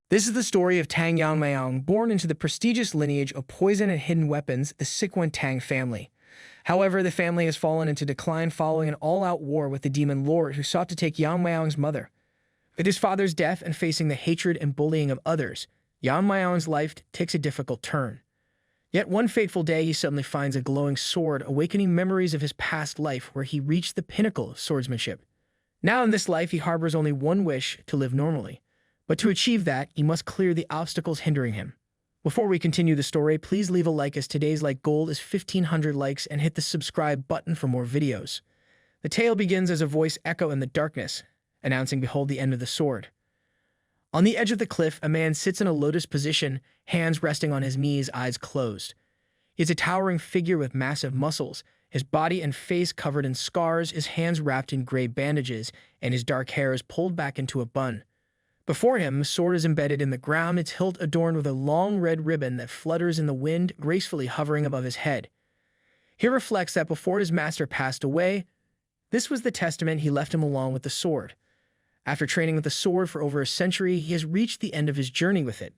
This is the story of Tang Yeon-myeong, born into the prestigious lineage of poison and hidden weapons, the Sichuan Tang Family. However, the family has fallen into decline following an all-out war with the demon lord who sought to take Yeon-myeong's mother. With his father's death and facing the hatred and bullying of others, Yeon-myeong's life takes a difficult turn. Yet one fateful day, he suddenly finds a glowing sword, awakening memories of his past life where he reached the pinnacle of swordsmanship. Now in this life, he harbors only one wish: to live normally. But to achieve that, he must clear the obstacles hindering him. Before we continue the story, please leave a like, as today's like goal is 1,500 likes, and hit the subscribe button for more videos. The tale begins as a voice echo in the darkness, announcing, "Behold the end of the sword." On the edge of the cliff, a man sits in a lotus position, hands resting on his knees, eyes closed. He is a towering figure with massive muscles, his body and face covered in scars, his hands wrapped in gray bandages, and his dark hair is pulled back into a bun. Before him, a sword is embedded in the ground, its hilt adorned with a long red ribbon that flutters in the wind, gracefully hovering above his head. He reflects that before his master passed away, this was the testament he left him along with the sword. After training with the sword for over a century, he has reached the end of his journey with it.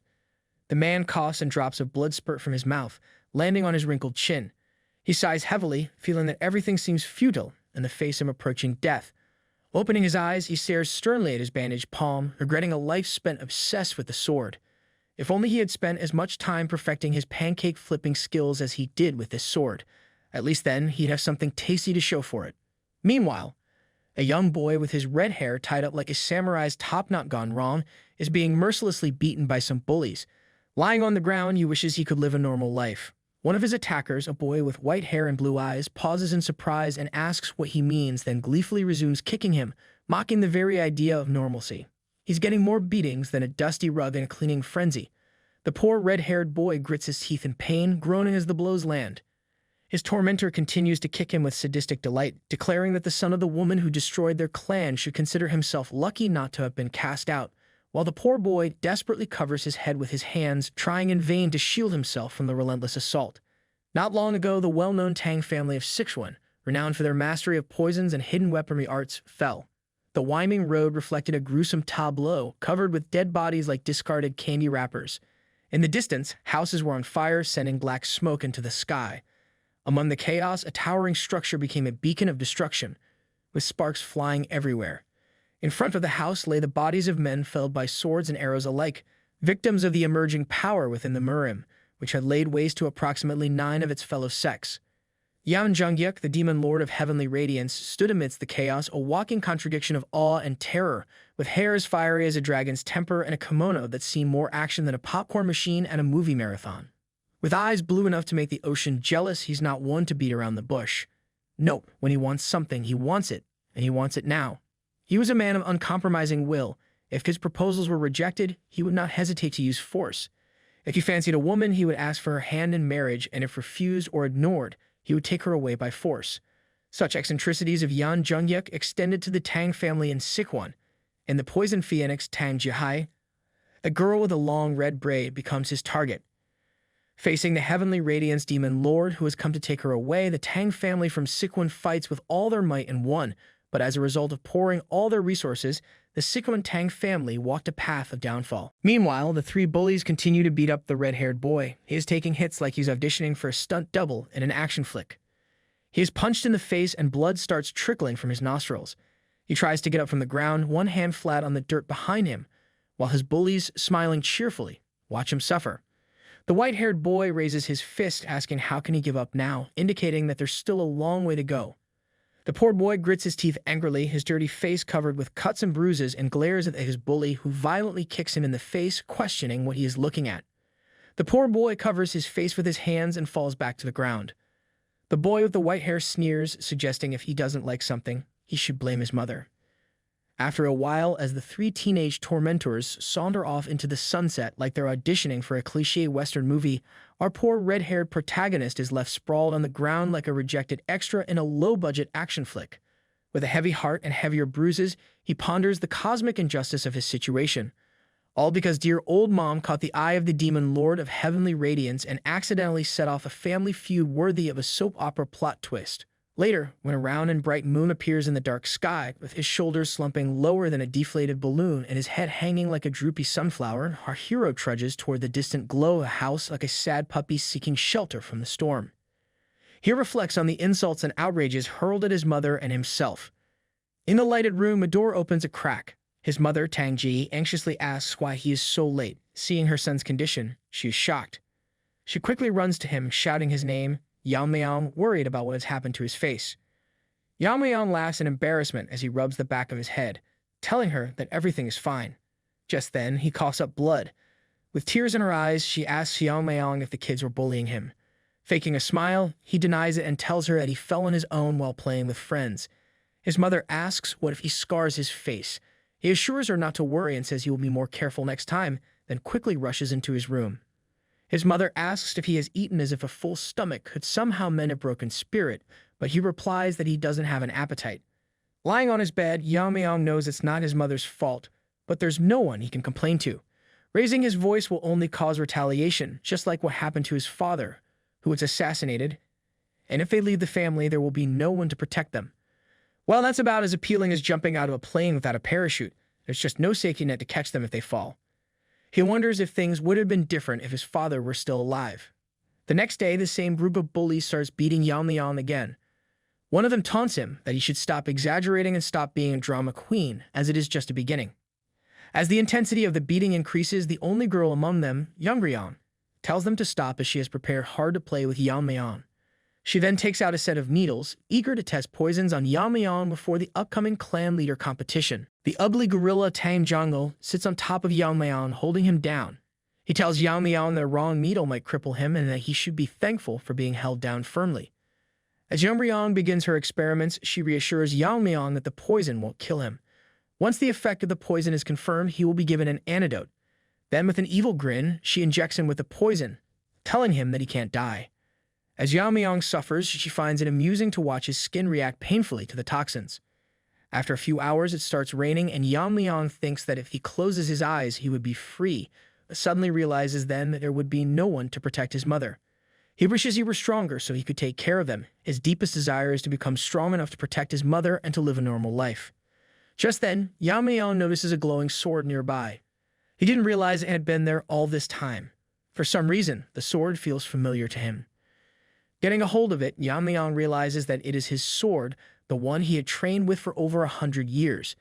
The man coughs and drops a blood spurt from his mouth, landing on his wrinkled chin. He sighs heavily, feeling that everything seems futile in the face of approaching death. Opening his eyes, he stares sternly at his bandaged palm, regretting a life spent obsessed with the sword. If only he had spent as much time perfecting his pancake-flipping skills as he did with this sword. At least then, he'd have something tasty to show for it. Meanwhile, a young boy with his red hair tied up like a samurai's top knot gone wrong is being mercilessly beaten by some bullies. Lying on the ground, he wishes he could live a normal life. One of his attackers, a boy with white hair and blue eyes, pauses in surprise and asks what he means, then gleefully resumes kicking him, mocking the very idea of normalcy. He's getting more beatings than a dusty rug in a cleaning frenzy. The poor red-haired boy grits his teeth in pain, groaning as the blows land. His tormentor continues to kick him with sadistic delight, declaring that the son of the woman who destroyed their clan should consider himself lucky not to have been cast out, while the poor boy desperately covers his head with his hands, trying in vain to shield himself from the relentless assault. Not long ago, the well-known Tang family of Sichuan, renowned for their mastery of poisons and hidden weaponry arts, fell. The winding road reflected a gruesome tableau, covered with dead bodies like discarded candy wrappers. In the distance, houses were on fire, sending black smoke into the sky. Among the chaos, a towering structure became a beacon of destruction, with sparks flying everywhere. In front of the house lay the bodies of men felled by swords and arrows alike, victims of the emerging power within the Murim, which had laid waste to approximately 9 of its fellow sects. Yeon-myeong, the demon lord of heavenly radiance, stood amidst the chaos, a walking contradiction of awe and terror, with hair as fiery as a dragon's temper and a kimono that seemed more action than a popcorn machine at a movie marathon. With eyes blue enough to make the ocean jealous, he's not one to beat around the bush. No, when he wants something, he wants it, and he wants it now. He was a man of uncompromising will. If his proposals were rejected, he would not hesitate to use force. If he fancied a woman, he would ask for her hand in marriage, and if refused or ignored, he would take her away by force. Such eccentricities of Yeon-myeong extended to the Tang family in Sichuan. In the poison phoenix Tang Yeon-myeong, a girl with a long red braid becomes his target. Facing the heavenly radiance demon lord who has come to take her away, the Tang family from Sichuan fights with all their might and won. But as a result of pouring all their resources, the Sichuan Tang family walked a path of downfall. Meanwhile, the 3 bullies continue to beat up the red-haired boy. He is taking hits like he's auditioning for a stunt double in an action flick. He is punched in the face and blood starts trickling from his nostrils. He tries to get up from the ground, one hand flat on the dirt behind him, while his bullies, smiling cheerfully, watch him suffer. The white-haired boy raises his fist, asking how can he give up now, indicating that there's still a long way to go. The poor boy grits his teeth angrily, his dirty face covered with cuts and bruises, and glares at his bully, who violently kicks him in the face, questioning what he is looking at. The poor boy covers his face with his hands and falls back to the ground. The boy with the white hair sneers, suggesting if he doesn't like something, he should blame his mother. After a while, as the 3 teenage tormentors saunter off into the sunset like they're auditioning for a cliché Western movie, our poor red-haired protagonist is left sprawled on the ground like a rejected extra in a low-budget action flick. With a heavy heart and heavier bruises, he ponders the cosmic injustice of his situation. All because dear old mom caught the eye of the demon lord of heavenly radiance and accidentally set off a family feud worthy of a soap opera plot twist. Later, when a round and bright moon appears in the dark sky, with his shoulders slumping lower than a deflated balloon and his head hanging like a droopy sunflower, our hero trudges toward the distant glow of a house like a sad puppy seeking shelter from the storm. He reflects on the insults and outrages hurled at his mother and himself. In the lighted room, a door opens a crack. His mother, Tang Ji, anxiously asks why he is so late. Seeing her son's condition, she is shocked. She quickly runs to him, shouting his name, Yeon-myeong, worried about what has happened to his face. Yeon-myeong laughs in embarrassment as he rubs the back of his head, telling her that everything is fine. Just then, he coughs up blood. With tears in her eyes, she asks Yeon-myeong if the kids were bullying him. Faking a smile, he denies it and tells her that he fell on his own while playing with friends. His mother asks what if he scars his face. He assures her not to worry and says he will be more careful next time, then quickly rushes into his room. His mother asks if he has eaten as if a full stomach could somehow mend a broken spirit, but he replies that he doesn't have an appetite. Lying on his bed, Yeon-myeong knows it's not his mother's fault, but there's no one he can complain to. Raising his voice will only cause retaliation, just like what happened to his father, who was assassinated, and if they leave the family, there will be no one to protect them. Well, that's about as appealing as jumping out of a plane without a parachute. There's just no safety net to catch them if they fall. He wonders if things would have been different if his father were still alive. The next day, the same group of bullies starts beating Yeon-myeong again. One of them taunts him that he should stop exaggerating and stop being a drama queen, as it is just a beginning. As the intensity of the beating increases, the only girl among them, Yeon, tells them to stop as she has prepared hard to play with Yeon-myeong. She then takes out a set of needles, eager to test poisons on Yeon-myeong before the upcoming clan leader competition. The ugly gorilla Tang Yeon-myeong sits on top of Yeon-myeong, holding him down. He tells Yeon-myeong that a wrong needle might cripple him and that he should be thankful for being held down firmly. As Yeon-myeong begins her experiments, she reassures Yeon-myeong that the poison won't kill him. Once the effect of the poison is confirmed, he will be given an antidote. Then, with an evil grin, she injects him with the poison, telling him that he can't die. As Yeon-myeong suffers, she finds it amusing to watch his skin react painfully to the toxins. After a few hours, it starts raining, and Yeon-myeong thinks that if he closes his eyes, he would be free, but suddenly realizes then that there would be no one to protect his mother. He wishes he were stronger so he could take care of them. His deepest desire is to become strong enough to protect his mother and to live a normal life. Just then, Yeon-myeong notices a glowing sword nearby. He didn't realize it had been there all this time. For some reason, the sword feels familiar to him. Getting a hold of it, Yeon-myeong realizes that it is his sword, the one he had trained with for over 100 years.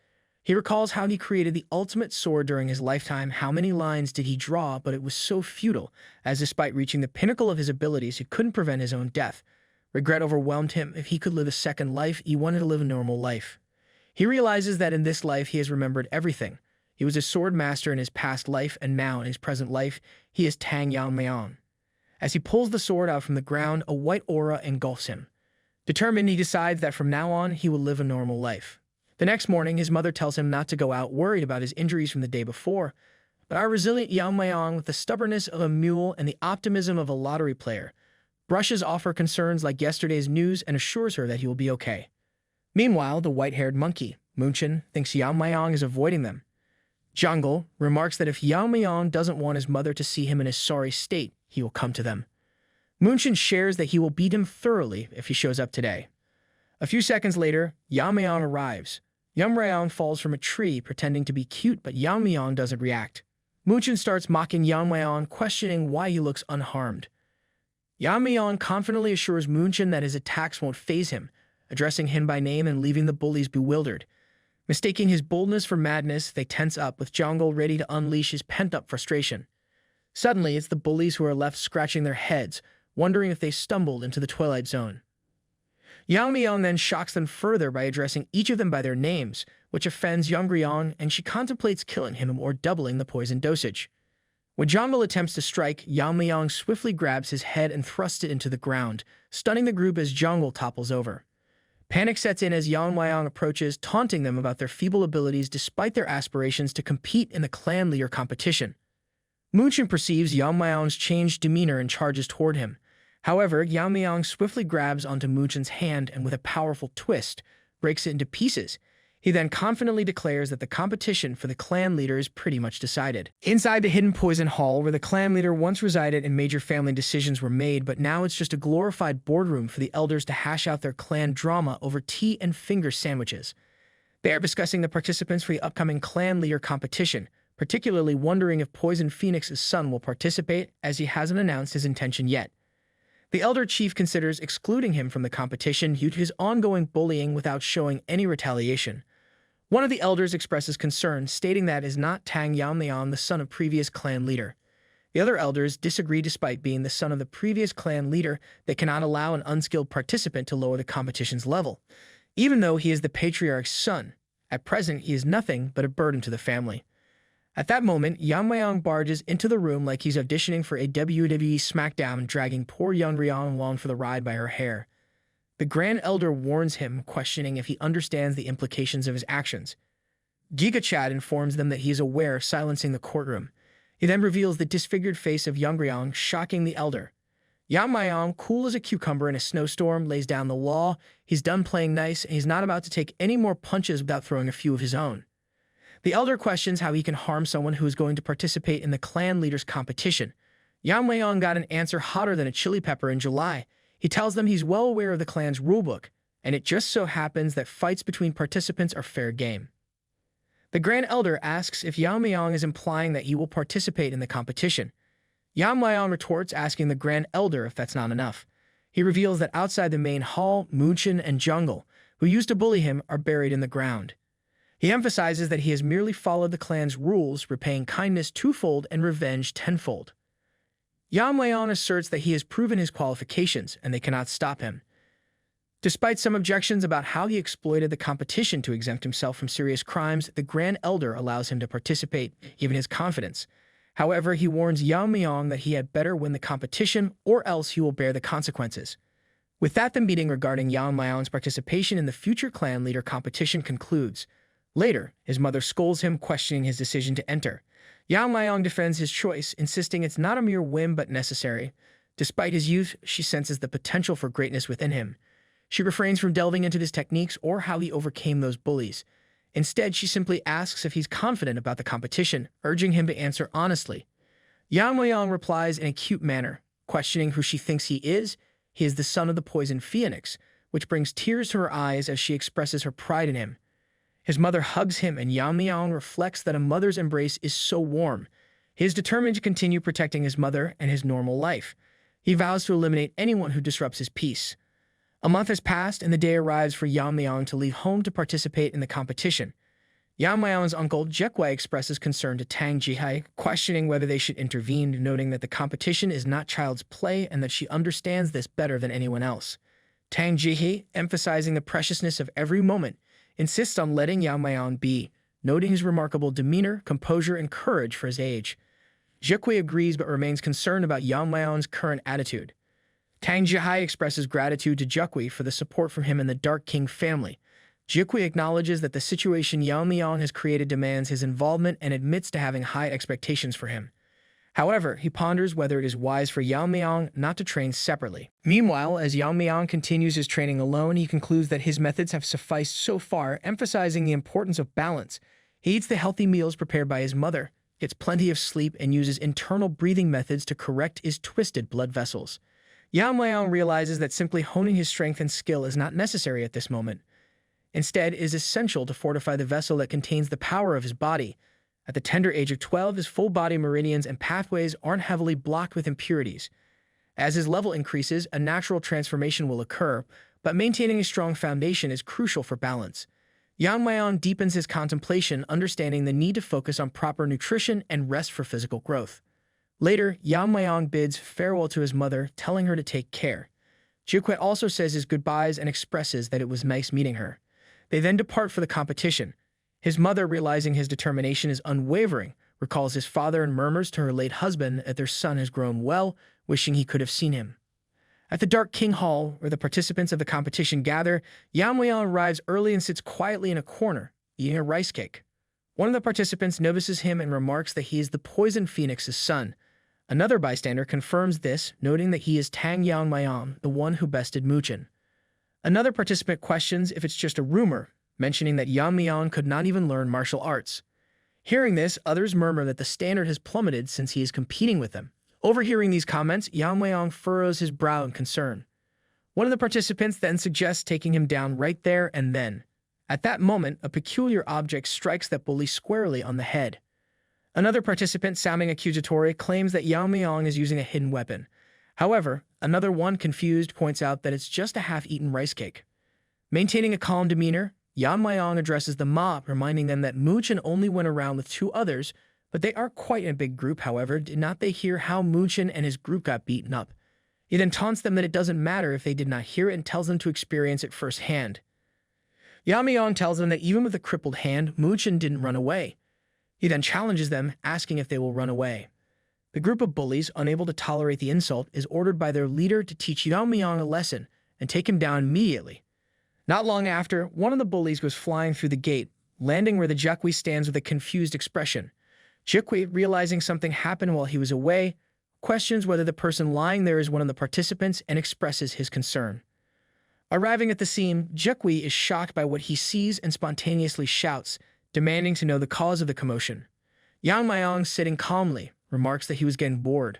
He recalls how he created the ultimate sword during his lifetime. How many lines did he draw, but it was so futile, as despite reaching the pinnacle of his abilities, he couldn't prevent his own death. Regret overwhelmed him. If he could live a second life, he wanted to live a normal life. He realizes that in this life he has remembered everything. He was a sword master in his past life, and now in his present life, he is Tang Yeon-myeong. As he pulls the sword out from the ground, a white aura engulfs him. Determined, he decides that from now on, he will live a normal life. The next morning, his mother tells him not to go out, worried about his injuries from the day before. But our resilient Yeon-myeong, with the stubbornness of a mule and the optimism of a lottery player, brushes off her concerns like yesterday's news and assures her that he will be okay. Meanwhile, the white-haired monkey, Munchin, thinks Yeon-myeong is avoiding them. Jeongul remarks that if Yeon-myeong doesn't want his mother to see him in his sorry state, he will come to them. Munchin shares that he will beat him thoroughly if he shows up today. A few seconds later, Yeon-myeong arrives. Yeon-myeong falls from a tree, pretending to be cute, but Yeon-myeong doesn't react. Munchin starts mocking Yeon-myeong, questioning why he looks unharmed. Yeon-myeong confidently assures Munchin that his attacks won't faze him, addressing him by name and leaving the bullies bewildered. Mistaking his boldness for madness, they tense up, with Jeongul ready to unleash his pent-up frustration. Suddenly, it's the bullies who are left scratching their heads, wondering if they stumbled into the Twilight Zone. Yeon-myeong then shocks them further by addressing each of them by their names, which offends Yeon-myeong, and she contemplates killing him or doubling the poison dosage. When Jeongul attempts to strike, Yeon-myeong swiftly grabs his head and thrusts it into the ground, stunning the group as Jeongul topples over. Panic sets in as Yeon-myeong approaches, taunting them about their feeble abilities despite their aspirations to compete in the clan leader competition. Munchin perceives Yeon-myeong's changed demeanor and charges toward him. However, Yeon-myeong swiftly grabs onto Munchin's hand and with a powerful twist, breaks it into pieces. He then confidently declares that the competition for the clan leader is pretty much decided. Inside the hidden poison hall, where the clan leader once resided and major family decisions were made, but now it's just a glorified boardroom for the elders to hash out their clan drama over tea and finger sandwiches. They are discussing the participants for the upcoming clan leader competition, particularly wondering if Poison Phoenix's son will participate, as he hasn't announced his intention yet. The elder chief considers excluding him from the competition due to his ongoing bullying without showing any retaliation. One of the elders expresses concern, stating that is not Tang Yeon-myeong, the son of previous clan leader. The other elders disagree. Despite being the son of the previous clan leader, they cannot allow an unskilled participant to lower the competition's level. Even though he is the patriarch's son, at present he is nothing but a burden to the family. At that moment, Yeon-myeong barges into the room like he's auditioning for a WWE SmackDown, dragging poor Yeon-myeong along for the ride by her hair. The Grand Elder warns him, questioning if he understands the implications of his actions. Giga-Chad informs them that he is aware, silencing the courtroom. He then reveals the disfigured face of Yeon-myeong, shocking the elder. Yeon-myeong, cool as a cucumber in a snowstorm, lays down the law. He's done playing nice, and he's not about to take any more punches without throwing a few of his own. The elder questions how he can harm someone who is going to participate in the clan leader's competition. Yeon-myeong got an answer hotter than a chili pepper in July. He tells them he's well aware of the clan's rulebook, and it just so happens that fights between participants are fair game. The Grand Elder asks if Yeon-myeong is implying that he will participate in the competition. Yeon-myeong retorts, asking the Grand Elder if that's not enough. He reveals that outside the main hall, Moochin and Jungle, who used to bully him, are buried in the ground. He emphasizes that he has merely followed the clan's rules, repaying kindness twofold and revenge tenfold. Yeon-myeong asserts that he has proven his qualifications, and they cannot stop him. Despite some objections about how he exploited the competition to exempt himself from serious crimes, the Grand Elder allows him to participate, given his confidence. However, he warns Yeon-myeong that he had better win the competition, or else he will bear the consequences. With that, the meeting regarding Yeon-myeong's participation in the future clan leader competition concludes. Later, his mother scolds him, questioning his decision to enter. Yeon-myeong defends his choice, insisting it's not a mere whim but necessary. Despite his youth, she senses the potential for greatness within him. She refrains from delving into his techniques or how he overcame those bullies. Instead, she simply asks if he's confident about the competition, urging him to answer honestly. Yeon-myeong replies in a cute manner, questioning who she thinks he is. He is the son of the Poison Phoenix, which brings tears to her eyes as she expresses her pride in him. His mother hugs him, and Yeon-myeong reflects that a mother's embrace is so warm. He is determined to continue protecting his mother and his normal life. He vows to eliminate anyone who disrupts his peace. A month has passed, and the day arrives for Yeon-myeong to leave home to participate in the competition. Yeon-myeong's uncle Jaekway expresses concern to Tang Ji-hae, questioning whether they should intervene, noting that the competition is not child's play and that she understands this better than anyone else. Tang Ji-hae, emphasizing the preciousness of every moment, insists on letting Yeon-myeong be, noting his remarkable demeanor, composure, and courage for his age. Jaekway agrees but remains concerned about Yeon-myeong's current attitude. Tang Ji-hae expresses gratitude to Jaekway for the support from him and the Dark King family. Jaekway acknowledges that the situation Yeon-myeong has created demands his involvement and admits to having high expectations for him. However, he ponders whether it is wise for Yeon-myeong not to train separately. Meanwhile, as Yeon-myeong continues his training alone, he concludes that his methods have sufficed so far, emphasizing the importance of balance. He eats the healthy meals prepared by his mother, gets plenty of sleep, and uses internal breathing methods to correct his twisted blood vessels. Yeon-myeong realizes that simply honing his strength and skill is not necessary at this moment. Instead, it is essential to fortify the vessel that contains the power of his body. At the tender age of 12, his full-body meridians and pathways aren't heavily blocked with impurities. As his level increases, a natural transformation will occur, but maintaining a strong foundation is crucial for balance. Yeon-myeong deepens his contemplation, understanding the need to focus on proper nutrition and rest for physical growth. Later, Yeon-myeong bids farewell to his mother, telling her to take care. Jaekway also says his goodbyes and expresses that it was nice meeting her. They then depart for the competition. His mother, realizing his determination is unwavering, recalls his father and murmurs to her late husband that their son has grown well, wishing he could have seen him. At the Dark King Hall, where the participants of the competition gather, Yeon-myeong arrives early and sits quietly in a corner, eating a rice cake. One of the participants notices him and remarks that he is the Poison Phoenix's son. Another bystander confirms this, noting that he is Tang Yeon-myeong, the one who bested Moochin. Another participant questions if it's just a rumor, mentioning that Yeon-myeong could not even learn martial arts. Hearing this, others murmur that the standard has plummeted since he is competing with them. Overhearing these comments, Yeon-myeong furrows his brow in concern. One of the participants then suggests taking him down right there and then. At that moment, a peculiar object strikes that bully squarely on the head. Another participant, sounding accusatory, claims that Yeon-myeong is using a hidden weapon. However, another one, confused, points out that it's just a half-eaten rice cake. Maintaining a calm demeanor, Yeon-myeong addresses the mob, reminding them that Muchin only went around with 2 others, but they are quite a big group. However, did not they hear how Muchin and his group got beaten up? He then taunts them that it doesn't matter if they did not hear it and tells them to experience it firsthand. Yeon-myeong tells them that even with a crippled hand, Muchin didn't run away. He then challenges them, asking if they will run away. The group of bullies, unable to tolerate the insult, is ordered by their leader to teach Yeon-myeong a lesson and take him down immediately. Not long after, one of the bullies goes flying through the gate, landing where the Jikwi stands with a confused expression. Jikwi, realizing something happened while he was away, questions whether the person lying there is one of the participants and expresses his concern. Arriving at the scene, Jikwi is shocked by what he sees and spontaneously shouts, demanding to know the cause of the commotion. Yeon-myeong, sitting calmly, remarks that he was getting bored.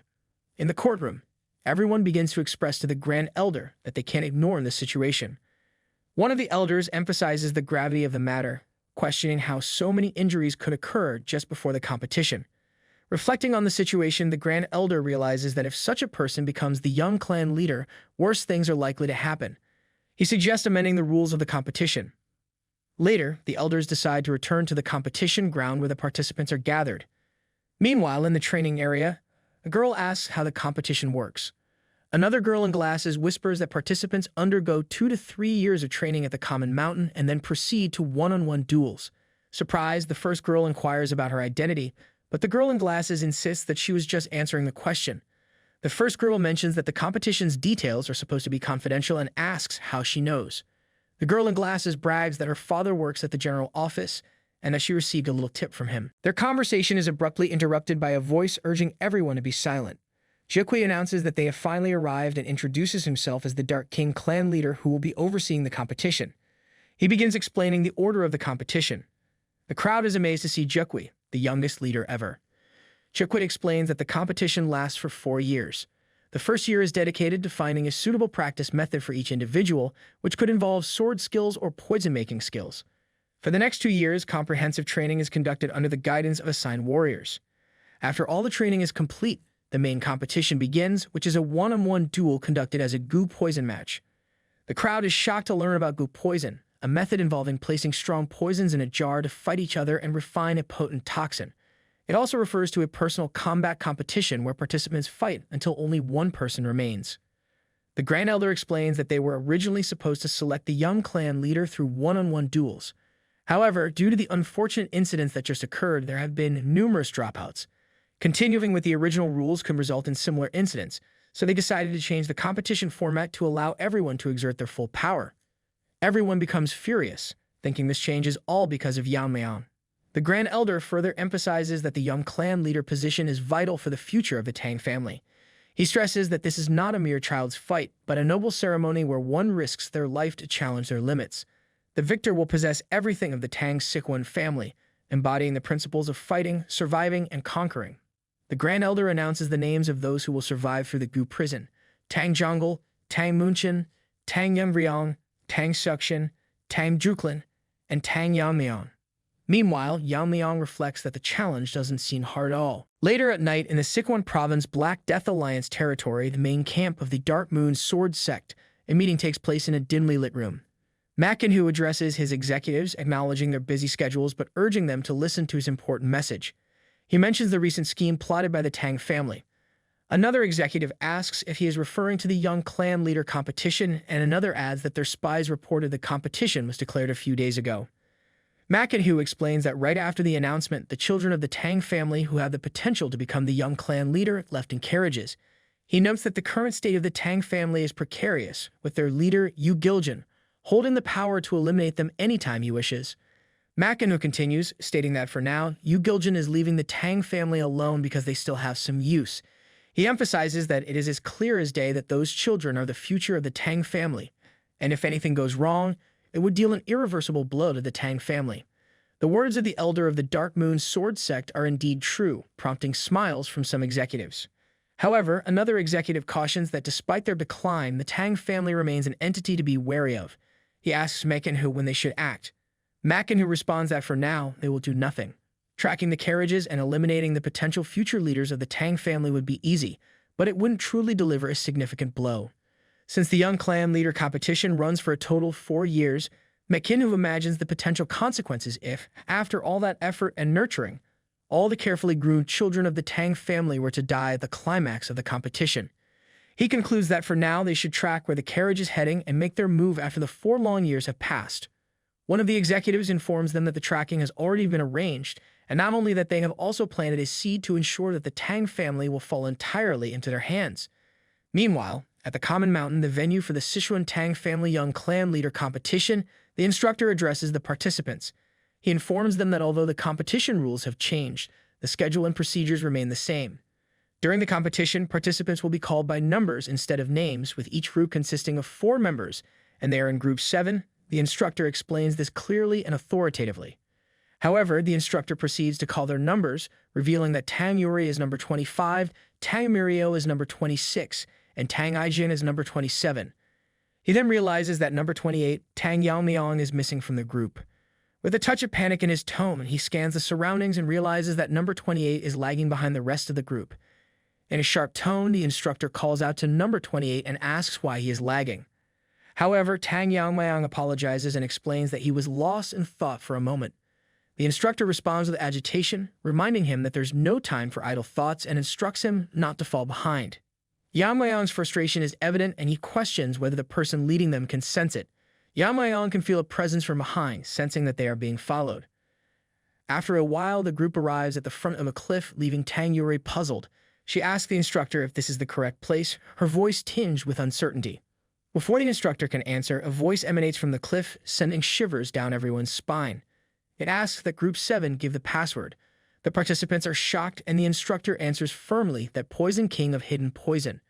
In the courtroom, everyone begins to express to the Grand Elder that they can't ignore this situation. One of the elders emphasizes the gravity of the matter, questioning how so many injuries could occur just before the competition. Reflecting on the situation, the Grand Elder realizes that if such a person becomes the young clan leader, worse things are likely to happen. He suggests amending the rules of the competition. Later, the elders decide to return to the competition ground where the participants are gathered. Meanwhile, in the training area, a girl asks how the competition works. Another girl in glasses whispers that participants undergo 2 to 3 years of training at the Common Mountain and then proceed to one-on-one duels. Surprised, the first girl inquires about her identity, but the girl in glasses insists that she was just answering the question. The first girl mentions that the competition's details are supposed to be confidential and asks how she knows. The girl in glasses brags that her father works at the general office and that she received a little tip from him. Their conversation is abruptly interrupted by a voice urging everyone to be silent. Jikwi announces that they have finally arrived and introduces himself as the Dark King clan leader who will be overseeing the competition. He begins explaining the order of the competition. The crowd is amazed to see Jikwi, the youngest leader ever. Jikwi explains that the competition lasts for 4 years. The first year is dedicated to finding a suitable practice method for each individual, which could involve sword skills or poison-making skills. For the next 2 years, comprehensive training is conducted under the guidance of assigned warriors. After all the training is complete, the main competition begins, which is a one-on-one duel conducted as a goo poison match. The crowd is shocked to learn about goo poison, a method involving placing strong poisons in a jar to fight each other and refine a potent toxin. It also refers to a personal combat competition where participants fight until only one person remains. The Grand Elder explains that they were originally supposed to select the young clan leader through one-on-one duels. However, due to the unfortunate incidents that just occurred, there have been numerous dropouts. Continuing with the original rules could result in similar incidents, so they decided to change the competition format to allow everyone to exert their full power. Everyone becomes furious, thinking this change is all because of Yeon-myeong. The Grand Elder further emphasizes that the young clan leader position is vital for the future of the Tang family. He stresses that this is not a mere child's fight, but a noble ceremony where one risks their life to challenge their limits. The victor will possess everything of the Tang Sichuan family, embodying the principles of fighting, surviving, and conquering. The Grand Elder announces the names of those who will survive through the Gu prison: Tang Jonggol, Tang Munchin, Tang Yeon-myeong, Tang Sacheon, Tang Juklin, and Tang Yeon-myeong. Meanwhile, Yeon-myeong reflects that the challenge doesn't seem hard at all. Later at night, in the Sichuan Province Black Death Alliance territory, the main camp of the Dark Moon Sword Sect, a meeting takes place in a dimly lit room. Makin-hu addresses his executives, acknowledging their busy schedules but urging them to listen to his important message. He mentions the recent scheme plotted by the Tang family. Another executive asks if he is referring to the young clan leader competition, and another adds that their spies reported the competition was declared a few days ago. Makin-hu explains that right after the announcement, the children of the Tang family who have the potential to become the young clan leader left in carriages. He notes that the current state of the Tang family is precarious, with their leader, Yu Giljin, holding the power to eliminate them anytime he wishes. Makin-hu continues, stating that for now, Yu Giljin is leaving the Tang family alone because they still have some use. He emphasizes that it is as clear as day that those children are the future of the Tang family, and if anything goes wrong, it would deal an irreversible blow to the Tang family. The words of the elder of the Dark Moon Sword sect are indeed true, prompting smiles from some executives. However, another executive cautions that despite their decline, the Tang family remains an entity to be wary of. He asks Macon when they should act. Macon responds that for now, they will do nothing. Tracking the carriages and eliminating the potential future leaders of the Tang family would be easy, but it wouldn't truly deliver a significant blow. Since the young clan leader competition runs for a total of 4 years, Macon imagines the potential consequences if, after all that effort and nurturing, all the carefully groomed children of the Tang family were to die at the climax of the competition. He concludes that for now they should track where the carriage is heading and make their move after the 4 long years have passed. One of the executives informs them that the tracking has already been arranged, and not only that, they have also planted a seed to ensure that the Tang family will fall entirely into their hands. Meanwhile, at the Common Mountain, the venue for the Sichuan Tang Family Young Clan Leader competition, the instructor addresses the participants. He informs them that although the competition rules have changed, the schedule and procedures remain the same. During the competition, participants will be called by numbers instead of names, with each group consisting of 4 members, and they are in Group 7. The instructor explains this clearly and authoritatively. However, the instructor proceeds to call their numbers, revealing that Tang Yuri is number 25, Tang Yeon-myeong is number 26, and Tang Yeon-myeong is number 27. He then realizes that number 28, Tang Yeon-myeong, is missing from the group. With a touch of panic in his tone, he scans the surroundings and realizes that number 28 is lagging behind the rest of the group. In a sharp tone, the instructor calls out to number 28 and asks why he is lagging. However, Tang Yeon-myeong apologizes and explains that he was lost in thought for a moment. The instructor responds with agitation, reminding him that there's no time for idle thoughts and instructs him not to fall behind. Yeon-myeong's frustration is evident, and he questions whether the person leading them can sense it. Yeon-myeong can feel a presence from behind, sensing that they are being followed. After a while, the group arrives at the front of a cliff, leaving Tang Yuri puzzled. She asks the instructor if this is the correct place, her voice tinged with uncertainty. Before the instructor can answer, a voice emanates from the cliff, sending shivers down everyone's spine. It asks that Group 7 give the password. The participants are shocked, and the instructor answers firmly that Poison King of Hidden Poison.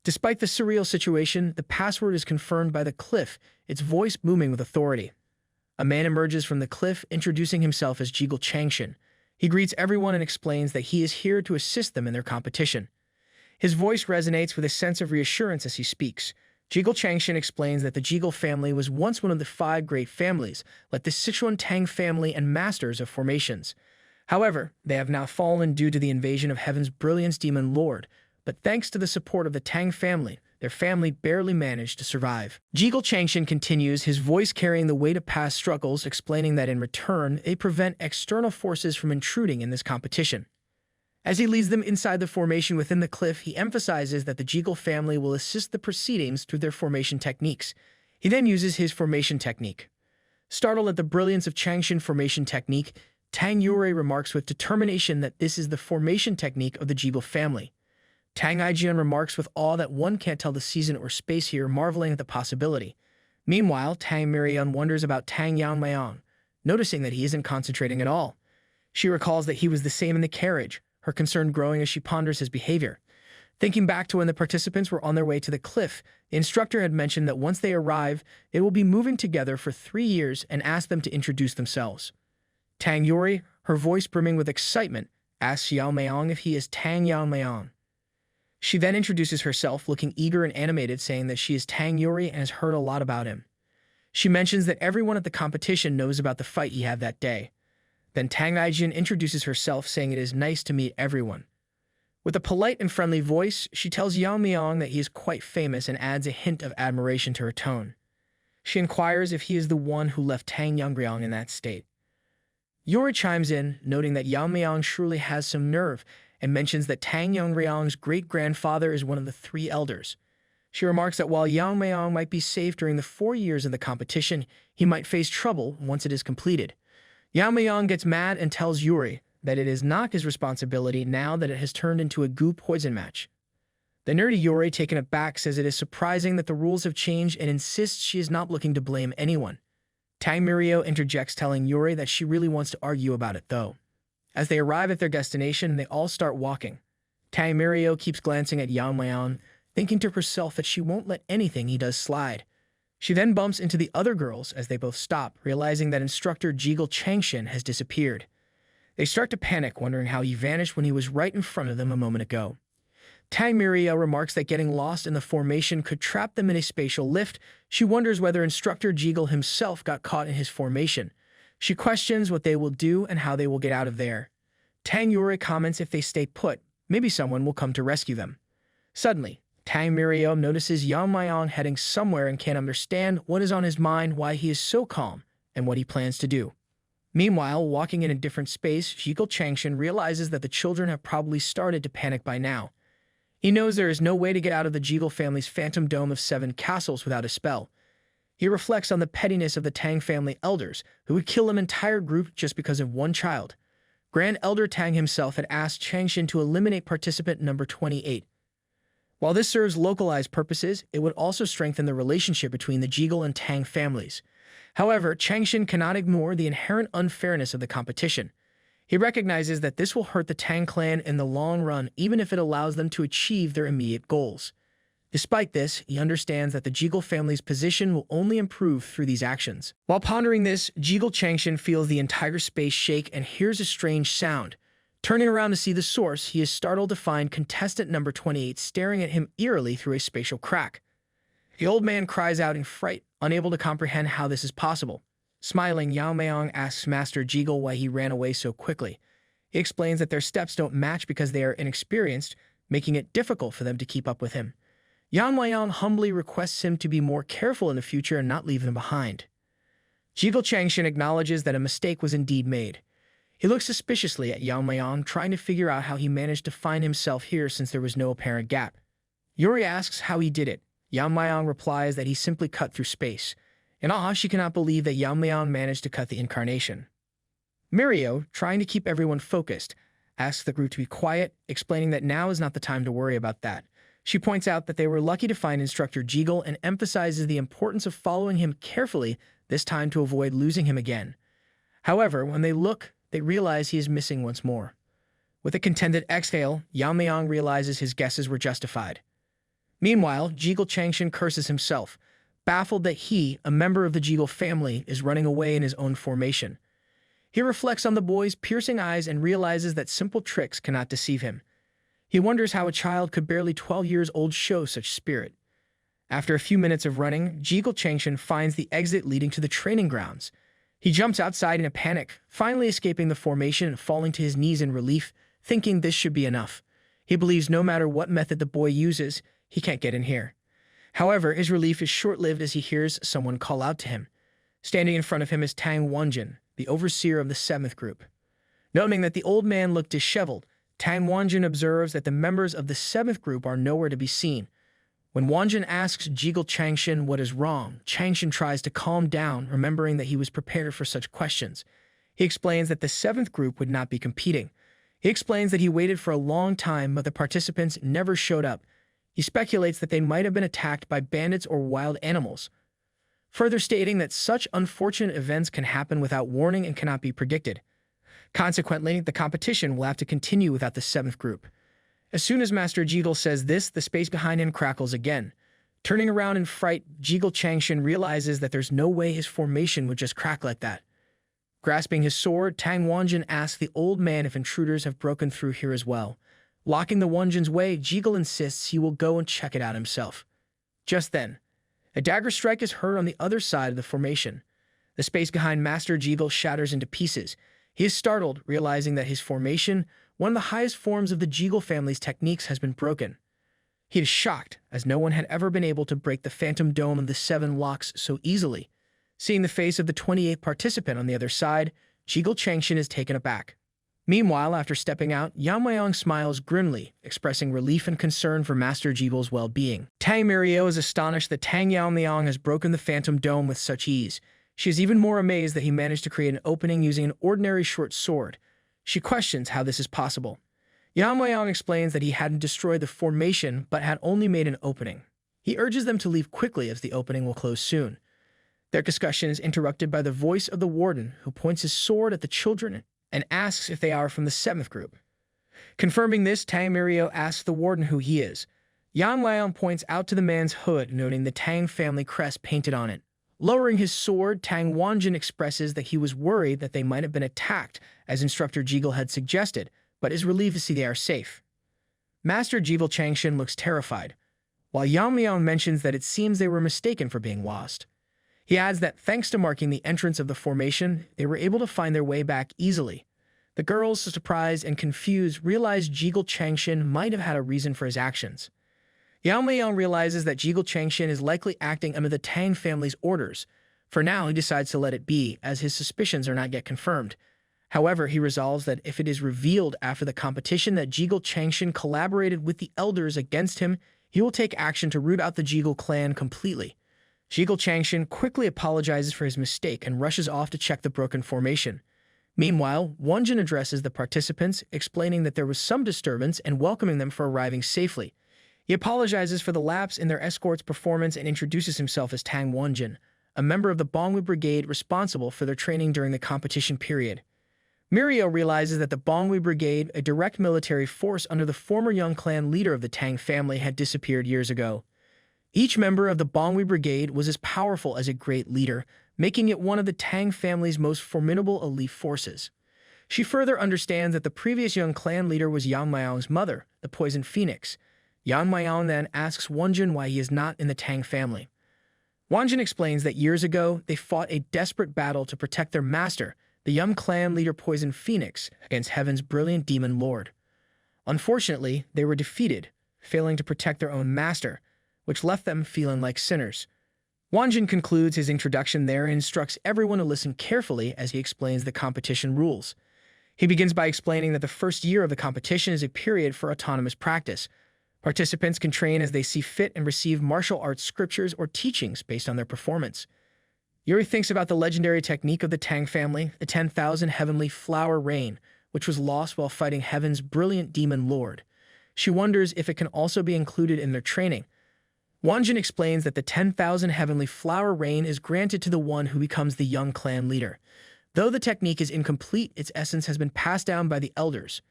Despite the surreal situation, the password is confirmed by the cliff, its voice booming with authority. A man emerges from the cliff, introducing himself as Jigul Changshin. He greets everyone and explains that he is here to assist them in their competition. His voice resonates with a sense of reassurance as he speaks. Jigul Changshin explains that the Jigul family was once one of the 5 great families, like the Sichuan Tang Family and masters of formations. However, they have now fallen due to the invasion of Heaven's Brilliance Demon Lord, but thanks to the support of the Tang family, their family barely managed to survive. Jigul Changshin continues, his voice carrying the weight of past struggles, explaining that in return, they prevent external forces from intruding in this competition. As he leads them inside the formation within the cliff, he emphasizes that the Jigul family will assist the proceedings through their formation techniques. He then uses his formation technique. Startled at the brilliance of Changshin formation technique, Tang Yuri remarks with determination that this is the formation technique of the Jigul family. Tang Yeon remarks with awe that one can't tell the season or space here, marveling at the possibility. Meanwhile, Tang Yeon wonders about Tang Yeon-myeong, noticing that he isn't concentrating at all. She recalls that he was the same in the carriage, her concern growing as she ponders his behavior. Thinking back to when the participants were on their way to the cliff, the instructor had mentioned that once they arrive, they will be moving together for 3 years and asked them to introduce themselves. Tang Yuri, her voice brimming with excitement, asks Yeon-myeong if he is Tang Yeon-myeong. She then introduces herself, looking eager and animated, saying that she is Tang Yuri and has heard a lot about him. She mentions that everyone at the competition knows about the fight he had that day. Then Tang Yeon introduces herself, saying it is nice to meet everyone. With a polite and friendly voice, she tells Yeon-myeong that he is quite famous and adds a hint of admiration to her tone. She inquires if he is the one who left Tang Yeon-myeong in that state. Yuri chimes in, noting that Yeon-myeong surely has some nerve, and mentions that Tang Yeon-myeong's great-grandfather is one of the 3 elders. She remarks that while Yeon-myeong might be safe during the 4 years of the competition, he might face trouble once it is completed. Yeon-myeong gets mad and tells Yuri that it is not his responsibility now that it has turned into a goo poison match. The nerdy Yuri, taken aback, says it is surprising that the rules have changed and insists she is not looking to blame anyone. Tang Yeon interjects, telling Yuri that she really wants to argue about it, though. As they arrive at their destination, they all start walking. Tang Yeon keeps glancing at Yeon-myeong, thinking to herself that she won't let anything he does slide. She then bumps into the other girls as they both stop, realizing that instructor Jiggle Changshin has disappeared. They start to panic, wondering how he vanished when he was right in front of them a moment ago. Tang Yeon-myeong remarks that getting lost in the formation could trap them in a spatial lift. She wonders whether instructor Jiggle himself got caught in his formation. She questions what they will do and how they will get out of there. Tang Yeon-myeong comments if they stay put, maybe someone will come to rescue them. Suddenly, Tang Yeon-myeong notices Yeon-myeong heading somewhere and can't understand what is on his mind, why he is so calm, and what he plans to do. Meanwhile, walking in a different space, Jiggle Changshin realizes that the children have probably started to panic by now. He knows there is no way to get out of the Jiggle family's phantom dome of 7 castles without a spell. He reflects on the pettiness of the Tang family elders, who would kill an entire group just because of one child. Grand Elder Tang himself had asked Changshin to eliminate participant number 28. While this serves localized purposes, it would also strengthen the relationship between the Jiggle and Tang families. However, Changshin cannot ignore the inherent unfairness of the competition. He recognizes that this will hurt the Tang clan in the long run, even if it allows them to achieve their immediate goals. Despite this, he understands that the Jiggle family's position will only improve through these actions. While pondering this, Jiggle Changshin feels the entire space shake and hears a strange sound. Turning around to see the source, he is startled to find contestant number 28 staring at him eerily through a spatial crack. The old man cries out in fright, unable to comprehend how this is possible. Smiling, Yeon-myeong asks Master Jiggle why he ran away so quickly. He explains that their steps don't match because they are inexperienced, making it difficult for them to keep up with him. Yeon-myeong humbly requests him to be more careful in the future and not leave them behind. Jiggle Changshin acknowledges that a mistake was indeed made. He looks suspiciously at Yeon-myeong, trying to figure out how he managed to find himself here since there was no apparent gap. Yuri asks how he did it. Yeon-myeong replies that he simply cut through space. In awe, she cannot believe that Yeon-myeong managed to cut the incarnation. Mirio, trying to keep everyone focused, asks the group to be quiet, explaining that now is not the time to worry about that. She points out that they were lucky to find instructor Jiggle and emphasizes the importance of following him carefully, this time to avoid losing him again. However, when they look, they realize he is missing once more. With a contented exhale, Yeon-myeong realizes his guesses were justified. Meanwhile, Jiggle Changshin curses himself, baffled that he, a member of the Jiggle family, is running away in his own formation. He reflects on the boy's piercing eyes and realizes that simple tricks cannot deceive him. He wonders how a child could barely 12 years old show such spirit. After a few minutes of running, Jiggle Changshin finds the exit leading to the training grounds. He jumps outside in a panic, finally escaping the formation and falling to his knees in relief, thinking this should be enough. He believes no matter what method the boy uses, he can't get in here. However, his relief is short-lived as he hears someone call out to him. Standing in front of him is Tang Yeon-myeong, the overseer of the 7th group. Noting that the old man looked disheveled, Tang Yeon-myeong observes that the members of the 7th group are nowhere to be seen. When Yeon-myeong asks Jiggle Changshin what is wrong, Changshin tries to calm down, remembering that he was prepared for such questions. He explains that the 7th group would not be competing. He explains that he waited for a long time, but the participants never showed up. He speculates that they might have been attacked by bandits or wild animals, further stating that such unfortunate events can happen without warning and cannot be predicted. Consequently, the competition will have to continue without the 7th group. As soon as Master Jiggle says this, the space behind him crackles again. Turning around in fright, Jiggle Changshin realizes that there's no way his formation would just crack like that. Grasping his sword, Tang Yeon-myeong asks the old man if intruders have broken through here as well. Locking the Yeon-myeong's way, Jiggle insists he will go and check it out himself. Just then, a dagger strike is heard on the other side of the formation. The space behind Master Jiggle shatters into pieces. He is startled, realizing that his formation, one of the highest forms of the Jiggle family's techniques, has been broken. He is shocked, as no one had ever been able to break the phantom dome of the 7 locks so easily. Seeing the face of the 28th participant on the other side, Jiggle Changshin is taken aback. Meanwhile, after stepping out, Yeon-myeong smiles grimly, expressing relief and concern for Master Jiggle's well-being. Tang Yeon-myeong is astonished that Tang Yeon-myeong has broken the phantom dome with such ease. She is even more amazed that he managed to create an opening using an ordinary short sword. She questions how this is possible. Yeon-myeong explains that he hadn't destroyed the formation, but had only made an opening. He urges them to leave quickly as the opening will close soon. Their discussion is interrupted by the voice of the warden, who points his sword at the children and asks if they are from the 7th group. Confirming this, Tang Yeon-myeong asks the warden who he is. Yang points out to the man's hood, noting the Tang family crest painted on it. Lowering his sword, Tang Wanjin expresses that he was worried that they might have been attacked, as Instructor Jigel had suggested, but is relieved to see they are safe. Master Jigel Changshin looks terrified, while Yang mentions that it seems they were mistaken for being lost. He adds that thanks to marking the entrance of the formation, they were able to find their way back easily. The girls, surprised and confused, realize Jigel Changshin might have had a reason for his actions. Yang realizes that Jigel Changshin is likely acting under the Tang family's orders. For now, he decides to let it be, as his suspicions are not yet confirmed. However, he resolves that if it is revealed after the competition that Jigel Changshin collaborated with the elders against him, he will take action to root out the Jigel clan completely. Jigel Changshin quickly apologizes for his mistake and rushes off to check the broken formation. Meanwhile, Wanjin addresses the participants, explaining that there was some disturbance and welcoming them for arriving safely. He apologizes for the lapse in their escort's performance and introduces himself as Tang Wanjin, a member of the Bongwi Brigade responsible for their training during the competition period. Mirio realizes that the Bongwi Brigade, a direct military force under the former young clan leader of the Tang family, had disappeared years ago. Each member of the Bongwi Brigade was as powerful as a great leader, making it one of the Tang family's most formidable elite forces. She further understands that the previous young clan leader was Yang mother, the Poison Phoenix. Yang then asks Wanjin why he is not in the Tang family. Wanjin explains that years ago, they fought a desperate battle to protect their master, the young clan leader Poison Phoenix, against Heaven's brilliant demon lord. Unfortunately, they were defeated, failing to protect their own master, which left them feeling like sinners. Wanjin concludes his introduction there and instructs everyone to listen carefully as he explains the competition rules. He begins by explaining that the first year of the competition is a period for autonomous practice. Participants can train as they see fit and receive martial arts scriptures or teachings based on their performance. Yuri thinks about the legendary technique of the Tang family, the 10,000 Heavenly Flower Rain, which was lost while fighting Heaven's brilliant demon lord. She wonders if it can also be included in their training. Wanjin explains that the 10,000 Heavenly Flower Rain is granted to the one who becomes the young clan leader. Though the technique is incomplete, its essence has been passed down by the elders.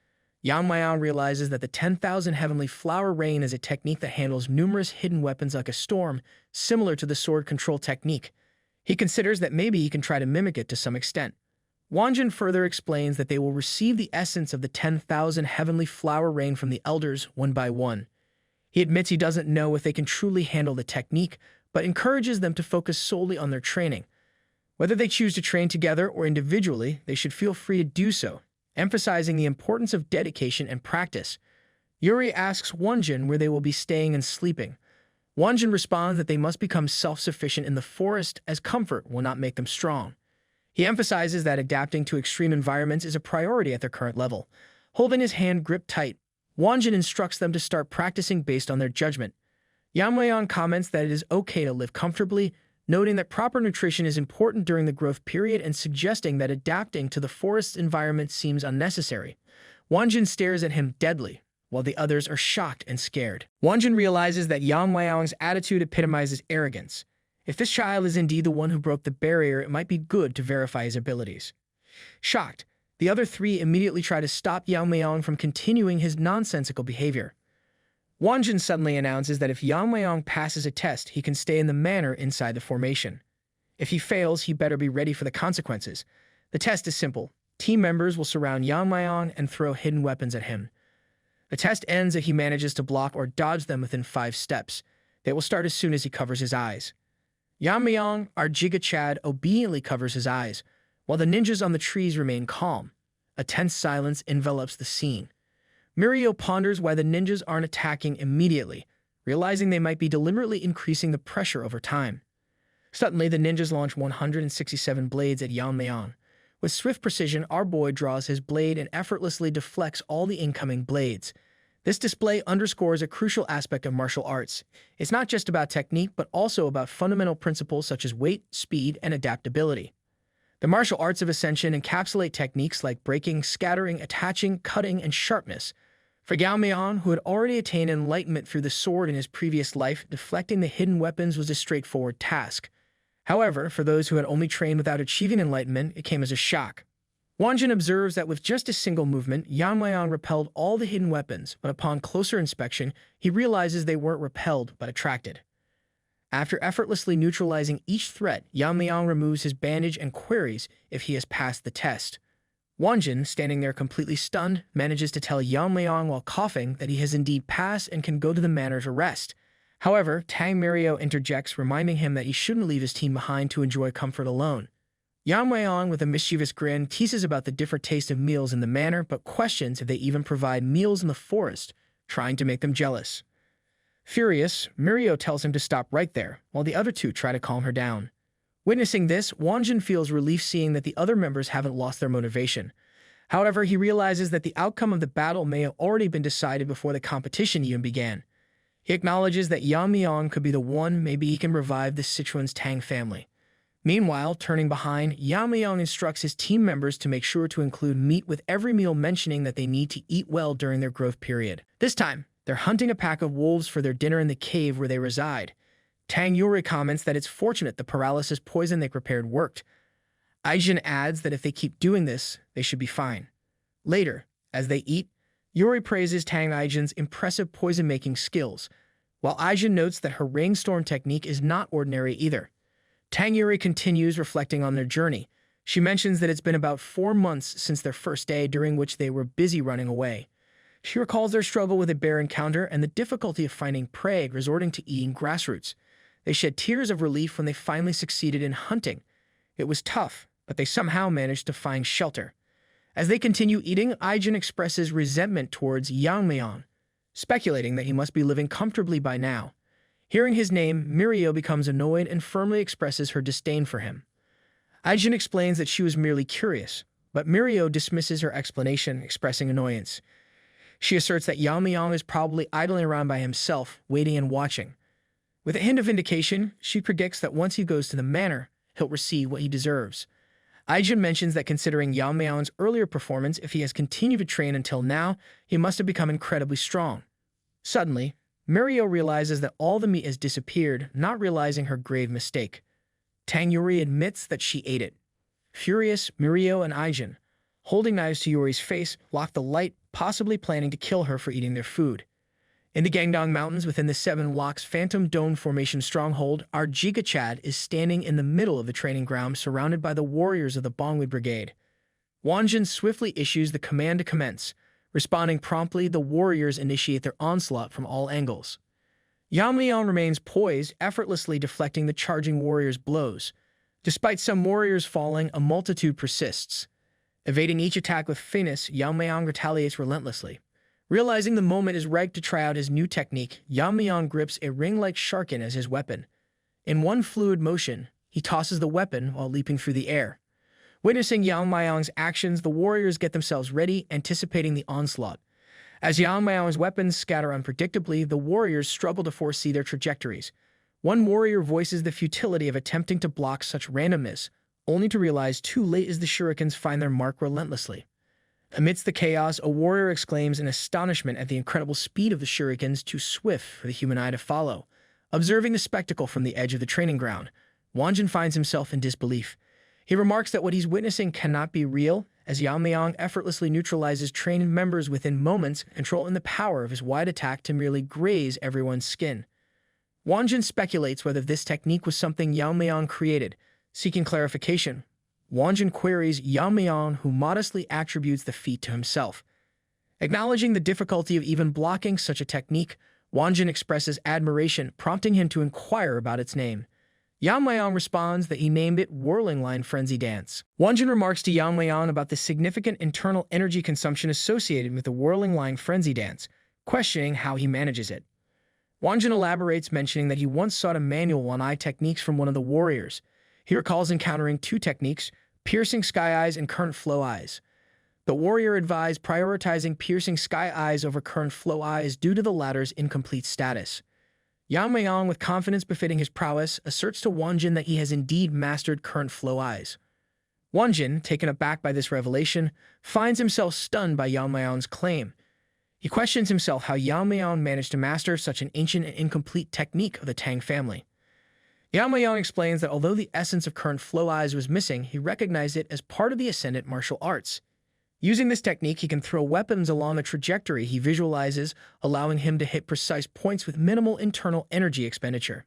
Yang realizes that the 10,000 Heavenly Flower Rain is a technique that handles numerous hidden weapons like a storm, similar to the sword control technique. He considers that maybe he can try to mimic it to some extent. Wanjin further explains that they will receive the essence of the 10,000 Heavenly Flower Rain from the elders one by one. He admits he doesn't know if they can truly handle the technique, but encourages them to focus solely on their training. Whether they choose to train together or individually, they should feel free to do so, emphasizing the importance of dedication and practice. Yuri asks Wanjin where they will be staying and sleeping. Wanjin responds that they must become self-sufficient in the forest, as comfort will not make them strong. He emphasizes that adapting to extreme environments is a priority at their current level. Holding his hand gripped tight, Wanjin instructs them to start practicing based on their judgment. Yang comments that it is okay to live comfortably, noting that proper nutrition is important during the growth period and suggesting that adapting to the forest's environment seems unnecessary. Wanjin stares at him deadly, while the others are shocked and scared. Wanjin realizes that Yang attitude epitomizes arrogance. If this child is indeed the one who broke the barrier, it might be good to verify his abilities. Shocked, the other three immediately try to stop Yang from continuing his nonsensical behavior. Wanjin suddenly announces that if Yang passes a test, he can stay in the manor inside the formation. If he fails, he better be ready for the consequences. The test is simple. Team members will surround Yang and throw hidden weapons at him. The test ends if he manages to block or dodge them within 5 steps. They will start as soon as he covers his eyes. Yang, our Giga Chad, obediently covers his eyes, while the ninjas on the trees remain calm. A tense silence envelops the scene. Mirio ponders why the ninjas aren't attacking immediately, realizing they might be deliberately increasing the pressure over time. Suddenly, the ninjas launch 167 blades at Yang. With swift precision, our boy draws his blade and effortlessly deflects all the incoming blades. This display underscores a crucial aspect of martial arts. It's not just about technique, but also about fundamental principles such as weight, speed, and adaptability. The martial arts of Ascension encapsulate techniques like breaking, scattering, attaching, cutting, and sharpness. For Yang, who had already attained enlightenment through the sword in his previous life, deflecting the hidden weapons was a straightforward task. However, for those who had only trained without achieving enlightenment, it came as a shock. Wanjin observes that with just a single movement, Yeon-myeong repelled all the hidden weapons, but upon closer inspection, he realizes they weren't repelled but attracted. After effortlessly neutralizing each threat, Yeon-myeong removes his bandage and queries if he has passed the test. Wanjin, standing there completely stunned, manages to tell Yeon-myeong while coughing that he has indeed passed and can go to the manor to rest. However, Tang Yeon-myeong interjects, reminding him that he shouldn't leave his team behind to enjoy comfort alone. Yeon-myeong, with a mischievous grin, teases about the different taste of meals in the manor, but questions if they even provide meals in the forest, trying to make them jealous. Furious, Mirio tells him to stop right there, while the other two try to calm her down. Witnessing this, Wanjin feels relief seeing that the other members haven't lost their motivation. However, he realizes that the outcome of the battle may have already been decided before the competition even began. He acknowledges that Yeon-myeong could be the one, maybe he can revive the Sichuan Tang family. Meanwhile, turning behind, Yeon-myeong instructs his team members to make sure to include meat with every meal, mentioning that they need to eat well during their growth period. This time, they're hunting a pack of wolves for their dinner in the cave where they reside. Tang Yeon-myeong comments that it's fortunate the paralysis poison they prepared worked. Aijin adds that if they keep doing this, they should be fine. Later, as they eat, Yuri praises Tang Aijin's impressive poison-making skills, while Aijin notes that her rainstorm technique is not ordinary either. Tang Yuri continues reflecting on their journey. She mentions that it's been about 4 months since their first day, during which they were busy running away. She recalls their struggle with a bear encounter and the difficulty of finding prey, resorting to eating grass roots. They shed tears of relief when they finally succeeded in hunting. It was tough, but they somehow managed to find shelter. As they continue eating, Aijin expresses resentment towards Yeon-myeong, speculating that he must be living comfortably by now. Hearing his name, Mirio becomes annoyed and firmly expresses her disdain for him. Aijin explains that she was merely curious, but Mirio dismisses her explanation, expressing annoyance. She asserts that Yeon-myeong is probably idling around by himself, waiting and watching. With a hint of indication, she predicts that once he goes to the manor, he'll receive what he deserves. Aijin mentions that considering Yeon-myeong's earlier performance, if he has continued to train until now, he must have become incredibly strong. Suddenly, Mirio realizes that all the meat has disappeared, not realizing her grave mistake. Tang Yuri admits that she ate it. Furious, Mirio and Aijin, holding knives to Yuri's face, lock the light, possibly planning to kill her for eating their food. In the Gangdong Mountains within the Seven Locks Phantom Dome Formation stronghold, our Jigachad is standing in the middle of the training ground, surrounded by the warriors of the Bongwi Brigade. Wanjin swiftly issues the command to commence. Responding promptly, the warriors initiate their onslaught from all angles. Yeon-myeong remains poised, effortlessly deflecting the charging warriors' blows. Despite some warriors falling, a multitude persists. Evading each attack with finesse, Yeon-myeong retaliates relentlessly. Realizing the moment is right to try out his new technique, Yeon-myeong grips a ring-like sharkin as his weapon. In one fluid motion, he tosses the weapon while leaping through the air. Witnessing Yeon-myeong's actions, the warriors get themselves ready, anticipating the onslaught. As Yeon-myeong's weapons scatter unpredictably, the warriors struggle to foresee their trajectories. One warrior voices the futility of attempting to block such randomness, only to realize too late as the shurikens find their mark relentlessly. Amidst the chaos, a warrior exclaims in astonishment at the incredible speed of the shurikens, too swift for the human eye to follow. Observing the spectacle from the edge of the training ground, Wanjin finds himself in disbelief. He remarks that what he's witnessing cannot be real, as Yeon-myeong effortlessly neutralizes trained members within moments, controlling the power of his wide attack to merely graze everyone's skin. Wanjin speculates whether this technique was something Yeon-myeong created. Seeking clarification, Wanjin queries Yeon-myeong, who modestly attributes the feat to himself. Acknowledging the difficulty of even blocking such a technique, Wanjin expresses admiration, prompting him to inquire about its name. Yeon-myeong responds that he named it Whirling Line Frenzy Dance. Wanjin remarks to Yeon-myeong about the significant internal energy consumption associated with the Whirling Line Frenzy Dance, questioning how he manages it. Wanjin elaborates, mentioning that he once sought a manual on eye techniques from one of the warriors. He recalls encountering two techniques, piercing sky eyes and current flow eyes. The warrior advised prioritizing piercing sky eyes over current flow eyes due to the latter's incomplete status. Yeon-myeong, with confidence befitting his prowess, asserts to Wanjin that he has indeed mastered current flow eyes. Wanjin, taken aback by this revelation, finds himself stunned by Yeon-myeong's claim. He questions himself how Yeon-myeong managed to master such an ancient and incomplete technique of the Tang family. Yeon-myeong explains that although the essence of current flow eyes was missing, he recognized it as part of the ascendant martial arts. Using this technique, he can throw weapons along the trajectory he visualizes, allowing him to hit precise points with minimal internal energy expenditure.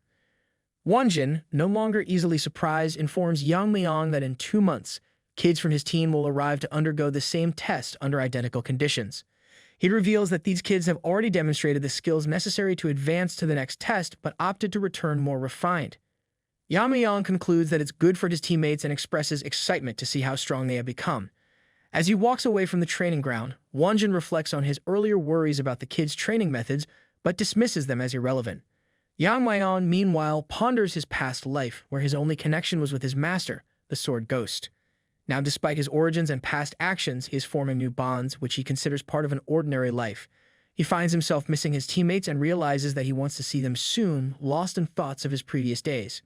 Wonjin, no longer easily surprised, informs Yeon-myeong that in 2 months, kids from his team will arrive to undergo the same test under identical conditions. He reveals that these kids have already demonstrated the skills necessary to advance to the next test, but opted to return more refined. Yeon-myeong concludes that it's good for his teammates and expresses excitement to see how strong they have become. As he walks away from the training ground, Wonjin reflects on his earlier worries about the kids' training methods, but dismisses them as irrelevant. Yeon-myeong, meanwhile, ponders his past life, where his only connection was with his master, the Sword Ghost. Now, despite his origins and past actions, he is forming new bonds, which he considers part of an ordinary life. He finds himself missing his teammates and realizes that he wants to see them soon, lost in thoughts of his previous days.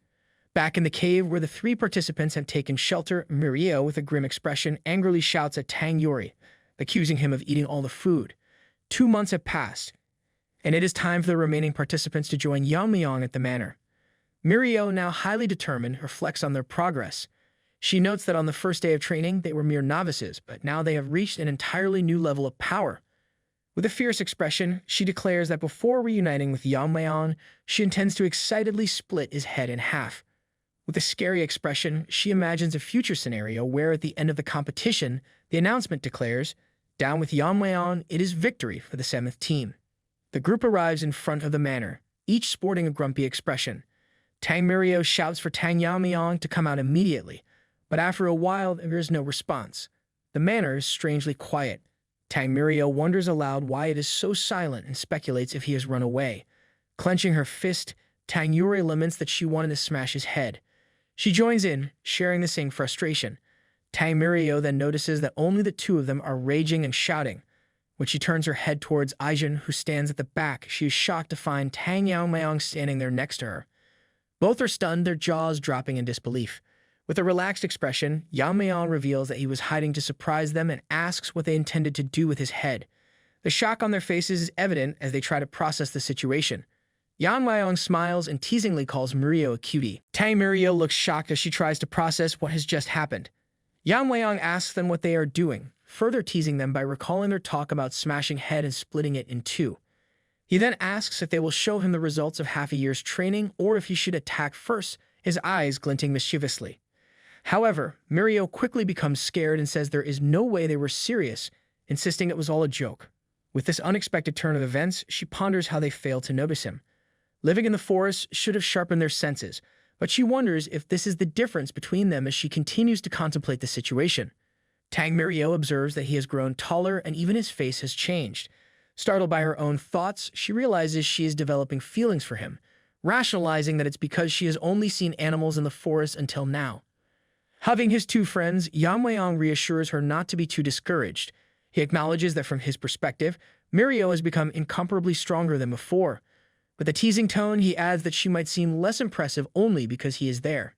Back in the cave where the 3 participants have taken shelter, Mirio, with a grim expression, angrily shouts at Tang Yeon-myeong, accusing him of eating all the food. 2 months have passed, and it is time for the remaining participants to join Yeon-myeong at the manor. Mirio, now highly determined, reflects on their progress. She notes that on the first day of training, they were mere novices, but now they have reached an entirely new level of power. With a fierce expression, she declares that before reuniting with Yeon-myeong, she intends to excitedly split his head in half. With a scary expression, she imagines a future scenario where at the end of the competition, the announcement declares, "Down with Yeon-myeong, it is victory for the 7th team." The group arrives in front of the manor, each sporting a grumpy expression. Tang Mirio shouts for Tang Yeon-myeong to come out immediately, but after a while there is no response. The manor is strangely quiet. Tang Mirio wonders aloud why it is so silent and speculates if he has run away. Clenching her fist, Tang Yuri laments that she wanted to smash his head. She joins in, sharing the same frustration. Tang Mirio then notices that only the 2 of them are raging and shouting. When she turns her head towards Aijin, who stands at the back, she is shocked to find Tang Yeon-myeong standing there next to her. Both are stunned, their jaws dropping in disbelief. With a relaxed expression, Yeon-myeong reveals that he was hiding to surprise them and asks what they intended to do with his head. The shock on their faces is evident as they try to process the situation. Yeon-myeong smiles and teasingly calls Mirio a cutie. Tang Mirio looks shocked as she tries to process what has just happened. Yeon-myeong asks them what they are doing, further teasing them by recalling their talk about smashing head and splitting it in 2. He then asks if they will show him the results of half a year's training or if he should attack first, his eyes glinting mischievously. However, Mirio quickly becomes scared and says there is no way they were serious, insisting it was all a joke. With this unexpected turn of events, she ponders how they failed to notice him. Living in the forest should have sharpened their senses, but she wonders if this is the difference between them as she continues to contemplate the situation. Tang Mirio observes that he has grown taller and even his face has changed. Startled by her own thoughts, she realizes she is developing feelings for him, rationalizing that it's because she has only seen animals in the forest until now. Hugging his 2 friends, Yeon-myeong reassures her not to be too discouraged. He acknowledges that from his perspective, Mirio has become incomparably stronger than before. With a teasing tone, he adds that she might seem less impressive only because he is there.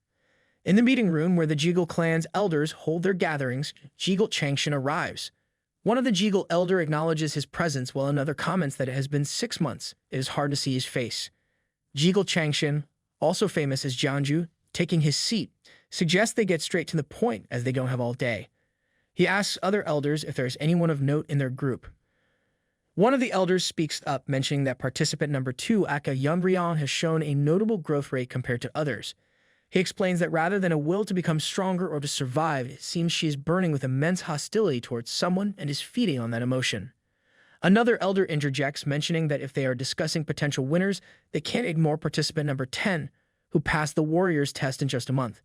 In the meeting room where the Jegal clan's elders hold their gatherings, Jegal Changshin arrives. One of the Jegal elder acknowledges his presence while another comments that it has been 6 months. It is hard to see his face. Jegal Changshin, also famous as Jeonju, taking his seat, suggests they get straight to the point as they don't have all day. He asks other elders if there is anyone of note in their group. One of the elders speaks up, mentioning that participant number 2, Aka Yeon-myeong, has shown a notable growth rate compared to others. He explains that rather than a will to become stronger or to survive, it seems she is burning with immense hostility towards someone and is feeding on that emotion. Another elder interjects, mentioning that if they are discussing potential winners, they can't ignore participant number 10, who passed the warrior's test in just a month.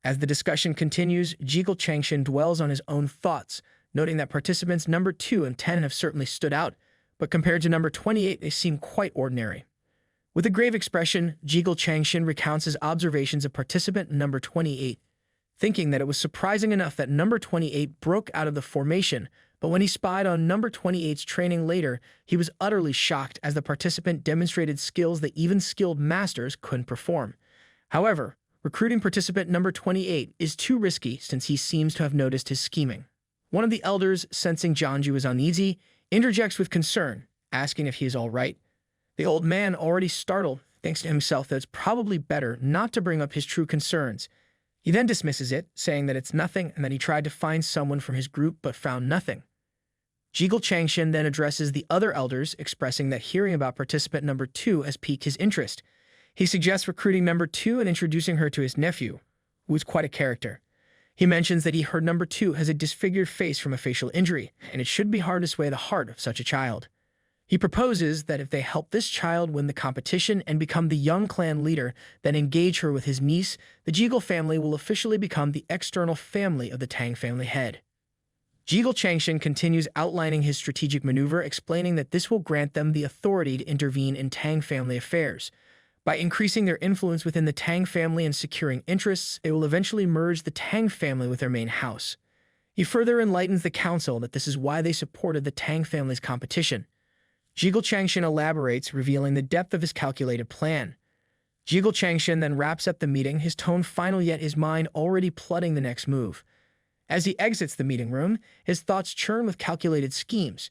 As the discussion continues, Jegal Changshin dwells on his own thoughts, noting that participants number 2 and 10 have certainly stood out, but compared to number 28, they seem quite ordinary. With a grave expression, Jegal Changshin recounts his observations of participant number 28, thinking that it was surprising enough that number 28 broke out of the formation, but when he spied on number 28's training later, he was utterly shocked as the participant demonstrated skills that even skilled masters couldn't perform. However, recruiting participant number 28 is too risky since he seems to have noticed his scheming. One of the elders, sensing Jeonju is uneasy, interjects with concern, asking if he is all right. The old man, already startled, thinks to himself that it's probably better not to bring up his true concerns. He then dismisses it, saying that it's nothing and that he tried to find someone from his group but found nothing. Jiggle Changshin then addresses the other elders, expressing that hearing about participant number 2 has piqued his interest. He suggests recruiting number 2 and introducing her to his nephew, who is quite a character. He mentions that he heard number 2 has a disfigured face from a facial injury, and it should be hard to sway the heart of such a child. He proposes that if they help this child win the competition and become the young clan leader, then engage her with his niece, the Jiggle family will officially become the external family of the Tang family head. Jiggle Changshin continues outlining his strategic maneuver, explaining that this will grant them the authority to intervene in Tang family affairs. By increasing their influence within the Tang family and securing interests, it will eventually merge the Tang family with their main house. He further enlightens the council that this is why they supported the Tang family's competition. Jiggle Changshin elaborates, revealing the depth of his calculated plan. Jiggle Changshin then wraps up the meeting, his tone final yet his mind already plotting the next move. As he exits the meeting room, his thoughts churn with calculated schemes.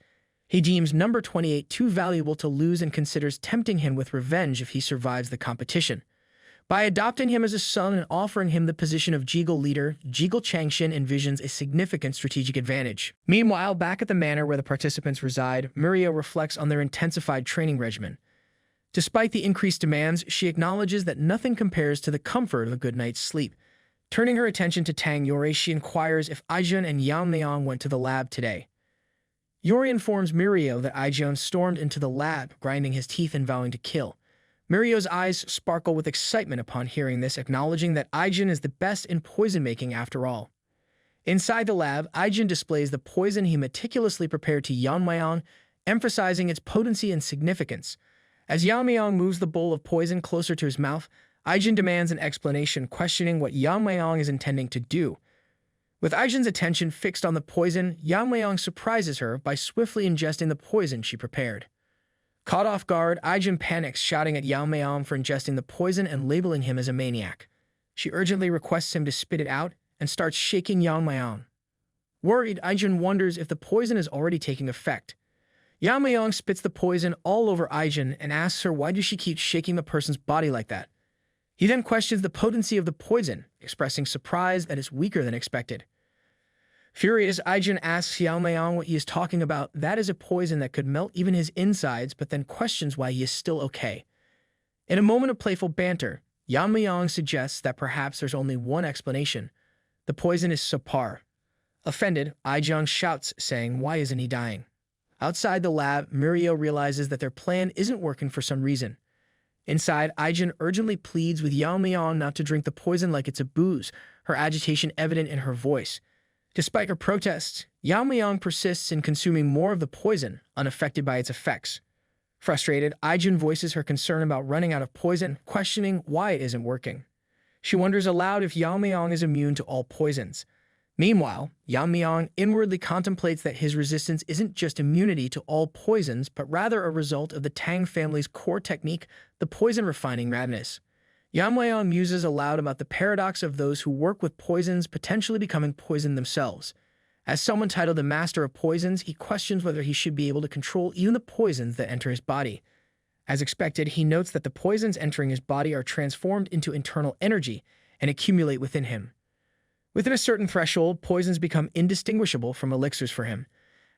He deems number 28 too valuable to lose and considers tempting him with revenge if he survives the competition. By adopting him as a son and offering him the position of Jiggle leader, Jiggle Changshin envisions a significant strategic advantage. Meanwhile, back at the manor where the participants reside, Muriel reflects on their intensified training regimen. Despite the increased demands, she acknowledges that nothing compares to the comfort of a good night's sleep. Turning her attention to Tang Yori, she inquires if Aijun and Yeon-myeong went to the lab today. Yori informs Muriel that Aijun stormed into the lab, grinding his teeth and vowing to kill. Muriel's eyes sparkle with excitement upon hearing this, acknowledging that Aijun is the best in poison-making after all. Inside the lab, Aijun displays the poison he meticulously prepared to Yeon-myeong, emphasizing its potency and significance. As Yeon-myeong moves the bowl of poison closer to his mouth, Aijun demands an explanation, questioning what Yeon-myeong is intending to do. With Aijun's attention fixed on the poison, Yeon-myeong surprises her by swiftly ingesting the poison she prepared. Caught off guard, Aijun panics, shouting at Yeon-myeong for ingesting the poison and labeling him as a maniac. She urgently requests him to spit it out and starts shaking Yeon-myeong. Worried, Aijun wonders if the poison is already taking effect. Yeon-myeong spits the poison all over Aijun and asks her why does she keep shaking the person's body like that. He then questions the potency of the poison, expressing surprise that it's weaker than expected. Furious, Aijun asks Yeon-myeong what he is talking about. That is a poison that could melt even his insides, but then questions why he is still okay. In a moment of playful banter, Yeon-myeong suggests that perhaps there's only one explanation. The poison is subpar. Offended, Aijun shouts, saying, "Why isn't he dying?" Outside the lab, Muriel realizes that their plan isn't working for some reason. Inside, Aijun urgently pleads with Yeon-myeong not to drink the poison like it's a booze, her agitation evident in her voice. Despite her protests, Yeon-myeong persists in consuming more of the poison, unaffected by its effects. Frustrated, Aijun voices her concern about running out of poison, questioning why it isn't working. She wonders aloud if Yeon-myeong is immune to all poisons. Meanwhile, Yeon-myeong inwardly contemplates that his resistance isn't just immunity to all poisons, but rather a result of the Tang family's core technique, the poison refining madness. Yeon-myeong muses aloud about the paradox of those who work with poisons potentially becoming poisoned themselves. As someone titled the Master of Poisons, he questions whether he should be able to control even the poisons that enter his body. As expected, he notes that the poisons entering his body are transformed into internal energy and accumulate within him. Within a certain threshold, poisons become indistinguishable from elixirs for him.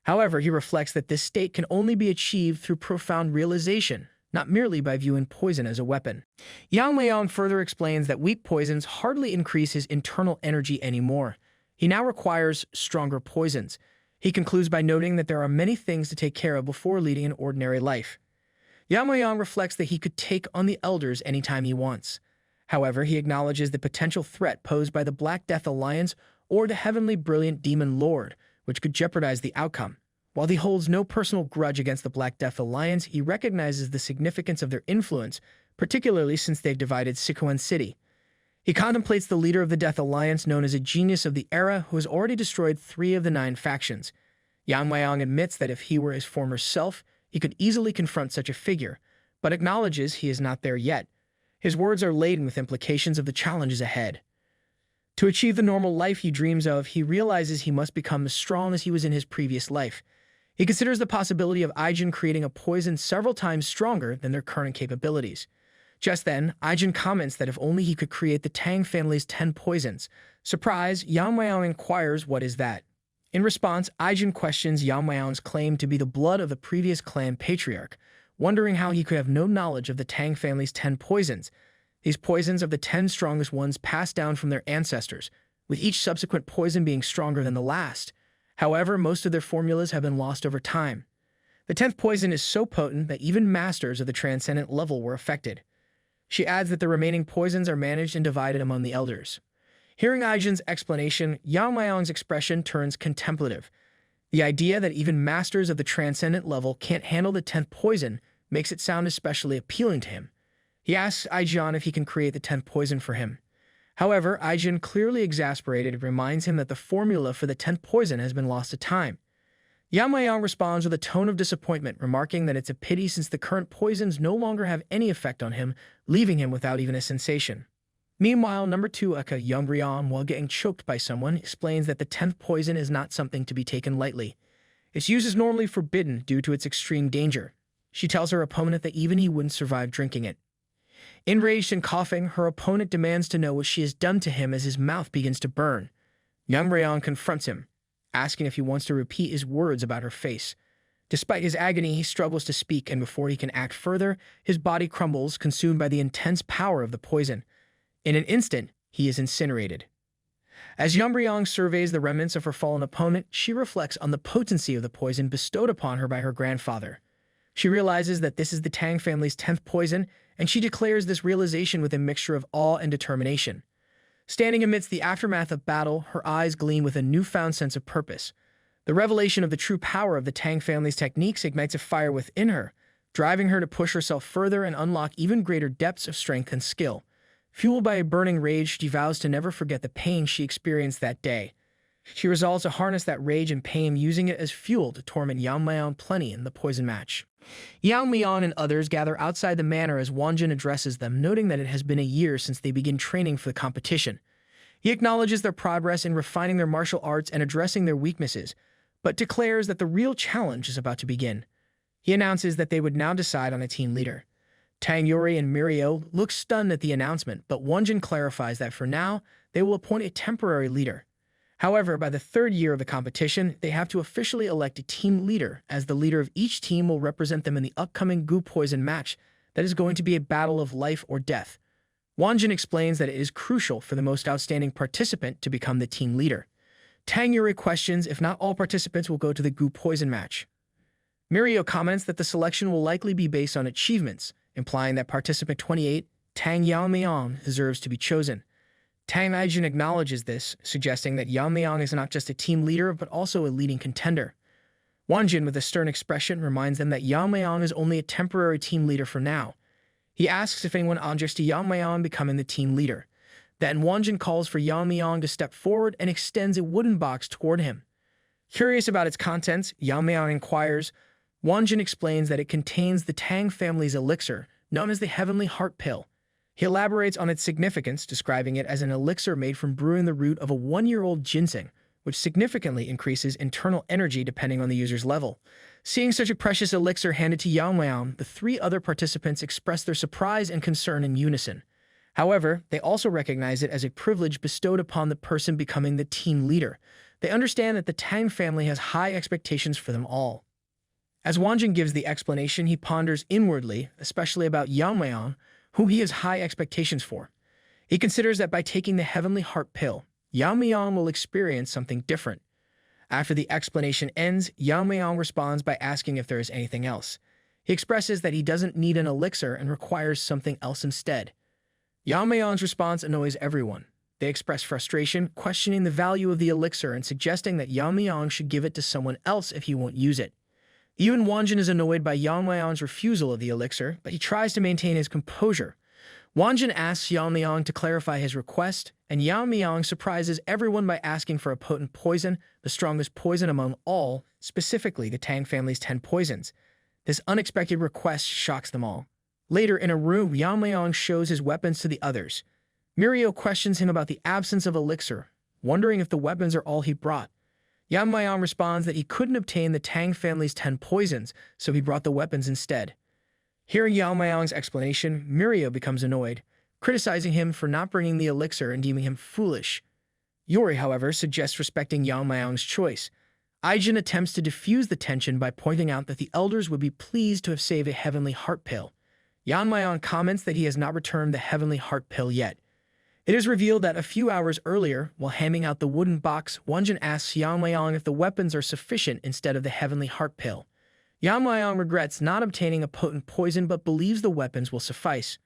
However, he reflects that this state can only be achieved through profound realization, not merely by viewing poison as a weapon. Yeon-myeong further explains that weak poisons hardly increase his internal energy anymore. He now requires stronger poisons. He concludes by noting that there are many things to take care of before leading an ordinary life. Yeon-myeong reflects that he could take on the elders anytime he wants. However, he acknowledges the potential threat posed by the Black Death Alliance or the heavenly brilliant Demon Lord, which could jeopardize the outcome. While he holds no personal grudge against the Black Death Alliance, he recognizes the significance of their influence, particularly since they've divided Sichuan City. He contemplates the leader of the Death Alliance, known as a genius of the era, who has already destroyed 3 of the 9 factions. Yeon-myeong admits that if he were his former self, he could easily confront such a figure, but acknowledges he is not there yet. His words are laden with implications of the challenges ahead. To achieve the normal life he dreams of, he realizes he must become as strong as he was in his previous life. He considers the possibility of Aijun creating a poison several times stronger than their current capabilities. Just then, Aijin comments that if only he could create the Tang family's 10 poisons. Surprised, Yang-myeong inquires what is that. In response, Aijin questions Yang-myeong's claim to be the blood of the previous clan patriarch, wondering how he could have no knowledge of the Tang family's 10 poisons. These poisons are the 10 strongest ones passed down from their ancestors, with each subsequent poison being stronger than the last. However, most of their formulas have been lost over time. The 10th poison is so potent that even masters of the transcendent level were affected. She adds that the remaining poisons are managed and divided among the elders. Hearing Aijin's explanation, Yang-myeong's expression turns contemplative. The idea that even masters of the transcendent level can't handle the 10th poison makes it sound especially appealing to him. He asks Aijin if he can create the 10th poison for him. However, Aijin, clearly exasperated, reminds him that the formula for the 10th poison has been lost to time. Yang-myeong responds with a tone of disappointment, remarking that it's a pity since the current poisons no longer have any effect on him, leaving him without even a sensation. Meanwhile, number 2 Aka Yeon-myeong, while getting choked by someone, explains that the 10th poison is not something to be taken lightly. Its use is normally forbidden due to its extreme danger. She tells her opponent that even he wouldn't survive drinking it. Enraged and coughing, her opponent demands to know what she has done to him as his mouth begins to burn. Yeon-myeong confronts him, asking if he wants to repeat his words about her face. Despite his agony, he struggles to speak, and before he can act further, his body crumbles, consumed by the intense power of the poison. In an instant, he is incinerated. As Yeon-myeong surveys the remnants of her fallen opponent, she reflects on the potency of the poison bestowed upon her by her grandfather. She realizes that this is the Tang family's 10th poison, and she declares this realization with a mixture of awe and determination. Standing amidst the aftermath of battle, her eyes gleam with a newfound sense of purpose. The revelation of the true power of the Tang family's techniques ignites a fire within her, driving her to push herself further and unlock even greater depths of strength and skill. Fueled by a burning rage, she vows to never forget the pain she experienced that day. She resolves to harness that rage and pain, using it as fuel to torment Yeon-myeong plenty in the poison match. Yeon-myeong and others gather outside the manor as Wonjin addresses them, noting that it has been a year since they begin training for the competition. He acknowledges their progress in refining their martial arts and addressing their weaknesses, but declares that the real challenge is about to begin. He announces that they would now decide on a team leader. Tang Yuri and Mirio look stunned at the announcement, but Wonjin clarifies that for now, they will appoint a temporary leader. However, by the 3rd year of the competition, they have to officially elect a team leader, as the leader of each team will represent them in the upcoming Gu Poison match that is going to be a battle of life or death. Wonjin explains that it is crucial for the most outstanding participant to become the team leader. Tang Yuri questions if not all participants will go to the Gu Poison match. Mirio comments that the selection will likely be based on achievements, implying that participant 28, Tang Yeon-myeong, deserves to be chosen. Tang Aijin acknowledges this, suggesting that Yeon-myeong is not just a team leader, but also a leading contender. Wonjin, with a stern expression, reminds them that Yeon-myeong is only a temporary team leader for now. He asks if anyone objects to Yeon-myeong becoming the team leader. Then Wonjin calls for Yeon-myeong to step forward and extends a wooden box toward him. Curious about its contents, Yeon-myeong inquires. Wonjin explains that it contains the Tang family's elixir, known as the Heavenly Heart Pill. He elaborates on its significance, describing it as an elixir made from brewing the root of a 1-year-old ginseng, which significantly increases internal energy depending on the user's level. Seeing such a precious elixir handed to Yeon-myeong, the 3 other participants express their surprise and concern in unison. However, they also recognize it as a privilege bestowed upon the person becoming the team leader. They understand that the Tang family has high expectations for them all. As Wonjin gives the explanation, he ponders inwardly, especially about Yeon-myeong, whom he has high expectations for. He considers that by taking the Heavenly Heart Pill, Yeon-myeong will experience something different. After the explanation ends, Yeon-myeong responds by asking if there is anything else. He expresses that he doesn't need an elixir and requires something else instead. Yeon-myeong's response annoys everyone. They express frustration, questioning the value of the elixir and suggesting that Yeon-myeong should give it to someone else if he won't use it. Even Wonjin is annoyed by Yeon-myeong's refusal of the elixir, but he tries to maintain his composure. Wonjin asks Yeon-myeong to clarify his request, and Yeon-myeong surprises everyone by asking for a potent poison, the strongest poison among all, specifically the Tang family's 10 poisons. This unexpected request shocks them all. Later, in a room, Yeon-myeong shows his weapons to the others. Mirio questions him about the absence of elixir, wondering if the weapons are all he brought. Yeon-myeong responds that he couldn't obtain the Tang family's 10 poisons, so he brought the weapons instead. Hearing Yeon-myeong's explanation, Mirio becomes annoyed, criticizing him for not bringing the elixir and deeming him foolish. Yori, however, suggests respecting Yeon-myeong's choice. Aijin attempts to diffuse the tension by pointing out that the elders would be pleased to have saved a heavenly heart pill. Yeon-myeong comments that he has not returned the heavenly heart pill yet. It is revealed that a few hours earlier, while handing out the wooden box, Wonjin asks Yeon-myeong if the weapons are sufficient instead of the heavenly heart pill. Yeon-myeong regrets not obtaining a potent poison but believes the weapons will suffice.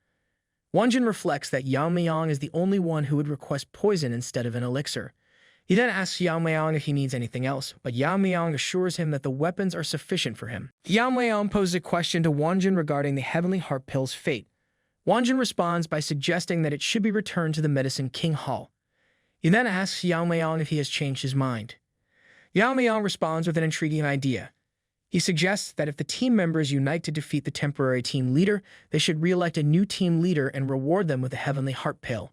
Wonjin reflects that Yeon-myeong is the only one who would request poison instead of an elixir. He then asks Yeon-myeong if he needs anything else, but Yeon-myeong assures him that the weapons are sufficient for him. Yeon-myeong poses a question to Wonjin regarding the heavenly heart pill's fate. Wonjin responds by suggesting that it should be returned to the Medicine King Hall. He then asks Yeon-myeong if he has changed his mind. Yeon-myeong responds with an intriguing idea. He suggests that if the team members unite to defeat the temporary team leader, they should re-elect a new team leader and reward them with a heavenly heart pill.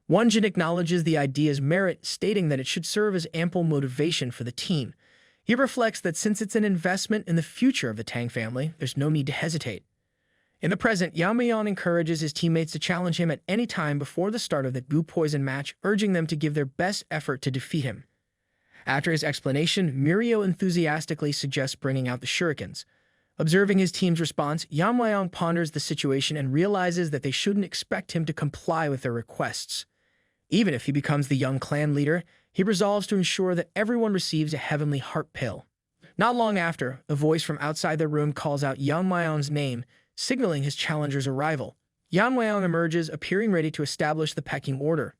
Wonjin acknowledges the idea's merit, stating that it should serve as ample motivation for the team. He reflects that since it's an investment in the future of the Tang family, there's no need to hesitate. In the present, Yeon-myeong encourages his teammates to challenge him at any time before the start of the Gu Poison match, urging them to give their best effort to defeat him. After his explanation, Mirio enthusiastically suggests bringing out the shurikens. Observing his team's response, Yeon-myeong ponders the situation and realizes that they shouldn't expect him to comply with their requests. Even if he becomes the young clan leader, he resolves to ensure that everyone receives a heavenly heart pill. Not long after, a voice from outside the room calls out Yeon-myeong's name, signaling his challenger's arrival. Yeon-myeong emerges, appearing ready to establish the pecking order.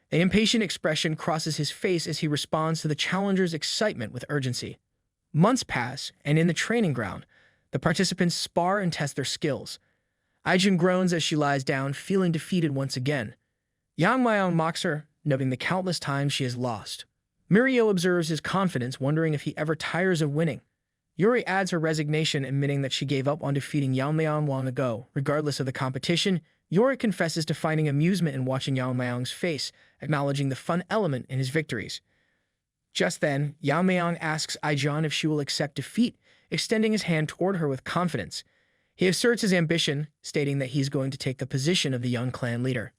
An impatient expression crosses his face as he responds to the challenger's excitement with urgency. Months pass, and in the training ground, the participants spar and test their skills. Aijin groans as she lies down, feeling defeated once again. Yeon-myeong mocks her, noting the countless times she has lost. Mirio observes his confidence, wondering if he ever tires of winning. Yuri adds her resignation, admitting that she gave up on defeating Yeon-myeong long ago. Regardless of the competition, Yuri confesses to finding amusement in watching Yeon-myeong's face, acknowledging the fun element in his victories. Just then, Yeon-myeong asks Aijin if she will accept defeat, extending his hand toward her with confidence. He asserts his ambition, stating that he's going to take the position of the young clan leader.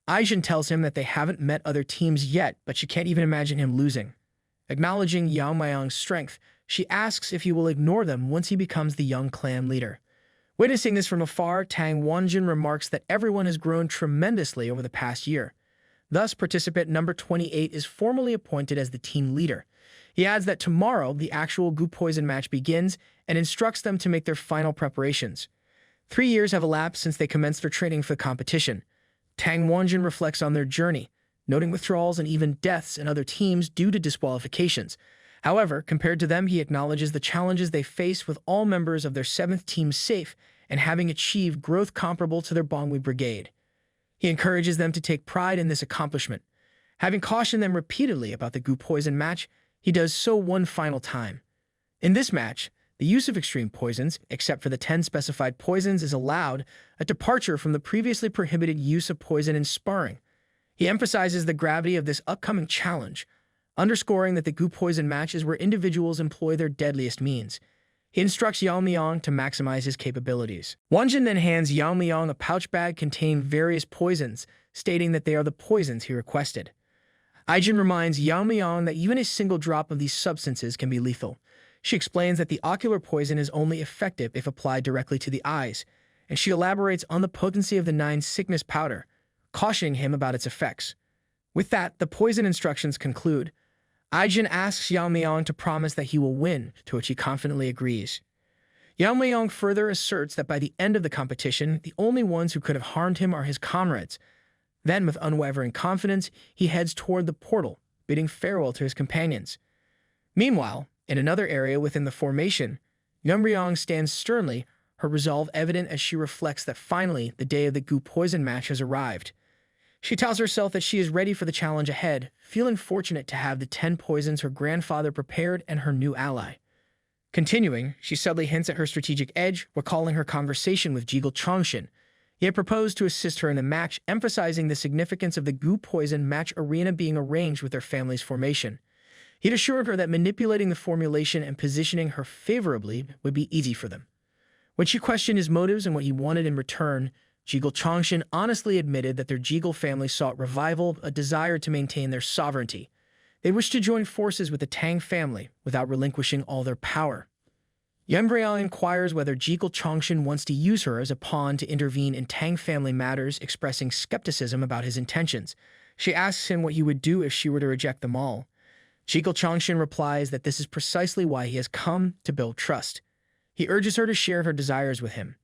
Aijin tells him that they haven't met other teams yet, but she can't even imagine him losing. Acknowledging Yeon-myeong's strength, she asks if he will ignore them once he becomes the young clan leader. Witnessing this from afar, Tang Wonjin remarks that everyone has grown tremendously over the past year. Thus, participant number 28 is formally appointed as the team leader. He adds that tomorrow, the actual Gu Poison match begins and instructs them to make their final preparations. 3 years have elapsed since they commenced their training for the competition. Tang Wonjin reflects on their journey, noting withdrawals and even deaths in other teams due to disqualifications. However, compared to them, he acknowledges the challenges they face with all members of their 7th team safe and having achieved growth comparable to their Bangui brigade. He encourages them to take pride in this accomplishment. Having cautioned them repeatedly about the Gu Poison match, he does so one final time. In this match, the use of extreme poisons, except for the 10 specified poisons, is allowed, a departure from the previously prohibited use of poison in sparring. He emphasizes the gravity of this upcoming challenge, underscoring that the Gu Poison match is where individuals employ their deadliest means. He instructs Yeon-myeong to maximize his capabilities. Wonjin then hands Yeon-myeong a pouch bag containing various poisons, stating that they are the poisons he requested. Aijin reminds Yeon-myeong that even a single drop of these substances can be lethal. She explains that the ocular poison is only effective if applied directly to the eyes, and she elaborates on the potency of the 9 sickness powder, cautioning him about its effects. With that, the poison instructions conclude. Aijin asks Yeon-myeong to promise that he will win, to which he confidently agrees. Yeon-myeong further asserts that by the end of the competition, the only ones who could have harmed him are his comrades. Then, with unwavering confidence, he heads toward the portal, bidding farewell to his companions. Meanwhile, in another area within the formation, Yeon-myeong stands sternly, her resolve evident as she reflects that finally the day of the Gu Poison match has arrived. She tells herself that she is ready for the challenge ahead, feeling fortunate to have the 10 poisons her grandfather prepared and her new ally. Continuing, she subtly hints at her strategic edge, recalling her conversation with Jigul Chongshin. He had proposed to assist her in the match, emphasizing the significance of the Gu Poison match arena being arranged with their family's formation. He'd assured her that manipulating the formulation and positioning her favorably would be easy for them. When she questioned his motives and what he wanted in return, Jigul Chongshin honestly admitted that their Jigul family sought revival, a desire to maintain their sovereignty. They wished to join forces with the Tang family without relinquishing all their power. Yeon-myeong inquires whether Jigul Chongshin wants to use her as a pawn to intervene in Tang family matters, expressing skepticism about his intentions. She asks him what he would do if she were to reject them all. Jigul Chongshin replies that this is precisely why he has come, to build trust. He urges her to share her desires with him.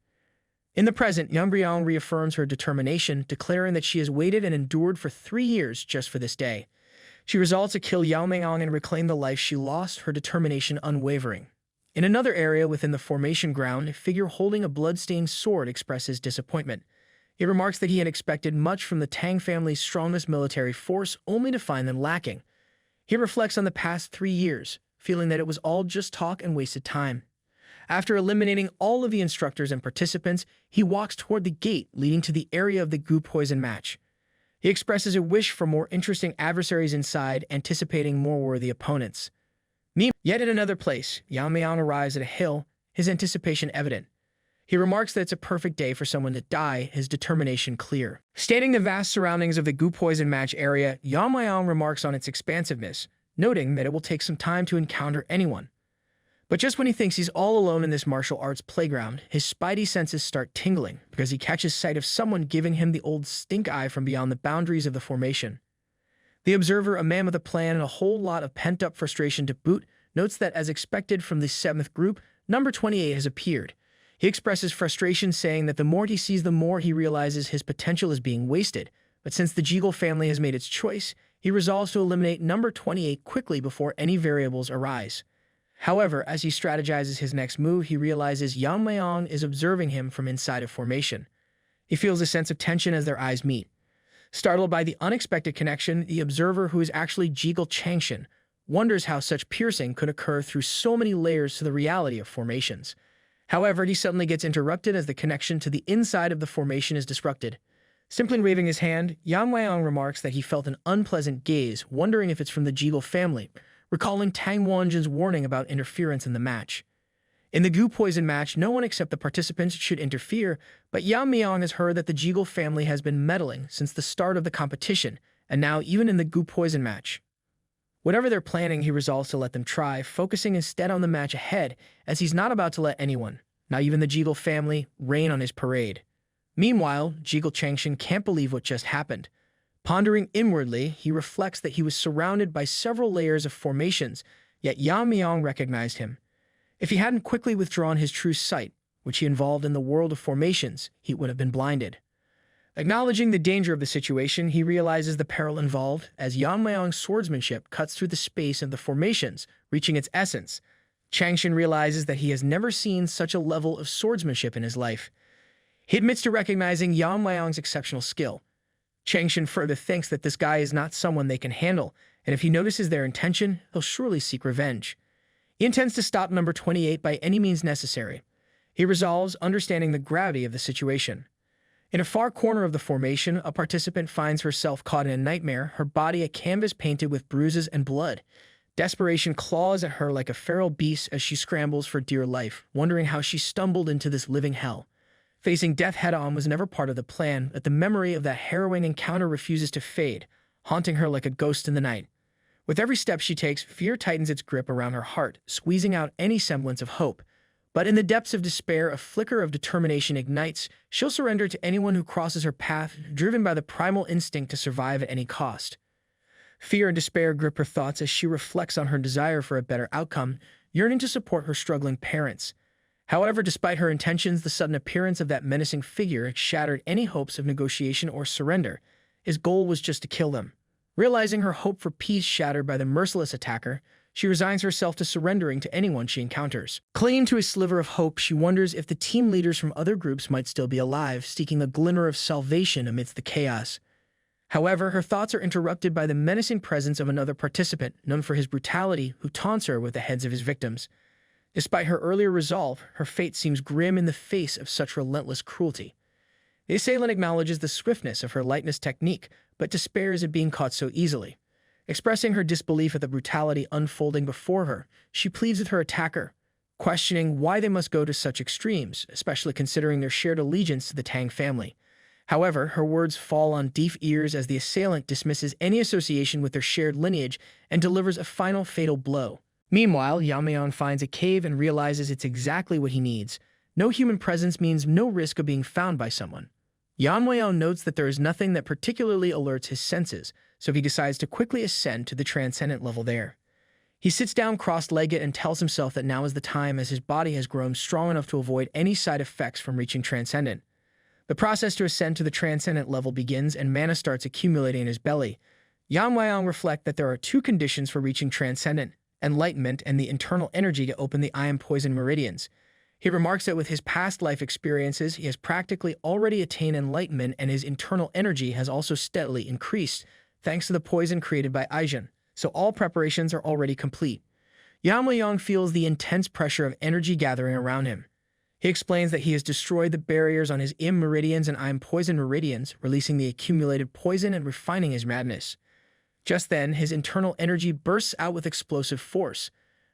In the present, Yeon-myeong reaffirms her determination, declaring that she has waited and endured for 3 years just for this day. She resolves to kill Yeon-myeong and reclaim the life she lost, her determination unwavering. In another area within the formation ground, a figure holding a blood-stained sword expresses disappointment. He remarks that he had expected much from the Tang family's strongest military force, only to find them lacking. He reflects on the past 3 years, feeling that it was all just talk and wasted time. After eliminating all of the instructors and participants, he walks toward the gate leading to the area of the Gu Poison match. He expresses a wish for more interesting adversaries inside, anticipating more worthy opponents. Yet in another place, Yeon-myeong arrives at a hill, his anticipation evident. He remarks that it's a perfect day for someone to die, his determination clear. Stating the vast surroundings of the Gu Poison match area, Yeon-myeong remarks on its expansiveness, noting that it will take some time to encounter anyone. But just when he thinks he's all alone in this martial arts playground, his spidey senses start tingling because he catches sight of someone giving him the old stink eye from beyond the boundaries of the formation. The observer, a man with a plan and a whole lot of pent-up frustration to boot, notes that as expected from the 7th group, number 28 has appeared. He expresses frustration, saying that the more he sees, the more he realizes his potential is being wasted. But since the Jigul family has made its choice, he resolves to eliminate number 28 quickly before any variables arise. However, as he strategizes his next move, he realizes Yeon-myeong is observing him from inside of formation. He feels a sense of tension as their eyes meet. Startled by the unexpected connection, the observer, who is actually Jigul Chongshin, wonders how such piercing could occur through so many layers to the reality of formations. However, he suddenly gets interrupted as the connection to the inside of the formation is disrupted. Simply waving his hand, Yeon-myeong remarks that he felt an unpleasant gaze, wondering if it's from the Jigul family, recalling Tang Wonjin's warning about interference in the match. In the Gu Poison match, no one except the participants should interfere, but Yeon-myeong has heard that the Jigul family has been meddling since the start of the competition, and now even in the Gu Poison match. Whatever they're planning, he resolves to let them try, focusing instead on the match ahead, as he's not about to let anyone, not even the Jigul family, rain on his parade. Meanwhile, Jigul Chongshin can't believe what just happened. Pondering inwardly, he reflects that he was surrounded by several layers of formations, yet Yeon-myeong recognized him. If he hadn't quickly withdrawn his true sight, which he involved in the world of formations, he would have been blinded. Acknowledging the danger of the situation, he realizes the peril involved as Yeon-myeong's swordsmanship cuts through the space of the formations, reaching its essence. Chongshin realizes that he has never seen such a level of swordsmanship in his life. He admits to recognizing Yeon-myeong's exceptional skill. Chongshin further thinks that this guy is not someone they can handle, and if he notices their intention, he'll surely seek revenge. He intends to stop number 28 by any means necessary. He resolves, understanding the gravity of the situation. In a far corner of the formation, a participant finds herself caught in a nightmare, her body a canvas painted with bruises and blood. Desperation claws at her like a feral beast as she scrambles for dear life, wondering how she stumbled into this living hell. Facing death head-on was never part of the plan, but the memory of that harrowing encounter refuses to fade, haunting her like a ghost in the night. With every step she takes, fear tightens its grip around her heart, squeezing out any semblance of hope. But in the depths of despair, a flicker of determination ignites. She'll surrender to anyone who crosses her path, driven by the primal instinct to survive at any cost. Fear and despair grip her thoughts as she reflects on her desire for a better outcome, yearning to support her struggling parents. However, despite her intentions, the sudden appearance of that menacing figure shattered any hopes of negotiation or surrender. His goal was just to kill them. Realizing her hope for peace shattered by the merciless attacker, she resigns herself to surrendering to anyone she encounters. Clinging to a sliver of hope, she wonders if the team leaders from other groups might still be alive, seeking a glimmer of salvation amidst the chaos. However, her thoughts are interrupted by the menacing presence of another participant, known for his brutality, who taunts her with the heads of his victims. Despite her earlier resolve, her fate seems grim in the face of such relentless cruelty. The assailant acknowledges the swiftness of her lightness technique, but despairs at being caught so easily. Expressing her disbelief at the brutality unfolding before her, she pleads with her attacker, questioning why they must go to such extremes, especially considering their shared allegiance to the Tang family. However, her words fall on deaf ears as the assailant dismisses any association with their shared lineage and delivers a final fatal blow. Meanwhile, Yeon-myeong finds a cave and realizes it's exactly what he needs. No human presence means no risk of being found by someone. Yeon-myeong notes that there is nothing that particularly alerts his senses, so he decides to quickly ascend to the transcendent level there. He sits down cross-legged and tells himself that now is the time, as his body has grown strong enough to avoid any side effects from reaching transcendent. The process to ascend to the transcendent level begins and mana starts accumulating in his belly. Yeon-myeong reflects that there are two conditions for reaching transcendent: enlightenment and the internal energy to open the I Am Poison meridians. He remarks that with his past life experiences, he has practically already attained enlightenment, and his internal energy has also steadily increased, thanks to the poison created by Aijin. So all preparations are already complete. Yeon-myeong feels the intense pressure of energy gathering around him. He explains that he has destroyed the barriers on his Im meridians and I Am Poison meridians, releasing the accumulated poison and refining his madness. Just then, his internal energy bursts out with explosive force.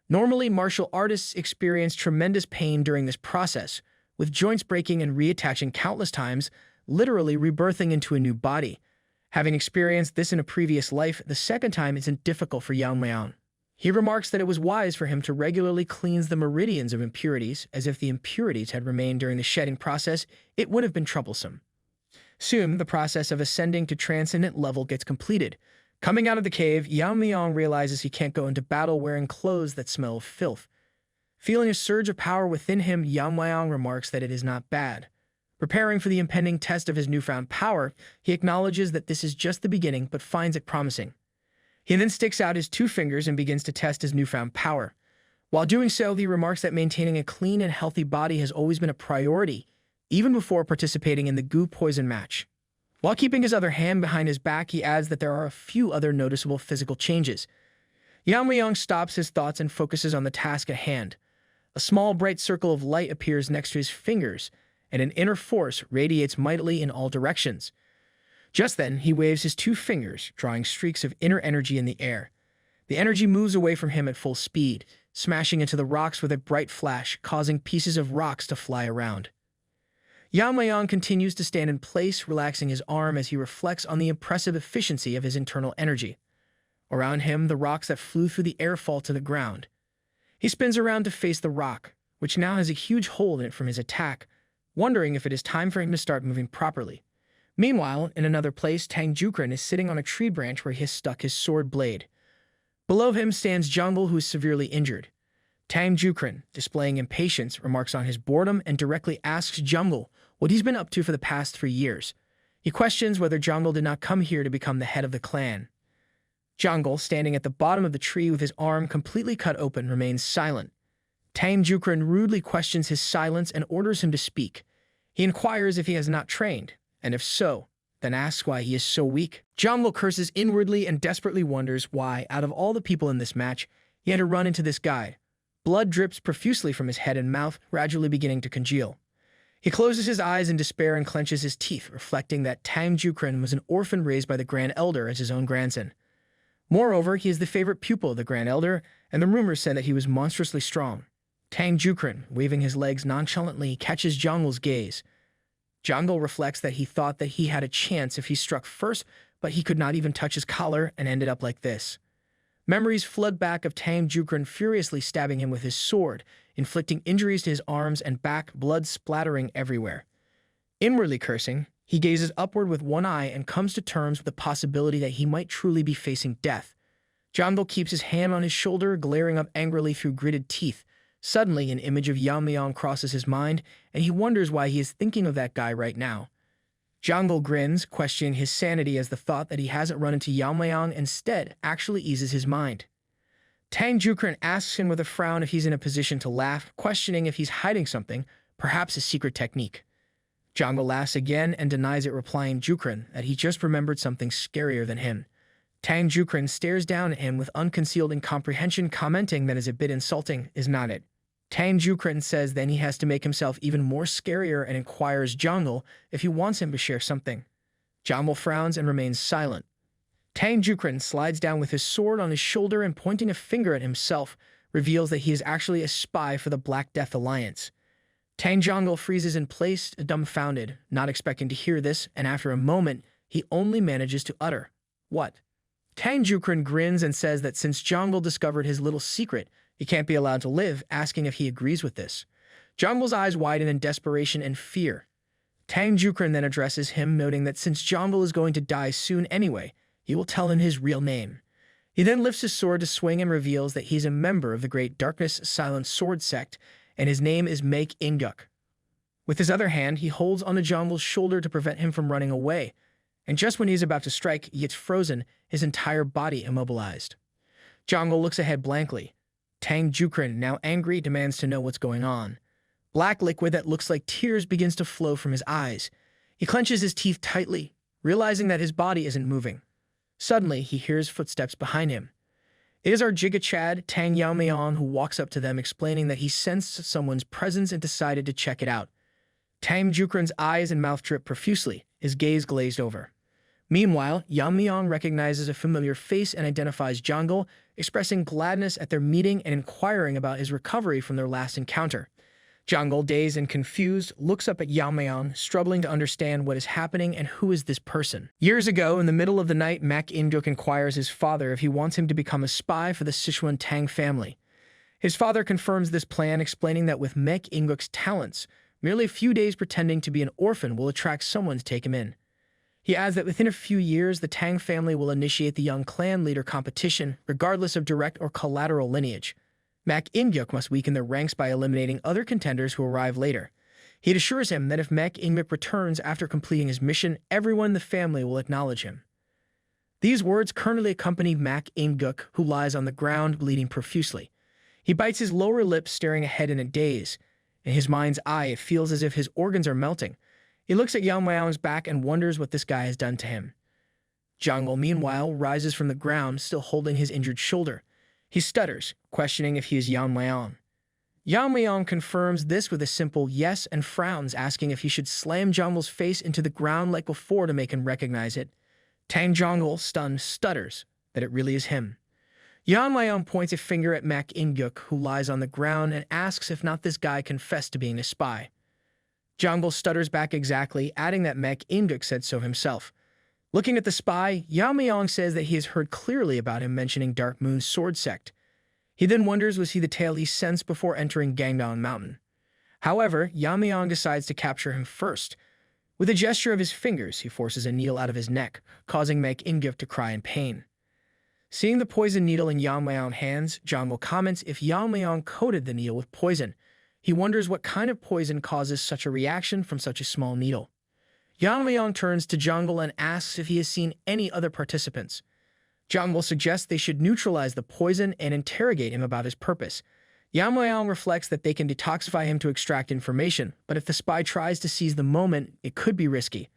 Normally, martial artists experience tremendous pain during this process, with joints breaking and reattaching countless times, literally rebirthing into a new body. Having experienced this in a previous life, the second time isn't difficult for Yeon-myeong. He remarks that it was wise for him to regularly cleanse the meridians of impurities, as if the impurities had remained during the shedding process, it would have been troublesome. Soon, the process of ascending to transcendent level gets completed. Coming out of the cave, Yeon-myeong realizes he can't go into battle wearing clothes that smell of filth. Feeling a surge of power within him, Yeon-myeong remarks that it is not bad. Preparing for the impending test of his newfound power, he acknowledges that this is just the beginning, but finds it promising. He then sticks out his two fingers and begins to test his newfound power. While doing so, he remarks that maintaining a clean and healthy body has always been a priority, even before participating in the goo poison match. While keeping his other hand behind his back, he adds that there are a few other noticeable physical changes. Yeon-myeong stops his thoughts and focuses on the task at hand. A small bright circle of light appears next to his fingers, and an inner force radiates mightily in all directions. Just then, he waves his two fingers, drawing streaks of inner energy in the air. The energy moves away from him at full speed, smashing into the rocks with a bright flash, causing pieces of rocks to fly around. Yeon-myeong continues to stand in place, relaxing his arm as he reflects on the impressive efficiency of his internal energy. Around him, the rocks that flew through the air fall to the ground. He spins around to face the rock, which now has a huge hole in it from his attack, wondering if it is time for him to start moving properly. Meanwhile, in another place, Tang Yeon-myeong is sitting on a tree branch where he has stuck his sword blade. Below him stands Jungkook, who is severely injured. Tang Yeon-myeong, displaying impatience, remarks on his boredom and directly asks Jungkook what he's been up to for the past 3 years. He questions whether Jungkook did not come here to become the head of the clan. Jungkook, standing at the bottom of the tree with his arm completely cut open, remains silent. Tang Yeon-myeong rudely questions his silence and orders him to speak. He inquires if he has not trained, and if so, then asks why he is so weak. Jungkook curses inwardly and desperately wonders why, out of all the people in this match, he had to run into this guy. Blood drips profusely from his head and mouth, gradually beginning to congeal. He closes his eyes in despair and clenches his teeth, reflecting that Tang Yeon-myeong was an orphan raised by the Grand Elder as his own grandson. Moreover, he is the favorite pupil of the Grand Elder, and the rumors said that he was monstrously strong. Tang Yeon-myeong, waving his legs nonchalantly, catches Jungkook's gaze. Jungkook reflects that he thought that he had a chance if he struck first, but he could not even touch his collar and ended up like this. Memories flood back of Tang Yeon-myeong furiously stabbing him with his sword, inflicting injuries to his arms and back, blood splattering everywhere. Inwardly cursing, he gazes upward with one eye and comes to terms with the possibility that he might truly be facing death. Jungkook keeps his hand on his shoulder, glaring up angrily through gritted teeth. Suddenly, an image of Yeon-myeong crosses his mind, and he wonders why he is thinking of that guy right now. Jungkook grins, questioning his sanity as the thought that he hasn't run into Yeon-myeong instead actually eases his mind. Tang Yeon-myeong asks him with a frown if he's in a position to laugh, questioning if he's hiding something, perhaps a secret technique. Jungkook laughs again and denies it, replying Yeon-myeong that he just remembered something scarier than him. Tang Yeon-myeong stares down at him with unconcealed incomprehension, commenting that is a bit insulting, is not it? Tang Yeon-myeong says then he has to make himself even more scarier and inquires Jungkook if he wants him to share something. Jungkook frowns and remains silent. Tang Yeon-myeong slides down with his sword on his shoulder and pointing a finger at himself, reveals that he is actually a spy for the Black Death Alliance. Tang Yeon-myeong freezes in place, dumbfounded, not expecting to hear this, and after a moment, he only manages to utter, "What?" Tang Yeon-myeong grins and says that since Jeongil discovered his little secret, he can't be allowed to live, asking if he agrees with this. Jeongil's eyes widen in desperation and fear. Tang Yeon-myeong then addresses him, noting that since Jeongil is going to die soon anyway, he will tell him his real name. He then lifts his sword to swing and reveals that he's a member of the Great Darkness Silent Sword Sect, and his name is Maek In-guk. With his other hand, he holds onto Jeongil's shoulder to prevent him from running away, and just when he's about to strike, he gets frozen, his entire body immobilized. Jeongil looks ahead blankly. Tang Yeon-myeong, now angry, demands to know what's going on. Black liquid that looks like tears begins to flow from his eyes. He clenches his teeth tightly, realizing that his body isn't moving. Suddenly, he hears footsteps behind him. It is our Giga Chad, Tang Yeon-myeong, who walks up to them, explaining that he sensed someone's presence and decided to check it out. Tang Yeon-myeong's eyes and mouth drip profusely, his gaze glazed over. Meanwhile, Yeon-myeong recognizes a familiar face and identifies Jeongil, expressing gladness at their meeting and inquiring about his recovery from their last encounter. Jeongil, dazed and confused, looks up at Yeon-myeong, struggling to understand what is happening and who is this person. Years ago, in the middle of the night, Maek In-guk inquires his father if he wants him to become a spy for the Sichuan Tang Family. His father confirms this plan, explaining that with Maek In-guk's talents, merely a few days pretending to be an orphan will attract someone to take him in. He adds that within a few years, the Tang family will initiate the young clan leader competition, regardless of direct or collateral lineage. Maek In-guk must weaken their ranks by eliminating other contenders who arrive later. He assures him that if Maek In-guk returns after completing his mission, everyone in the family will acknowledge him. These words currently accompany Maek In-guk, who lies on the ground, bleeding profusely. He bites his lower lip, staring ahead in a daze. In his mind's eye, it feels as if his organs are melting. He looks at Yeon-myeong's back and wonders what this guy has done to him. Jeongil, meanwhile, rises from the ground, still holding his injured shoulder. He stutters, questioning if he is Yeon-myeong. Yeon-myeong confirms this with a simple yes and frowns, asking if he should slam Jeongil's face into the ground like before to make him recognize it. Tang Jeongil, stunned, stutters that it really is him. Yeon-myeong points a finger at Maek In-guk, who lies on the ground, and asks if not this guy confessed to being a spy. Jeongil stutters back exactly, adding that Maek In-guk said so himself. Looking at the spy, Yeon-myeong says that he has heard clearly about him mentioning Dark Moon's sword sect. He then wonders was he the tale he sensed before entering Gangdong Mountain. However, Yeon-myeong decides to capture him first. With a gesture of his fingers, he forces a needle out of his neck, causing Maek In-guk to cry in pain. Seeing the poison needle in Yeon-myeong's hands, Jeongil comments if Yeon-myeong coated the needle with poison. He wonders what kind of poison causes such a reaction from such a small needle. Yeon-myeong turns to Jeongil and asks if he has seen any other participants. Jeongil suggests they should neutralize the poison and interrogate him about his purpose. Yeon-myeong reflects that they can detoxify him to extract information, but if the spy tries to seize the moment, it could be risky.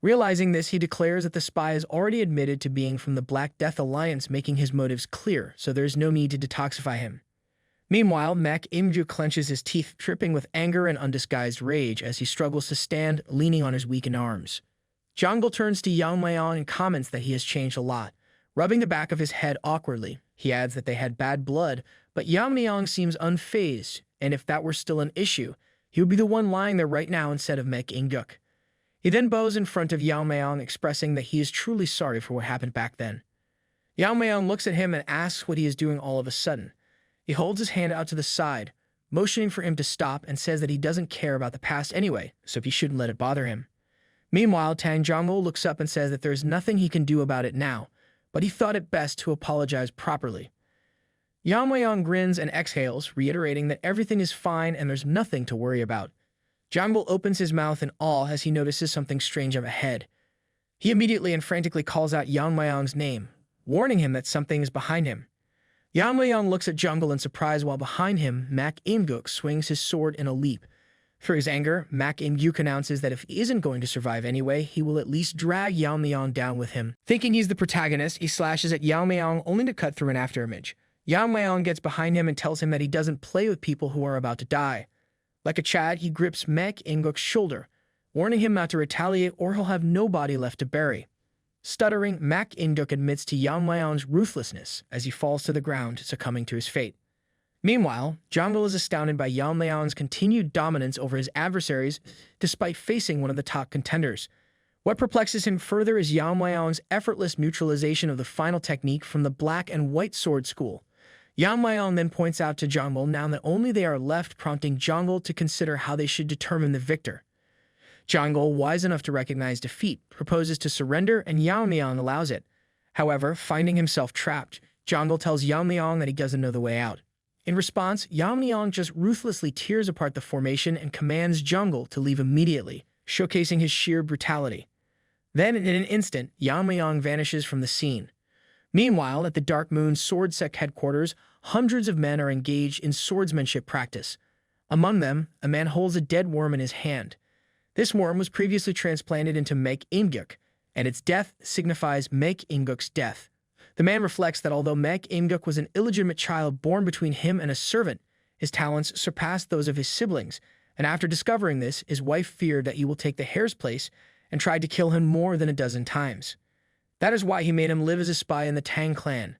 Realizing this, he declares that the spy has already admitted to being from the Black Death Alliance, making his motives clear, so there is no need to detoxify him. Meanwhile, Maek In-guk clenches his teeth, dripping with anger and undisguised rage as he struggles to stand, leaning on his weakened arms. Jeongil turns to Yeon-myeong and comments that he has changed a lot, rubbing the back of his head awkwardly. He adds that they had bad blood, but Yeon-myeong seems unfazed, and if that were still an issue, he would be the one lying there right now instead of Maek In-guk. He then bows in front of Yeon-myeong, expressing that he is truly sorry for what happened back then. Yeon-myeong looks at him and asks what he is doing all of a sudden. He holds his hand out to the side, motioning for him to stop, and says that he doesn't care about the past anyway, so he shouldn't let it bother him. Meanwhile, Tang Jeongil looks up and says that there is nothing he can do about it now, but he thought it best to apologize properly. Yeon-myeong grins and exhales, reiterating that everything is fine and there's nothing to worry about. Jeongil opens his mouth in awe as he notices something strange up ahead. He immediately and frantically calls out Yeon-myeong's name, warning him that something is behind him. Yeon-myeong looks at Jeongil in surprise while behind him, Maek In-guk swings his sword in a leap. Through his anger, Maek In-guk announces that if he isn't going to survive anyway, he will at least drag Yeon-myeong down with him. Thinking he's the protagonist, he slashes at Yeon-myeong only to cut through an afterimage. Yeon-myeong gets behind him and tells him that he doesn't play with people who are about to die. Like a Chad, he grips Maek In-guk's shoulder, warning him not to retaliate or he'll have no body left to bury. Stuttering, Maek In-guk admits to Yeon-myeong's ruthlessness as he falls to the ground, succumbing to his fate. Meanwhile, Jeonggil is astounded by Yeon-myeong's continued dominance over his adversaries despite facing one of the top contenders. What perplexes him further is Yeon-myeong's effortless neutralization of the final technique from the black and white sword school. Yeon-myeong then points out to Jeonggil now that only they are left, prompting Jeonggil to consider how they should determine the victor. Jeonggil, wise enough to recognize defeat, proposes to surrender and Yeon-myeong allows it. However, finding himself trapped, Jeonggil tells Yeon-myeong that he doesn't know the way out. In response, Yeon-myeong just ruthlessly tears apart the formation and commands Jeonggil to leave immediately, showcasing his sheer brutality. Then, in an instant, Yeon-myeong vanishes from the scene. Meanwhile, at the Dark Moon Sword Sect headquarters, hundreds of men are engaged in swordsmanship practice. Among them, a man holds a dead worm in his hand. This worm was previously transplanted into Mek In-guk, and its death signifies Mek In-guk's death. The man reflects that although Mek In-guk was an illegitimate child born between him and a servant, his talents surpassed those of his siblings, and after discovering this, his wife feared that he will take the heir's place and tried to kill him more than a dozen times. That is why he made him live as a spy in the Tang clan.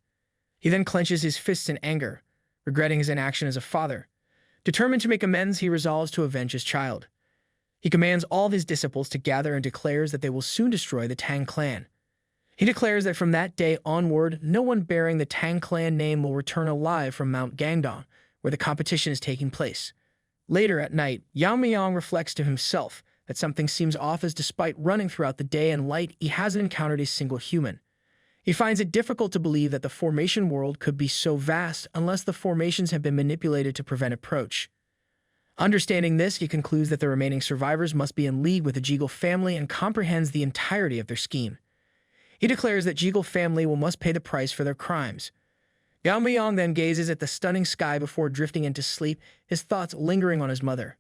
He then clenches his fists in anger, regretting his inaction as a father. Determined to make amends, he resolves to avenge his child. He commands all of his disciples to gather and declares that they will soon destroy the Tang clan. He declares that from that day onward, no one bearing the Tang clan name will return alive from Mount Gangdong, where the competition is taking place. Later at night, Yeon-myeong reflects to himself that something seems off as despite running throughout the day and light, he hasn't encountered a single human. He finds it difficult to believe that the formation world could be so vast unless the formations have been manipulated to prevent approach. Understanding this, he concludes that the remaining survivors must be in league with the Jeonggil family and comprehends the entirety of their scheme. He declares that Jeonggil family must pay the price for their crimes. Yeon-myeong then gazes at the stunning sky before drifting into sleep, his thoughts lingering on his mother.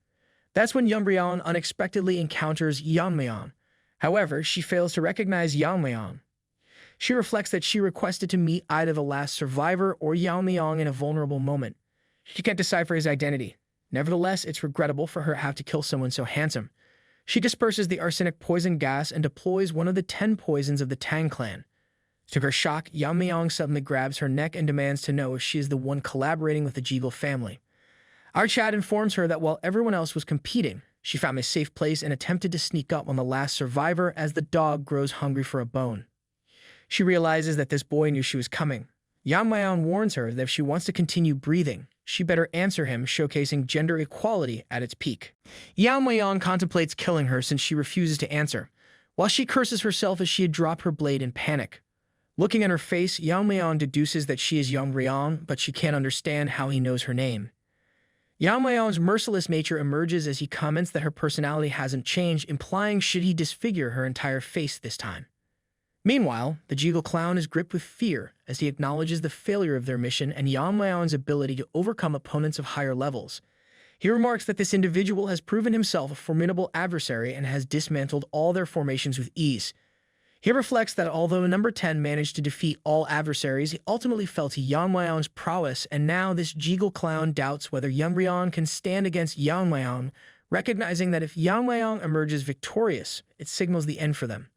That's when Yeon-myeong unexpectedly encounters Yeon-myeong. However, she fails to recognize Yeon-myeong. She reflects that she requested to meet either the last survivor or Yeon-myeong in a vulnerable moment. She can't decipher his identity. Nevertheless, it's regrettable for her to have to kill someone so handsome. She disperses the arsenic poison gas and deploys one of the 10 poisons of the Tang clan. To her shock, Yeon-myeong suddenly grabs her neck and demands to know if she is the one collaborating with the Jeonggil family. Our chat informs her that while everyone else was competing, she found a safe place and attempted to sneak up on the last survivor as the dog grows hungry for a bone. She realizes that this boy knew she was coming. Yeon-myeong warns her that if she wants to continue breathing, she better answer him, showcasing gender equality at its peak. Yeon-myeong contemplates killing her since she refuses to answer, while she curses herself as she had dropped her blade in panic. Looking at her face, Yeon-myeong deduces that she is Yeon-myeong, but she can't understand how he knows her name. Yeon-myeong's merciless nature emerges as he comments that her personality hasn't changed, implying should he disfigure her entire face this time. Meanwhile, the Jeonggil clown is gripped with fear as he acknowledges the failure of their mission and Yeon-myeong's ability to overcome opponents of higher levels. He remarks that this individual has proven himself a formidable adversary and has dismantled all their formations with ease. He reflects that although number 10 managed to defeat all adversaries, he ultimately fell to Yeon-myeong's prowess, and now this Jeonggil clown doubts whether Yeon-myeong can stand against Yeon-myeong, recognizing that if Yeon-myeong emerges victorious, it signals the end for them.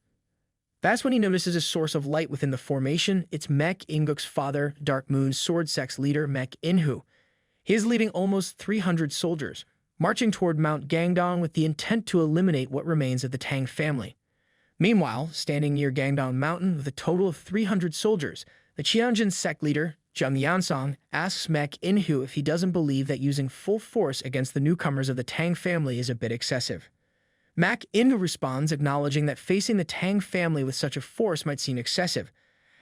That's when he notices a source of light within the formation. It's Mek In-guk's father, Dark Moon Sword Sect's leader, Mek In-hu. He is leading almost 300 soldiers, marching toward Mount Gangdong with the intent to eliminate what remains of the Tang family. Meanwhile, standing near Gangdong Mountain with a total of 300 soldiers, the Cheonjin sect leader, Jung Yansong, asks Mek In-hu if he doesn't believe that using full force against the newcomers of the Tang family is a bit excessive. Mek In-hu responds, acknowledging that facing the Tang family with such a force might seem excessive.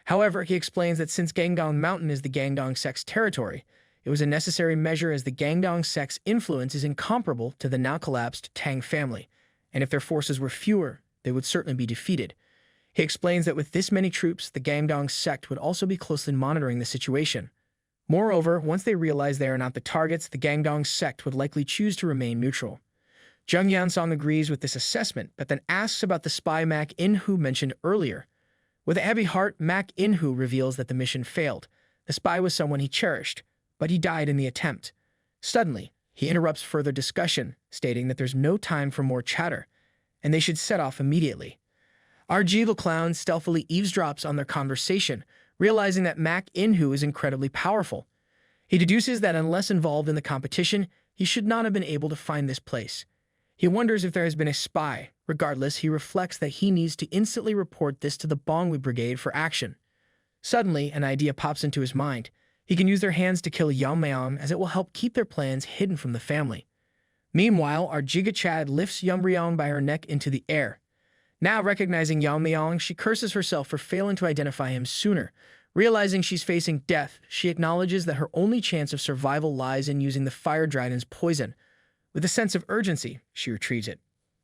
However, he explains that since Gangdong Mountain is the Gangdong sect's territory, it was a necessary measure as the Gangdong sect's influence is incomparable to the now collapsed Tang family, and if their forces were fewer, they would certainly be defeated. He explains that with this many troops, the Gangdong sect would also be closely monitoring the situation. Moreover, once they realize they are not the targets, the Gangdong sect would likely choose to remain neutral. Jung Yansong agrees with this assessment, but then asks about the spy Mek In-hu mentioned earlier. With a heavy heart, Mek In-hu reveals that the mission failed. The spy was someone he cherished, but he died in the attempt. Suddenly, he interrupts further discussion, stating that there's no time for more chatter, and they should set off immediately. Our Jeonggil clown stealthily eavesdrops on their conversation, realizing that Mek In-hu is incredibly powerful. He deduces that unless involved in the competition, he should not have been able to find this place. He wonders if there has been a spy. Regardless, he reflects that he needs to instantly report this to the Bongwi Brigade for action. Suddenly, an idea pops into his mind. He can use their hands to kill Yeon-myeong, as it will help keep their plans hidden from the family. Meanwhile, our Giga Chad lifts Yeon-myeong by her neck into the air. Now recognizing Yeon-myeong, she curses herself for failing to identify him sooner. Realizing she's facing death, she acknowledges that her only chance of survival lies in using the fire dragon's poison. With a sense of urgency, she retrieves it.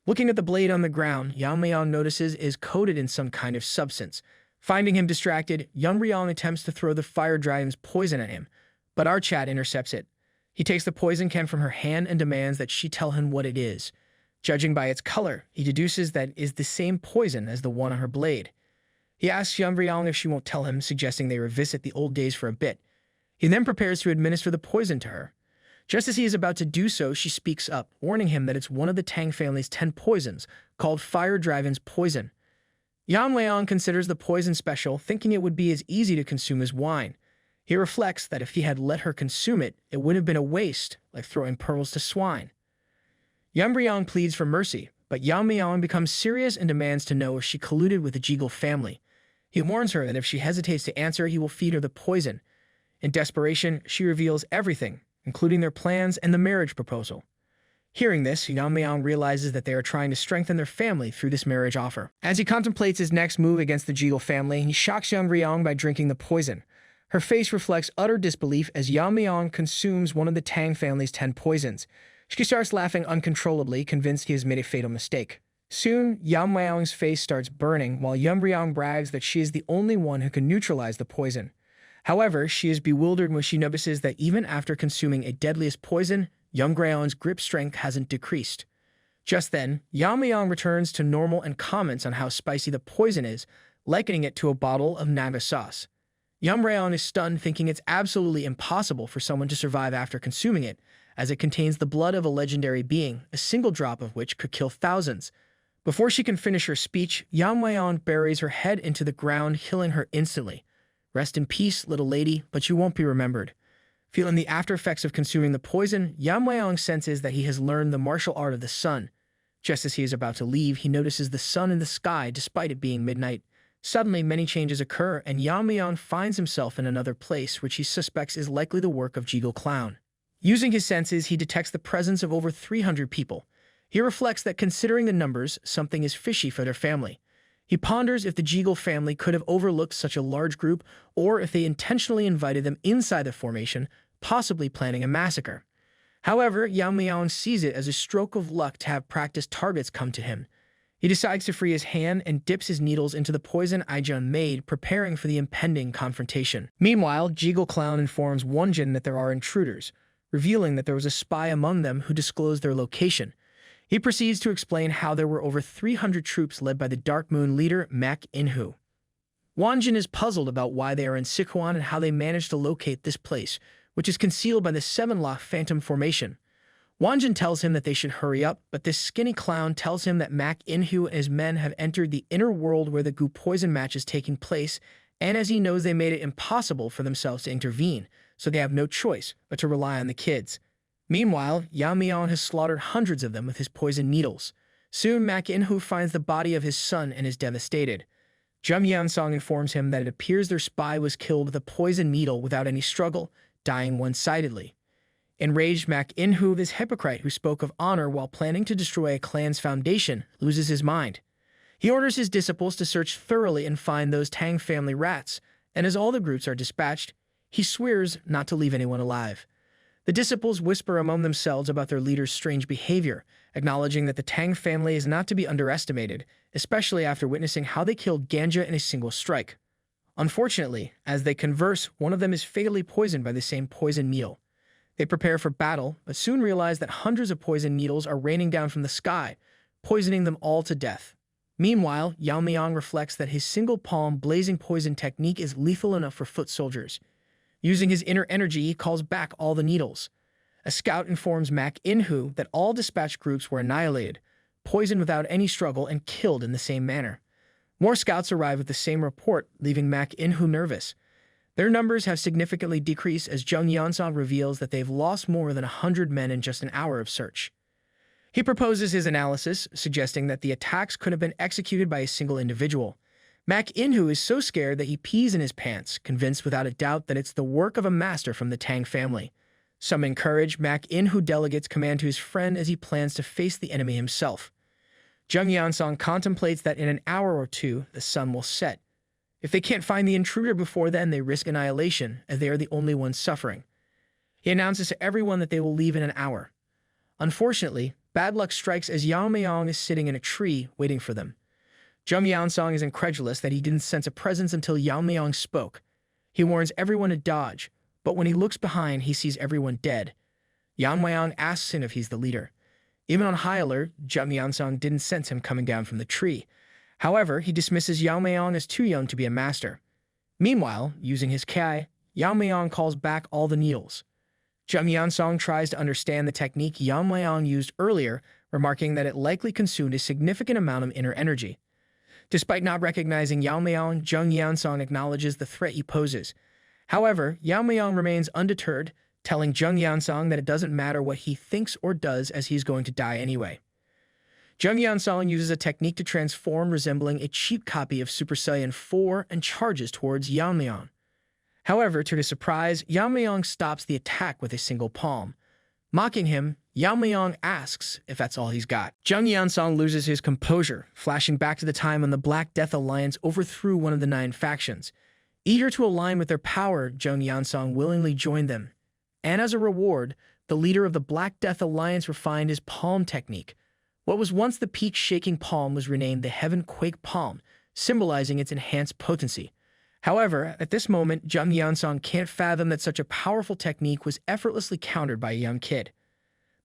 Looking at the blade on the ground, Yeon-myeong notices it is coated in some kind of substance. Finding him distracted, Yeon-myeong attempts to throw the fire dragon's poison at him, but our Chad intercepts it. He takes the poison can from her hand and demands that she tell him what it is. Judging by its color, he deduces that it is the same poison as the one on her blade. He asks Yeon-myeong if she won't tell him, suggesting they revisit the old days for a bit. He then prepares to administer the poison to her. Just as he is about to do so, she speaks up, warning him that it's one of the Tang family's 10 poisons, called Fire Dragon's Poison. Yeon-myeong considers the poison special, thinking it would be as easy to consume as wine. He reflects that if he had let her consume it, it would have been a waste, like throwing pearls to swine. Yeon-myeong pleads for mercy, but Yeon-myeong becomes serious and demands to know if she colluded with the Jegal family. He warns her that if she hesitates to answer, he will feed her the poison. In desperation, she reveals everything, including their plans and the marriage proposal. Hearing this, Yeon-myeong realizes that they are trying to strengthen their family through this marriage offer. As he contemplates his next move against the Jegal family, he shocks Yeon-myeong by drinking the poison. Her face reflects utter disbelief as Yeon-myeong consumes one of the Tang family's 10 poisons. She starts laughing uncontrollably, convinced he has made a fatal mistake. Soon, Yeon-myeong's face starts burning, while Yeon-myeong brags that she is the only one who can neutralize the poison. However, she is bewildered when she notices that even after consuming a deadliest poison, Yeon-myeong's grip strength hasn't decreased. Just then, Yeon-myeong returns to normal and comments on how spicy the poison is, likening it to a bottle of Manga sauce. Yeon-myeong is stunned, thinking it's absolutely impossible for someone to survive after consuming it, as it contains the blood of a legendary being, a single drop of which could kill thousands. Before she can finish her speech, Yeon-myeong buries her head into the ground, killing her instantly. Rest in peace, little lady, but you won't be remembered. Feeling the after-effects of consuming the poison, Yeon-myeong senses that he has learned the martial art of the sun. Just as he is about to leave, he notices the sun in the sky despite it being midnight. Suddenly, many changes occur, and Yeon-myeong finds himself in another place, which he suspects is likely the work of Jegal Clown. Using his senses, he detects the presence of over 300 people. He reflects that considering the numbers, something is fishy for their family. He ponders if the Jegal family could have overlooked such a large group, or if they intentionally invited them inside the formation, possibly planning a massacre. However, Yeon-myeong sees it as a stroke of luck to have practiced targets come to him. He decides to free his hand and dips his needles into the poison Ijeon made, preparing for the impending confrontation. Meanwhile, Jegal Clown informs Wonjin that there are intruders, revealing that there was a spy among them who disclosed their location. He proceeds to explain how there were over 300 troops led by the Dark Moon leader Mak In-hoo. Wonjin is puzzled about why they are in Sichuan and how they managed to locate this place, which is concealed by the 7-lock Phantom Formation. Wonjin tells him that they should hurry up, but this skinny clown tells him that Mak In-hoo and his men have entered the inner world where the goo poison match is taking place, and as he knows they made it impossible for themselves to intervene, so they have no choice but to rely on the kids. Meanwhile, Yeon-myeong has slaughtered hundreds of them with his poison needles. Soon, Mak In-hoo finds the body of his son and is devastated. Jung Yeon-song informs him that it appears their spy was killed with a poison needle without any struggle, dying one-sidedly. Enraged, Mak In-hoo, this hypocrite who spoke of honor while planning to destroy a clan's foundation, loses his mind. He orders his disciples to search thoroughly and find those Tang family rats, and as all the groups are dispatched, he swears not to leave anyone alive. The disciples whisper among themselves about their leader's strange behavior, acknowledging that the Tang family is not to be underestimated, especially after witnessing how they killed Ganja in a single strike. Unfortunately, as they converse, one of them is fatally poisoned by the same poison meal. They prepare for battle, but soon realize that hundreds of poison needles are raining down from the sky, poisoning them all to death. Meanwhile, Yeon-myeong reflects that his single palm blazing poison technique is lethal enough for foot soldiers. Using his inner energy, he calls back all the needles. A scout informs Mak In-hoo that all dispatched groups were annihilated, poisoned without any struggle, and killed in the same manner. More scouts arrive with the same report, leaving Mak In-hoo nervous. Their numbers have significantly decreased as Jung Yeon-song reveals that they've lost more than 100 men in just an hour of search. He proposes his analysis, suggesting that the attacks could have been executed by a single individual. Mak In-hoo is so scared that he pees in his pants, convinced without a doubt that it's the work of a master from the Tang family. Some encourage Mak In-hoo delegates command to his friend as he plans to face the enemy himself. Jung Yeon-song contemplates that in an hour or two, the sun will set. If they can't find the intruder before then, they risk annihilation, as they are the only ones suffering. He announces to everyone that they will leave in an hour. Unfortunately, bad luck strikes as Yeon-myeong is sitting in a tree, waiting for them. Jung Yeon-song is incredulous that he didn't sense a presence until Yeon-myeong spoke. He warns everyone to dodge, but when he looks behind, he sees everyone dead. Yeon-myeong asks him if he's the leader. Even on high alert, Jung Yeon-song didn't sense him coming down from the tree. However, he dismisses Yeon-myeong as too young to be a master. Meanwhile, using his Kai, Yeon-myeong calls back all the Neels. Jung Yeon-song tries to understand the technique Yeon-myeong used earlier, remarking that it likely consumed a significant amount of inner energy. Despite not recognizing Yeon-myeong, Jung Yeon-song acknowledges the threat he poses. However, Yeon-myeong remains undeterred, telling Jung Yeon-song that it doesn't matter what he thinks or does as he's going to die anyway. Jung Yeon-song uses a technique to transform resembling a cheap copy of Super Saiyan 4 and charges towards Yeon-myeong. However, to his surprise, Yeon-myeong stops the attack with a single palm. Mocking him, Yeon-myeong asks if that's all he's got. Jung Yeon-song loses his composure, flashing back to the time when the Black Death Alliance overthrew one of the 9 factions. Eager to align with their power, Jung Yeon-song willingly joined them. And as a reward, the leader of the Black Death Alliance refined his palm technique. What was once the peak-shaking palm was renamed the Heaven Quake Palm, symbolizing its enhanced potency. However, at this moment, Jung Yeon-song can't fathom that such a powerful technique was effortlessly countered by a young kid.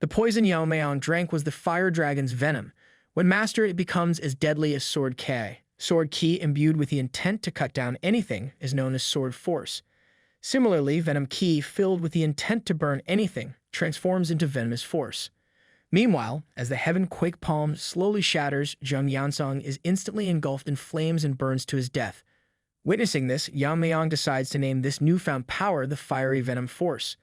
The poison Yeon-myeong drank was the fire dragon's venom. When mastered, it becomes as deadly as Sword Ki. Sword Ki, imbued with the intent to cut down anything, is known as Sword Force. Similarly, Venom Ki, filled with the intent to burn anything, transforms into Venomous Force. Meanwhile, as the Heaven Quake Palm slowly shatters, Jung Yeon-song is instantly engulfed in flames and burns to his death. Witnessing this, Yeon-myeong decides to name this newfound power the Fiery Venom Force.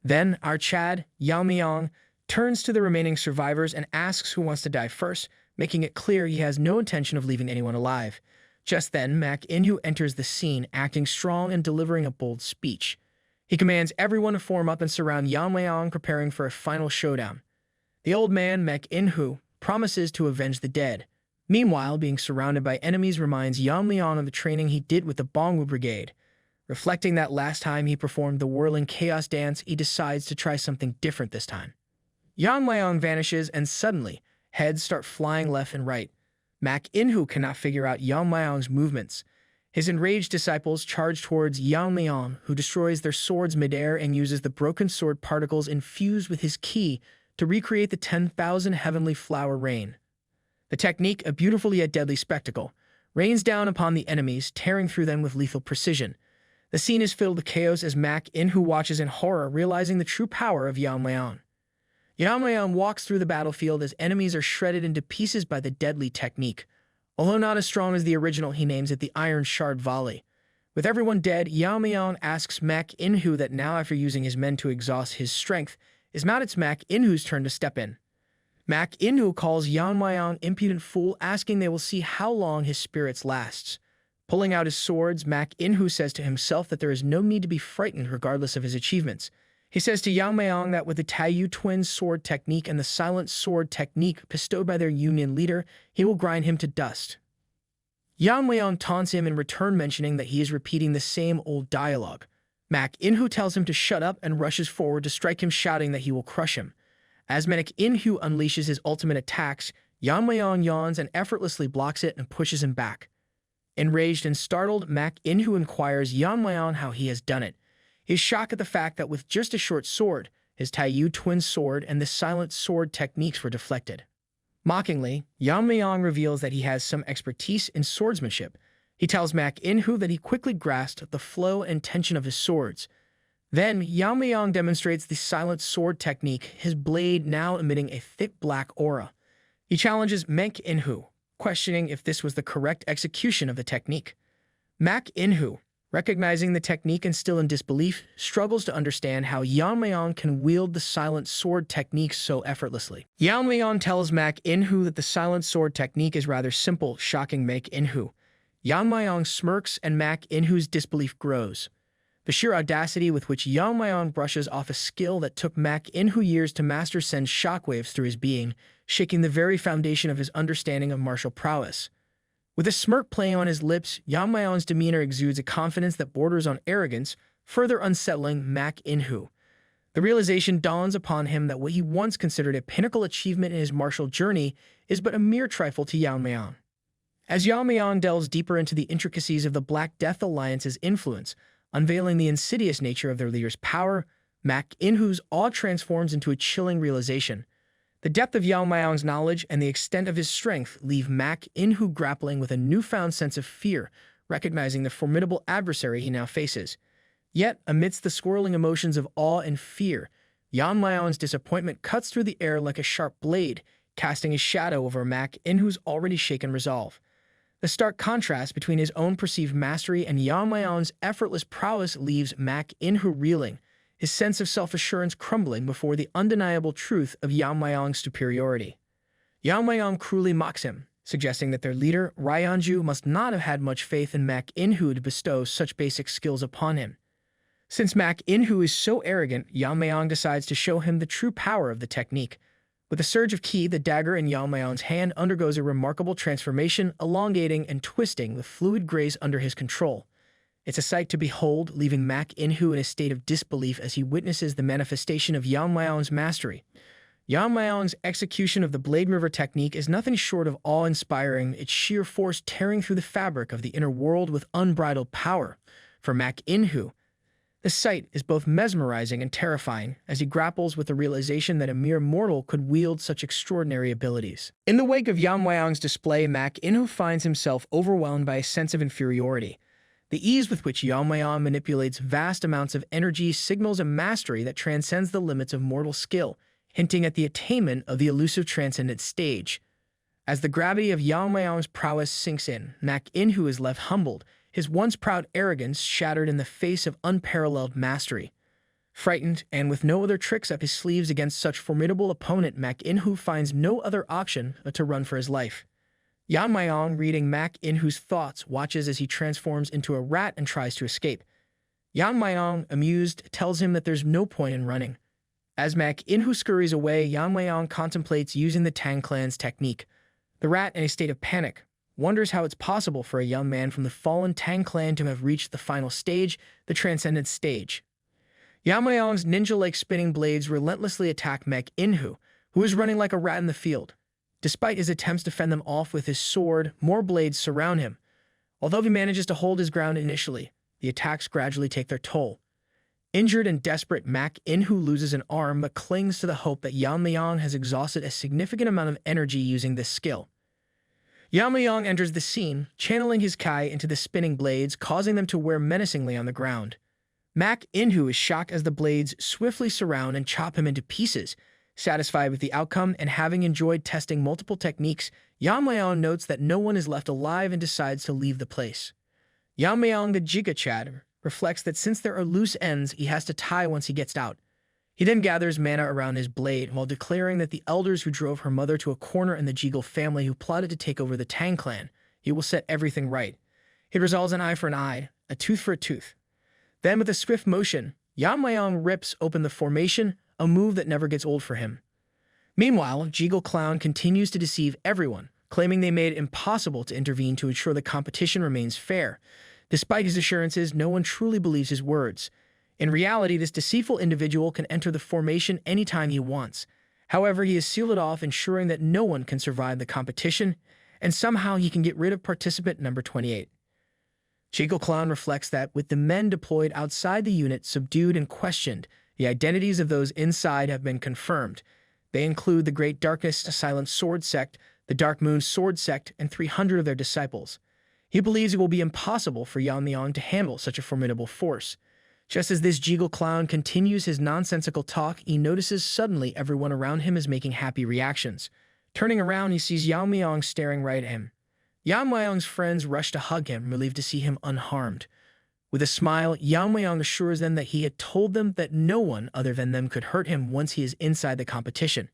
Then, our Chad, Yeon-myeong, turns to the remaining survivors and asks who wants to die first, making it clear he has no intention of leaving anyone alive. Just then, Mak In-hoo enters the scene, acting strong and delivering a bold speech. He commands everyone to form up and surround Yeon-myeong, preparing for a final showdown. The old man, Mak In-hoo, promises to avenge the dead. Meanwhile, being surrounded by enemies reminds Yeon-myeong of the training he did with the Bongwoo Brigade. Reflecting that last time he performed the whirling chaos dance, he decides to try something different this time. Yeon-myeong vanishes and suddenly, heads start flying left and right. Mak In-hoo cannot figure out Yeon-myeong's movements. His enraged disciples charge towards Yeon-myeong, who destroys their swords midair and uses the broken sword particles infused with his ki to recreate the 10,000 heavenly flower rain. The technique, a beautiful yet deadly spectacle, rains down upon the enemies, tearing through them with lethal precision. The scene is filled with chaos as Mak In-hoo watches in horror, realizing the true power of Yeon-myeong. Yeon-myeong walks through the battlefield as enemies are shredded into pieces by the deadly technique. Although not as strong as the original, he names it the Iron Shard Volley. With everyone dead, Yeon-myeong asks Mak In-hoo that now, after using his men to exhaust his strength, it's Mak In-hoo's turn to step in. Mak In-hoo calls Yeon-myeong impudent fool, asking they will see how long his spirits lasts. Pulling out his swords, Mak In-hoo says to himself that there is no need to be frightened regardless of his achievements. He says to Yeon-myeong that with the Taiyu twins sword technique and the silent sword technique bestowed by their union leader, he will grind him to dust. Yeon-myeong taunts him in return, mentioning that he is repeating the same old dialogue. Mak In-hoo tells him to shut up and rushes forward to strike him, shouting that he will crush him. As Mak In-hoo unleashes his ultimate attacks, Yeon-myeong yawns and effortlessly blocks it and pushes him back. Enraged and startled, Mak In-hoo inquires Yeon-myeong how he has done it. He is shocked at the fact that with just a short sword, his Taiyu twin sword and the silent sword techniques were deflected. Mockingly, Yeon-myeong reveals that he has some expertise in swordsmanship. He tells Mak In-hoo that he quickly grasped the flow and tension of his swords. Then, Yeon-myeong demonstrates the silent sword technique, his blade now emitting a thick black aura. He challenges Mak In-hoo, questioning if this was the correct execution of the technique. Mak In-hoo, Recognizing the technique and still in disbelief, struggles to understand how Yeon-myeong can wield the silent sword technique so effortlessly. Yeon-myeong tells Mak In-hoo that the silent sword technique is rather simple, shocking Mak In-hoo. Yeon-myeong smirks and Mak In-hoo's disbelief grows. The sheer audacity with which Yeon-myeong brushes off a skill that took Mak In-hoo years to master sends shockwaves through his being, shaking the very foundation of his understanding of martial prowess. With a smirk playing on his lips, Yeon-myeong's demeanor exudes a confidence that borders on arrogance, further unsettling Mak In-hoo. The realization dawns upon him that what he once considered a pinnacle achievement in his martial journey is but a mere trifle to Yeon-myeong. As Yeon-myeong delves deeper into the intricacies of the Black Death Alliance's influence, unveiling the insidious nature of their leader's power, Mak In-hoo's awe transforms into a chilling realization. The depth of Yeon-myeong's knowledge and the extent of his strength leave Mak In-hoo grappling with a newfound sense of fear, recognizing the formidable adversary he now faces. Yet, amidst the swirling emotions of awe and fear, Yeon-myeong's disappointment cuts through the air like a sharp blade, casting a shadow over Mak In-hoo's already shaken resolve. The stark contrast between his own perceived mastery and Yeon-myeong's effortless prowess leaves Mak In-hoo reeling, his sense of self-assurance crumbling before the undeniable truth of Yeon-myeong's superiority. Yeon-myeong cruelly mocks him, suggesting that their leader, Ryeonju, must not have had much faith in Mak In-hoo to bestow such basic skills upon him. Since Mak In-hoo is so arrogant, Yeon-myeong decides to show him the true power of the technique. With a surge of ki, the dagger in Yeon-myeong's hand undergoes a remarkable transformation, elongating and twisting with fluid grace under his control. It's a sight to behold, leaving Mak In-hoo in a state of disbelief as he witnesses the manifestation of Yeon-myeong's mastery. Yeon-myeong's execution of the Blade River technique is nothing short of awe-inspiring, its sheer force tearing through the fabric of the inner world with unbridled power. For Mak In-hoo, the sight is both mesmerizing and terrifying as he grapples with the realization that a mere mortal could wield such extraordinary abilities. In the wake of Yeon-myeong's display, Mak In-hoo finds himself overwhelmed by a sense of inferiority. The ease with which Yeon-myeong manipulates vast amounts of energy signals a mastery that transcends the limits of mortal skill, hinting at the attainment of the elusive transcendent stage. As the gravity of Yeon-myeong's prowess sinks in, Mak In-hoo is left humbled, his once proud arrogance shattered in the face of unparalleled mastery. Frightened, and with no other tricks up his sleeves against such formidable opponent, Mak In-hoo finds no other option but to run for his life. Yeon-myeong, reading Mak In-hoo's thoughts, watches as he transforms into a rat and tries to escape. Yeon-myeong, amused, tells him that there's no point in running. As Mak In-hoo scurries away, Yeon-myeong contemplates using the Tang clan's technique. The rat, in a state of panic, wonders how it's possible for a young man from the fallen Tang clan to have reached the final stage, the transcendent stage. Yeon-myeong's ninja-like spinning blades relentlessly attack Mak In-hoo, who is running like a rat in the field. Despite his attempts to fend them off with his sword, more blades surround him. Although he manages to hold his ground initially, the attacks gradually take their toll. Injured and desperate, Mak In-hoo loses an arm but clings to the hope that Yeon-myeong has exhausted a significant amount of energy using this skill. Yeon-myeong enters the scene, channeling his kai into the spinning blades, causing them to wear menacingly on the ground. Mak In-hoo is shocked as the blades swiftly surround and chop him into pieces. Satisfied with the outcome and having enjoyed testing multiple techniques, Yeon-myeong notes that no one is left alive and decides to leave the place. Yeon-myeong, the Giga Chad, reflects that since there are loose ends, he has to tie once he gets out. He then gathers mana around his blade while declaring that the elders who drove her mother to a corner and the Jeagle family who plotted to take over the Tang clan, he will set everything right. He resolves an eye for an eye, a tooth for a tooth. Then, with a swift motion, Yeon-myeong rips open the formation, a move that never gets old for him. Meanwhile, Jeagle Clown continues to deceive everyone, claiming they made it impossible to intervene to ensure the competition remains fair. Despite his assurances, no one truly believes his words. In reality, this deceitful individual can enter the formation anytime he wants. However, he has sealed it off, ensuring that no one can survive the competition, and somehow he can get rid of participant number 28. Jeagle Clown reflects that, with the men deployed outside the unit subdued and questioned, the identities of those inside have been confirmed. They include the Great Darkness Silent Sword Sect, the Dark Moon Sword Sect, and 300 of their disciples. He believes it will be impossible for Yeon-myeong to handle such a formidable force. Just as this Jeagle Clown continues his nonsensical talk, he notices suddenly everyone around him is making happy reactions. Turning around, he sees Yeon-myeong staring right at him. Yeon-myeong's friends rush to hug him, relieved to see him unharmed. With a smile, Yeon-myeong assures them that he had told them that no one other than them could hurt him once he is inside the competition.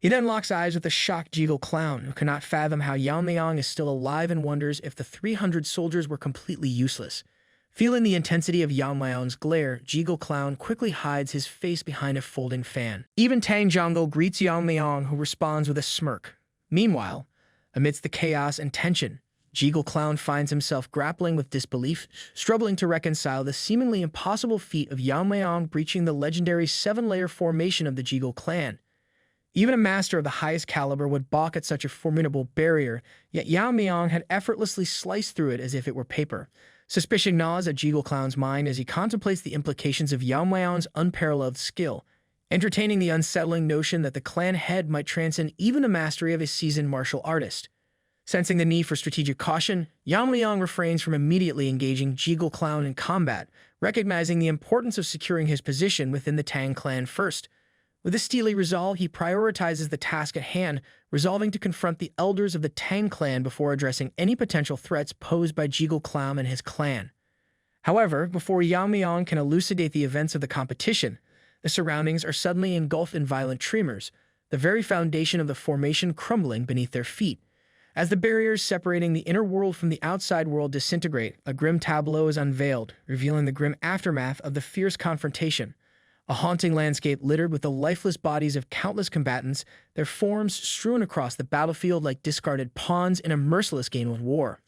He then locks eyes with the shocked Jeagle clown, who cannot fathom how Yeon-myeong is still alive and wonders if the 300 soldiers were completely useless. Feeling the intensity of Yeon-myeong's glare, Jeagle clown quickly hides his face behind a folding fan. Even Tang Yeon-myeong greets Yeon-myeong, who responds with a smirk. Meanwhile, amidst the chaos and tension, Jeagle clown finds himself grappling with disbelief, struggling to reconcile the seemingly impossible feat of Yeon-myeong breaching the legendary 7-layer formation of the Jeagle clan. Even a master of the highest caliber would balk at such a formidable barrier, yet Yeon-myeong had effortlessly sliced through it as if it were paper. Suspicion gnaws at Jeagle clown's mind as he contemplates the implications of Yeon-myeong's unparalleled skill, entertaining the unsettling notion that the clan head might transcend even the mastery of a seasoned martial artist. Sensing the need for strategic caution, Yeon-myeong refrains from immediately engaging Jeagle clown in combat, recognizing the importance of securing his position within the Tang clan first. With a steely resolve, he prioritizes the task at hand, resolving to confront the elders of the Tang clan before addressing any potential threats posed by Jeagle clown and his clan. However, before Yeon-myeong can elucidate the events of the competition, the surroundings are suddenly engulfed in violent tremors, the very foundation of the formation crumbling beneath their feet. As the barriers separating the inner world from the outside world disintegrate, a grim tableau is unveiled, revealing the grim aftermath of the fierce confrontation. A haunting landscape littered with the lifeless bodies of countless combatants, their forms strewn across the battlefield like discarded pawns in a merciless game of war.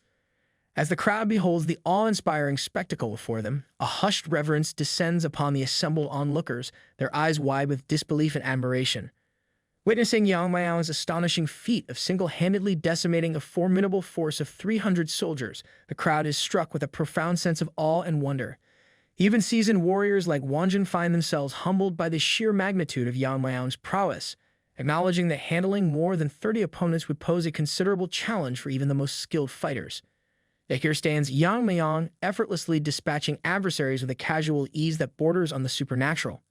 As the crowd beholds the awe-inspiring spectacle before them, a hushed reverence descends upon the assembled onlookers, their eyes wide with disbelief and admiration. Witnessing Yeon-myeong's astonishing feat of single-handedly decimating a formidable force of 300 soldiers, the crowd is struck with a profound sense of awe and wonder. Even seasoned warriors like Wonjin find themselves humbled by the sheer magnitude of Yeon-myeong's prowess, acknowledging that handling more than 30 opponents would pose a considerable challenge for even the most skilled fighters. Yet here stands Yeon-myeong, effortlessly dispatching adversaries with a casual ease that borders on the supernatural.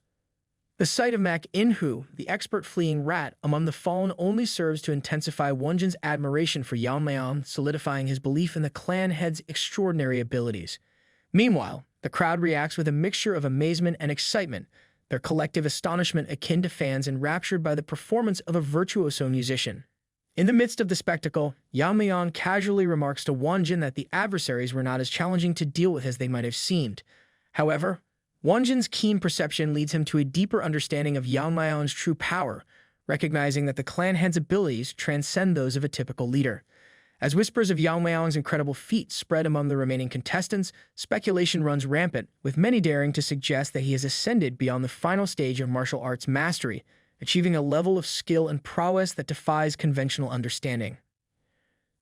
The sight of Mak In-hoo, the expert fleeing rat, among the fallen only serves to intensify Wonjin's admiration for Yeon-myeong, solidifying his belief in the clan head's extraordinary abilities. Meanwhile, the crowd reacts with a mixture of amazement and excitement, their collective astonishment akin to fans enraptured by the performance of a virtuoso musician. In the midst of the spectacle, Yeon-myeong casually remarks to Wonjin that the adversaries were not as challenging to deal with as they might have seemed. However, Wonjin's keen perception leads him to a deeper understanding of Yeon-myeong's true power, recognizing that the clan head's abilities transcend those of a typical leader. As whispers of Yeon-myeong's incredible feat spread among the remaining contestants, speculation runs rampant, with many daring to suggest that he has ascended beyond the final stage of martial arts mastery, achieving a level of skill and prowess that defies conventional understanding.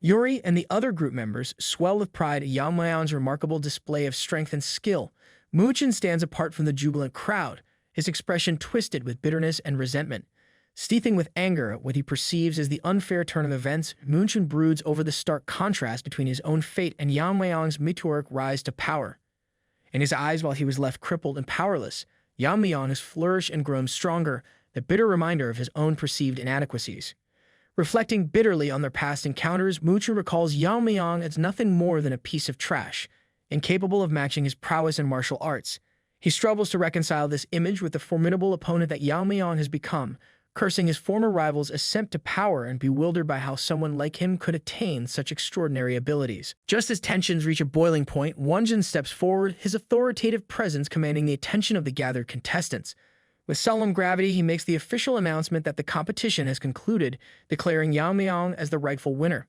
Yuri and the other group members swell with pride at Yeon-myeong's remarkable display of strength and skill. Moochin stands apart from the jubilant crowd, his expression twisted with bitterness and resentment. Seething with anger at what he perceives as the unfair turn of events, Moochin broods over the stark contrast between his own fate and Yeon-myeong's meteoric rise to power. In his eyes, while he was left crippled and powerless, Yeon-myeong has flourished and grown stronger, the bitter reminder of his own perceived inadequacies. Reflecting bitterly on their past encounters, Moochin recalls Yeon-myeong as nothing more than a piece of trash, incapable of matching his prowess in martial arts. He struggles to reconcile this image with the formidable opponent that Yeon-myeong has become, cursing his former rival's ascent to power and bewildered by how someone like him could attain such extraordinary abilities. Just as tensions reach a boiling point, Wonjin steps forward, his authoritative presence commanding the attention of the gathered contestants. With solemn gravity, he makes the official announcement that the competition has concluded, declaring Yeon-myeong as the rightful winner.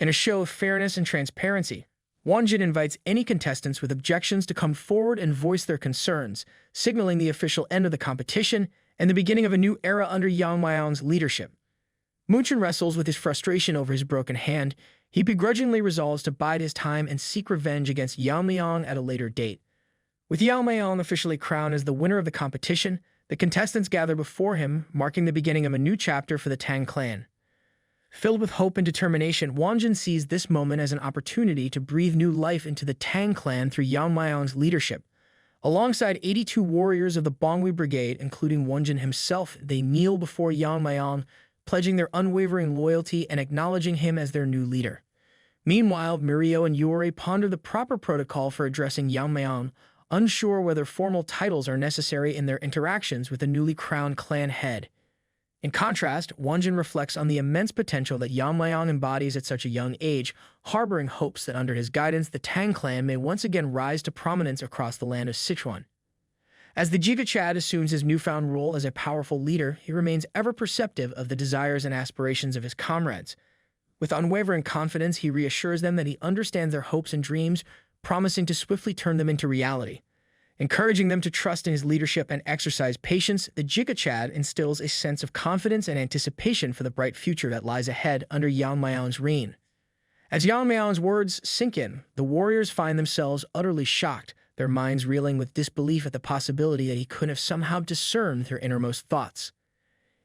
In a show of fairness and transparency, Wonjin invites any contestants with objections to come forward and voice their concerns, signaling the official end of the competition and the beginning of a new era under Yeon-myeong's leadership. Moochin wrestles with his frustration over his broken hand. He begrudgingly resolves to bide his time and seek revenge against Yeon-myeong at a later date. With Yeon-myeong officially crowned as the winner of the competition, the contestants gather before him, marking the beginning of a new chapter for the Tang clan. Filled with hope and determination, Wonjin sees this moment as an opportunity to breathe new life into the Tang clan through Yeon-myeong's leadership. Alongside 82 warriors of the Bongwi Brigade, including Wonjin himself, they kneel before Yeon-myeong, pledging their unwavering loyalty and acknowledging him as their new leader. Meanwhile, Mirio and Yuri ponder the proper protocol for addressing Yeon-myeong, unsure whether formal titles are necessary in their interactions with the newly crowned clan head. In contrast, Wonjin reflects on the immense potential that Yeon-myeong embodies at such a young age, harboring hopes that under his guidance the Tang clan may once again rise to prominence across the land of Sichuan. As the Giga Chad assumes his newfound role as a powerful leader, he remains ever perceptive of the desires and aspirations of his comrades. With unwavering confidence, he reassures them that he understands their hopes and dreams, promising to swiftly turn them into reality. Encouraging them to trust in his leadership and exercise patience, the Giga Chad instills a sense of confidence and anticipation for the bright future that lies ahead under Yeon-myeong's reign. As Yeon-myeong's words sink in, the warriors find themselves utterly shocked, their minds reeling with disbelief at the possibility that he could have somehow discerned their innermost thoughts.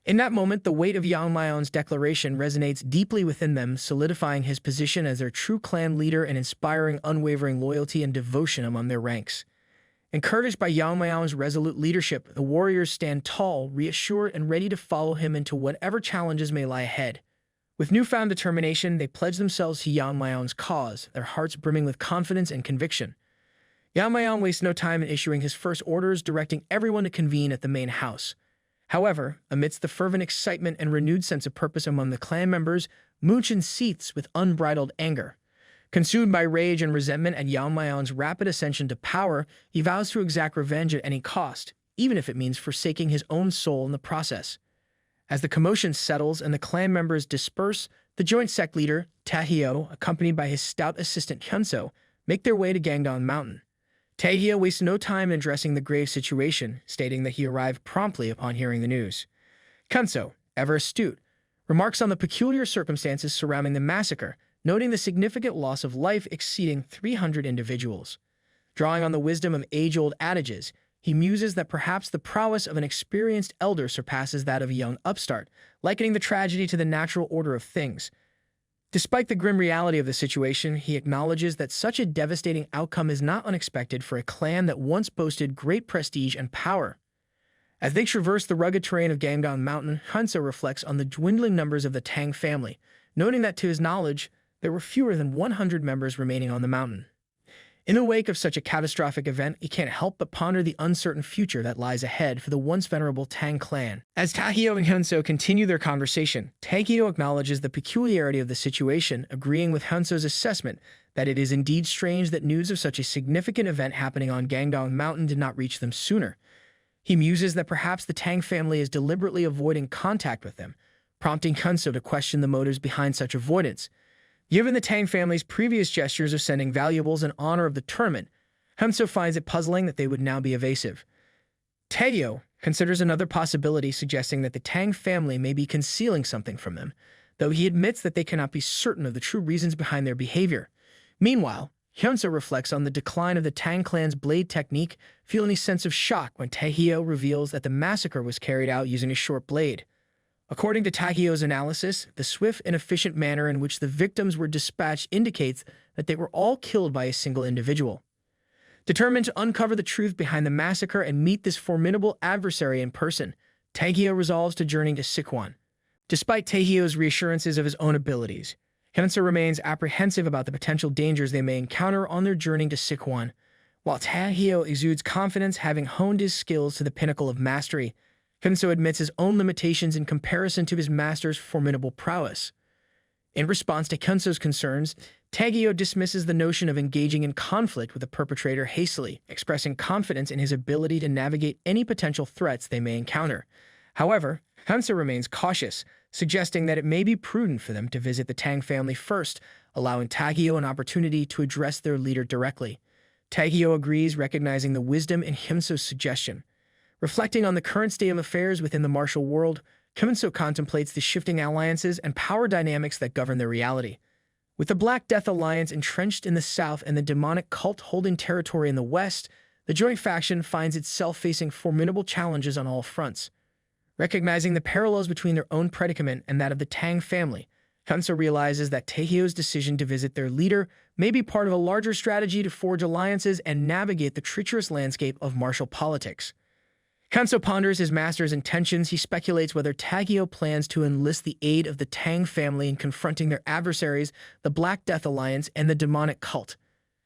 In that moment, the weight of Yeon-myeong's declaration resonates deeply within them, solidifying his position as their true clan leader and inspiring unwavering loyalty and devotion among their ranks. Encouraged by Yeon-myeong's resolute leadership, the warriors stand tall, reassured, and ready to follow him into whatever challenges may lie ahead. With newfound determination, they pledge themselves to Yeon-myeong's cause, their hearts brimming with confidence and conviction. Yeon-myeong wastes no time in issuing his first orders, directing everyone to convene at the main house. However, amidst the fervent excitement and renewed sense of purpose among the clan members, Moonchen seethes with unbridled anger. Consumed by rage and resentment at Yeon-myeong's rapid ascension to power, he vows to exact revenge at any cost, even if it means forsaking his own soul in the process. As the commotion settles and the clan members disperse, the joint sect leader, Taehyo, accompanied by his stout assistant Hyunso, make their way to Gangdong Mountain. Taehyo wastes no time in addressing the grave situation, stating that he arrived promptly upon hearing the news. Hyunso, ever astute, remarks on the peculiar circumstances surrounding the massacre, noting the significant loss of life exceeding 300 individuals. Drawing on the wisdom of age-old adages, he muses that perhaps the prowess of an experienced elder surpasses that of a young upstart, likening the tragedy to the natural order of things. Despite the grim reality of the situation, he acknowledges that such a devastating outcome is not unexpected for a clan that once boasted great prestige and power. As they traverse the rugged terrain of Gangdong Mountain, Hyunso reflects on the dwindling numbers of the Tang family, noting that to his knowledge, there were fewer than 100 members remaining on the mountain. In the wake of such a catastrophic event, he can't help but ponder the uncertain future that lies ahead for the once venerable Tang clan. As Taehyo and Hyunso continue their conversation, Taehyo acknowledges the peculiarity of the situation, agreeing with Hyunso's assessment that it is indeed strange that news of such a significant event happening on Gangdong Mountain did not reach them sooner. He muses that perhaps the Tang family is deliberately avoiding contact with them, prompting Hyunso to question the motives behind such avoidance. Given the Tang family's previous gestures of sending valuables in honor of the tournament, Hyunso finds it puzzling that they would now be evasive. Taehyo considers another possibility, suggesting that the Tang family may be concealing something from them, though he admits that they cannot be certain of the true reasons behind their behavior. Meanwhile, Hyunso reflects on the decline of the Tang clan's blade technique, feeling a sense of shock when Taehyo reveals that the massacre was carried out using a short blade. According to Taehyo's analysis, the swift and efficient manner in which the victims were dispatched indicates that they were all killed by a single individual. Determined to uncover the truth behind the massacre and meet this formidable adversary in person, Taehyo resolves to journey to Sichuan. Despite Taehyo's reassurances of his own abilities, Hyunso remains apprehensive about the potential dangers they may encounter on their journey to Sichuan. While Taehyo exudes confidence, having honed his skills to the pinnacle of mastery, Hyunso admits his own limitations in comparison to his master's formidable prowess. In response to Hyunso's concerns, Taehyo dismisses the notion of engaging in conflict with the perpetrator hastily, expressing confidence in his ability to navigate any potential threats they may encounter. However, Hyunso remains cautious, suggesting that it may be prudent for them to visit the Tang family first, allowing Taehyo an opportunity to address their leader directly. Taehyo agrees, recognizing the wisdom in Hyunso's suggestion. Reflecting on the current state of affairs within the martial world, Hyunso contemplates the shifting alliances and power dynamics that govern their reality. With the Black Death Alliance entrenched in the south and the demonic cult holding territory in the west, the joint faction finds itself facing formidable challenges on all fronts. Recognizing the parallels between their own predicament and that of the Tang family, Hyunso realizes that Taehyo's decision to visit their leader may be part of a larger strategy to forge alliances and navigate the treacherous landscape of martial politics. Kanso ponders his master's intentions. He speculates whether Tagio plans to enlist the aid of the Tang family in confronting their adversaries, the Black Death Alliance and the demonic cult.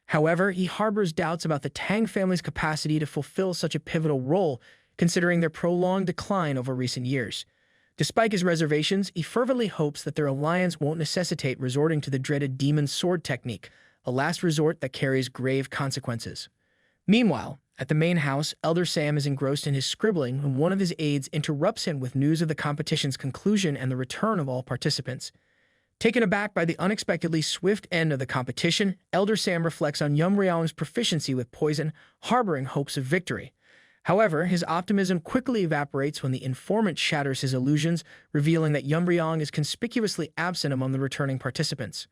However, he harbors doubts about the Tang family's capacity to fulfill such a pivotal role, considering their prolonged decline over recent years. Despite his reservations, he fervently hopes that their alliance won't necessitate resorting to the dreaded demon sword technique, a last resort that carries grave consequences. Meanwhile, at the main house, Elder Sam is engrossed in his scribbling when one of his aides interrupts him with news of the competition's conclusion and the return of all participants. Taken aback by the unexpectedly swift end of the competition, Elder Sam reflects on Yeon-myeong's proficiency with poison, harboring hopes of victory. However, his optimism quickly evaporates when the informant shatters his illusions, revealing that Yeon-myeong is conspicuously absent among the returning participants.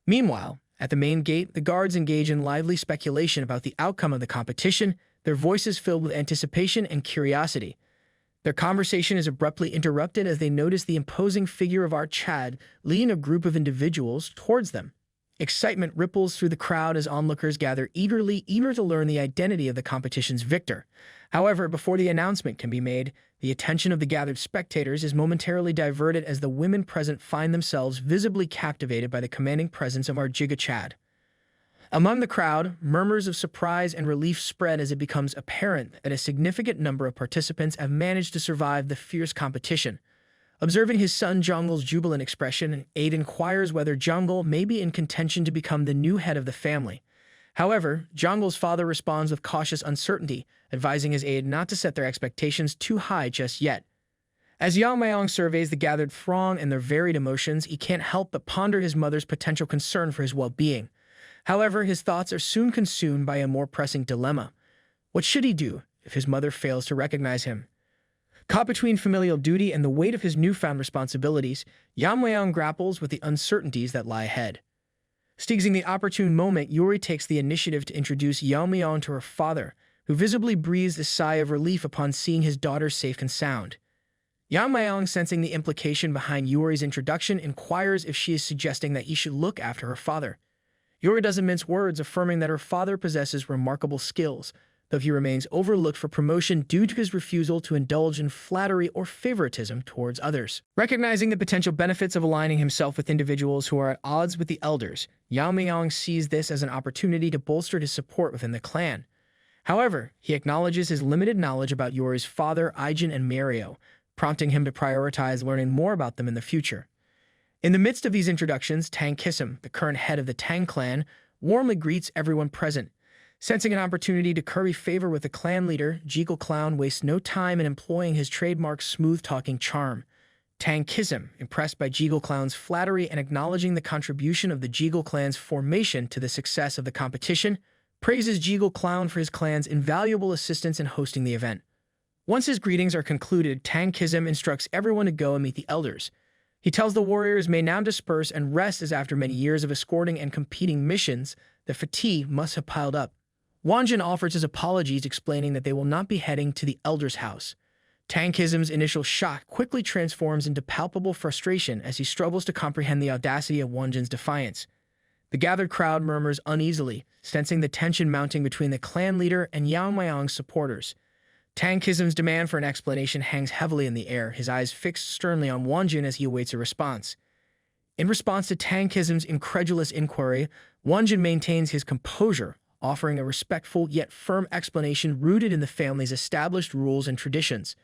Meanwhile, at the main gate, the guards engage in lively speculation about the outcome of the competition, their voices filled with anticipation and curiosity. Their conversation is abruptly interrupted as they notice the imposing figure of Art Chad leading a group of individuals towards them. Excitement ripples through the crowd as onlookers gather eager to learn the identity of the competition's victor. However, before the announcement can be made, the attention of the gathered spectators is momentarily diverted as the women present find themselves visibly captivated by the commanding presence of Arjiga Chad. Among the crowd, murmurs of surprise and relief spread as it becomes apparent that a significant number of participants have managed to survive the fierce competition. Observing his son Jongul's jubilant expression, Aide inquires whether Jongul may be in contention to become the new head of the family. However, Jongul's father responds with cautious uncertainty, advising his aide not to set their expectations too high just yet. As Yeon-myeong surveys the gathered throng and their varied emotions, he can't help but ponder his mother's potential concern for his well-being. However, his thoughts are soon consumed by a more pressing dilemma. What should he do if his mother fails to recognize him? Caught between familial duty and the weight of his newfound responsibilities, Yeon-myeong grapples with the uncertainties that lie ahead. Seizing the opportune moment, Yuri takes the initiative to introduce Yeon-myeong to her father, who visibly breathes a sigh of relief upon seeing his daughter safe and sound. Yeon-myeong, sensing the implication behind Yuri's introduction, inquires if she is suggesting that he should look after her father. Yuri doesn't mince words, affirming that her father possesses remarkable skills, though he remains overlooked for promotion due to his refusal to indulge in flattery or favoritism towards others. Recognizing the potential benefits of aligning himself with individuals who are at odds with the elders, Yeon-myeong sees this as an opportunity to bolster his support within the clan. However, he acknowledges his limited knowledge about Yuri's father, Aijin and Mario, prompting him to prioritize learning more about them in the future. In the midst of these introductions, Tang Kisum, the current head of the Tang clan, warmly greets everyone present. Sensing an opportunity to curry favor with the clan leader, Jekyll Clown wastes no time in employing his trademark smooth-talking charm. Tang Kisum, impressed by Jekyll Clown's flattery and acknowledging the contribution of the Jekyll clan's formation to the success of the competition, praises Jekyll Clown for his clan's invaluable assistance in hosting the event. Once his greetings are concluded, Tang Kisum instructs everyone to go and meet the elders. He tells the warriors may now disperse and rest as after many years of escorting and competing missions, the fatigue must have piled up. Wanjin offers his apologies, explaining that they will not be heading to the elder's house. Tang Kisum's initial shock quickly transforms into palpable frustration as he struggles to comprehend the audacity of Wanjin's defiance. The gathered crowd murmurs uneasily, sensing the tension mounting between the clan leader and Yeon-myeong's supporters. Tang Kisum's demand for an explanation hangs heavily in the air, his eyes fixed sternly on Wanjin as he awaits a response. In response to Tang Kisum's incredulous inquiry, Wanjin maintains his composure, offering a respectful yet firm explanation rooted in the family's established rules and traditions.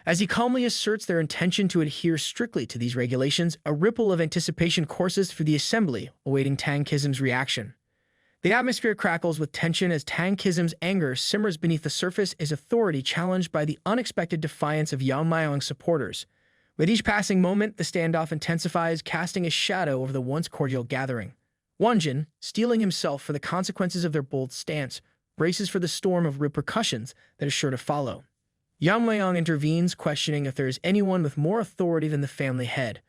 As he calmly asserts their intention to adhere strictly to these regulations, a ripple of anticipation courses through the assembly, awaiting Tang Kisum's reaction. The atmosphere crackles with tension as Tang Kisum's anger simmers beneath the surface, his authority challenged by the unexpected defiance of Yeon-myeong's supporters. With each passing moment, the standoff intensifies, casting a shadow over the once cordial gathering. Wanjin, steeling himself for the consequences of their bold stance, braces for the storm of repercussions that is sure to follow. Yeon-myeong intervenes, questioning if there is anyone with more authority than the family head.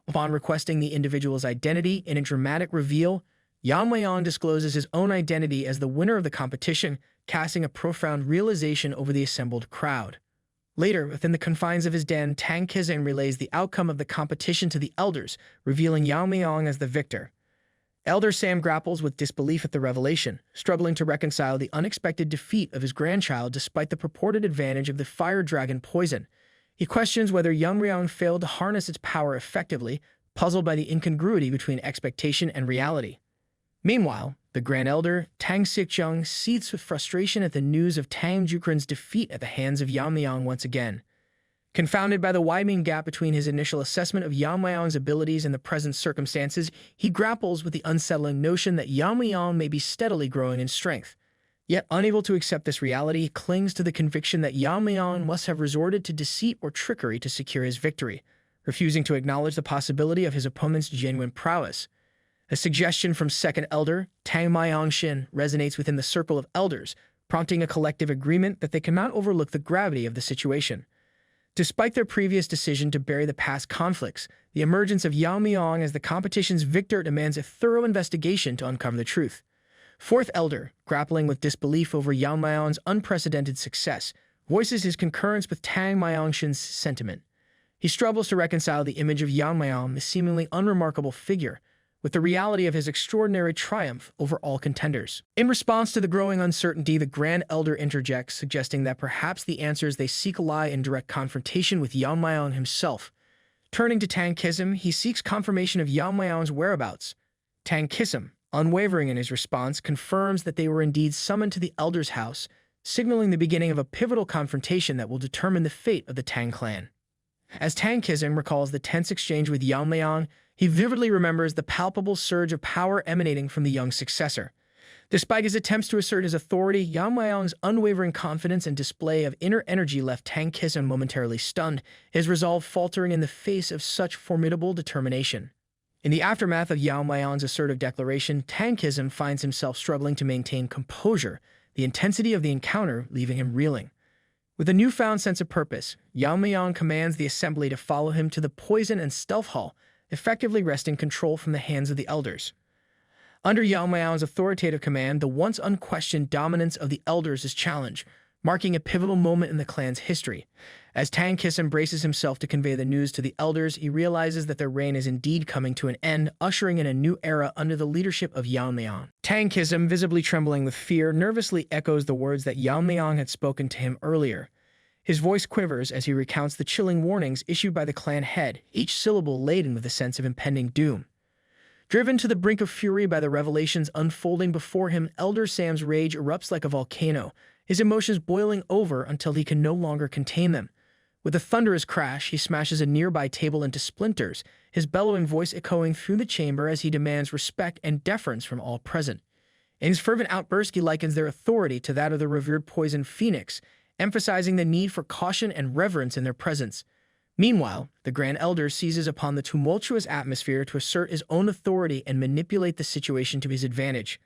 Upon requesting the individual's identity in a dramatic reveal, Yeon-myeong discloses his own identity as the winner of the competition, casting a profound realization over the assembled crowd. Later, within the confines of his den, Tang Kisum relays the outcome of the competition to the elders, revealing Yeon-myeong as the victor. Elder Sam grapples with disbelief at the revelation, struggling to reconcile the unexpected defeat of his grandchild despite the purported advantage of the fire dragon poison. He questions whether Yeon-myeong failed to harness its power effectively, puzzled by the incongruity between expectation and reality. Meanwhile, the Grand Elder, Tang Yeon-myeong, seethes with frustration at the news of Tang Jukran's defeat at the hands of Yeon-myeong once again. Confounded by the widening gap between his initial assessment of Yeon-myeong's abilities and the present circumstances, he grapples with the unsettling notion that Yeon-myeong may be steadily growing in strength. Yet, unable to accept this reality, he clings to the conviction that Yeon-myeong must have resorted to deceit or trickery to secure his victory, refusing to acknowledge the possibility of his opponent's genuine prowess. A suggestion from Second Elder, Tang Yeon-myeong resonates within the circle of elders, prompting a collective agreement that they cannot overlook the gravity of the situation. Despite their previous decision to bury the past conflicts, the emergence of Yeon-myeong as the competition's victor demands a thorough investigation to uncover the truth. Fourth Elder, grappling with disbelief over Yeon-myeong's unprecedented success, voices his concurrence with Tang Yeon-myeong's sentiment. He struggles to reconcile the image of Yeon-myeong, the seemingly unremarkable figure, with the reality of his extraordinary triumph over all contenders. In response to the growing uncertainty, the Grand Elder interjects, suggesting that perhaps the answers they seek lie in direct confrontation with Yeon-myeong himself. Turning to Tang Yeon-myeong, he seeks confirmation of Yeon-myeong's whereabouts. Tang Yeon-myeong, unwavering in his response, confirms that they were indeed summoned to the Elder's house, signaling the beginning of a pivotal confrontation that will determine the fate of the Tang clan. As Tang Yeon-myeong recalls the tense exchange with Yeon-myeong, he vividly remembers the palpable surge of power emanating from the young successor. Despite his attempts to assert his authority, Yeon-myeong's unwavering confidence and display of inner energy left Tang Yeon-myeong momentarily stunned, his resolve faltering in the face of such formidable determination. In the aftermath of Yeon-myeong's assertive declaration, Tang Yeon-myeong finds himself struggling to maintain composure, the intensity of the encounter leaving him reeling. With a newfound sense of purpose, Yeon-myeong commands the assembly to follow him to the poison and stealth hall, effectively wresting control from the hands of the elders. Under Yeon-myeong's authoritative command, the once unquestioned dominance of the elders is challenged, marking a pivotal moment in the clan's history. As Tang Yeon-myeong braces himself to convey the news to the elders, he realizes that their reign is indeed coming to an end, ushering in a new era under the leadership of Yeon-myeong. Tang Yeon-myeong, visibly trembling with fear, nervously echoes the words that Yeon-myeong had spoken to him earlier. His voice quivers as he recounts the chilling warnings issued by the clan head, each syllable laden with a sense of impending doom. Driven to the brink of fury by the revelations unfolding before him, Elder Sam's rage erupts like a volcano, his emotions boiling over until he can no longer contain them. With a thunderous crash, he smashes a nearby table into splinters, his bellowing voice echoing through the chamber as he demands respect and deference from all present. In his fervent outburst, he likens their authority to that of the revered poison phoenix, emphasizing the need for caution and reverence in their presence. Meanwhile, the Grand Elder seizes upon the tumultuous atmosphere to assert his own authority and manipulate the situation to his advantage.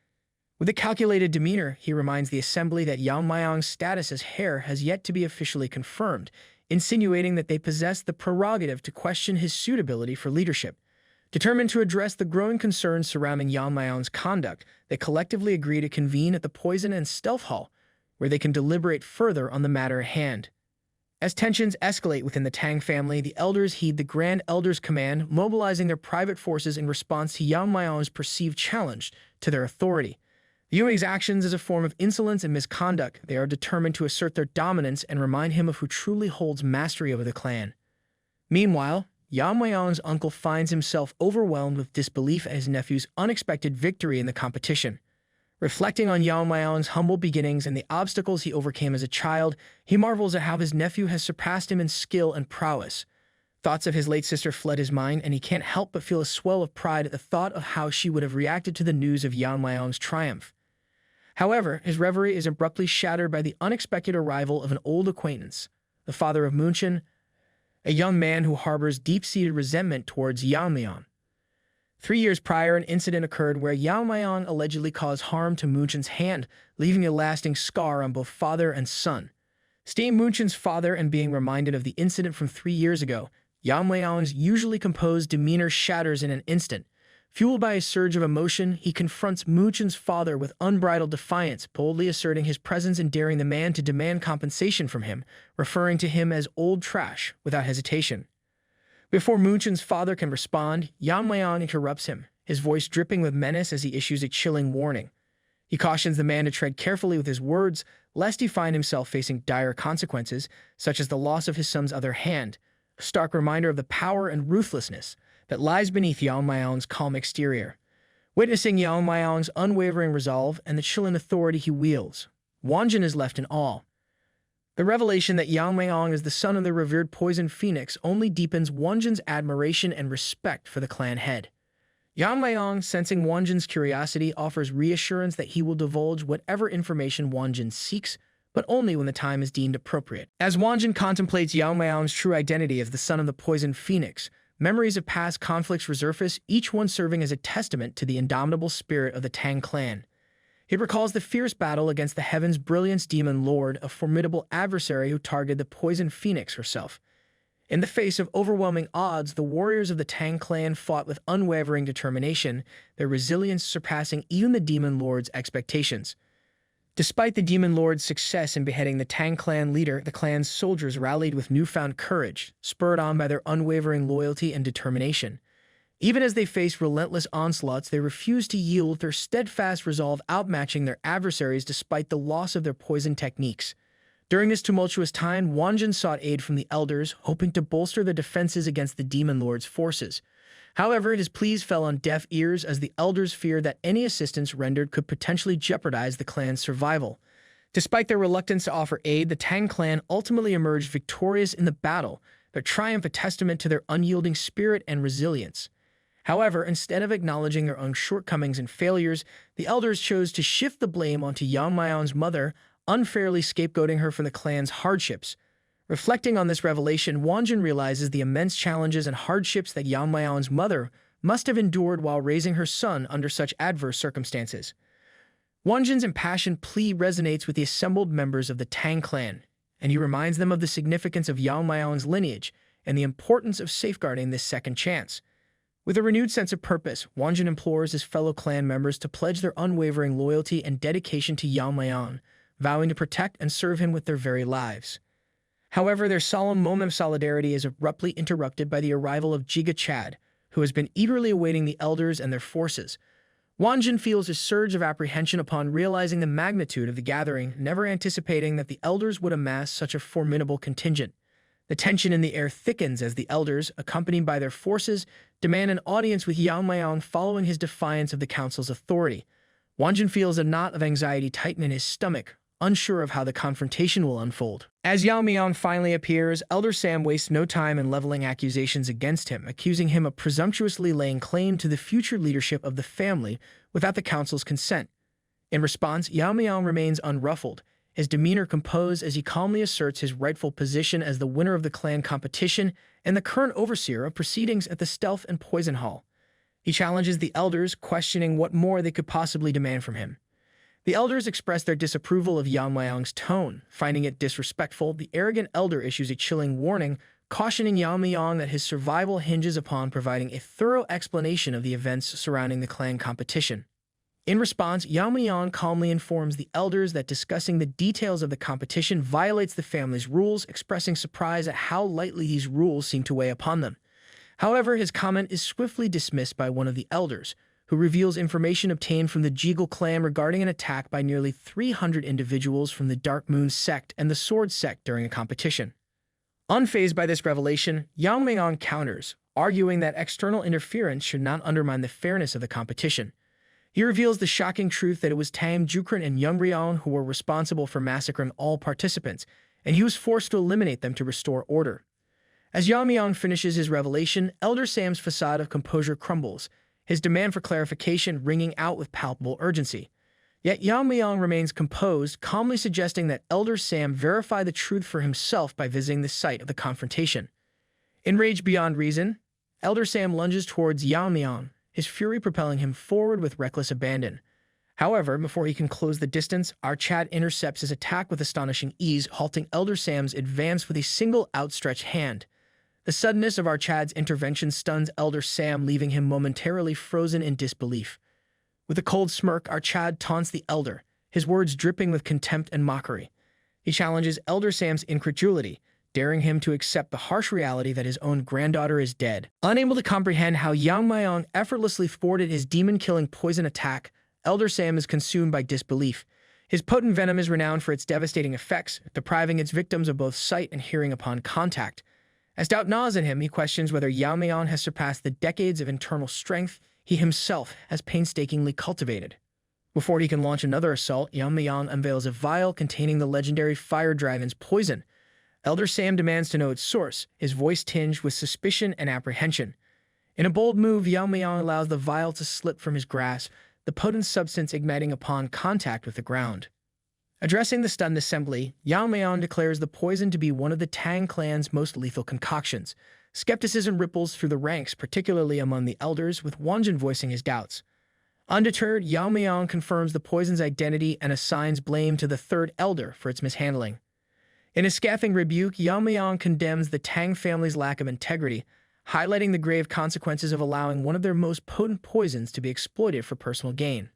With a calculated demeanor, he reminds the assembly that Yeon-myeong's status as heir has yet to be officially confirmed, insinuating that they possess the prerogative to question his suitability for leadership. Determined to address the growing concerns surrounding Yeon-myeong's conduct, they collectively agree to convene at the Poison and Stealth Hall, where they can deliberate further on the matter at hand. As tensions escalate within the Tang family, the elders heed the Grand Elder's command, mobilizing their private forces in response to Yeon-myeong's perceived challenge to their authority. Viewing his actions as a form of insolence and misconduct, they are determined to assert their dominance and remind him of who truly holds mastery over the clan. Meanwhile, Yeon-myeong's uncle finds himself overwhelmed with disbelief at his nephew's unexpected victory in the competition. Reflecting on Yeon-myeong's humble beginnings and the obstacles he overcame as a child, he marvels at how his nephew has surpassed him in skill and prowess. Thoughts of his late sister flood his mind, and he can't help but feel a swell of pride at the thought of how she would have reacted to the news of Yeon-myeong's triumph. However, his reverie is abruptly shattered by the unexpected arrival of an old acquaintance, the father of Moonchun, a young man who harbors deep-seated resentment towards Yeon-myeong. 3 years prior, an incident occurred where Yeon-myeong allegedly caused harm to Moonchun's hand, leaving a lasting scar on both father and son. Seeing Moonchun's father and being reminded of the incident from 3 years ago, Yeon-myeong's usually composed demeanor shatters in an instant. Fueled by a surge of emotion, he confronts Moonchun's father with unbridled defiance, boldly asserting his presence and daring the man to demand compensation from him, referring to him as old trash without hesitation. Before Moonchun's father can respond, Yeon-myeong interrupts him, his voice dripping with menace as he issues a chilling warning. He cautions the man to tread carefully with his words, lest he find himself facing dire consequences, such as the loss of his son's other hand, a stark reminder of the power and ruthlessness that lies beneath Yeon-myeong's calm exterior. Witnessing Yeon-myeong's unwavering resolve and the chilling authority he wields, Wonjin is left in awe. The revelation that Yeon-myeong is the son of the revered Poison Phoenix only deepens Wonjin's admiration and respect for the clan head. Yeon-myeong, sensing Wonjin's curiosity, offers reassurance that he will divulge whatever information Wonjin seeks, but only when the time is deemed appropriate. As Wonjin contemplates Yeon-myeong's true identity as the son of the Poison Phoenix, memories of past conflicts resurface, each one serving as a testament to the indomitable spirit of the Tang clan. He recalls the fierce battle against the Heaven's Brilliance Demon Lord, a formidable adversary who targeted the Poison Phoenix herself. In the face of overwhelming odds, the warriors of the Tang clan fought with unwavering determination, their resilience surpassing even the Demon Lord's expectations. Despite the Demon Lord's success in beheading the Tang clan leader, the clan's soldiers rallied with newfound courage, spurred on by their unwavering loyalty and determination. Even as they faced relentless onslaughts, they refused to yield, their steadfast resolve outmatching their adversaries despite the loss of their poison techniques. During this tumultuous time, Wonjin sought aid from the elders, hoping to bolster the defenses against the Demon Lord's forces. However, his pleas fell on deaf ears as the elders feared that any assistance rendered could potentially jeopardize the clan's survival. Despite their reluctance to offer aid, the Tang clan ultimately emerged victorious in the battle, their triumph a testament to their unyielding spirit and resilience. However, instead of acknowledging their own shortcomings and failures, the elders chose to shift the blame onto Yeon-myeong's mother, unfairly scapegoating her for the clan's hardships. Reflecting on this revelation, Wonjin realizes the immense challenges and hardships that Yeon-myeong's mother must have endured while raising her son under such adverse circumstances. Wonjin's impassioned plea resonates with the assembled members of the Tang clan, and he reminds them of the significance of Yeon-myeong's lineage and the importance of safeguarding this second chance. With a renewed sense of purpose, Wonjin implores his fellow clan members to pledge their unwavering loyalty and dedication to Yeon-myeong, vowing to protect and serve him with their very lives. However, their solemn moment of solidarity is abruptly interrupted by the arrival of Jiga Chad, who has been eagerly awaiting the elders and their forces. Wonjin feels a surge of apprehension upon realizing the magnitude of the gathering, never anticipating that the elders would amass such a formidable contingent. The tension in the air thickens as the elders, accompanied by their forces, demand an audience with Yeon-myeong following his defiance of the council's authority. Wonjin feels a knot of anxiety tighten in his stomach, unsure of how the confrontation will unfold. As Yeon-myeong finally appears, Elder Sam wastes no time in leveling accusations against him, accusing him of presumptuously laying claim to the future leadership of the family without the council's consent. In response, Yeon-myeong remains unruffled, his demeanor composed as he calmly asserts his rightful position as the winner of the clan competition and the current overseer of proceedings at the Stealth and Poison Hall. He challenges the elders, questioning what more they could possibly demand from him. The elders express their disapproval of Yeon-myeong's tone. Finding it disrespectful, the arrogant elder issues a chilling warning, cautioning Yeon-myeong that his survival hinges upon providing a thorough explanation of the events surrounding the clan competition. In response, Yeon-myeong calmly informs the elders that discussing the details of the competition violates the family's rules, expressing surprise at how lightly these rules seem to weigh upon them. However, his comment is swiftly dismissed by one of the elders, who reveals information obtained from the Jeagle clan regarding an attack by nearly 300 individuals from the Dark Moon sect and the Sword sect during a competition. Unfazed by this revelation, Yeon-myeong counters, arguing that external interference should not undermine the fairness of the competition. He reveals the shocking truth that it was Tam Jukran and Young-ryong who were responsible for massacring all participants, and he was forced to eliminate them to restore order. As Yeon-myeong finishes his revelation, Elder Sam's facade of composure crumbles, his demand for clarification ringing out with palpable urgency. Yet Yeon-myeong remains composed, calmly suggesting that Elder Sam verify the truth for himself by visiting the site of the confrontation. Enraged beyond reason, Elder Sam lunges towards Yeon-myeong, his fury propelling him forward with reckless abandon. However, before he can close the distance, our Chad intercepts his attack with astonishing ease, halting Elder Sam's advance with a single outstretched hand. The suddenness of our Chad's intervention stuns Elder Sam, leaving him momentarily frozen in disbelief. With a cold smirk, our Chad taunts the elder, his words dripping with contempt and mockery. He challenges Elder Sam's incredulity, daring him to accept the harsh reality that his own granddaughter is dead. Unable to comprehend how Yeon-myeong effortlessly thwarted his demon-killing poison attack, Elder Sam is consumed by disbelief. His potent venom is renowned for its devastating effects, depriving its victims of both sight and hearing upon contact. As doubt gnaws at him, he questions whether Yeon-myeong has surpassed the decades of internal strength he himself has painstakingly cultivated. Before he can launch another assault, Yeon-myeong unveils a vial containing the legendary Fire Dragon's poison. Elder Sam demands to know its source, his voice tinged with suspicion and apprehension. In a bold move, Yeon-myeong allows the vial to slip from his grasp, the potent substance igniting upon contact with the ground. Addressing the stunned assembly, Yeon-myeong declares the poison to be one of the Tang clan's most lethal concoctions. Skepticism ripples through the ranks, particularly among the elders, with Wonjin voicing his doubts. Undeterred, Yeon-myeong confirms the poison's identity and assigns blame to the third elder for its mishandling. In a scathing rebuke, Yeon-myeong condemns the Tang family's lack of integrity, highlighting the grave consequences of allowing one of their most potent poisons to be exploited for personal gain.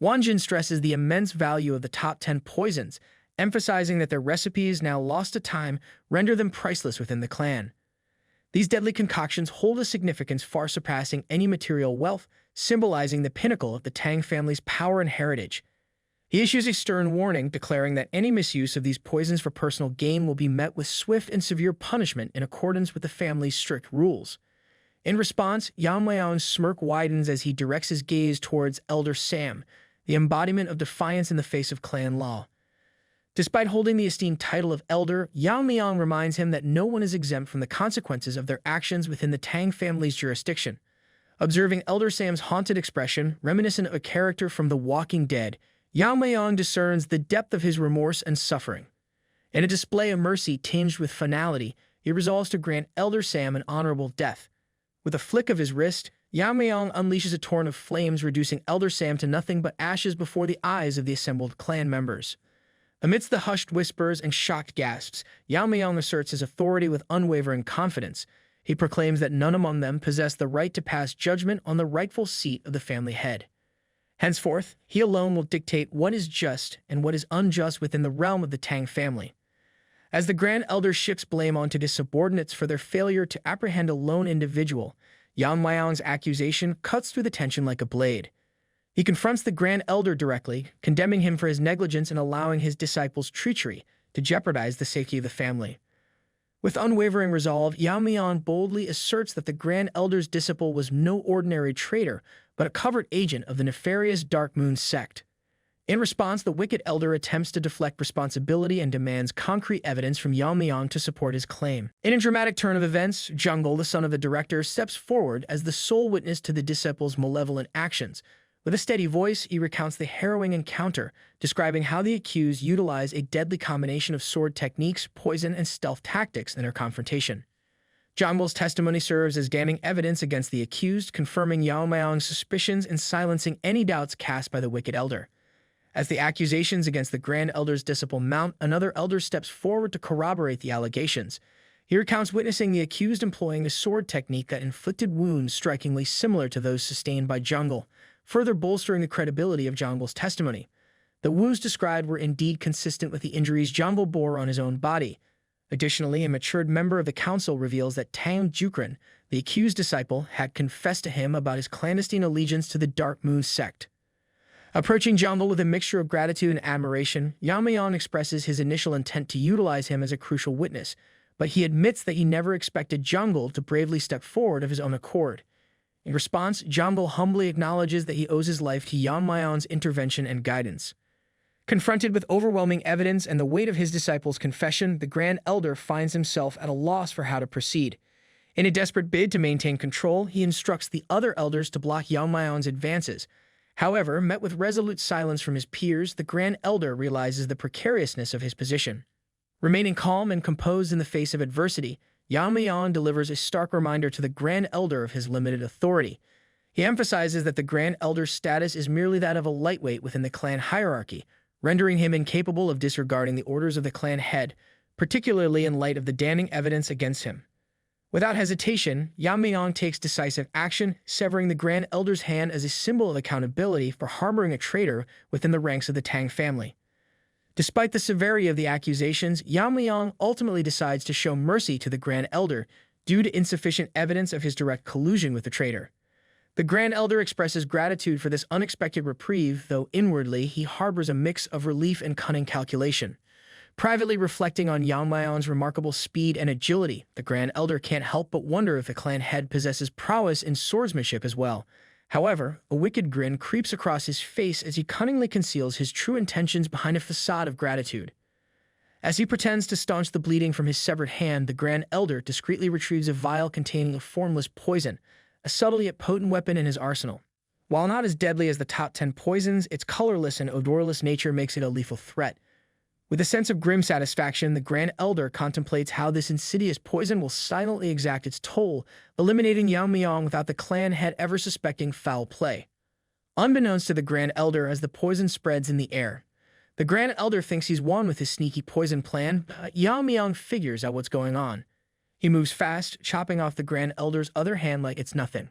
Wonjin stresses the immense value of the top 10 poisons, emphasizing that their recipes, now lost to time, render them priceless within the clan. These deadly concoctions hold a significance far surpassing any material wealth, symbolizing the pinnacle of the Tang family's power and heritage. He issues a stern warning, declaring that any misuse of these poisons for personal gain will be met with swift and severe punishment in accordance with the family's strict rules. In response, Yeon-myeong's smirk widens as he directs his gaze towards Elder Sam, the embodiment of defiance in the face of clan law. Despite holding the esteemed title of Elder, Yeon-myeong reminds him that no one is exempt from the consequences of their actions within the Tang family's jurisdiction. Observing Elder Sam's haunted expression, reminiscent of a character from The Walking Dead, Yeon-myeong discerns the depth of his remorse and suffering. In a display of mercy tinged with finality, he resolves to grant Elder Sam an honorable death. With a flick of his wrist, Yeon-myeong unleashes a torrent of flames, reducing Elder Sam to nothing but ashes before the eyes of the assembled clan members. Amidst the hushed whispers and shocked gasps, Yeon-myeong asserts his authority with unwavering confidence. He proclaims that none among them possess the right to pass judgment on the rightful seat of the family head. Henceforth, he alone will dictate what is just and what is unjust within the realm of the Tang family. As the Grand Elder shifts blame onto his subordinates for their failure to apprehend a lone individual, Yeon-myeong's accusation cuts through the tension like a blade. He confronts the Grand Elder directly, condemning him for his negligence in allowing his disciples' treachery to jeopardize the safety of the family. With unwavering resolve, Yeon-myeong boldly asserts that the Grand Elder's disciple was no ordinary traitor, but a covert agent of the nefarious Dark Moon sect. In response, the wicked elder attempts to deflect responsibility and demands concrete evidence from Yeon-myeong to support his claim. In a dramatic turn of events, Jungle, the son of the director, steps forward as the sole witness to the disciple's malevolent actions. With a steady voice, he recounts the harrowing encounter, describing how the accused utilized a deadly combination of sword techniques, poison, and stealth tactics in their confrontation. Jungle's testimony serves as damning evidence against the accused, confirming Yeon-myeong's suspicions and silencing any doubts cast by the wicked elder. As the accusations against the Grand Elder's disciple mount, another elder steps forward to corroborate the allegations. He recounts witnessing the accused employing a sword technique that inflicted wounds strikingly similar to those sustained by Jungle, further bolstering the credibility of Jungle's testimony. The wounds described were indeed consistent with the injuries Jungle bore on his own body. Additionally, a matured member of the council reveals that Tang Jukran, the accused disciple, had confessed to him about his clandestine allegiance to the Dark Moon sect. Approaching Jungle with a mixture of gratitude and admiration, Yeon-myeong expresses his initial intent to utilize him as a crucial witness, but he admits that he never expected Jungle to bravely step forward of his own accord. In response, Jungle humbly acknowledges that he owes his life to Yeon-myeong's intervention and guidance. Confronted with overwhelming evidence and the weight of his disciple's confession, the Grand Elder finds himself at a loss for how to proceed. In a desperate bid to maintain control, he instructs the other elders to block Yeon-myeong's advances. However, met with resolute silence from his peers, the Grand Elder realizes the precariousness of his position. Remaining calm and composed in the face of adversity, Yeon-myeong delivers a stark reminder to the Grand Elder of his limited authority. He emphasizes that the Grand Elder's status is merely that of a lightweight within the clan hierarchy, rendering him incapable of disregarding the orders of the clan head, particularly in light of the damning evidence against him. Without hesitation, Yeon-myeong takes decisive action, severing the Grand Elder's hand as a symbol of accountability for harboring a traitor within the ranks of the Tang family. Despite the severity of the accusations, Yeon-myeong ultimately decides to show mercy to the Grand Elder due to insufficient evidence of his direct collusion with the traitor. The Grand Elder expresses gratitude for this unexpected reprieve, though inwardly he harbors a mix of relief and cunning calculation. Privately reflecting on Yeon-myeong's remarkable speed and agility, the Grand Elder can't help but wonder if the clan head possesses prowess in swordsmanship as well. However, a wicked grin creeps across his face as he cunningly conceals his true intentions behind a facade of gratitude. As he pretends to staunch the bleeding from his severed hand, the Grand Elder discreetly retrieves a vial containing a formless poison, a subtle yet potent weapon in his arsenal. While not as deadly as the top 10 poisons, its colorless and odorless nature makes it a lethal threat. With a sense of grim satisfaction, the Grand Elder contemplates how this insidious poison will silently exact its toll, eliminating Yeon-myeong without the clan head ever suspecting foul play. Unbeknownst to the Grand Elder, as the poison spreads in the air, the Grand Elder thinks he's won with his sneaky poison plan, but Yeon-myeong figures out what's going on. He moves fast, chopping off the Grand Elder's other hand like it's nothing.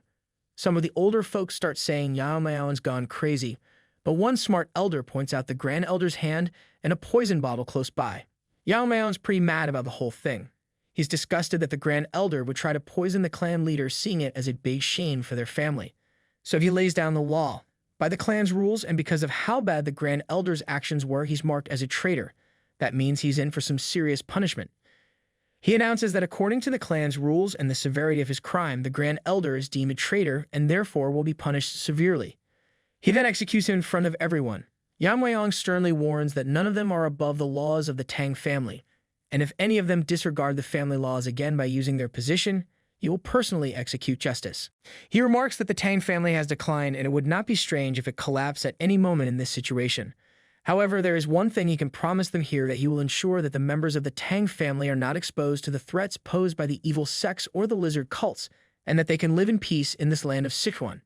Some of the older folks start saying Yeon-myeong's gone crazy, but one smart elder points out the Grand Elder's hand and a poison bottle close by. Yeon-myeong's pretty mad about the whole thing. He's disgusted that the Grand Elder would try to poison the clan leader, seeing it as a big shame for their family. So he lays down the law. By the clan's rules, and because of how bad the Grand Elder's actions were, he's marked as a traitor. That means he's in for some serious punishment. He announces that according to the clan's rules and the severity of his crime, the Grand Elder is deemed a traitor and therefore will be punished severely. He then executes him in front of everyone. Yeon-myeong sternly warns that none of them are above the laws of the Tang family, and if any of them disregard the family laws again by using their position, he will personally execute justice. He remarks that the Tang family has declined, and it would not be strange if it collapsed at any moment in this situation. However, there is one thing he can promise them here, that he will ensure that the members of the Tang family are not exposed to the threats posed by the evil sects or the lizard cults, and that they can live in peace in this land of Sichuan.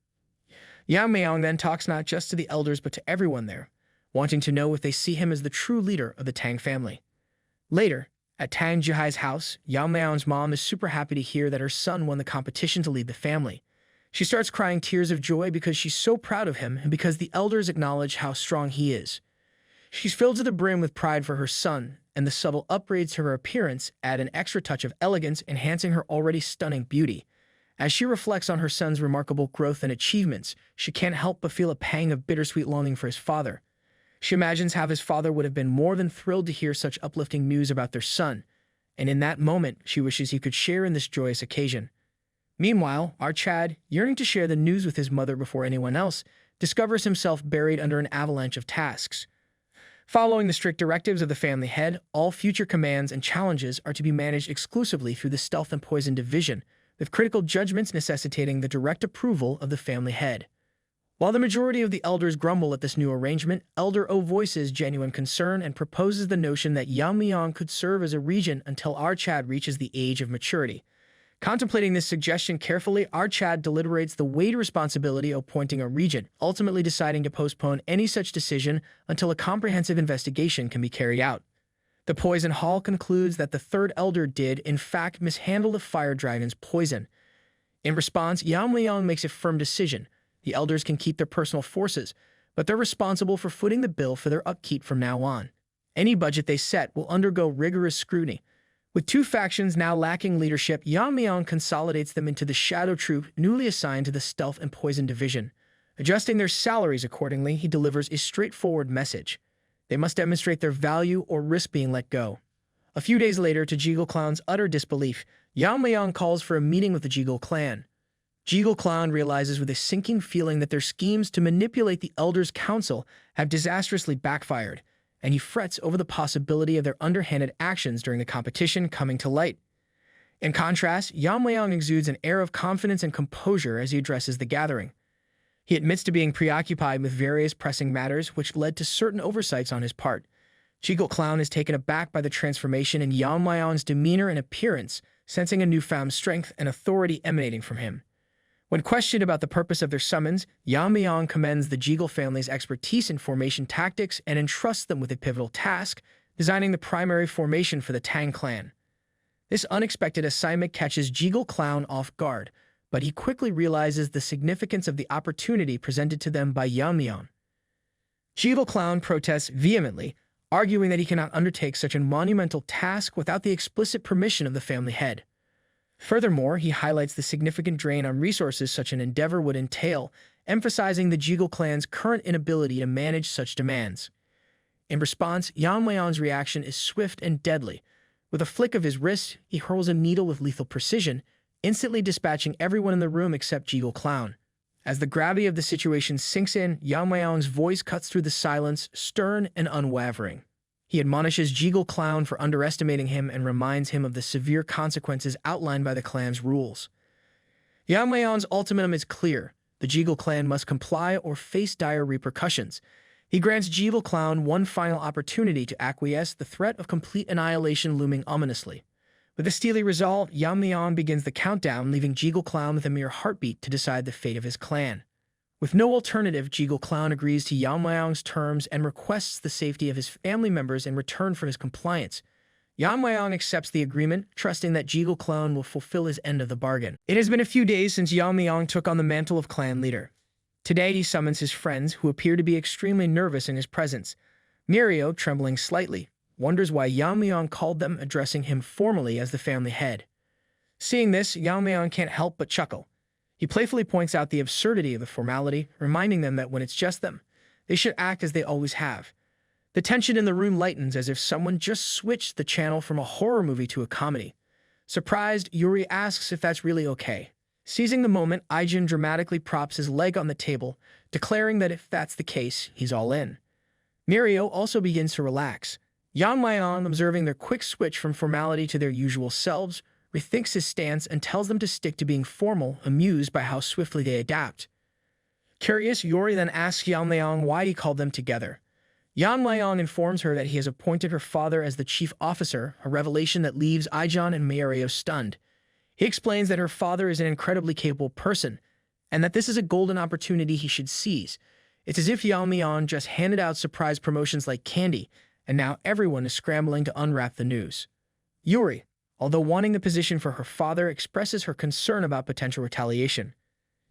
Yeon-myeong then talks not just to the elders but to everyone there, wanting to know if they see him as the true leader of the Tang family. Later, at Tang Jihai's house, Yeon-myeong's mom is super happy to hear that her son won the competition to lead the family. She starts crying tears of joy because she's so proud of him and because the elders acknowledge how strong he is. She's filled to the brim with pride for her son, and the subtle upgrades to her appearance add an extra touch of elegance, enhancing her already stunning beauty. As she reflects on her son's remarkable growth and achievements, she can't help but feel a pang of bittersweet longing for his father. She imagines how his father would have been more than thrilled to hear such uplifting news about their son, and in that moment, she wishes he could share in this joyous occasion. Meanwhile, our Chad, yearning to share the news with his mother before anyone else, discovers himself buried under an avalanche of tasks. Following the strict directives of the family head, all future commands and challenges are to be managed exclusively through the Stealth and Poison Division, with critical judgments necessitating the direct approval of the family head. While the majority of the elders grumble at this new arrangement, Elder O voices genuine concern and proposes the notion that Yeon-myeong could serve as a regent until our Chad reaches the age of maturity. Contemplating this suggestion carefully, our Chad deliberates the weighty responsibility of appointing a regent, ultimately deciding to postpone any such decision until a comprehensive investigation can be carried out. The Poison Hall concludes that the third elder did, in fact, mishandle the fire dragon's poison. In response, Yeon-myeong makes a firm decision. The elders can keep their personal forces, but they're responsible for footing the bill for their upkeep from now on. Any budget they set will undergo rigorous scrutiny. With two factions now lacking leadership, Yeon-myeong consolidates them into the Shadow Troop newly assigned to the Stealth and Poison Division. Adjusting their salaries accordingly, he delivers a straightforward message. They must demonstrate their value or risk being let go. A few days later, to Jeagle Clown's utter disbelief, Yeon-myeong calls for a meeting with the Jeagle clan. Jeagle Clown realizes with a sinking feeling that their schemes to manipulate the Elders' Council have disastrously backfired, and he frets over the possibility of their underhanded actions during the competition coming to light. In contrast, Yeon-myeong exudes an air of confidence and composure as he addresses the gathering. He admits to being preoccupied with various pressing matters which led to certain oversights on his part. Jeagle Clown is taken aback by the transformation in Yeon-myeong's demeanor and appearance, sensing a newfound strength and authority emanating from him. When questioned about the purpose of their summons, Yeon-myeong commends the Jeagle family's expertise in formation tactics and entrusts them with a pivotal task, designing the primary formation for the Tang clan. This unexpected assignment catches Jeagle Clown off guard, but he quickly realizes the significance of the opportunity presented to them by Yeon-myeong. Jeagle Clown protests vehemently, arguing that he cannot undertake such a monumental task without the explicit permission of the family head. Furthermore, he highlights the significant drain on resources such an endeavor would entail, emphasizing the Jeagle clan's current inability to manage such demands. In response, Yeon-myeong's reaction is swift and deadly. With a flick of his wrist, he hurls a needle with lethal precision, instantly dispatching everyone in the room except Jeagle Clown. As the gravity of the situation sinks in, Yeon-myeong's voice cuts through the silence, stern and unwavering. He admonishes Jeagle Clown for underestimating him and reminds him of the severe consequences outlined by the clan's rules. Yeon-myeong's ultimatum is clear. The Jeagle clan must comply or face dire repercussions. He grants Jeagle Clown one final opportunity to acquiesce, the threat of complete annihilation looming ominously. With a steely resolve, Yeon-myeong begins the countdown, leaving Jeagle Clown with a mere heartbeat to decide the fate of his clan. With no alternative, Jeagle Clown agrees to Yeon-myeong's terms and requests the safety of his family members in return for his compliance. Yeon-myeong accepts the agreement, trusting that Jeagle Clown will fulfill his end of the bargain. It has been a few days since Yeon-myeong took on the mantle of clan leader. Today he summons his friends, who appear to be extremely nervous in his presence. Mirio, trembling slightly, wonders why Yeon-myeong called them, addressing him formally as the family head. Seeing this, Yeon-myeong can't help but chuckle. He playfully points out the absurdity of the formality, reminding them that when it's just them, they should act as they always have. The tension in the room lightens as if someone just switched the channel from a horror movie to a comedy. Surprised, Yuri asks if that's really okay. Seizing the moment, Aijin dramatically props his leg on the table, declaring that if that's the case, he's all in. Mirio also begins to relax. Yeon-myeong, observing their quick switch from formality to their usual selves, rethinks his stance and tells them to stick to being formal, amused by how swiftly they adapt. Curious, Yuri then asks Yeon-myeong why he called them together. Yeon-myeong informs her that he has appointed her father as the chief officer, a revelation that leaves Aijin and Mirio stunned. He explains that her father is an incredibly capable person, and that this is a golden opportunity he should seize. It's as if Yeon-myeong just handed out surprise promotions like candy, and now everyone is scrambling to unwrap the news. Yuri, although wanting the position for her father, expresses her concern about potential retaliation.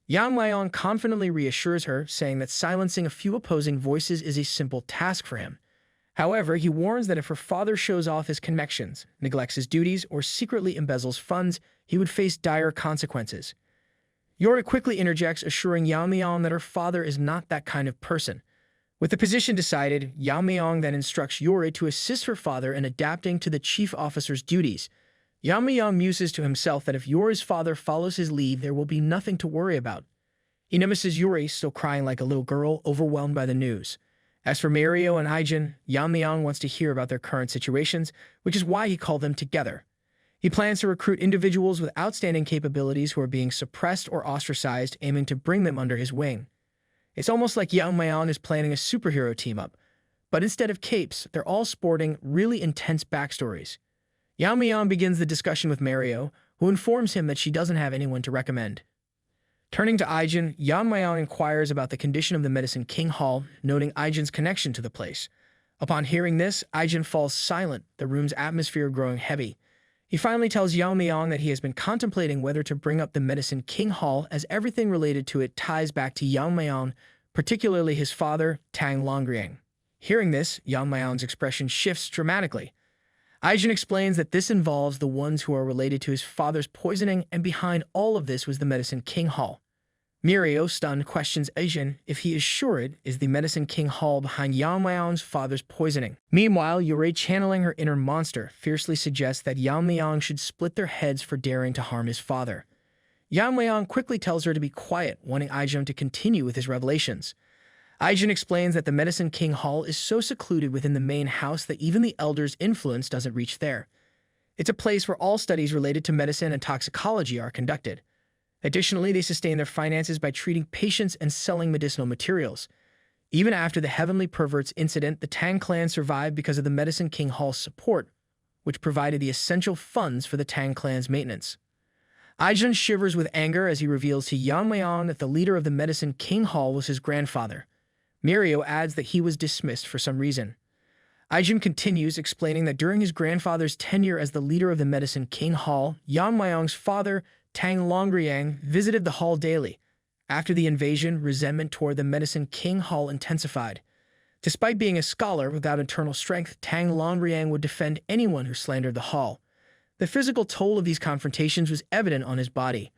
Yeon-myeong confidently reassures her, saying that silencing a few opposing voices is a simple task for him. However, he warns that if her father shows off his connections, neglects his duties, or secretly embezzles funds, he would face dire consequences. Yuri quickly interjects, assuring Yeon-myeong that her father is not that kind of person. With the position decided, Yeon-myeong then instructs Yuri to assist her father in adapting to the chief officer's duties. Yeon-myeong muses to himself that if Yuri's father follows his lead, there will be nothing to worry about. He notices Yuri, still crying like a little girl, overwhelmed by the news. As for Mirio and Aijin, Yeon-myeong wants to hear about their current situations, which is why he called them together. He plans to recruit individuals with outstanding capabilities who are being suppressed or ostracized, aiming to bring them under his wing. It's almost like Yeon-myeong is planning a superhero team-up, but instead of capes, they're all sporting really intense backstories. Yeon-myeong begins the discussion with Mirio, who informs him that she doesn't have anyone to recommend. Turning to Aijin, Yeon-myeong inquires about the condition of the Medicine King Hall, noting Aijin's connection to the place. Upon hearing this, Aijin falls silent, the room's atmosphere growing heavy. He finally tells Yeon-myeong that he has been contemplating whether to bring up the Medicine King Hall, as everything related to it ties back to Yeon-myeong, particularly his father, Tang Yeon-myeong. Hearing this, Yeon-myeong's expression shifts dramatically. Aijin explains that this involves the ones who are related to his father's poisoning, and behind all of this was the Medicine King Hall. Mirio, stunned, questions Aijin if he is sure it is the Medicine King Hall behind Yeon-myeong's father's poisoning. Meanwhile, Yuri, channeling her inner monster, fiercely suggests that Yeon-myeong should split their heads for daring to harm his father. Yeon-myeong quickly tells her to be quiet, wanting Aijin to continue with his revelations. Aijin explains that the Medicine King Hall is so secluded within the main house that even the elders' influence doesn't reach there. It's a place where all studies related to medicine and toxicology are conducted. Additionally, they sustain their finances by treating patients and selling medicinal materials. Even after the Heavenly Perverts incident, the Tang clan survived because of the Medicine King Hall's support, which provided the essential funds for the Tang clan's maintenance. Aijin shivers with anger as he reveals to Yeon-myeong that the leader of the Medicine King Hall was his grandfather. Mirio adds that he was dismissed for some reason. Aijin continues, explaining that during his grandfather's tenure as the leader of the Medicine King Hall, Yeon-myeong's father, Tang Yeon-myeong, visited the hall daily. After the invasion, resentment toward the Medicine King Hall intensified. Despite being a scholar without internal strength, Tang Yeon-myeong would defend anyone who slandered the hall. The physical toll of these confrontations was evident on his body.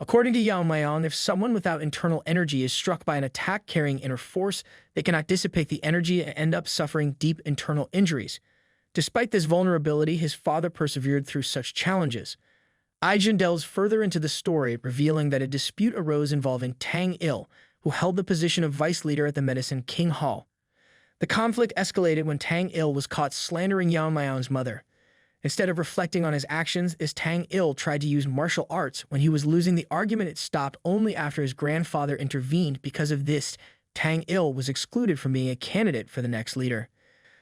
According to Yeon-myeong, if someone without internal energy is struck by an attack carrying inner force, they cannot dissipate the energy and end up suffering deep internal injuries. Despite this vulnerability, his father persevered through such challenges. Aijin delves further into the story, revealing that a dispute arose involving Tang Il, who held the position of vice leader at the Medicine King Hall. The conflict escalated when Tang Il was caught slandering Yeon-myeong's mother. Instead of reflecting on his actions, this Tang Il tried to use martial arts. When he was losing the argument, it stopped only after his grandfather intervened. Because of this, Tang Il was excluded from being a candidate for the next leader.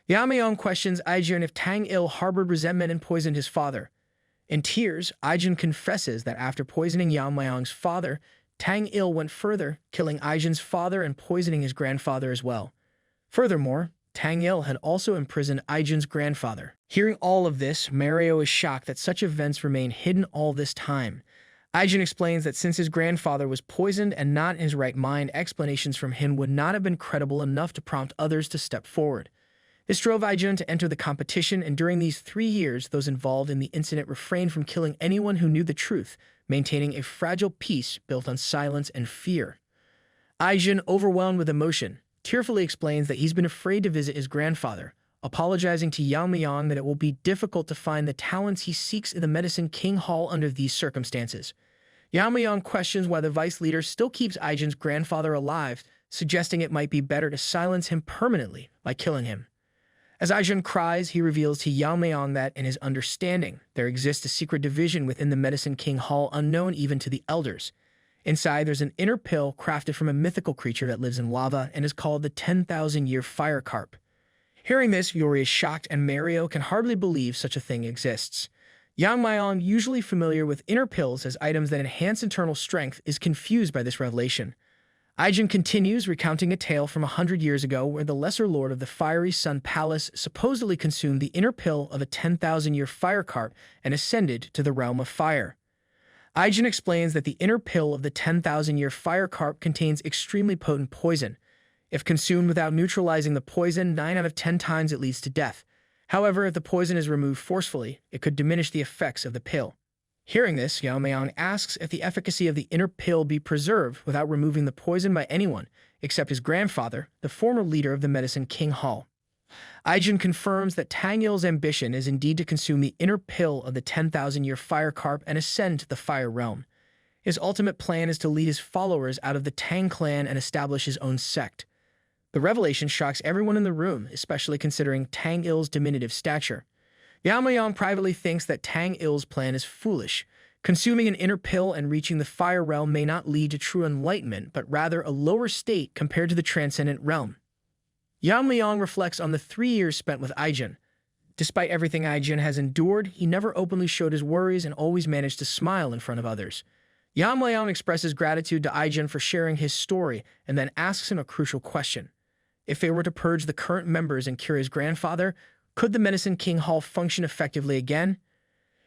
Yeon-myeong questions Aijin if Tang Il harbored resentment and poisoned his father. In tears, Aijin confesses that after poisoning Yeon-myeong's father, Tang Il went further, killing Aijin's father and poisoning his grandfather as well. Furthermore, Tang Il had also imprisoned Aijin's grandfather. Hearing all of this, Mario is shocked that such events remain hidden all this time. Aijin explains that since his grandfather was poisoned and not in his right mind, explanations from him would not have been credible enough to prompt others to step forward. This drove Aijin to enter the competition, and during these 3 years, those involved in the incident refrained from killing anyone who knew the truth, maintaining a fragile peace built on silence and fear. Aijin, overwhelmed with emotion, tearfully explains that he's been afraid to visit his grandfather, apologizing to Yeon-myeong that it will be difficult to find the talents he seeks in the Medicine King Hall under these circumstances. Yeon-myeong questions why the vice leader still keeps Aijin's grandfather alive, suggesting it might be better to silence him permanently by killing him. As Aijin cries, he reveals to Yeon-myeong that, in his understanding, there exists a secret division within the Medicine King Hall unknown even to the elders. Inside, there's an inner pill crafted from a mythical creature that lives in lava and is called the 10,000-year fire carp. Hearing this, Yuri is shocked, and Mario can hardly believe such a thing exists. Yeon-myeong, usually familiar with inner pills as items that enhance internal strength, is confused by this revelation. Aijin continues, recounting a tale from 100 years ago where the Lesser Lord of the Fiery Sun Palace supposedly consumed the inner pill of a 10,000-year fire carp and ascended to the realm of fire. Aijin explains that the inner pill of the 10,000-year fire carp contains extremely potent poison. If consumed without neutralizing the poison, 9 out of 10 times it leads to death. However, if the poison is removed forcefully, it could diminish the effects of the pill. Hearing this, Yeon-myeong asks if the efficacy of the inner pill be preserved without removing the poison by anyone, except his grandfather, the former leader of the Medicine King Hall. Aijin confirms that Tang Il's ambition is indeed to consume the inner pill of the 10,000-year fire carp and ascend to the fire realm. His ultimate plan is to lead his followers out of the Tang clan and establish his own sect. The revelation shocks everyone in the room, especially considering Tang Il's diminutive stature. Yeon-myeong privately thinks that Tang Il's plan is foolish. Consuming an inner pill and reaching the fire realm may not lead to true enlightenment, but rather a lower state compared to the transcendent realm. Yeon-myeong reflects on the 3 years spent with Aijin. Despite everything Aijin has endured, he never openly showed his worries and always managed to smile in front of others. Yeon-myeong expresses gratitude to Aijin for sharing his story and then asks him a crucial question. If they were to purge the current members and cure his grandfather, could the Medicine King Hall function effectively again?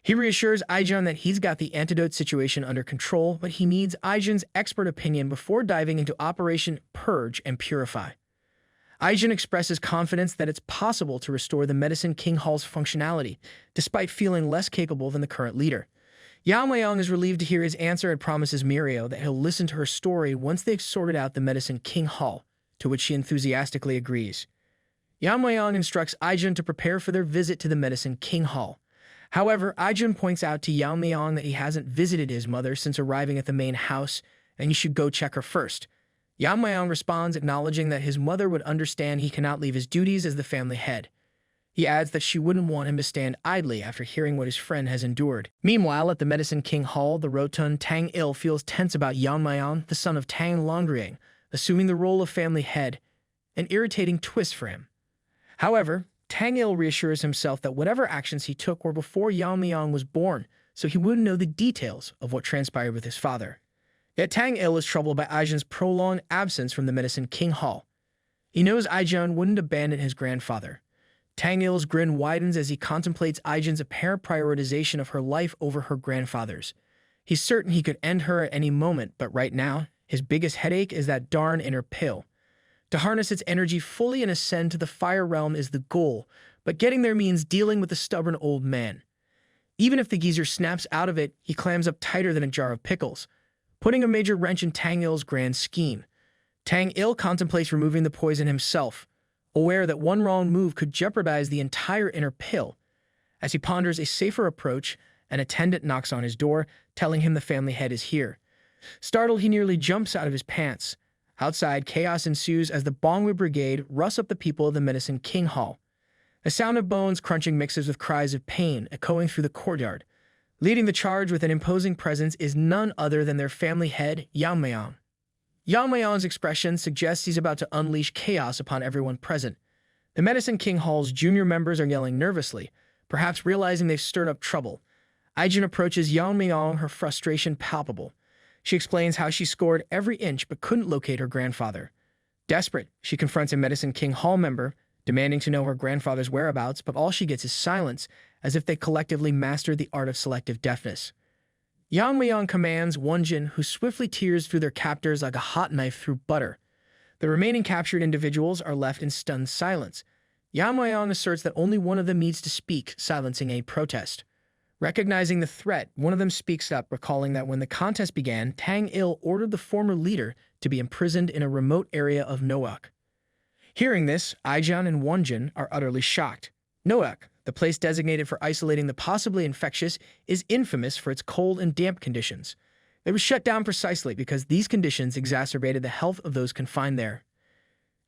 He reassures Aijin that he's got the antidote situation under control, but he needs Aijin's expert opinion before diving into Operation Purge and Purify. Aijin expresses confidence that it's possible to restore the Medicine King Hall's functionality, despite feeling less capable than the current leader. Yeon-myeong is relieved to hear his answer and promises Mirio that he'll listen to her story once they've sorted out the Medicine King Hall, to which she enthusiastically agrees. Yeon-myeong instructs Aijin to prepare for their visit to the Medicine King Hall. However, Aijin points out to Yeon-myeong that he hasn't visited his mother since arriving at the main house, and he should go check her first. Yeon-myeong responds, acknowledging that his mother would understand he cannot leave his duties as the family head. He adds that she wouldn't want him to stand idly after hearing what his friend has endured. Meanwhile, at the Medicine King Hall, the rotund Tang Il feels tense about Yeon-myeong, the son of Tang Yeon-myeong, assuming the role of family head, an irritating twist for him. However, Tang Il reassures himself that whatever actions he took were before Yeon-myeong was born, so he wouldn't know the details of what transpired with his father. Yet Tang Il is troubled by Aijin's prolonged absence from the Medicine King Hall. He knows Aijin wouldn't abandon his grandfather. Tang Il's grin widens as he contemplates Aijin's apparent prioritization of her life over her grandfather's. He's certain he could end her at any moment, but right now, his biggest headache is that darn inner pill. To harness its energy fully and ascend to the fire realm is the goal, but getting there means dealing with the stubborn old man. Even if the geezer snaps out of it, he clams up tighter than a jar of pickles, putting a major wrench in Tang Il's grand scheme. Tang Il contemplates removing the poison himself, aware that one wrong move could jeopardize the entire inner pill. As he ponders a safer approach, an attendant knocks on his door, telling him the family head is here. Startled, he nearly jumps out of his pants. Outside, chaos ensues as the Bongwe Brigade rush up the people of the Medicine King Hall. The sound of bones crunching mixes with cries of pain echoing through the courtyard. Leading the charge with an imposing presence is none other than their family head, Yeon-myeong. Yeon-myeong's expression suggests he's about to unleash chaos upon everyone present. The Medicine King Hall's junior members are yelling nervously, perhaps realizing they've stirred up trouble. Aijin approaches Yeon-myeong, her frustration palpable. She explains how she scored every inch but couldn't locate her grandfather. Desperate, she confronts a Medicine King Hall member, demanding to know her grandfather's whereabouts, but all she gets is silence, as if they collectively mastered the art of selective deafness. Yeon-myeong commands Wonjin, who swiftly tears through their captors like a hot knife through butter. The remaining captured individuals are left in stunned silence. Yeon-myeong asserts that only one of them needs to speak, silencing a protest. Recognizing the threat, one of them speaks up, recalling that when the contest began, Tang Il ordered the former leader to be imprisoned in a remote area of Noak. Hearing this, Aijin and Wonjin are utterly shocked. Noak, the place designated for isolating the possibly infectious, is infamous for its cold and damp conditions. It was shut down precisely because these conditions exacerbated the health of those confined there.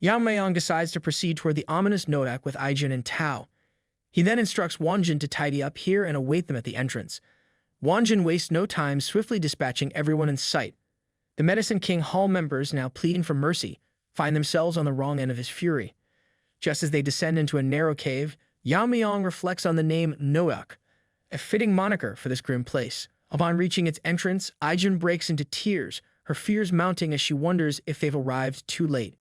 Yeon-myeong decides to proceed toward the ominous Noak with Aijin and Tao. He then instructs Wonjin to tidy up here and await them at the entrance. Wonjin wastes no time swiftly dispatching everyone in sight. The Medicine King Hall members, now pleading for mercy, find themselves on the wrong end of his fury. Just as they descend into a narrow cave, Yeon-myeong reflects on the name Noak, a fitting moniker for this grim place. Upon reaching its entrance, Aijin breaks into tears, her fears mounting as she wonders if they've arrived too late.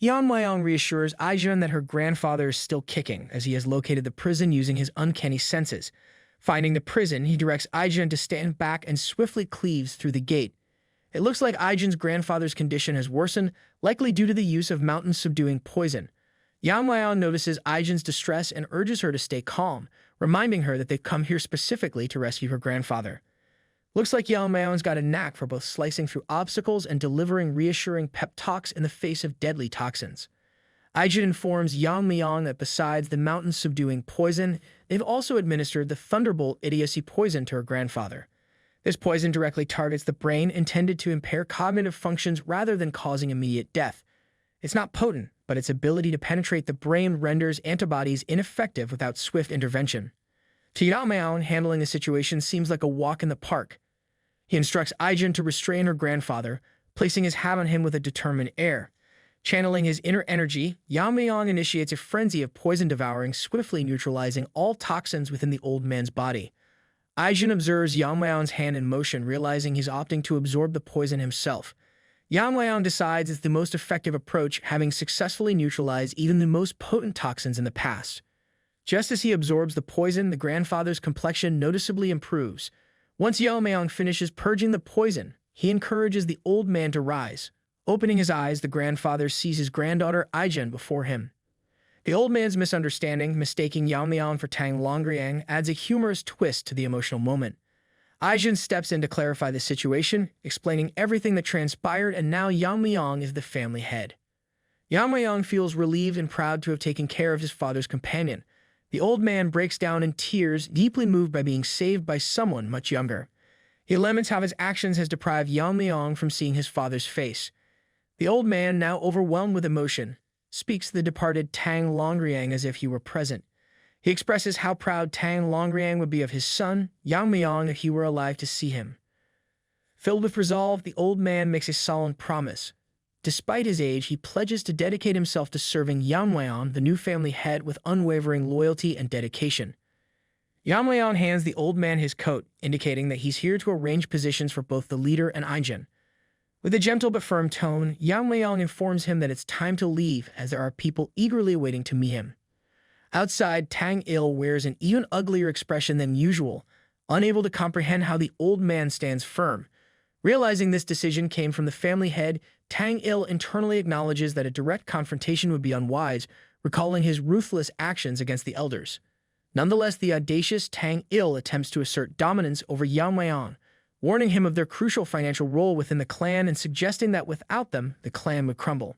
Yeon-myeong reassures Aijin that her grandfather is still kicking, as he has located the prison using his uncanny senses. Finding the prison, he directs Aijin to stand back and swiftly cleaves through the gate. It looks like Aijin's grandfather's condition has worsened, likely due to the use of mountain-subduing poison. Yeon-myeong notices Aijin's distress and urges her to stay calm, reminding her that they've come here specifically to rescue her grandfather. Looks like Yeon-myeong's got a knack for both slicing through obstacles and delivering reassuring pep talks in the face of deadly toxins. Aijin informs Yeon-myeong that besides the mountain-subduing poison, they've also administered the Thunderbolt idiocy poison to her grandfather. This poison directly targets the brain, intended to impair cognitive functions rather than causing immediate death. It's not potent, but its ability to penetrate the brain renders antibodies ineffective without swift intervention. To Yeon-myeong, handling the situation seems like a walk in the park. He instructs Aijin to restrain her grandfather, placing his hat on him with a determined air. Channeling his inner energy, Yeon-myeong initiates a frenzy of poison devouring, swiftly neutralizing all toxins within the old man's body. Aijin observes Yeon-myeong's hand in motion, realizing he's opting to absorb the poison himself. Yeon-myeong decides it's the most effective approach, having successfully neutralized even the most potent toxins in the past. Just as he absorbs the poison, the grandfather's complexion noticeably improves. Once Yeon-myeong finishes purging the poison, he encourages the old man to rise. Opening his eyes, the grandfather sees his granddaughter Aijin before him. The old man's misunderstanding, mistaking Yeon-myeong for Tang Yeon-myeong, adds a humorous twist to the emotional moment. Aijin steps in to clarify the situation, explaining everything that transpired, and now Yeon-myeong is the family head. Yeon-myeong feels relieved and proud to have taken care of his father's companion. The old man breaks down in tears, deeply moved by being saved by someone much younger. He laments how his actions has deprived Yeon-myeong from seeing his father's face. The old man, now overwhelmed with emotion, speaks to the departed Tang Yeon-myeong as if he were present. He expresses how proud Tang Yeon-myeong would be of his son, Yeon-myeong, if he were alive to see him. Filled with resolve, the old man makes a solemn promise. Despite his age, he pledges to dedicate himself to serving Yeon-myeong, the new family head, with unwavering loyalty and dedication. Yeon-myeong hands the old man his coat, indicating that he's here to arrange positions for both the leader and Aijin. With a gentle but firm tone, Yeon-myeong informs him that it's time to leave, as there are people eagerly waiting to meet him. Outside, Tang Il wears an even uglier expression than usual, unable to comprehend how the old man stands firm. Realizing this decision came from the family head, Tang Il internally acknowledges that a direct confrontation would be unwise, recalling his ruthless actions against the elders. Nonetheless, the audacious Tang Il attempts to assert dominance over Yeon-myeong, warning him of their crucial financial role within the clan and suggesting that without them, the clan would crumble.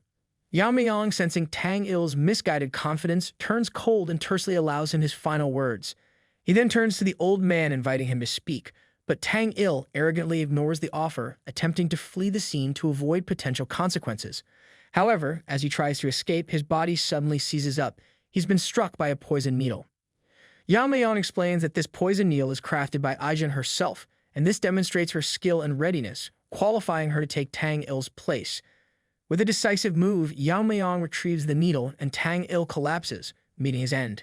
Yeon-myeong, sensing Tang Il's misguided confidence, turns cold and tersely allows him his final words. He then turns to the old man, inviting him to speak, but Tang Il arrogantly ignores the offer, attempting to flee the scene to avoid potential consequences. However, as he tries to escape, his body suddenly seizes up. He's been struck by a poison needle. Yeon-myeong explains that this poison needle is crafted by Aijin herself, and this demonstrates her skill and readiness, qualifying her to take Tang Il's place. With a decisive move, Yeon-myeong retrieves the needle and Tang Il collapses, meeting his end.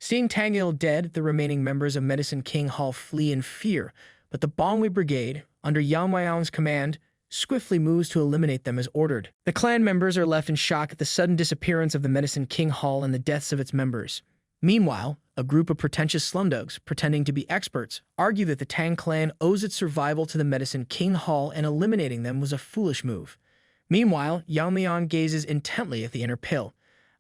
Seeing Tang Il dead, the remaining members of Medicine King Hall flee in fear, but the Bongwi Brigade, under Yeon-myeong's command, swiftly moves to eliminate them as ordered. The clan members are left in shock at the sudden disappearance of the Medicine King Hall and the deaths of its members. Meanwhile, a group of pretentious slumdogs, pretending to be experts, argue that the Tang clan owes its survival to the Medicine King Hall and eliminating them was a foolish move. Meanwhile, Yeon-myeong gazes intently at the inner pill.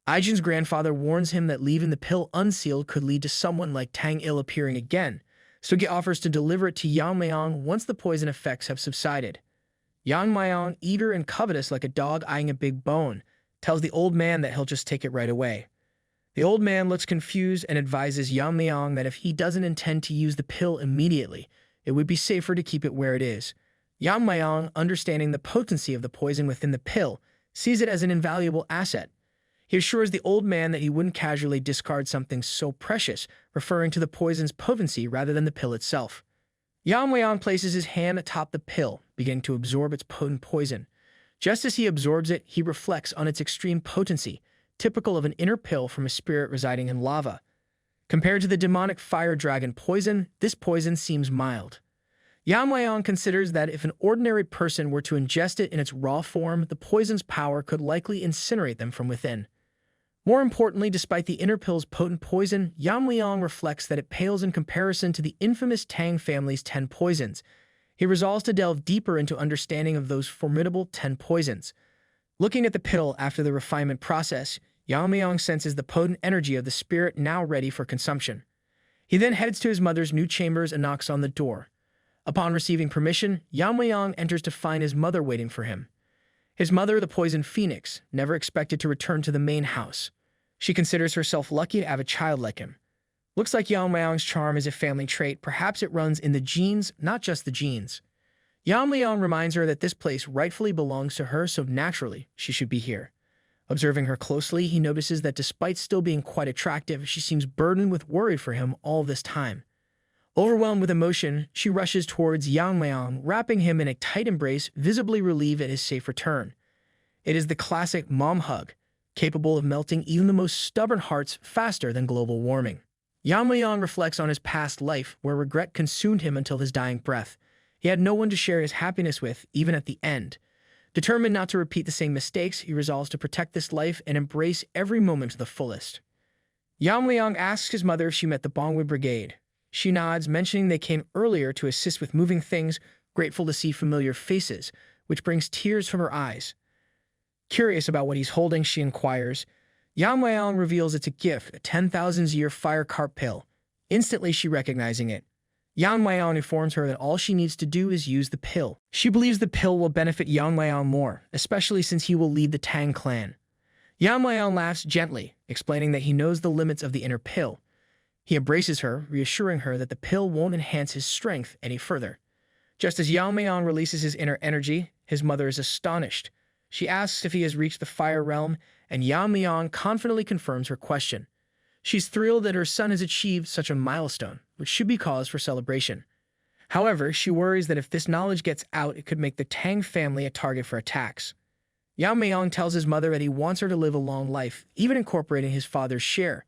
Aijin's grandfather warns him that leaving the pill unsealed could lead to someone like Tang Il appearing again, so he offers to deliver it to Yeon-myeong once the poison effects have subsided. Yeon-myeong, eager and covetous like a dog eyeing a big bone, tells the old man that he'll just take it right away. The old man looks confused and advises Yeon-myeong that if he doesn't intend to use the pill immediately, it would be safer to keep it where it is. Yeon-myeong, understanding the potency of the poison within the pill, sees it as an invaluable asset. He assures the old man that he wouldn't casually discard something so precious, referring to the poison's potency rather than the pill itself. Yeon-myeong places his hand atop the pill, beginning to absorb its potent poison. Just as he absorbs it, he reflects on its extreme potency, typical of an inner pill from a spirit residing in lava. Compared to the demonic fire dragon poison, this poison seems mild. Yeon-myeong considers that if an ordinary person were to ingest it in its raw form, the poison's power could likely incinerate them from within. More importantly, despite the inner pill's potent poison, Yeon-myeong reflects that it pales in comparison to the infamous Tang family's 10 poisons. He resolves to delve deeper into understanding of those formidable 10 poisons. Looking at the pill after the refinement process, Yeon-myeong senses the potent energy of the spirit now ready for consumption. He then heads to his mother's new chambers and knocks on the door. Upon receiving permission, Yeon-myeong enters to find his mother waiting for him. His mother, the Poison Phoenix, never expected to return to the main house. She considers herself lucky to have a child like him. Looks like Yeon-myeong's charm is a family trait. Perhaps it runs in the genes, not just the genes. Yeon-myeong reminds her that this place rightfully belongs to her, so naturally she should be here. Observing her closely, he notices that despite still being quite attractive, she seems burdened with worry for him all this time. Overwhelmed with emotion, she rushes towards Yeon-myeong, wrapping him in a tight embrace, visibly relieved at his safe return. It is the classic mom hug, capable of melting even the most stubborn hearts faster than global warming. Yeon-myeong reflects on his past life, where regret consumed him until his dying breath. He had no one to share his happiness with, even at the end. Determined not to repeat the same mistakes, he resolves to protect this life and embrace every moment to the fullest. Yeon-myeong asks his mother if she met the Bongwi Brigade. She nods, mentioning they came earlier to assist with moving things, grateful to see familiar faces, which brings tears from her eyes. Curious about what he's holding, she inquires. Yeon-myeong reveals it's a gift, a 10,000-year fire carp pill. Instantly, she recognizing it. Yeon-myeong informs her that all she needs to do is use the pill. She believes the pill will benefit Yeon-myeong more, especially since he will lead the Tang clan. Yeon-myeong laughs gently, explaining that he knows the limits of the inner pill. He embraces her, reassuring her that the pill won't enhance his strength any further. Just as Yeon-myeong releases his inner energy, his mother is astonished. She asks if he has reached the fire realm, and Yeon-myeong confidently confirms her question. She's thrilled that her son has achieved such a milestone, which should be cause for celebration. However, she worries that if this knowledge gets out, it could make the Tang family a target for attacks. Yeon-myeong tells his mother that he wants her to live a long life, even incorporating his father's share.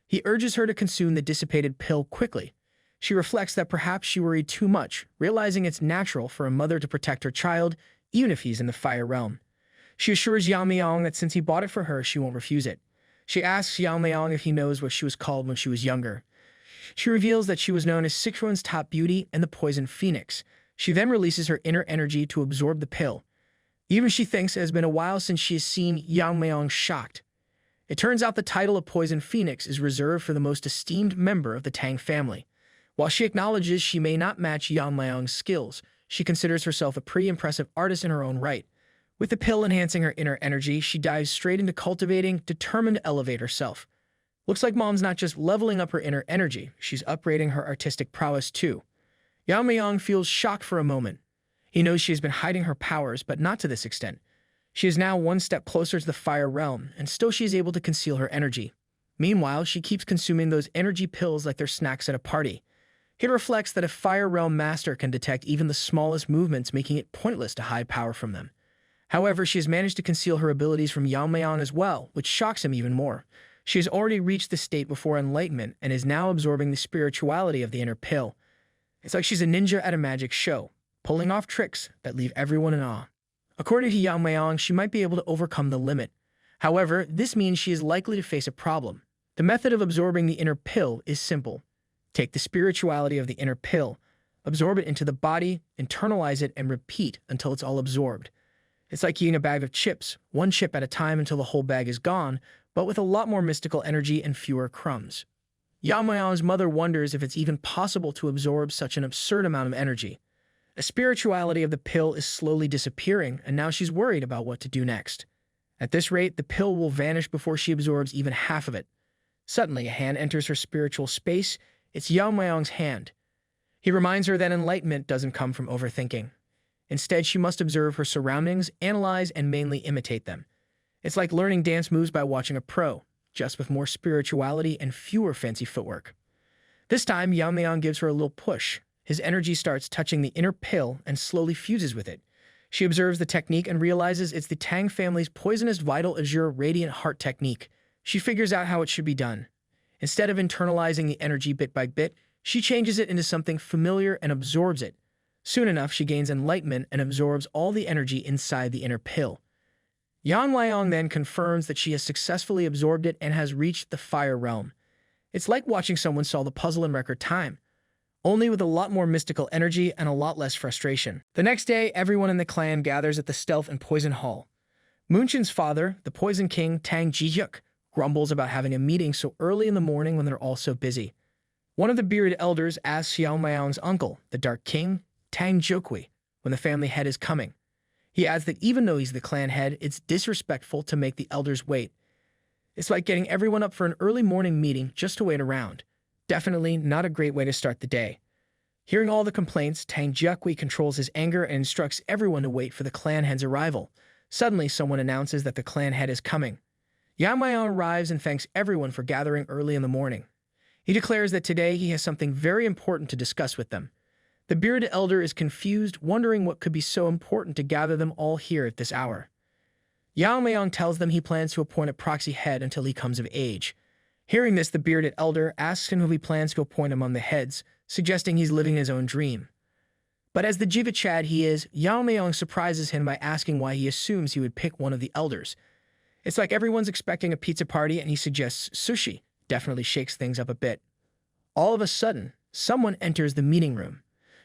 He urges her to consume the dissipated pill quickly. She reflects that perhaps she worried too much, realizing it's natural for a mother to protect her child, even if he's in the fire realm. She assures Yeon-myeong that since he bought it for her, she won't refuse it. She asks Yeon-myeong if he knows what she was called when she was younger. She reveals that she was known as Sichuan's top beauty and the Poison Phoenix. She then releases her inner energy to absorb the pill. Even she thinks it has been a while since she has seen Yeon-myeong shocked. It turns out the title of Poison Phoenix is reserved for the most esteemed member of the Tang family. While she acknowledges she may not match Yeon-myeong's skills, she considers herself a pretty impressive artist in her own right. With the pill enhancing her inner energy, she dives straight into cultivating, determined to elevate herself. Looks like mom's not just leveling up her inner energy, she's upgrading her artistic prowess too. Yeon-myeong feels shocked for a moment. He knows she has been hiding her powers, but not to this extent. She is now one step closer to the fire realm, and still she is able to conceal her energy. Meanwhile, she keeps consuming those energy pills like they're snacks at a party. It reflects that a fire realm master can detect even the smallest movements, making it pointless to hide power from them. However, she has managed to conceal her abilities from Yeon-myeong as well, which shocks him even more. She has already reached the state before enlightenment and is now absorbing the spirituality of the inner pill. It's like she's a ninja at a magic show, pulling off tricks that leave everyone in awe. According to Yeon-myeong, she might be able to overcome the limit. However, this means she is likely to face a problem. The method of absorbing the inner pill is simple. Take the spirituality of the inner pill, absorb it into the body, internalize it, and repeat until it's all absorbed. It's like eating a bag of chips, one chip at a time until the whole bag is gone, but with a lot more mystical energy and fewer crumbs. Yeon-myeong's mother wonders if it's even possible to absorb such an absurd amount of energy. The spirituality of the pill is slowly disappearing, and now she's worried about what to do next. At this rate, the pill will vanish before she absorbs even half of it. Suddenly, a hand enters her spiritual space. It's Yeon-myeong's hand. He reminds her that enlightenment doesn't come from overthinking. Instead, she must observe her surroundings, analyze, and mainly imitate them. It's like learning dance moves by watching a pro, just with more spirituality and fewer fancy footwork. This time, Yeon-myeong gives her a little push. His energy starts touching the inner pill and slowly fuses with it. She observes the technique and realizes it's the Tang family's poisonous vital azure radiant heart technique. She figures out how it should be done. Instead of internalizing the energy bit by bit, she changes it into something familiar and absorbs it. Soon enough, she gains enlightenment and absorbs all the energy inside the inner pill. Yeon-myeong then confirms that she has successfully absorbed it and has reached the fire realm. It's like watching someone solve the puzzle in record time, only with a lot more mystical energy and a lot less frustration. The next day, everyone in the clan gathers at the Stealth and Poison Hall. Munchin's father, the Poison King Tang Yeon-myeong, grumbles about having a meeting so early in the morning when they're all so busy. One of the bearded elders asks Yeon-myeong's uncle, the Dark King, Tang Yeon-myeong, when the family head is coming. He adds that even though he's the clan head, it's disrespectful to make the elders wait. It's like getting everyone up for an early morning meeting just to wait around. Definitely not a great way to start the day. Hearing all the complaints, Tang Yeon-myeong controls his anger and instructs everyone to wait for the clan head's arrival. Suddenly, someone announces that the clan head is coming. Yeon-myeong arrives and thanks everyone for gathering early in the morning. He declares that today he has something very important to discuss with them. The bearded elder is confused, wondering what could be so important to gather them all here at this hour. Yeon-myeong tells them he plans to appoint a proxy head until he comes of age. Hearing this, the bearded elder asks him who he plans to appoint among the heads, suggesting he's living his own dream. But as the Jiva Chad he is, Yeon-myeong surprises him by asking why he assumes he would pick one of the elders. It's like everyone's expecting a pizza party and he suggests sushi. Definitely shakes things up a bit. All of a sudden, someone enters the meeting room.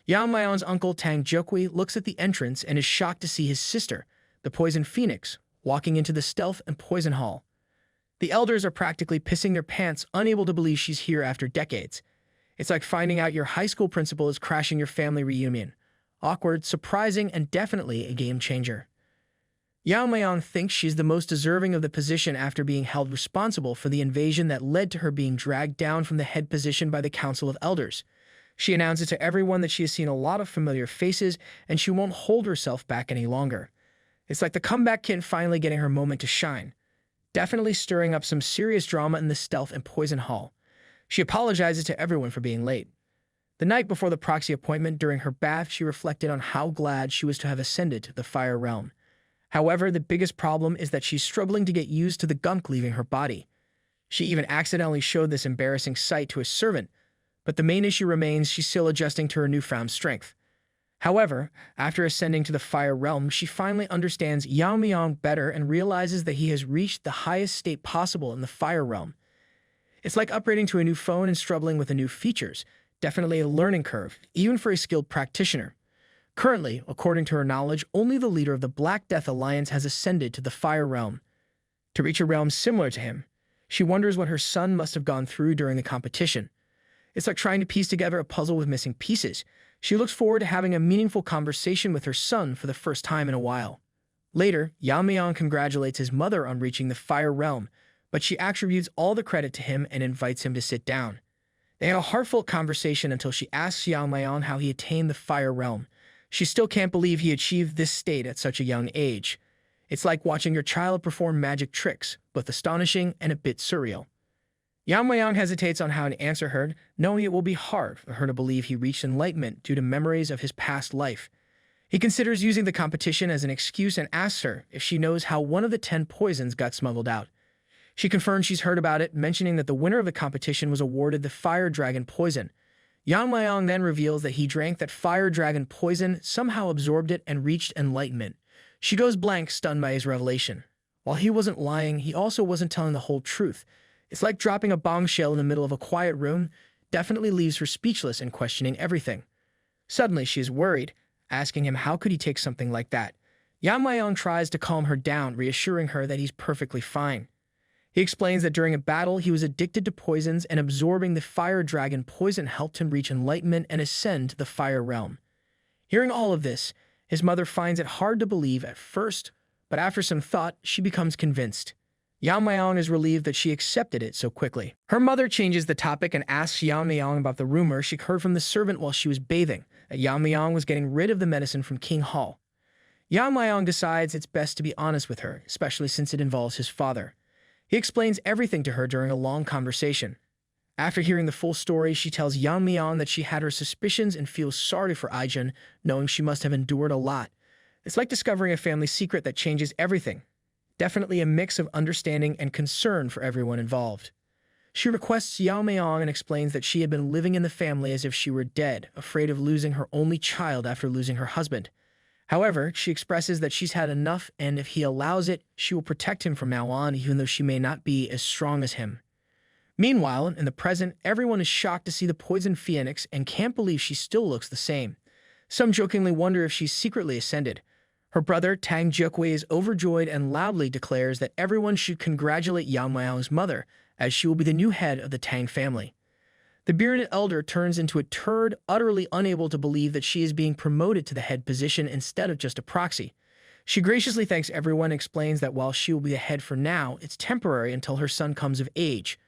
Yeon-myeong's uncle Tang Yeon-myeong looks at the entrance and is shocked to see his sister, the Poison Phoenix, walking into the Stealth and Poison Hall. The elders are practically pissing their pants, unable to believe she's here after decades. It's like finding out your high school principal is crashing your family reunion. Awkward, surprising, and definitely a game changer. Yeon-myeong thinks she's the most deserving of the position after being held responsible for the invasion that led to her being dragged down from the head position by the Council of Elders. She announces to everyone that she has seen a lot of familiar faces and she won't hold herself back any longer. It's like the comeback kid finally getting her moment to shine. Definitely stirring up some serious drama in the Stealth and Poison Hall. She apologizes to everyone for being late. The night before the proxy appointment, during her bath, she reflected on how glad she was to have ascended to the Fire Realm. However, the biggest problem is that she's struggling to get used to the gunk leaving her body. She even accidentally showed this embarrassing sight to a servant, but the main issue remains she's still adjusting to her newfound strength. However, after ascending to the Fire Realm, she finally understands Yeon-myeong better and realizes that he has reached the highest state possible in the Fire Realm. It's like upgrading to a new phone and struggling with the new features. Definitely a learning curve, even for a skilled practitioner. Currently, according to her knowledge, only the leader of the Black Death Alliance has ascended to the Fire Realm. To reach a realm similar to him, she wonders what her son must have gone through during the competition. It's like trying to piece together a puzzle with missing pieces. She looks forward to having a meaningful conversation with her son for the first time in a while. Later, Yeon-myeong congratulates his mother on reaching the Fire Realm, but she attributes all the credit to him and invites him to sit down. They have a heartfelt conversation until she asks Yeon-myeong how he attained the Fire Realm. She still can't believe he achieved this state at such a young age. It's like watching your child perform magic tricks, both astonishing and a bit surreal. Yeon-myeong hesitates on how to answer her, knowing it will be hard for her to believe he reached enlightenment due to memories of his past life. He considers using the competition as an excuse and asks her if she knows how one of the 10 poisons got smuggled out. She confirms she's heard about it, mentioning that the winner of the competition was awarded the Fire Dragon poison. Yeon-myeong then reveals that he drank that Fire Dragon poison, somehow absorbed it, and reached enlightenment. She goes blank, stunned by his revelation. While he wasn't lying, he also wasn't telling the whole truth. It's like dropping a bombshell in the middle of a quiet room, definitely leaves her speechless and questioning everything. Suddenly, she is worried, asking him how could he take something like that. Yeon-myeong tries to calm her down, reassuring her that he's perfectly fine. He explains that during a battle, he was addicted to poisons and absorbing the Fire Dragon poison helped him reach enlightenment and ascend to the Fire Realm. Hearing all of this, his mother finds it hard to believe at first, but after some thought, she becomes convinced. Yeon-myeong is relieved that she accepted it so quickly. Her mother changes the topic and asks Yeon-myeong about the rumor she heard from the servant while she was bathing, that Yeon-myeong was getting rid of the medicine from King Hall. Yeon-myeong decides it's best to be honest with her, especially since it involves his father. He explains everything to her during a long conversation. After hearing the full story, she tells Yeon-myeong that she had her suspicions and feels sorry for Aijun, knowing she must have endured a lot. It's like discovering a family secret that changes everything. Definitely a mix of understanding and concern for everyone involved. She requests Yeon-myeong and explains that she had been living in the family as if she were dead, afraid of losing her only child after losing her husband. However, she expresses that she's had enough and if he allows it, she will protect him from now on even though she may not be as strong as him. Meanwhile, in the present, everyone is shocked to see the poison phoenix and can't believe she still looks the same. Some jokingly wonder if she's secretly ascended. Her brother, Tang Yeon-myeong, is overjoyed and loudly declares that everyone should congratulate Yeon-myeong's mother, as she will be the new head of the Tang family. The bearded elder turns into a turd, utterly unable to believe that she is being promoted to the head position instead of just a proxy. She graciously thanks everyone and explains that while she will be the head for now, it's temporary until her son comes of age.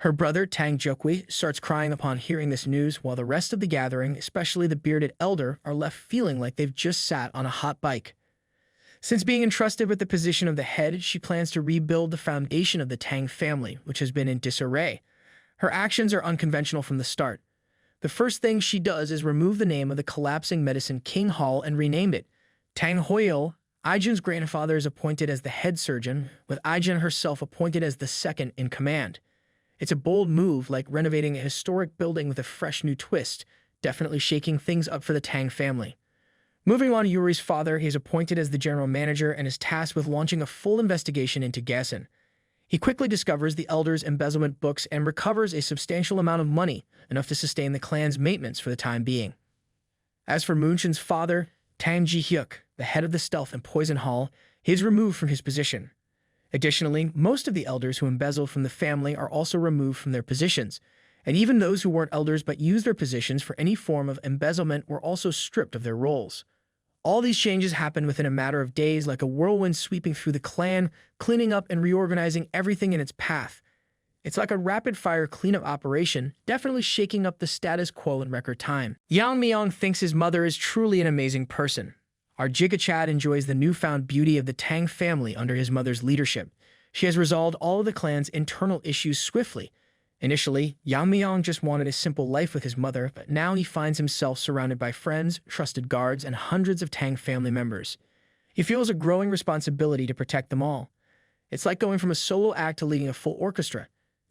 Her brother, Tang Yeon-myeong, starts crying upon hearing this news, while the rest of the gathering, especially the bearded elder, are left feeling like they've just sat on a hot bike. Since being entrusted with the position of the head, she plans to rebuild the foundation of the Tang family, which has been in disarray. Her actions are unconventional from the start. The first thing she does is remove the name of the collapsing medicine King Hall and rename it. Tang Hoil, Aijun's grandfather, is appointed as the head surgeon, with Aijun herself appointed as the second in command. It's a bold move, like renovating a historic building with a fresh new twist, definitely shaking things up for the Tang family. Moving on to Yuri's father, he is appointed as the general manager and is tasked with launching a full investigation into Gassen. He quickly discovers the elder's embezzlement books and recovers a substantial amount of money, enough to sustain the clan's maintenance for the time being. As for Moonshin's father, Tang Ji-hyuk, the head of the Stealth and Poison Hall, he is removed from his position. Additionally, most of the elders who embezzled from the family are also removed from their positions, and even those who weren't elders but used their positions for any form of embezzlement were also stripped of their roles. All these changes happen within a matter of days, like a whirlwind sweeping through the clan, cleaning up and reorganizing everything in its path. It's like a rapid-fire cleanup operation, definitely shaking up the status quo in record time. Yeon-myeong thinks his mother is truly an amazing person. Our Jigga-chad enjoys the newfound beauty of the Tang family under his mother's leadership. She has resolved all of the clan's internal issues swiftly. Initially, Yeon-myeong just wanted a simple life with his mother, but now he finds himself surrounded by friends, trusted guards, and hundreds of Tang family members. He feels a growing responsibility to protect them all. It's like going from a solo act to leading a full orchestra.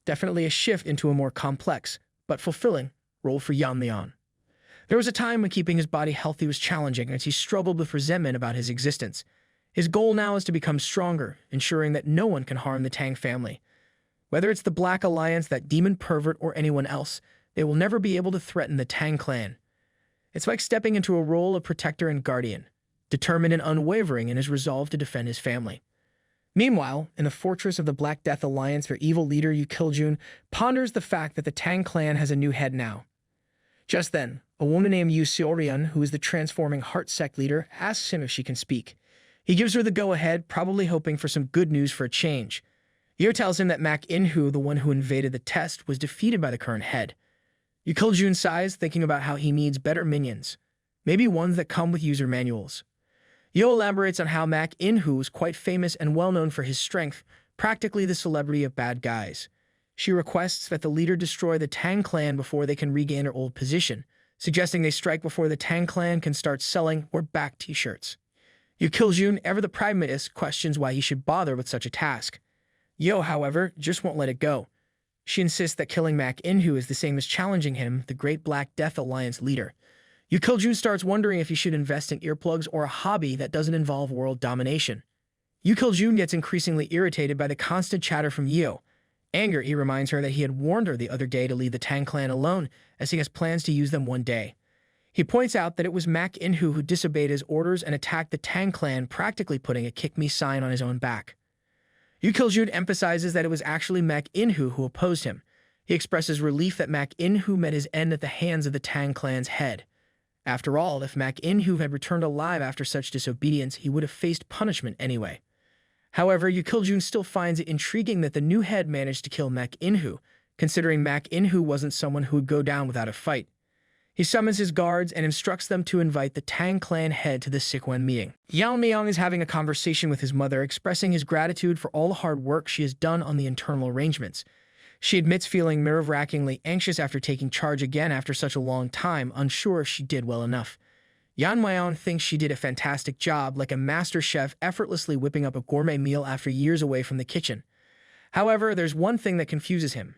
Definitely a shift into a more complex, but fulfilling, role for Yeon-myeong. There was a time when keeping his body healthy was challenging as he struggled with resentment about his existence. His goal now is to become stronger, ensuring that no one can harm the Tang family. Whether it's the Black Alliance, that demon pervert, or anyone else, they will never be able to threaten the Tang clan. It's like stepping into a role of protector and guardian, determined and unwavering in his resolve to defend his family. Meanwhile, in the fortress of the Black Death Alliance, their evil leader Yu Kiljun ponders the fact that the Tang clan has a new head now. Just then, a woman named Yu Seorian, who is the transforming heart sect leader, asks him if she can speak. He gives her the go-ahead, probably hoping for some good news for a change. Yu tells him that Mak In-hu, the one who invaded the test, was defeated by the current head. Yu Kiljun sighs, thinking about how he needs better minions, maybe ones that come with user manuals. Yu elaborates on how Mak In-hu is quite famous and well-known for his strength, practically the celebrity of bad guys. She requests that the leader destroy the Tang clan before they can regain their old position, suggesting they strike before the Tang clan can start selling or back t-shirts. Yu Kiljun, ever the pragmatist, questions why he should bother with such a task. Yo, however, just won't let it go. She insists that killing Mak In-hu is the same as challenging him, the Great Black Death Alliance leader. Yu Kiljun starts wondering if he should invest in earplugs or a hobby that doesn't involve world domination. Yu Kiljun gets increasingly irritated by the constant chatter from Yu. Anger, he reminds her that he had warned her the other day to leave the Tang clan alone, as he has plans to use them one day. He points out that it was Mak In-hu who disobeyed his orders and attacked the Tang clan, practically putting a kick-me sign on his own back. Yu Kiljun emphasizes that it was actually Mak In-hu who opposed him. He expresses relief that Mak In-hu met his end at the hands of the Tang clan's head. After all, if Mak In-hu had returned alive after such disobedience, he would have faced punishment anyway. However, Yu Kiljun still finds it intriguing that the new head managed to kill Mak In-hu, considering Mak In-hu wasn't someone who would go down without a fight. He summons his guards and instructs them to invite the Tang clan head to the Sichuan meeting. Yeon-myeong is having a conversation with his mother, expressing his gratitude for all the hard work she has done on the internal arrangements. She admits feeling nerve-wrackingly anxious after taking charge again after such a long time, unsure if she did well enough. Yeon-myeong thinks she did a fantastic job, like a master chef effortlessly whipping up a gourmet meal after years away from the kitchen. However, there's one thing that confuses him.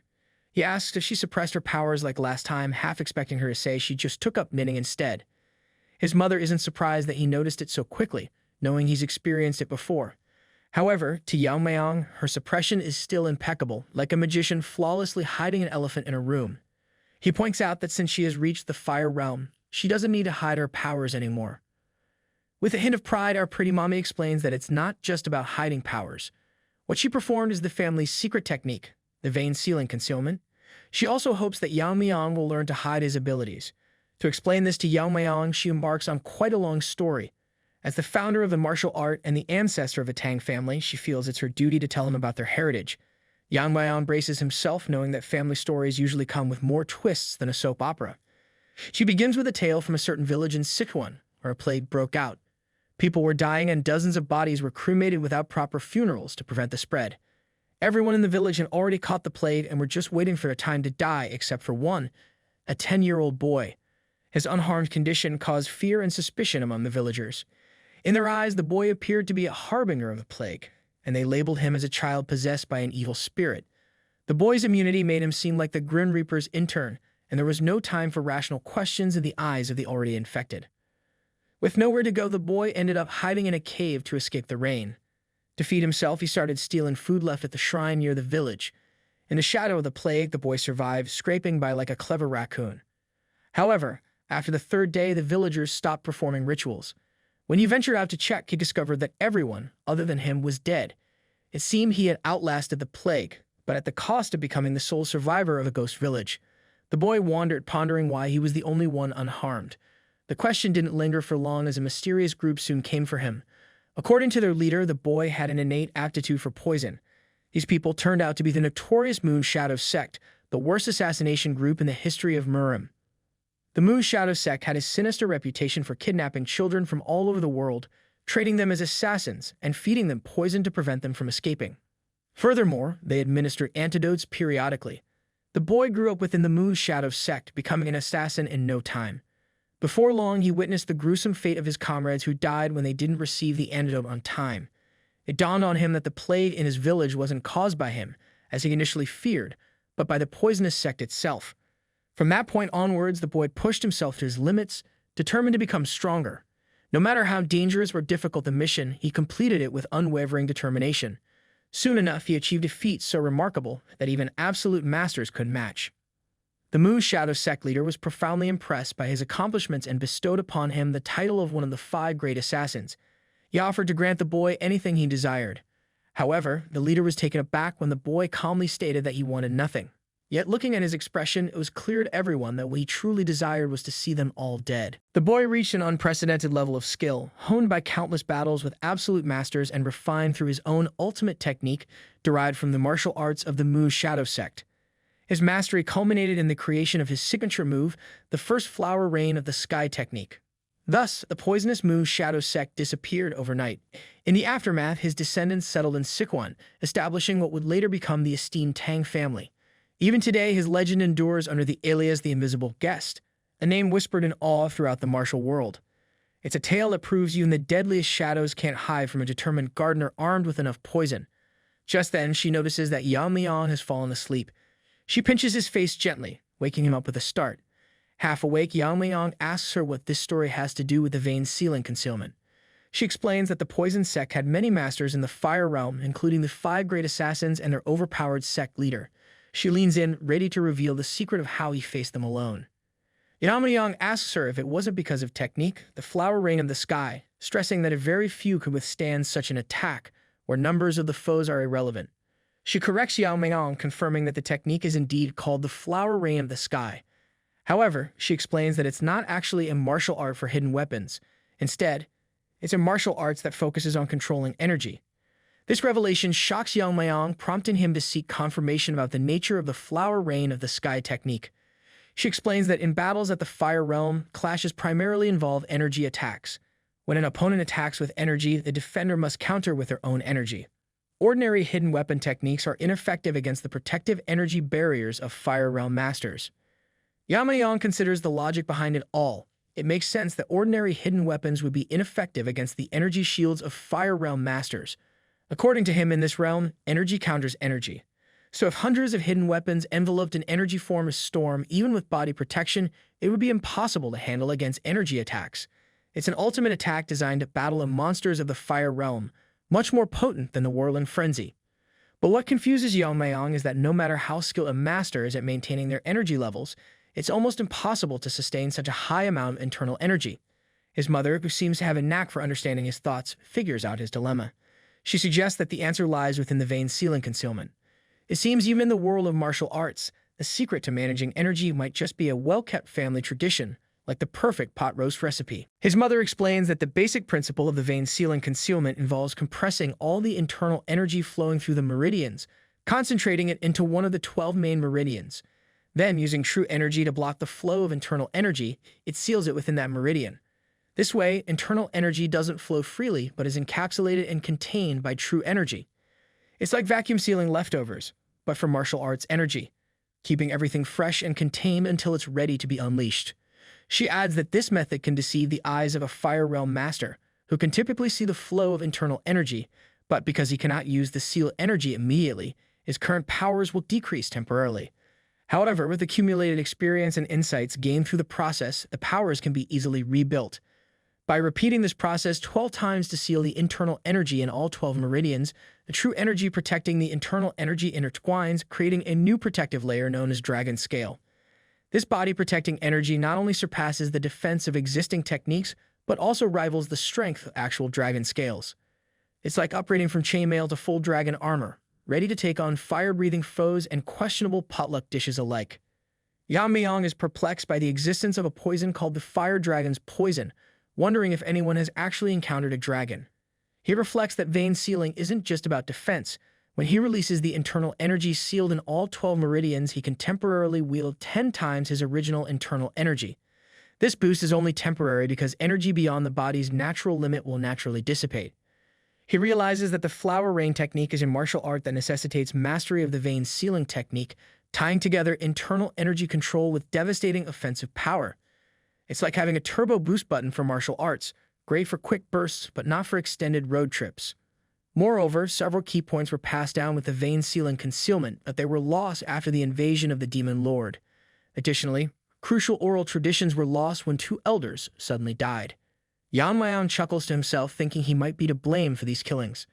He asks if she suppressed her powers like last time, half expecting her to say she just took up knitting instead. His mother isn't surprised that he noticed it so quickly, knowing he's experienced it before. However, to Yeon-myeong, her suppression is still impeccable, like a magician flawlessly hiding an elephant in a room. He points out that since she has reached the fire realm, she doesn't need to hide her powers anymore. With a hint of pride, our pretty mommy explains that it's not just about hiding powers. What she performed is the family's secret technique, the vein sealing concealment. She also hopes that Yeon-myeong will learn to hide his abilities. To explain this to Yeon-myeong, she embarks on quite a long story. As the founder of the martial art and the ancestor of the Tang family, she feels it's her duty to tell him about their heritage. Yeon-myeong braces himself, knowing that family stories usually come with more twists than a soap opera. She begins with a tale from a certain village in Sichuan, where a plague broke out. People were dying and dozens of bodies were cremated without proper funerals to prevent the spread. Everyone in the village had already caught the plague and were just waiting for their time to die, except for one, a 10-year-old boy. His unharmed condition caused fear and suspicion among the villagers. In their eyes, the boy appeared to be a harbinger of the plague, and they labeled him as a child possessed by an evil spirit. The boy's immunity made him seem like the Grim Reaper's intern, and there was no time for rational questions in the eyes of the already infected. With nowhere to go, the boy ended up hiding in a cave to escape the rain. To feed himself, he started stealing food left at the shrine near the village. In the shadow of the plague, the boy survived, scraping by like a clever raccoon. However, after the third day, the villagers stopped performing rituals. When he ventured out to check, he discovered that everyone, other than him, was dead. It seemed he had outlasted the plague, but at the cost of becoming the sole survivor of a ghost village. The boy wandered, pondering why he was the only one unharmed. The question didn't linger for long, as a mysterious group soon came for him. According to their leader, the boy had an innate aptitude for poison. These people turned out to be the notorious Moon Shadow Sect, the worst assassination group in the history of Murim. The Moon Shadow Sect had a sinister reputation for kidnapping children from all over the world, trading them as assassins, and feeding them poison to prevent them from escaping. Furthermore, they administered antidotes periodically. The boy grew up within the Moon Shadow Sect, becoming an assassin in no time. Before long, he witnessed the gruesome fate of his comrades who died when they didn't receive the antidote on time. It dawned on him that the plague in his village wasn't caused by him, as he initially feared, but by the poisonous sect itself. From that point onwards, the boy pushed himself to his limits, determined to become stronger. No matter how dangerous or difficult the mission, he completed it with unwavering determination. Soon enough, he achieved a feat so remarkable that even absolute masters couldn't match. The Mu Shadow sect leader was profoundly impressed by his accomplishments and bestowed upon him the title of one of the 5 great assassins. He offered to grant the boy anything he desired. However, the leader was taken aback when the boy calmly stated that he wanted nothing. Yet looking at his expression, it was clear to everyone that what he truly desired was to see them all dead. The boy reached an unprecedented level of skill, honed by countless battles with absolute masters and refined through his own ultimate technique derived from the martial arts of the Mu Shadow sect. His mastery culminated in the creation of his signature move, the first flower rain of the sky technique. Thus, the poisonous Mu Shadow sect disappeared overnight. In the aftermath, his descendants settled in Sichuan, establishing what would later become the esteemed Tang family. Even today, his legend endures under the alias the Invisible Guest, a name whispered in awe throughout the martial world. It's a tale that proves even the deadliest shadows can't hide from a determined gardener armed with enough poison. Just then, she notices that Yeon-myeong has fallen asleep. She pinches his face gently, waking him up with a start. Half awake, Yeon-myeong asks her what this story has to do with the vein sealing concealment. She explains that the poison sect had many masters in the fire realm, including the 5 great assassins and their overpowered sect leader. She leans in, ready to reveal the secret of how he faced them alone. Yeon-myeong asks her if it wasn't because of technique, the flower rain of the sky, stressing that very few could withstand such an attack, where numbers of the foes are irrelevant. She corrects Yeon-myeong, confirming that the technique is indeed called the flower rain of the sky. However, she explains that it's not actually a martial art for hidden weapons. Instead, it's a martial arts that focuses on controlling energy. This revelation shocks Yeon-myeong, prompting him to seek confirmation about the nature of the flower rain of the sky technique. She explains that in battles at the fire realm, clashes primarily involve energy attacks. When an opponent attacks with energy, the defender must counter with their own energy. Ordinary hidden weapon techniques are ineffective against the protective energy barriers of fire realm masters. Yeon-myeong considers the logic behind it all. It makes sense that ordinary hidden weapons would be ineffective against the energy shields of fire realm masters. According to him, in this realm, energy counters energy. So if hundreds of hidden weapons enveloped in energy form a storm, even with body protection, it would be impossible to handle against energy attacks. It's an ultimate attack designed to battle the monsters of the fire realm, much more potent than the whirling frenzy. But what confuses Yeon-myeong is that no matter how skilled a master is at maintaining their energy levels, it's almost impossible to sustain such a high amount of internal energy. His mother, who seems to have a knack for understanding his thoughts, figures out his dilemma. She suggests that the answer lies within the vein sealing concealment. It seems even in the world of martial arts, the secret to managing energy might just be a well-kept family tradition, like the perfect pot roast recipe. His mother explains that the basic principle of the vein sealing concealment involves compressing all the internal energy flowing through the meridians, concentrating it into one of the 12 main meridians. Then, using true energy to block the flow of internal energy, it seals it within that meridian. This way, internal energy doesn't flow freely, but is encapsulated and contained by true energy. It's like vacuum sealing leftovers, but for martial arts energy, keeping everything fresh and contained until it's ready to be unleashed. She adds that this method can deceive the eyes of a fire realm master, who can typically see the flow of internal energy, but because he cannot use the seal energy immediately, his current powers will decrease temporarily. However, with accumulated experience and insights gained through the process, the powers can be easily rebuilt. By repeating this process 12 times to seal the internal energy in all 12 meridians, the true energy protecting the internal energy intertwines, creating a new protective layer known as Dragon Scale. This body-protecting energy not only surpasses the defense of existing techniques, but also rivals the strength of actual dragon scales. It's like upgrading from chainmail to full dragon armor, ready to take on fire-breathing foes and questionable potluck dishes alike. Yeon-myeong is perplexed by the existence of a poison called the Fire Dragon's Poison, wondering if anyone has actually encountered a dragon. He reflects that vein sealing isn't just about defense. When he releases the internal energy sealed in all 12 meridians, he can temporarily wield 10 times his original internal energy. This boost is only temporary because energy beyond the body's natural limit will naturally dissipate. He realizes that the flower rain technique is a martial art that necessitates mastery of the vein sealing technique, tying together internal energy control with devastating offensive power. It's like having a turbo boost button for martial arts, great for quick bursts, but not for extended road trips. Moreover, several key points were passed down with the vein sealing concealment, but they were lost after the invasion of the Demon Lord. Additionally, crucial oral traditions were lost when 2 elders suddenly died. Yeon-myeong chuckles to himself, thinking he might be to blame for these killings.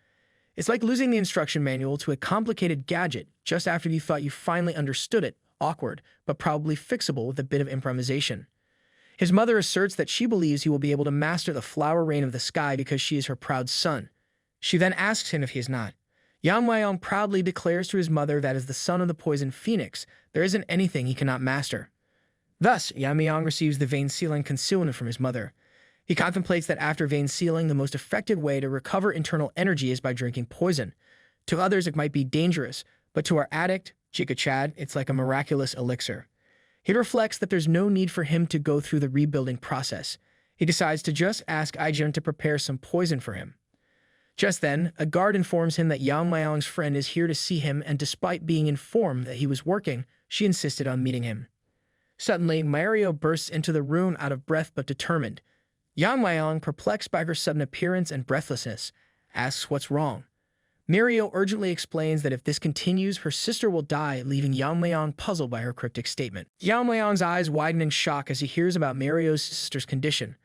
It's like losing the instruction manual to a complicated gadget just after you thought you finally understood it, awkward, but probably fixable with a bit of improvisation. His mother asserts that she believes he will be able to master the flower rain of the sky because she is her proud son. She then asks him if he is not. Yeon-myeong proudly declares to his mother that as the son of the poison phoenix, there isn't anything he cannot master. Thus, Yeon-myeong receives the vein sealing concealment from his mother. He contemplates that after vein sealing, the most effective way to recover internal energy is by drinking poison. To others, it might be dangerous, but to our addict, Jika Chad, it's like a miraculous elixir. He reflects that there's no need for him to go through the rebuilding process. He decides to just ask Ijun to prepare some poison for him. Just then, a guard informs him that Yeon-myeong's friend is here to see him, and despite being informed that he was working, she insisted on meeting him. Suddenly, Mario bursts into the room out of breath but determined. Yeon-myeong, perplexed by her sudden appearance and breathlessness, asks what's wrong. Mario urgently explains that if this continues, her sister will die, leaving Yeon-myeong puzzled by her cryptic statement. Yeon-myeong's eyes widen in shock as he hears about Mario's sister's condition.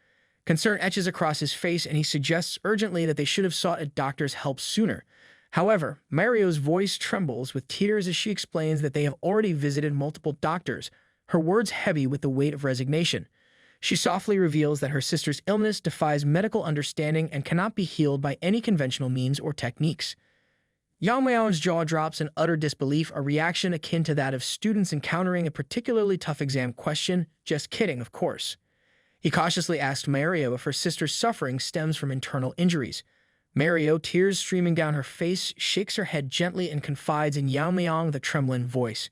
Concern etches across his face, and he suggests urgently that they should have sought a doctor's help sooner. However, Mario's voice trembles with tears as she explains that they have already visited multiple doctors, her words heavy with the weight of resignation. She softly reveals that her sister's illness defies medical understanding and cannot be healed by any conventional means or techniques. Yeon-myeong's jaw drops in utter disbelief, a reaction akin to that of students encountering a particularly tough exam question. Just kidding, of course. He cautiously asked Mario if her sister's suffering stems from internal injuries. Mario, tears streaming down her face, shakes her head gently and confides in Yeon-myeong with a trembling voice.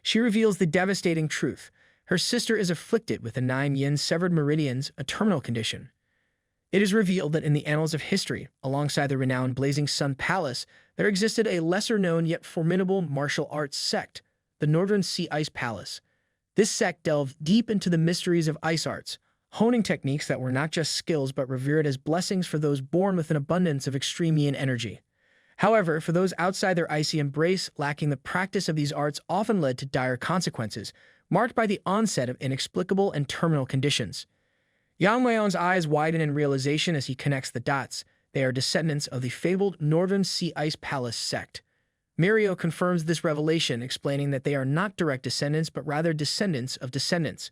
She reveals the devastating truth. Her sister is afflicted with the 9 yin severed meridians, a terminal condition. It is revealed that in the annals of history, alongside the renowned Blazing Sun Palace, there existed a lesser-known yet formidable martial arts sect, the Northern Sea Ice Palace. This sect delved deep into the mysteries of ice arts, honing techniques that were not just skills but revered as blessings for those born with an abundance of extreme yin energy. However, for those outside their icy embrace, lacking the practice of these arts often led to dire consequences, marked by the onset of inexplicable and terminal conditions. Yeon-myeong's eyes widen in realization as he connects the dots. They are descendants of the fabled Northern Sea Ice Palace sect. Mario confirms this revelation, explaining that they are not direct descendants but rather descendants of descendants.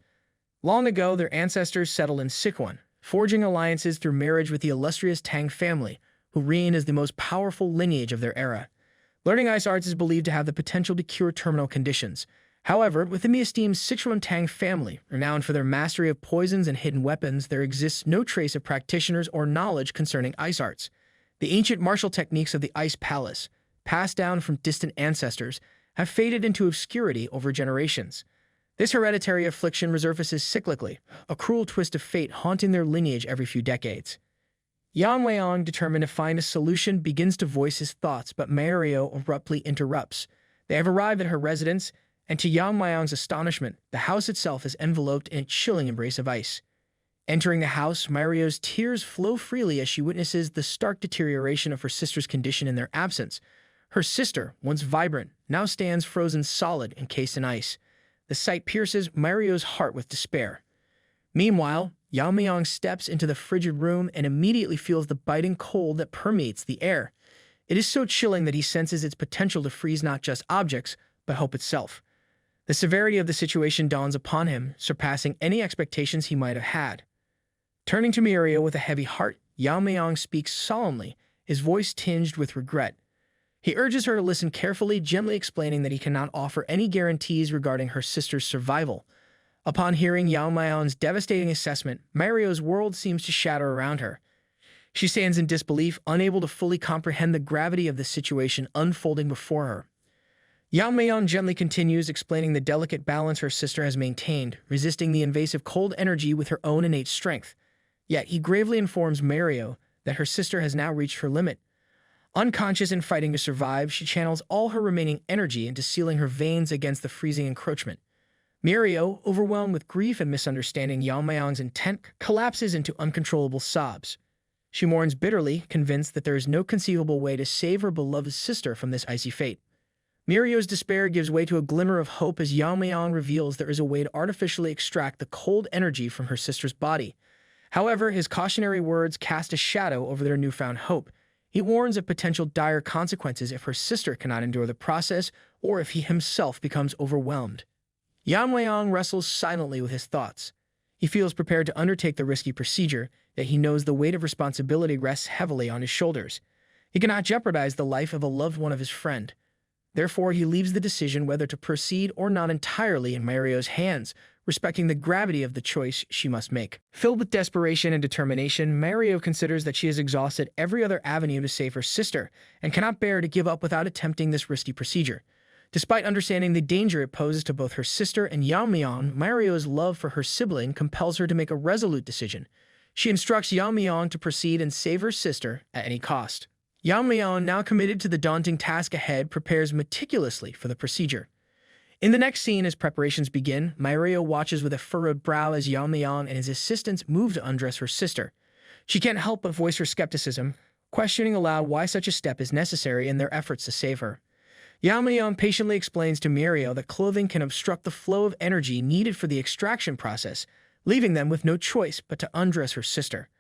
Long ago, their ancestors settled in Sichuan, forging alliances through marriage with the illustrious Tang Family, who reign as the most powerful lineage of their era. Learning ice arts is believed to have the potential to cure terminal conditions. However, within the esteemed Sichuan Tang Family, renowned for their mastery of poisons and hidden weapons, there exists no trace of practitioners or knowledge concerning ice arts. The ancient martial techniques of the Ice Palace, passed down from distant ancestors, have faded into obscurity over generations. This hereditary affliction resurfaces cyclically, a cruel twist of fate haunting their lineage every few decades. Yeon-myeong, determined to find a solution, begins to voice his thoughts, but Mario abruptly interrupts. They have arrived at her residence, and to Yeon-myeong's astonishment, the house itself is enveloped in a chilling embrace of ice. Entering the house, Mario's tears flow freely as she witnesses the stark deterioration of her sister's condition in their absence. Her sister, once vibrant, now stands frozen solid, encased in ice. The sight pierces Mario's heart with despair. Meanwhile, Yeon-myeong steps into the frigid room and immediately feels the biting cold that permeates the air. It is so chilling that he senses its potential to freeze not just objects, but hope itself. The severity of the situation dawns upon him, surpassing any expectations he might have had. Turning to Mario with a heavy heart, Yeon-myeong speaks solemnly, his voice tinged with regret. He urges her to listen carefully, gently explaining that he cannot offer any guarantees regarding her sister's survival. Upon hearing Yeon-myeong's devastating assessment, Mario's world seems to shatter around her. She stands in disbelief, unable to fully comprehend the gravity of the situation unfolding before her. Yeon-myeong gently continues, explaining the delicate balance her sister has maintained, resisting the invasive cold energy with her own innate strength. Yet he gravely informs Mario that her sister has now reached her limit. Unconscious and fighting to survive, she channels all her remaining energy into sealing her veins against the freezing encroachment. Mario, overwhelmed with grief and misunderstanding Yeon-myeong's intent, collapses into uncontrollable sobs. She mourns bitterly, convinced that there is no conceivable way to save her beloved sister from this icy fate. Mario's despair gives way to a glimmer of hope as Yeon-myeong reveals there is a way to artificially extract the cold energy from her sister's body. However, his cautionary words cast a shadow over their newfound hope. He warns of potential dire consequences if her sister cannot endure the process or if he himself becomes overwhelmed. Yeon-myeong wrestles silently with his thoughts. He feels prepared to undertake the risky procedure, yet he knows the weight of responsibility rests heavily on his shoulders. He cannot jeopardize the life of a loved one of his friend. Therefore, he leaves the decision whether to proceed or not entirely in Mario's hands, respecting the gravity of the choice she must make. Filled with desperation and determination, Mario considers that she has exhausted every other avenue to save her sister and cannot bear to give up without attempting this risky procedure. Despite understanding the danger it poses to both her sister and Yeon-myeong, Mario's love for her sibling compels her to make a resolute decision. She instructs Yeon-myeong to proceed and save her sister at any cost. Yeon-myeong, now committed to the daunting task ahead, prepares meticulously for the procedure. In the next scene, as preparations begin, Mario watches with a furrowed brow as Yeon-myeong and his assistants move to undress her sister. She can't help but voice her skepticism, questioning aloud why such a step is necessary in their efforts to save her. Yeon-myeong patiently explains to Mario that clothing can obstruct the flow of energy needed for the extraction process, leaving them with no choice but to undress her sister.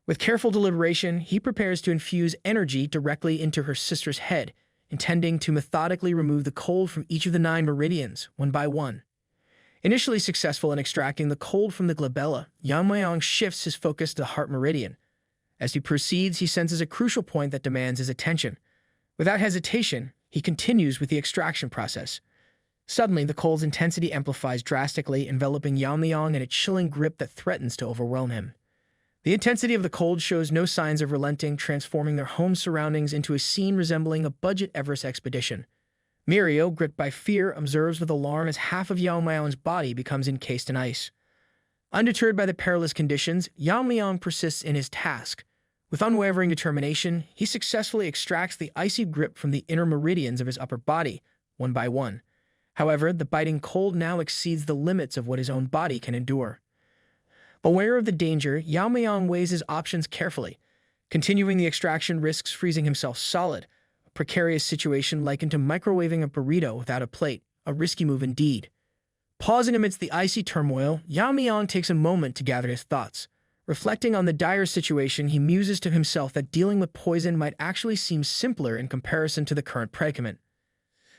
With careful deliberation, he prepares to infuse energy directly into her sister's head, intending to methodically remove the cold from each of the 9 meridians, one by one. Initially successful in extracting the cold from the glabella, Yeon-myeong shifts his focus to the heart meridian. As he proceeds, he senses a crucial point that demands his attention. Without hesitation, he continues with the extraction process. Suddenly, the cold's intensity amplifies drastically, enveloping Yeon-myeong in a chilling grip that threatens to overwhelm him. The intensity of the cold shows no signs of relenting, transforming their home surroundings into a scene resembling a budget Everest expedition. Mario, gripped by fear, observes with alarm as half of Yeon-myeong's body becomes encased in ice. Undeterred by the perilous conditions, Yeon-myeong persists in his task. With unwavering determination, he successfully extracts the icy grip from the inner meridians of his upper body, one by one. However, the biting cold now exceeds the limits of what his own body can endure. Aware of the danger, Yeon-myeong weighs his options carefully. Continuing the extraction risks freezing himself solid, a precarious situation likened to microwaving a burrito without a plate, a risky move indeed. Pausing amidst the icy turmoil, Yeon-myeong takes a moment to gather his thoughts. Reflecting on the dire situation, he muses to himself that dealing with poison might actually seem simpler in comparison to the current predicament.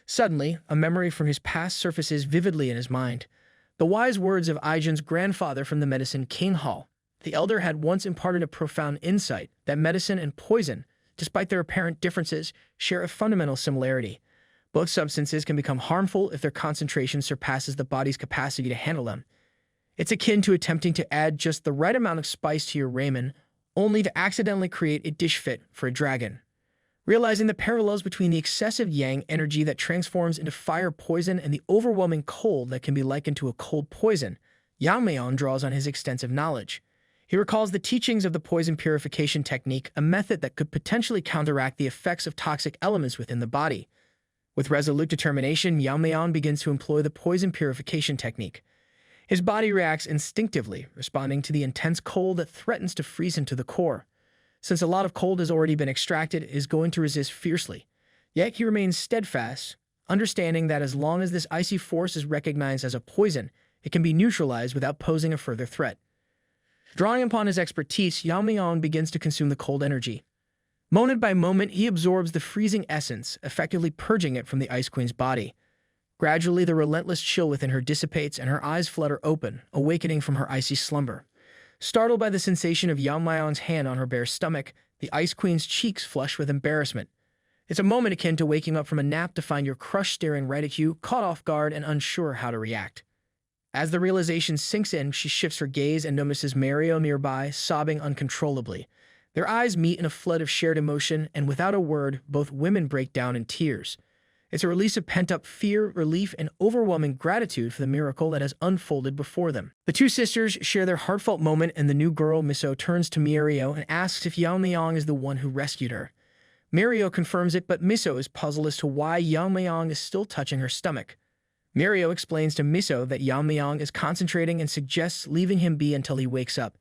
Suddenly, a memory from his past surfaces vividly in his mind. The wise words of Aijin's grandfather from the Medicine King Hall. The elder had once imparted a profound insight that medicine and poison, despite their apparent differences, share a fundamental similarity. Both substances can become harmful if their concentration surpasses the body's capacity to handle them. It's akin to attempting to add just the right amount of spice to your ramen, only to accidentally create a dish fit for a dragon. Realizing the parallels between the excessive yang energy that transforms into fire poison and the overwhelming cold that can be likened to a cold poison, Yeon-myeong draws on his extensive knowledge. He recalls the teachings of the poison purification technique, a method that could potentially counteract the effects of toxic elements within the body. With resolute determination, Yeon-myeong begins to employ the poison purification technique. His body reacts instinctively, responding to the intense cold that threatens to freeze him to the core. Since a lot of cold has already been extracted, it is going to resist fiercely. Yet he remains steadfast, understanding that as long as this icy force is recognized as a poison, it can be neutralized without posing a further threat. Drawing upon his expertise, Yeon-myeong begins to consume the cold energy. Moment by moment, he absorbs the freezing essence, effectively purging it from the Ice Queen's body. Gradually, the relentless chill within her dissipates and her eyes flutter open, awakening from her icy slumber. Startled by the sensation of Yeon-myeong's hand on her bare stomach, the Ice Queen's cheeks flush with embarrassment. It's a moment akin to waking up from a nap to find your crush staring right at you, caught off guard and unsure how to react. As the realization sinks in, she shifts her gaze and notices Mario nearby, sobbing uncontrollably. Their eyes meet in a flood of shared emotion, and without a word, both women break down in tears. It's a release of pent-up fear, relief, and overwhelming gratitude for the miracle that has unfolded before them. The two sisters share their heartfelt moment, and the new girl, Miso, turns to Mario and asks if Yeon-myeong is the one who rescued her. Mario confirms it, but Miso is puzzled as to why Yeon-myeong is still touching her stomach. Mario explains to Miso that Yeon-myeong is concentrating and suggests leaving him be until he wakes up.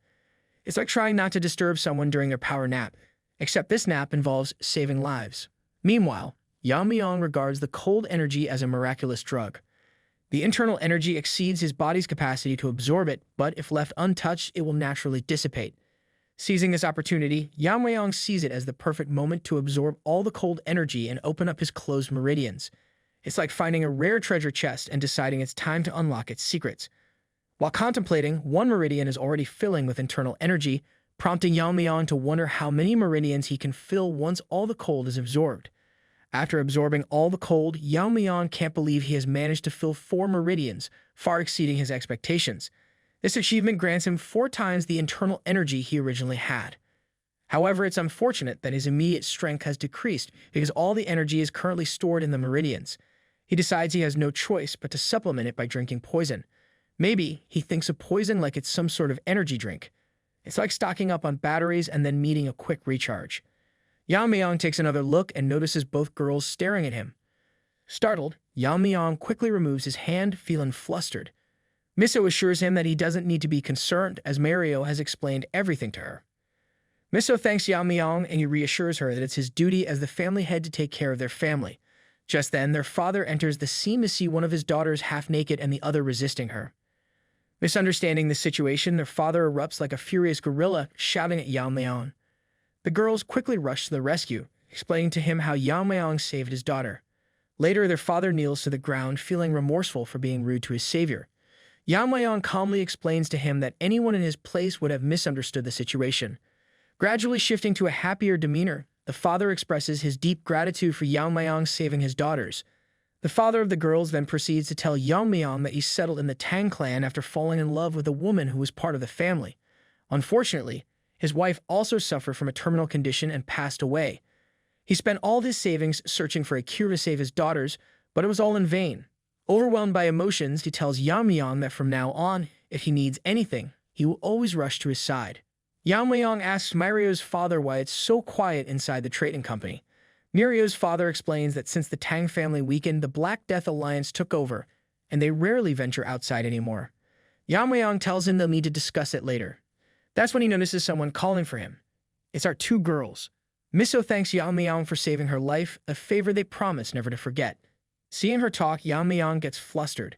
It's like trying not to disturb someone during their power nap, except this nap involves saving lives. Meanwhile, Yeon-myeong regards the cold energy as a miraculous drug. The internal energy exceeds his body's capacity to absorb it, but if left untouched, it will naturally dissipate. Seizing this opportunity, Yeon-myeong sees it as the perfect moment to absorb all the cold energy and open up his closed meridians. It's like finding a rare treasure chest and deciding it's time to unlock its secrets. While contemplating, one meridian is already filling with internal energy, prompting Yeon-myeong to wonder how many meridians he can fill once all the cold is absorbed. After absorbing all the cold, Yeon-myeong can't believe he has managed to fill 4 meridians, far exceeding his expectations. This achievement grants him 4 times the internal energy he originally had. However, it's unfortunate that his immediate strength has decreased because all the energy is currently stored in the meridians. He decides he has no choice but to supplement it by drinking poison. Maybe he thinks of poison like it's some sort of energy drink. It's like stocking up on batteries and then needing a quick recharge. Yeon-myeong takes another look and notices both girls staring at him. Startled, Yeon-myeong quickly removes his hand, feeling flustered. Miso assures him that he doesn't need to be concerned, as Mario has explained everything to her. Miso thanks Yeon-myeong and he reassures her that it's his duty as the family head to take care of their family. Just then, their father enters the scene to see one of his daughters half naked and the other resisting her. Misunderstanding the situation, their father erupts like a furious gorilla, shouting at Yeon-myeong. The girls quickly rush to the rescue, explaining to him how Yeon-myeong saved his daughter. Later, their father kneels to the ground, feeling remorseful for being rude to his savior. Yeon-myeong calmly explains to him that anyone in his place would have misunderstood the situation. Gradually shifting to a happier demeanor, the father expresses his deep gratitude for Yeon-myeong saving his daughters. The father of the girls then proceeds to tell Yeon-myeong that he settled in the Tang clan after falling in love with a woman who was part of the family. Unfortunately, his wife also suffered from a terminal condition and passed away. He spent all his savings searching for a cure to save his daughters, but it was all in vain. Overwhelmed by emotions, he tells Yeon-myeong that from now on, if he needs anything, he will always rush to his side. Yeon-myeong asks Mario's father why it's so quiet inside the trading company. Mario's father explains that since the Tang family weakened, the Black Death Alliance took over, and they rarely venture outside anymore. Yeon-myeong tells him they'll need to discuss it later. That's when he notices someone calling for him. It's our 2 girls. Miso thanks Yeon-myeong for saving her life, a favor they promised never to forget. Seeing her talk, Yeon-myeong gets flustered.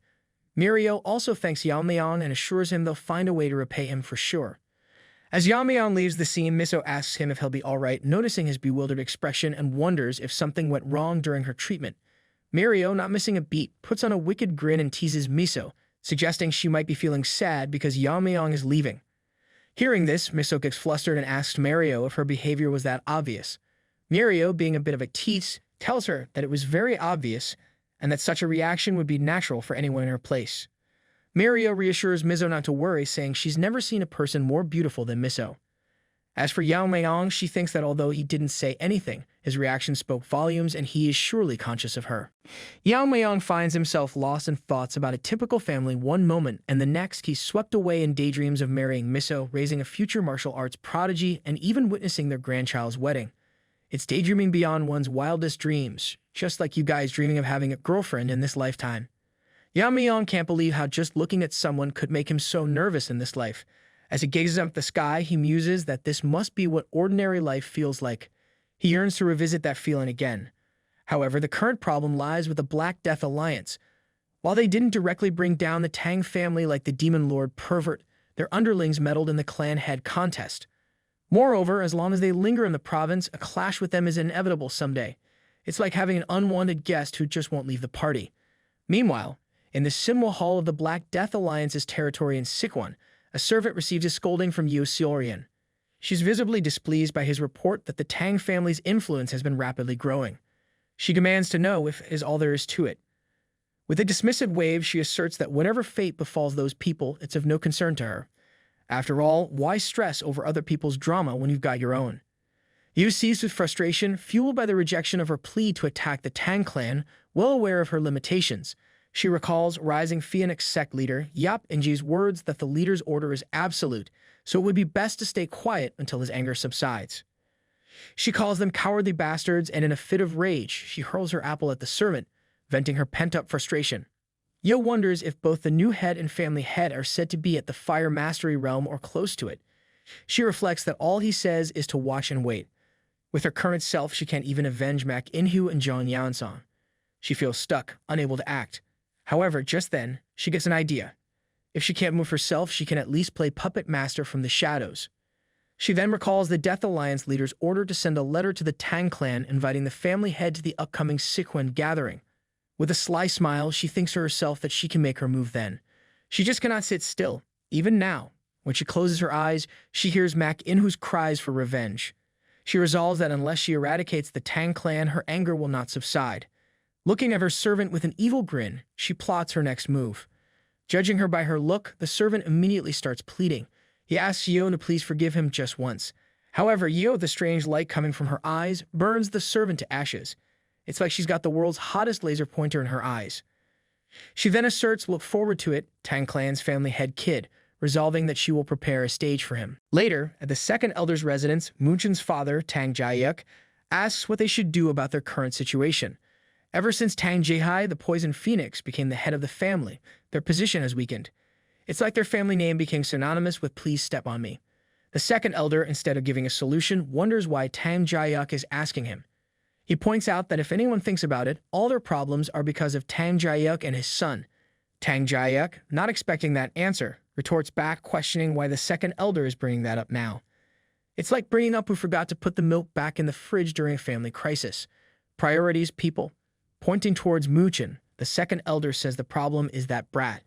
Mario also thanks Yeon-myeong and assures him they'll find a way to repay him for sure. As Yeon-myeong leaves the scene, Miso asks him if he'll be alright, noticing his bewildered expression and wonders if something went wrong during her treatment. Mario, not missing a beat, puts on a wicked grin and teases Miso, suggesting she might be feeling sad because Yeon-myeong is leaving. Hearing this, Miso gets flustered and asks Mario if her behavior was that obvious. Mario, being a bit of a tease, tells her that it was very obvious and that such a reaction would be natural for anyone in her place. Mario reassures Miso not to worry, saying she's never seen a person more beautiful than Miso. As for Yeon-myeong, she thinks that although he didn't say anything, his reaction spoke volumes and he is surely conscious of her. Yeon-myeong finds himself lost in thoughts about a typical family one moment, and the next he's swept away in daydreams of marrying Miso, raising a future martial arts prodigy, and even witnessing their grandchild's wedding. It's daydreaming beyond one's wildest dreams, just like you guys dreaming of having a girlfriend in this lifetime. Yeon-myeong can't believe how just looking at someone could make him so nervous in this life. As he gazes up at the sky, he muses that this must be what ordinary life feels like. He yearns to revisit that feeling again. However, the current problem lies with the Black Death Alliance. While they didn't directly bring down the Tang family like the demon lord Pervert, their underlings meddled in the clan head contest. Moreover, as long as they linger in the province, a clash with them is inevitable someday. It's like having an unwanted guest who just won't leave the party. Meanwhile, in the Sinwa Hall of the Black Death Alliance's territory in Sichuan, a servant receives a scolding from Yu Seorian. She's visibly displeased by his report that the Tang family's influence has been rapidly growing. She demands to know if is all there is to it. With a dismissive wave, she asserts that whatever fate befalls those people, it's of no concern to her. After all, why stress over other people's drama when you've got your own? Yu seized with frustration, fueled by the rejection of her plea to attack the Tang clan, well aware of her limitations. She recalls rising Phoenix sect leader Yap Inji's words that the leader's order is absolute, so it would be best to stay quiet until his anger subsides. She calls them cowardly bastards, and in a fit of rage, she hurls her apple at the servant, venting her pent-up frustration. Yo wonders if both the new head and family head are said to be at the fire mastery realm or close to it. She reflects that all he says is to watch and wait. With her current self, she can't even avenge Mak Inhu and Jeon Yansong. She feels stuck, unable to act. However, just then, she gets an idea. If she can't move herself, she can at least play puppet master from the shadows. She then recalls the Death Alliance leader's order to send a letter to the Tang clan inviting the family head to the upcoming Sichuan gathering. With a sly smile, she thinks to herself that she can make her move then. She just cannot sit still, even now. When she closes her eyes, she hears Mak Inhu's cries for revenge. She resolves that unless she eradicates the Tang clan, her anger will not subside. Looking at her servant with an evil grin, she plots her next move. Judging her by her look, the servant immediately starts pleading. He asks Yeon to please forgive him just once. However, Yeon, the strange light coming from her eyes, burns the servant to ashes. It's like she's got the world's hottest laser pointer in her eyes. She then asserts look forward to it, Tang clan's family head kid, resolving that she will prepare a stage for him. Later, at the second elder's residence, Munchin's father, Tang Jae-hyuk, asks what they should do about their current situation. Ever since Tang Jae-hai, the poison phoenix, became the head of the family, their position has weakened. It's like their family name became synonymous with please step on me. The second elder, instead of giving a solution, wonders why Tang Jae-hyuk is asking him. He points out that if anyone thinks about it, all their problems are because of Tang Jae-hyuk and his son. Tang Jae-hyuk, not expecting that answer, retorts back, questioning why the second elder is bringing that up now. It's like bringing up who forgot to put the milk back in the fridge during a family crisis. Priorities, people. Pointing towards Munchin, the second elder says the problem is that brat.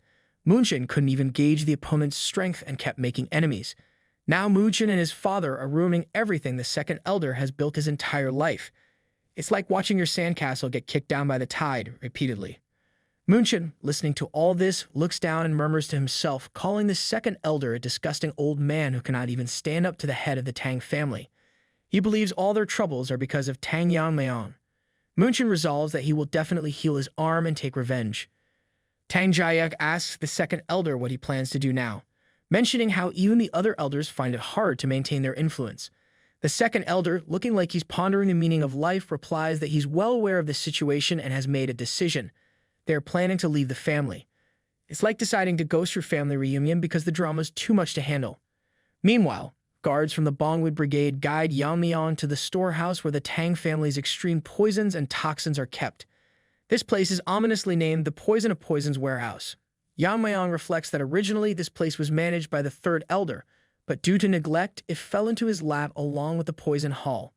Munchin couldn't even gauge the opponent's strength and kept making enemies. Now Munchin and his father are ruining everything the second elder has built his entire life. It's like watching your sandcastle get kicked down by the tide repeatedly. Munchin, listening to all this, looks down and murmurs to himself, calling the second elder a disgusting old man who cannot even stand up to the head of the Tang family. He believes all their troubles are because of Tang Yeon-myeong. Munchin resolves that he will definitely heal his arm and take revenge. Tang Jae-hyuk asks the second elder what he plans to do now, mentioning how even the other elders find it hard to maintain their influence. The second elder, looking like he's pondering the meaning of life, replies that he's well aware of the situation and has made a decision. They are planning to leave the family. It's like deciding to ghost your family reunion because the drama's too much to handle. Meanwhile, guards from the Bongwood Brigade guide Yeon-myeong to the storehouse where the Tang family's extreme poisons and toxins are kept. This place is ominously named the Poison of Poisons Warehouse. Yeon-myeong reflects that originally this place was managed by the third elder, but due to neglect, it fell into his lap along with the poison hall.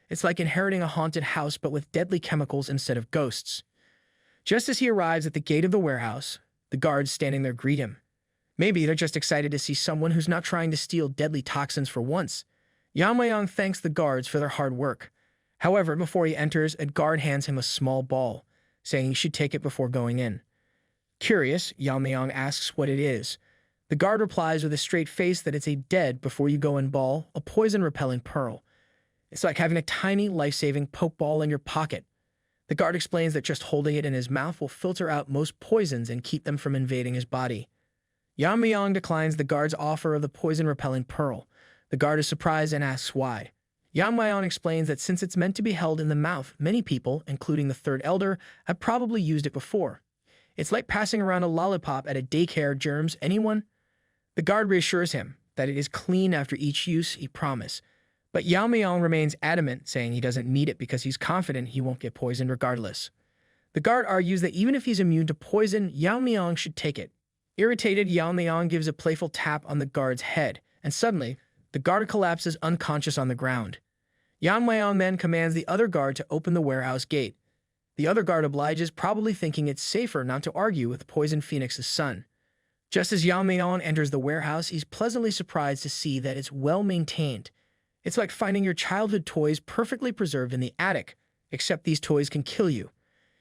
It's like inheriting a haunted house but with deadly chemicals instead of ghosts. Just as he arrives at the gate of the warehouse, the guards standing there greet him. Maybe they're just excited to see someone who's not trying to steal deadly toxins for once. Yeon-myeong thanks the guards for their hard work. However, before he enters, a guard hands him a small ball, saying he should take it before going in. Curious, Yeon-myeong asks what it is. The guard replies with a straight face that it's a dead before you go in ball, a poison-repelling pearl. It's like having a tiny, life-saving poke ball in your pocket. The guard explains that just holding it in his mouth will filter out most poisons and keep them from invading his body. Yeon-myeong declines the guard's offer of the poison-repelling pearl. The guard is surprised and asks why. Yeon-myeong explains that since it's meant to be held in the mouth, many people, including the third elder, have probably used it before. It's like passing around a lollipop at a daycare. Germs, anyone? The guard reassures him that it is clean after each use, he promised. But Yeon-myeong remains adamant, saying he doesn't need it because he's confident he won't get poisoned regardless. The guard argues that even if he's immune to poison, Yeon-myeong should take it. Irritated, Yeon-myeong gives a playful tap on the guard's head, and suddenly, the guard collapses unconscious on the ground. Yeon-myeong then commands the other guard to open the warehouse gate. The other guard obliges, probably thinking it's safer not to argue with Poison Phoenix's son. Just as Yeon-myeong enters the warehouse, he's pleasantly surprised to see that it's well-maintained. It's like finding your childhood toys perfectly preserved in the attic, except these toys can kill you.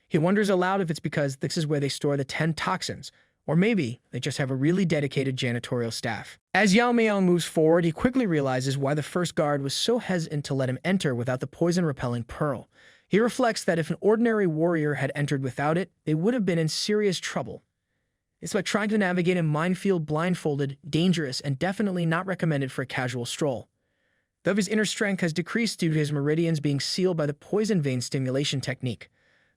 He wonders aloud if it's because this is where they store the 10 toxins, or maybe they just have a really dedicated janitorial staff. As Yeon-myeong moves forward, he quickly realizes why the first guard was so hesitant to let him enter without the poison-repelling pearl. He reflects that if an ordinary warrior had entered without it, they would have been in serious trouble. It's like trying to navigate a minefield blindfolded, dangerous, and definitely not recommended for a casual stroll. Though his inner strength has decreased due to his meridians being sealed by the poison vein stimulation technique,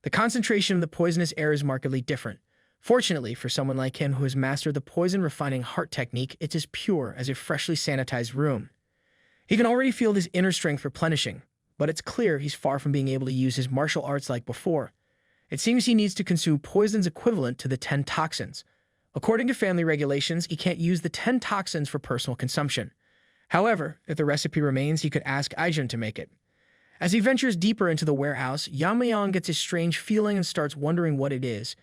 the concentration of the poisonous air is markedly different. Fortunately, for someone like him who has mastered the poison-refining heart technique, it's as pure as a freshly sanitized room. He can already feel his inner strength replenishing, but it's clear he's far from being able to use his martial arts like before. It seems he needs to consume poisons equivalent to the 10 toxins. According to family regulations, he can't use the 10 toxins for personal consumption. However, if the recipe remains, he could ask Aijun to make it. As he ventures deeper into the warehouse, Yeon-myeong gets a strange feeling and starts wondering what it is.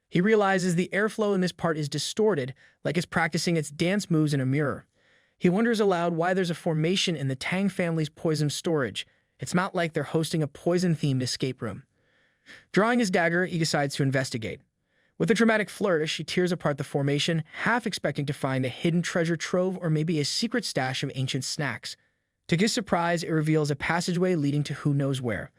He realizes the airflow in this part is distorted, like it's practicing its dance moves in a mirror. He wonders aloud why there's a formation in the Tang family's poison storage. It's not like they're hosting a poison-themed escape room. Drawing his dagger, he decides to investigate. With a dramatic flourish, he tears apart the formation, half expecting to find a hidden treasure trove or maybe a secret stash of ancient snacks. To his surprise, it reveals a passageway leading to who knows where.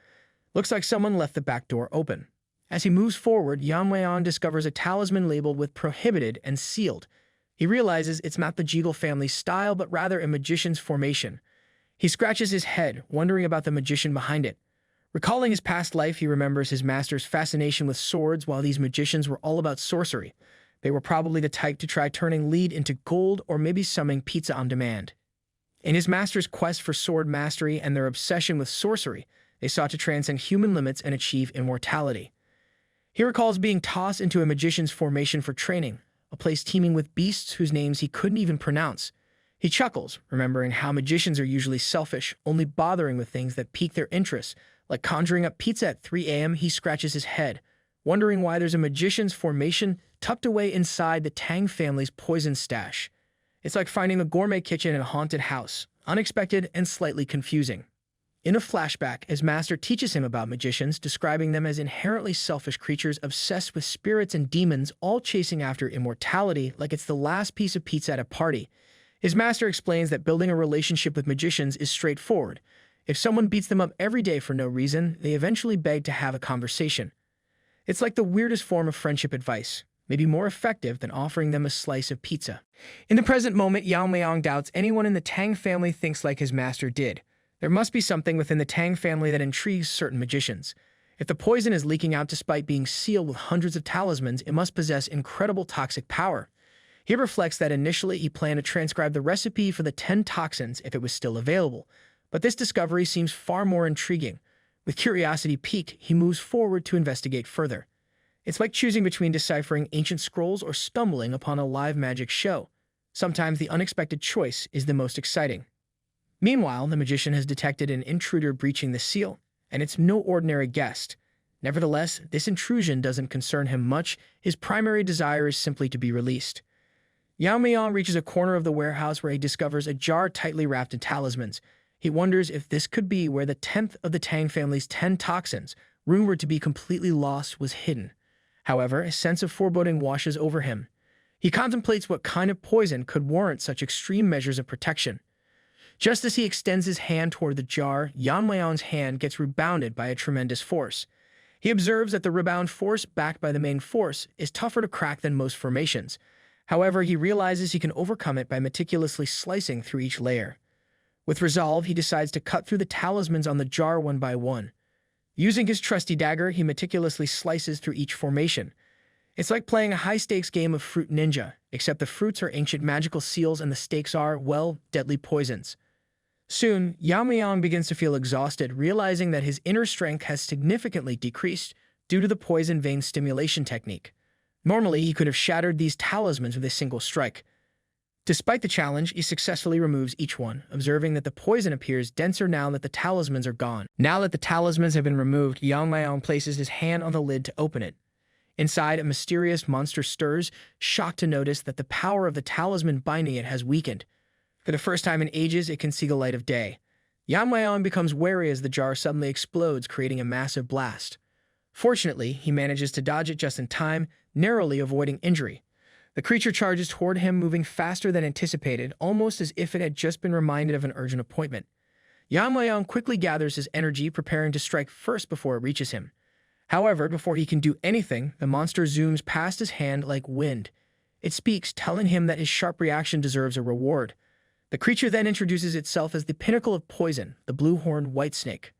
Looks like someone left the back door open. As he moves forward, Yeon-myeong discovers a talisman labeled with prohibited and sealed. He realizes it's not the Jegal family's style, but rather a magician's formation. He scratches his head, wondering about the magician behind it. Recalling his past life, he remembers his master's fascination with swords while these magicians were all about sorcery. They were probably the type to try turning lead into gold or maybe summoning pizza on demand. In his master's quest for sword mastery and their obsession with sorcery, they sought to transcend human limits and achieve immortality. He recalls being tossed into a magician's formation for training, a place teeming with beasts whose names he couldn't even pronounce. He chuckles, remembering how magicians are usually selfish, only bothering with things that pique their interest. Like conjuring up pizza at 3 a.m., he scratches his head, wondering why there's a magician's formation tucked away inside the Tang family's poison stash. It's like finding a gourmet kitchen in a haunted house, unexpected and slightly confusing. In a flashback, his master teaches him about magicians, describing them as inherently selfish creatures obsessed with spirits and demons, all chasing after immortality like it's the last piece of pizza at a party. His master explains that building a relationship with magicians is straightforward. If someone beats them up every day for no reason, they eventually beg to have a conversation. It's like the weirdest form of friendship advice, maybe more effective than offering them a slice of pizza. In the present moment, Yeon-myeong doubts anyone in the Tang family thinks like his master did. There must be something within the Tang family that intrigues certain magicians. If the poison is leaking out despite being sealed with hundreds of talismans, it must possess incredible toxic power. He reflects that initially he planned to transcribe the recipe for the 10 toxins if it was still available, but this discovery seems far more intriguing. With curiosity piqued, he moves forward to investigate further. It's like choosing between deciphering ancient scrolls or stumbling upon a live magic show. Sometimes the unexpected choice is the most exciting. Meanwhile, the magician has detected an intruder breaching the seal, and it's no ordinary guest. Nevertheless, this intrusion doesn't concern him much. His primary desire is simply to be released. Yeon-myeong reaches a corner of the warehouse where he discovers a jar tightly wrapped in talismans. He wonders if this could be where the 10th of the Tang family's 10 toxins, rumored to be completely lost, was hidden. However, a sense of foreboding washes over him. He contemplates what kind of poison could warrant such extreme measures of protection. Just as he extends his hand toward the jar, Yeon-myeong's hand gets rebounded by a tremendous force. He observes that the rebound force, backed by the main force, is tougher to crack than most formations. However, he realizes he can overcome it by meticulously slicing through each layer. With resolve, he decides to cut through the talismans on the jar one by one. Using his trusty dagger, he meticulously slices through each formation. It's like playing a high-stakes game of Fruit Ninja, except the fruits are ancient magical seals and the stakes are, well, deadly poisons. Soon, Yeon-myeong begins to feel exhausted, realizing that his inner strength has significantly decreased due to the poison vein stimulation technique. Normally, he could have shattered these talismans with a single strike. Despite the challenge, he successfully removes each one, observing that the poison appears denser now that the talismans are gone. Now that the talismans have been removed, Yeon-myeong places his hand on the lid to open it. Inside, a mysterious monster stirs, shocked to notice that the power of the talisman binding it has weakened. For the first time in ages, it can see the light of day. Yeon-myeong becomes wary as the jar suddenly explodes, creating a massive blast. Fortunately, he manages to dodge it just in time, narrowly avoiding injury. The creature charges toward him, moving faster than anticipated, almost as if it had just been reminded of an urgent appointment. Yeon-myeong quickly gathers his energy, preparing to strike first before it reaches him. However, before he can do anything, the monster zooms past his hand like wind. It speaks, telling him that his sharp reaction deserves a reward. The creature then introduces itself as the pinnacle of poison, the blue-horned white snake.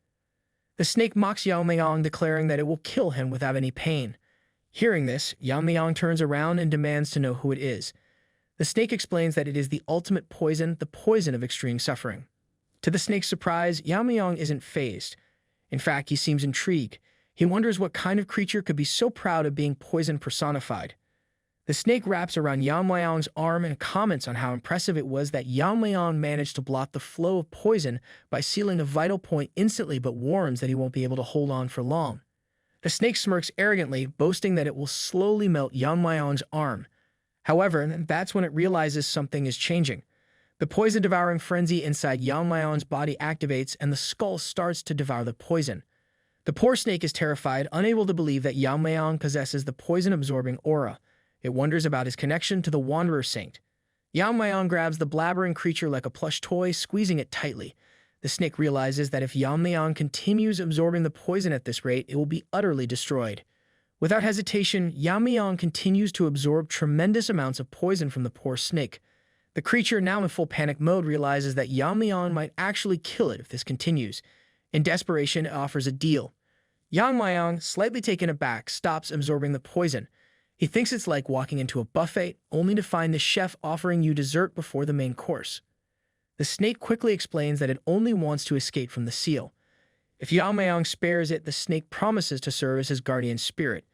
The snake mocks Yeon-myeong, declaring that it will kill him without any pain. Hearing this, Yeon-myeong turns around and demands to know who it is. The snake explains that it is the ultimate poison, the poison of extreme suffering. To the snake's surprise, Yeon-myeong isn't fazed. In fact, he seems intrigued. He wonders what kind of creature could be so proud of being poison personified. The snake wraps around Yeon-myeong's arm and comments on how impressive it was that Yeon-myeong managed to block the flow of poison by sealing a vital point instantly, but warns that he won't be able to hold on for long. The snake smirks arrogantly, boasting that it will slowly melt Yeon-myeong's arm. However, that's when it realizes something is changing. The poison-devouring frenzy inside Yeon-myeong's body activates, and the skull starts to devour the poison. The poor snake is terrified, unable to believe that Yeon-myeong possesses the poison-absorbing aura. It wonders about his connection to the Wanderer Saint. Yeon-myeong grabs the blabbering creature like a plush toy, squeezing it tightly. The snake realizes that if Yeon-myeong continues absorbing the poison at this rate, it will be utterly destroyed. Without hesitation, Yeon-myeong continues to absorb tremendous amounts of poison from the poor snake. The creature, now in full panic mode, realizes that Yeon-myeong might actually kill it if this continues. In desperation, it offers a deal. Yeon-myeong, slightly taken aback, stops absorbing the poison. He thinks it's like walking into a buffet, only to find the chef offering you dessert before the main course. The snake quickly explains that it only wants to escape from the seal. If Yeon-myeong spares it, the snake promises to serve as his guardian spirit.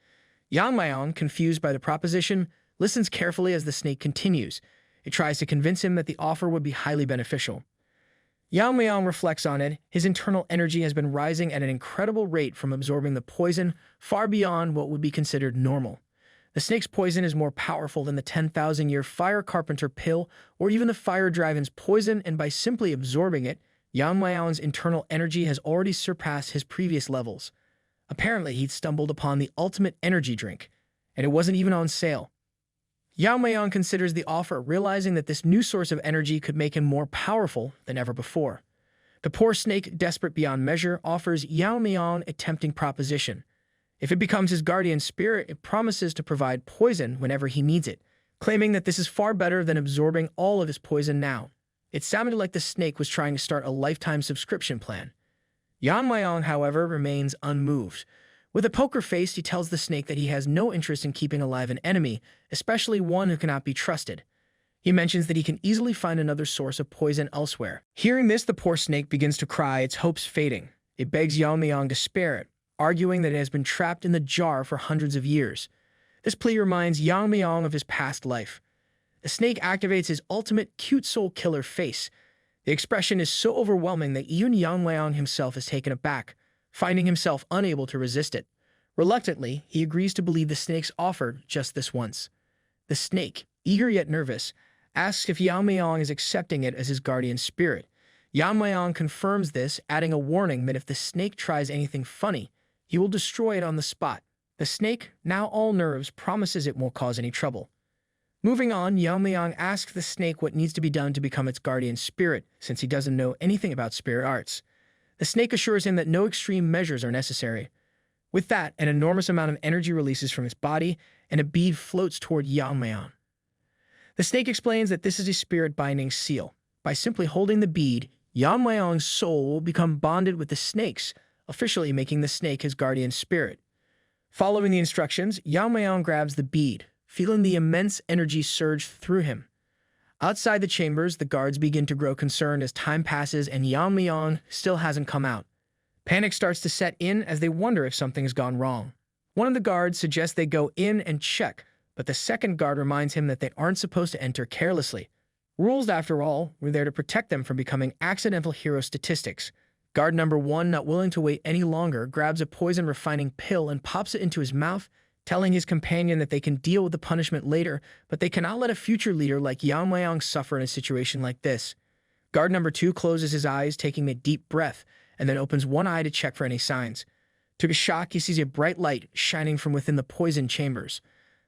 Yeon-myeong, confused by the proposition, listens carefully as the snake continues. It tries to convince him that the offer would be highly beneficial. Yeon-myeong reflects on it. His internal energy has been rising at an incredible rate from absorbing the poison, far beyond what would be considered normal. The snake's poison is more powerful than the 10,000-year Fire Carpenter pill or even the Fire Dragon's poison, and by simply absorbing it, Yeon-myeong's internal energy has already surpassed his previous levels. Apparently, he'd stumbled upon the ultimate energy drink, and it wasn't even on sale. Yeon-myeong considers the offer, realizing that this new source of energy could make him more powerful than ever before. The poor snake, desperate beyond measure, offers Yeon-myeong a tempting proposition. If it becomes his guardian spirit, it promises to provide poison whenever he needs it, claiming that this is far better than absorbing all of his poison now. It sounded like the snake was trying to start a lifetime subscription plan. Yeon-myeong, however, remains unmoved. With a poker face, he tells the snake that he has no interest in keeping alive an enemy, especially one who cannot be trusted. He mentions that he can easily find another source of poison elsewhere. Hearing this, the poor snake begins to cry, its hopes fading. It begs Yeon-myeong to spare it, arguing that it has been trapped in the jar for hundreds of years. This plea reminds Yeon-myeong of his past life. The snake activates his ultimate cute soul killer face. The expression is so overwhelming that even Yeon-myeong himself is taken aback, finding himself unable to resist it. Reluctantly, he agrees to believe the snake's offer just this once. The snake, eager yet nervous, asks if Yeon-myeong is accepting it as his guardian spirit. Yeon-myeong confirms this, adding a warning that if the snake tries anything funny, he will destroy it on the spot. The snake, now all nerves, promises it won't cause any trouble. Moving on, Yeon-myeong asks the snake what needs to be done to become its guardian spirit, since he doesn't know anything about spirit arts. The snake assures him that no extreme measures are necessary. With that, an enormous amount of energy releases from his body, and a bead floats toward Yeon-myeong. The snake explains that this is a spirit-binding seal. By simply holding the bead, Yeon-myeong's soul will become bonded with the snake's, officially making the snake his guardian spirit. Following the instructions, Yeon-myeong grabs the bead, feeling the immense energy surge through him. Outside the chambers, the guards begin to grow concerned as time passes and Yeon-myeong still hasn't come out. Panic starts to set in as they wonder if something has gone wrong. One of the guards suggests they go in and check, but the second guard reminds him that they aren't supposed to enter carelessly. Rules, after all, were there to protect them from becoming accidental hero statistics. Guard number 1, not willing to wait any longer, grabs a poison-refining pill and pops it into his mouth, telling his companion that they can deal with the punishment later, but they cannot let a future leader like Yeon-myeong suffer in a situation like this. Guard number 2 closes his eyes, taking a deep breath, and then opens one eye to check for any signs. To his shock, he sees a bright light shining from within the poison chambers.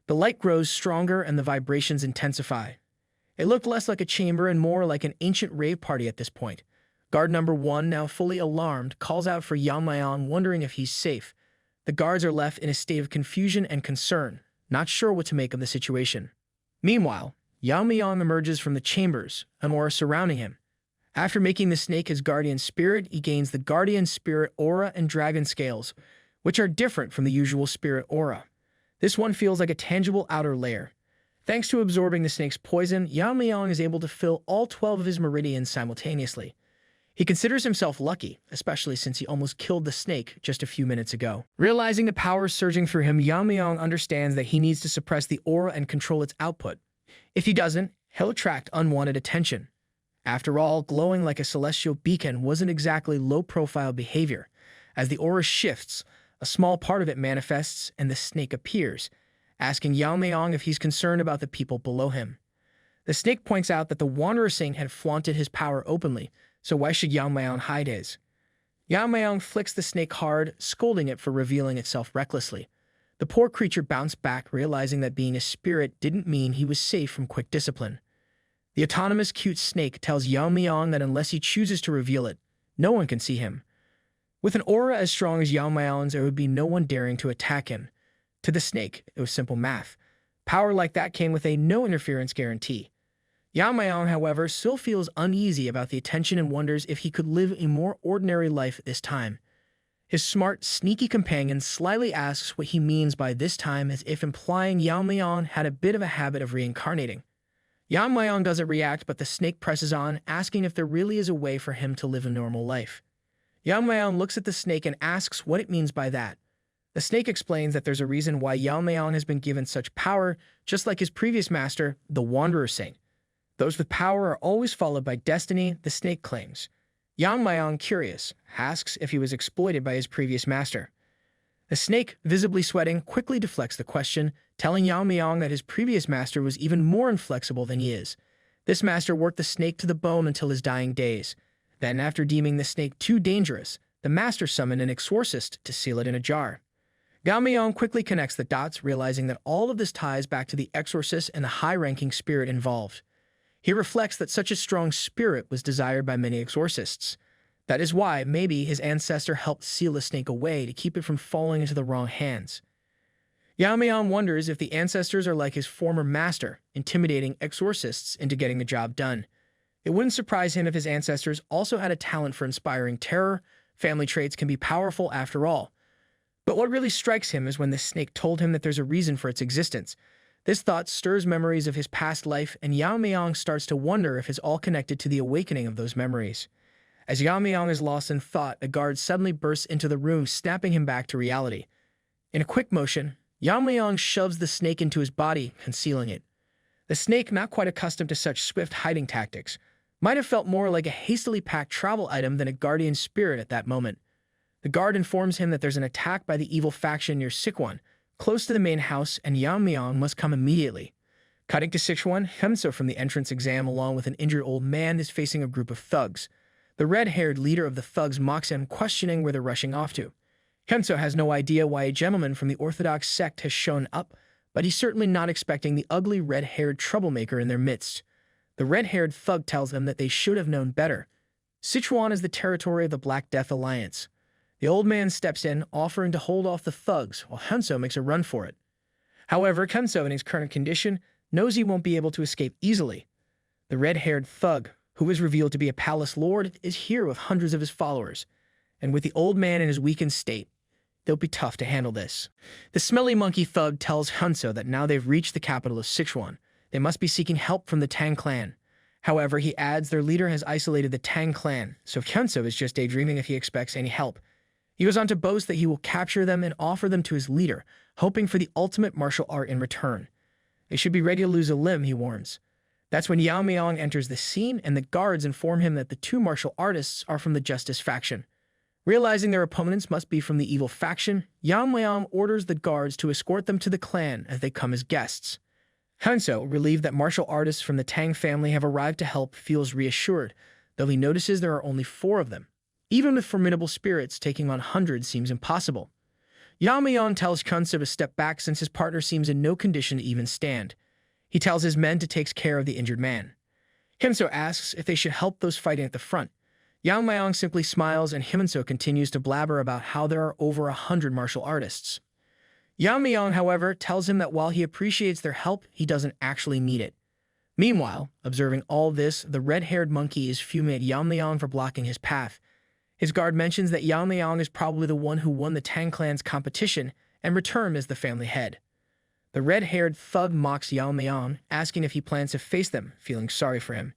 The light grows stronger and the vibrations intensify. It looked less like a chamber and more like an ancient rave party at this point. Guard number 1, now fully alarmed, calls out for Yeon-myeong, wondering if he's safe. The guards are left in a state of confusion and concern, not sure what to make of the situation. Meanwhile, Yeon-myeong emerges from the chambers, an aura surrounding him. After making the snake his guardian spirit, he gains the guardian spirit aura and dragon scales, which are different from the usual spirit aura. This one feels like a tangible outer layer. Thanks to absorbing the snake's poison, Yeon-myeong is able to fill all 12 of his meridians simultaneously. He considers himself lucky, especially since he almost killed the snake just a few minutes ago. Realizing the power surging through him, Yeon-myeong understands that he needs to suppress the aura and control its output. If he doesn't, he'll attract unwanted attention. After all, glowing like a celestial beacon wasn't exactly low-profile behavior. As the aura shifts, a small part of it manifests and the snake appears, asking Yeon-myeong if he's concerned about the people below him. The snake points out that the Wanderer Saint had flaunted his power openly, so why should Yeon-myeong hide his? Yeon-myeong flicks the snake hard, scolding it for revealing itself recklessly. The poor creature bounced back, realizing that being a spirit didn't mean he was safe from quick discipline. The autonomous cute snake tells Yeon-myeong that unless he chooses to reveal it, no one can see him. With an aura as strong as Yeon-myeong's, there would be no one daring to attack him. To the snake, it was simple math. Power like that came with a no-interference guarantee. Yeon-myeong, however, still feels uneasy about the attention and wonders if he could live a more ordinary life this time. His smart, sneaky companion slyly asks what he means by this time, as if implying Yeon-myeong had a bit of a habit of reincarnating. Yeon-myeong doesn't react, but the snake presses on, asking if there really is a way for him to live a normal life. Yeon-myeong looks at the snake and asks what it means by that. The snake explains that there's a reason why Yeon-myeong has been given such power, just like his previous master, the Wanderer Saint. Those with power are always followed by destiny, the snake claims. Yeon-myeong, curious, asks if he was exploited by his previous master. The snake, visibly sweating, quickly deflects the question, telling Yeon-myeong that his previous master was even more inflexible than he is. This master worked the snake to the bone until his dying days. Then, after deeming the snake too dangerous, the master summoned an exorcist to seal it in a jar. Yeon-myeong quickly connects the dots, realizing that all of this ties back to the exorcist and the high-ranking spirit involved. He reflects that such a strong spirit was desired by many exorcists. That is why, maybe, his ancestor helped seal the snake away to keep it from falling into the wrong hands. Yeon-myeong wonders if the ancestors are like his former master, intimidating exorcists into getting the job done. It wouldn't surprise him if his ancestors also had a talent for inspiring terror. Family traits can be powerful after all. But what really strikes him is when the snake told him that there's a reason for its existence. This thought stirs memories of his past life, and Yeon-myeong starts to wonder if it's all connected to the awakening of those memories. As Yeon-myeong is lost in thought, a guard suddenly bursts into the room, snapping him back to reality. In a quick motion, Yeon-myeong shoves the snake into his body, concealing it. The snake, not quite accustomed to such swift hiding tactics, might have felt more like a hastily packed travel item than a guardian spirit at that moment. The guard informs him that there's an attack by the evil faction near Sichuan, close to the main house, and Yeon-myeong must come immediately. Cutting to Sichuan, Hyunso from the entrance exam along with an injured old man is facing a group of thugs. The red-haired leader of the thugs mocks him, questioning where they're rushing off to. Hyunso has no idea why a gentleman from the Orthodox sect has shown up, but he's certainly not expecting the ugly red-haired troublemaker in their midst. The red-haired thug tells them that they should have known better. Sichuan is the territory of the Black Death Alliance. The old man steps in, offering to hold off the thugs, while Hyunso makes a run for it. However, Hyunso, in his current condition, knows he won't be able to escape easily. The red-haired thug, who is revealed to be a palace lord, is here with hundreds of his followers, and with the old man in his weakened state, they'll be tough to handle this. The smelly monkey thug tells Hyunso that now they've reached the capital of Sichuan, they must be seeking help from the Tang clan. However, he adds their leader has isolated the Tang clan, so Hyunso is just daydreaming if he expects any help. He goes on to boast that he will capture them and offer them to his leader, hoping for the ultimate martial art in return. They should be ready to lose a limb, he warns. That's when Yeon-myeong enters the scene, and the guards inform him that the two martial artists are from the Justice faction. Realizing their opponents must be from the evil faction, Yeon-myeong orders the guards to escort them to the clan as they come as guests. Hyunso, relieved that martial artists from the Tang family have arrived to help, feels reassured, though he notices there are only 4 of them. Even with formidable spirits, taking on hundreds seems impossible. Yeon-myeong tells Hyunso to step back since his partner seems in no condition to even stand. He tells his men to take care of the injured man. Hyunso asks if they should help those fighting at the front. Yeon-myeong simply smiles, and Hyunso continues to blabber about how there are over 100 martial artists. Yeon-myeong, however, tells him that while he appreciates their help, he doesn't actually need it. Meanwhile, observing all this, the red-haired monkey is fuming at Yeon-myeong for blocking his path. His guard mentions that Yeon-myeong is probably the one who won the Tang clan's competition and returned as the family head. The red-haired thug mocks Yeon-myeong, asking if he plans to face them, feeling sorry for him.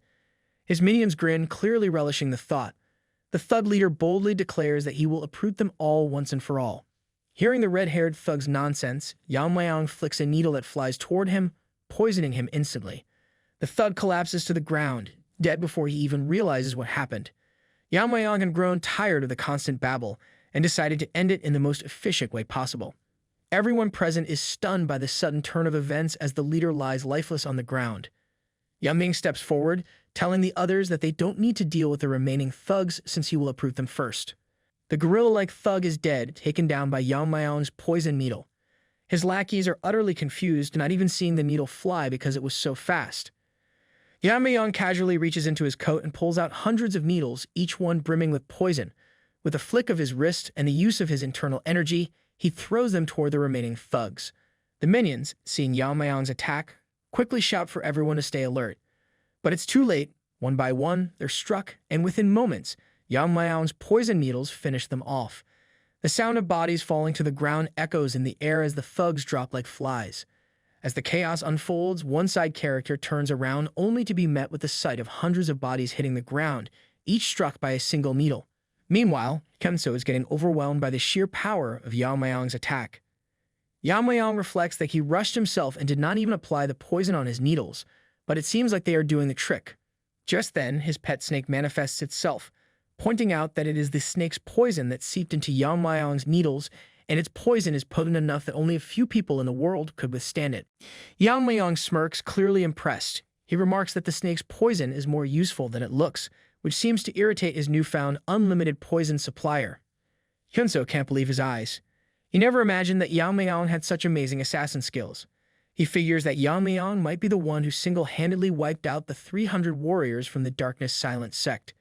His minions grin, clearly relishing the thought. The thug leader boldly declares that he will uproot them all once and for all. Hearing the red-haired thug's nonsense, Yeon-myeong flicks a needle that flies toward him, poisoning him instantly. The thug collapses to the ground, dead before he even realizes what happened. Yeon-myeong had grown tired of the constant babble and decided to end it in the most efficient way possible. Everyone present is stunned by the sudden turn of events as the leader lies lifeless on the ground. Yeon-myeong steps forward, telling the others that they don't need to deal with the remaining thugs since he will uproot them first. The gorilla-like thug is dead, taken down by Yeon-myeong's poison needle. His lackeys are utterly confused, not even seeing the needle fly because it was so fast. Yeon-myeong casually reaches into his coat and pulls out hundreds of needles, each one brimming with poison. With a flick of his wrist and the use of his internal energy, he throws them toward the remaining thugs. The minions, seeing Yeon-myeong's attack, quickly shout for everyone to stay alert. But it's too late. One by one, they're struck, and within moments, Yeon-myeong's poison needles finish them off. The sound of bodies falling to the ground echoes in the air as the thugs drop like flies. As the chaos unfolds, one side character turns around only to be met with the sight of hundreds of bodies hitting the ground, each struck by a single needle. Meanwhile, Kemso is getting overwhelmed by the sheer power of Yeon-myeong's attack. Yeon-myeong reflects that he rushed himself and did not even apply the poison on his needles, but it seems like they are doing the trick. Just then, his pet snake manifests itself, pointing out that it is the snake's poison that seeped into Yeon-myeong's needles, and its poison is potent enough that only a few people in the world could withstand it. Yeon-myeong smirks, clearly impressed. He remarks that the snake's poison is more useful than it looks, which seems to irritate his newfound unlimited poison supplier. Hyunso can't believe his eyes. He never imagined that Yeon-myeong had such amazing assassin skills. He figures that Yeon-myeong might be the one who single-handedly wiped out the 300 warriors from the Darkness Silent sect.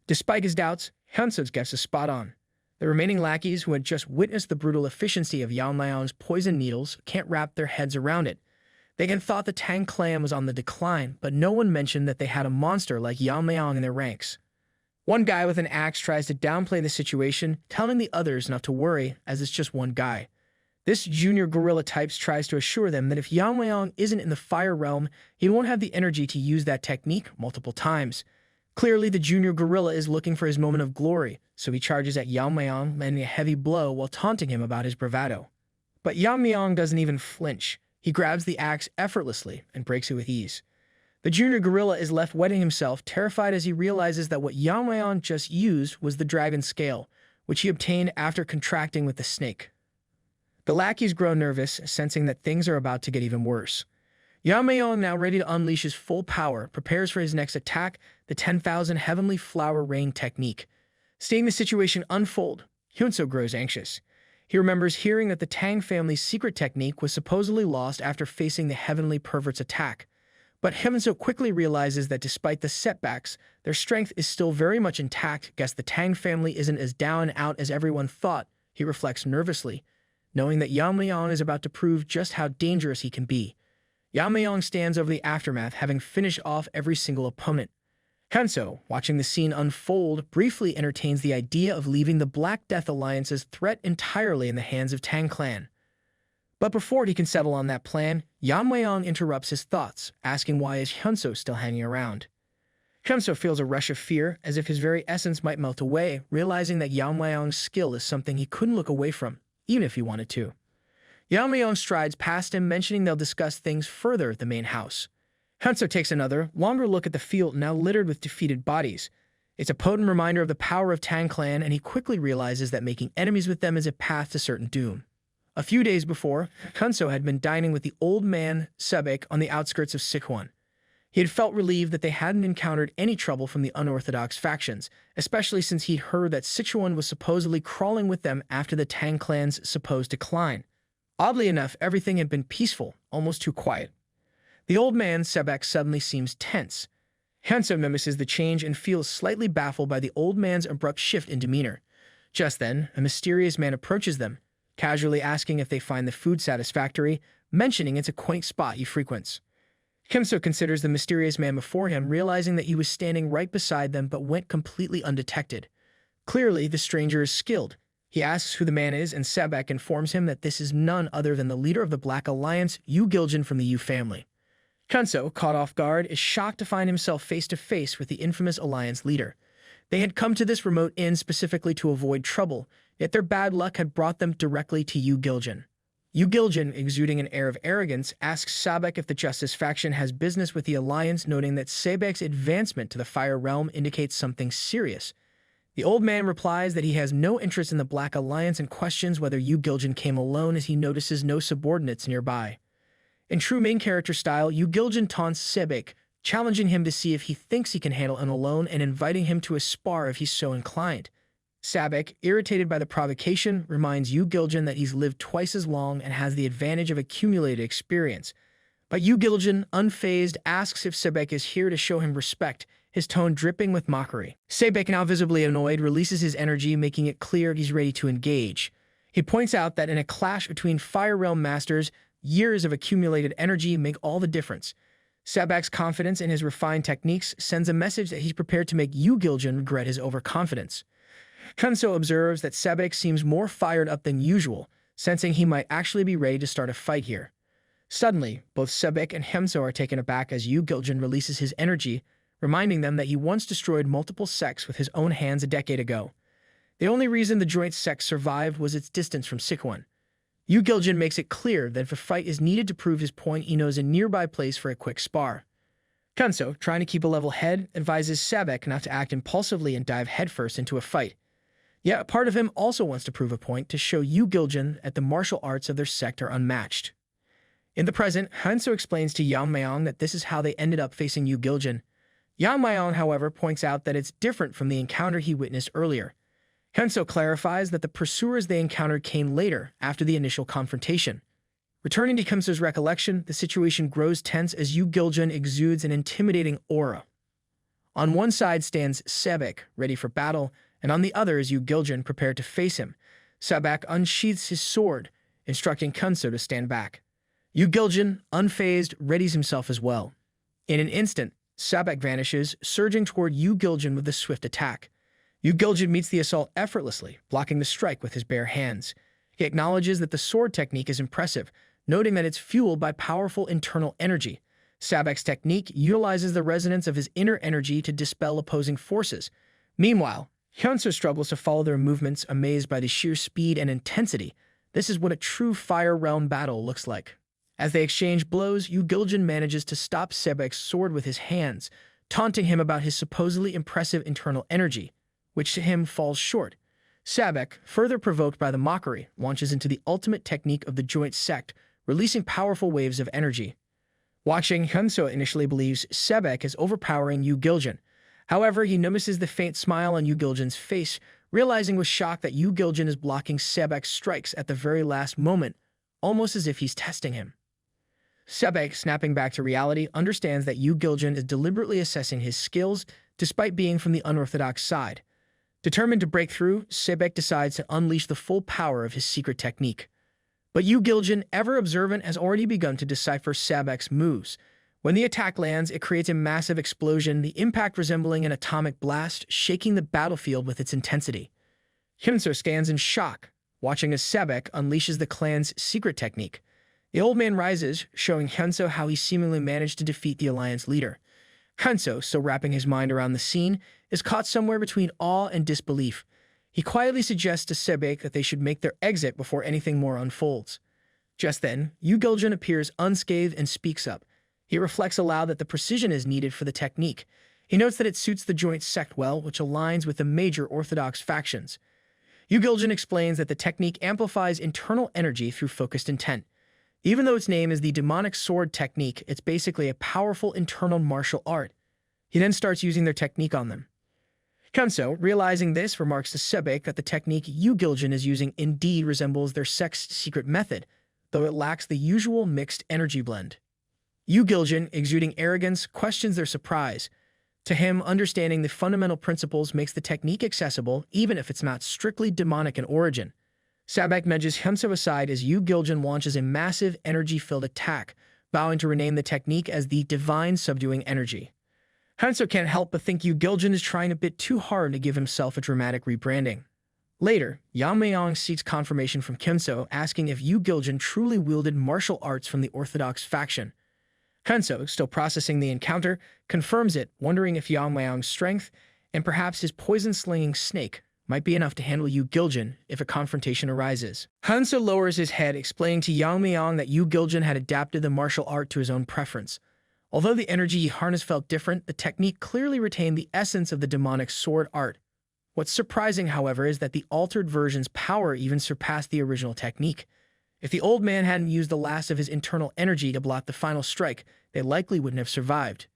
Despite his doubts, Hyunso's guess is spot on. The remaining lackeys who had just witnessed the brutal efficiency of Yeon-myeong's poison needles can't wrap their heads around it. They had thought the Tang clan was on the decline, but no one mentioned that they had a monster like Yeon-myeong in their ranks. One guy with an axe tries to downplay the situation, telling the others not to worry, as it's just one guy. This junior gorilla type tries to assure them that if Yeon-myeong isn't in the fire realm, he won't have the energy to use that technique multiple times. Clearly, the junior gorilla is looking for his moment of glory, so he charges at Yeon-myeong, landing a heavy blow while taunting him about his bravado. But Yeon-myeong doesn't even flinch. He grabs the axe effortlessly and breaks it with ease. The junior gorilla is left wetting himself, terrified as he realizes that what Yeon-myeong just used was the dragon scale, which he obtained after contracting with the snake. The lackeys grow nervous, sensing that things are about to get even worse. Yeon-myeong, now ready to unleash his full power, prepares for his next attack, the 10,000 Heavenly Flower Rain technique. Seeing the situation unfold, Hyunso grows anxious. He remembers hearing that the Tang family's secret technique was supposedly lost after facing the Heavenly Pervert's attack. But Hyunso quickly realizes that despite the setbacks, their strength is still very much intact. Guess the Tang family isn't as down and out as everyone thought, he reflects nervously, knowing that Yeon-myeong is about to prove just how dangerous he can be. Yeon-myeong stands over the aftermath, having finished off every single opponent. Hyunso, watching the scene unfold, briefly entertains the idea of leaving the Black Death Alliance's threat entirely in the hands of Tang clan. But before he can settle on that plan, Yeon-myeong interrupts his thoughts, asking why is Hyunso still hanging around. Hyunso feels a rush of fear, as if his very essence might melt away, realizing that Yeon-myeong's skill is something he couldn't look away from, even if he wanted to. Yeon-myeong strides past him, mentioning they'll discuss things further at the main house. Hyunso takes another, longer look at the field now littered with defeated bodies. It's a potent reminder of the power of Tang clan, and he quickly realizes that making enemies with them is a path to certain doom. A few days before, Hyunso had been dining with the old man Sebek on the outskirts of Sichuan. He had felt relieved that they hadn't encountered any trouble from the unorthodox factions, especially since he'd heard that Sichuan was supposedly crawling with them after the Tang clan's supposed decline. Oddly enough, everything had been peaceful, almost too quiet. The old man Sebek suddenly seems tense. Hyunso notices the change and feels slightly baffled by the old man's abrupt shift in demeanor. Just then, a mysterious man approaches them, casually asking if they find the food satisfactory, mentioning it's a quaint spot he frequents. Hyunso considers the mysterious man before him, realizing that he was standing right beside them but went completely undetected. Clearly, the stranger is skilled. He asks who the man is, and Sebek informs him that this is none other than the leader of the Black Alliance, Yu Giljin from the Yu family. Hyunso, caught off guard, is shocked to find himself face-to-face with the infamous Alliance leader. They had come to this remote inn specifically to avoid trouble, yet their bad luck had brought them directly to Yu Giljin. Yu Giljin, exuding an air of arrogance, asks Sebek if the Justice faction has business with the Alliance, noting that Sebek's advancement to the Fire Realm indicates something serious. The old man replies that he has no interest in the Black Alliance and questions whether Yu Giljin came alone as he notices no subordinates nearby. In true main character style, Yu Giljin taunts Sebek, challenging him to see if he thinks he can handle him alone and inviting him to a spar if he's so inclined. Sebek, irritated by the provocation, reminds Yu Giljin that he's lived twice as long and has the advantage of accumulated experience. But Yu Giljin, unfazed, asks if Sebek is here to show him respect, his tone dripping with mockery. Sebek, now visibly annoyed, releases his energy, making it clear he's ready to engage. He points out that in a clash between Fire Realm masters, years of accumulated energy make all the difference. Sebek's confidence in his refined techniques sends a message that he's prepared to make Yu Giljin regret his overconfidence. Kunso observes that Sebek seems more fired up than usual, sensing he might actually be ready to start a fight here. Suddenly, both Sebek and Hemso are taken aback as Yu Giljin releases his energy, reminding them that he once destroyed multiple sects with his own hands a decade ago. The only reason the joint sect survived was its distance from Sichuan. Yu Giljin makes it clear that if a fight is needed to prove his point, he knows a nearby place for a quick spar. Kunso, trying to keep a level head, advises Sebek not to act impulsively and dive headfirst into a fight. Yet a part of him also wants to prove a point to show Yu Giljin that the martial arts of their sect are unmatched. In the present, Hanso explains to Yeon-myeong that this is how they ended up facing Yu Giljin. Yeon-myeong, however, points out that it's different from the encounter he witnessed earlier. Hanso clarifies that the pursuers they encountered came later, after the initial confrontation. Returning to Kunso's recollection, the situation grows tense as Yu Giljin exudes an intimidating aura. On one side stands Sebek, ready for battle, and on the other is Yu Giljin, prepared to face him. Sebek unsheaths his sword, instructing Kunso to stand back. Yu Giljin, unfazed, readies himself as well. In an instant, Sebek vanishes, surging toward Yu Giljin with a swift attack. Yu Giljin meets the assault effortlessly, blocking the strike with his bare hands. He acknowledges that the sword technique is impressive, noting that it's fueled by powerful internal energy. Sebek's technique utilizes the resonance of his inner energy to dispel opposing forces. Meanwhile, Hyunso struggles to follow their movements, amazed by the sheer speed and intensity. This is what a true Fire Realm battle looks like. As they exchange blows, Yu Giljin manages to stop Sebek's sword with his hands, taunting him about his supposedly impressive internal energy, which to him falls short. Sebek, further provoked by the mockery, launches into the ultimate technique of the joint sect, releasing powerful waves of energy. Watching, Hyunso initially believes Sebek is overpowering Yu Giljin. However, he notices the faint smile on Yu Giljin's face, realizing with shock that Yu Giljin is blocking Sebek's strikes at the very last moment, almost as if he's testing him. Sebek, snapping back to reality, understands that Yu Giljin is deliberately assessing his skills, despite being from the unorthodox side. Determined to break through, Sebek decides to unleash the full power of his secret technique. But Yu Giljin, ever observant, has already begun to decipher Sebek's moves. When the attack lands, it creates a massive explosion, the impact resembling an atomic blast, shaking the battlefield with its intensity. Hyunso stands in shock, watching as Sebek unleashes the clan's secret technique. The old man rises, showing Hyunso how he seemingly managed to defeat the alliance leader. Hyunso, still wrapping his mind around the scene, is caught somewhere between awe and disbelief. He quietly suggests to Sebek that they should make their exit before anything more unfolds. Just then, Yu Giljin appears unscathed and speaks up. He reflects aloud that the precision is needed for the technique. He notes that it suits the joint sect well, which aligns with the major orthodox factions. Yu Giljin explains that the technique amplifies internal energy through focused intent. Even though its name is the demonic sword technique, it's basically a powerful internal martial art. He then starts using their technique on them. Kunso, realizing this, remarks to Sebek that the technique Yu Giljin is using indeed resembles their sect's secret method, though it lacks the usual mixed energy blend. Yu Giljin, exuding arrogance, questions their surprise. To him, understanding the fundamental principles makes the technique accessible, even if it's not strictly demonic in origin. Sebek nudges Hyunso aside as Yu Giljin launches a massive energy-filled attack, vowing to rename the technique as the Divine Subduing Energy. Hyunso can't help but think Yu Giljin is trying a bit too hard to give himself a dramatic rebranding. Later, Yeon-myeong seeks confirmation from Hyunso, asking if Yu Giljin truly wielded martial arts from the orthodox faction. Hyunso, still processing the encounter, confirms it, wondering if Yeon-myeong's strength and perhaps his poison-slinging snake might be enough to handle Yu Giljin if a confrontation arises. Hanso lowers his head, explaining to Yeon-myeong that Yu Giljin had adapted the martial art to his own preference. Although the energy he harnessed felt different, the technique clearly retained the essence of the demonic sword art. What's surprising, however, is that the altered version's power even surpassed the original technique. If the old man hadn't used the last of his internal energy to block the final strike, they likely wouldn't have survived.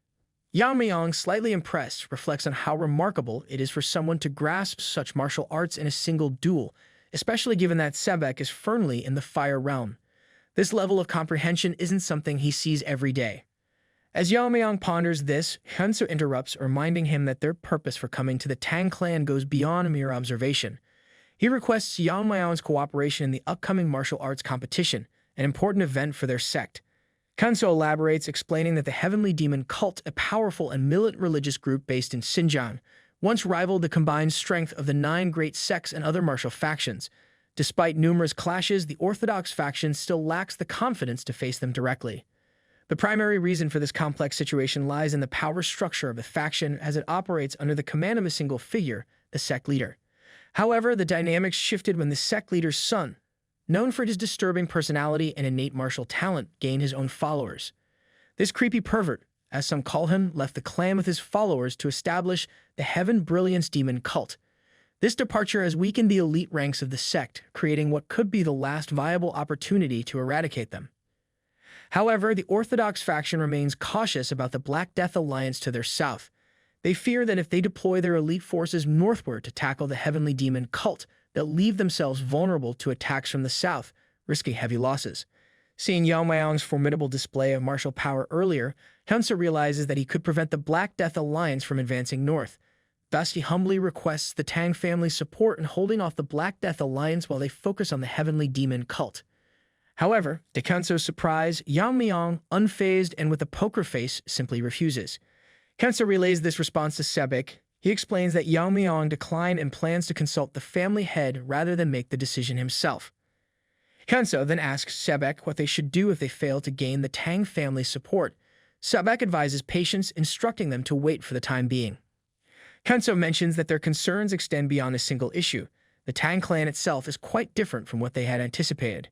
Yeon-myeong, slightly impressed, reflects on how remarkable it is for someone to grasp such martial arts in a single duel, especially given that Sebek is firmly in the fire realm. This level of comprehension isn't something he sees every day. As Yeon-myeong ponders this, Hanso interrupts, reminding him that their purpose for coming to the Tang clan goes beyond mere observation. He requests Yeon-myeong's cooperation in the upcoming martial arts competition, an important event for their sect. Hanso elaborates, explaining that the Heavenly Demon Cult, a powerful and militant religious group based in Xinjiang, once rivaled the combined strength of the 9 great sects and other martial factions. Despite numerous clashes, the orthodox faction still lacks the confidence to face them directly. The primary reason for this complex situation lies in the power structure of the faction as it operates under the command of a single figure, the sect leader. However, the dynamics shifted when the sect leader's son, known for his disturbing personality and innate martial talent, gained his own followers. This creepy pervert, as some call him, left the clan with his followers to establish the Heaven Brilliance Demon Cult. This departure has weakened the elite ranks of the sect, creating what could be the last viable opportunity to eradicate them. However, the Orthodox faction remains cautious about the Black Death Alliance to their south. They fear that if they deploy their elite forces northward to tackle the Heavenly Demon Cult, they'll leave themselves vulnerable to attacks from the south, risking heavy losses. Seeing Yeon-myeong's formidable display of martial power earlier, Hanso realizes that he could prevent the Black Death Alliance from advancing north. Thus, he humbly requests the Tang family's support in holding off the Black Death Alliance while they focus on the Heavenly Demon Cult. However, to Hanso's surprise, Yeon-myeong, unfazed and with a poker face, simply refuses. Hanso relays this response to Sebek. He explains that Yeon-myeong declined and plans to consult the family head rather than make the decision himself. Hanso then asks Sebek what they should do if they fail to gain the Tang family's support. Sebek advises patience, instructing them to wait for the time being. Hanso mentions that their concerns extend beyond a single issue. The Tang clan itself is quite different from what they had anticipated.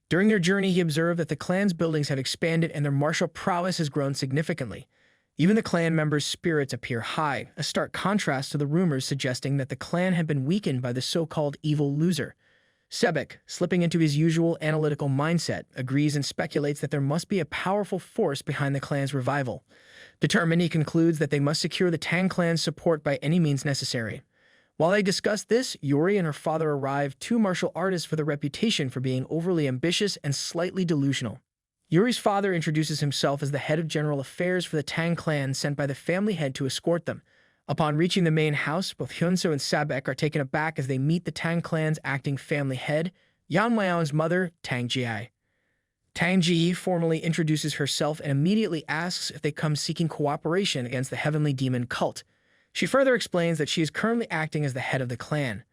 During their journey, he observed that the clan's buildings have expanded and their martial prowess has grown significantly. Even the clan members' spirits appear high, a stark contrast to the rumors suggesting that the clan had been weakened by the so-called evil loser. Sebek, slipping into his usual analytical mindset, agrees and speculates that there must be a powerful force behind the clan's revival. Determined, he concludes that they must secure the Tang clan's support by any means necessary. While they discuss this, Yuri and her father arrive, 2 martial artists with a reputation for being overly ambitious and slightly delusional. Yuri's father introduces himself as the head of general affairs for the Tang clan, sent by the family head to escort them. Upon reaching the main house, both Hanso and Sebek are taken aback as they meet the Tang clan's acting family head, Yeon-myeong's mother, Tang Ji. Tang Ji formally introduces herself and immediately asks if they come seeking cooperation against the Heavenly Demon Cult. She further explains that she is currently acting as the head of the clan.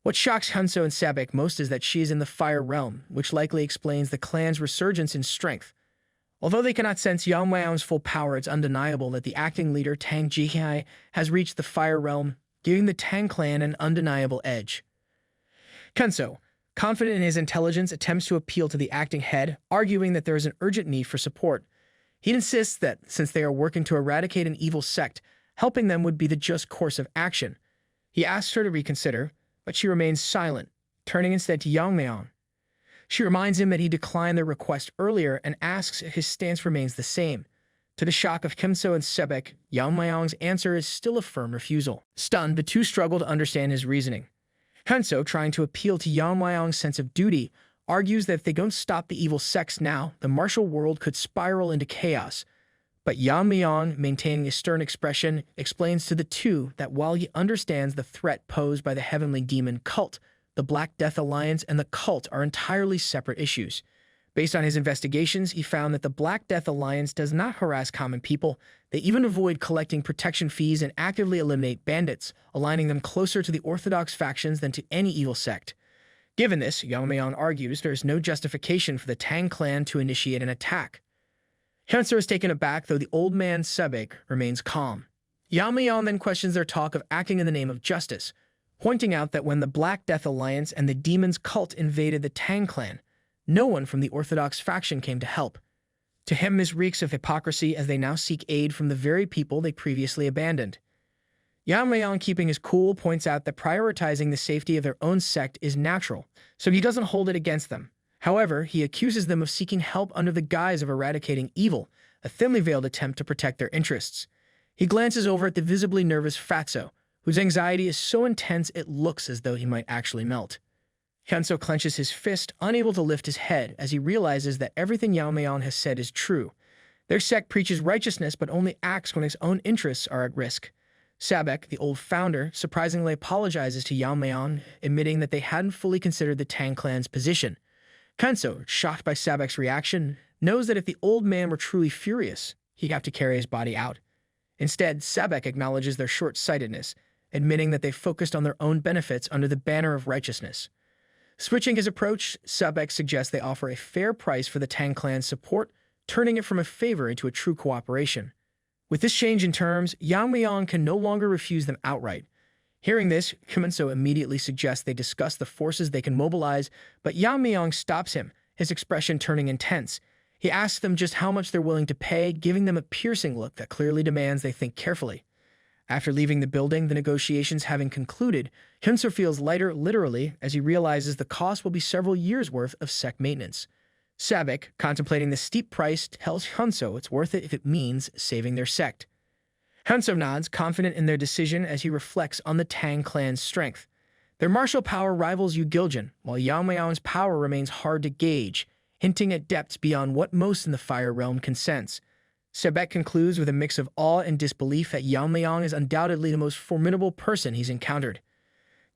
What shocks Hanso and Sebek most is that she is in the fire realm, which likely explains the clan's resurgence in strength. Although they cannot sense Yeon-myeong's full power, it's undeniable that the acting leader, Tang Ji, has reached the fire realm, giving the Tang clan an undeniable edge. Hanso, confident in his intelligence, attempts to appeal to the acting head, arguing that there is an urgent need for support. He insists that, since they are working to eradicate an evil sect, helping them would be the just course of action. He asks her to reconsider, but she remains silent, turning instead to Yeon-myeong. She reminds him that he declined their request earlier and asks if his stance remains the same. To the shock of Hanso and Sebek, Yeon-myeong's answer is still a firm refusal. Stunned, the two struggle to understand his reasoning. Hanso, trying to appeal to Yeon-myeong's sense of duty, argues that if they don't stop the evil sects now, the martial world could spiral into chaos. But Yeon-myeong, maintaining a stern expression, explains to the two that while he understands the threat posed by the Heavenly Demon Cult, the Black Death Alliance and the cult are entirely separate issues. Based on his investigations, he found that the Black Death Alliance does not harass common people. They even avoid collecting protection fees and actively eliminate bandits, aligning them closer to the orthodox factions than to any evil sect. Given this, Yeon-myeong argues there is no justification for the Tang clan to initiate an attack. Hanso is taken aback, though the old man Sebek remains calm. Yeon-myeong then questions their talk of acting in the name of justice, pointing out that when the Black Death Alliance and the Demon's cult invaded the Tang clan, no one from the Orthodox faction came to help. To him, this reeks of hypocrisy as they now seek aid from the very people they previously abandoned. Yeon-myeong, keeping his cool, points out that prioritizing the safety of their own sect is natural, so he doesn't hold it against them. However, he accuses them of seeking help under the guise of eradicating evil, a thinly veiled attempt to protect their interests. He glances over at the visibly nervous Fatso, whose anxiety is so intense it looks as though he might actually melt. Hyunso clenches his fist, unable to lift his head, as he realizes that everything Yeon-myeong has said is true. Their sect preaches righteousness but only acts when its own interests are at risk. Sabek, the old founder, surprisingly apologizes to Yeon-myeong, admitting that they hadn't fully considered the Tang clan's position. Hyunso, shocked by Sabek's reaction, knows that if the old man were truly furious, he'd have to carry his body out. Instead, Sabek acknowledges their short-sightedness, admitting that they focused on their own benefits under the banner of righteousness. Switching his approach, Sabek suggests they offer a fair price for the Tang clan's support, turning it from a favor into a true cooperation. With this change in terms, Yeon-myeong can no longer refuse them outright. Hearing this, Hyunso immediately suggests they discuss the forces they can mobilize, but Yeon-myeong stops him, his expression turning intense. He asks them just how much they're willing to pay, giving them a piercing look that clearly demands they think carefully. After leaving the building, the negotiations having concluded, Hyunso feels lighter literally as he realizes the cost will be several years' worth of sect maintenance. Sabek, contemplating the steep price, tells Hyunso it's worth it if it means saving their sect. Hyunso nods, confident in their decision as he reflects on the Tang clan's strength. Their martial power rivals Yu Giljan, while Yeon-myeong's power remains hard to gauge, hinting at depths beyond what most in the Fire Realm can sense. Sabek concludes with a mix of awe and disbelief that Yeon-myeong is undoubtedly the most formidable person he's encountered.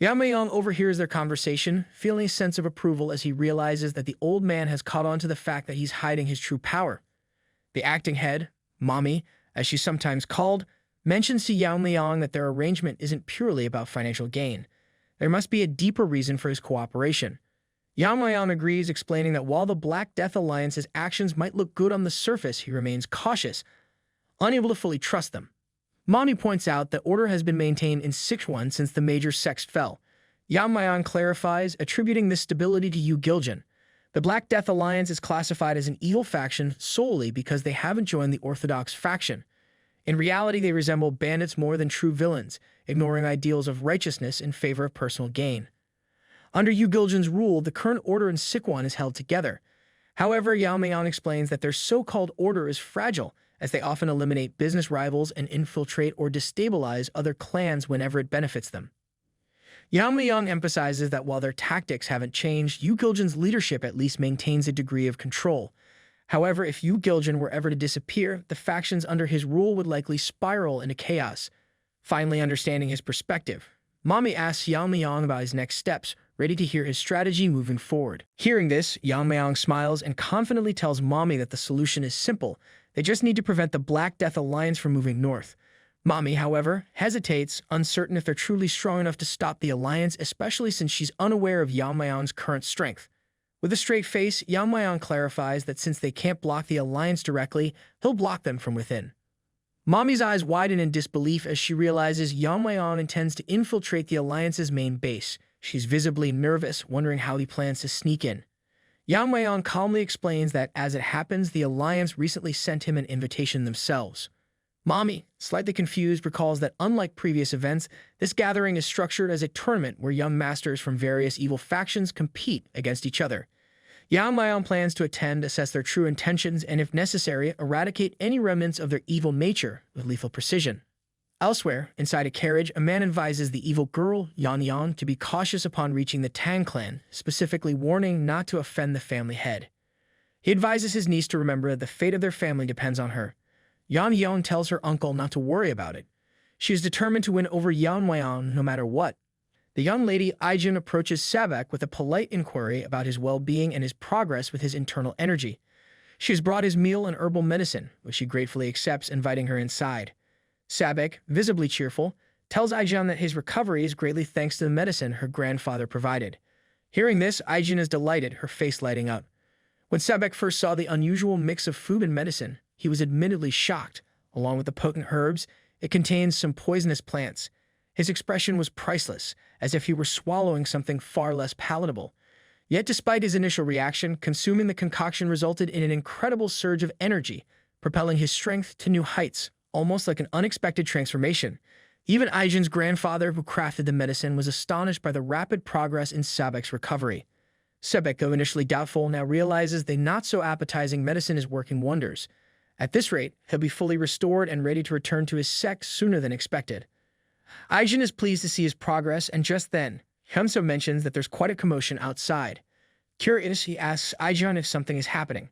Yeon-myeong overhears their conversation, feeling a sense of approval as he realizes that the old man has caught on to the fact that he's hiding his true power. The acting head, Mommy, as she's sometimes called, mentions to Yeon-myeong that their arrangement isn't purely about financial gain. There must be a deeper reason for his cooperation. Yeon-myeong agrees, explaining that while the Black Death Alliance's actions might look good on the surface, he remains cautious, unable to fully trust them. Mommy points out that order has been maintained in Sichuan since the major sects fell. Yeon-myeong clarifies, attributing this stability to Yu Giljan. The Black Death Alliance is classified as an evil faction solely because they haven't joined the Orthodox faction. In reality, they resemble bandits more than true villains, ignoring ideals of righteousness in favor of personal gain. Under Yu Giljan's rule, the current order in Sichuan is held together. However, Yeon-myeong explains that their so-called order is fragile, as they often eliminate business rivals and infiltrate or destabilize other clans whenever it benefits them. Yeon-myeong emphasizes that while their tactics haven't changed, Yu Giljan's leadership at least maintains a degree of control. However, if Yu Giljan were ever to disappear, the factions under his rule would likely spiral into chaos. Finally understanding his perspective, Mommy asks Yeon-myeong about his next steps, ready to hear his strategy moving forward. Hearing this, Yeon-myeong smiles and confidently tells Mommy that the solution is simple. They just need to prevent the Black Death Alliance from moving north. Mommy, however, hesitates, uncertain if they're truly strong enough to stop the alliance, especially since she's unaware of Yeon-myeong's current strength. With a straight face, Yeon-myeong clarifies that since they can't block the alliance directly, he'll block them from within. Mommy's eyes widen in disbelief as she realizes Yeon-myeong intends to infiltrate the alliance's main base. She's visibly nervous, wondering how he plans to sneak in. Yeon-myeong calmly explains that, as it happens, the alliance recently sent him an invitation themselves. Mommy, slightly confused, recalls that unlike previous events, this gathering is structured as a tournament where young masters from various evil factions compete against each other. Yeon-myeong plans to attend, assess their true intentions, and if necessary, eradicate any remnants of their evil nature with lethal precision. Elsewhere, inside a carriage, a man advises the evil girl, Yeon-yeon, to be cautious upon reaching the Tang clan, specifically warning not to offend the family head. He advises his niece to remember that the fate of their family depends on her. Yeon-yeon tells her uncle not to worry about it. She is determined to win over Yeon-myeong no matter what. The young lady Aijun approaches Sabek with a polite inquiry about his well-being and his progress with his internal energy. She has brought his meal and herbal medicine, which he gratefully accepts, inviting her inside. Sabek, visibly cheerful, tells Aijun that his recovery is greatly thanks to the medicine her grandfather provided. Hearing this, Aijun is delighted, her face lighting up. When Sabek first saw the unusual mix of food and medicine, he was admittedly shocked. Along with the potent herbs, It contains some poisonous plants. His expression was priceless, as if he were swallowing something far less palatable. Yet despite his initial reaction, consuming the concoction resulted in an incredible surge of energy, propelling his strength to new heights, almost like an unexpected transformation. Even Aijin's grandfather, who crafted the medicine, was astonished by the rapid progress in Sabek's recovery. Sebek, though initially doubtful, now realizes the not-so-appetizing medicine is working wonders. At this rate, he'll be fully restored and ready to return to his sect sooner than expected. Aijin is pleased to see his progress, and just then, Hyunso mentions that there's quite a commotion outside. Curious, he asks Aijin if something is happening.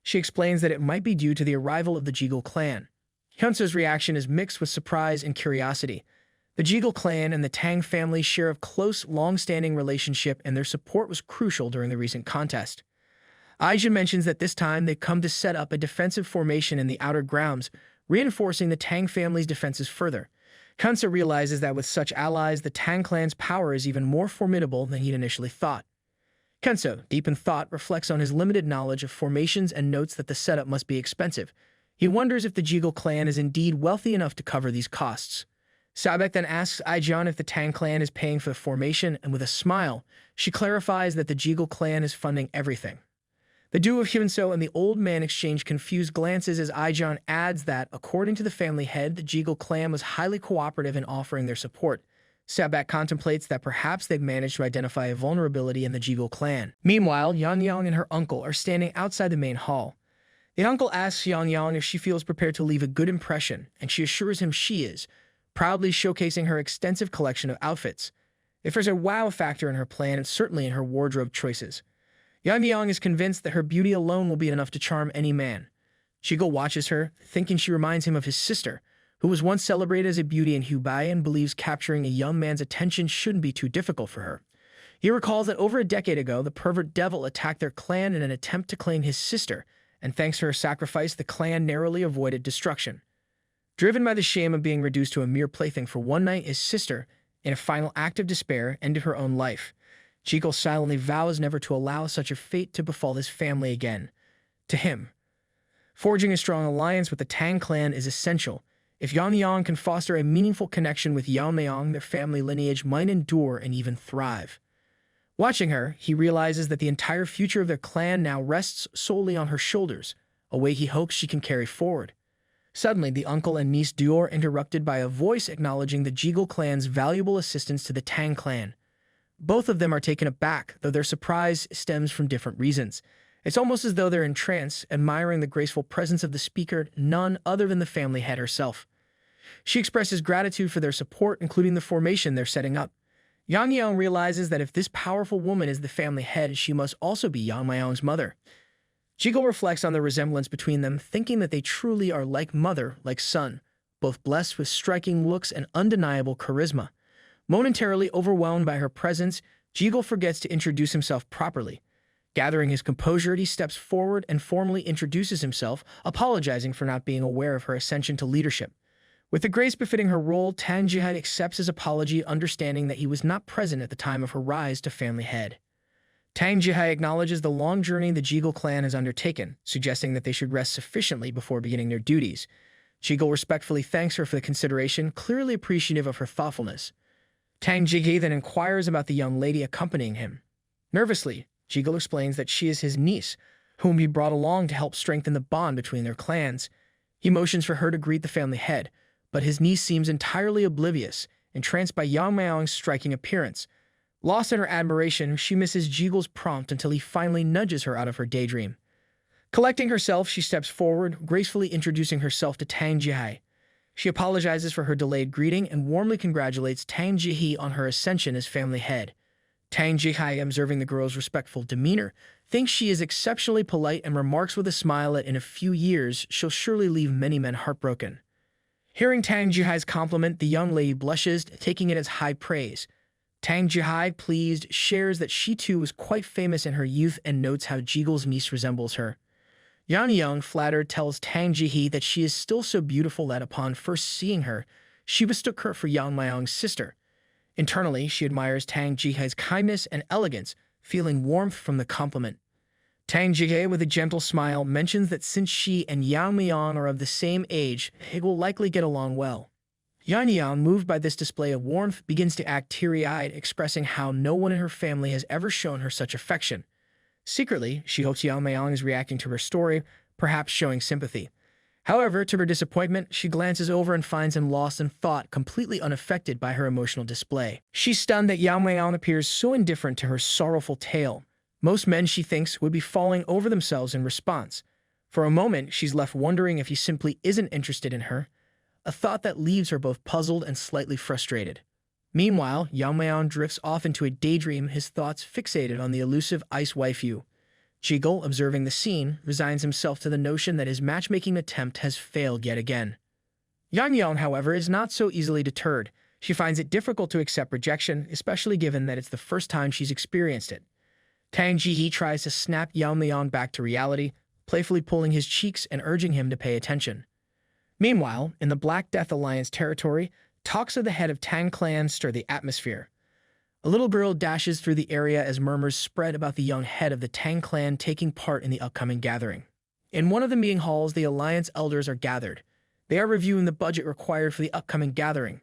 She explains that it might be due to the arrival of the Jegal clan. Hyunso's reaction is mixed with surprise and curiosity. The Jegal clan and the Tang family share a close, long-standing relationship, and their support was crucial during the recent contest. Aijin mentions that this time they've come to set up a defensive formation in the outer grounds, reinforcing the Tang family's defenses further. Hyunso realizes that with such allies, the Tang clan's power is even more formidable than he'd initially thought. Hyunso, deep in thought, reflects on his limited knowledge of formations and notes that the setup must be expensive. He wonders if the Jegal clan is indeed wealthy enough to cover these costs. Sabek then asks Aijin if the Tang clan is paying for the formation, and with a smile, she clarifies that the Jegal clan is funding everything. The duo of Hyunso and the old man exchange confused glances as Aijin adds that, according to the family head, the Jegal clan was highly cooperative in offering their support. Sabek contemplates that perhaps they've managed to identify a vulnerability in the Jegal clan. Meanwhile, Yeon-myeong and her uncle are standing outside the main hall. The uncle asks Yeon-myeong if she feels prepared to leave a good impression, and she assures him she is, proudly showcasing her extensive collection of outfits. If there's a wow factor in her plan, it's certainly in her wardrobe choices. Yeon-myeong is convinced that her beauty alone will be enough to charm any man. Jegal watches her, thinking she reminds him of his sister, who was once celebrated as a beauty in Hubei and believes capturing a young man's attention shouldn't be too difficult for her. He recalls that over a decade ago, the pervert devil attacked their clan in an attempt to claim his sister, and thanks to her sacrifice, the clan narrowly avoided destruction. Driven by the shame of being reduced to a mere plaything for one night, his sister, in a final act of despair, ended her own life. Jegal silently vows never to allow such a fate to befall his family again. To him, forging a strong alliance with the Tang clan is essential. If Yeon-myeong can foster a meaningful connection with Yeon-myeong, their family lineage might endure and even thrive. Watching her, he realizes that the entire future of their clan now rests solely on her shoulders, a weight he hopes she can carry forward. Suddenly, the uncle and niece duo are interrupted by a voice acknowledging the Jegal clan's valuable assistance to the Tang clan. Both of them are taken aback, though their surprise stems from different reasons. It's almost as though they're in trance, admiring the graceful presence of the speaker, none other than the family head herself. She expresses gratitude for their support, including the formation they're setting up. Yeon-myeong realizes that if this powerful woman is the family head, she must also be Yeon-myeong's mother. Jegal reflects on the resemblance between them, thinking that they truly are like mother, like son, both blessed with striking looks and undeniable charisma. Momentarily overwhelmed by her presence, Jegal forgets to introduce himself properly. Gathering his composure, he steps forward and formally introduces himself, apologizing for not being aware of her ascension to leadership. With the grace befitting her role, Tang Yeon-myeong accepts his apology, understanding that he was not present at the time of her rise to family head. Tang Yeon-myeong acknowledges the long journey the Jegal clan has undertaken, suggesting that they should rest sufficiently before beginning their duties. Jegal respectfully thanks her for the consideration, clearly appreciative of her thoughtfulness. Tang Yeon-myeong then inquires about the young lady accompanying him. Nervously, Jegal explains that she is his niece, whom he brought along to help strengthen the bond between their clans. He motions for her to greet the family head, but his niece seems entirely oblivious, entranced by Yeon-myeong's striking appearance. Lost in her admiration, she misses Jegal's prompt until he finally nudges her out of her daydream. Collecting herself, she steps forward, gracefully introducing herself to Tang Yeon-myeong. She apologizes for her delayed greeting and warmly congratulates Tang Yeon-myeong on her ascension as family head. Tang Yeon-myeong, observing the girl's respectful demeanor, thinks she is exceptionally polite and remarks with a smile that in a few years she'll surely leave many men heartbroken. Hearing Tang Yeon-myeong's compliment, the young lady blushes, taking it as high praise. Tang Yeon-myeong, pleased, shares that she too was quite famous in her youth and notes how Jegal's niece resembles her. Yeon-myeong, flattered, tells Tang Yeon-myeong that she is still so beautiful that upon first seeing her, she mistook her for Yeon-myeong's sister. Internally, she admires Tang Yeon-myeong's kindness and elegance, feeling warmth from the compliment. Tang Yeon-myeong, with a gentle smile, mentions that since she and Yeon-myeong are of the same age, they will likely get along well. Yeon-myeong, moved by this display of warmth, begins to act teary-eyed, expressing how no one in her family has ever shown her such affection. Secretly, she hopes Yeon-myeong is reacting to her story, perhaps showing sympathy. However, to her disappointment, she glances over and finds him lost in thought, completely unaffected by her emotional display. She's stunned that Yeon-myeong appears so indifferent to her sorrowful tale. Most men, she thinks, would be falling over themselves in response. For a moment, she's left wondering if he simply isn't interested in her, a thought that leaves her both puzzled and slightly frustrated. Meanwhile, Yeon-myeong drifts off into a daydream, his thoughts fixated on the elusive ice waifu. Jiggle, observing the scene, resigns himself to the notion that his matchmaking attempt has failed yet again. Yeon-myeong, however, is not so easily deterred. She finds it difficult to accept rejection, especially given that it's the first time she's experienced it. Tang Ji-hee tries to snap Yeon-myeong back to reality, playfully pulling his cheeks and urging him to pay attention. Meanwhile, in the Black Death Alliance territory, talks of the head of Tang clan stir the atmosphere. A little girl dashes through the area as murmurs spread about the young head of the Tang clan taking part in the upcoming gathering. In one of the meeting halls, the Alliance elders are gathered. They are reviewing the budget required for the upcoming gathering.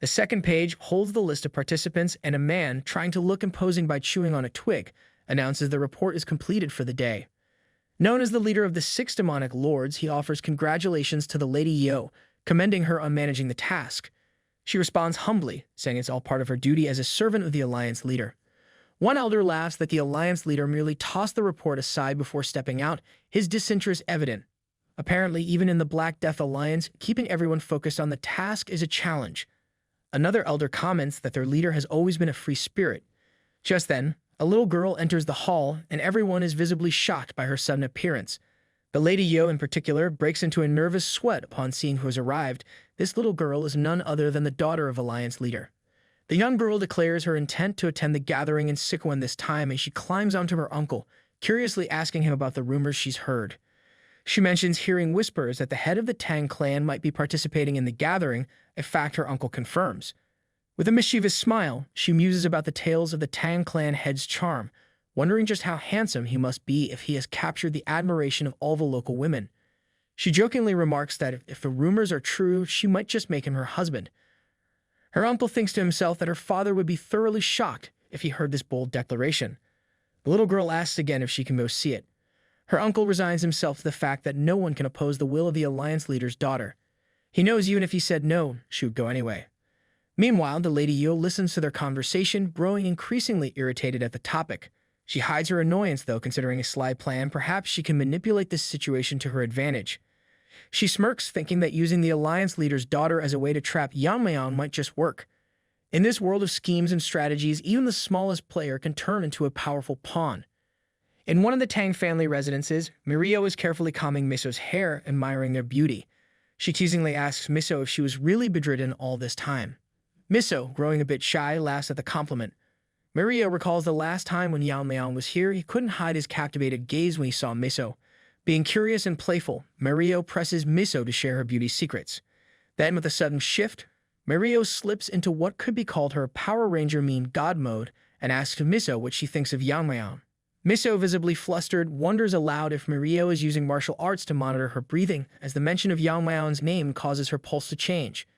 The second page holds the list of participants, and a man, trying to look imposing by chewing on a twig, announces the report is completed for the day. Known as the leader of the 6 demonic lords, he offers congratulations to the Lady Yo, commending her on managing the task. She responds humbly, saying it's all part of her duty as a servant of the Alliance leader. One elder laughs that the Alliance leader merely tossed the report aside before stepping out, his disinterest evident. Apparently, even in the Black Death Alliance, keeping everyone focused on the task is a challenge. Another elder comments that their leader has always been a free spirit. Just then, a little girl enters the hall, and everyone is visibly shocked by her sudden appearance. The Lady Yo, in particular, breaks into a nervous sweat upon seeing who has arrived. This little girl is none other than the daughter of Alliance leader. The young girl declares her intent to attend the gathering in Sichuan this time as she climbs onto her uncle, curiously asking him about the rumors she's heard. She mentions hearing whispers that the head of the Tang clan might be participating in the gathering, a fact her uncle confirms. With a mischievous smile, she muses about the tales of the Tang clan head's charm, wondering just how handsome he must be if he has captured the admiration of all the local women. She jokingly remarks that if the rumors are true, she might just make him her husband. Her uncle thinks to himself that her father would be thoroughly shocked if he heard this bold declaration. The little girl asks again if she can go see it. Her uncle resigns himself to the fact that no one can oppose the will of the Alliance leader's daughter. He knows even if he said no, she would go anyway. Meanwhile, the Lady Yo listens to their conversation, growing increasingly irritated at the topic. She hides her annoyance, though, considering a sly plan. Perhaps she can manipulate this situation to her advantage. She smirks, thinking that using the Alliance leader's daughter as a way to trap Yeon-myeong might just work. In this world of schemes and strategies, even the smallest player can turn into a powerful pawn. In one of the Tang family residences, Mirio is carefully combing Miso's hair, admiring their beauty. She teasingly asks Miso if she was really bedridden all this time. Miso, growing a bit shy, laughs at the compliment. Mirio recalls the last time when Yeon-myeong was here, he couldn't hide his captivated gaze when he saw Miso. Being curious and playful, Mirio presses Miso to share her beauty secrets. Then, with a sudden shift, Mirio slips into what could be called her Power Ranger mean God mode and asks Miso what she thinks of Yeon-myeong. Miso, visibly flustered, wonders aloud if Mirio is using martial arts to monitor her breathing, as the mention of Yeon-myeong's name causes her pulse to change.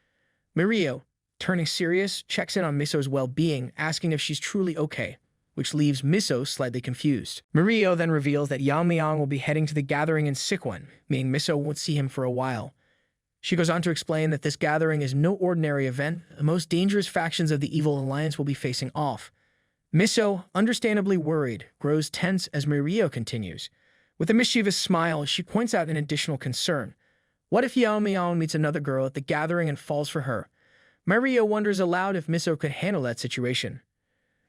Mirio, turning serious, checks in on Miso's well-being, asking if she's truly okay, which leaves Miso slightly confused. Mirio then reveals that Yeon-myeong will be heading to the gathering in Sichuan, meaning Miso won't see him for a while. She goes on to explain that this gathering is no ordinary event. The most dangerous factions of the Evil Alliance will be facing off. Miso, understandably worried, grows tense as Mirio continues. With a mischievous smile, she points out an additional concern. What if Yeon-myeong meets another girl at the gathering and falls for her? Mirio wonders aloud if Miso could handle that situation.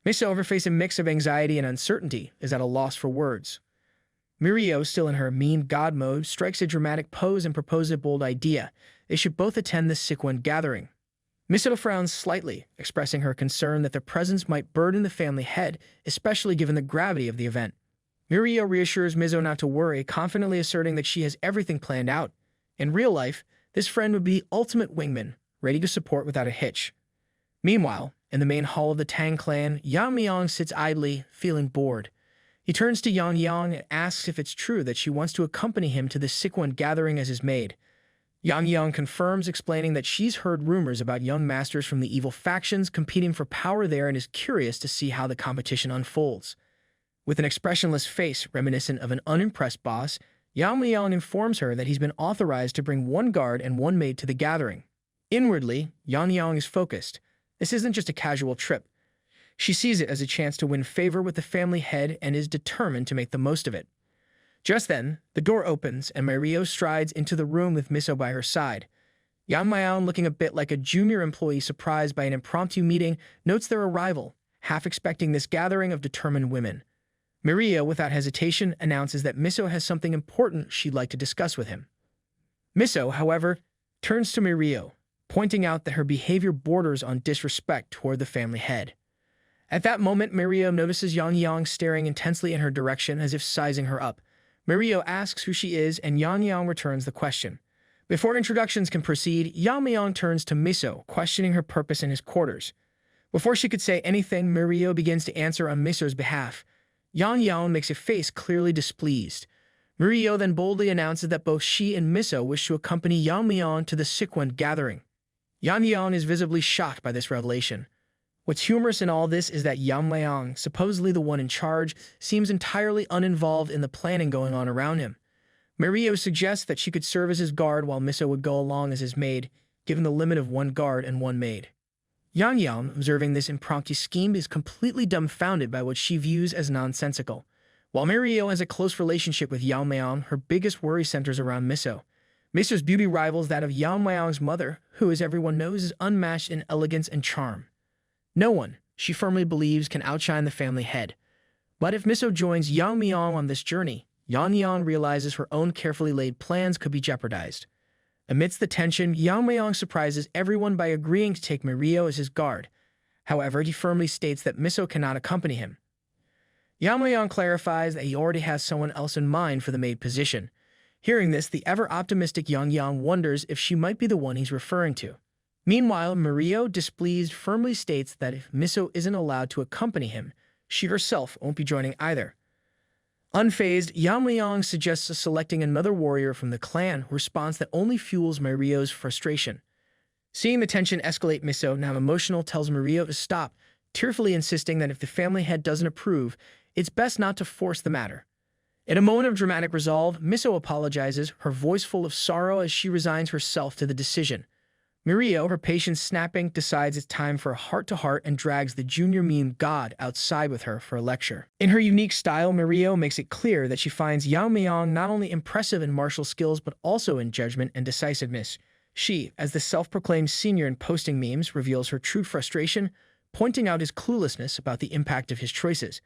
Miso, over facing a mix of anxiety and uncertainty, is at a loss for words. Mirio, still in her mean god mode, strikes a dramatic pose and proposes a bold idea. They should both attend the Sichuan gathering. Miso frowns slightly, expressing her concern that their presence might burden the family head, especially given the gravity of the event. Mirio reassures Miso not to worry, confidently asserting that she has everything planned out. In real life, this friend would be ultimate wingman, ready to support without a hitch. Meanwhile, in the main hall of the Tang clan, Yeon-myeong sits idly, feeling bored. He turns to Yeon-myeong and asks if it's true that she wants to accompany him to the Sichuan gathering as his maid. Yang Yeong confirms, explaining that she's heard rumors about young masters from the evil factions competing for power there and is curious to see how the competition unfolds. With an expressionless face reminiscent of an unimpressed boss, Yang Yeong informs her that he's been authorized to bring one guard and one maid to the gathering. Inwardly, Yang Yeong is focused. This isn't just a casual trip. She sees it as a chance to win favor with the family head and is determined to make the most of it. Just then, the door opens and Mario strides into the room with Miso by her side. Yang Yeong, looking a bit like a junior employee surprised by an impromptu meeting, notes their arrival, half expecting this gathering of determined women. Mario, without hesitation, announces that Miso has something important she'd like to discuss with him. Miso, however, turns to Mario, pointing out that her behavior borders on disrespect toward the family head. At that moment, Mario notices Yang Yeong staring intensely in her direction as if sizing her up. Mario asks who she is, and Yang Yeong returns the question. Before introductions can proceed, Yang Yeong turns to Miso, questioning her purpose in his quarters. Before she could say anything, Mario begins to answer on Miso's behalf. Yang Yeong makes a face clearly displeased. Mario then boldly announces that both she and Miso wish to accompany Yang Yeong to the Sichuan gathering. Yang Yeong is visibly shocked by this revelation. What's humorous in all this is that Yang Yeong, supposedly the one in charge, seems entirely uninvolved in the planning going on around him. Mario suggests that she could serve as his guard while Miso would go along as his maid, given the limit of one guard and one maid. Yang Yeong, observing this impromptu scheme, is completely dumbfounded by what she views as nonsensical. While Mario has a close relationship with Yang Yeong, her biggest worry centers around Miso. Miso's beauty rivals that of Yang Yeong's mother, who, as everyone knows, is unmatched in elegance and charm. No one, she firmly believes, can outshine the family head. But if Miso joins Yang Yeong on this journey, Yang Yeong realizes her own carefully laid plans could be jeopardized. Amidst the tension, Yang Yeong surprises everyone by agreeing to take Mario as his guard. However, he firmly states that Miso cannot accompany him. Yang Yeong clarifies that he already has someone else in mind for the maid position. Hearing this, the ever-optimistic Yang Yeong wonders if she might be the one he's referring to. Meanwhile, Mario, displeased, firmly states that if Miso isn't allowed to accompany him, she herself won't be joining either. Unfazed, Yang Yeong suggests selecting another warrior from the clan, a response that only fuels Mario's frustration. Seeing the tension escalate, Miso, now emotional, tells Mario to stop, tearfully insisting that if the family head doesn't approve, it's best not to force the matter. In a moment of dramatic resolve, Miso apologizes, her voice full of sorrow as she resigns herself to the decision. Mario, her patience snapping, decides it's time for a heart-to-heart and drags the junior meme god outside with her for a lecture. In her unique style, Mario makes it clear that she finds Yang Yeong not only impressive in martial skills but also in judgment and decisiveness. She, as the self-proclaimed senior in posting memes, reveals her true frustration, pointing out his cluelessness about the impact of his choices.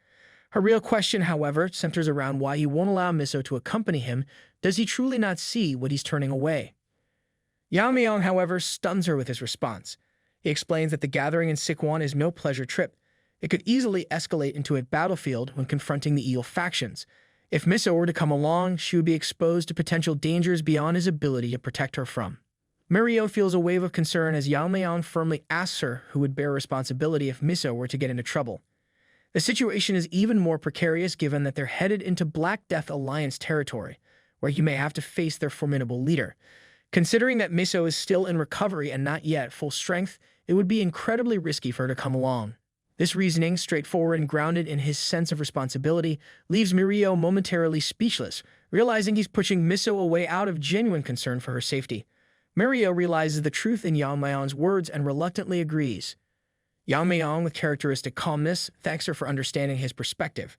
Her real question, however, centers around why he won't allow Miso to accompany him. Does he truly not see what he's turning away? Yang Yeong, however, stuns her with his response. He explains that the gathering in Sichuan is no pleasure trip. It could easily escalate into a battlefield when confronting the evil factions. If Miso were to come along, she would be exposed to potential dangers beyond his ability to protect her from. Mario feels a wave of concern as Yang Yeong firmly asks her who would bear responsibility if Miso were to get into trouble. The situation is even more precarious given that they're headed into Black Death Alliance territory, where you may have to face their formidable leader. Considering that Miso is still in recovery and not yet full strength, it would be incredibly risky for her to come along. This reasoning, straightforward and grounded in his sense of responsibility, leaves Mario momentarily speechless, realizing he's pushing Miso away out of genuine concern for her safety. Mario realizes the truth in Yang Yeong's words and reluctantly agrees. Yang Yeong, with characteristic calmness, thanks her for understanding his perspective.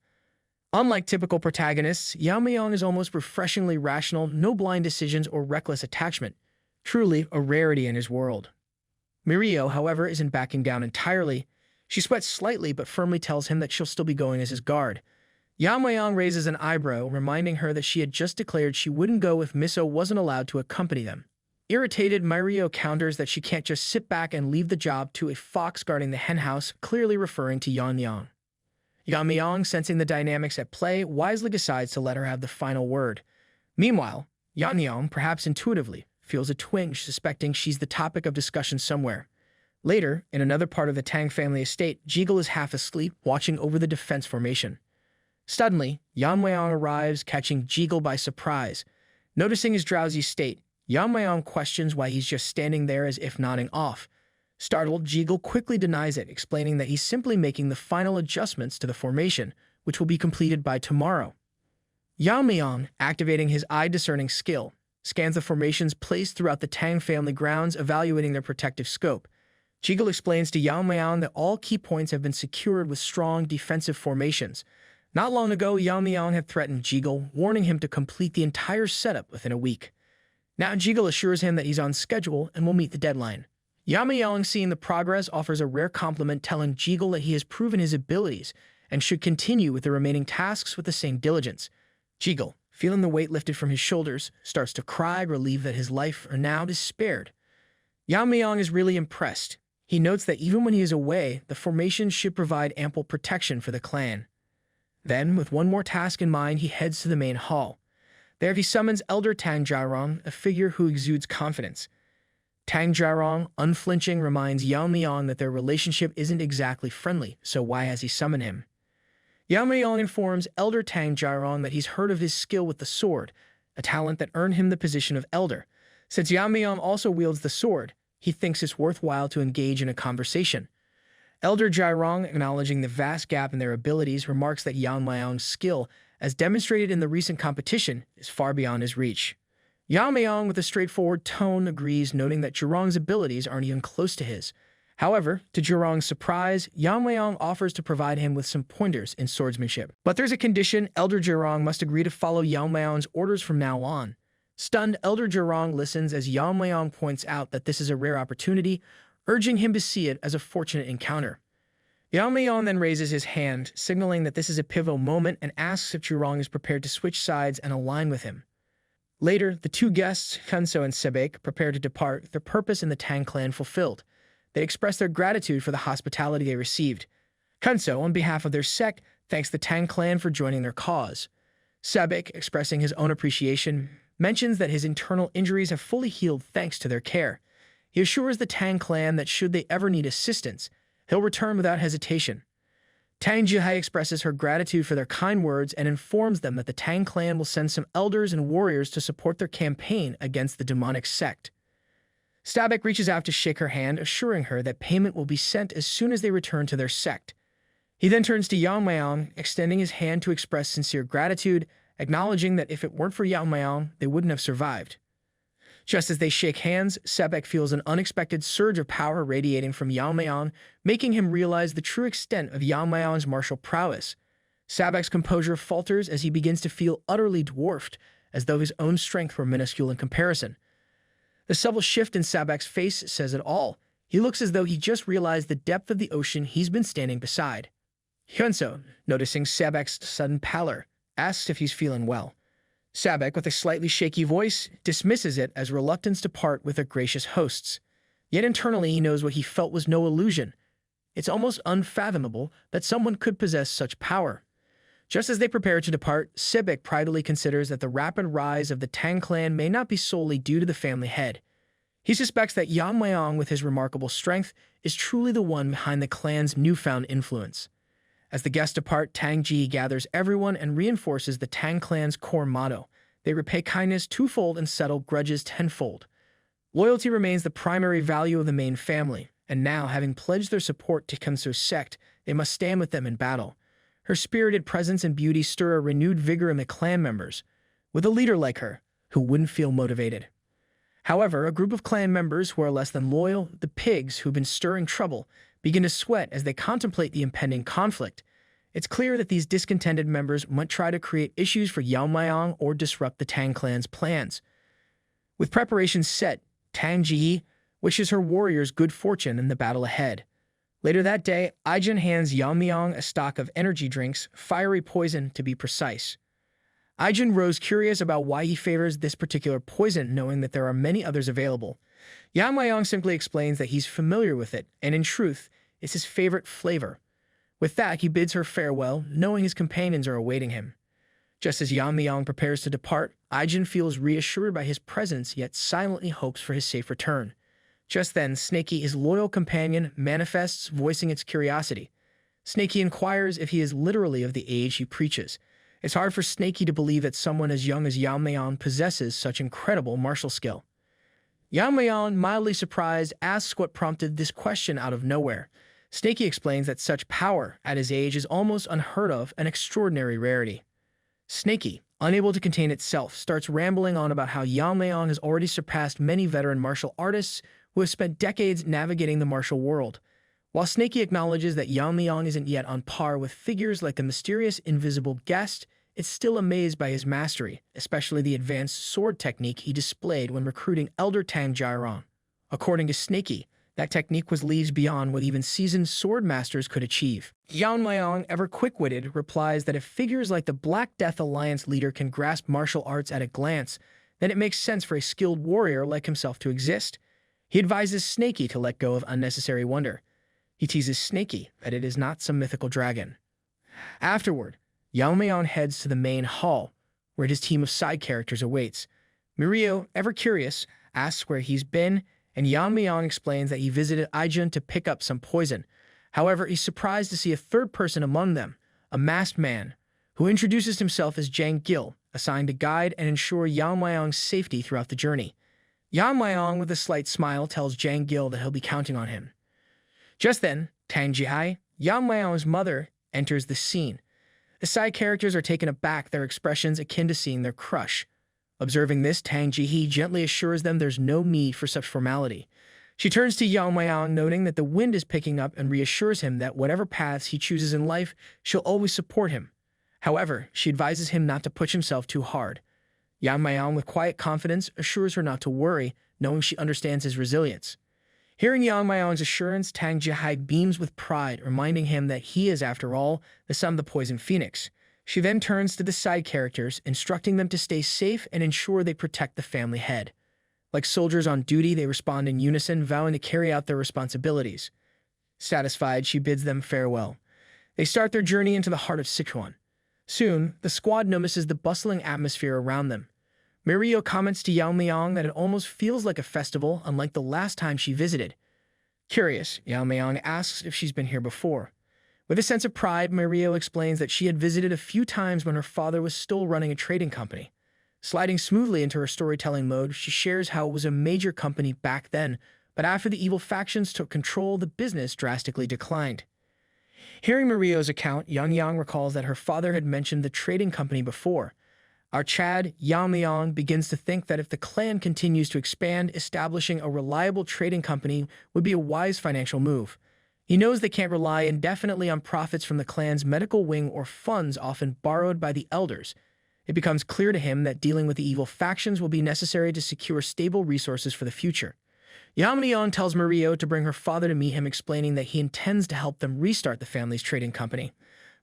Unlike typical protagonists, Yang Yeong is almost refreshingly rational, no blind decisions or reckless attachment. Truly a rarity in his world. Mario, however, isn't backing down entirely. She sweats slightly but firmly tells him that she'll still be going as his guard. Yang Yeong raises an eyebrow, reminding her that she had just declared she wouldn't go if Miso wasn't allowed to accompany them. Irritated, Mario counters that she can't just sit back and leave the job to a fox guarding the henhouse, clearly referring to Yang Yeong. Yang Yeong, sensing the dynamics at play, wisely decides to let her have the final word. Meanwhile, Yang Yeong, perhaps intuitively, feels a twinge, suspecting she's the topic of discussion somewhere. Later, in another part of the Tang family estate, Jiggle is half asleep, watching over the defense formation. Suddenly, Yang Yeong arrives, catching Jiggle by surprise. Noticing his drowsy state, Yeon-myeong questions why he's just standing there as if nodding off. Startled, Jiggle quickly denies it, explaining that he's simply making the final adjustments to the formation, which will be completed by tomorrow. Yeon-myeong, activating his eye-discerning skill, scans the formations placed throughout the Tang family grounds, evaluating their protective scope. Jiggle explains to Yeon-myeong that all key points have been secured with strong defensive formations. Not long ago, Yeon-myeong had threatened Jiggle, warning him to complete the entire setup within a week. Now Jiggle assures him that he's on schedule and will meet the deadline. Yeon-myeong, seeing the progress, offers a rare compliment, telling Jiggle that he has proven his abilities and should continue with the remaining tasks with the same diligence. Jiggle, feeling the weight lifted from his shoulders, starts to cry, relieved that his life are now spared. Yeon-myeong is really impressed. He notes that even when he is away, the formation should provide ample protection for the clan. Then, with one more task in mind, he heads to the main hall. There he summons Elder Tang Yeon-myeong, a figure who exudes confidence. Tang Yeon-myeong, unflinching, reminds Yeon-myeong that their relationship isn't exactly friendly, so why has he summoned him? Yeon-myeong informs Elder Tang Yeon-myeong that he's heard of his skill with the sword, a talent that earned him the position of Elder. Since Yeon-myeong also wields the sword, he thinks it's worthwhile to engage in a conversation. Elder Yeon-myeong, acknowledging the vast gap in their abilities, remarks that Yeon-myeong's skill, as demonstrated in the recent competition, is far beyond his reach. Yeon-myeong, with a straightforward tone, agrees, noting that Jurong's abilities aren't even close to his. However, to Jurong's surprise, Yeon-myeong offers to provide him with some pointers in swordsmanship. But there's a condition: Elder Jurong must agree to follow Yeon-myeong's orders from now on. Stunned, Elder Jurong listens as Yeon-myeong points out that this is a rare opportunity, urging him to see it as a fortunate encounter. Yeon-myeong then raises his hand, signaling that this is a pivotal moment, and asks if Jurong is prepared to switch sides and align with him. Later, the two guests, Kunso and Sebek, prepare to depart, their purpose in the Tang clan fulfilled. They express their gratitude for the hospitality they received. Kunso, on behalf of their sect, thanks the Tang clan for joining their cause. Sebek, expressing his own appreciation, mentions that his internal injuries have fully healed thanks to their care. He assures the Tang clan that should they ever need assistance, he'll return without hesitation. Tang Jihai expresses her gratitude for their kind words and informs them that the Tang clan will send some elders and warriors to support their campaign against the demonic sect. Stabek reaches out to shake her hand, assuring her that payment will be sent as soon as they return to their sect. He then turns to Yeon-myeong, extending his hand to express sincere gratitude, acknowledging that if it weren't for Yeon-myeong, they wouldn't have survived. Just as they shake hands, Sebek feels an unexpected surge of power radiating from Yeon-myeong, making him realize the true extent of Yeon-myeong's martial prowess. Sebek's composure falters as he begins to feel utterly dwarfed, as though his own strength were minuscule in comparison. The subtle shift in Sebek's face says it all. He looks as though he just realized the depth of the ocean he's been standing beside. Hyunso, noticing Sebek's sudden pallor, asks if he's feeling well. Sebek, with a slightly shaky voice, dismisses it as reluctance to part with their gracious hosts. Yet internally he knows what he felt was no illusion. It's almost unfathomable that someone could possess such power. Just as they prepare to depart, Sebek pridefully considers that the rapid rise of the Tang clan may not be solely due to the family head. He suspects that Yeon-myeong, with his remarkable strength, is truly the one behind the clan's newfound influence. As the guests depart, Tang Ji gathers everyone and reinforces the Tang clan's core motto: they repay kindness twofold and settle grudges tenfold. Loyalty remains the primary value of the main family, and now, having pledged their support to Kunso's sect, they must stand with them in battle. Her spirited presence and beauty stir a renewed vigor in the clan members. With a leader like her, who wouldn't feel motivated? However, a group of clan members who are less than loyal, the pigs who've been stirring trouble, begin to sweat as they contemplate the impending conflict. It's clear that these discontented members might try to create issues for Yeon-myeong or disrupt the Tang clan's plans. With preparations set, Tang Ji wishes her warriors good fortune in the battle ahead. Later that day, Aijin hands Yeon-myeong a stock of energy drinks, fiery poison to be precise. Aijin grows curious about why he favors this particular poison, knowing that there are many others available. Yeon-myeong simply explains that he's familiar with it, and in truth, it's his favorite flavor. With that, he bids her farewell, knowing his companions are awaiting him. Just as Yeon-myeong prepares to depart, Aijin feels reassured by his presence, yet silently hopes for his safe return. Just then, Snakey, his loyal companion, manifests, voicing its curiosity. Snakey inquires if he is literally of the age he preaches. It's hard for Snakey to believe that someone as young as Yeon-myeong possesses such incredible martial skill. Yeon-myeong, mildly surprised, asks what prompted this question out of nowhere. Snakey explains that such power at his age is almost unheard of, an extraordinary rarity. Snakey, unable to contain itself, starts rambling on about how Yeon-myeong has already surpassed many veteran martial artists who have spent decades navigating the martial world. While Snakey acknowledges that Yeon-myeong isn't yet on par with figures like the mysterious invisible guest, it's still amazed by his mastery, especially the advanced sword technique he displayed when recruiting Elder Tang Yeon-myeong. According to Snakey, that technique was leagues beyond what even seasoned sword masters could achieve. Yeon-myeong, ever quick-witted, replies that if figures like the Black Death Alliance leader can grasp martial arts at a glance, then it makes sense for a skilled warrior like himself to exist. He advises Snakey to let go of unnecessary wonder. He teases Snakey that it is not some mythical dragon. Afterward, Yeon-myeong heads to the main hall, where his team of side characters awaits. Mirio, ever curious, asks where he's been, and Yeon-myeong explains that he visited Ijun to pick up some poison. However, he's surprised to see a third person among them, a masked man, who introduces himself as Jang Gil, assigned to guide and ensure Yeon-myeong's safety throughout the journey. Yeon-myeong, with a slight smile, tells Jang Gil that he'll be counting on him. Just then, Tang Yeon-myeong, Yeon-myeong's mother, enters the scene. The side characters are taken aback, their expressions akin to seeing their crush. Observing this, Tang Yeon-myeong gently assures them there's no need for such formality. She turns to Yeon-myeong, noting that the wind is picking up, and reassures him that whatever paths he chooses in life, she'll always support him. However, she advises him not to push himself too hard. Yeon-myeong, with quiet confidence, assures her not to worry, knowing she understands his resilience. Hearing Yeon-myeong's assurance, Tang Yeon-myeong beams with pride, reminding him that he is, after all, the son of the Poison Phoenix. She then turns to the side characters, instructing them to stay safe and ensure they protect the family head. Like soldiers on duty, they respond in unison, vowing to carry out their responsibilities. Satisfied, she bids them farewell. They start their journey into the heart of Sichuan. Soon, the squad notices the bustling atmosphere around them. Mirio comments to Yeon-myeong that it almost feels like a festival, unlike the last time she visited. Curious, Yeon-myeong asks if she's been here before. With a sense of pride, Mirio explains that she had visited a few times when her father was still running a trading company. Sliding smoothly into her storytelling mode, she shares how it was a major company back then, but after the evil factions took control, the business drastically declined. Hearing Mirio's account, Yeon-myeong recalls that her father had mentioned the trading company before. Our Chad, Yeon-myeong, begins to think that if the clan continues to expand, establishing a reliable trading company would be a wise financial move. He knows they can't rely indefinitely on profits from the clan's medical wing or funds often borrowed by the elders. It becomes clear to him that dealing with the evil factions will be necessary to secure stable resources for the future. Yeon-myeong tells Mirio to bring her father to meet him, explaining that he intends to help them restart the family's trading company.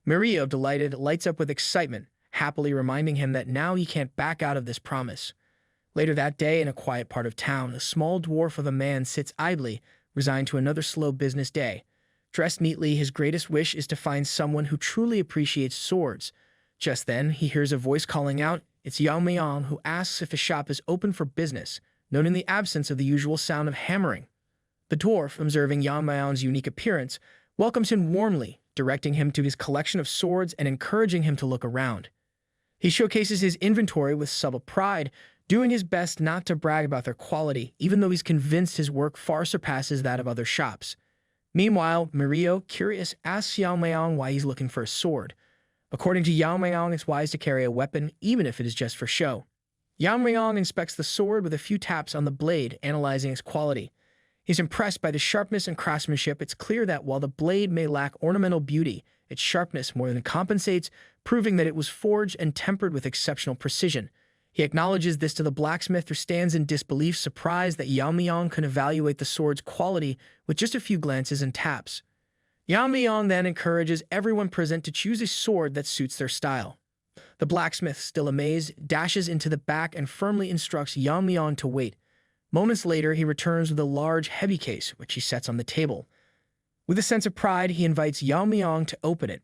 Mirio, delighted, lights up with excitement, happily reminding him that now he can't back out of this promise. Later that day, in a quiet part of town, a small dwarf of a man sits idly, resigned to another slow business day. Dressed neatly, his greatest wish is to find someone who truly appreciates swords. Just then, he hears a voice calling out. It's Yeon-myeong, who asks if his shop is open for business, noting the absence of the usual sound of hammering. The dwarf, observing Yeon-myeong's unique appearance, welcomes him warmly, directing him to his collection of swords and encouraging him to look around. He showcases his inventory with subtle pride, doing his best not to brag about their quality, even though he's convinced his work far surpasses that of other shops. Meanwhile, Mirio, curious, asks Yeon-myeong why he's looking for a sword. According to Yeon-myeong, it's wise to carry a weapon, even if it is just for show. Yeon-myeong inspects the sword with a few taps on the blade, analyzing its quality. He's impressed by the sharpness and craftsmanship. It's clear that while the blade may lack ornamental beauty, its sharpness more than compensates, proving that it was forged and tempered with exceptional precision. He acknowledges this to the blacksmith, who stands in disbelief, surprised that Yeon-myeong can evaluate the sword's quality with just a few glances and taps. Yeon-myeong then encourages everyone present to choose a sword that suits their style. The blacksmith, still amazed, dashes into the back and firmly instructs Yeon-myeong to wait. Moments later, he returns with a large, heavy case, which he sets on the table. With a sense of pride, he invites Yeon-myeong to open it,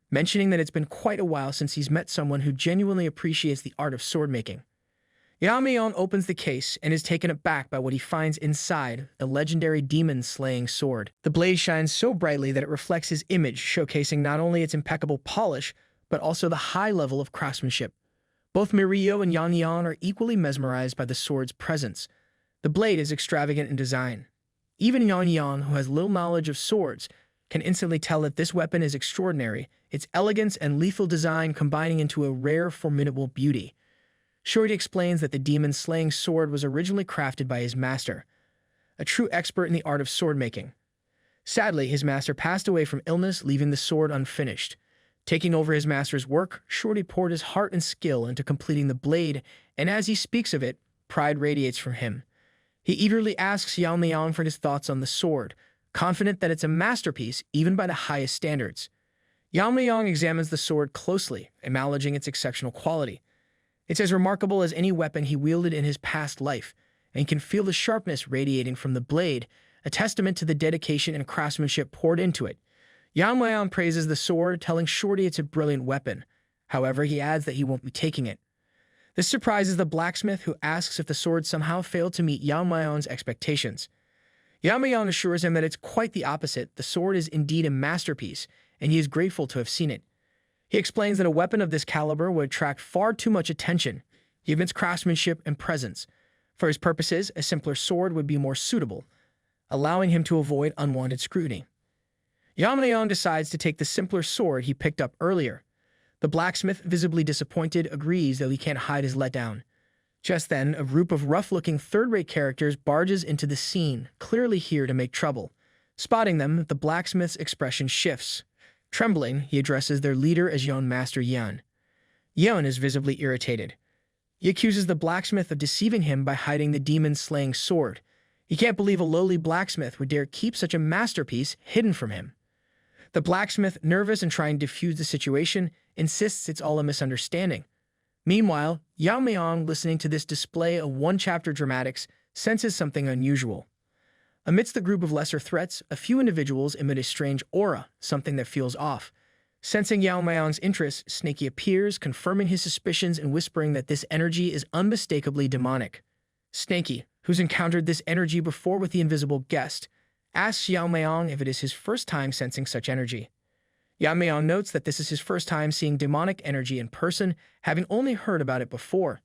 mentioning that it's been quite a while since he's met someone who genuinely appreciates the art of sword-making. Yeon-myeong opens the case and is taken aback by what he finds inside, a legendary demon-slaying sword. The blade shines so brightly that it reflects his image, showcasing not only its impeccable polish, but also the high level of craftsmanship. Both Mirio and Yeon-myeong are equally mesmerized by the sword's presence. The blade is extravagant in design. Even Yeon-myeong, who has little knowledge of swords, can instantly tell that this weapon is extraordinary, its elegance and lethal design combining into a rare, formidable beauty. Shorty explains that the demon-slaying sword was originally crafted by his master, a true expert in the art of sword-making. Sadly, his master passed away from illness, leaving the sword unfinished. Taking over his master's work, Shorty poured his heart and skill into completing the blade, and as he speaks of it, pride radiates from him. He eagerly asks Yeon-myeong for his thoughts on the sword, confident that it's a masterpiece even by the highest standards. Yeon-myeong examines the sword closely, acknowledging its exceptional quality. It's as remarkable as any weapon he wielded in his past life, and can feel the sharpness radiating from the blade, a testament to the dedication and craftsmanship poured into it. Yeon-myeong praises the sword, telling Shorty it's a brilliant weapon. However, he adds that he won't be taking it. This surprises the blacksmith, who asks if the sword somehow failed to meet Yeon-myeong's expectations. Yeon-myeong assures him that it's quite the opposite. The sword is indeed a masterpiece, and he is grateful to have seen it. He explains that a weapon of this caliber would attract far too much attention, given its craftsmanship and presence. For his purposes, a simpler sword would be more suitable, allowing him to avoid unwanted scrutiny. Yeon-myeong decides to take the simpler sword he picked up earlier. The blacksmith, visibly disappointed, agrees, though he can't hide his letdown. Just then, a group of rough-looking third-rate characters barges into the scene, clearly here to make trouble. Spotting them, the blacksmith's expression shifts. Trembling, he addresses their leader as Master Yeon. Yeon is visibly irritated. He accuses the blacksmith of deceiving him by hiding the demon-slaying sword. He can't believe a lowly blacksmith would dare keep such a masterpiece hidden from him. The blacksmith, nervous and trying to defuse the situation, insists it's all a misunderstanding. Meanwhile, Yeon-myeong, listening to this display of one-chapter dramatics, senses something unusual. Amidst the group of lesser threats, a few individuals emit a strange aura, something that feels off. Sensing Yeon-myeong's interest, Snaky appears, confirming his suspicions and whispering that this energy is unmistakably demonic. Snaky, who's encountered this energy before with the invisible guest, asks Yeon-myeong if it is his first time sensing such energy. Yeon-myeong notes that this is his first time seeing demonic energy in person, having only heard about it before.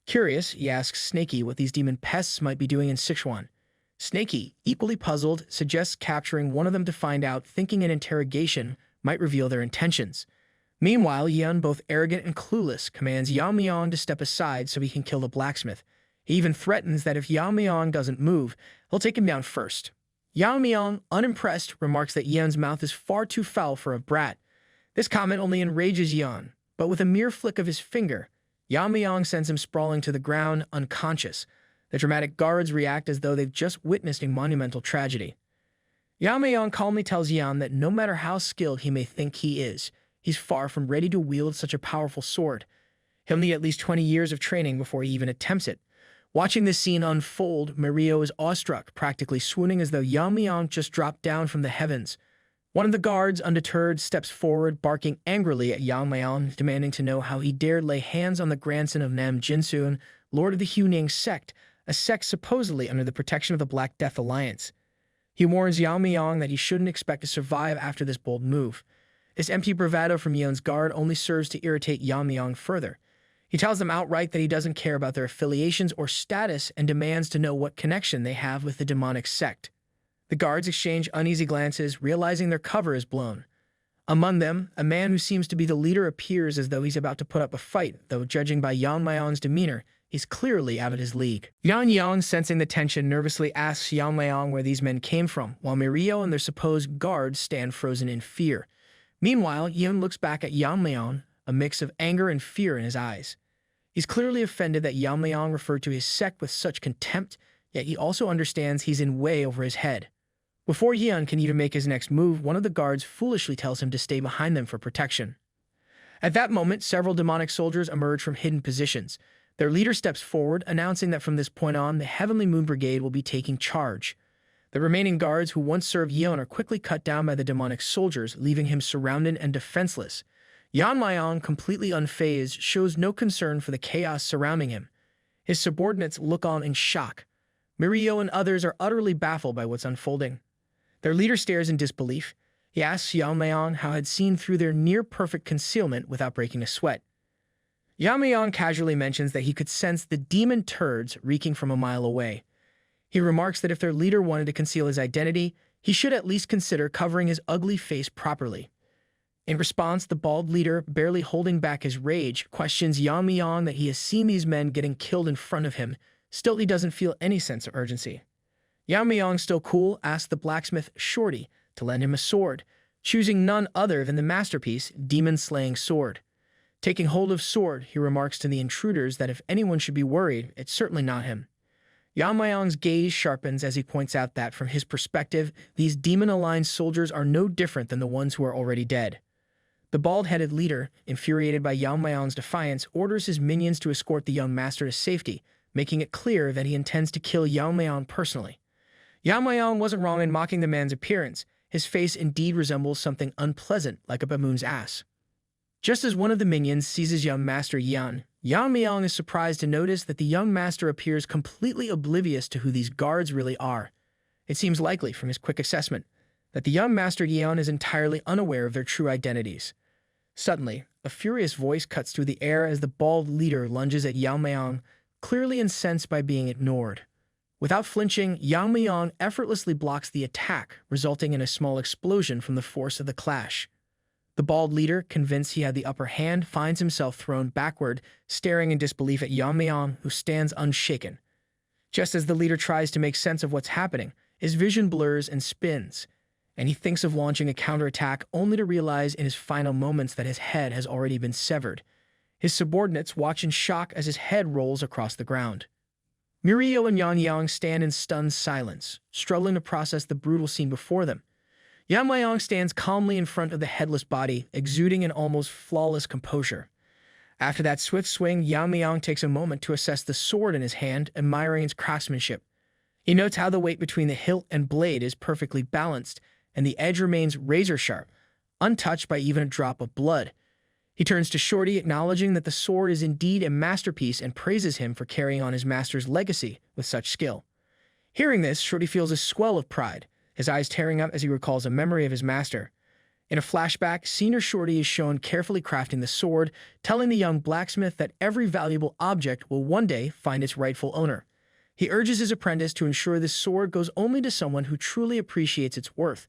Curious, he asks Snaky what these demon pests might be doing in Sichuan. Snaky, equally puzzled, suggests capturing one of them to find out, thinking an interrogation might reveal their intentions. Meanwhile, Yeon, both arrogant and clueless, commands Yeon-myeong to step aside so he can kill the blacksmith. He even threatens that if Yeon-myeong doesn't move, he'll take him down first. Yeon-myeong, unimpressed, remarks that Yeon's mouth is far too foul for a brat. This comment only enrages Yeon, but with a mere flick of his finger, Yeon-myeong sends him sprawling to the ground, unconscious. The dramatic guards react as though they've just witnessed a monumental tragedy. Yeon-myeong calmly tells Yeon that no matter how skilled he may think he is, he's far from ready to wield such a powerful sword. He'll need at least 20 years of training before he even attempts it. Watching this scene unfold, Mario is awestruck, practically swooning as though Yeon-myeong just dropped down from the heavens. One of the guards, undeterred, steps forward, barking angrily at Yeon-myeong, demanding to know how he dared lay hands on the grandson of Nam Jinsoon, lord of the Huning sect, a sect supposedly under the protection of the Black Death Alliance. He warns Yeon-myeong that he shouldn't expect to survive after this bold move. This empty bravado from Yeon's guard only serves to irritate Yeon-myeong further. He tells them outright that he doesn't care about their affiliations or status and demands to know what connection they have with the demonic sect. The guards exchange uneasy glances, realizing their cover is blown. Among them, a man who seems to be the leader appears as though he's about to put up a fight, though judging by Yeon-myeong's demeanor, he's clearly out of his league. Yeon-myeong, sensing the tension, nervously asks Yeon-myeong where these men came from, while Mirio and their supposed guards stand frozen in fear. Meanwhile, Yeon looks back at Yeon-myeong, a mix of anger and fear in his eyes. He's clearly offended that Yeon-myeong referred to his sect with such contempt, yet he also understands he's in way over his head. Before Yeon can even make his next move, one of the guards foolishly tells him to stay behind them for protection. At that moment, several demonic soldiers emerge from hidden positions. Their leader steps forward, announcing that from this point on, the Heavenly Moon Brigade will be taking charge. The remaining guards who once served Yeon are quickly cut down by the demonic soldiers, leaving him surrounded and defenseless. Yeon-myeong, completely unfazed, shows no concern for the chaos surrounding him. His subordinates look on in shock. Mirio and others are utterly baffled by what's unfolding. Their leader stares in disbelief. He asks Yeon-myeong how had seen through their near-perfect concealment without breaking a sweat. Yeon-myeong casually mentions that he could sense the demon turds reeking from a mile away. He remarks that if their leader wanted to conceal his identity, he should at least consider covering his ugly face properly. In response, the bald leader, barely holding back his rage, questions Yeon-myeong that he has seen these men getting killed in front of him. Still, he doesn't feel any sense of urgency. Yeon-myeong, still cool, asks the blacksmith Shorty to lend him a sword, choosing none other than the masterpiece, demon-slaying sword. Taking hold of sword, he remarks to the intruders that if anyone should be worried, it's certainly not him. Yeon-myeong's gaze sharpens as he points out that, from his perspective, these demon-aligned soldiers are no different than the ones who are already dead. The bald-headed leader, infuriated by Yeon-myeong's defiance, orders his minions to escort the young master to safety, making it clear that he intends to kill Yeon-myeong personally. Yeon-myeong wasn't wrong in mocking the man's appearance. His face indeed resembles something unpleasant, like a baboon's ass. Just as one of the minions seizes young master Yeon-myeong is surprised to notice that the young master appears completely oblivious to who these guards really are. It seems likely, from his quick assessment, that the young master Yeon is entirely unaware of their true identities. Suddenly, a furious voice cuts through the air as the bald leader lunges at Yeon-myeong, clearly incensed by being ignored. Without flinching, Yeon-myeong effortlessly blocks the attack, resulting in a small explosion from the force of the clash. The bald leader, convinced he had the upper hand, finds himself thrown backward, staring in disbelief at Yeon-myeong, who stands unshaken. Just as the leader tries to make sense of what's happening, his vision blurs and spins, and he thinks of launching a counterattack only to realize in his final moments that his head has already been severed. His subordinates watch in shock as his head rolls across the ground. Mirio and Yeon-myeong stand in stunned silence, struggling to process the brutal scene before them. Yeon-myeong stands calmly in front of the headless body, exuding an almost flawless composure. After that swift swing, Yeon-myeong takes a moment to assess the sword in his hand, admiring its craftsmanship. He notes how the weight between the hilt and blade is perfectly balanced, and the edge remains razor-sharp, untouched by even a drop of blood. He turns to Shorty, acknowledging that the sword is indeed a masterpiece, and praises him for carrying on his master's legacy with such skill. Hearing this, Shorty feels a swell of pride, his eyes tearing up as he recalls a memory of his master. In a flashback, Senior Shorty is shown carefully crafting the sword, telling the young blacksmith that every valuable object will one day find its rightful owner. He urges his apprentice to ensure this sword goes only to someone who truly appreciates its worth.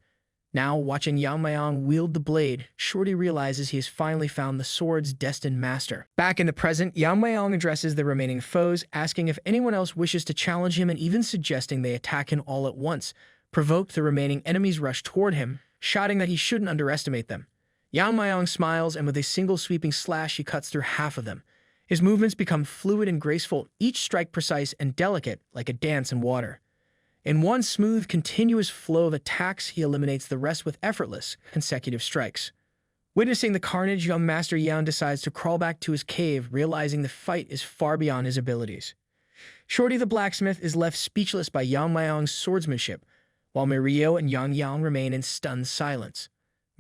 Now, watching Yeon-myeong wield the blade, Shorty realizes he has finally found the sword's destined master. Back in the present, Yeon-myeong addresses the remaining foes, asking if anyone else wishes to challenge him and even suggesting they attack him all at once. Provoked, the remaining enemies rush toward him, shouting that he shouldn't underestimate them. Yeon-myeong smiles, and with a single sweeping slash, he cuts through half of them. His movements become fluid and graceful, each strike precise and delicate, like a dance in water. In one smooth, continuous flow of attacks, he eliminates the rest with effortless, consecutive strikes. Witnessing the carnage, young Master Yeon decides to crawl back to his cave, realizing the fight is far beyond his abilities. Shorty the blacksmith is left speechless by Yeon-myeong's swordsmanship, while Mirio and Yeon-myeong remain in stunned silence.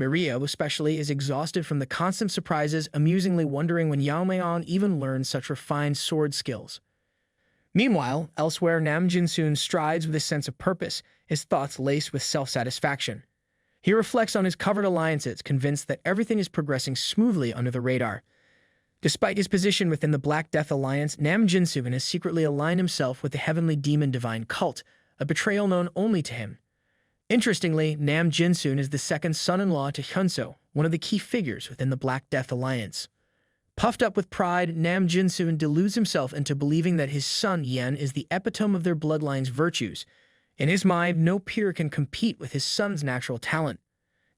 Mirio, especially, is exhausted from the constant surprises, amusingly wondering when Yeon-myeong even learned such refined sword skills. Meanwhile, elsewhere, Nam Jin-soon strides with a sense of purpose, his thoughts laced with self-satisfaction. He reflects on his covered alliances, convinced that everything is progressing smoothly under the radar. Despite his position within the Black Death Alliance, Nam Jin-soon has secretly aligned himself with the Heavenly Demon Divine Cult, a betrayal known only to him. Interestingly, Nam Jin-soon is the second son-in-law to Hyunso, one of the key figures within the Black Death Alliance. Puffed up with pride, Nam Jin-soon deludes himself into believing that his son, Yen, is the epitome of their bloodline's virtues. In his mind, no peer can compete with his son's natural talent.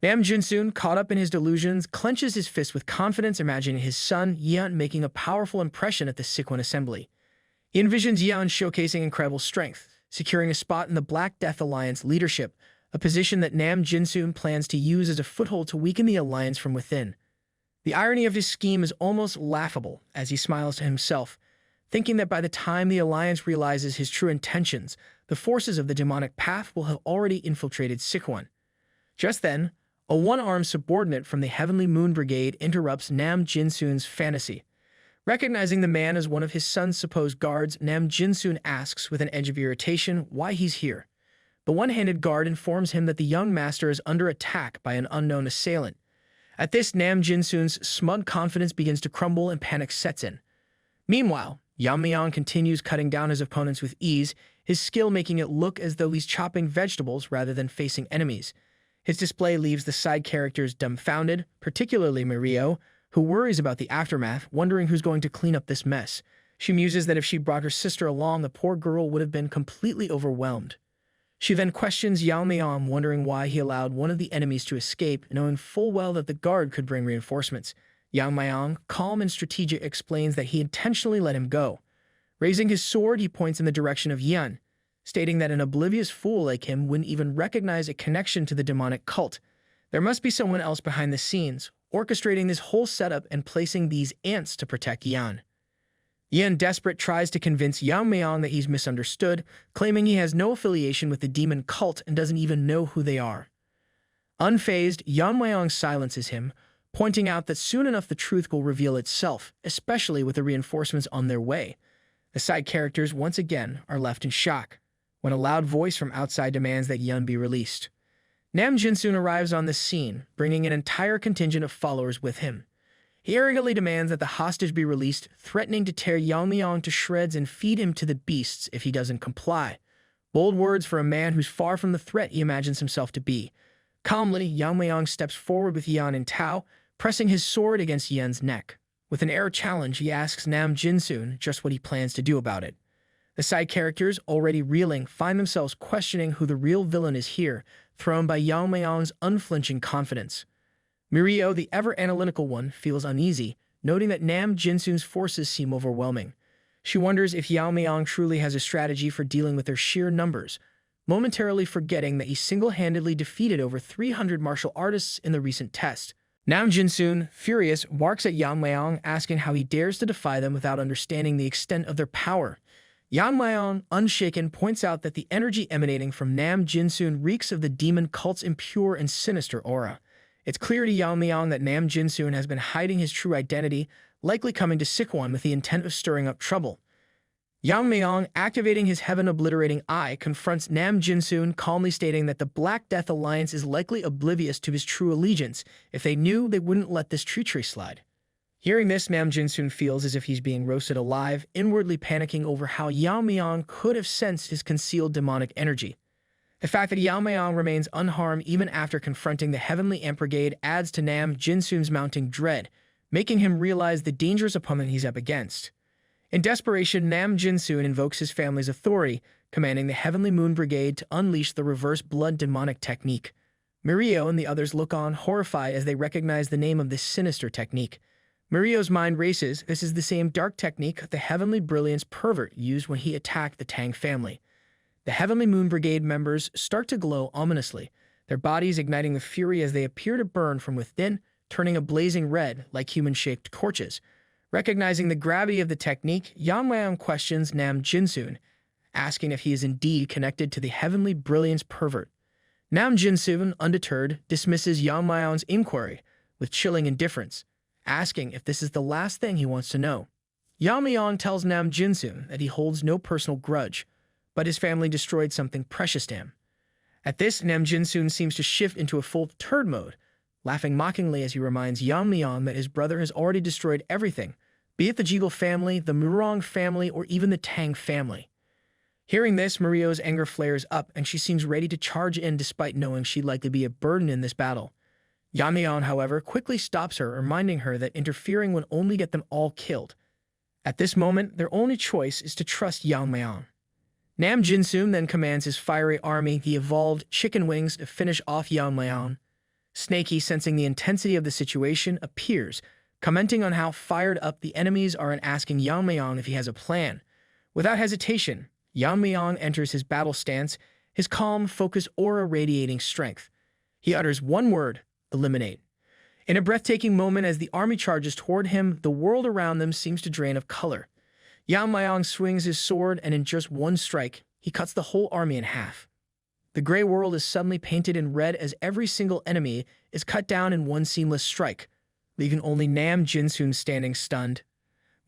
Nam Jin-soon, caught up in his delusions, clenches his fist with confidence, imagining his son, Yen, making a powerful impression at the Sichuan Assembly. He envisions Yen showcasing incredible strength, securing a spot in the Black Death Alliance leadership, a position that Nam Jin-soon plans to use as a foothold to weaken the alliance from within. The irony of his scheme is almost laughable as he smiles to himself, thinking that by the time the Alliance realizes his true intentions, the forces of the demonic path will have already infiltrated Sichuan. Just then, a one-armed subordinate from the Heavenly Moon Brigade interrupts Nam Jin-soon's fantasy. Recognizing the man as one of his son's supposed guards, Nam Jin-soon asks with an edge of irritation why he's here. The one-handed guard informs him that the young master is under attack by an unknown assailant. At this, Nam Jin-soon's smug confidence begins to crumble and panic sets in. Meanwhile, Yeon-myeong continues cutting down his opponents with ease, his skill making it look as though he's chopping vegetables rather than facing enemies. His display leaves the side characters dumbfounded, particularly Mirio, who worries about the aftermath, wondering who's going to clean up this mess. She muses that if she brought her sister along, the poor girl would have been completely overwhelmed. She then questions Yeon-myeong, wondering why he allowed one of the enemies to escape, knowing full well that the guard could bring reinforcements. Yeon-myeong, calm and strategic, explains that he intentionally let him go. Raising his sword, he points in the direction of Yeon, stating that an oblivious fool like him wouldn't even recognize a connection to the demonic cult. There must be someone else behind the scenes, orchestrating this whole setup and placing these ants to protect Yeon. Yeon, desperate, tries to convince Yeon-myeong that he's misunderstood, claiming he has no affiliation with the demon cult and doesn't even know who they are. Unfazed, Yeon-myeong silences him, pointing out that soon enough the truth will reveal itself, especially with the reinforcements on their way. The side characters, once again, are left in shock, when a loud voice from outside demands that Yeon be released. Nam Jin-soon arrives on the scene, bringing an entire contingent of followers with him. He arrogantly demands that the hostage be released, threatening to tear Yeon-myeong to shreds and feed him to the beasts if he doesn't comply. Bold words for a man who's far from the threat he imagines himself to be. Calmly, Yeon-myeong steps forward with Yeon in tow, pressing his sword against Yeon's neck. With an air of challenge, he asks Nam Jin-soon just what he plans to do about it. The side characters, already reeling, find themselves questioning who the real villain is here, thrown by Yeon-myeong's unflinching confidence. Mirio, the ever-analytical one, feels uneasy, noting that Nam Jin-soon's forces seem overwhelming. She wonders if Yeon-myeong truly has a strategy for dealing with their sheer numbers, momentarily forgetting that he single-handedly defeated over 300 martial artists in the recent test. Nam Jin-soon, furious, barks at Yeon-myeong, asking how he dares to defy them without understanding the extent of their power. Yeon-myeong, unshaken, points out that the energy emanating from Nam Jin-soon reeks of the demon cult's impure and sinister aura. It's clear to Yeon-myeong that Nam Jin-soon has been hiding his true identity, likely coming to Sichuan with the intent of stirring up trouble. Yeon-myeong, activating his heaven-obliterating eye, confronts Nam Jin-soon, calmly stating that the Black Death Alliance is likely oblivious to his true allegiance. If they knew, they wouldn't let this treachery slide. Hearing this, Nam Jin-soon feels as if he's being roasted alive, inwardly panicking over how Yeon-myeong could have sensed his concealed demonic energy. The fact that Yeon-myeong remains unharmed even after confronting the Heavenly Ant Brigade adds to Nam Jin-soon's mounting dread, making him realize the dangerous opponent he's up against. In desperation, Nam Jin-soon invokes his family's authority, commanding the Heavenly Moon Brigade to unleash the reverse blood demonic technique. Mirio and the others look on, horrified as they recognize the name of this sinister technique. Mirio's mind races. This is the same dark technique the Heavenly Brilliance Pervert used when he attacked the Tang family. The Heavenly Moon Brigade members start to glow ominously, their bodies igniting with fury as they appear to burn from within, turning a blazing red like human-shaped torches. Recognizing the gravity of the technique, Yeon-myeong questions Nam Jin-soon, asking if he is indeed connected to the Heavenly Brilliance Pervert. Nam Jin-soon, undeterred, dismisses Yeon-myeong's inquiry with chilling indifference, asking if this is the last thing he wants to know. Yeon-myeong tells Nam Jin-soon that he holds no personal grudge, but his family destroyed something precious to him. At this, Nam Jin-soon seems to shift into a full turd mode, laughing mockingly as he reminds Yeon-myeong that his brother has already destroyed everything, be it the Jiggle family, the Murong family, or even the Tang family. Hearing this, Mirio's anger flares up, and she seems ready to charge in despite knowing she'd likely be a burden in this battle. Yeon-myeong, however, quickly stops her, reminding her that interfering would only get them all killed. At this moment, their only choice is to trust Yeon-myeong. Nam Jin-soon then commands his fiery army, the evolved chicken wings, to finish off Yeon-myeong. Snaky, sensing the intensity of the situation, appears, commenting on how fired up the enemies are and asking Yeon-myeong if he has a plan. Without hesitation, Yeon-myeong enters his battle stance, his calm, focused aura radiating strength. He utters one word: eliminate. In a breathtaking moment as the army charges toward him, the world around them seems to drain of color. Yeon-myeong swings his sword, and in just one strike, he cuts the whole army in half. The gray world is suddenly painted in red as every single enemy is cut down in one seamless strike, leaving only Nam Jin-soon standing stunned.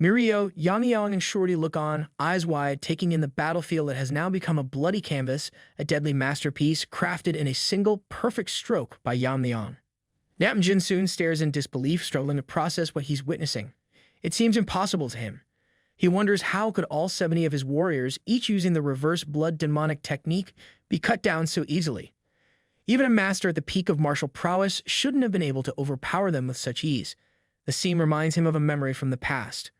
Mirio, Yeon-myeong, and Shorty look on, eyes wide, taking in the battlefield that has now become a bloody canvas, a deadly masterpiece crafted in a single, perfect stroke by Yeon-myeong. Nam Jin-soon stares in disbelief, struggling to process what he's witnessing. It seems impossible to him. He wonders how could all 70 of his warriors, each using the reverse blood demonic technique, be cut down so easily. Even a master at the peak of martial prowess shouldn't have been able to overpower them with such ease. The scene reminds him of a memory from the past.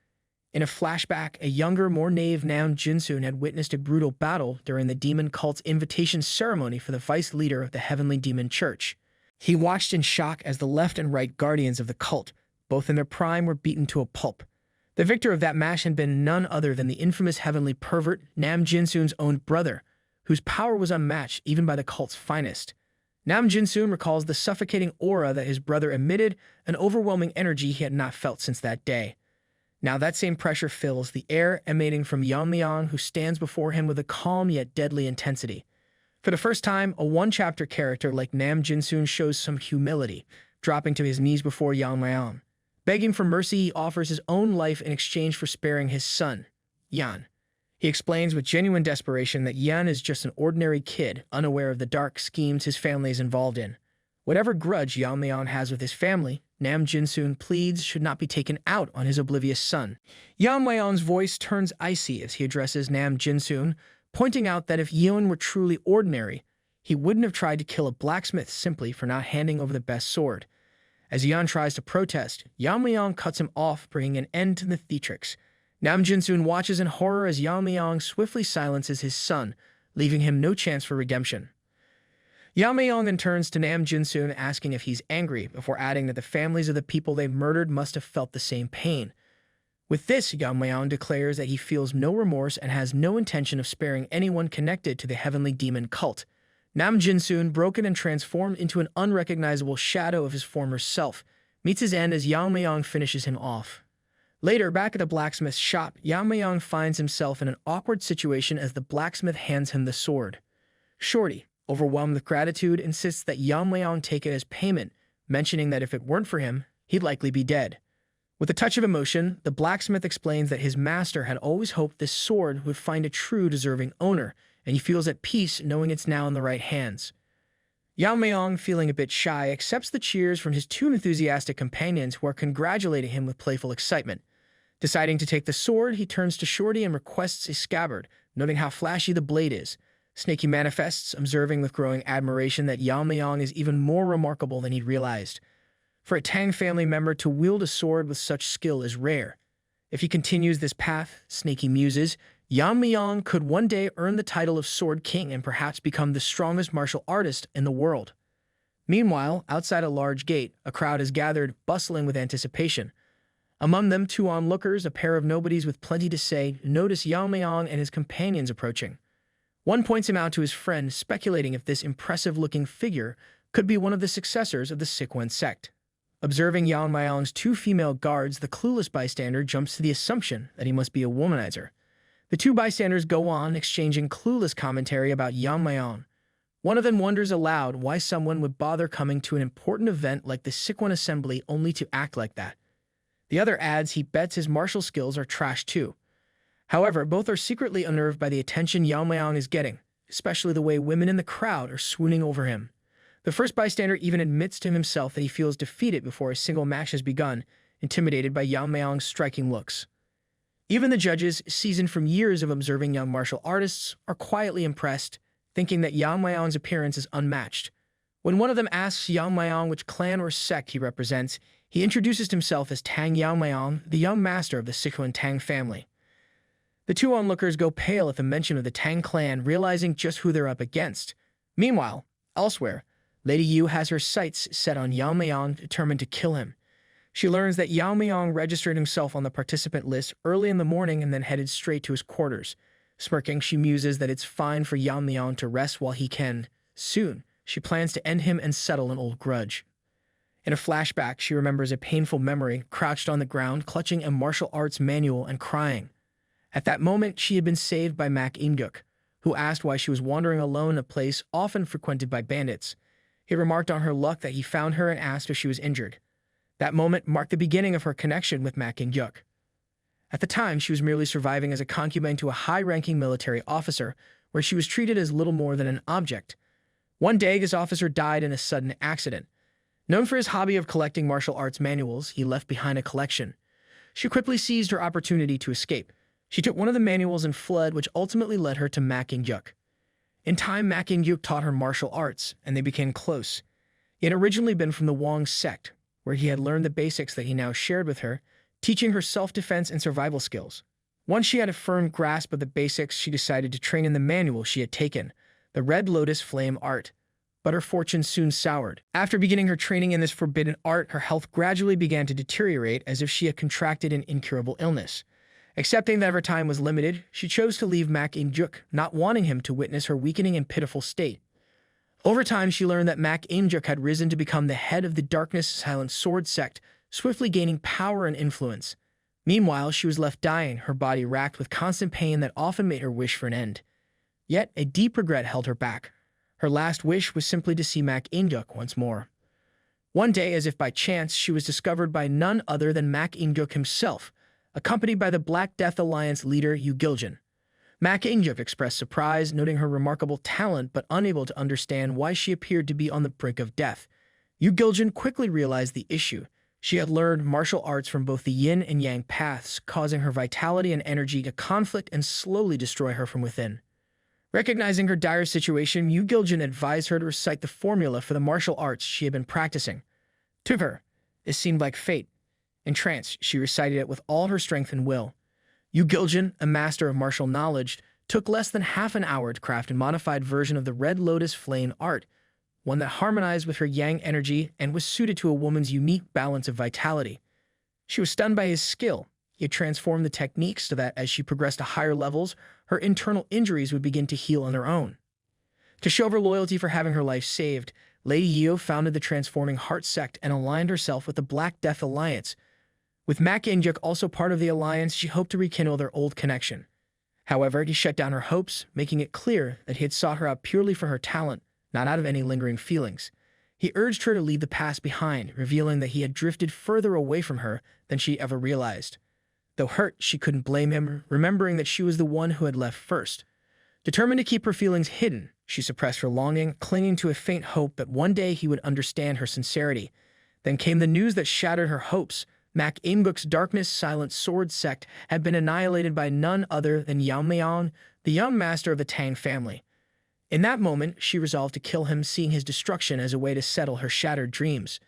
In a flashback, a younger, more naive Nam Jinsoon had witnessed a brutal battle during the demon cult's invitation ceremony for the vice leader of the Heavenly Demon Church. He watched in shock as the left and right guardians of the cult, both in their prime, were beaten to a pulp. The victor of that match had been none other than the infamous heavenly pervert, Nam Jinsoon's own brother, whose power was unmatched even by the cult's finest. Nam Jinsoon recalls the suffocating aura that his brother emitted, an overwhelming energy he had not felt since that day. Now that same pressure fills the air emanating from Yeon-myeong, who stands before him with a calm yet deadly intensity. For the first time, a one-chapter character like Nam Jinsoon shows some humility, dropping to his knees before Yeon-myeong. Begging for mercy, he offers his own life in exchange for sparing his son, Yeon. He explains with genuine desperation that Yeon is just an ordinary kid, unaware of the dark schemes his family is involved in. Whatever grudge Yeon-myeong has with his family, Nam Jinsoon pleads should not be taken out on his oblivious son. Yeon-myeong's voice turns icy as he addresses Nam Jinsoon, pointing out that if Yeon were truly ordinary, he wouldn't have tried to kill a blacksmith simply for not handing over the best sword. As Yeon tries to protest, Yeon-myeong cuts him off, bringing an end to the theatrics. Nam Jinsoon watches in horror as Yeon-myeong swiftly silences his son, leaving him no chance for redemption. Yeon-myeong then turns to Nam Jinsoon, asking if he's angry, before adding that the families of the people they murdered must have felt the same pain. With this, Yeon-myeong declares that he feels no remorse and has no intention of sparing anyone connected to the heavenly demon cult. Nam Jinsoon, broken and transformed into an unrecognizable shadow of his former self, meets his end as Yeon-myeong finishes him off. Later, back at the blacksmith's shop, Yeon-myeong finds himself in an awkward situation as the blacksmith hands him the sword. Shorty, overwhelmed with gratitude, insists that Yeon-myeong take it as payment, mentioning that if it weren't for him, he'd likely be dead. With a touch of emotion, the blacksmith explains that his master had always hoped this sword would find a true deserving owner, and he feels at peace knowing it's now in the right hands. Yeon-myeong, feeling a bit shy, accepts the cheers from his two enthusiastic companions who are congratulating him with playful excitement. Deciding to take the sword, he turns to Shorty and requests a scabbard, noting how flashy the blade is. Snaky manifests, observing with growing admiration that Yeon-myeong is even more remarkable than he'd realized. For a Tang family member to wield a sword with such skill is rare. If he continues this path, Snaky muses, Yeon-myeong could one day earn the title of Sword King and perhaps become the strongest martial artist in the world. Meanwhile, outside a large gate, a crowd is gathered, bustling with anticipation. Among them, two onlookers, a pair of nobodies with plenty to say, notice Yeon-myeong and his companions approaching. One points him out to his friend, speculating if this impressive-looking figure could be one of the successors of the Sichuan sect. Observing Yeon-myeong's two female guards, the clueless bystander jumps to the assumption that he must be a womanizer. The two bystanders go on, exchanging clueless commentary about Yeon-myeong. One of them wonders aloud why someone would bother coming to an important event like the Sichuan Assembly only to act like that. The other adds he bets his martial skills are trash too. However, both are secretly unnerved by the attention Yeon-myeong is getting, especially the way women in the crowd are swooning over him. The first bystander even admits to himself that he feels defeated before a single match has begun, intimidated by Yeon-myeong's striking looks. Even the judges, seasoned from years of observing young martial artists, are quietly impressed, thinking that Yeon-myeong's appearance is unmatched. When one of them asks Yeon-myeong which clan or sect he represents, he introduces himself as Tang Yeon-myeong, the young master of the Sichuan Tang Family. The two onlookers go pale at the mention of the Tang clan, realizing just who they're up against. Meanwhile, elsewhere, Lady Yu has her sights set on Yeon-myeong, determined to kill him. She learns that Yeon-myeong registered himself on the participant list early in the morning and then headed straight to his quarters. Smirking, she muses that it's fine for Yeon-myeong to rest while he can. Soon, she plans to end him and settle an old grudge. In a flashback, she remembers a painful memory, crouched on the ground, clutching a martial arts manual and crying. At that moment, she had been saved by Mak In-guk, who asked why she was wandering alone in a place often frequented by bandits. He remarked on her luck that he found her and asked if she was injured. That moment marked the beginning of her connection with Mak In-guk. At the time, she was merely surviving as a concubine to a high-ranking military officer, where she was treated as little more than an object. One day, this officer died in a sudden accident. Known for his hobby of collecting martial arts manuals, he left behind a collection. She quickly seized her opportunity to escape, She took one of the manuals and fled, which ultimately led her to Mak In-juk. In time, Mak In-juk taught her martial arts, and they became close. He had originally been from the Wong sect, where he had learned the basics that he now shared with her, teaching her self-defense and survival skills. Once she had a firm grasp of the basics, she decided to train in the manual she had taken, the Red Lotus Flame art. But her fortune soon soured. After beginning her training in this forbidden art, her health gradually began to deteriorate as if she had contracted an incurable illness. Accepting that her time was limited, she chose to leave Mak In-juk, not wanting him to witness her weakening and pitiful state. Over time, she learned that Mak In-juk had risen to become the head of the Darkness Silent Sword sect, swiftly gaining power and influence. Meanwhile, she was left dying, her body racked with constant pain that often made her wish for an end. Yet, a deep regret held her back. Her last wish was simply to see Mak In-juk once more. One day, as if by chance, she was discovered by none other than Mak In-juk himself, accompanied by the Black Death Alliance leader Yu Giljan. Mak In-juk expressed surprise, noting her remarkable talent but unable to understand why she appeared to be on the brink of death. Yu Giljan quickly realized the issue. She had learned martial arts from both the yin and yang paths, causing her vitality and energy to conflict and slowly destroy her from within. Recognizing her dire situation, Yu Giljan advised her to recite the formula for the martial arts she had been practicing. To her, it seemed like fate. Entranced, she recited it with all her strength and will. Yu Giljan, a master of martial knowledge, took less than half an hour to craft a modified version of the Red Lotus Flame art, one that harmonized with her yang energy and was suited to a woman's unique balance of vitality. She was stunned by his skill. He had transformed the techniques so that as she progressed to higher levels, her internal injuries would begin to heal on their own. To show her loyalty for having her life saved, Lady Yeo founded the Transforming Heart sect and aligned herself with the Black Death Alliance. With Mak In-juk also part of the alliance, she hoped to rekindle their old connection. However, he shut down her hopes, making it clear that he had sought her out purely for her talent, not out of any lingering feelings. He urged her to leave the past behind, revealing that he had drifted further away from her than she ever realized. Though hurt, she couldn't blame him, remembering that she was the one who had left first. Determined to keep her feelings hidden, she suppressed her longing, clinging to a faint hope that one day he would understand her sincerity. Then came the news that shattered her hopes. Mak In-juk's Darkness Silent Sword sect had been annihilated by none other than Yeon-myeong, the young master of the Tang family. In that moment, she resolved to kill him, seeing his destruction as a way to settle her shattered dreams.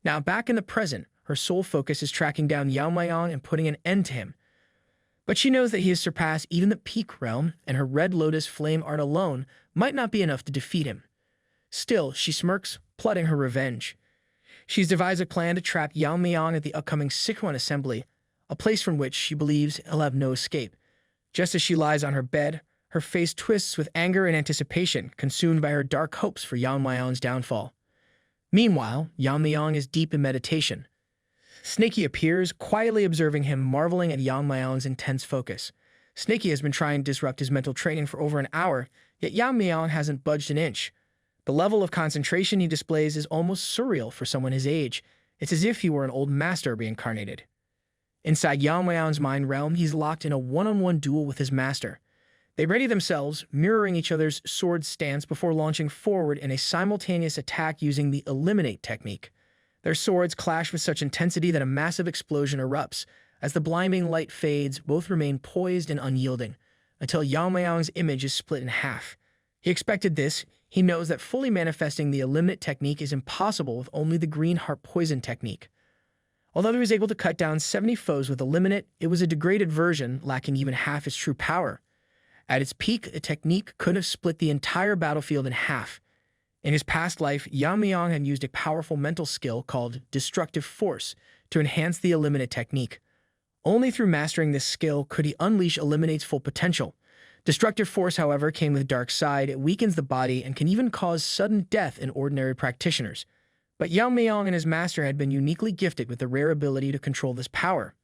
Now, back in the present, her sole focus is tracking down Yeon-myeong and putting an end to him. But she knows that he has surpassed even the peak realm, and her Red Lotus Flame art alone might not be enough to defeat him. Still, she smirks, plotting her revenge. She's devised a plan to trap Yeon-myeong at the upcoming Sichuan assembly, a place from which she believes he'll have no escape. Just as she lies on her bed, her face twists with anger and anticipation, consumed by her dark hopes for Yeon-myeong's downfall. Meanwhile, Yeon-myeong is deep in meditation. Snaky appears, quietly observing him, marveling at Yeon-myeong's intense focus. Snaky has been trying to disrupt his mental training for over an hour, yet Yeon-myeong hasn't budged an inch. The level of concentration he displays is almost surreal for someone his age. It's as if he were an old master reincarnated. Inside Yeon-myeong's mind realm, he's locked in a one-on-one duel with his master. They ready themselves, mirroring each other's sword stance before launching forward in a simultaneous attack using the eliminate technique. Their swords clash with such intensity that a massive explosion erupts. As the blinding light fades, both remain poised and unyielding, until Yeon-myeong's image is split in half. He expected this. He knows that fully manifesting the eliminate technique is impossible with only the green heart poison technique. Although he was able to cut down 70 foes with eliminate, it was a degraded version, lacking even half its true power. At its peak, the technique could have split the entire battlefield in half. In his past life, Yeon-myeong had used a powerful mental skill called Destructive Force to enhance the eliminate technique. Only through mastering this skill could he unleash eliminate's full potential. Destructive Force, however, came with a dark side. It weakens the body and can even cause sudden death in ordinary practitioners. But Yeon-myeong and his master had been uniquely gifted with the rare ability to control this power.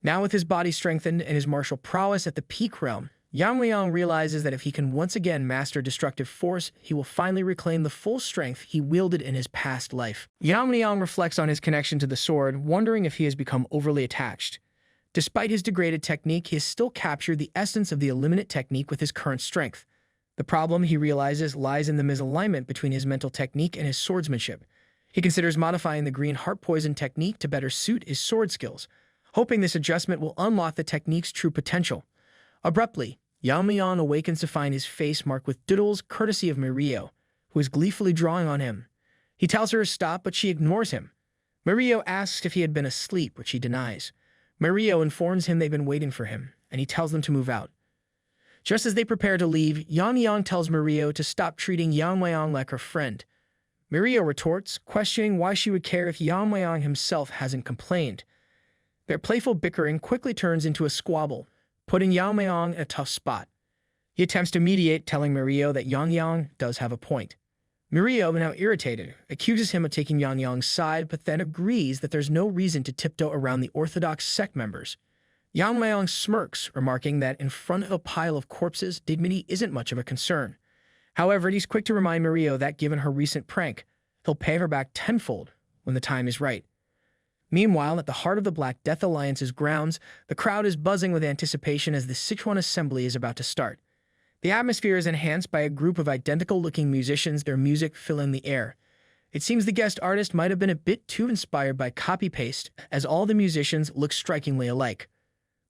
Now with his body strengthened and his martial prowess at the peak realm, Yeon-myeong realizes that if he can once again master Destructive Force, he will finally reclaim the full strength he wielded in his past life. Yeon-myeong reflects on his connection to the sword, wondering if he has become overly attached. Despite his degraded technique, he has still captured the essence of the eliminate technique with his current strength. The problem, he realizes, lies in the misalignment between his mental technique and his swordsmanship. He considers modifying the green heart poison technique to better suit his sword skills, hoping this adjustment will unlock the technique's true potential. Abruptly, Yeon-myeong awakens to find his face marked with doodles courtesy of Mirio, who is gleefully drawing on him. He tells her to stop, but she ignores him. Mirio asks if he had been asleep, which he denies. Mirio informs him they've been waiting for him, and he tells them to move out. Just as they prepare to leave, Yeon-myeong tells Mirio to stop treating Yeon-myeong like her friend. Mirio retorts, questioning why she would care if Yeon-myeong himself hasn't complained. Their playful bickering quickly turns into a squabble, putting Yeon-myeong in a tough spot. He attempts to mediate, telling Mirio that Yeon-myeong does have a point. Mirio, now irritated, accuses him of taking Yeon-myeong's side, but then agrees that there's no reason to tiptoe around the Orthodox sect members. Yeon-myeong smirks, remarking that in front of a pile of corpses, dignity isn't much of a concern. However, he's quick to remind Mirio that given her recent prank, he'll pay her back tenfold when the time is right. Meanwhile, at the heart of the Black Death Alliance's grounds, the crowd is buzzing with anticipation as the Sichuan assembly is about to start. The atmosphere is enhanced by a group of identical-looking musicians, their music filling the air. It seems the guest artist might have been a bit too inspired by copy-paste, as all the musicians look strikingly alike.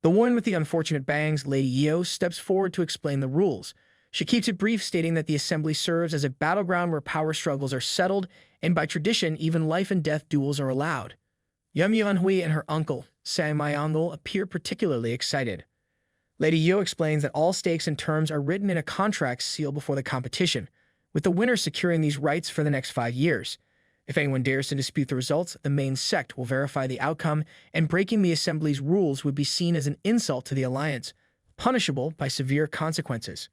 The one with the unfortunate bangs, Lady Yeo, steps forward to explain the rules. She keeps it brief, stating that the assembly serves as a battleground where power struggles are settled, and by tradition, even life-and-death duels are allowed. Yeon-myeong and her uncle, Sang Myeong, appear particularly excited. Lady Yeo explains that all stakes and terms are written in a contract sealed before the competition, with the winner securing these rights for the next 5 years. If anyone dares to dispute the results, the main sect will verify the outcome, and breaking the assembly's rules would be seen as an insult to the alliance, punishable by severe consequences.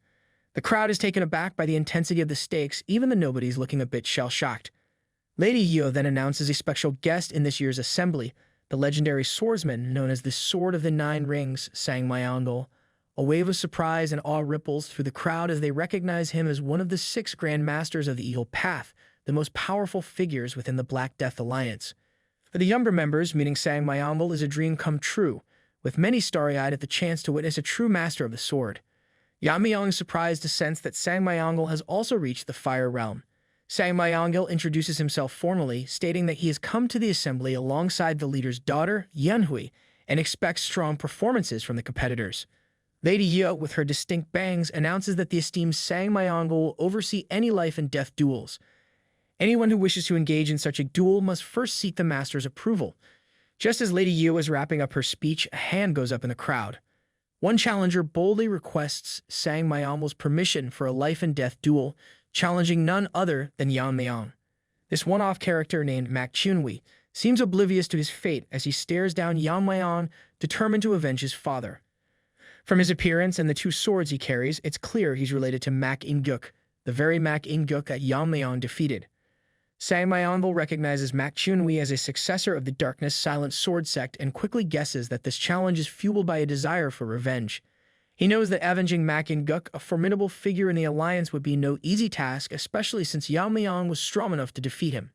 The crowd is taken aback by the intensity of the stakes, even the nobodies looking a bit shell-shocked. Lady Yeo then announces a special guest in this year's assembly, the legendary swordsman known as the Sword of the Nine Rings, Sang Myeong. A wave of surprise and awe ripples through the crowd as they recognize him as one of the 6 Grand Masters of the Evil Path, the most powerful figures within the Black Death Alliance. For the younger members, meeting Sang Myeong is a dream come true, with many starry-eyed at the chance to witness a true master of the sword. Yeon-myeong is surprised to sense that Sang Myeong has also reached the Fire Realm. Sang Myeong introduces himself formally, stating that he has come to the assembly alongside the leader's daughter, Yeon-hui, and expects strong performances from the competitors. Lady Yeo, with her distinct bangs, announces that the esteemed Sang Myeong will oversee any life-and-death duels. Anyone who wishes to engage in such a duel must first seek the master's approval. Just as Lady Yeo is wrapping up her speech, a hand goes up in the crowd. One challenger boldly requests Sang Myeong's permission for a life-and-death duel, challenging none other than Yeon-myeong. This one-off character named Mak Chunwi seems oblivious to his fate as he stares down Yeon-myeong, determined to avenge his father. From his appearance and the 2 swords he carries, it's clear he's related to Mak In-guk, the very Mak In-guk that Yeon-myeong defeated. Sang Myeong recognizes Mak Chunwi as a successor of the Darkness Silent Sword sect and quickly guesses that this challenge is fueled by a desire for revenge. He knows that avenging Mak In-guk, a formidable figure in the alliance, would be no easy task, especially since Yeon-myeong was strong enough to defeat him.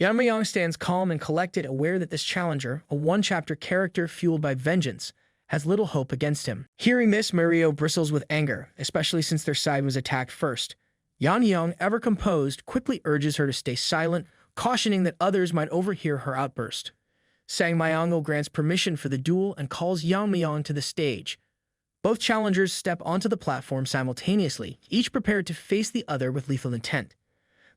Yeon-myeong stands calm and collected, aware that this challenger, a one-chapter character fueled by vengeance, has little hope against him. Hearing this, Mirio bristles with anger, especially since their side was attacked first. Yeon-myeong, ever composed, quickly urges her to stay silent, cautioning that others might overhear her outburst. Sang Myeong grants permission for the duel and calls Yeon-myeong to the stage. Both challengers step onto the platform simultaneously, each prepared to face the other with lethal intent.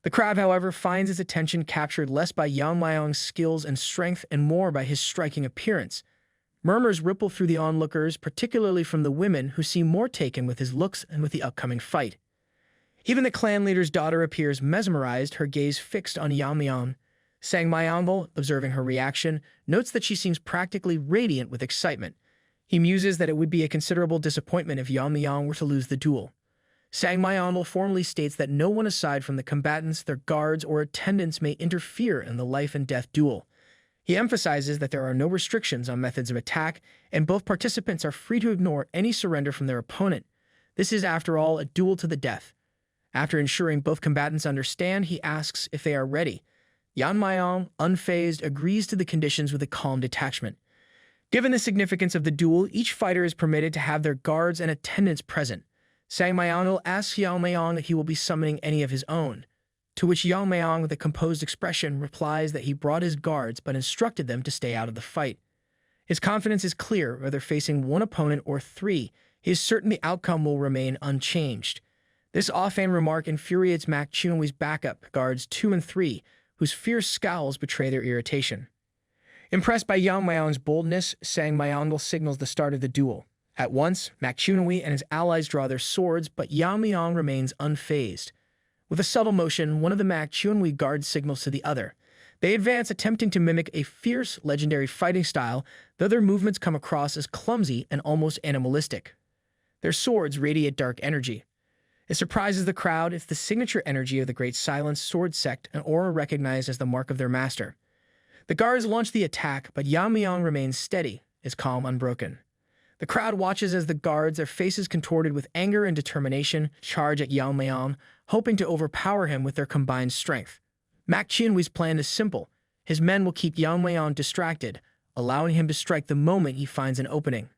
The crowd, however, finds its attention captured less by Yeon-myeong's skills and strength and more by his striking appearance. Murmurs ripple through the onlookers, particularly from the women who seem more taken with his looks and with the upcoming fight. Even the clan leader's daughter appears mesmerized, her gaze fixed on Yeon-myeong. Sang Myeong, observing her reaction, notes that she seems practically radiant with excitement. He muses that it would be a considerable disappointment if Yeon-myeong were to lose the duel. Sang Myeong formally states that no one aside from the combatants, their guards, or attendants may interfere in the life-and-death duel. He emphasizes that there are no restrictions on methods of attack, and both participants are free to ignore any surrender from their opponent. This is, after all, a duel to the death. After ensuring both combatants understand, he asks if they are ready. Yeon-myeong, unfazed, agrees to the conditions with a calm detachment. Given the significance of the duel, each fighter is permitted to have their guards and attendants present. Sang Myeong asks Yeon-myeong if he will be summoning any of his own, to which Yeon-myeong, with a composed expression, replies that he brought his guards but instructed them to stay out of the fight. His confidence is clear, whether facing one opponent or 3. he is certain the outcome will remain unchanged. This offhand remark infuriates Mak Chunwi's backup guards 2 and 3, whose fierce scowls betray their irritation. Impressed by Yeon-myeong's boldness, Sang-myeong signals the start of the duel. At once, Mak Chunwi and his allies draw their swords, but Yeon-myeong remains unfazed. With a subtle motion, one of the Mak Chunwi guards signals to the other. They advance, attempting to mimic a fierce, legendary fighting style, though their movements come across as clumsy and almost animalistic. Their swords radiate dark energy. It surprises the crowd. It's the signature energy of the Great Silence sword sect, an aura recognized as the mark of their master. The guards launch the attack, but Yeon-myeong remains steady, his calm unbroken. The crowd watches as the guards, their faces contorted with anger and determination, charge at Yeon-myeong, hoping to overpower him with their combined strength. Mak Chunwi's plan is simple. His men will keep Yeon-myeong distracted, allowing him to strike the moment he finds an opening.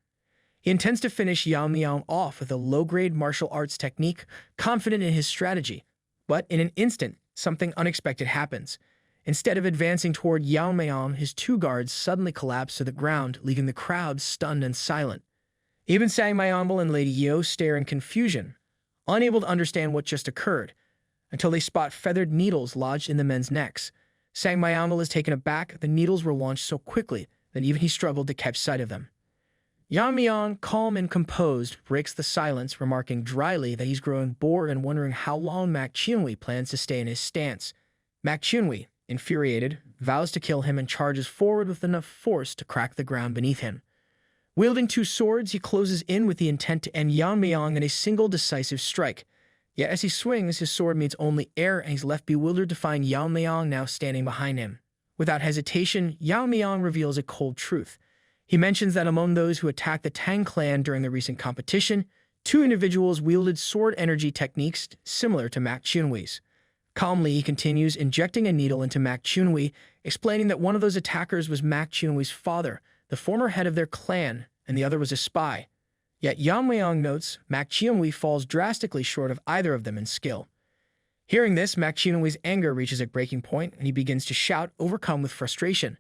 He intends to finish Yeon-myeong off with a low-grade martial arts technique, confident in his strategy. But in an instant, something unexpected happens. Instead of advancing toward Yeon-myeong, his 2 guards suddenly collapse to the ground, leaving the crowd stunned and silent. Even Sang-myeong and Lady Yo stare in confusion, unable to understand what just occurred, until they spot feathered needles lodged in the men's necks. Sang-myeong is taken aback. The needles were launched so quickly that even he struggled to catch sight of them. Yeon-myeong, calm and composed, breaks the silence, remarking dryly that he's growing bored and wondering how long Mak Chunwi plans to stay in his stance. Mak Chunwi, infuriated, vows to kill him and charges forward with enough force to crack the ground beneath him. Wielding 2 swords, he closes in with the intent to end Yeon-myeong in a single decisive strike. Yet as he swings, his sword meets only air, and he's left bewildered to find Yeon-myeong now standing behind him. Without hesitation, Yeon-myeong reveals a cold truth. He mentions that among those who attacked the Tang clan during the recent competition, 2 individuals wielded sword energy techniques similar to Mak Chunwi's. Calmly, he continues, injecting a needle into Mak Chunwi, explaining that one of those attackers was Mak Chunwi's father, the former head of their clan, and the other was a spy. Yet Yeon-myeong notes Mak Chunwi falls drastically short of either of them in skill. Hearing this, Mak Chunwi's anger reaches a breaking point, and he begins to shout, overcome with frustration.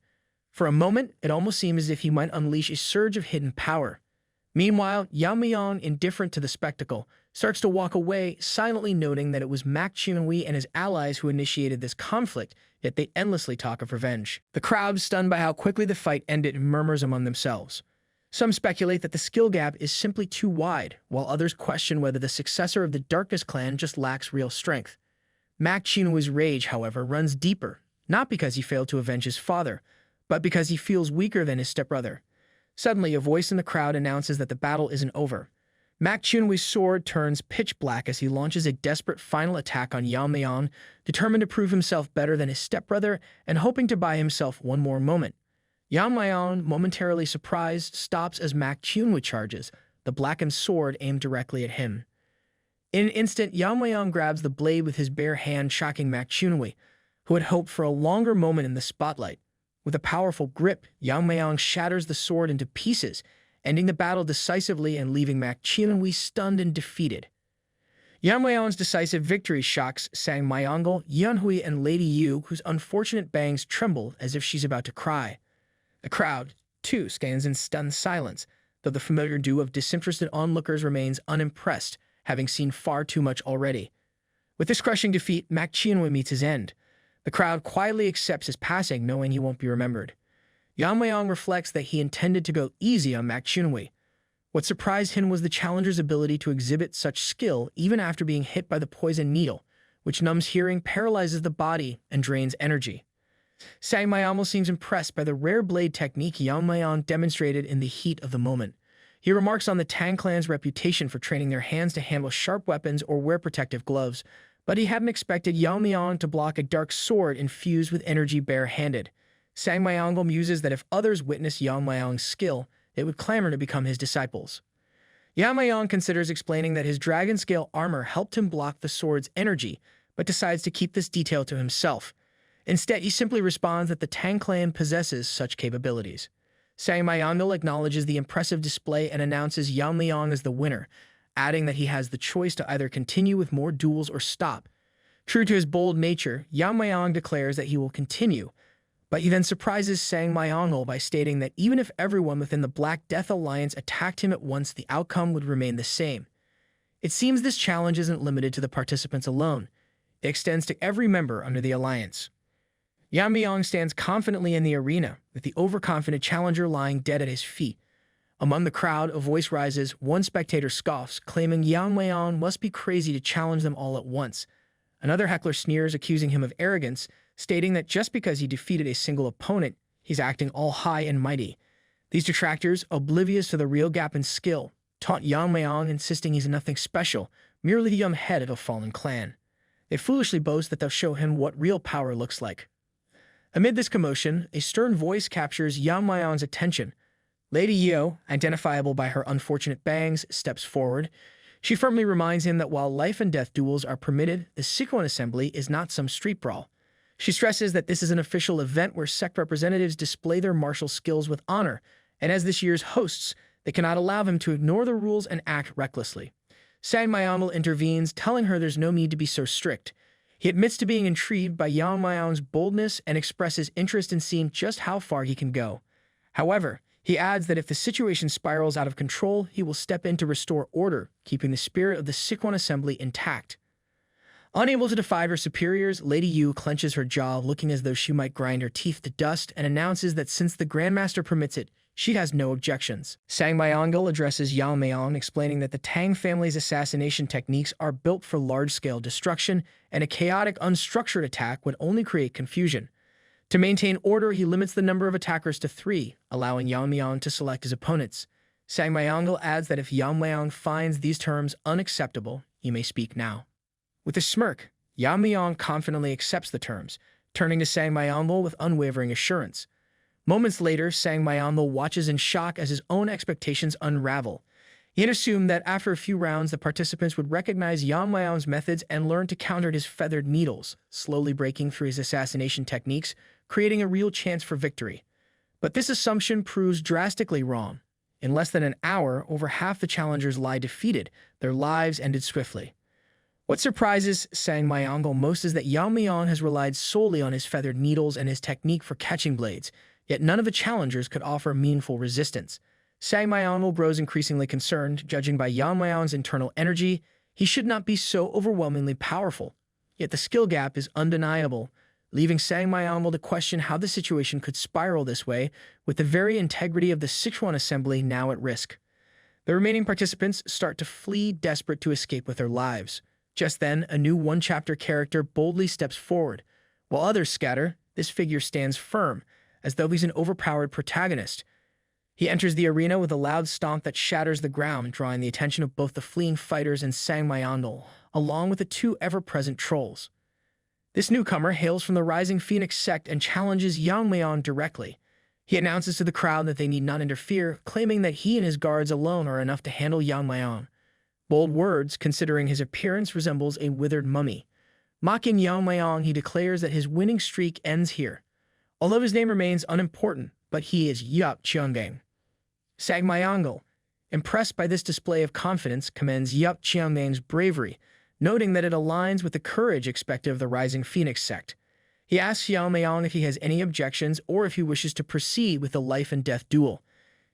For a moment, it almost seems as if he might unleash a surge of hidden power. Meanwhile, Yeon-myeong, indifferent to the spectacle, starts to walk away, silently noting that it was Mak Chunwi and his allies who initiated this conflict, yet they endlessly talk of revenge. The crowd, stunned by how quickly the fight ended, murmurs among themselves. Some speculate that the skill gap is simply too wide, while others question whether the successor of the Darkness clan just lacks real strength. Mak Chunwi's rage, however, runs deeper, not because he failed to avenge his father, but because he feels weaker than his stepbrother. Suddenly, a voice in the crowd announces that the battle isn't over. Mak Chunwi's sword turns pitch black as he launches a desperate final attack on Yeon-myeong, determined to prove himself better than his stepbrother and hoping to buy himself one more moment. Yeon-myeong, momentarily surprised, stops as Mak Chunwi charges, the blackened sword aimed directly at him. In an instant, Yeon-myeong grabs the blade with his bare hand, shocking Mak Chunwi, who had hoped for a longer moment in the spotlight. With a powerful grip, Yeon-myeong shatters the sword into pieces, ending the battle decisively and leaving Mak Chunwi stunned and defeated. Yeon-myeong's decisive victory shocks Sang-myeong, Yeon-hui, and Lady Yu, whose unfortunate bangs tremble as if she's about to cry. The crowd, too, stands in stunned silence, though the familiar duo of disinterested onlookers remains unimpressed, having seen far too much already. With this crushing defeat, Mak Chunwi meets his end. The crowd quietly accepts his passing, knowing he won't be remembered. Yeon-myeong reflects that he intended to go easy on Mak Chunwi. What surprised him was the challenger's ability to exhibit such skill even after being hit by the poison needle, which numbs hearing, paralyzes the body, and drains energy. Sang-myeong seems impressed by the rare blade technique Yeon-myeong demonstrated in the heat of the moment. He remarks on the Tang clan's reputation for training their hands to handle sharp weapons or wear protective gloves, but he hadn't expected Yeon-myeong to block a dark sword infused with energy bare-handed. Sang-myeong muses that if others witness Yeon-myeong's skill, they would clamor to become his disciples. Yeon-myeong considers explaining that his dragon-scale armor helped him block the sword's energy, but decides to keep this detail to himself. Instead, he simply responds that the Tang clan possesses such capabilities. Sang-myeong acknowledges the impressive display and announces Yeon-myeong as the winner, adding that he has the choice to either continue with more duels or stop. True to his bold nature, Yeon-myeong declares that he will continue, But he then surprises Sang Myongul by stating that even if everyone within the Black Death Alliance attacked him at once, the outcome would remain the same. It seems this challenge isn't limited to the participants alone. It extends to every member under the alliance. Yeon-myeong stands confidently in the arena, with the overconfident challenger lying dead at his feet. Among the crowd, a voice rises. One spectator scoffs, claiming Yeon-myeong must be crazy to challenge them all at once. Another heckler sneers, accusing him of arrogance, stating that just because he defeated a single opponent, he's acting all high and mighty. These detractors, oblivious to the real gap in skill, taunt Yeon-myeong, insisting he's nothing special, merely the young head of a fallen clan. They foolishly boast that they'll show him what real power looks like. Amid this commotion, a stern voice captures Yeon-myeong's attention. Lady Yeo, identifiable by her unfortunate bangs, steps forward. She firmly reminds him that while life and death duels are permitted, the Sichuan Assembly is not some street brawl. She stresses that this is an official event where sect representatives display their martial skills with honor, and as this year's hosts, they cannot allow them to ignore the rules and act recklessly. Sang Myongul intervenes, telling her there's no need to be so strict. He admits to being intrigued by Yeon-myeong's boldness and expresses interest in seeing just how far he can go. However, he adds that if the situation spirals out of control, he will step in to restore order, keeping the spirit of the Sichuan Assembly intact. Unable to defy her superiors, Lady Yu clenches her jaw, looking as though she might grind her teeth to dust, and announces that since the Grandmaster permits it, she has no objections. Sang Myongul addresses Yeon-myeong, explaining that the Tang family's assassination techniques are built for large-scale destruction, and a chaotic, unstructured attack would only create confusion. To maintain order, he limits the number of attackers to 3, allowing Yeon-myeong to select his opponents. Sang Myongul adds that if Yeon-myeong finds these terms unacceptable, he may speak now. With a smirk, Yeon-myeong confidently accepts the terms, turning to Sang Myongul with unwavering assurance. Moments later, Sang Myongul watches in shock as his own expectations unravel. He had assumed that after a few rounds, the participants would recognize Yeon-myeong's methods and learn to counter his feathered needles, slowly breaking through his assassination techniques, creating a real chance for victory. But this assumption proves drastically wrong. In less than an hour, over half the challengers lie defeated, their lives ended swiftly. What surprises Sang Myongul most is that Yeon-myeong has relied solely on his feathered needles and his technique for catching blades, yet none of the challengers could offer meaningful resistance. Sang Myongul grows increasingly concerned, judging by Yeon-myeong's internal energy. He should not be so overwhelmingly powerful, yet the skill gap is undeniable, leaving Sang Myongul to question how the situation could spiral this way, with the very integrity of the Sichuan Assembly now at risk. The remaining participants start to flee, desperate to escape with their lives. Just then, a new one-chapter character boldly steps forward. While others scatter, this figure stands firm, as though he's an overpowered protagonist. He enters the arena with a loud stomp that shatters the ground, drawing the attention of both the fleeing fighters and Sang Myongul, along with the 2 ever-present trolls. This newcomer hails from the Rising Phoenix sect and challenges Yeon-myeong directly. He announces to the crowd that they need not interfere, claiming that he and his guards alone are enough to handle Yeon-myeong. Bold words, considering his appearance resembles a withered mummy. Mocking Yeon-myeong, he declares that his winning streak ends here. Although his name remains unimportant, but he is Yeon-myeong. Sang Myongul, impressed by this display of confidence, commends Yeon-myeong's bravery, noting that it aligns with the courage expected of the Rising Phoenix sect. He asks Yeon-myeong if he has any objections or if he wishes to proceed with the life and death duel.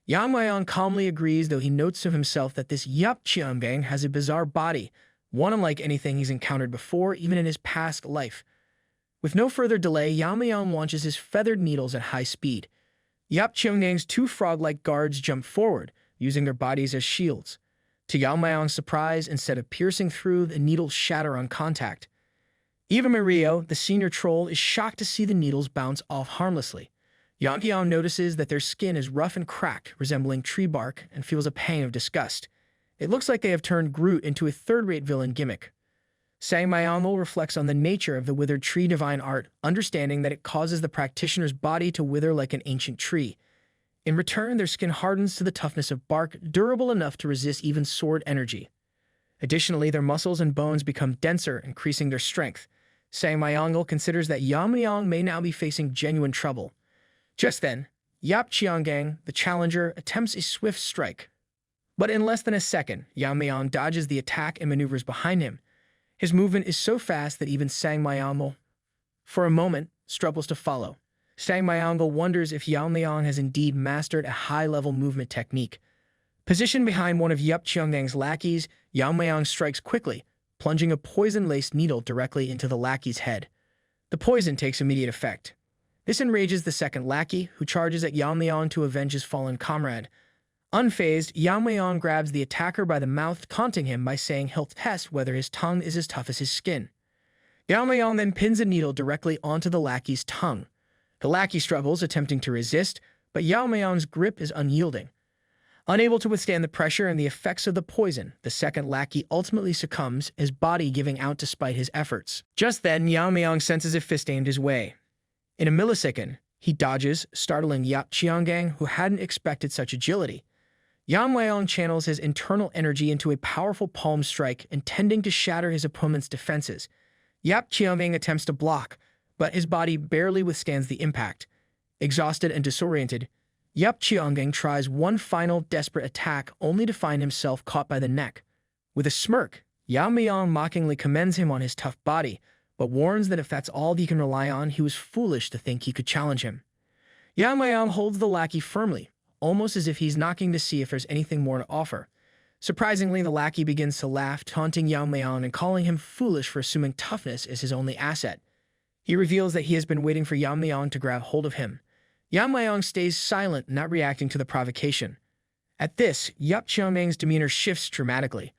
Yeon-myeong calmly agrees, though he notes to himself that this Yeon-myeong has a bizarre body, one unlike anything he's encountered before, even in his past life. With no further delay, Yeon-myeong launches his feathered needles at high speed. Yeon-myeong's 2 frog-like guards jump forward, using their bodies as shields. To Yeon-myeong's surprise, instead of piercing through, the needles shatter on contact. Eva Mario, the senior troll, is shocked to see the needles bounce off harmlessly. Yeon-myeong notices that their skin is rough and cracked, resembling tree bark, and feels a pang of disgust. It looks like they have turned Groot into a third-rate villain gimmick. Sang Myongul reflects on the nature of the withered tree divine art, understanding that it causes the practitioner's body to wither like an ancient tree. In return, their skin hardens to the toughness of bark, durable enough to resist even sword energy. Additionally, their muscles and bones become denser, increasing their strength. Sang Myongul considers that Yeon-myeong may now be facing genuine trouble. Just then, Yeon-myeong, the challenger, attempts a swift strike. But in less than a second, Yeon-myeong dodges the attack and maneuvers behind him. His movement is so fast that even Sang Myongul, for a moment, struggles to follow. Yeon-myeong wonders if Yeon-myeong has indeed mastered a high-level movement technique. Positioned behind one of Cheongdang's lackeys, Yeon-myeong strikes quickly, plunging a poison-laced needle directly into the lackey's head. The poison takes immediate effect. This enrages the second lackey, who charges at Yeon-myeong to avenge his fallen comrade. Unfazed, Yeon-myeong grabs the attacker by the mouth, taunting him by saying he'll test whether his tongue is as tough as his skin. Yeon-myeong then pins a needle directly onto the lackey's tongue. The lackey struggles, attempting to resist, but Yeon-myeong's grip is unyielding. Unable to withstand the pressure and the effects of the poison, the second lackey ultimately succumbs, his body giving out despite his efforts. Just then, Yeon-myeong senses a fist aimed his way. In a millisecond, he dodges, startling Cheongdang, who hadn't expected such agility. Yeon-myeong channels his internal energy into a powerful palm strike, intending to shatter his opponent's defenses. Cheongdang attempts to block, but his body barely withstands the impact. Exhausted and disoriented, Cheongdang tries one final desperate attack, only to find himself caught by the neck. With a smirk, Yeon-myeong mockingly commends him on his tough body, but warns that if that's all he can rely on, he was foolish to think he could challenge him. Yeon-myeong holds the lackey firmly, almost as if he's knocking to see if there's anything more to offer. Surprisingly, the lackey begins to laugh, taunting Yeon-myeong and calling him foolish for assuming toughness is his only asset. He reveals that he has been waiting for Yeon-myeong to grab hold of him. Yeon-myeong stays silent, not reacting to the provocation. At this, Cheongdang's demeanor shifts dramatically.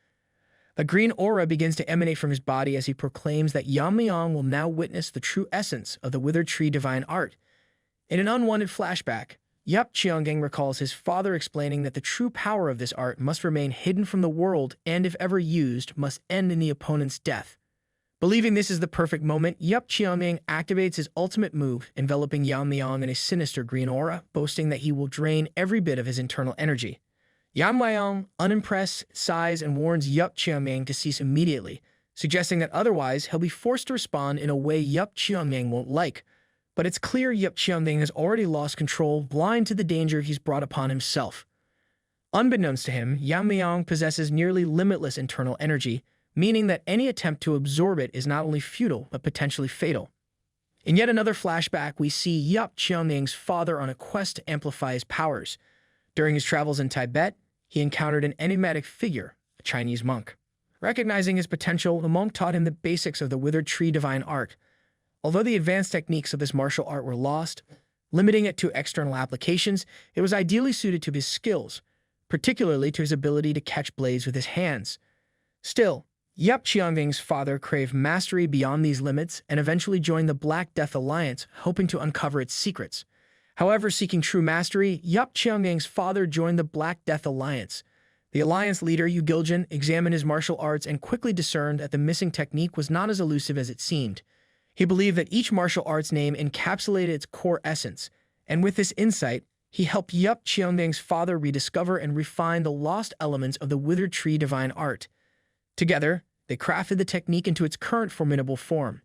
A green aura begins to emanate from his body as he proclaims that Yeon-myeong will now witness the true essence of the withered tree divine art. In an unwanted flashback, Cheongdang recalls his father explaining that the true power of this art must remain hidden from the world and, if ever used, must end in the opponent's death. Believing this is the perfect moment, Cheongdang activates his ultimate move, enveloping Yeon-myeong in a sinister green aura, boasting that he will drain every bit of his internal energy. Yeon-myeong, unimpressed, sighs and warns Cheongdang to cease immediately, suggesting that otherwise he'll be forced to respond in a way Cheongdang won't like. But it's clear Cheongdang has already lost control, blind to the danger he's brought upon himself. Unbeknownst to him, Yeon-myeong possesses nearly limitless internal energy, meaning that any attempt to absorb it is not only futile, but potentially fatal. In yet another flashback, we see Cheongdang's father on a quest to amplify his powers. During his travels in Tibet, he encountered an enigmatic figure, a Chinese monk. Recognizing his potential, the monk taught him the basics of the withered tree divine art. Although the advanced techniques of this martial art were lost, limiting it to external applications, it was ideally suited to his skills, particularly to his ability to catch blades with his hands. Still, Cheongdang's father craved mastery beyond these limits and eventually joined the Black Death Alliance, hoping to uncover its secrets. However, seeking true mastery, Cheongdang's father joined the Black Death Alliance. The alliance leader, Giljan, examined his martial arts and quickly discerned that the missing technique was not as elusive as it seemed. He believed that each martial arts name encapsulated its core essence, and with this insight, he helped Cheongdang's father rediscover and refine the lost elements of the withered tree divine art. Together, they crafted the technique into its current formidable form.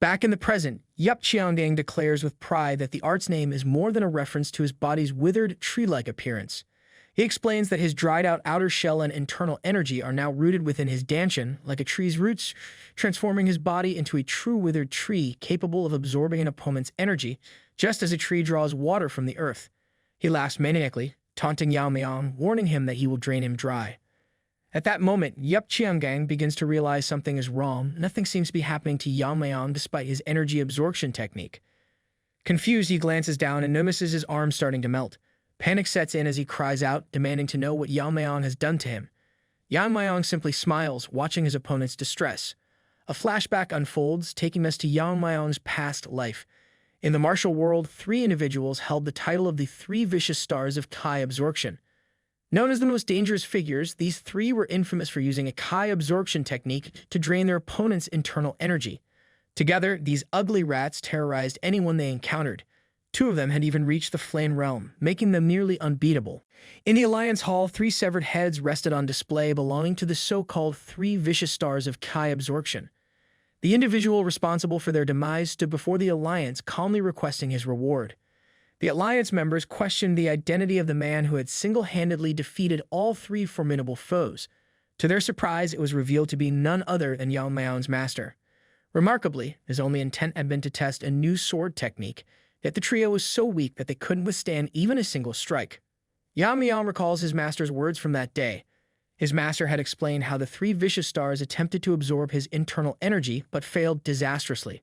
Back in the present, Cheongdang declares with pride that the art's name is more than a reference to his body's withered, tree-like appearance. He explains that his dried-out outer shell and internal energy are now rooted within his dantian, like a tree's roots, transforming his body into a true withered tree capable of absorbing an opponent's energy, just as a tree draws water from the earth. He laughs maniacally, taunting Yeon-myeong, warning him that he will drain him dry. At that moment, Cheongdang begins to realize something is wrong. Nothing seems to be happening to Yeon-myeong despite his energy absorption technique. Confused, he glances down and notices his arm starting to melt. Panic sets in as he cries out, demanding to know what Yeon-myeong has done to him. Yeon-myeong simply smiles, watching his opponent's distress. A flashback unfolds, taking us to Yeon-myeong's past life. In the martial world, 3 individuals held the title of the 3 vicious stars of Kai absorption. Known as the most dangerous figures, these 3 were infamous for using a Kai absorption technique to drain their opponent's internal energy. Together, these ugly rats terrorized anyone they encountered. 2 of them had even reached the Flame Realm, making them nearly unbeatable. In the Alliance Hall, 3 severed heads rested on display belonging to the so-called 3 vicious stars of Kai absorption. The individual responsible for their demise stood before the Alliance, calmly requesting his reward. The Alliance members questioned the identity of the man who had single-handedly defeated all 3 formidable foes. To their surprise, it was revealed to be none other than Yeon-myeong's master. Remarkably, his only intent had been to test a new sword technique. Yet the trio was so weak that they couldn't withstand even a single strike. Yeon-myeong recalls his master's words from that day. His master had explained how the three vicious stars attempted to absorb his internal energy but failed disastrously.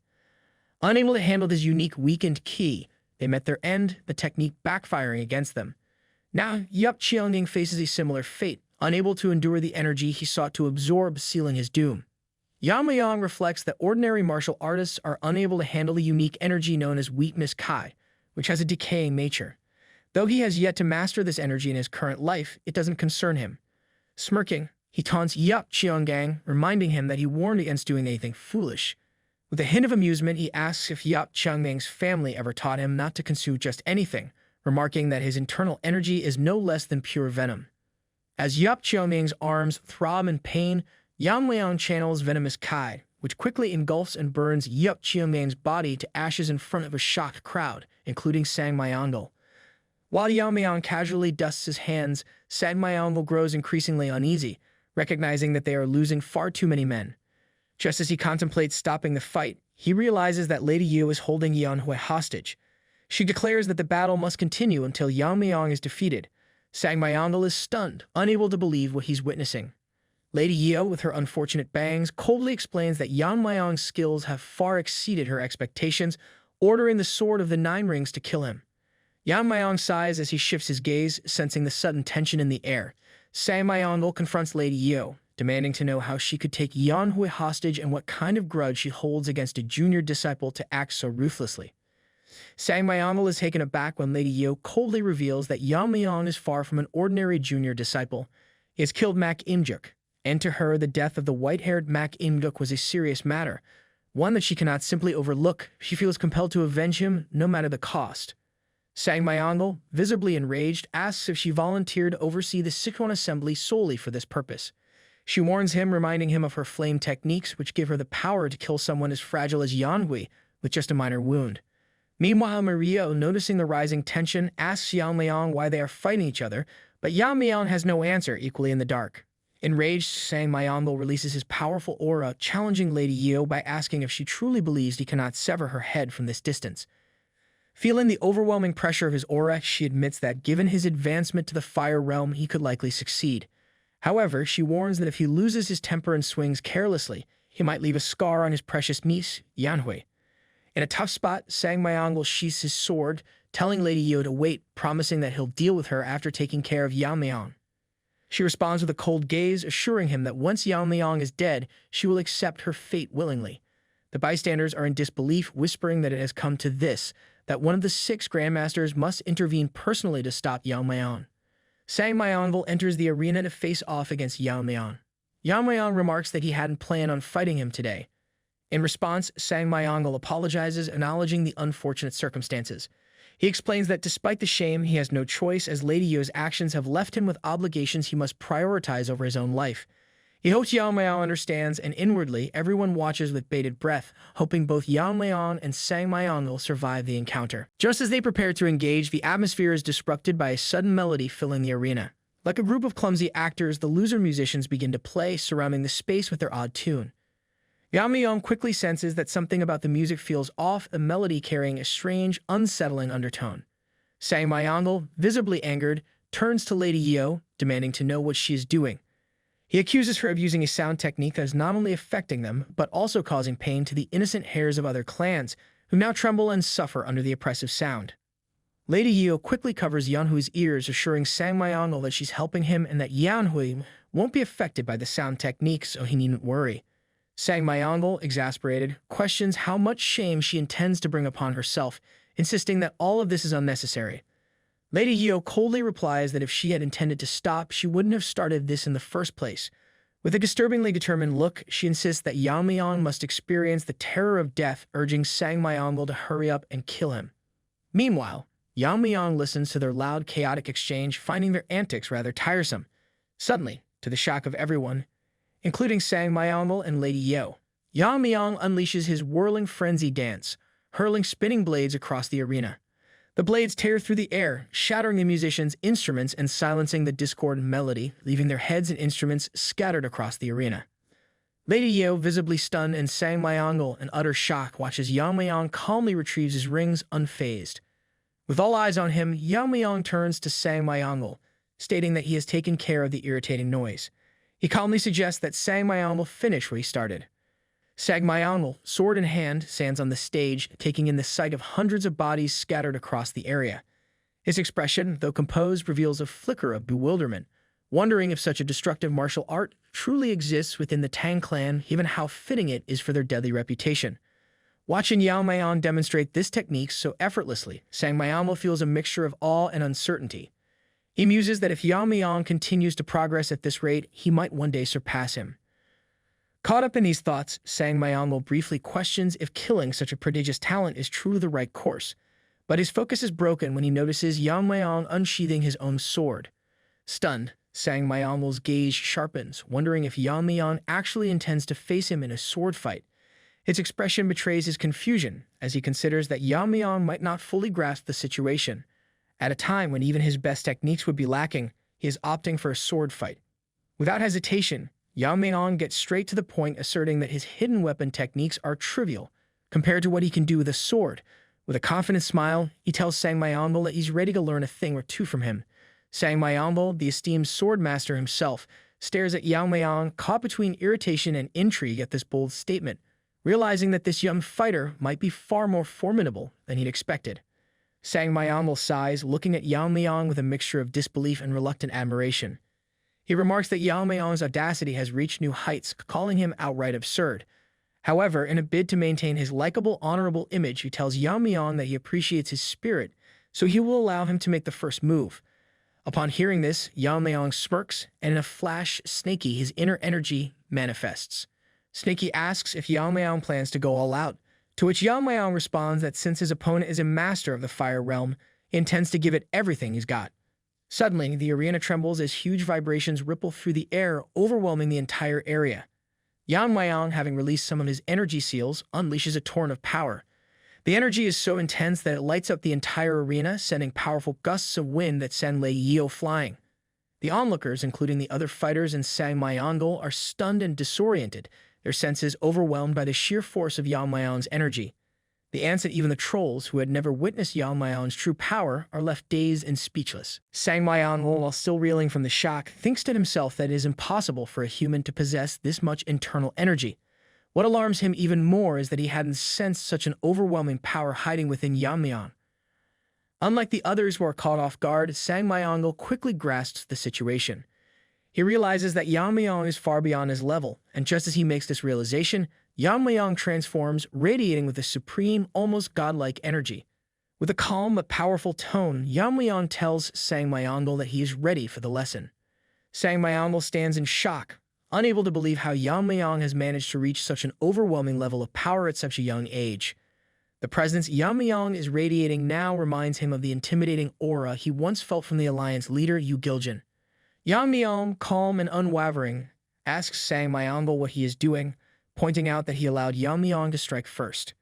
Unable to handle his unique weakened ki, they met their end, the technique backfiring against them. Now, Yeon-myeong faces a similar fate, unable to endure the energy he sought to absorb, sealing his doom. Yeon-myeong reflects that ordinary martial artists are unable to handle the unique energy known as weakness kai, which has a decaying nature. Though he has yet to master this energy in his current life, it doesn't concern him. Smirking, he taunts Yeon-myeong, reminding him that he warned against doing anything foolish. With a hint of amusement, he asks if Yeon-myeong's family ever taught him not to consume just anything, remarking that his internal energy is no less than pure venom. As Yeon-myeong's arms throb in pain, Yeon-myeong channels venomous kai, which quickly engulfs and burns Yeon-myeong's body to ashes in front of a shocked crowd, including Sang-myeong. While Yeon-myeong casually dusts his hands, Sang-myeong grows increasingly uneasy, recognizing that they are losing far too many men. Just as he contemplates stopping the fight, he realizes that Lady Yu is holding Yeon-hui hostage. She declares that the battle must continue until Yeon-myeong is defeated. Sang-myeong is stunned, unable to believe what he's witnessing. Lady Yu, with her unfortunate bangs, coldly explains that Yeon-myeong's skills have far exceeded her expectations, ordering the Sword of the Nine Rings to kill him. Yeon-myeong sighs as he shifts his gaze, sensing the sudden tension in the air. Sang-myeong confronts Lady Yu, demanding to know how she could take Yeon-hui hostage and what kind of grudge she holds against a junior disciple to act so ruthlessly. Sang-myeong is taken aback when Lady Yu coldly reveals that Yeon-myeong is far from an ordinary junior disciple. He has killed Mak Im-juk, and to her the death of the white-haired Mak Im-juk was a serious matter, one that she cannot simply overlook. She feels compelled to avenge him, no matter the cost. Sang-myeong, visibly enraged, asks if she volunteered to oversee the Sichuan assembly solely for this purpose. She warns him, reminding him of her flame techniques, which give her the power to kill someone as fragile as Yeon-hui with just a minor wound. Meanwhile, Mario, noticing the rising tension, asks Yeon-myeong why they are fighting each other, but Yeon-myeong has no answer, equally in the dark. Enraged, Sang-myeong releases his powerful aura, challenging Lady Yu by asking if she truly believes he cannot sever her head from this distance. Feeling the overwhelming pressure of his aura, she admits that given his advancement to the fire realm, he could likely succeed. However, she warns that if he loses his temper and swings carelessly, he might leave a scar on his precious niece, Yeon-hui. In a tough spot, Sang-myeong sheaths his sword, telling Lady Yu to wait, promising that he'll deal with her after taking care of Yeon-myeong. She responds with a cold gaze, assuring him that once Yeon-myeong is dead, she will accept her fate willingly. The bystanders are in disbelief, whispering that it has come to this, that one of the 6 grandmasters must intervene personally to stop Yeon-myeong. Sang-myeong enters the arena to face off against Yeon-myeong. Yeon-myeong remarks that he hadn't planned on fighting him today. In response, Sang-myeong apologizes, acknowledging the unfortunate circumstances. He explains that despite the shame, he has no choice, as Lady Yu's actions have left him with obligations he must prioritize over his own life. He hopes Yeon-myeong understands, and inwardly, everyone watches with bated breath, hoping both Yeon-myeong and Sang-myeong will survive the encounter. Just as they prepare to engage, the atmosphere is disrupted by a sudden melody filling the arena. Like a group of clumsy actors, the loser musicians begin to play, surrounding the space with their odd tune. Yeon-myeong quickly senses that something about the music feels off, the melody carrying a strange, unsettling undertone. Sang-myeong, visibly angered, turns to Lady Yu, demanding to know what she is doing. He accuses her of using a sound technique that is not only affecting them, but also causing pain to the innocent heirs of other clans, who now tremble and suffer under the oppressive sound. Lady Yu quickly covers Yeon-hui's ears, assuring Sang-myeong that she's helping him and that Yeon-hui won't be affected by the sound technique, so he needn't worry. Sang-myeong, exasperated, questions how much shame she intends to bring upon herself, insisting that all of this is unnecessary. Lady Yu coldly replies that if she had intended to stop, she wouldn't have started this in the first place. With a disturbingly determined look, she insists that Yeon-myeong must experience the terror of death, urging Sang-myeong to hurry up and kill him. Meanwhile, Yeon-myeong listens to their loud, chaotic exchange, finding their antics rather tiresome. Suddenly, to the shock of everyone, including Sang-myeong and Lady Yu, Yeon-myeong unleashes his whirling frenzy dance, hurling spinning blades across the arena. The blades tear through the air, shattering the musicians' instruments and silencing the discordant melody, leaving their heads and instruments scattered across the arena. Lady Yeo, visibly stunned, and Sang Myeongle, in utter shock, watches Yeon-myeong calmly retrieves his rings unfazed. With all eyes on him, Yeon-myeong turns to Sang Myeongle, stating that he has taken care of the irritating noise. He calmly suggests that Sang Myeongle finish what he started. Sang Myeongle, sword in hand, stands on the stage, taking in the sight of hundreds of bodies scattered across the area. His expression, though composed, reveals a flicker of bewilderment, wondering if such a destructive martial art truly exists within the Tang clan, given how fitting it is for their deadly reputation. Watching Yeon-myeong demonstrate this technique so effortlessly, Sang Myeongle feels a mixture of awe and uncertainty. He muses that if Yeon-myeong continues to progress at this rate, he might one day surpass him. Caught up in these thoughts, Sang Myeongle briefly questions if killing such a prodigious talent is truly the right course, but his focus is broken when he notices Yeon-myeong unsheathing his own sword. Stunned, Sang Myeongle's gaze sharpens, wondering if Yeon-myeong actually intends to face him in a sword fight. His expression betrays his confusion, as he considers that Yeon-myeong might not fully grasp the situation. At a time when even his best techniques would be lacking, he is opting for a sword fight. Without hesitation, Yeon-myeong gets straight to the point, asserting that his hidden weapon techniques are trivial compared to what he can do with a sword. With a confident smile, he tells Sang Myeongle that he's ready to learn a thing or two from him. Sang Myeongle, the esteemed Swordmaster himself, stares at Yeon-myeong, caught between irritation and intrigue at this bold statement, realizing that this young fighter might be far more formidable than he'd expected. Sang Myeongle sighs, looking at Yeon-myeong with a mixture of disbelief and reluctant admiration. He remarks that Yeon-myeong's audacity has reached new heights, calling him outright absurd. However, in a bid to maintain his likable, honorable image, he tells Yeon-myeong that he appreciates his spirit, so he will allow him to make the first move. Upon hearing this, Yeon-myeong smirks, and in a flash, Snaky, his inner energy, manifests. Snaky asks if Yeon-myeong plans to go all out, to which Yeon-myeong responds that since his opponent is a master of the fire realm, he intends to give it everything he's got. Suddenly, the arena trembles as huge vibrations ripple through the air, overwhelming the entire area. Yeon-myeong, having released some of his energy seals, unleashes a torrent of power. The energy is so intense that it lights up the entire arena, sending powerful gusts of wind that send Lei Yeo flying. The onlookers, including the other fighters and Sang Myeongle, are stunned and disoriented, their senses overwhelmed by the sheer force of Yeon-myeong's energy. The ants and even the trolls, who had never witnessed Yeon-myeong's true power, are left dazed and speechless. Sang Myeongle, while still reeling from the shock, thinks to himself that it is impossible for a human to possess this much internal energy. What alarms him even more is that he hadn't sensed such an overwhelming power hiding within Yeon-myeong. Unlike the others who are caught off guard, Sang Myeongle quickly grasps the situation. He realizes that Yeon-myeong is far beyond his level, and just as he makes this realization, Yeon-myeong transforms, radiating with a supreme, almost godlike energy. With a calm but powerful tone, Yeon-myeong tells Sang Myeongle that he is ready for the lesson. Sang Myeongle stands in shock, unable to believe how Yeon-myeong has managed to reach such an overwhelming level of power at such a young age. The presence Yeon-myeong is radiating now reminds him of the intimidating aura he once felt from the Alliance leader Yu Giljan. Yeon-myeong, calm and unwavering, asks Sang Myeongle what he is doing, pointing out that he allowed Yeon-myeong to strike first.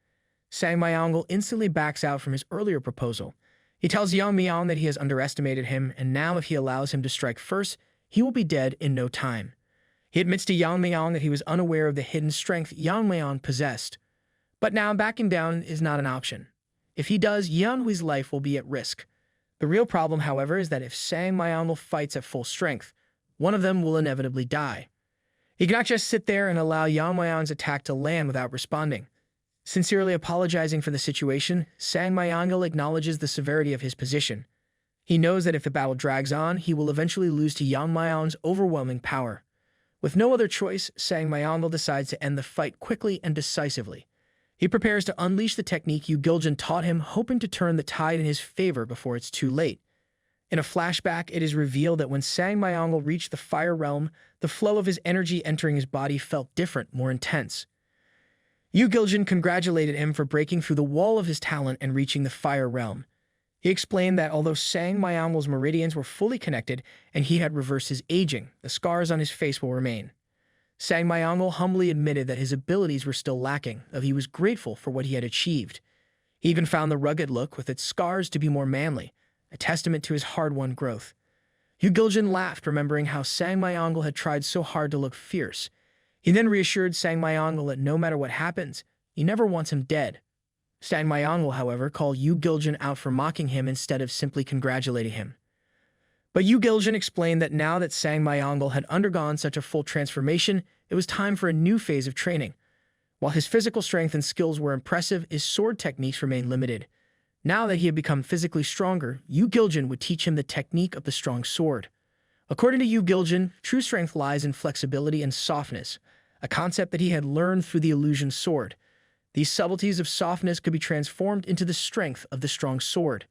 Sang Myeongle instantly backs out from his earlier proposal. He tells Yeon-myeong that he has underestimated him, and now if he allows him to strike first, he will be dead in no time. He admits to Yeon-myeong that he was unaware of the hidden strength Yeon-myeong possessed. But now backing down is not an option. If he does, Yeon-hui's life will be at risk. The real problem, however, is that if Sang Myeongle fights at full strength, one of them will inevitably die. He cannot just sit there and allow Yeon-myeong's attack to land without responding. Sincerely apologizing for the situation, Sang Myeongle acknowledges the severity of his position. He knows that if the battle drags on, he will eventually lose to Yeon-myeong's overwhelming power. With no other choice, Sang Myeongle decides to end the fight quickly and decisively. He prepares to unleash the technique Yu Giljan taught him, hoping to turn the tide in his favor before it's too late. In a flashback, it is revealed that when Sang Myeongle reached the fire realm, the flow of his energy entering his body felt different, more intense. Yu Giljan congratulated him for breaking through the wall of his talent and reaching the fire realm. He explained that although Sang Myeongle's meridians were fully connected and he had reversed his aging, the scars on his face will remain. Sang Myeongle humbly admitted that his abilities were still lacking, though he was grateful for what he had achieved. He even found the rugged look with its scars to be more manly, a testament to his hard-won growth. Yu Giljan laughed, remembering how Sang Myeongle had tried so hard to look fierce. He then reassured Sang Myeong that no matter what happens, he never wants him dead. Sang Myeong, however, called Yu Giljin out for mocking him instead of simply congratulating him. But Yu Giljin explained that now that Sang Myeong had undergone such a full transformation, it was time for a new phase of training. While his physical strength and skills were impressive, his sword techniques remained limited. Now that he had become physically stronger, Yu Giljin would teach him the technique of the strong sword. According to Yu Giljin, true strength lies in flexibility and softness, a concept that he had learned through the illusion sword. These subtleties of softness could be transformed into the strength of the strong sword.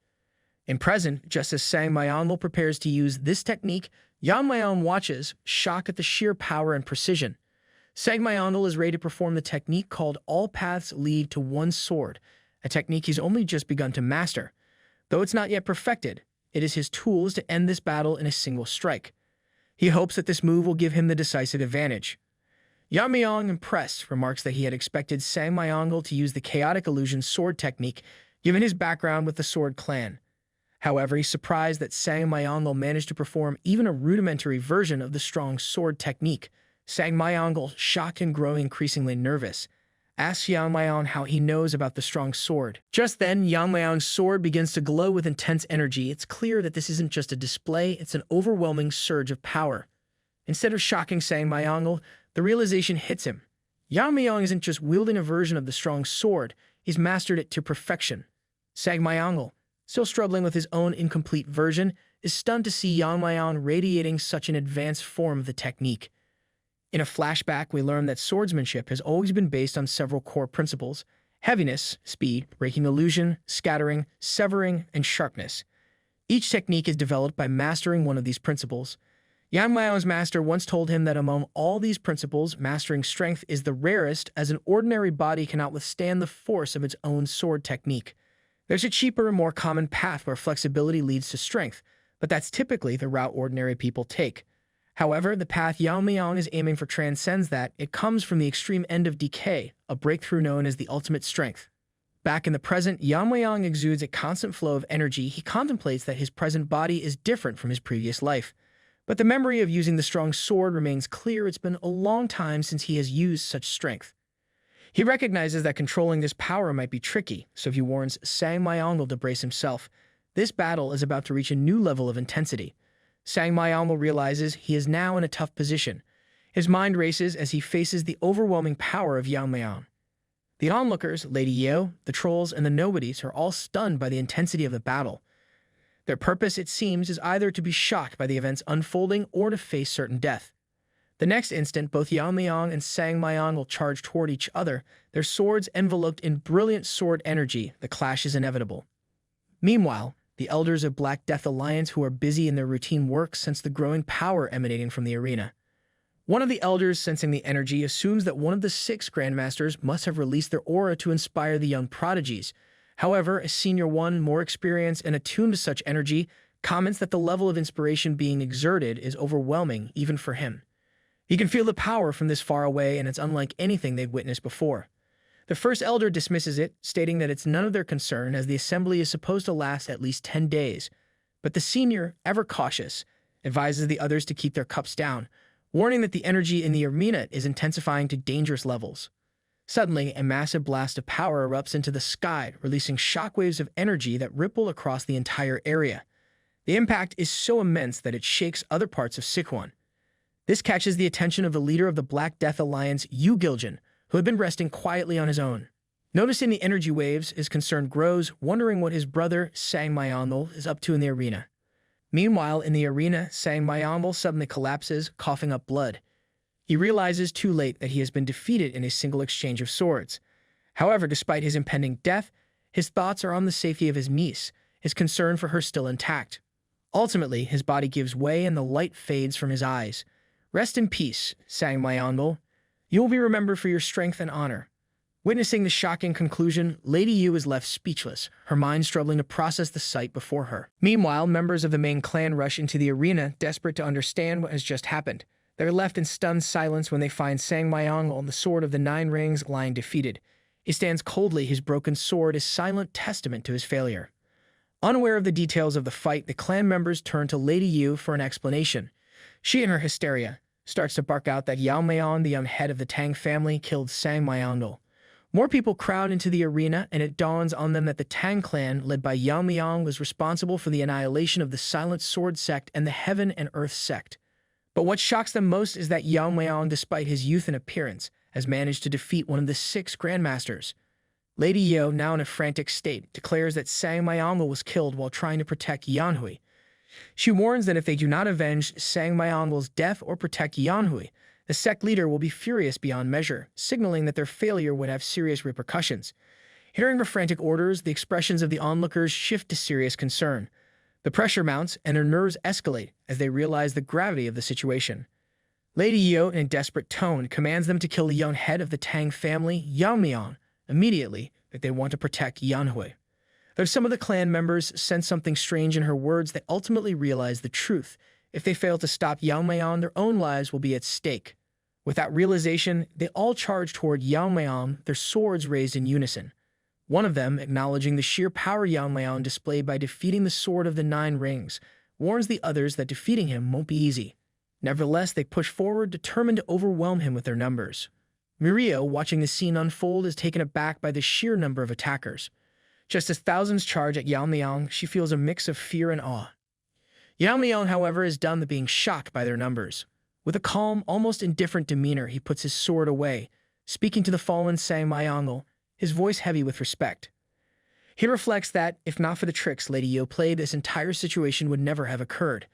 In present, just as Sang Myeong prepares to use this technique, Yeon-myeong watches, shocked at the sheer power and precision. Sang Myeong is ready to perform the technique called All Paths Lead to One Sword, a technique he's only just begun to master. Though it's not yet perfected, it is his tools to end this battle in a single strike. He hopes that this move will give him the decisive advantage. Yeon-myeong, impressed, remarks that he had expected Sang Myeong to use the chaotic illusion sword technique, given his background with the sword clan. However, he's surprised that Sang Myeong managed to perform even a rudimentary version of the strong sword technique. Sang Myeong, shocked and growing increasingly nervous, asks Yeon-myeong how he knows about the strong sword. Just then, Yeon-myeong's sword begins to glow with intense energy. It's clear that this isn't just a display, it's an overwhelming surge of power. Instead of shocking Sang Myeong, the realization hits him. Yeon-myeong isn't just wielding a version of the strong sword, he's mastered it to perfection. Sang Myeong, still struggling with his own incomplete version, is stunned to see Yeon-myeong radiating such an advanced form of the technique. In a flashback, we learn that swordsmanship has always been based on several core principles: heaviness, speed, breaking illusion, scattering, severing, and sharpness. Each technique is developed by mastering one of these principles. Yeon-myeong's master once told him that among all these principles, mastering strength is the rarest, as an ordinary body cannot withstand the force of its own sword technique. There's a cheaper and more common path where flexibility leads to strength, but that's typically the route ordinary people take. However, the path Yeon-myeong is aiming for transcends that. It comes from the extreme end of decay, a breakthrough known as the ultimate strength. Back in the present, Yeon-myeong exudes a constant flow of energy. He contemplates that his present body is different from his previous life. But the memory of using the strong sword remains clear. It's been a long time since he has used such strength. He recognizes that controlling this power might be tricky, so he warns Sang Myeong to brace himself. This battle is about to reach a new level of intensity. Sang Myeong realizes he is now in a tough position. His mind races as he faces the overwhelming power of Yeon-myeong. The onlookers, Lady Yeo, the trolls, and the nobodies are all stunned by the intensity of the battle. Their purpose, it seems, is either to be shocked by the events unfolding or to face certain death. The next instant, both Yeon-myeong and Sang Myeong will charge toward each other, their swords enveloped in brilliant sword energy. The clash is inevitable. Meanwhile, the elders of Black Death Alliance, who are busy in their routine work, sense the growing power emanating from the arena. One of the elders, sensing the energy, assumes that one of the 6 grandmasters must have released their aura to inspire the young prodigies. However, a senior one, more experienced and attuned to such energy, comments that the level of inspiration being exerted is overwhelming even for him. He can feel the power from this far away, and it's unlike anything they've witnessed before. The first elder dismisses it, stating that it's none of their concern as the assembly is supposed to last at least 10 days. But the senior, ever cautious, advises the others to keep their cups down, warning that the energy in the arena is intensifying to dangerous levels. Suddenly, a massive blast of power erupts into the sky, releasing shockwaves of energy that ripple across the entire area. The impact is so immense that it shakes other parts of Sichuan. This catches the attention of the leader of the Black Death Alliance, Yu Giljin, who had been resting quietly on his own. Noticing the energy waves, his concern grows, wondering what his brother, Sang Myeong, is up to in the arena. Meanwhile, in the arena, Sang Myeong suddenly collapses, coughing up blood. He realizes too late that he has been defeated in a single exchange of swords. However, despite his impending death, his thoughts are on the safety of his niece, his concern for her still intact. Ultimately, his body gives way and the light fades from his eyes. Rest in peace, Sang Myeong. You will be remembered for your strength and honor. Witnessing the shocking conclusion, Lady Yu is left speechless, her mind struggling to process the sight before her. Meanwhile, members of the main clan rush into the arena, desperate to understand what has just happened. They're left in stunned silence when they find Sang Myeong on the Sword of the Nine Rings lying defeated. He stands coldly, his broken sword is silent testament to his failure. Unaware of the details of the fight, the clan members turn to Lady Yu for an explanation. She, in her hysteria, starts to bark out that Yeon-myeong, the young head of the Tang family, killed Tang Yeon-myeong. More people crowd into the arena, and it dawns on them that the Tang clan, led by Yeon-myeong, was responsible for the annihilation of the Silent Sword sect and the Heaven and Earth sect. But what shocks them most is that Yeon-myeong, despite his youth and appearance, has managed to defeat one of the 6 grandmasters. Lady Yeo, now in a frantic state, declares that Tang Yeon-myeong was killed while trying to protect Yeonhui. She warns that if they do not avenge Tang Yeon-myeong's death or protect Yeonhui, the sect leader will be furious beyond measure, signaling that their failure would have serious repercussions. Hearing her frantic orders, the expressions of the onlookers shift to serious concern. The pressure mounts, and their nerves escalate as they realize the gravity of the situation. Lady Yeo, in a desperate tone, commands them to kill the young head of the Tang family, Yeon-myeong, immediately if they want to protect Yeonhui. Though some of the clan members sense something strange in her words, they ultimately realize the truth. If they fail to stop Yeon-myeong, their own lives will be at stake. With that realization, they all charge toward Yeon-myeong, their swords raised in unison. One of them, acknowledging the sheer power Yeon-myeong displayed by defeating the Sword of the 9 Rings, warns the others that defeating him won't be easy. Nevertheless, they push forward, determined to overwhelm him with their numbers. Mirio, watching the scene unfold, is taken aback by the sheer number of attackers. Just as thousands charge at Yeon-myeong, she feels a mix of fear and awe. Yeon-myeong, however, is done with being shocked by their numbers. With a calm, almost indifferent demeanor, he puts his sword away, speaking to the fallen Tang Yeon-myeong, his voice heavy with respect. He reflects that, if not for the tricks Lady Yeo played, this entire situation would never have occurred.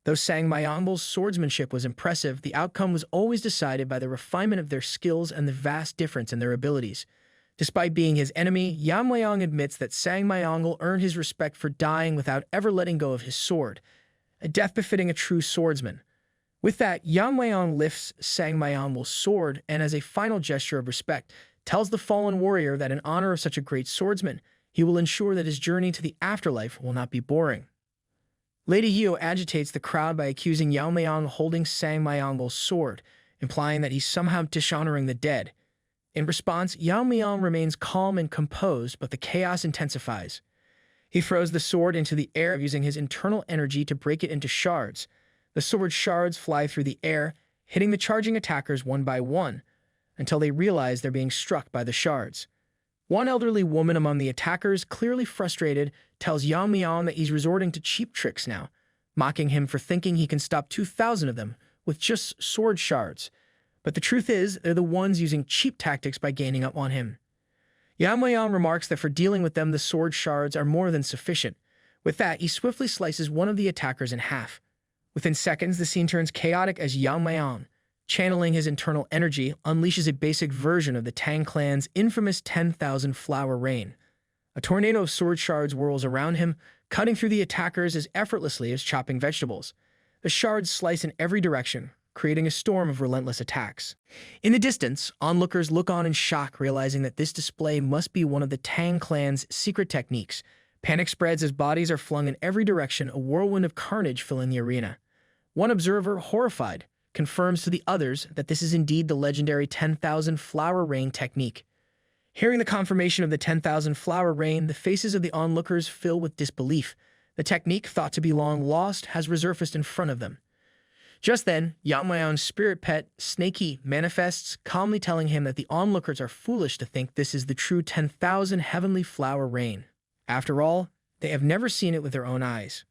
Though Tang Yeon-myeong's swordsmanship was impressive, the outcome was always decided by the refinement of their skills and the vast difference in their abilities. Despite being his enemy, Yeon-myeong admits that Tang Yeon-myeong earned his respect for dying without ever letting go of his sword, a death befitting a true swordsman. With that, Yeon-myeong lifts Tang Yeon-myeong's sword and, as a final gesture of respect, tells the fallen warrior that in honor of such a great swordsman, he will ensure that his journey to the afterlife will not be boring. Lady Yeo agitates the crowd by accusing Yeon-myeong of holding Tang Yeon-myeong's sword, implying that he's somehow dishonoring the dead. In response, Yeon-myeong remains calm and composed, but the chaos intensifies. He throws the sword into the air, using his internal energy to break it into shards. The sword shards fly through the air, hitting the charging attackers one by one, until they realize they're being struck by the shards. One elderly woman among the attackers, clearly frustrated, tells Yeon-myeong that he's resorting to cheap tricks now, mocking him for thinking he can stop 2,000 of them with just sword shards. But the truth is, they're the ones using cheap tactics by gaining up on him. Yeon-myeong remarks that for dealing with them, the sword shards are more than sufficient. With that, he swiftly slices one of the attackers in half. Within seconds, the scene turns chaotic as Yeon-myeong, channeling his internal energy, unleashes a basic version of the Tang clan's infamous 10,000 flower rain. A tornado of sword shards whirls around him, cutting through the attackers as effortlessly as chopping vegetables. The shards slice in every direction, creating a storm of relentless attacks. In the distance, onlookers look on in shock, realizing that this display must be one of the Tang clan's secret techniques. Panic spreads as bodies are flung in every direction, a whirlwind of carnage filling the arena. One observer, horrified, confirms to the others that this is indeed the legendary 10,000 flower rain technique. Hearing the confirmation of the 10,000 flower rain, the faces of the onlookers fill with disbelief. The technique, thought to be long lost, has resurfaced in front of them. Just then, Yeon-myeong's spirit pet, Snakey, manifests, calmly telling him that the onlookers are foolish to think this is the true 10,000 heavenly flower rain. After all, they have never seen it with their own eyes.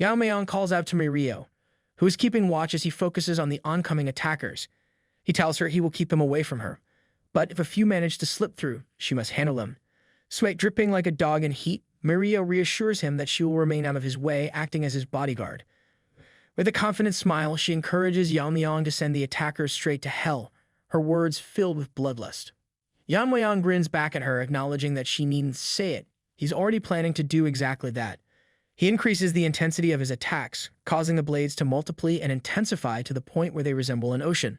Yeon-myeong calls out to Mirio, who is keeping watch as he focuses on the oncoming attackers. He tells her he will keep them away from her, but if a few manage to slip through, she must handle them. Sweat dripping like a dog in heat, Mirio reassures him that she will remain out of his way, acting as his bodyguard. With a confident smile, she encourages Yeon-myeong to send the attackers straight to hell, her words filled with bloodlust. Yeon-myeong grins back at her, acknowledging that she needn't say it. He's already planning to do exactly that. He increases the intensity of his attacks, causing the blades to multiply and intensify to the point where they resemble an ocean.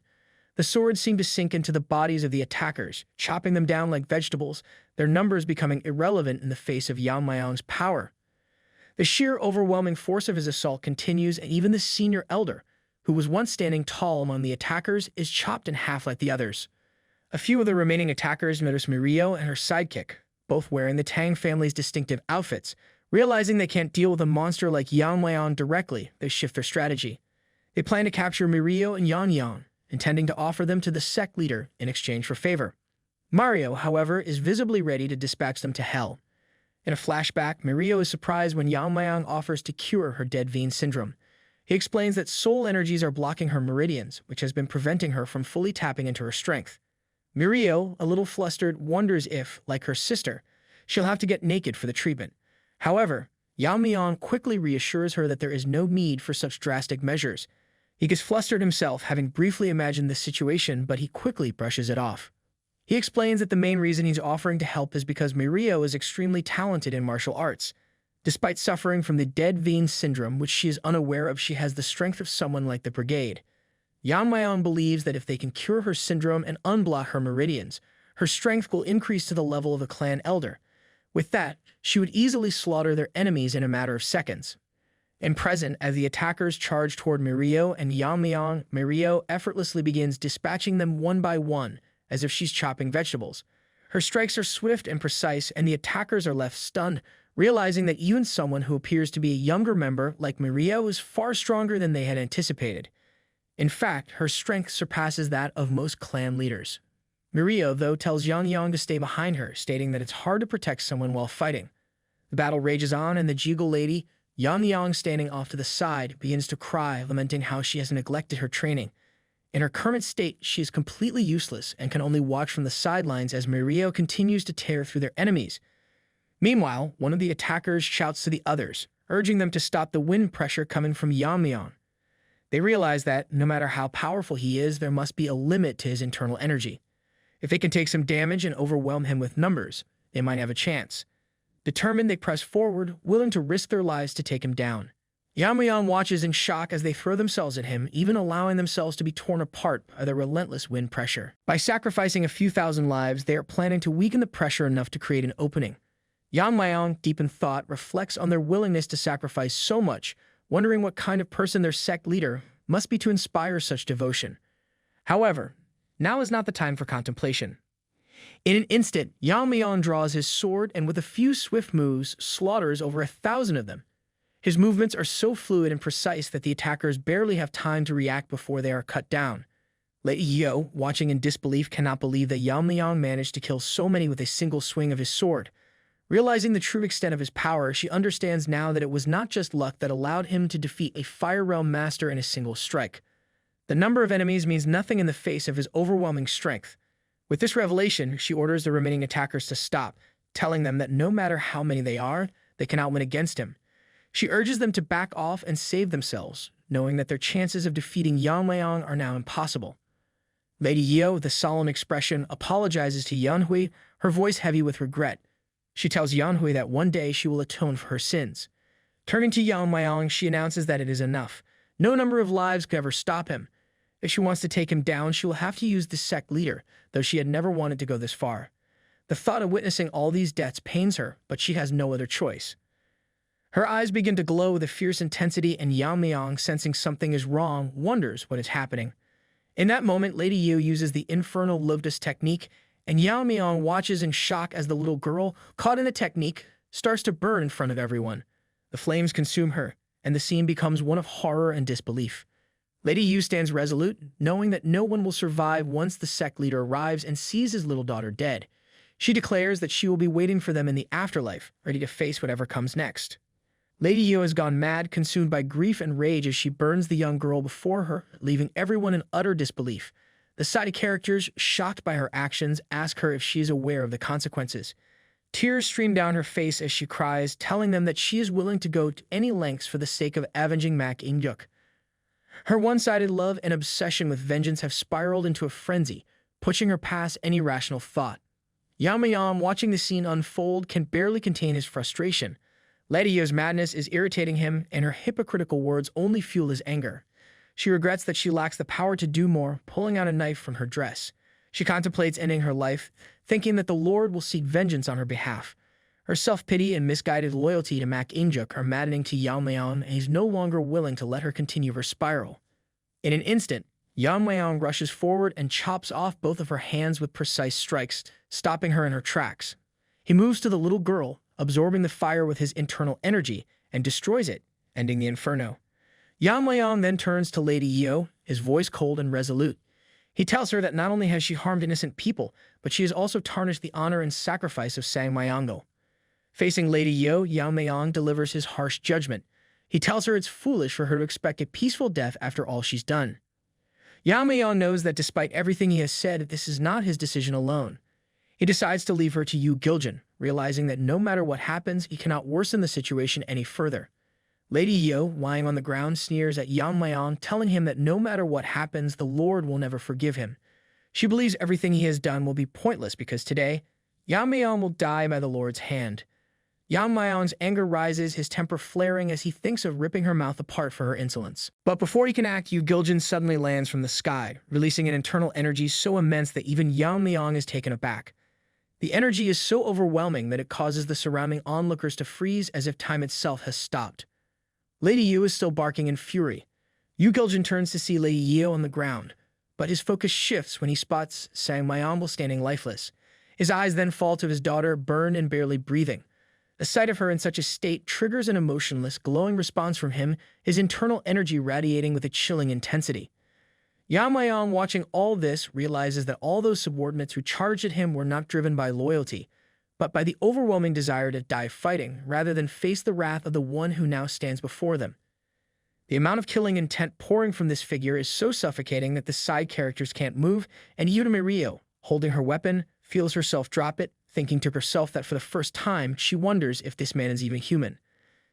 The swords seem to sink into the bodies of the attackers, chopping them down like vegetables, their numbers becoming irrelevant in the face of Yeon-myeong's power. The sheer overwhelming force of his assault continues, and even the senior elder, who was once standing tall among the attackers, is chopped in half like the others. A few of the remaining attackers notice Mirio and her sidekick, both wearing the Tang family's distinctive outfits. Realizing they can't deal with a monster like Yeon-myeong directly, they shift their strategy. They plan to capture Mirio and Yeon-myeong, intending to offer them to the sect leader in exchange for favor. Mario, however, is visibly ready to dispatch them to hell. In a flashback, Mirio is surprised when Yeon-myeong offers to cure her dead vein syndrome. He explains that soul energies are blocking her meridians, which has been preventing her from fully tapping into her strength. Mirio, a little flustered, wonders if, like her sister, she'll have to get naked for the treatment. However, Yeon-myeong quickly reassures her that there is no need for such drastic measures. He gets flustered himself, having briefly imagined this situation, but he quickly brushes it off. He explains that the main reason he's offering to help is because Mirio is extremely talented in martial arts. Despite suffering from the dead vein syndrome, which she is unaware of, she has the strength of someone like the Brigade. Yeon-myeong believes that if they can cure her syndrome and unblock her meridians, her strength will increase to the level of a clan elder. With that, she would easily slaughter their enemies in a matter of seconds. In present, as the attackers charge toward Mirio and Yeon-myeong, Mirio effortlessly begins dispatching them one by one, as if she's chopping vegetables. Her strikes are swift and precise, and the attackers are left stunned, realizing that even someone who appears to be a younger member like Mirio is far stronger than they had anticipated. In fact, her strength surpasses that of most clan leaders. Mirio, though, tells Yeon-myeong to stay behind her, stating that it's hard to protect someone while fighting. The battle rages on, and the Jiggle lady, Yeon-myeong standing off to the side, begins to cry, lamenting how she has neglected her training. In her current state, she is completely useless and can only watch from the sidelines as Mirio continues to tear through their enemies. Meanwhile, one of the attackers shouts to the others, urging them to stop the wind pressure coming from Yeon-myeong. They realize that, no matter how powerful he is, there must be a limit to his internal energy. If they can take some damage and overwhelm him with numbers, they might have a chance. Determined, they press forward, willing to risk their lives to take him down. Yeon-myeong watches in shock as they throw themselves at him, even allowing themselves to be torn apart by the relentless wind pressure. By sacrificing a few thousand lives, they are planning to weaken the pressure enough to create an opening. Yeon-myeong, deep in thought, reflects on their willingness to sacrifice so much, wondering what kind of person their sect leader must be to inspire such devotion. However, now is not the time for contemplation. In an instant, Yeon-myeong draws his sword and with a few swift moves, slaughters over 1,000 of them. His movements are so fluid and precise that the attackers barely have time to react before they are cut down. Lady Yo, watching in disbelief, cannot believe that Yeon-myeong managed to kill so many with a single swing of his sword. Realizing the true extent of his power, she understands now that it was not just luck that allowed him to defeat a Fire Realm master in a single strike. The number of enemies means nothing in the face of his overwhelming strength. With this revelation, she orders the remaining attackers to stop, telling them that no matter how many they are, they cannot win against him. She urges them to back off and save themselves, knowing that their chances of defeating Yeon-myeong are now impossible. Lady Yo, with a solemn expression, apologizes to Yeon-hui, her voice heavy with regret. She tells Yeon-hui that one day she will atone for her sins. Turning to Yeon-myeong, she announces that it is enough. No number of lives could ever stop him. If she wants to take him down, she will have to use the sect leader, though she had never wanted to go this far. The thought of witnessing all these deaths pains her, but she has no other choice. Her eyes begin to glow with a fierce intensity, and Yeon-myeong, sensing something is wrong, wonders what is happening. In that moment, Lady Yu uses the infernal lotus technique, and Yeon-myeong watches in shock as the little girl, caught in the technique, starts to burn in front of everyone. The flames consume her, and the scene becomes one of horror and disbelief. Lady Yu stands resolute, knowing that no one will survive once the sect leader arrives and sees his little daughter dead. She declares that she will be waiting for them in the afterlife, ready to face whatever comes next. Lady Yu has gone mad, consumed by grief and rage as she burns the young girl before her, leaving everyone in utter disbelief. The side characters, shocked by her actions, ask her if she is aware of the consequences. Tears stream down her face as she cries, telling them that she is willing to go to any lengths for the sake of avenging Mak In-hyuk. Her one-sided love and obsession with vengeance have spiraled into a frenzy, pushing her past any rational thought. Yeon-myeong, watching the scene unfold, can barely contain his frustration. Lady Yu's madness is irritating him, and her hypocritical words only fuel his anger. She regrets that she lacks the power to do more, pulling out a knife from her dress. She contemplates ending her life, thinking that the Lord will seek vengeance on her behalf. Her self-pity and misguided loyalty to Mak In-hyuk are maddening to Yeon-myeong, and he's no longer willing to let her continue her spiral. In an instant, Yeon-myeong rushes forward and chops off both of her hands with precise strikes, stopping her in her tracks. He moves to the little girl, absorbing the fire with his internal energy, and destroys it, ending the inferno. Yeon-myeong then turns to Lady Yeo, his voice cold and resolute. He tells her that not only has she harmed innocent people, but she has also tarnished the honor and sacrifice of Sangmyeongo. Facing Lady Yeo, Yeon-myeong delivers his harsh judgment. He tells her it's foolish for her to expect a peaceful death after all she's done. Yeon-myeong knows that despite everything he has said, this is not his decision alone. He decides to leave her to Yu Giljin, realizing that no matter what happens, he cannot worsen the situation any further. Lady Yeo, lying on the ground, sneers at Yeon-myeong, telling him that no matter what happens, the Lord will never forgive him. She believes everything he has done will be pointless because today, Yeon-myeong will die by the Lord's hand. Yeon-myeong's anger rises, his temper flaring as he thinks of ripping her mouth apart for her insolence. But before he can act, Yu Giljin suddenly lands from the sky, releasing an internal energy so immense that even Yeon-myeong is taken aback. The energy is so overwhelming that it causes the surrounding onlookers to freeze as if time itself has stopped. Lady Yu is still barking in fury. Yu Giljin turns to see Lady Yeo on the ground, but his focus shifts when he spots Sangmyeongo standing lifeless. His eyes then fall to his daughter, burned and barely breathing. The sight of her in such a state triggers an emotionless, glowing response from him, his internal energy radiating with a chilling intensity. Yeon-myeong, watching all this, realizes that all those subordinates who charged at him were not driven by loyalty, but by the overwhelming desire to die fighting, rather than face the wrath of the one who now stands before them. The amount of killing intent pouring from this figure is so suffocating that the side characters can't move, and Mirio, holding her weapon, feels herself drop it, thinking to herself that for the first time, she wonders if this man is even human.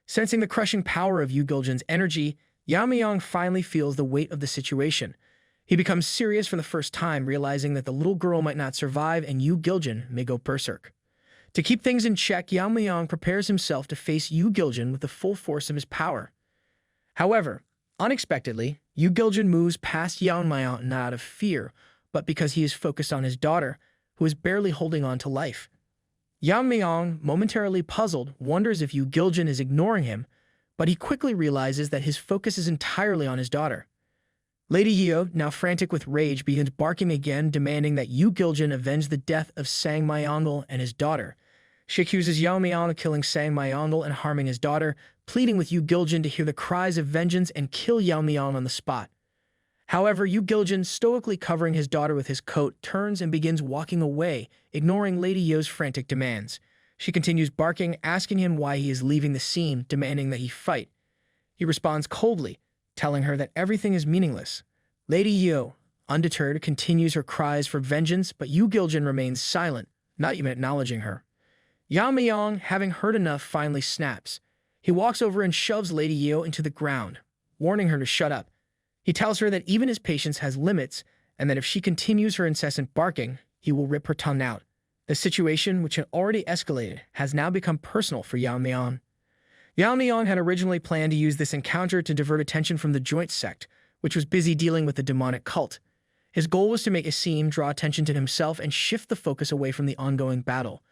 Sensing the crushing power of Yu Giljin's energy, Yeon-myeong finally feels the weight of the situation. He becomes serious for the first time, realizing that the little girl might not survive and Yu Giljin may go berserk. To keep things in check, Yeon-myeong prepares himself to face Yu Giljin with the full force of his power. However, unexpectedly, Yu Giljin moves past Yeon-myeong not out of fear, but because he is focused on his daughter, who is barely holding on to life. Yeon-myeong, momentarily puzzled, wonders if Yu Giljin is ignoring him, but he quickly realizes that his focus is entirely on his daughter. Lady Yeo, now frantic with rage, begins barking again, demanding that Yu Giljin avenge the death of Sangmyeongo and his daughter. She accuses Yeon-myeong of killing Sangmyeongo and harming his daughter, pleading with Yu Giljin to hear the cries of vengeance and kill Yeon-myeong on the spot. However, Yu Giljin, stoically covering his daughter with his coat, turns and begins walking away, ignoring Lady Yeo's frantic demands. She continues barking, asking him why he is leaving the scene, demanding that he fight. He responds coldly, telling her that everything is meaningless. Lady Yeo, undeterred, continues her cries for vengeance, but Yu Giljin remains silent, not even acknowledging her. Yeon-myeong, having heard enough, finally snaps. He walks over and shoves Lady Yeo into the ground, warning her to shut up. He tells her that even his patience has limits, and that if she continues her incessant barking, he will rip her tongue out. The situation, which had already escalated, has now become personal for Yeon-myeong. Yeon-myeong had originally planned to use this encounter to divert attention from the joint sect, which was busy dealing with the demonic cult. His goal was to make a scene, draw attention to himself, and shift the focus away from the ongoing battle.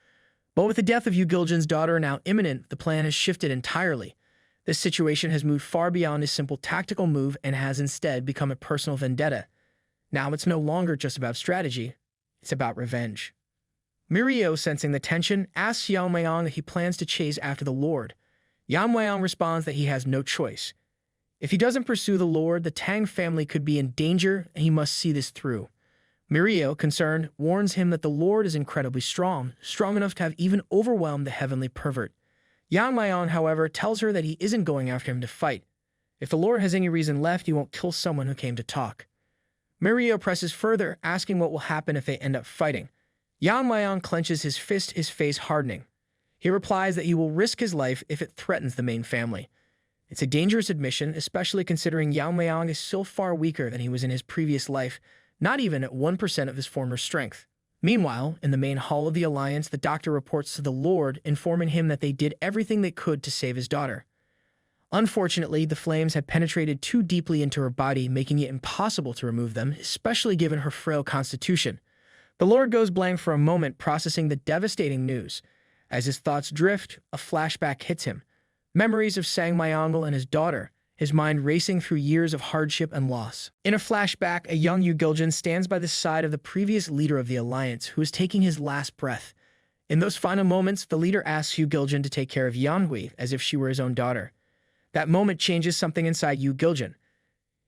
But with the death of Yu Giljin's daughter now imminent, the plan has shifted entirely. This situation has moved far beyond a simple tactical move and has instead become a personal vendetta. Now it's no longer just about strategy, it's about revenge. Mirio, sensing the tension, asks Yeon-myeong if he plans to chase after the Lord. Yeon-myeong responds that he has no choice. If he doesn't pursue the Lord, the Tang family could be in danger and he must see this through. Mirio, concerned, warns him that the Lord is incredibly strong enough to have even overwhelmed the heavenly pervert. Yeon-myeong, however, tells her that he isn't going after him to fight. If the Lord has any reason left, he won't kill someone who came to talk. Mirio presses further, asking what will happen if they end up fighting. Yeon-myeong clenches his fist, his face hardening. He replies that he will risk his life if it threatens the main family. It's a dangerous admission, especially considering Yeon-myeong is so far weaker than he was in his previous life, not even at 1% of his former strength. Meanwhile, in the main hall of the Alliance, the doctor reports to the Lord, informing him that they did everything they could to save his daughter. Unfortunately, the flames had penetrated too deeply into her body, making it impossible to remove them, especially given her frail constitution. The Lord goes blank for a moment, processing the devastating news. As his thoughts drift, a flashback hits him. Memories of Sangmyeongo and his daughter, his mind racing through years of hardship and loss. In a flashback, a young Yu Giljin stands by the side of the previous leader of the Alliance, who is taking his last breath. In those final moments, the leader asks Yu Giljin to take care of Yeonhui as if she were his own daughter. That moment changes something inside Yu Giljin.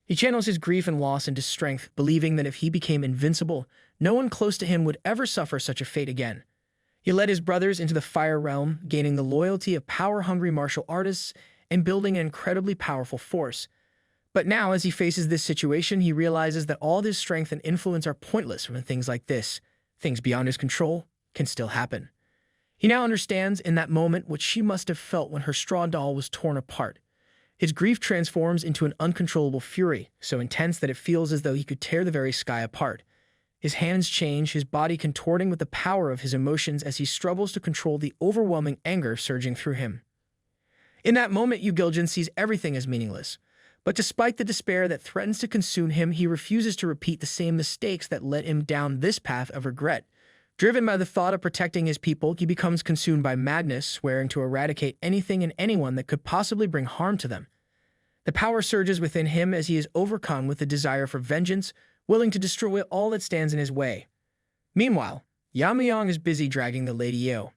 He channels his grief and loss into strength, believing that if he became invincible, no one close to him would ever suffer such a fate again. He led his brothers into the fire realm, gaining the loyalty of power-hungry martial artists and building an incredibly powerful force. But now, as he faces this situation, he realizes that all this strength and influence are pointless when things like this, things beyond his control, can still happen. He now understands in that moment what she must have felt when her straw doll was torn apart. His grief transforms into an uncontrollable fury, so intense that it feels as though he could tear the very sky apart. His hands change, his body contorting with the power of his emotions as he struggles to control the overwhelming anger surging through him. In that moment, Yu Giljin sees everything as meaningless. But despite the despair that threatens to consume him, he refuses to repeat the same mistakes that led him down this path of regret. Driven by the thought of protecting his people, he becomes consumed by madness, swearing to eradicate anything and anyone that could possibly bring harm to them. The power surges within him as he is overcome with the desire for vengeance, willing to destroy all that stands in his way. Meanwhile, Yeon-myeong is busy dragging the Lady Yeo.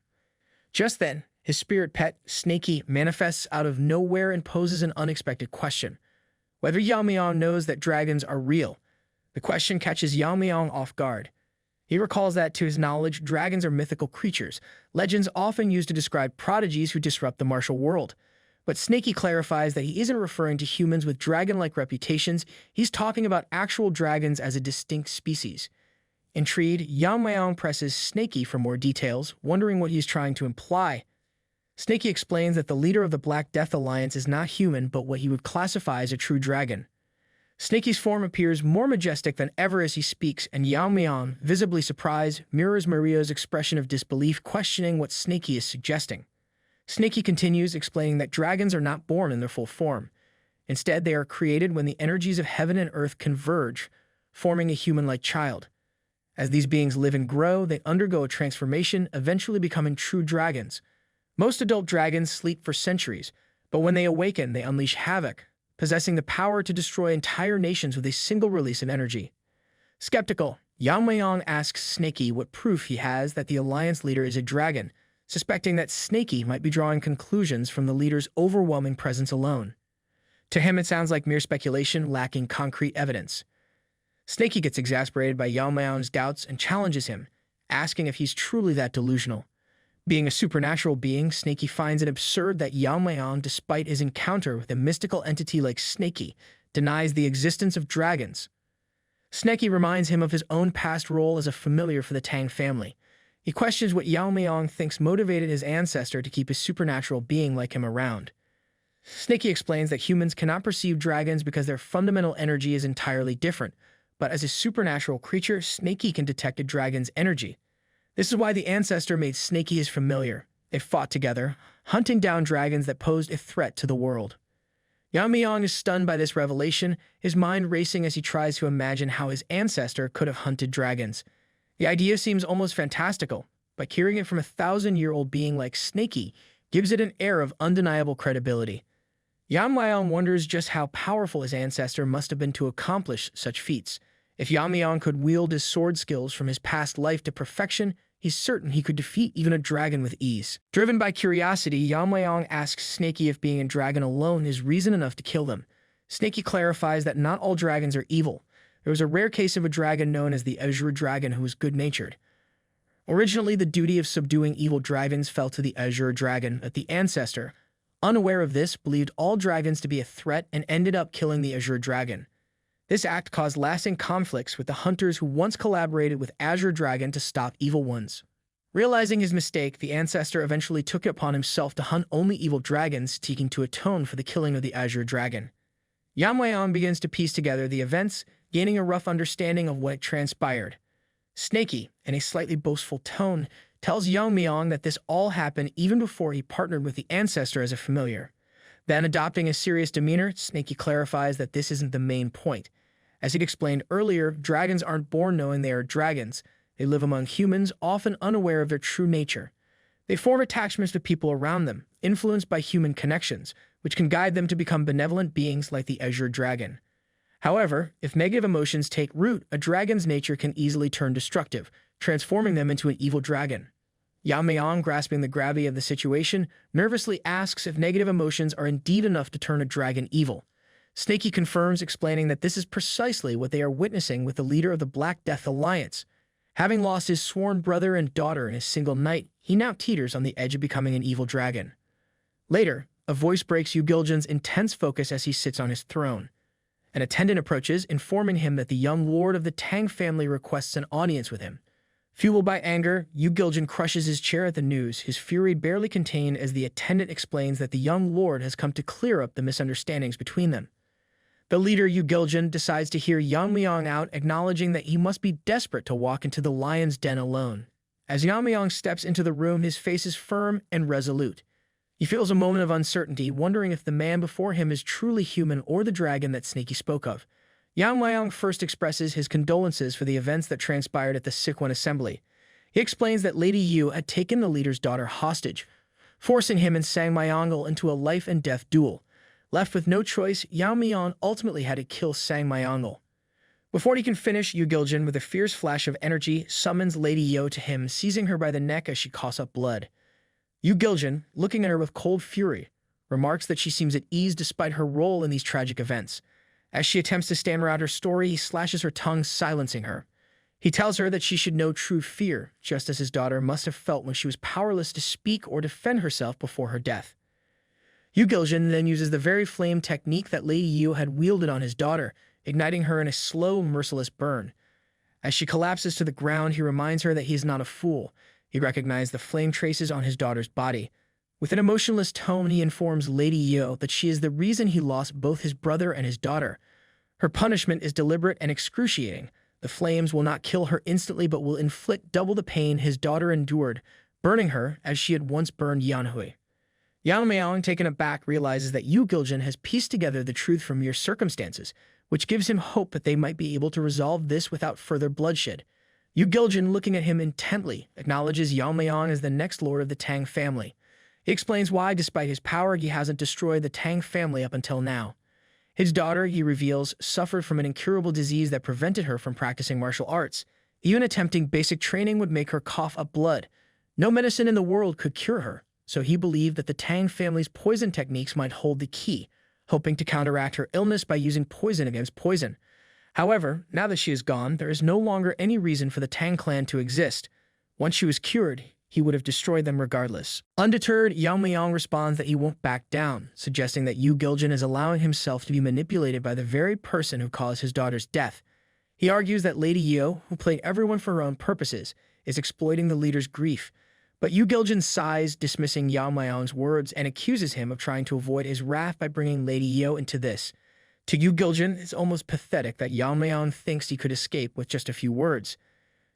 Just then, his spirit pet, Snaky, manifests out of nowhere and poses an unexpected question. Whether Yeon-myeong knows that dragons are real. The question catches Yeon-myeong off guard. He recalls that, to his knowledge, dragons are mythical creatures, legends often used to describe prodigies who disrupt the martial world. But Snaky clarifies that he isn't referring to humans with dragon-like reputations, he's talking about actual dragons as a distinct species. Intrigued, Yeon-myeong presses Snaky for more details, wondering what he's trying to imply. Snaky explains that the leader of the Black Death Alliance is not human, but what he would classify as a true dragon. Snaky's form appears more majestic than ever as he speaks, and Yeon-myeong, visibly surprised, mirrors Maria's expression of disbelief, questioning what Snaky is suggesting. Snaky continues, explaining that dragons are not born in their full form. Instead, they are created when the energies of heaven and earth converge, forming a human-like child. As these beings live and grow, they undergo a transformation, eventually becoming true dragons. Most adult dragons sleep for centuries, but when they awaken, they unleash havoc, possessing the power to destroy entire nations with a single release of energy. Skeptical, Yeon-myeong asks Snaky what proof he has that the Alliance leader is a dragon, suspecting that Snaky might be drawing conclusions from the leader's overwhelming presence alone. To him, it sounds like mere speculation, lacking concrete evidence. Snaky gets exasperated by Yeon-myeong's doubts and challenges him, asking if he's truly that delusional. Being a supernatural being, Snaky finds it absurd that Yeon-myeong, despite his encounter with a mystical entity like Snaky, denies the existence of dragons. Snaky reminds him of his own past role as a familiar for the Tang family. He questions what Yeon-myeong thinks motivated his ancestor to keep a supernatural being like him around. Snaky explains that humans cannot perceive dragons because their fundamental energy is entirely different, but as a supernatural creature, Snaky can detect a dragon's energy. This is why the ancestor made Snaky his familiar. They fought together, hunting down dragons that posed a threat to the world. Yeon-myeong is stunned by this revelation, his mind racing as he tries to imagine how his ancestor could have hunted dragons. The idea seems almost fantastical, but hearing it from a 1,000-year-old being like Snaky gives it an air of undeniable credibility. Yeon-myeong wonders just how powerful his ancestor must have been to accomplish such feats. If Yeon-myeong could wield his sword skills from his past life to perfection, he's certain he could defeat even a dragon with ease. Driven by curiosity, Yeon-myeong asks Snaky if being a dragon alone is reason enough to kill them. Snaky clarifies that not all dragons are evil. There was a rare case of a dragon known as the Azure Dragon who was good-natured. Originally, the duty of subduing evil dragons fell to the Azure Dragon, but the ancestor, unaware of this, believed all dragons to be a threat and ended up killing the Azure Dragon. This act caused lasting conflicts with the hunters who once collaborated with Azure Dragon to stop evil ones. Realizing his mistake, the ancestor eventually took it upon himself to hunt only evil dragons, seeking to atone for the killing of the Azure Dragon. Yeon-myeong begins to piece together the events, gaining a rough understanding of what transpired. Snaky, in a slightly boastful tone, tells Yeon-myeong that this all happened even before he partnered with the ancestor as a familiar. Then, adopting a serious demeanor, Snaky clarifies that this isn't the main point. As he'd explained earlier, dragons aren't born knowing they are dragons. They live among humans, often unaware of their true nature. They form attachments to people around them, influenced by human connections, which can guide them to become benevolent beings like the Azure Dragon. However, if negative emotions take root, a dragon's nature can easily turn destructive, transforming them into an evil dragon. Yeon-myeong, grasping the gravity of the situation, nervously asks if negative emotions are indeed enough to turn a dragon evil. Snaky confirms, explaining that this is precisely what they are witnessing with the leader of the Black Death Alliance. Having lost his sworn brother and daughter in a single night, he now teeters on the edge of becoming an evil dragon. Later, a voice breaks Yu Giljin's intense focus as he sits on his throne. An attendant approaches, informing him that the young lord of the Tang family requests an audience with him. Fueled by anger, Yu Giljin crushes his chair at the news, his fury barely contained as the attendant explains that the young lord has come to clear up the misunderstandings between them. The leader, Yu Giljin, decides to hear Yeon-myeong out, acknowledging that he must be desperate to walk into the lion's den alone. As Yeon-myeong steps into the room, his face is firm and resolute. He feels a moment of uncertainty, wondering if the man before him is truly human or the dragon that Snaky spoke of. Yeon-myeong first expresses his condolences for the events that transpired at the Sichuan assembly. He explains that Lady Yu had taken the leader's daughter hostage, forcing him and Sang-myeong into a life-and-death duel. Left with no choice, Yeon-myeong ultimately had to kill Sang-myeong. Before he can finish, Yu Giljin, with a fierce flash of energy, summons Lady Yu to him, seizing her by the neck as she coughs up blood. Yu Giljin, looking at her with cold fury, remarks that she seems at ease despite her role in these tragic events. As she attempts to stammer out her story, he slashes her tongue, silencing her. He tells her that she should know true fear, just as his daughter must have felt when she was powerless to speak or defend herself before her death. Yu Giljin then uses the very flame technique that Lady Yu had wielded on his daughter, igniting her in a slow, merciless burn. As she collapses to the ground, he reminds her that he is not a fool. He recognized the flame traces on his daughter's body. With an emotionless tone, he informs Lady Yu that she is the reason he lost both his brother and his daughter. Her punishment is deliberate and excruciating. The flames will not kill her instantly but will inflict double the pain his daughter endured, burning her as she had once burned Yeon-hui. Yeon-myeong, taken aback, realizes that Yu Giljin has pieced together the truth from mere circumstances, which gives him hope that they might be able to resolve this without further bloodshed. Yu Giljin, looking at him intently, acknowledges Yeon-myeong as the next lord of the Tang family. He explains why, despite his power, he hasn't destroyed the Tang family up until now. His daughter, he reveals, suffered from an incurable disease that prevented her from practicing martial arts. Even attempting basic training would make her cough up blood. No medicine in the world could cure her, so he believed that the Tang family's poison techniques might hold the key, hoping to counteract her illness by using poison against poison. However, now that she is gone, there is no longer any reason for the Tang clan to exist. Once she was cured, he would have destroyed them regardless. Undeterred, Yeon-myeong responds that he won't back down, suggesting that Yu Giljin is allowing himself to be manipulated by the very person who caused his daughter's death. He argues that Lady Yu, who played everyone for her own purposes, is exploiting the leader's grief. But Yu Giljin sighs, dismissing Yeon-myeong's words, and accuses him of trying to avoid his wrath by bringing Lady Yu into this. To Yu Giljin, it's almost pathetic that Yeon-myeong thinks he could escape with just a few words.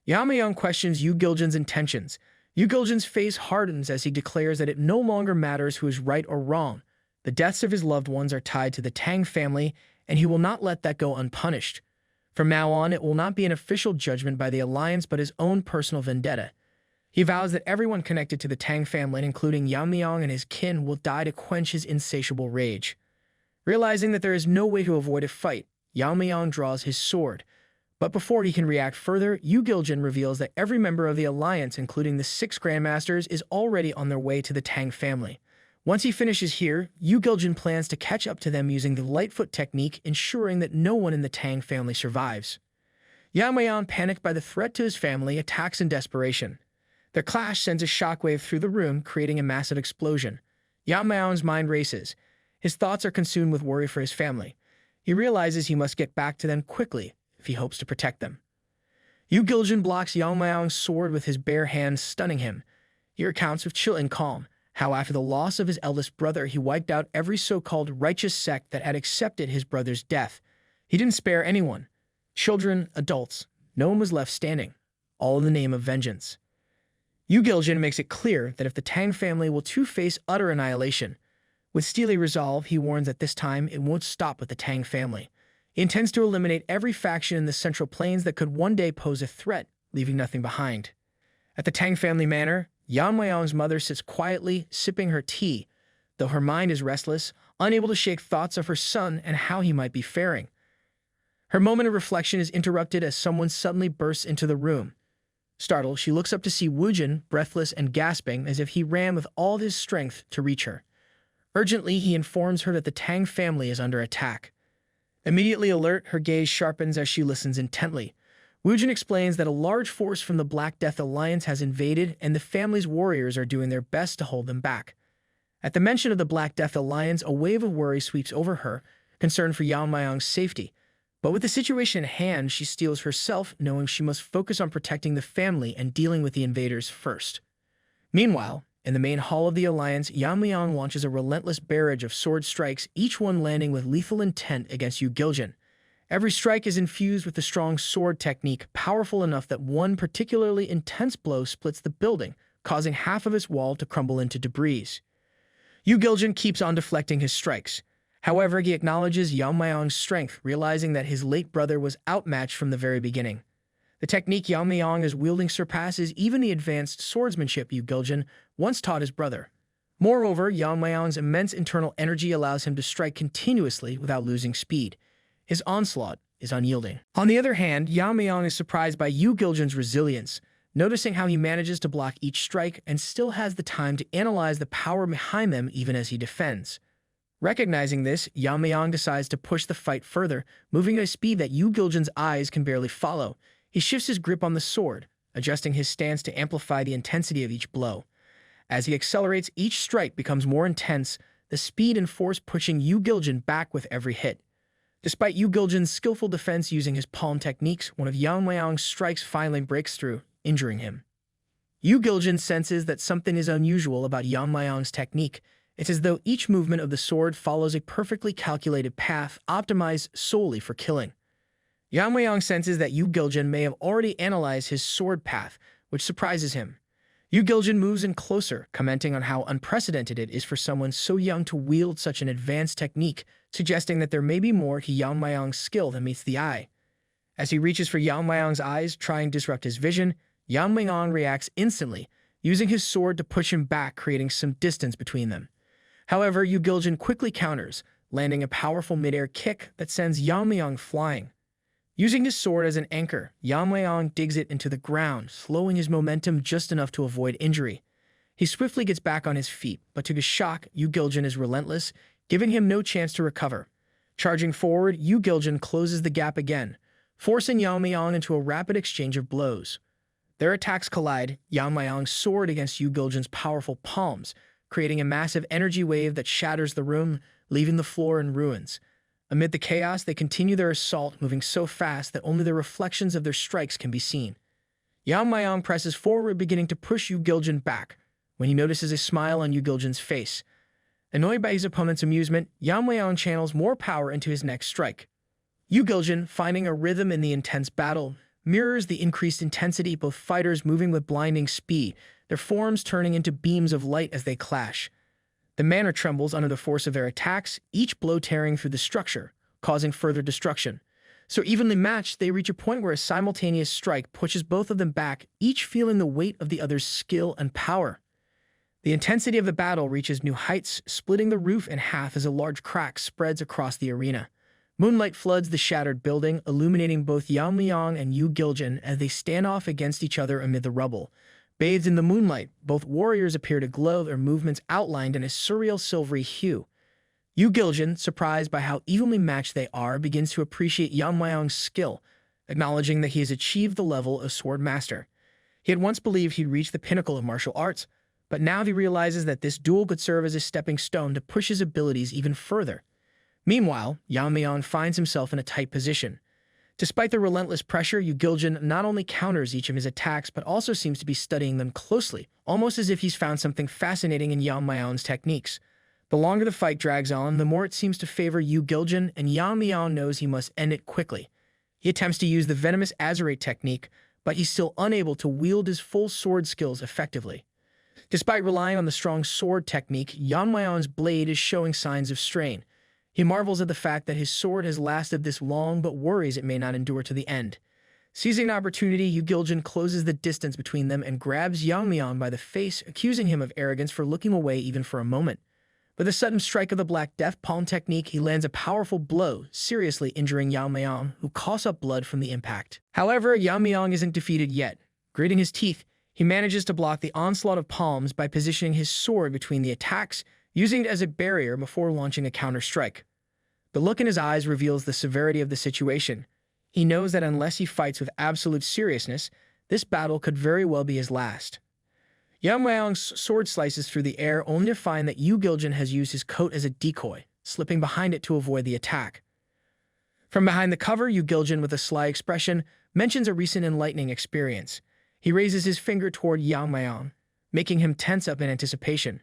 Yeon-myeong questions Yu Giljin's intentions. Yu Giljin's face hardens as he declares that it no longer matters who is right or wrong. The deaths of his loved ones are tied to the Tang family, and he will not let that go unpunished. From now on, it will not be an official judgment by the alliance but his own personal vendetta. He vows that everyone connected to the Tang family, including Yeon-myeong and his kin, will die to quench his insatiable rage. Realizing that there is no way to avoid a fight, Yeon-myeong draws his sword. But before he can react further, Yu Giljin reveals that every member of the alliance, including the 6 grandmasters, is already on their way to the Tang family. Once he finishes here, Yu Giljin plans to catch up to them using the Lightfoot technique, ensuring that no one in the Tang family survives. Yeon-myeong, panicked by the threat to his family, attacks in desperation. Their clash sends a shockwave through the room, creating a massive explosion. Yeon-myeong's mind races. His thoughts are consumed with worry for his family. He realizes he must get back to them quickly if he hopes to protect them. Yu Giljin blocks Yeon-myeong's sword with his bare hands, stunning him. He recounts with chill and calm how after the loss of his eldest brother, he wiped out every so-called righteous sect that had accepted his brother's death. He didn't spare anyone. Children, adults, no one was left standing, all in the name of vengeance. Yu Giljin makes it clear that if the Tang family will too face utter annihilation, with steely resolve, he warns that this time it won't stop with the Tang family. He intends to eliminate every faction in the Central Plains that could one day pose a threat, leaving nothing behind. At the Tang family manor, Yeon-myeong's mother sits quietly, sipping her tea, though her mind is restless, unable to shake thoughts of her son and how he might be faring. Her moment of reflection is interrupted as someone suddenly bursts into the room. Startled, she looks up to see Woojin, breathless and gasping, as if he ran with all his strength to reach her. Urgently, he informs her that the Tang family is under attack. Immediately alert, her gaze sharpens as she listens intently. Woojin explains that a large force from the Black Death Alliance has invaded, and the family's warriors are doing their best to hold them back. At the mention of the Black Death Alliance, a wave of worry sweeps over her, concern for Yeon-myeong's safety. But with the situation at hand, she steels herself, knowing she must focus on protecting the family and dealing with the invaders first. Meanwhile, in the main hall of the Alliance, Yeon-myeong launches a relentless barrage of sword strikes, each one landing with lethal intent against Yu Giljin. Every strike is infused with a strong sword technique, powerful enough that one particularly intense blow splits the building, causing half of its wall to crumble into debris. Yu Giljin keeps on deflecting his strikes. However, he acknowledges Yeon-myeong's strength, realizing that his late brother was outmatched from the very beginning. The technique Yeon-myeong is wielding surpasses even the advanced swordsmanship Yu Giljin once taught his brother. Moreover, Yeon-myeong's immense internal energy allows him to strike continuously without losing speed. His onslaught is unyielding. On the other hand, Yeon-myeong is surprised by Yu Giljin's resilience, noticing how he manages to block each strike and still has the time to analyze the power behind them even as he defends. Recognizing this, Yeon-myeong decides to push the fight further, moving at a speed that Yu Giljin's eyes can barely follow. He shifts his grip on the sword, adjusting his stance to amplify the intensity of each blow. As he accelerates, each strike becomes more intense, the speed and force pushing Yu Giljin back with every hit. Despite Yu Giljin's skillful defense using his palm techniques, one of Yeon-myeong's strikes finally breaks through, injuring him. Yu Giljin senses that something is unusual about Yeon-myeong's technique. It's as though each movement of the sword follows a perfectly calculated path, optimized solely for killing. Yeon-myeong senses that Yu Giljin may have already analyzed his sword path, which surprises him. Yu Giljin moves in closer, commenting on how unprecedented it is for someone so young to wield such an advanced technique, suggesting that there may be more to Yeon-myeong's skill than meets the eye. As he reaches for Yeon-myeong's eyes, trying to disrupt his vision, Yeon-myeong reacts instantly, using his sword to push him back, creating some distance between them. However, Yu Giljin quickly counters, landing a powerful mid-air kick that sends Yeon-myeong flying. Using his sword as an anchor, Yeon-myeong digs it into the ground, slowing his momentum just enough to avoid injury. He swiftly gets back on his feet, but to his shock, Yu Giljin is relentless, giving him no chance to recover. Charging forward, Yu Giljin closes the gap again, forcing Yeon-myeong into a rapid exchange of blows. Their attacks collide, Yeon-myeong's sword against Yu Giljin's powerful palms, creating a massive energy wave that shatters the room, leaving the floor in ruins. Amid the chaos, they continue their assault, moving so fast that only the reflections of their strikes can be seen. Yeon-myeong presses forward, beginning to push Yu Giljin back, when he notices a smile on Yu Giljin's face. Annoyed by his opponent's amusement, Yeon-myeong channels more power into his next strike. Yu Giljin, finding a rhythm in the intense battle, mirrors the increased intensity, both fighters moving with blinding speed, their forms turning into beams of light as they clash. The manor trembles under the force of their attacks, each blow tearing through the structure, causing further destruction. So evenly matched, they reach a point where a simultaneous strike pushes both of them back, each feeling the weight of the other's skill and power. The intensity of the battle reaches new heights, splitting the roof in half as a large crack spreads across the arena. Moonlight floods the shattered building, illuminating both Yeon-myeong and Yu Giljin as they stand off against each other amid the rubble. Bathed in the moonlight, both warriors appear to glow, their movements outlined in a surreal silvery hue. Yu Giljin, surprised by how evenly matched they are, begins to appreciate Yeon-myeong's skill, acknowledging that he has achieved the level of Swordmaster. He had once believed he'd reached the pinnacle of martial arts, but now he realizes that this duel could serve as a stepping stone to push his abilities even further. Meanwhile, Yeon-myeong finds himself in a tight position. Despite the relentless pressure, Yu Giljin not only counters each of his attacks, but also seems to be studying them closely, almost as if he's found something fascinating in Yeon-myeong's techniques. The longer the fight drags on, the more it seems to favor Yu Giljin, and Yeon-myeong knows he must end it quickly. He attempts to use the venomous azurite technique, but he's still unable to wield his full sword skills effectively. Despite relying on the strong sword technique, Yeon-myeong's blade is showing signs of strain. He marvels at the fact that his sword has lasted this long, but worries it may not endure to the end. Seizing an opportunity, Yu Giljin closes the distance between them and grabs Yeon-myeong by the face, accusing him of arrogance for looking away even for a moment. With a sudden strike of the Black Death palm technique, he lands a powerful blow, seriously injuring Yeon-myeong, who coughs up blood from the impact. However, Yeon-myeong isn't defeated yet. Gritting his teeth, he manages to block the onslaught of palms by positioning his sword between the attacks, using it as a barrier before launching a counter-strike. The look in his eyes reveals the severity of the situation. He knows that unless he fights with absolute seriousness, this battle could very well be his last. Yeon-myeong's sword slices through the air only to find that Yu Giljin has used his coat as a decoy, slipping behind it to avoid the attack. From behind the cover, Yu Giljin, with a sly expression, mentions a recent enlightening experience. He raises his finger toward Yeon-myeong, making him tense up in anticipation.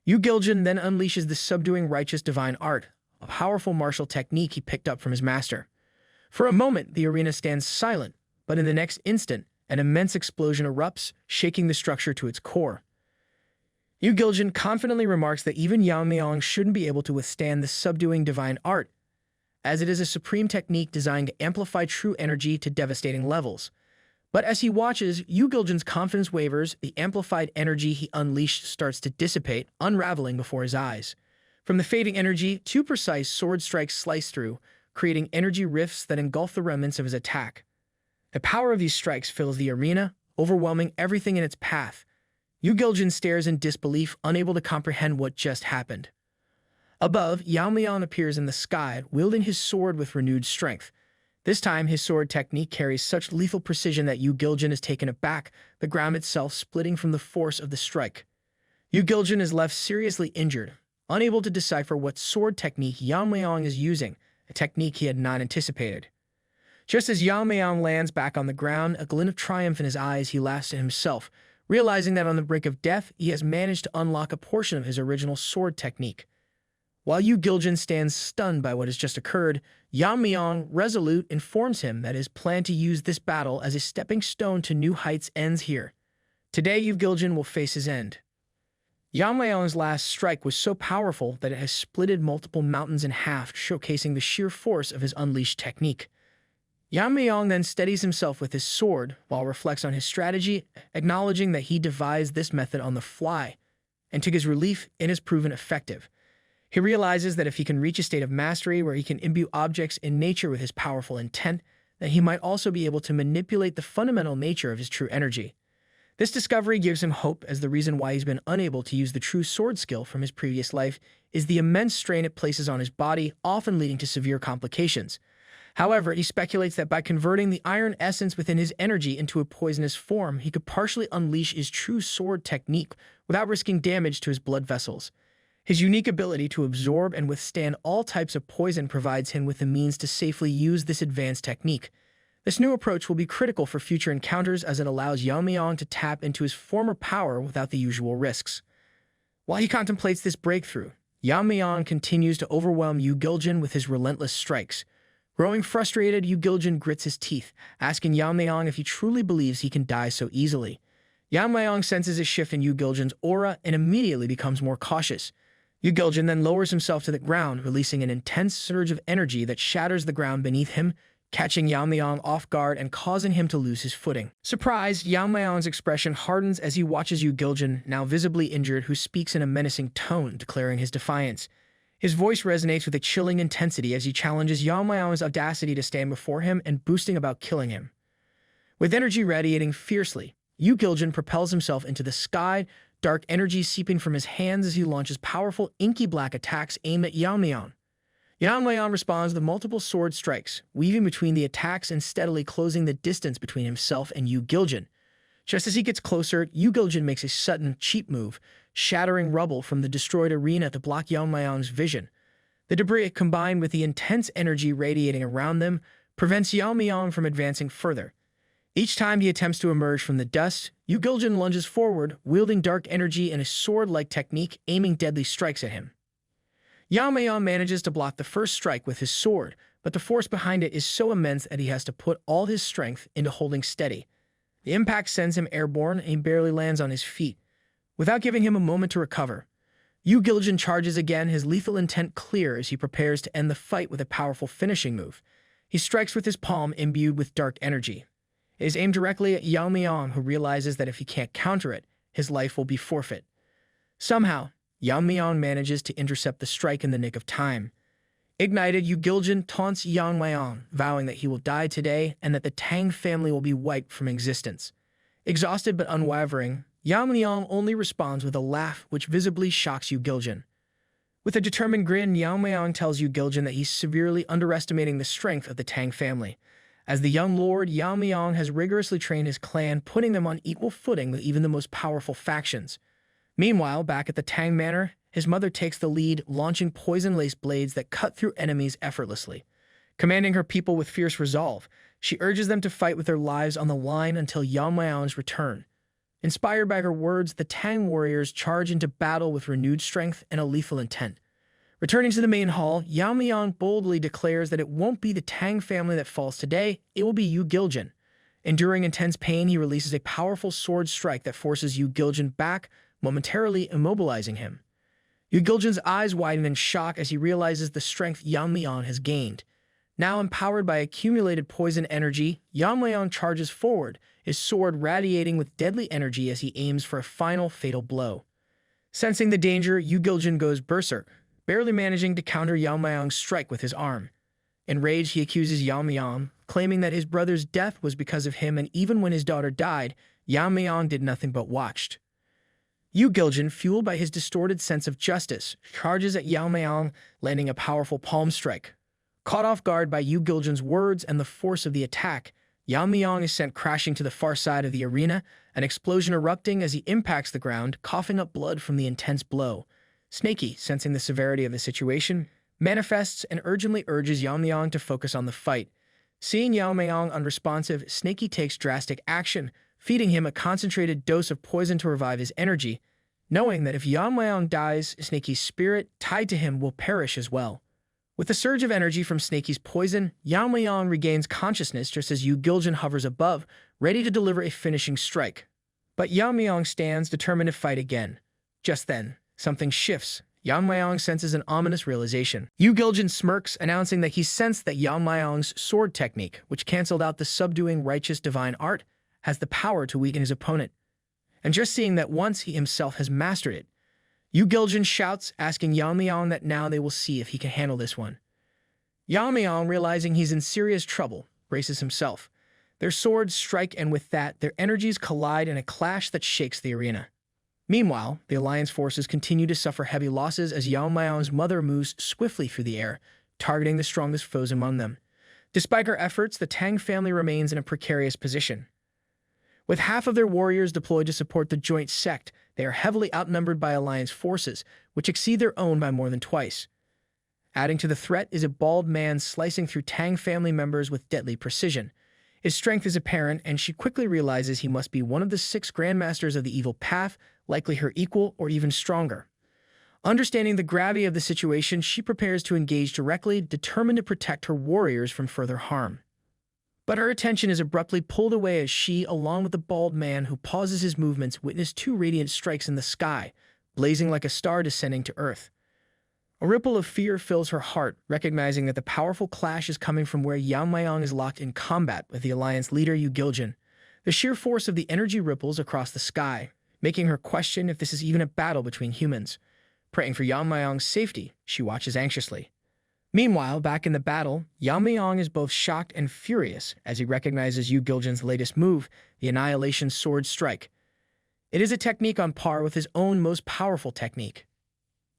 Yu Giljin then unleashes the subduing righteous divine art, a powerful martial technique he picked up from his master. For a moment, the arena stands silent, but in the next instant, an immense explosion erupts, shaking the structure to its core. Yu Giljin confidently remarks that even Yeon-myeong shouldn't be able to withstand the subduing divine art, as it is a supreme technique designed to amplify true energy to devastating levels. But as he watches, Yu Giljin's confidence wavers, the amplified energy he unleashed starts to dissipate, unraveling before his eyes. From the fading energy, two precise sword strikes slice through, creating energy rifts that engulf the remnants of his attack. The power of these strikes fills the arena, overwhelming everything in its path. Yu Giljin stares in disbelief, unable to comprehend what just happened. Above, Yeon-myeong appears in the sky, wielding his sword with renewed strength. This time, his sword technique carries such lethal precision that Yu Giljin is taken aback, the ground itself splitting from the force of the strike. Yu Giljin is left seriously injured, unable to decipher what sword technique Yeon-myeong is using, a technique he had not anticipated. Just as Yeon-myeong lands back on the ground, a glint of triumph in his eyes, he laughs to himself, realizing that on the brink of death, he has managed to unlock a portion of his original sword technique. While Yu Giljin stands stunned by what has just occurred, Yeon-myeong, resolute, informs him that his plan to use this battle as a stepping stone to new heights ends here. Today, Yu Giljin will face his end. Yeon-myeong's last strike was so powerful that it has splitted multiple mountains in half, showcasing the sheer force of his unleashed technique. Yeon-myeong then steadies himself with his sword, while reflects on his strategy, acknowledging that he devised this method on the fly, and to his relief, it has proven effective. He realizes that if he can reach a state of mastery where he can imbue objects in nature with his powerful intent, then he might also be able to manipulate the fundamental nature of his true energy. This discovery gives him hope, as the reason why he's been unable to use the true sword skill from his previous life is the immense strain it places on his body, often leading to severe complications. However, he speculates that by converting the iron essence within his energy into a poisonous form, he could partially unleash his true sword technique without risking damage to his blood vessels. His unique ability to absorb and withstand all types of poison provides him with the means to safely use this advanced technique. This new approach will be critical for future encounters, as it allows Yeon-myeong to tap into his former power without the usual risks. While he contemplates this breakthrough, Yeon-myeong continues to overwhelm Yu Giljin with his relentless strikes. Growing frustrated, Yu Giljin grits his teeth, asking Yeon-myeong if he truly believes he can die so easily. Yeon-myeong senses a shift in Yu Giljin's aura and immediately becomes more cautious. Yu Giljin then lowers himself to the ground, releasing an intense surge of energy that shatters the ground beneath him, catching Yeon-myeong off guard and causing him to lose his footing. Surprised, Yeon-myeong's expression hardens as he watches Yu Giljin, now visibly injured, who speaks in a menacing tone, declaring his defiance. His voice resonates with a chilling intensity as he challenges Yeon-myeong's audacity to stand before him and boasting about killing him. With energy radiating fiercely, Yu Giljin propels himself into the sky, dark energy seeping from his hands as he launches powerful, inky black attacks aimed at Yeon-myeong. Yeon-myeong responds with multiple sword strikes, weaving between the attacks and steadily closing the distance between himself and Yu Giljin. Just as he gets closer, Yu Giljin makes a sudden, cheap move, shattering rubble from the destroyed arena to block Yeon-myeong's vision. The debris, combined with the intense energy radiating around them, prevents Yeon-myeong from advancing further. Each time he attempts to emerge from the dust, Yu Giljin lunges forward, wielding dark energy and a sword-like technique, aiming deadly strikes at him. Yeon-myeong manages to block the first strike with his sword, but the force behind it is so immense that he has to put all his strength into holding steady. The impact sends him airborne and he barely lands on his feet. Without giving him a moment to recover, Yu Giljin charges again, his lethal intent clear as he prepares to end the fight with a powerful finishing move. He strikes with his palm imbued with dark energy. It is aimed directly at Yeon-myeong, who realizes that if he can't counter it, his life will be forfeit. Somehow, Yeon-myeong manages to intercept the strike in the nick of time. Ignited, Yu Giljin taunts Yeon-myeong, vowing that he will die today and that the Tang family will be wiped from existence. Exhausted but unwavering, Yeon-myeong only responds with a laugh which visibly shocks Yu Giljin. With a determined grin, Yeon-myeong tells Yu Giljin that he's severely underestimating the strength of the Tang family. As the young lord, Yeon-myeong has rigorously trained his clan, putting them on equal footing with even the most powerful factions. Meanwhile, back at the Tang Manor, his mother takes the lead, launching poison-laced blades that cut through enemies effortlessly. Commanding her people with fierce resolve, she urges them to fight with their lives on the line until Yeon-myeong's return. Inspired by her words, the Tang warriors charge into battle with renewed strength and a lethal intent. Returning to the main hall, Yeon-myeong boldly declares that it won't be the Tang family that falls today, it will be Yu Giljin. Enduring intense pain, he releases a powerful sword strike that forces Yu Giljin back, momentarily immobilizing him. Yu Giljin's eyes widen in shock as he realizes the strength Yeon-myeong has gained. Now empowered by accumulated poison energy, Yeon-myeong charges forward, his sword radiating with deadly energy as he aims for a final fatal blow. Sensing the danger, Yu Giljin goes berserk, barely managing to counter Yeon-myeong's strike with his arm. Enraged, he accuses Yeon-myeong, claiming that his brother's death was because of him, and even when his daughter died, Yeon-myeong did nothing but watched. Yu Giljin, fueled by his distorted sense of justice, charges at Yeon-myeong, landing a powerful palm strike. Caught off guard by Yu Giljin's words and the force of the attack, Yeon-myeong is sent crashing to the far side of the arena, an explosion erupting as he impacts the ground, coughing up blood from the intense blow. Snaky, sensing the severity of the situation, manifests and urgently urges Yeon-myeong to focus on the fight. Seeing Yeon-myeong unresponsive, Snaky takes drastic action, feeding him a concentrated dose of poison to revive his energy, knowing that if Yeon-myeong dies, Snaky's spirit, tied to him, will perish as well. With a surge of energy from Snaky's poison, Yeon-myeong regains consciousness just as Yu Giljin hovers above, ready to deliver a finishing strike. But Yeon-myeong stands determined to fight again. Just then, something shifts. Yeon-myeong senses an ominous realization. Yu Giljin smirks, announcing that he sensed that Yeon-myeong's sword technique, which cancelled out the subduing righteous divine art, has the power to weaken his opponent. And just seeing that once, he himself has mastered it. Yu Giljin shouts, asking Yeon-myeong that now they will see if he can handle this one. Yeon-myeong, realizing he's in serious trouble, braces himself. Their swords strike, and with that, their energies collide in a clash that shakes the arena. Meanwhile, the Alliance forces continue to suffer heavy losses as Yeon-myeong's mother moves swiftly through the air, targeting the strongest foes among them. Despite her efforts, the Tang family remains in a precarious position. With half of their warriors deployed to support the joint sect, they are heavily outnumbered by Alliance forces, which exceed their own by more than twice. Adding to the threat is a bald man slicing through Tang family members with deadly precision. His strength is apparent, and she quickly realizes he must be one of the 6 Grandmasters of the Evil Path, likely her equal or even stronger. Understanding the gravity of the situation, she prepares to engage directly, determined to protect her warriors from further harm. But her attention is abruptly pulled away as she, along with the bald man who pauses his movements, witness 2 radiant strikes in the sky, blazing like a star descending to earth. A ripple of fear fills her heart, recognizing that the powerful clash is coming from where Yeon-myeong is locked in combat with the Alliance leader Yu Giljin. The sheer force of the energy ripples across the sky, making her question if this is even a battle between humans. Praying for Yeon-myeong's safety, she watches anxiously. Meanwhile, back in the battle, Yeon-myeong is both shocked and furious as he recognizes Yu Giljin's latest move, the Annihilation Sword Strike. It is a technique on par with his own most powerful technique.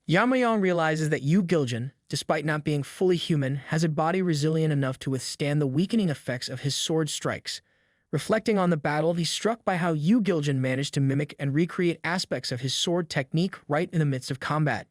Yeon-myeong realizes that Yu Giljin, despite not being fully human, has a body resilient enough to withstand the weakening effects of his sword strikes. Reflecting on the battle, he's struck by how Yu Giljin managed to mimic and recreate aspects of his sword technique right in the midst of combat.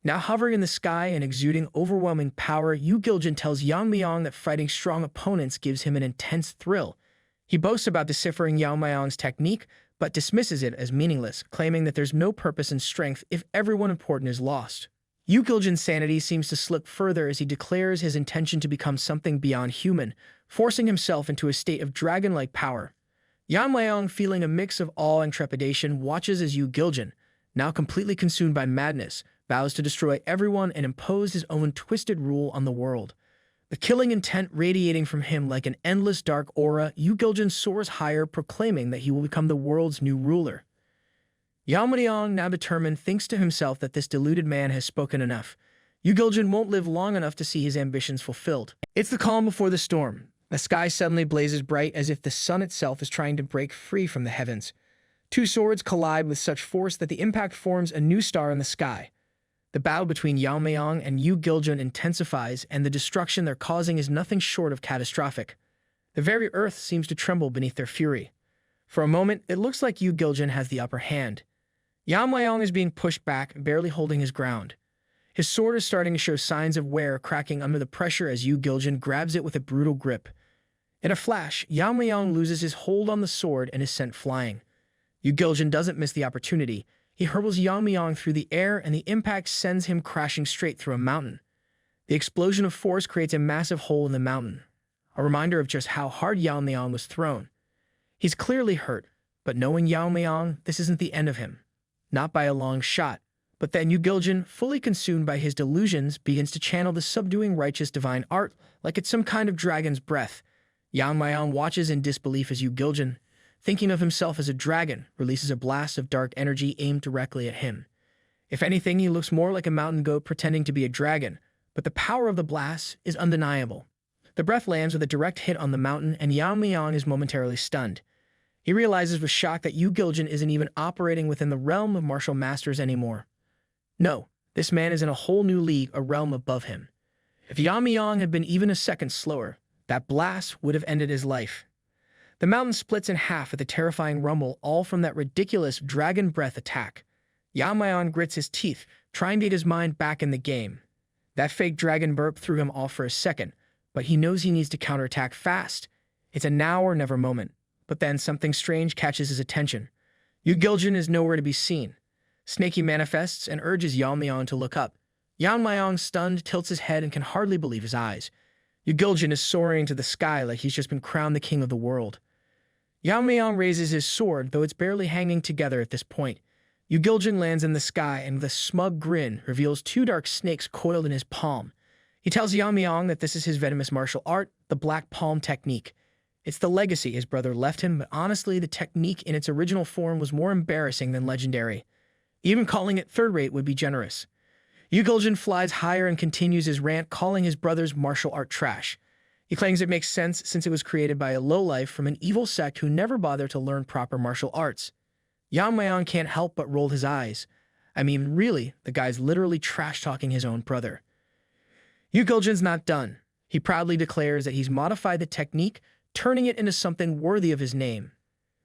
Now hovering in the sky and exuding overwhelming power, Yu Giljin tells Yeon-myeong that fighting strong opponents gives him an intense thrill. He boasts about deciphering Yeon-myeong's technique, but dismisses it as meaningless, claiming that there's no purpose in strength if everyone important is lost. Yu Giljin's sanity seems to slip further as he declares his intention to become something beyond human, forcing himself into a state of dragon-like power. Yeon-myeong, feeling a mix of awe and trepidation, watches as Yu Giljin, now completely consumed by madness, vows to destroy everyone and impose his own twisted rule on the world. The killing intent radiating from him like an endless dark aura, Yu Giljin soars higher, proclaiming that he will become the world's new ruler. Yeon-myeong, now determined, thinks to himself that this deluded man has spoken enough. Yu Giljin won't live long enough to see his ambitions fulfilled. It's the calm before the storm. The sky suddenly blazes bright as if the sun itself is trying to break free from the heavens. Two swords collide with such force that the impact forms a new star in the sky. The battle between Yeon-myeong and Yu Giljun intensifies, and the destruction they're causing is nothing short of catastrophic. The very earth seems to tremble beneath their fury. For a moment, it looks like Yu Giljun has the upper hand. Yeon-myeong is being pushed back, barely holding his ground. His sword is starting to show signs of wear, cracking under the pressure as Yu Giljun grabs it with a brutal grip. In a flash, Yeon-myeong loses his hold on the sword and is sent flying. Yu Giljun doesn't miss the opportunity. He hurls Yeon-myeong through the air, and the impact sends him crashing straight through a mountain. The explosion of force creates a massive hole in the mountain, a reminder of just how hard Yeon-myeong was thrown. He's clearly hurt, but knowing Yeon-myeong, this isn't the end of him. Not by a long shot. But then Yu Giljun, fully consumed by his delusions, begins to channel the subduing righteous divine art like it's some kind of dragon's breath. Yeon-myeong watches in disbelief as Yu Giljun, thinking of himself as a dragon, releases a blast of dark energy aimed directly at him. If anything, he looks more like a mountain goat pretending to be a dragon, but the power of the blast is undeniable. The breath lands with a direct hit on the mountain, and Yeon-myeong is momentarily stunned. He realizes with shock that Yu Giljun isn't even operating within the realm of martial masters anymore. No, this man is in a whole new league, a realm above him. If Yeon-myeong had been even a second slower, that blast would have ended his life. The mountain splits in half with a terrifying rumble, all from that ridiculous dragon breath attack. Yeon-myeong grits his teeth, trying to get his mind back in the game. That fake dragon burp threw him off for a second, but he knows he needs to counterattack fast. It's a now or never moment. But then something strange catches his attention. Yu Giljun is nowhere to be seen. Snaky manifests and urges Yeon-myeong to look up. Yeon-myeong, stunned, tilts his head and can hardly believe his eyes. Yu Giljun is soaring into the sky like he's just been crowned the king of the world. Yeon-myeong raises his sword, though it's barely hanging together at this point. Yu Giljun lands in the sky and with a smug grin reveals two dark snakes coiled in his palm. He tells Yeon-myeong that this is his venomous martial art, the Black Palm Technique. It's the legacy his brother left him, but honestly, the technique in its original form was more embarrassing than legendary. Even calling it third-rate would be generous. Yu Giljun flies higher and continues his rant, calling his brother's martial art trash. He claims it makes sense since it was created by a lowlife from an evil sect who never bothered to learn proper martial arts. Yeon-myeong can't help but roll his eyes. I mean, really, the guy's literally trash-talking his own brother. Yu Giljun's not done. He proudly declares that he's modified the technique, turning it into something worthy of his name.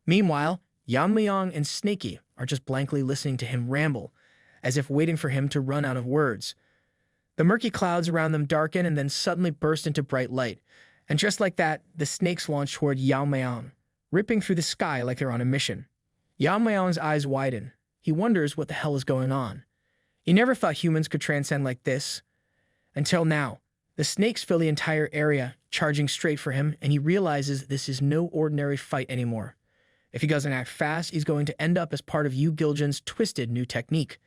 Meanwhile, Yeon-myeong and Snaky are just blankly listening to him ramble, as if waiting for him to run out of words. The murky clouds around them darken and then suddenly burst into bright light, and just like that, the snakes launch toward Yeon-myeong, ripping through the sky like they're on a mission. Yeon-myeong's eyes widen. He wonders what the hell is going on. He never thought humans could transcend like this. Until now, the snakes fill the entire area, charging straight for him, and he realizes this is no ordinary fight anymore. If he doesn't act fast, he's going to end up as part of Yu Giljun's twisted new technique.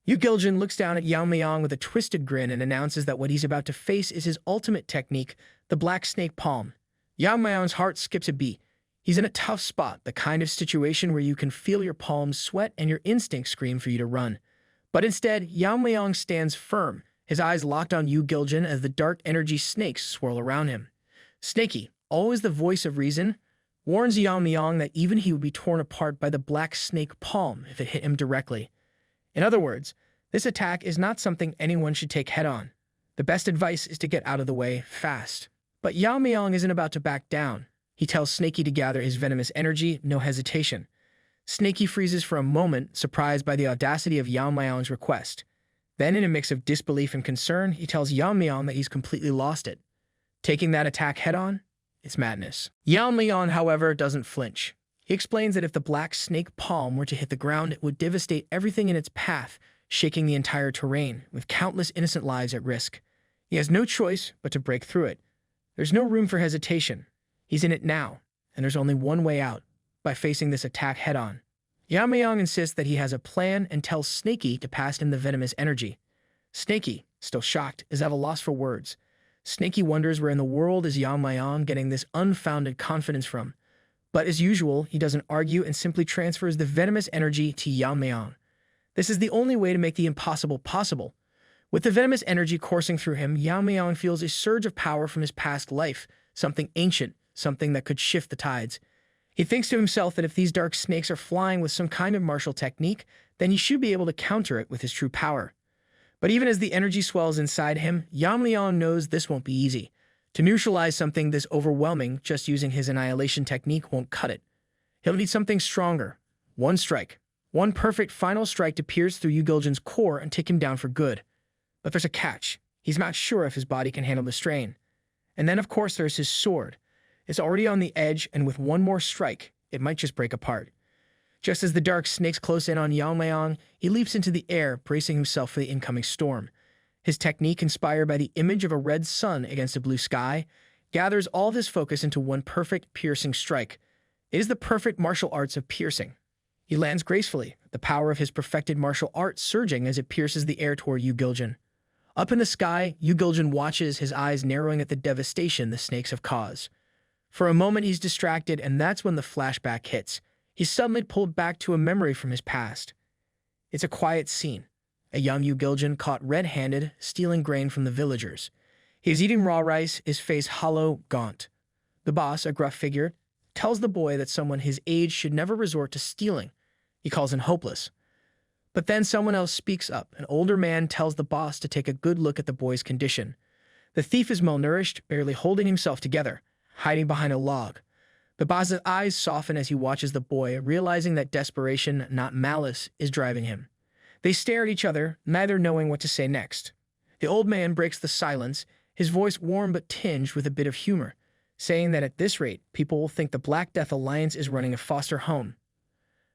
Yu Giljun looks down at Yeon-myeong with a twisted grin and announces that what he's about to face is his ultimate technique, the Black Snake Palm. Yeon-myeong's heart skips a beat. He's in a tough spot, the kind of situation where you can feel your palms sweat and your instincts scream for you to run. But instead, Yeon-myeong stands firm, his eyes locked on Yu Giljun as the dark energy snakes swirl around him. Snaky, always the voice of reason, warns Yeon-myeong that even he would be torn apart by the Black Snake Palm if it hit him directly. In other words, this attack is not something anyone should take head-on. The best advice is to get out of the way fast. But Yeon-myeong isn't about to back down. He tells Snaky to gather his venomous energy, no hesitation. Snaky freezes for a moment, surprised by the audacity of Yeon-myeong's request. Then, in a mix of disbelief and concern, he tells Yeon-myeong that he's completely lost it. Taking that attack head-on? It's madness. Yeon-myeong, however, doesn't flinch. He explains that if the Black Snake Palm were to hit the ground, it would devastate everything in its path, shaking the entire terrain, with countless innocent lives at risk. He has no choice but to break through it. There's no room for hesitation. He's in it now, and there's only one way out, by facing this attack head-on. Yeon-myeong insists that he has a plan and tells Snaky to pass him the venomous energy. Snaky, still shocked, is at a loss for words. Snaky wonders where in the world is Yeon-myeong getting this unfounded confidence from. But as usual, he doesn't argue and simply transfers the venomous energy to Yeon-myeong. This is the only way to make the impossible possible. With the venomous energy coursing through him, Yeon-myeong feels a surge of power from his past life, something ancient, something that could shift the tides. He thinks to himself that if these dark snakes are flying with some kind of martial technique, then he should be able to counter it with his true power. But even as the energy swells inside him, Yeon-myeong knows this won't be easy. To neutralize something this overwhelming, just using his annihilation technique won't cut it. He'll need something stronger. One strike. One perfect final strike to pierce through Yu-Giljin's core and take him down for good. But there's a catch. He's not sure if his body can handle the strain. And then, of course, there's his sword. It's already on the edge, and with one more strike, it might just break apart. Just as the dark snakes close in on Yeon-myeong, he leaps into the air, bracing himself for the incoming storm. His technique, inspired by the image of a red sun against a blue sky, gathers all of his focus into one perfect, piercing strike. It is the perfect martial arts of piercing. He lands gracefully, the power of his perfected martial art surging as it pierces the air toward Yu-Giljin. Up in the sky, Yu-Giljin watches, his eyes narrowing at the devastation the snakes have caused. For a moment he's distracted, and that's when the flashback hits. He's suddenly pulled back to a memory from his past. It's a quiet scene. A young Yu-Giljin caught red-handed, stealing grain from the villagers. He is eating raw rice, his face hollow, gaunt. The boss, a gruff figure, tells the boy that someone his age should never resort to stealing. He calls him hopeless. But then someone else speaks up. An older man tells the boss to take a good look at the boy's condition. The thief is malnourished, barely holding himself together, hiding behind a log. The boss's eyes soften as he watches the boy, realizing that desperation, not malice, is driving him. They stare at each other, neither knowing what to say next. The old man breaks the silence, his voice warm but tinged with a bit of humor, saying that at this rate, people will think the Black Death Alliance is running a foster home.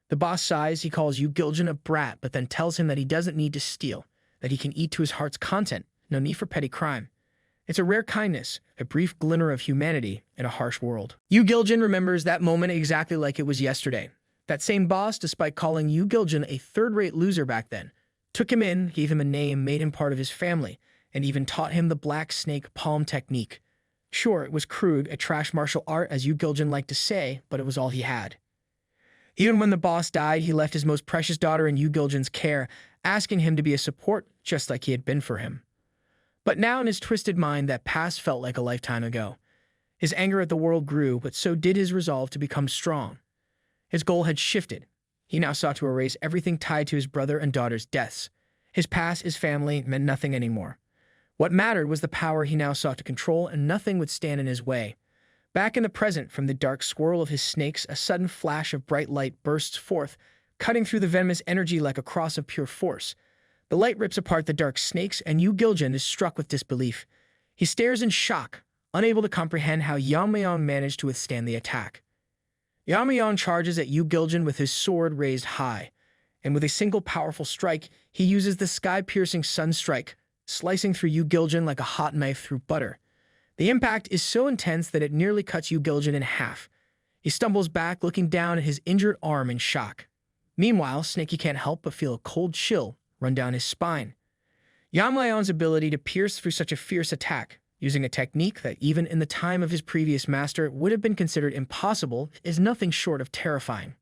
The boss sighs. He calls Yu-Giljin a brat, but then tells him that he doesn't need to steal, that he can eat to his heart's content, no need for petty crime. It's a rare kindness, a brief glimmer of humanity in a harsh world. Yu-Giljin remembers that moment exactly like it was yesterday. That same boss, despite calling Yu-Giljin a third-rate loser back then, took him in, gave him a name, made him part of his family, and even taught him the black snake palm technique. Sure, it was crude, a trash martial art, as Yu-Giljin liked to say, but it was all he had. Even when the boss died, he left his most precious daughter in Yu-Giljin's care, asking him to be a support, just like he had been for him. But now in his twisted mind, that past felt like a lifetime ago. His anger at the world grew, but so did his resolve to become strong. His goal had shifted. He now sought to erase everything tied to his brother and daughter's deaths. His past, his family, meant nothing anymore. What mattered was the power he now sought to control, and nothing would stand in his way. Back in the present, from the dark swirl of his snakes, a sudden flash of bright light bursts forth, cutting through the venomous energy like a cross of pure force. The light rips apart the dark snakes, and Yu-Giljin is struck with disbelief. He stares in shock, unable to comprehend how Yeon-myeong managed to withstand the attack. Yeon-myeong charges at Yu-Giljin with his sword raised high, and with a single powerful strike, he uses the sky-piercing sun strike, slicing through Yu-Giljin like a hot knife through butter. The impact is so intense that it nearly cuts Yu-Giljin in half. He stumbles back, looking down at his injured arm in shock. Meanwhile, Snakey can't help but feel a cold chill run down his spine. Yeon-myeong's ability to pierce through such a fierce attack, using a technique that even in the time of his previous master would have been considered impossible, is nothing short of terrifying.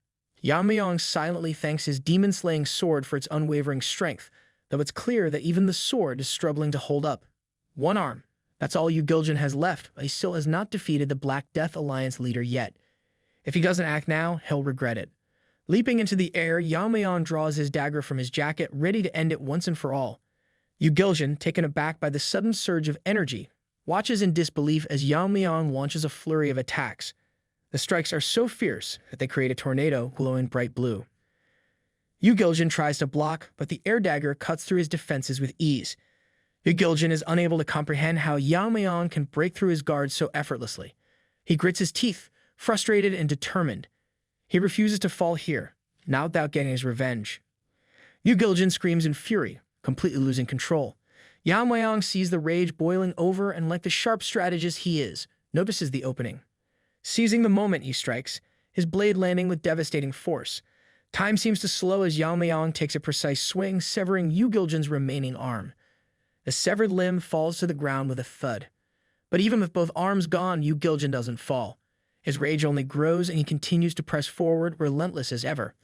Yeon-myeong silently thanks his demon-slaying sword for its unwavering strength, though it's clear that even the sword is struggling to hold up. One arm. That's all Yu-Giljin has left, but he still has not defeated the Black Death Alliance leader yet. If he doesn't act now, he'll regret it. Leaping into the air, Yeon-myeong draws his dagger from his jacket, ready to end it once and for all. Yu-Giljin, taken aback by the sudden surge of energy, watches in disbelief as Yeon-myeong launches a flurry of attacks. The strikes are so fierce that they create a tornado glowing bright blue. Yu-Giljin tries to block, but the air dagger cuts through his defenses with ease. Yu-Giljin is unable to comprehend how Yeon-myeong can break through his guards so effortlessly. He grits his teeth, frustrated and determined. He refuses to fall here, not without getting his revenge. Yu-Giljin screams in fury, completely losing control. Yeon-myeong sees the rage boiling over and, like the sharp strategist he is, notices the opening. Seizing the moment, he strikes, his blade landing with devastating force. Time seems to slow as Yeon-myeong takes a precise swing, severing Yu-Giljin's remaining arm. The severed limb falls to the ground with a thud. But even with both arms gone, Yu-Giljin doesn't fall. His rage only grows, and he continues to press forward, relentless as ever.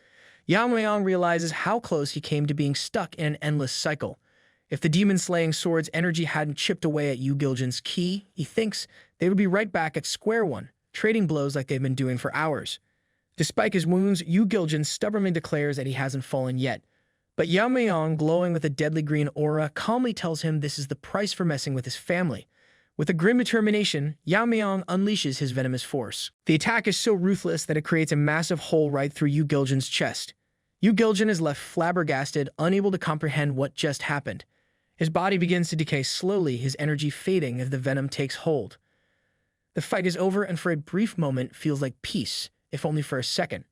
Yeon-myeong realizes how close he came to being stuck in an endless cycle. If the demon-slaying sword's energy hadn't chipped away at Yu Giljin's ki, he thinks they would be right back at square one, trading blows like they've been doing for hours. Despite his wounds, Yu Giljin stubbornly declares that he hasn't fallen yet. But Yeon-myeong, glowing with a deadly green aura, calmly tells him this is the price for messing with his family. With a grim determination, Yeon-myeong unleashes his venomous force. The attack is so ruthless that it creates a massive hole right through Yu Giljin's chest. Yu Giljin is left flabbergasted, unable to comprehend what just happened. His body begins to decay slowly, his energy fading as the venom takes hold. The fight is over, and for a brief moment feels like peace, if only for a second.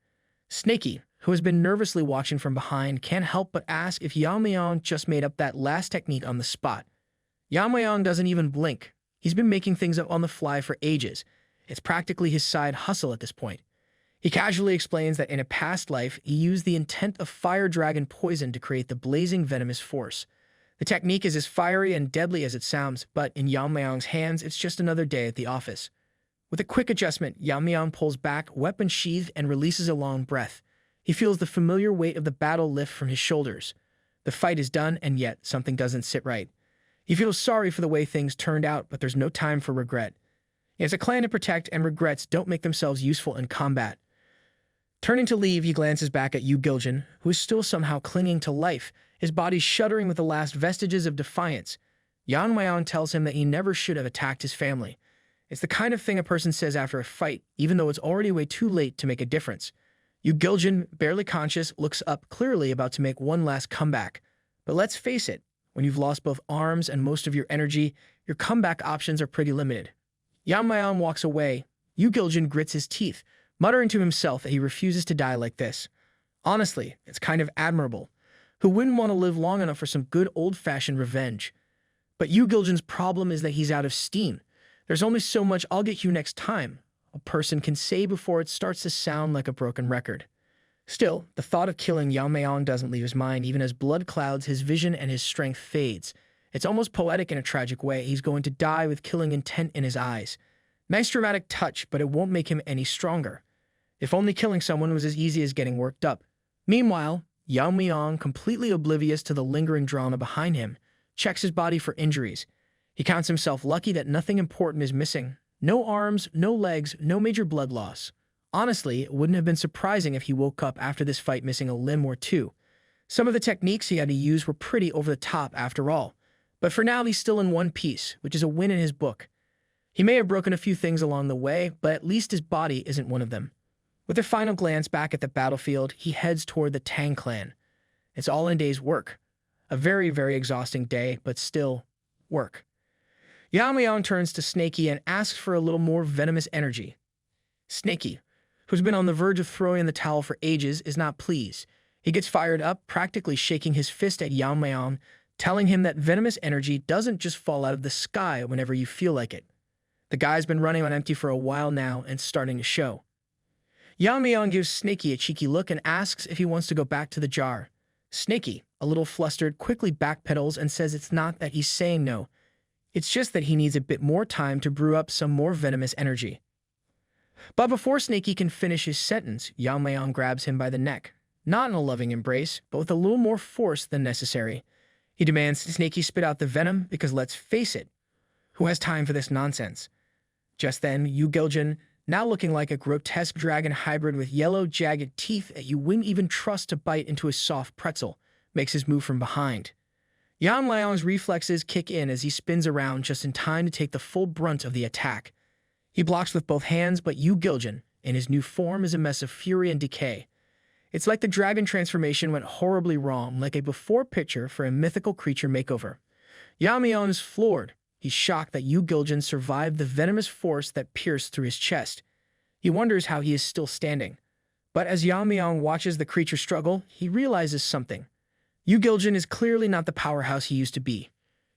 Snakey, who has been nervously watching from behind, can't help but ask if Yeon-myeong just made up that last technique on the spot. Yeon-myeong doesn't even blink. He's been making things up on the fly for ages. It's practically his side hustle at this point. He casually explains that in a past life, he used the intent of fire dragon poison to create the blazing venomous force. The technique is as fiery and deadly as it sounds, but in Yeon-myeong's hands, it's just another day at the office. With a quick adjustment, Yeon-myeong pulls back, weapon sheathed, and releases a long breath. He feels the familiar weight of the battle lift from his shoulders. The fight is done, and yet something doesn't sit right. He feels sorry for the way things turned out, but there's no time for regret. He has a clan to protect, and regrets don't make themselves useful in combat. Turning to leave, he glances back at Yu Giljin, who is still somehow clinging to life, his body shuddering with the last vestiges of defiance. Yeon-myeong tells him that he never should have attacked his family. It's the kind of thing a person says after a fight, even though it's already way too late to make a difference. Yu Giljin, barely conscious, looks up, clearly about to make one last comeback. But let's face it, when you've lost both arms and most of your energy, your comeback options are pretty limited. Yeon-myeong walks away. Yu Giljin grits his teeth, muttering to himself that he refuses to die like this. Honestly, it's kind of admirable. Who wouldn't want to live long enough for some good old-fashioned revenge? But Yu Giljin's problem is that he's out of steam. There's only so much "I'll get you next time" a person can say before it starts to sound like a broken record. Still, the thought of killing Yeon-myeong doesn't leave his mind even as blood clouds his vision and his strength fades. It's almost poetic in a tragic way. He's going to die with killing intent in his eyes. Nice dramatic touch, but it won't make him any stronger. If only killing someone was as easy as getting worked up. Meanwhile, Yeon-myeong, completely oblivious to the lingering drama behind him, checks his body for injuries. He counts himself lucky that nothing important is missing. No arms, no legs, no major blood loss. Honestly, it wouldn't have been surprising if he woke up after this fight missing a limb or two. Some of the techniques he had to use were pretty over the top after all. But for now, he's still in one piece, which is a win in his book. He may have broken a few things along the way, but at least his body isn't one of them. With a final glance back at the battlefield, he heads toward the Tang clan. It's all in a day's work. A very, very exhausting day, but still work. Yeon-myeong turns to Snakey and asks for a little more venomous energy. Snakey, who's been on the verge of throwing in the towel for ages, is not pleased. He gets fired up, practically shaking his fist at Yeon-myeong, telling him that venomous energy doesn't just fall out of the sky whenever you feel like it. The guy's been running on empty for a while now and starting to show. Yeon-myeong gives Snakey a cheeky look and asks if he wants to go back to the jar. Snakey, a little flustered, quickly backpedals and says it's not that he's saying no. It's just that he needs a bit more time to brew up some more venomous energy. But before Snakey can finish his sentence, Yeon-myeong grabs him by the neck. Not in a loving embrace, but with a little more force than necessary. He demands Snakey spit out the venom because let's face it, who has time for this nonsense? Just then, Yu Giljin, now looking like a grotesque dragon hybrid with yellow, jagged teeth that you wouldn't even trust to bite into a soft pretzel, makes his move from behind. Yeon-myeong's reflexes kick in as he spins around just in time to take the full brunt of the attack. He blocks with both hands, but Yu Giljin, in his new form, is a mess of fury and decay. It's like the dragon transformation went horribly wrong, like a before picture for a mythical creature makeover. Yeon-myeong is floored. He's shocked that Yu Giljin survived the venomous force that pierced through his chest. He wonders how he is still standing. But as Yeon-myeong watches the creature struggle, he realizes something. Yu Giljin is clearly not the powerhouse he used to be.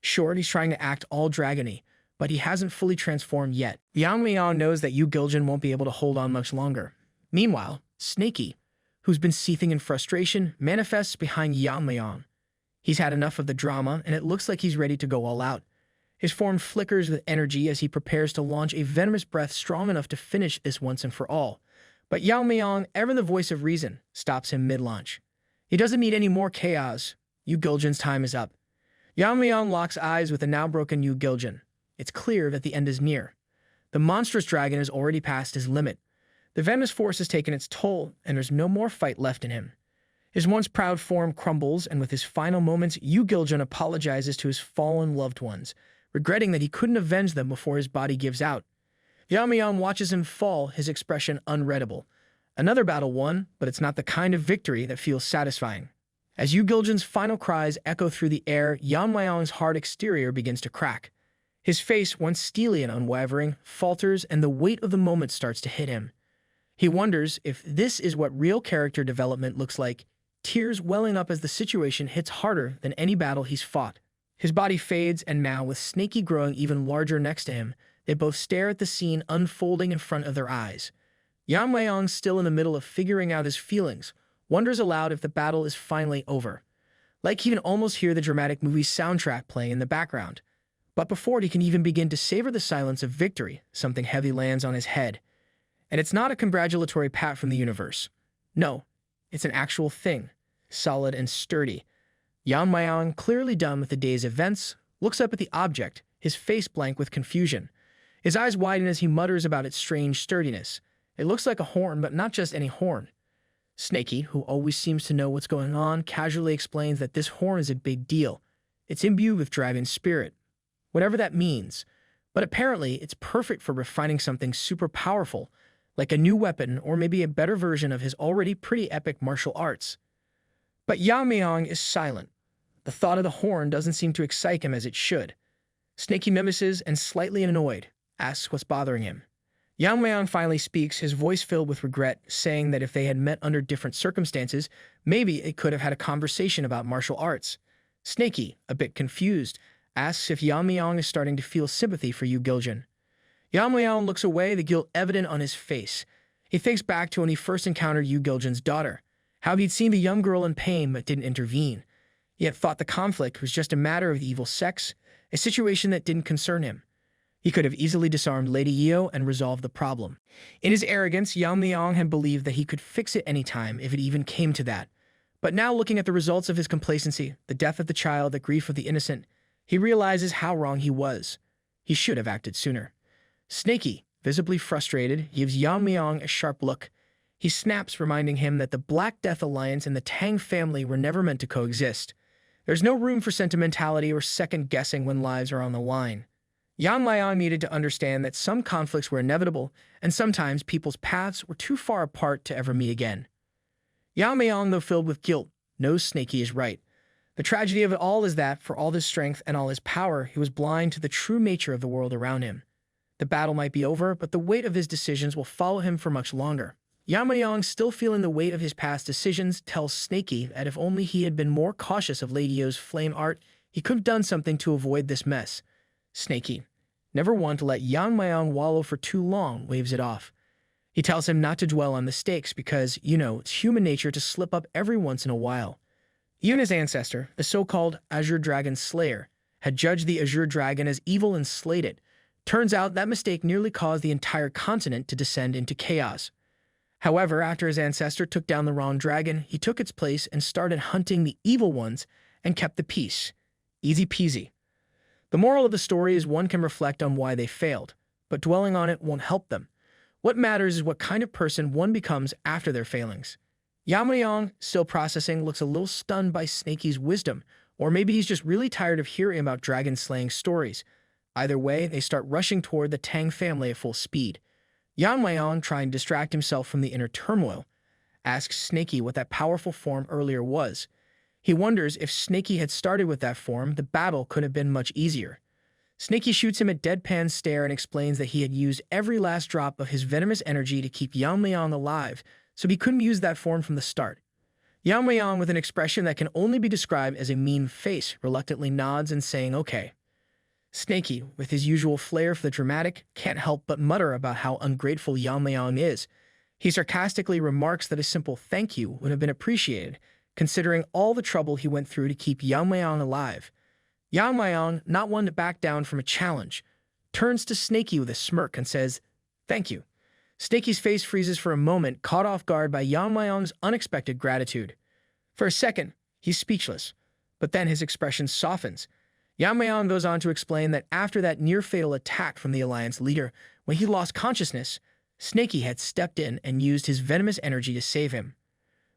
Sure, he's trying to act all dragony, but he hasn't fully transformed yet. Yeon-myeong knows that Yu Giljin won't be able to hold on much longer. Meanwhile, Snakey, who's been seething in frustration, manifests behind Yeon-myeong. He's had enough of the drama, and it looks like he's ready to go all out. His form flickers with energy as he prepares to launch a venomous breath strong enough to finish this once and for all. But Yeon-myeong, ever the voice of reason, stops him mid-launch. He doesn't need any more chaos. Yu Giljin's time is up. Yeon-myeong locks eyes with the now broken Yu Giljin. It's clear that the end is near. The monstrous dragon has already passed his limit. The venomous force has taken its toll, and there's no more fight left in him. His once proud form crumbles, and with his final moments, Yu Giljin apologizes to his fallen loved ones, regretting that he couldn't avenge them before his body gives out. Yeon-myeong watches him fall, his expression unreadable. Another battle won, but it's not the kind of victory that feels satisfying. As Yu Giljin's final cries echo through the air, Yeon-myeong's hard exterior begins to crack. His face, once steely and unwavering, falters, and the weight of the moment starts to hit him. He wonders if this is what real character development looks like, tears welling up as the situation hits harder than any battle he's fought. His body fades, and now, with Snaky growing even larger next to him, they both stare at the scene unfolding in front of their eyes. Yeon-myeong, still in the middle of figuring out his feelings, wonders aloud if the battle is finally over. Like he can almost hear the dramatic movie soundtrack playing in the background. But before he can even begin to savor the silence of victory, something heavy lands on his head. And it's not a congratulatory pat from the universe. No, it's an actual thing, solid and sturdy. Yeon-myeong, clearly done with the day's events, looks up at the object, his face blank with confusion. His eyes widen as he mutters about its strange sturdiness. It looks like a horn, but not just any horn. Snaky, who always seems to know what's going on, casually explains that this horn is a big deal. It's imbued with dragon spirit, whatever that means. But apparently, it's perfect for refining something super powerful, like a new weapon or maybe a better version of his already pretty epic martial arts. But Yeon-myeong is silent. The thought of the horn doesn't seem to excite him as it should. Snaky mimeses and, slightly annoyed, asks what's bothering him. Yeon-myeong finally speaks, his voice filled with regret, saying that if they had met under different circumstances, maybe it could have had a conversation about martial arts. Snaky, a bit confused, asks if Yeon-myeong is starting to feel sympathy for Yu Giljin. Yeon-myeong looks away, the guilt evident on his face. He thinks back to when he first encountered Yu Giljin's daughter, how he'd seen the young girl in pain but didn't intervene. He had thought the conflict was just a matter of evil sex, a situation that didn't concern him. He could have easily disarmed Lady Yeo and resolved the problem. In his arrogance, Yeon-myeong had believed that he could fix it any time if it even came to that. But now, looking at the results of his complacency, the death of the child, the grief of the innocent, he realizes how wrong he was. He should have acted sooner. Snaky, visibly frustrated, gives Yeon-myeong a sharp look. He snaps, reminding him that the Black Death Alliance and the Tang family were never meant to coexist. There's no room for sentimentality or second-guessing when lives are on the line. Yeon-myeong needed to understand that some conflicts were inevitable, and sometimes people's paths were too far apart to ever meet again. Yeon-myeong, though filled with guilt, knows Snaky is right. The tragedy of it all is that, for all his strength and all his power, he was blind to the true nature of the world around him. The battle might be over, but the weight of his decisions will follow him for much longer. Yeon-myeong, still feeling the weight of his past decisions, tells Snaky that if only he had been more cautious of Lady Yeo's flame art, he could have done something to avoid this mess. Snaky, never one to let Yeon-myeong wallow for too long, waves it off. He tells him not to dwell on mistakes because, it's human nature to slip up every once in a while. Even his ancestor, the so-called Azure Dragon Slayer, had judged the Azure Dragon as evil and slayed it. Turns out that mistake nearly caused the entire continent to descend into chaos. However, after his ancestor took down the wrong dragon, he took its place and started hunting the evil ones and kept the peace. Easy peasy. The moral of the story is one can reflect on why they failed, but dwelling on it won't help them. What matters is what kind of person one becomes after their failings. Yeon-myeong, still processing, looks a little stunned by Snaky's wisdom, or maybe he's just really tired of hearing about dragon-slaying stories. Either way, they start rushing toward the Tang family at full speed. Yeon-myeong, trying to distract himself from the inner turmoil, asks Snaky what that powerful form earlier was. He wonders if Snaky had started with that form, the battle could have been much easier. Snaky shoots him a deadpan stare and explains that he had used every last drop of his venomous energy to keep Yeon-myeong alive, so he couldn't use that form from the start. Yeon-myeong, with an expression that can only be described as a mean face, reluctantly nods and saying okay. Snaky, with his usual flair for the dramatic, can't help but mutter about how ungrateful Yeon-myeong is. He sarcastically remarks that a simple thank you would have been appreciated, considering all the trouble he went through to keep Yeon-myeong alive. Yeon-myeong, not one to back down from a challenge, turns to Snaky with a smirk and says, "Thank you." Snaky's face freezes for a moment, caught off guard by Yeon-myeong's unexpected gratitude. For a second, he's speechless, but then his expression softens. Yeon-myeong goes on to explain that after that near-fatal attack from the Alliance leader, when he lost consciousness, Snaky had stepped in and used his venomous energy to save him.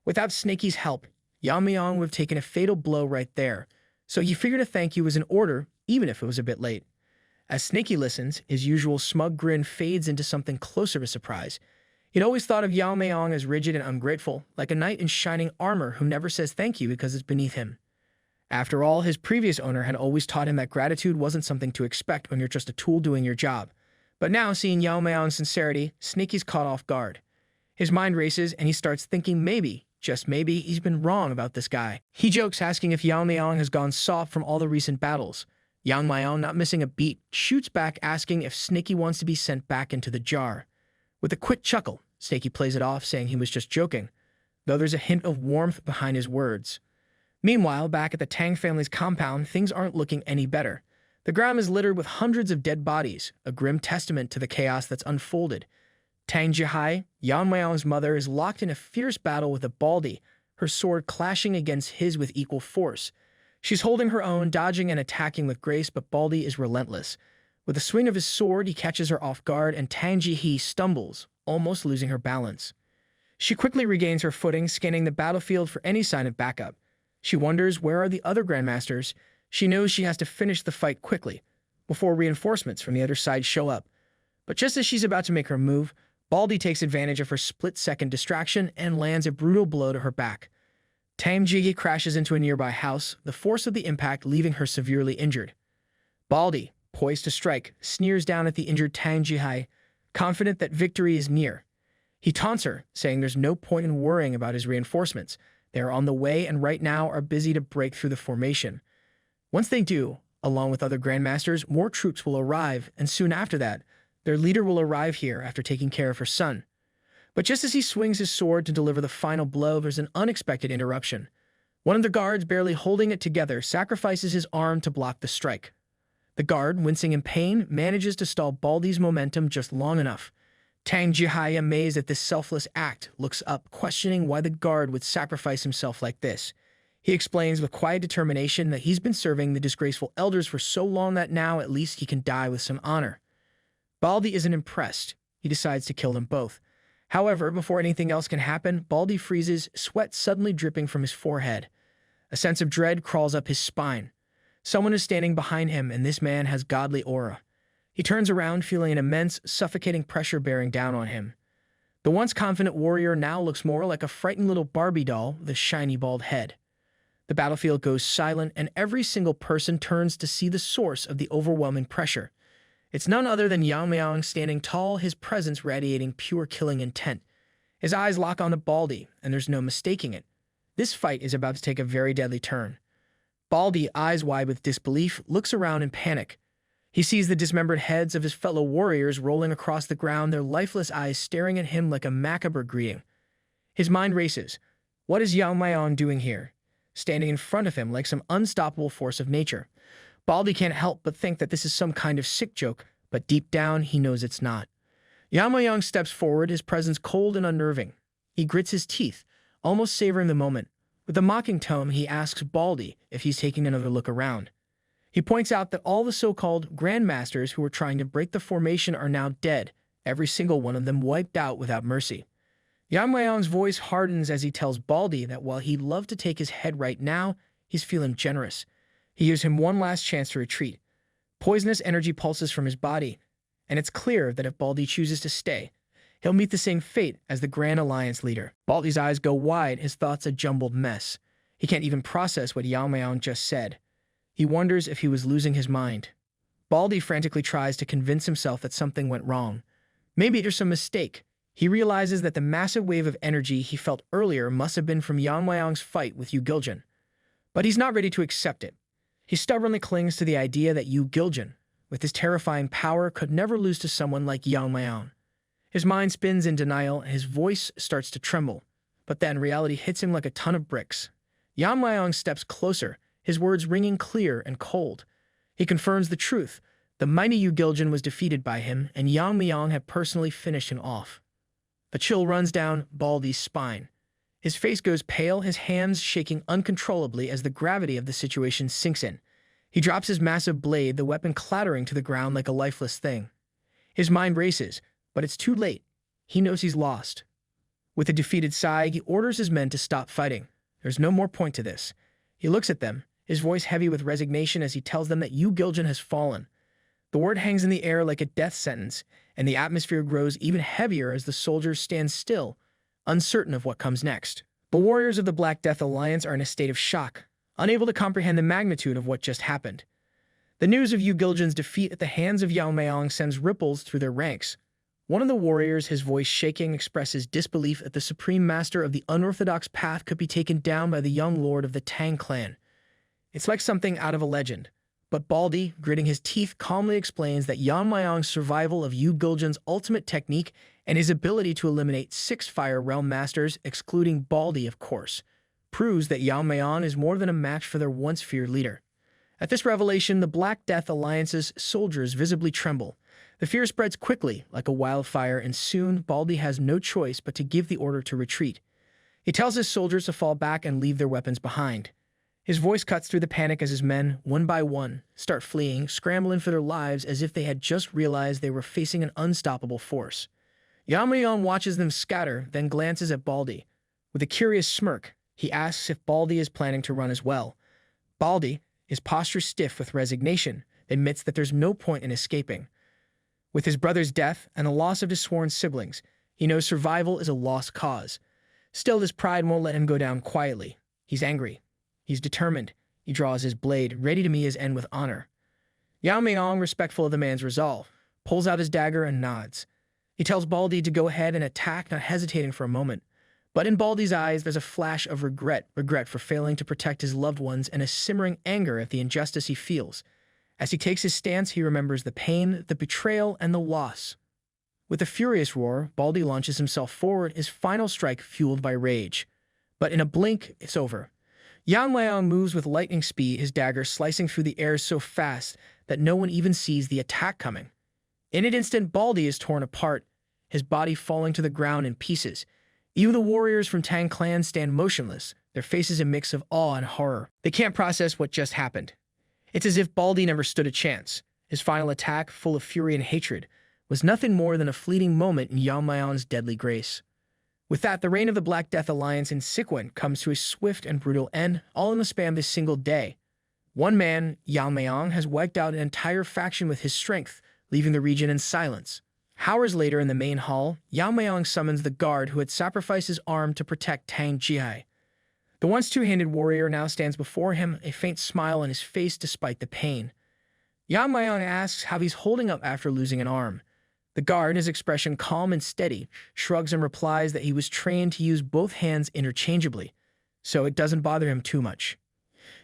Without Snaky's help, Yeon-myeong would have taken a fatal blow right there, so he figured a thank you was in order, even if it was a bit late. As Snaky listens, his usual smug grin fades into something closer to surprise. He'd always thought of Yeon-myeong as rigid and ungrateful, like a knight in shining armor who never says thank you because it's beneath him. After all, his previous owner had always taught him that gratitude wasn't something to expect when you're just a tool doing your job. But now, seeing Yeon-myeong's sincerity, Snaky's caught off guard. His mind races and he starts thinking maybe, just maybe, he's been wrong about this guy. He jokes asking if Yeon-myeong has gone soft from all the recent battles. Yeon-myeong, not missing a beat, shoots back asking if Snaky wants to be sent back into the jar. With a quick chuckle, Snaky plays it off saying he was just joking, though there's a hint of warmth behind his words. Meanwhile, back at the Tang family's compound, things aren't looking any better. The ground is littered with hundreds of dead bodies, a grim testament to the chaos that's unfolded. Tang Yeon-myeong, Yeon-myeong's mother, is locked in a fierce battle with a Baldy, her sword clashing against his with equal force. She's holding her own, dodging and attacking with grace, but Baldy is relentless. With a swing of his sword, he catches her off guard, and Tang Yeon-myeong stumbles, almost losing her balance. She quickly regains her footing, scanning the battlefield for any sign of backup. She wonders where are the other grandmasters. She knows she has to finish the fight quickly, before reinforcements from the other side show up. But just as she's about to make her move, Baldy takes advantage of her split-second distraction and lands a brutal blow to her back. Tang Yeon-myeong crashes into a nearby house, the force of the impact leaving her severely injured. Baldy, poised to strike, sneers down at the injured Tang Yeon-myeong, confident that victory is near. He taunts her, saying there's no point in worrying about his reinforcements. They are on the way and right now are busy to break through the formation. Once they do, along with other grandmasters, more troops will arrive, and soon after that, their leader will arrive here after taking care of her son. But just as he swings his sword to deliver the final blow, there's an unexpected interruption. One of the guards, barely holding it together, sacrifices his arm to block the strike. The guard, wincing in pain, manages to stall Baldy's momentum just long enough. Tang Yeon-myeong, amazed at this selfless act, looks up, questioning why the guard would sacrifice himself like this. He explains with quiet determination that he's been serving the disgraceful elders for so long that now at least he can die with some honor. Baldy isn't impressed. He decides to kill them both. However, before anything else can happen, Baldy freezes, sweat suddenly dripping from his forehead. A sense of dread crawls up his spine. Someone is standing behind him, and this man has godly aura. He turns around, feeling an immense, suffocating pressure bearing down on him. The once confident warrior now looks more like a frightened little Barbie doll with a shiny bald head. The battlefield goes silent, and every single person turns to see the source of the overwhelming pressure. It's none other than Yeon-myeong standing tall, his presence radiating pure killing intent. His eyes lock onto Baldy, and there's no mistaking it. This fight is about to take a very deadly turn. Baldy, eyes wide with disbelief, looks around in panic. He sees the dismembered heads of his fellow warriors rolling across the ground, their lifeless eyes staring at him like a macabre greeting. His mind races. What is Yeon-myeong doing here? Standing in front of him like some unstoppable force of nature. Baldy can't help but think that this is some kind of sick joke, but deep down he knows it's not. Yeon-myeong steps forward, his presence cold and unnerving. He grits his teeth, almost savoring the moment. With a mocking tone, he asks Baldy if he's taking another look around. He points out that all the so-called grandmasters who were trying to break the formation are now dead, every single one of them wiped out without mercy. Yeon-myeong's voice hardens as he tells Baldy that while he'd love to take his head right now, he's feeling generous. He gives him one last chance to retreat. Poisonous energy pulses from his body, and it's clear that if Baldy chooses to stay, he'll meet the same fate as the Grand Alliance leader. Baldy's eyes go wide, his thoughts a jumbled mess. He can't even process what Yeon-myeong just said. He wonders if he was losing his mind. Baldy frantically tries to convince himself that something went wrong. Maybe there's some mistake. He realizes that the massive wave of energy he felt earlier must have been from Yeon-myeong's fight with Yu Giljan. But he's not ready to accept it. He stubbornly clings to the idea that Yu Giljan, with his terrifying power, could never lose to someone like Yeon-myeong. His mind spins in denial, and his voice starts to tremble. But then reality hits him like a ton of bricks. Yeon-myeong steps closer, his words ringing clear and cold. He confirms the truth. The mighty Yu Giljan was defeated by him, and Yeon-myeong had personally finished him off. A chill runs down Baldy's spine. His face goes pale, his hands shaking uncontrollably as the gravity of the situation sinks in. He drops his massive blade, the weapon clattering to the ground like a lifeless thing. His mind races, but it's too late. He knows he's lost. With a defeated sigh, he orders his men to stop fighting. There's no more point to this. He looks at them, his voice heavy with resignation as he tells them that Yu Giljan has fallen. The word hangs in the air like a death sentence, and the atmosphere grows even heavier as the soldiers stand still, uncertain of what comes next. The warriors of the Black Death Alliance are in a state of shock, unable to comprehend the magnitude of what just happened. The news of Yu Giljan's defeat at the hands of Yeon-myeong sends ripples through their ranks. One of the warriors, his voice shaking, expresses disbelief that the supreme master of the unorthodox path could be taken down by the young lord of the Tang clan. It's like something out of a legend. But Baldy, gritting his teeth, calmly explains that Yeon-myeong's survival of Yu Giljan's ultimate technique and his ability to eliminate 6 Fire Realm Masters, excluding Baldy, of course, proves that Yeon-myeong is more than a match for their once feared leader. At this revelation, the Black Death Alliance's soldiers visibly tremble. The fear spreads quickly, like a wildfire, and soon Baldy has no choice but to give the order to retreat. He tells his soldiers to fall back and leave their weapons behind. His voice cuts through the panic as his men, one by one, start fleeing, scrambling for their lives as if they had just realized they were facing an unstoppable force. Yeon-myeong watches them scatter, then glances at Baldy. With a curious smirk, he asks if Baldy is planning to run as well. Baldy, his posture stiff with resignation, admits that there's no point in escaping. With his brother's death and the loss of his sworn siblings, he knows survival is a lost cause. Still, his pride won't let him go down quietly. He's angry. He's determined. He draws his blade, ready to meet his end with honor. Yeon-myeong, respectful of the man's resolve, pulls out his dagger and nods. He tells Baldy to go ahead and attack, not hesitating for a moment. But in Baldy's eyes, there's a flash of regret for failing to protect his loved ones and a simmering anger at the injustice he feels. As he takes his stance, he remembers the pain, the betrayal, and the loss. With a furious roar, Baldy launches himself forward, his final strike fueled by rage. But in a blink, it's over. Yeon-myeong moves with lightning speed, his dagger slicing through the air so fast that no one even sees the attack coming. In an instant, Baldy is torn apart, his body falling to the ground in pieces. Even the warriors from Tang clan stand motionless, their faces a mix of awe and horror. They can't process what just happened. It's as if Baldy never stood a chance. His final attack, full of fury and hatred, was nothing more than a fleeting moment in Yeon-myeong's deadly grace. With that, the reign of the Black Death Alliance in Sichuan comes to a swift and brutal end, all in the span of a single day. One man, Yeon-myeong, has wiped out an entire faction with his strength, leaving the region in silence. Hours later in the main hall, Yeon-myeong summons the guard who had sacrificed his arm to protect Tang Yeon-myeong. The once two-handed warrior now stands before him, a faint smile on his face despite the pain. Yeon-myeong asks how he's holding up after losing an arm. The guard, his expression calm and steady, shrugs and replies that he was trained to use both hands interchangeably, so it doesn't bother him too much.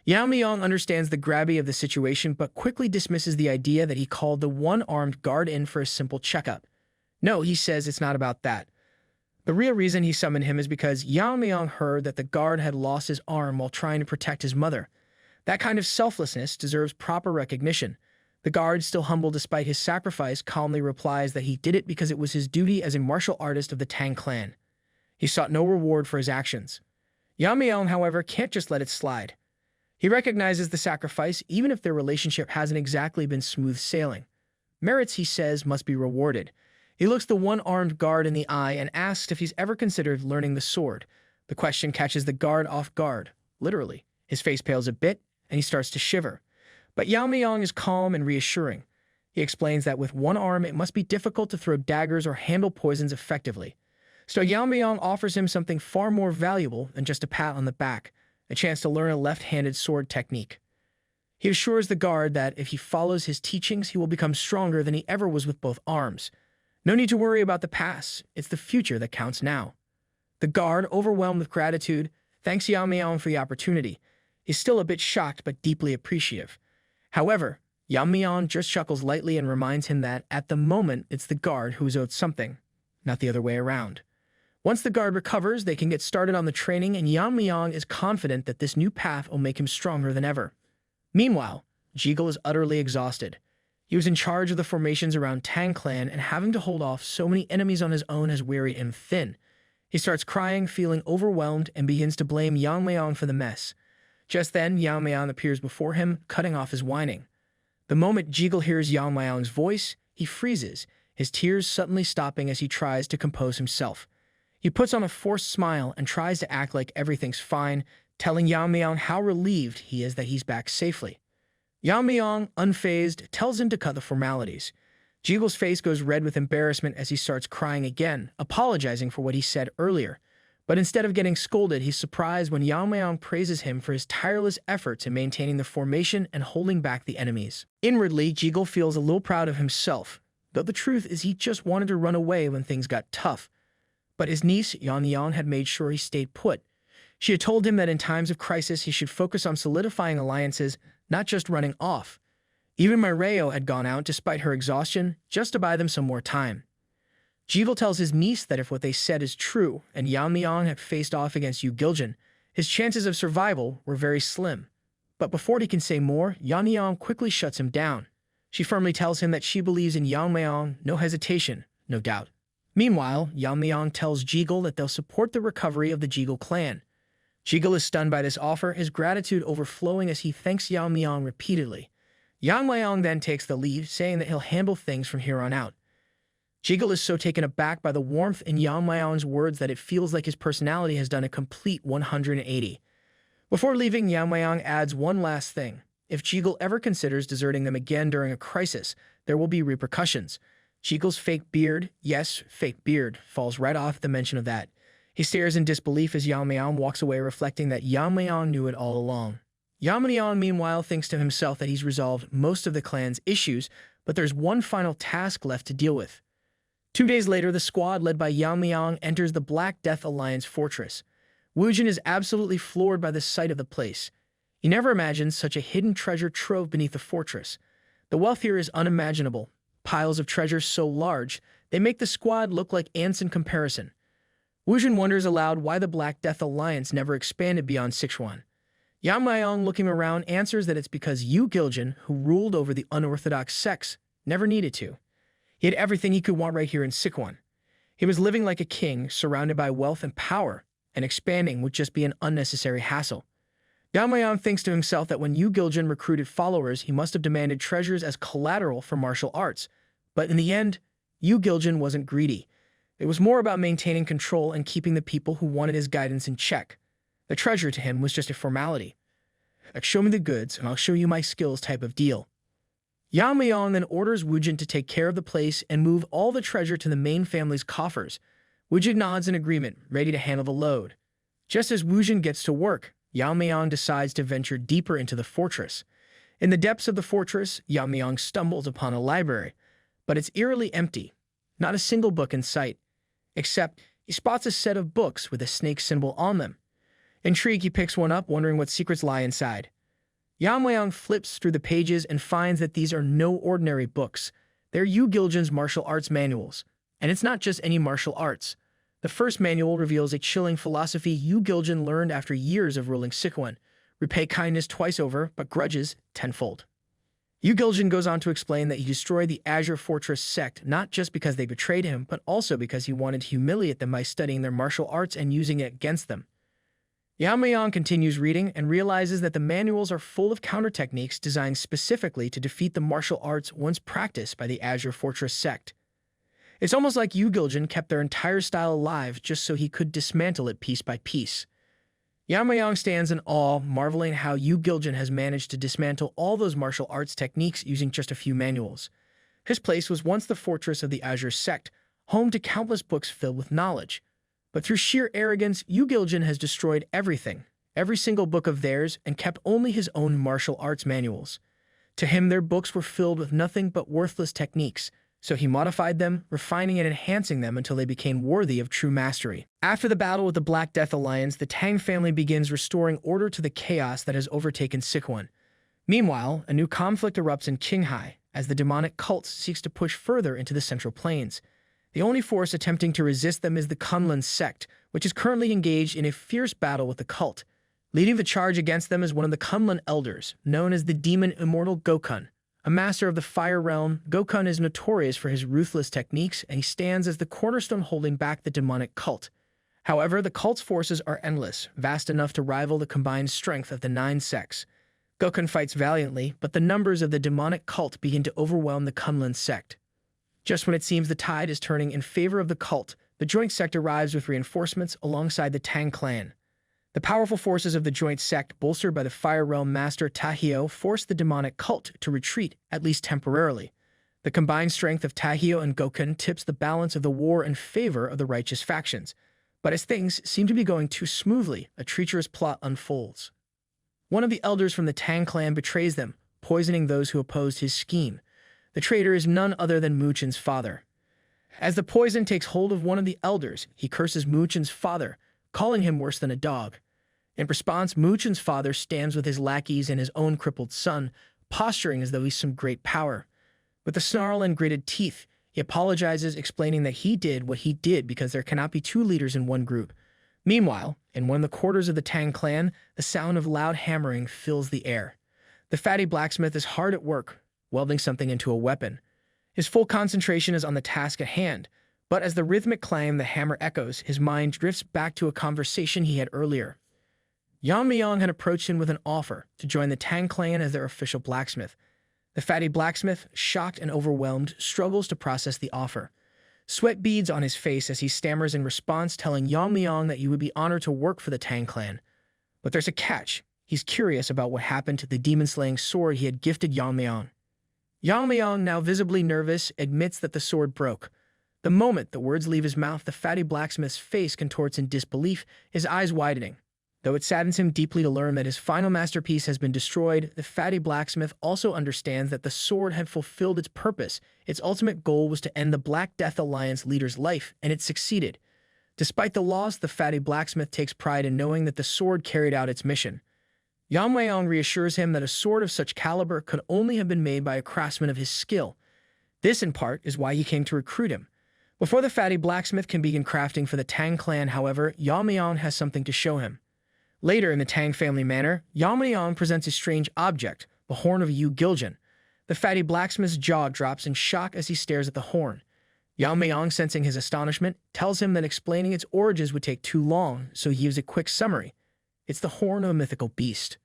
Yeon-myeong understands the gravity of the situation but quickly dismisses the idea that he called the one-armed guard in for a simple checkup. No, he says it's not about that. The real reason he summoned him is because Yeon-myeong heard that the guard had lost his arm while trying to protect his mother. That kind of selflessness deserves proper recognition. The guard, still humble despite his sacrifice, calmly replies that he did it because it was his duty as a martial artist of the Tang clan. He sought no reward for his actions. Yeon-myeong, however, can't just let it slide. He recognizes the sacrifice even if their relationship hasn't exactly been smooth sailing. Merits, he says, must be rewarded. He looks the one-armed guard in the eye and asks if he's ever considered learning the sword. The question catches the guard off guard, literally. His face pales a bit, and he starts to shiver. But Yeon-myeong is calm and reassuring. He explains that with one arm, it must be difficult to throw daggers or handle poisons effectively. So Yeon-myeong offers him something far more valuable than just a pat on the back, a chance to learn a left-handed sword technique. He assures the guard that if he follows his teachings, he will become stronger than he ever was with both arms. No need to worry about the past. It's the future that counts now. The guard, overwhelmed with gratitude, thanks Yeon-myeong for the opportunity. He's still a bit shocked but deeply appreciative. However, Yeon-myeong just chuckles lightly and reminds him that, at the moment, it's the guard who is owed something, not the other way around. Once the guard recovers, they can get started on the training, and Yeon-myeong is confident that this new path will make him stronger than ever. Meanwhile, Jegal is utterly exhausted. He was in charge of the formations around Tang clan, and having to hold off so many enemies on his own has wearied him thin. He starts crying, feeling overwhelmed, and begins to blame Yeon-myeong for the mess. Just then, Yeon-myeong appears before him, cutting off his whining. The moment Jigul hears Yeon-myeong's voice, he freezes, his tears suddenly stopping as he tries to compose himself. He puts on a forced smile and tries to act like everything's fine, telling Yeon-myeong how relieved he is that he's back safely. Yeon-myeong, unfazed, tells him to cut the formalities. Jigul's face goes red with embarrassment as he starts crying again, apologizing for what he said earlier. But instead of getting scolded, he's surprised when Yeon-myeong praises him for his tireless efforts in maintaining the formation and holding back the enemies. Inwardly, Jigul feels a little proud of himself, though the truth is he just wanted to run away when things got tough. But his niece, Yeon-myeong, had made sure he stayed put. She had told him that in times of crisis he should focus on solidifying alliances, not just running off. Even Mireo had gone out despite her exhaustion, just to buy them some more time. Jigul tells his niece that if what they said is true, and Yeon-myeong had faced off against Yu Giljin, his chances of survival were very slim. But before he can say more, Yeon-myeong quickly shuts him down. She firmly tells him that she believes in Yeon-myeong, no hesitation, no doubt. Meanwhile, Yeon-myeong tells Jigul that they'll support the recovery of the Jigul clan. Jigul is stunned by this offer, his gratitude overflowing as he thanks Yeon-myeong repeatedly. Yeon-myeong then takes the lead, saying that he'll handle things from here on out. Jigul is so taken aback by the warmth in Yeon-myeong's words that it feels like his personality has done a complete 180. Before leaving, Yeon-myeong adds one last thing. If Jigul ever considers deserting them again during a crisis, there will be repercussions. Jigul's fake beard, yes, fake beard, falls right off at the mention of that. He stares in disbelief as Yeon-myeong walks away, reflecting that Yeon-myeong knew it all along. Yeon-myeong, meanwhile, thinks to himself that he's resolved most of the clan's issues, but there's one final task left to deal with. 2 days later, the squad led by Yeon-myeong enters the Black Death Alliance fortress. Woojin is absolutely floored by the sight of the place. He never imagined such a hidden treasure trove beneath the fortress. The wealth here is unimaginable. Piles of treasure so large, they make the squad look like ants in comparison. Woojin wonders aloud why the Black Death Alliance never expanded beyond Sichuan. Yeon-myeong, looking around, answers that it's because Yu Giljin, who ruled over the unorthodox sects, never needed to. He had everything he could want right here in Sichuan. He was living like a king, surrounded by wealth and power, and expanding would just be an unnecessary hassle. Yeon-myeong thinks to himself that when Yu Giljin recruited followers, he must have demanded treasures as collateral for martial arts. But in the end, Yu Giljin wasn't greedy. It was more about maintaining control and keeping the people who wanted his guidance in check. The treasure to him was just a formality. Like, show me the goods, and I'll show you my skills type of deal. Yeon-myeong then orders Woojin to take care of the place and move all the treasure to the main family's coffers. Woojin nods in agreement, ready to handle the load. Just as Woojin gets to work, Yeon-myeong decides to venture deeper into the fortress. In the depths of the fortress, Yeon-myeong stumbles upon a library, but it's eerily empty. Not a single book in sight, except he spots a set of books with a snake symbol on them. Intrigued, he picks one up, wondering what secrets lie inside. Yeon-myeong flips through the pages and finds that these are no ordinary books. They're Yu Giljin's martial arts manuals. And it's not just any martial arts. The first manual reveals a chilling philosophy Yu Giljin learned after years of ruling Sichuan. Repay kindness twice over, but grudges tenfold. Yu Giljin goes on to explain that he destroyed the Azure Fortress sect not just because they betrayed him, but also because he wanted to humiliate them by studying their martial arts and using it against them. Yeon-myeong continues reading and realizes that the manuals are full of counter techniques designed specifically to defeat the martial arts once practiced by the Azure Fortress sect. It's almost like Yu Giljin kept their entire style alive just so he could dismantle it piece by piece. Yeon-myeong stands in awe, marveling how Yu Giljin has managed to dismantle all those martial arts techniques using just a few manuals. His place was once the fortress of the Azure sect, home to countless books filled with knowledge. But through sheer arrogance, Yu Giljin has destroyed everything, every single book of theirs, and kept only his own martial arts manuals. To him, their books were filled with nothing but worthless techniques, so he modified them, refining and enhancing them until they became worthy of true mastery. After the battle with the Black Death Alliance, the Tang family begins restoring order to the chaos that has overtaken Sichuan. Meanwhile, a new conflict erupts in Qinghai, as the demonic cult seeks to push further into the Central Plains. The only force attempting to resist them is the Kunlun sect, which is currently engaged in a fierce battle with the cult. Leading the charge against them is one of the Kunlun elders, known as the demon immortal Gokun. A master of the fire realm, Gokun is notorious for his ruthless techniques, and he stands as the cornerstone holding back the demonic cult. However, the cult's forces are endless, vast enough to rival the combined strength of the 9 sects. Gokun fights valiantly, but the numbers of the demonic cult begin to overwhelm the Kunlun sect. Just when it seems the tide is turning in favor of the cult, the joint sect arrives with reinforcements alongside the Tang clan. The powerful forces of the joint sect, bolstered by the Fire Realm Master Taehyo, force the demonic cult to retreat, at least temporarily. The combined strength of Taehyo and Gokun tips the balance of the war in favor of the righteous factions. But as things seem to be going too smoothly, a treacherous plot unfolds. One of the elders from the Tang clan betrays them, poisoning those who opposed his scheme. The traitor is none other than Muchin's father. As the poison takes hold of one of the elders, he curses Muchin's father, calling him worse than a dog. In response, Muchin's father stands with his lackeys and his own crippled son, posturing as though he's some great power. With a snarl and gritted teeth, he apologizes, explaining that he did what he did because there cannot be 2 leaders in one group. Meanwhile, in one of the quarters of the Tang clan, the sound of loud hammering fills the air. The fatty blacksmith is hard at work, welding something into a weapon. His full concentration is on the task at hand, but as the rhythmic clang of the hammer echoes, his mind drifts back to a conversation he had earlier. Yeon-myeong had approached him with an offer to join the Tang clan as their official blacksmith. The fatty blacksmith, shocked and overwhelmed, struggles to process the offer. Sweat beads on his face as he stammers in response, telling Yeon-myeong that he would be honored to work for the Tang clan. But there's a catch. He's curious about what happened to the demon-slaying sword he had gifted Yeon-myeong. Yeon-myeong, now visibly nervous, admits that the sword broke. The moment the words leave his mouth, the fatty blacksmith's face contorts in disbelief, his eyes widening. Though it saddens him deeply to learn that his final masterpiece has been destroyed, the fatty blacksmith also understands that the sword had fulfilled its purpose. Its ultimate goal was to end the Black Death Alliance leader's life, and it succeeded. Despite the loss, the fatty blacksmith takes pride in knowing that the sword carried out its mission. Yeon-myeong reassures him that a sword of such caliber could only have been made by a craftsman of his skill. This, in part, is why he came to recruit him. Before the fatty blacksmith can begin crafting for the Tang clan, however, Yeon-myeong has something to show him. Later in the Tang family manor, Yeon-myeong presents a strange object, the horn of a Yu Giljan. The fatty blacksmith's jaw drops in shock as he stares at the horn. Yeon-myeong, sensing his astonishment, tells him that explaining its origins would take too long, so he gives a quick summary. It's the horn of a mythical beast.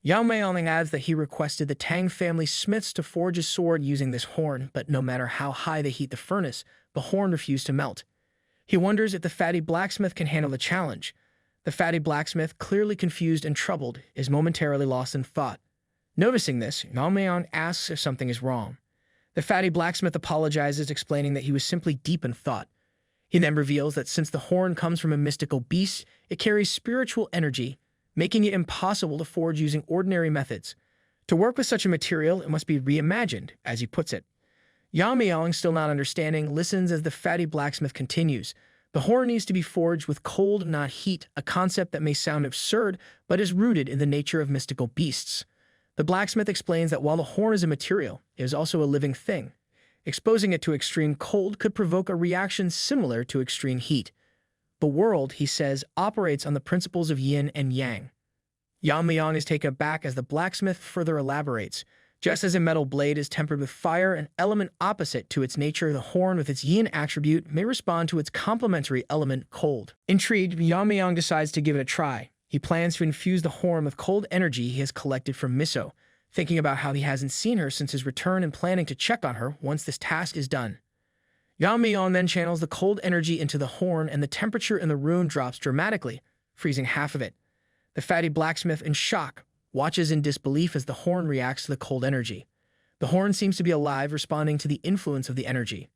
Yeon-myeong adds that he requested the Tang family smiths to forge a sword using this horn, but no matter how high they heat the furnace, the horn refused to melt. He wonders if the fatty blacksmith can handle the challenge. The fatty blacksmith, clearly confused and troubled, is momentarily lost in thought. Noticing this, Yeon-myeong asks if something is wrong. The fatty blacksmith apologizes, explaining that he was simply deep in thought. He then reveals that since the horn comes from a mystical beast, it carries spiritual energy, making it impossible to forge using ordinary methods. To work with such a material, it must be reimagined, as he puts it. Yeon-myeong, still not understanding, listens as the fatty blacksmith continues. The horn needs to be forged with cold, not heat, a concept that may sound absurd, but is rooted in the nature of mystical beasts. The blacksmith explains that while the horn is a material, it is also a living thing. Exposing it to extreme cold could provoke a reaction similar to extreme heat. The world, he says, operates on the principles of yin and yang. Yeon-myeong is taken aback as the blacksmith further elaborates. Just as a metal blade is tempered with fire, an element opposite to its nature, the horn with its yin attribute may respond to its complementary element, cold. Intrigued, Yeon-myeong decides to give it a try. He plans to infuse the horn with cold energy he has collected from Miso, thinking about how he hasn't seen her since his return and planning to check on her once this task is done. Yeon-myeong then channels the cold energy into the horn, and the temperature in the room drops dramatically, freezing half of it. The fatty blacksmith, in shock, watches in disbelief as the horn reacts to the cold energy. The horn seems to be alive, responding to the influence of the energy.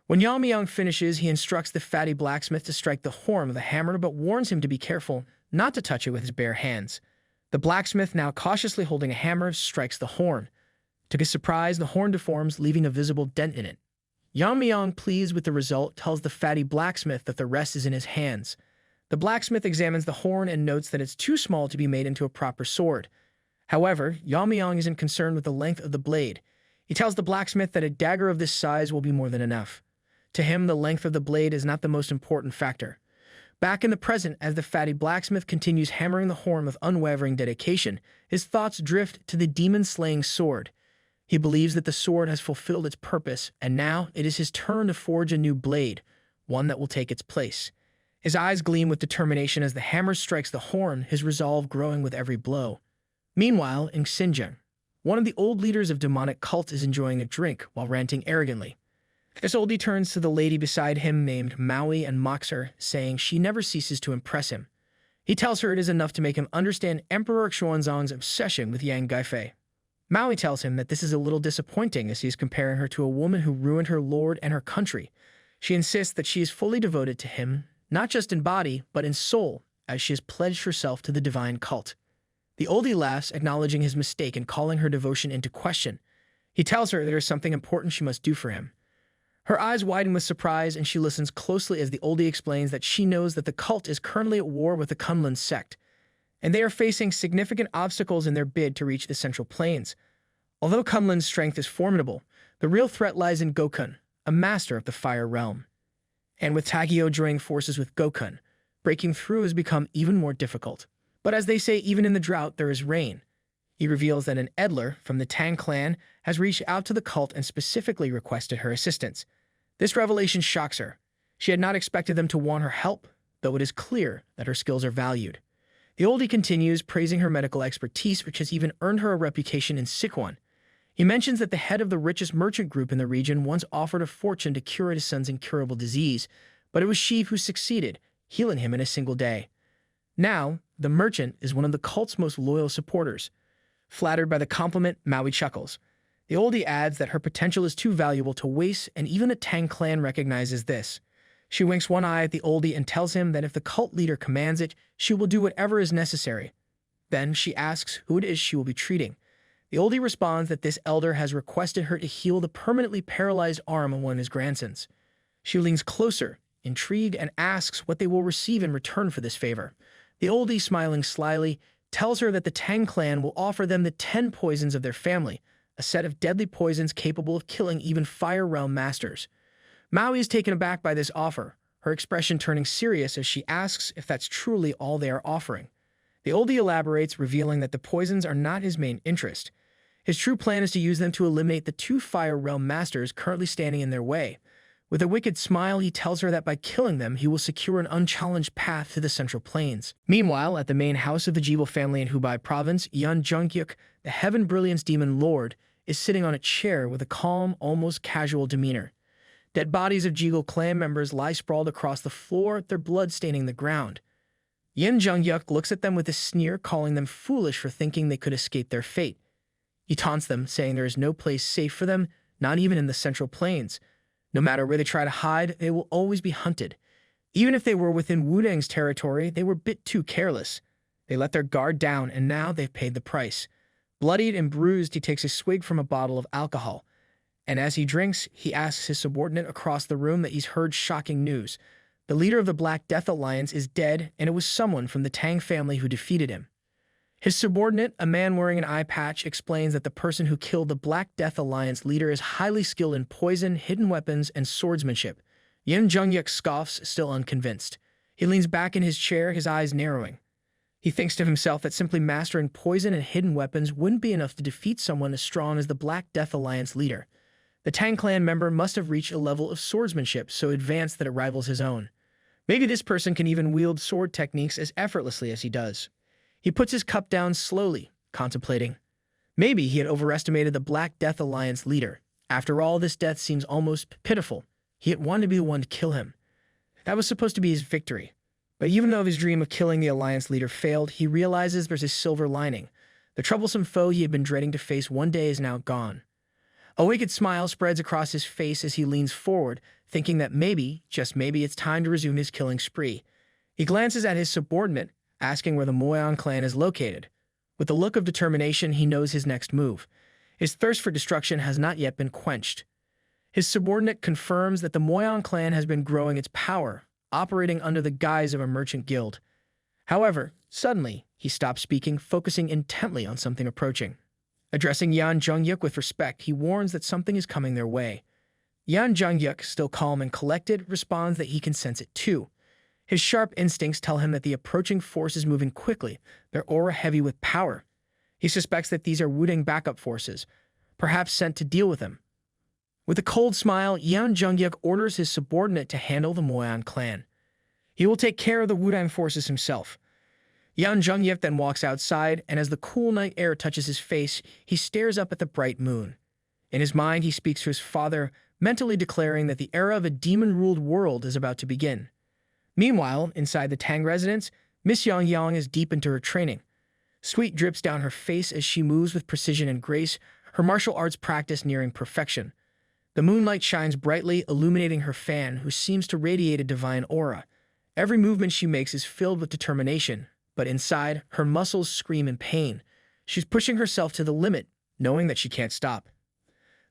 When Yeon-myeong finishes, he instructs the fatty blacksmith to strike the horn with a hammer, but warns him to be careful not to touch it with his bare hands. The blacksmith, now cautiously holding a hammer, strikes the horn. To his surprise, the horn deforms, leaving a visible dent in it. Yeon-myeong, pleased with the result, tells the fatty blacksmith that the rest is in his hands. The blacksmith examines the horn and notes that it's too small to be made into a proper sword. However, Yeon-myeong isn't concerned with the length of the blade. He tells the blacksmith that a dagger of this size will be more than enough. To him, the length of the blade is not the most important factor. Back in the present, as the fatty blacksmith continues hammering the horn with unwavering dedication, his thoughts drift to the demon-slaying sword. He believes that the sword has fulfilled its purpose, and now it is his turn to forge a new blade, one that will take its place. His eyes gleam with determination as the hammer strikes the horn, his resolve growing with every blow. Meanwhile, in Xinjiang, one of the old leaders of demonic cult is enjoying a drink while ranting arrogantly. This oldie turns to the lady beside him named Maui and mocks her, saying she never ceases to impress him. He tells her it is enough to make him understand Emperor Xuanzang's obsession with Yang Gaifei. Maui tells him that this is a little disappointing as he is comparing her to a woman who ruined her lord and her country. She insists that she is fully devoted to him, not just in body, but in soul, as she has pledged herself to the divine cult. The oldie laughs, acknowledging his mistake and calling her devotion into question. He tells her there is something important she must do for him. Her eyes widen with surprise, and she listens closely as the oldie explains that she knows that the cult is currently at war with the Kunlun sect, and they are facing significant obstacles in their bid to reach the Central Plains. Although Kunlun's strength is formidable, the real threat lies in Gokun, a master of the Fire Realm. And with Tagyo joining forces with Gokun, breaking through has become even more difficult. But as they say, even in the drought, there is rain. He reveals that an Edler from the Tang clan has reached out to the cult and specifically requested her assistance. This revelation shocks her. She had not expected them to want her help, though it is clear that her skills are valued. The oldie continues, praising her medical expertise, which has even earned her a reputation in Sichuan. He mentions that the head of the richest merchant group in the region once offered a fortune to cure his son's incurable disease, but it was she who succeeded, healing him in a single day. Now, the merchant is one of the cult's most loyal supporters. Flattered by the compliment, Maui chuckles. The oldie adds that her potential is too valuable to waste, and even the Tang clan recognizes this. She winks one eye at the oldie and tells him that if the cult leader commands it, she will do whatever is necessary. Then she asks who it is she will be treating. The oldie responds that this elder has requested her to heal the permanently paralyzed arm of one of his grandsons. She leans closer, intrigued, and asks what they will receive in return for this favor. The oldie, smiling slyly, tells her that the Tang clan will offer them the 10 poisons of their family, a set of deadly poisons capable of killing even Fire Realm masters. Maui is taken aback by this offer, her expression turning serious as she asks if that's truly all they are offering. The oldie elaborates, revealing that the poisons are not his main interest. His true plan is to use them to eliminate the 2 Fire Realm masters currently standing in their way. With a wicked smile, he tells her that by killing them, he will secure an unchallenged path to the Central Plains. Meanwhile, at the main house of the Jibal family in Hubei province, Yeon-jung-hyuk, the Heaven Brilliance Demon Lord, is sitting on a chair with a calm, almost casual demeanor. Dead bodies of Jigul clan members lie sprawled across the floor, their blood staining the ground. Yeon-jung-hyuk looks at them with a sneer, calling them foolish for thinking they could escape their fate. He taunts them, saying there is no place safe for them, not even in the Central Plains. No matter where they try to hide, they will always be hunted. Even if they were within Wudang's territory, they were a bit too careless. They let their guard down, and now they've paid the price. Bloodied and bruised, he takes a swig from a bottle of alcohol. And as he drinks, he asks his subordinate across the room that he's heard shocking news. The leader of the Black Death Alliance is dead, and it was someone from the Tang family who defeated him. His subordinate, a man wearing an eye patch, explains that the person who killed the Black Death Alliance leader is highly skilled in poison, hidden weapons, and swordsmanship. Yeon-jung-hyuk scoffs, still unconvinced. He leans back in his chair, his eyes narrowing. He thinks to himself that simply mastering poison and hidden weapons wouldn't be enough to defeat someone as strong as the Black Death Alliance leader. The Tang clan member must have reached a level of swordsmanship so advanced that it rivals his own. Maybe this person can even wield sword techniques as effortlessly as he does. He puts his cup down slowly, contemplating. Maybe he had overestimated the Black Death Alliance leader. After all, this death seems almost pitiful. He had wanted to be the one to kill him. That was supposed to be his victory. But even though his dream of killing the Alliance leader failed, he realizes there's a silver lining. The troublesome foe he had been dreading to face one day is now gone. A wicked smile spreads across his face as he leans forward, thinking that maybe, just maybe, it's time to resume his killing spree. He glances at his subordinate, asking where the Moyon clan is located. With a look of determination, he knows his next move. His thirst for destruction has not yet been quenched. His subordinate confirms that the Moyon clan has been growing its power, operating under the guise of a merchant guild. However, suddenly, he stops speaking, focusing intently on something approaching. Addressing Yeon-jung-hyuk with respect, he warns that something is coming their way. Yeon-jung-hyuk, still calm and collected, responds that he can sense it too. His sharp instincts tell him that the approaching force is moving quickly, their aura heavy with power. He suspects that these are Wudang backup forces, perhaps sent to deal with him. With a cold smile, Yeon-jung-hyuk orders his subordinate to handle the Moyon clan. He will take care of the Wudang forces himself. Yan Zhengyuk then walks outside, and as the cool night air touches his face, he stares up at the bright moon. In his mind, he speaks to his father, mentally declaring that the era of a demon-ruled world is about to begin. Meanwhile, inside the Tang residence, Miss Yang is deep into her training. Sweat drips down her face as she moves with precision and grace, her martial arts practice nearing perfection. The moonlight shines brightly, illuminating her fan, who seems to radiate a divine aura. Every movement she makes is filled with determination, but inside, her muscles scream in pain. She's pushing herself to the limit, knowing that she can't stop.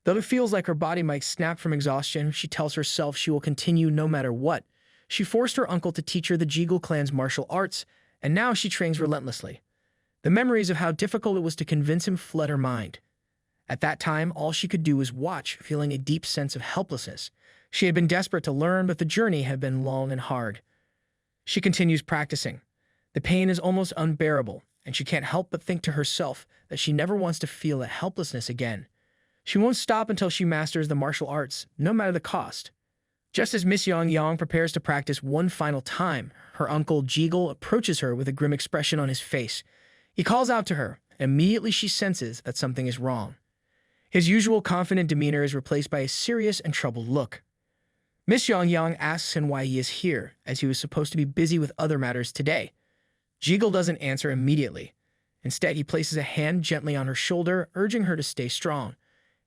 Though it feels like her body might snap from exhaustion, she tells herself she will continue no matter what. She forced her uncle to teach her the Jeagle clan's martial arts, and now she trains relentlessly. The memories of how difficult it was to convince him flood her mind. At that time, all she could do was watch, feeling a deep sense of helplessness. She had been desperate to learn, but the journey had been long and hard. She continues practicing. The pain is almost unbearable, and she can't help but think to herself that she never wants to feel that helplessness again. She won't stop until she masters the martial arts, no matter the cost. Just as Miss Yang prepares to practice one final time, her uncle Jeagle approaches her with a grim expression on his face. He calls out to her, and immediately she senses that something is wrong. His usual confident demeanor is replaced by a serious and troubled look. Miss Yang asks him why he is here, as he was supposed to be busy with other matters today. Jeagle doesn't answer immediately. Instead, he places a hand gently on her shoulder, urging her to stay strong.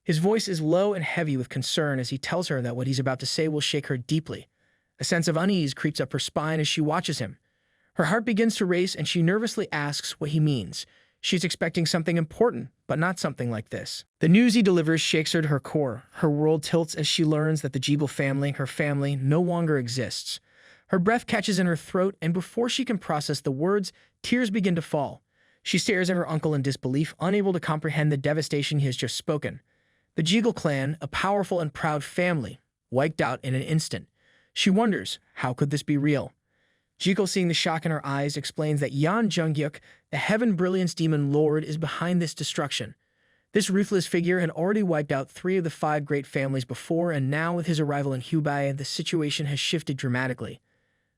His voice is low and heavy with concern as he tells her that what he's about to say will shake her deeply. A sense of unease creeps up her spine as she watches him. Her heart begins to race and she nervously asks what he means. She's expecting something important, but not something like this. The news he delivers shakes her to her core. Her world tilts as she learns that the Jeagle family, her family, no longer exists. Her breath catches in her throat, and before she can process the words, tears begin to fall. She stares at her uncle in disbelief, unable to comprehend the devastation he has just spoken. The Jeagle clan, a powerful and proud family, wiped out in an instant. She wonders, how could this be real? Jeagle, seeing the shock in her eyes, explains that Yan Zhengyuk, the Heaven Brilliance Demon Lord, is behind this destruction. This ruthless figure had already wiped out 3 of the 5 great families before, and now with his arrival in Hubei, the situation has shifted dramatically.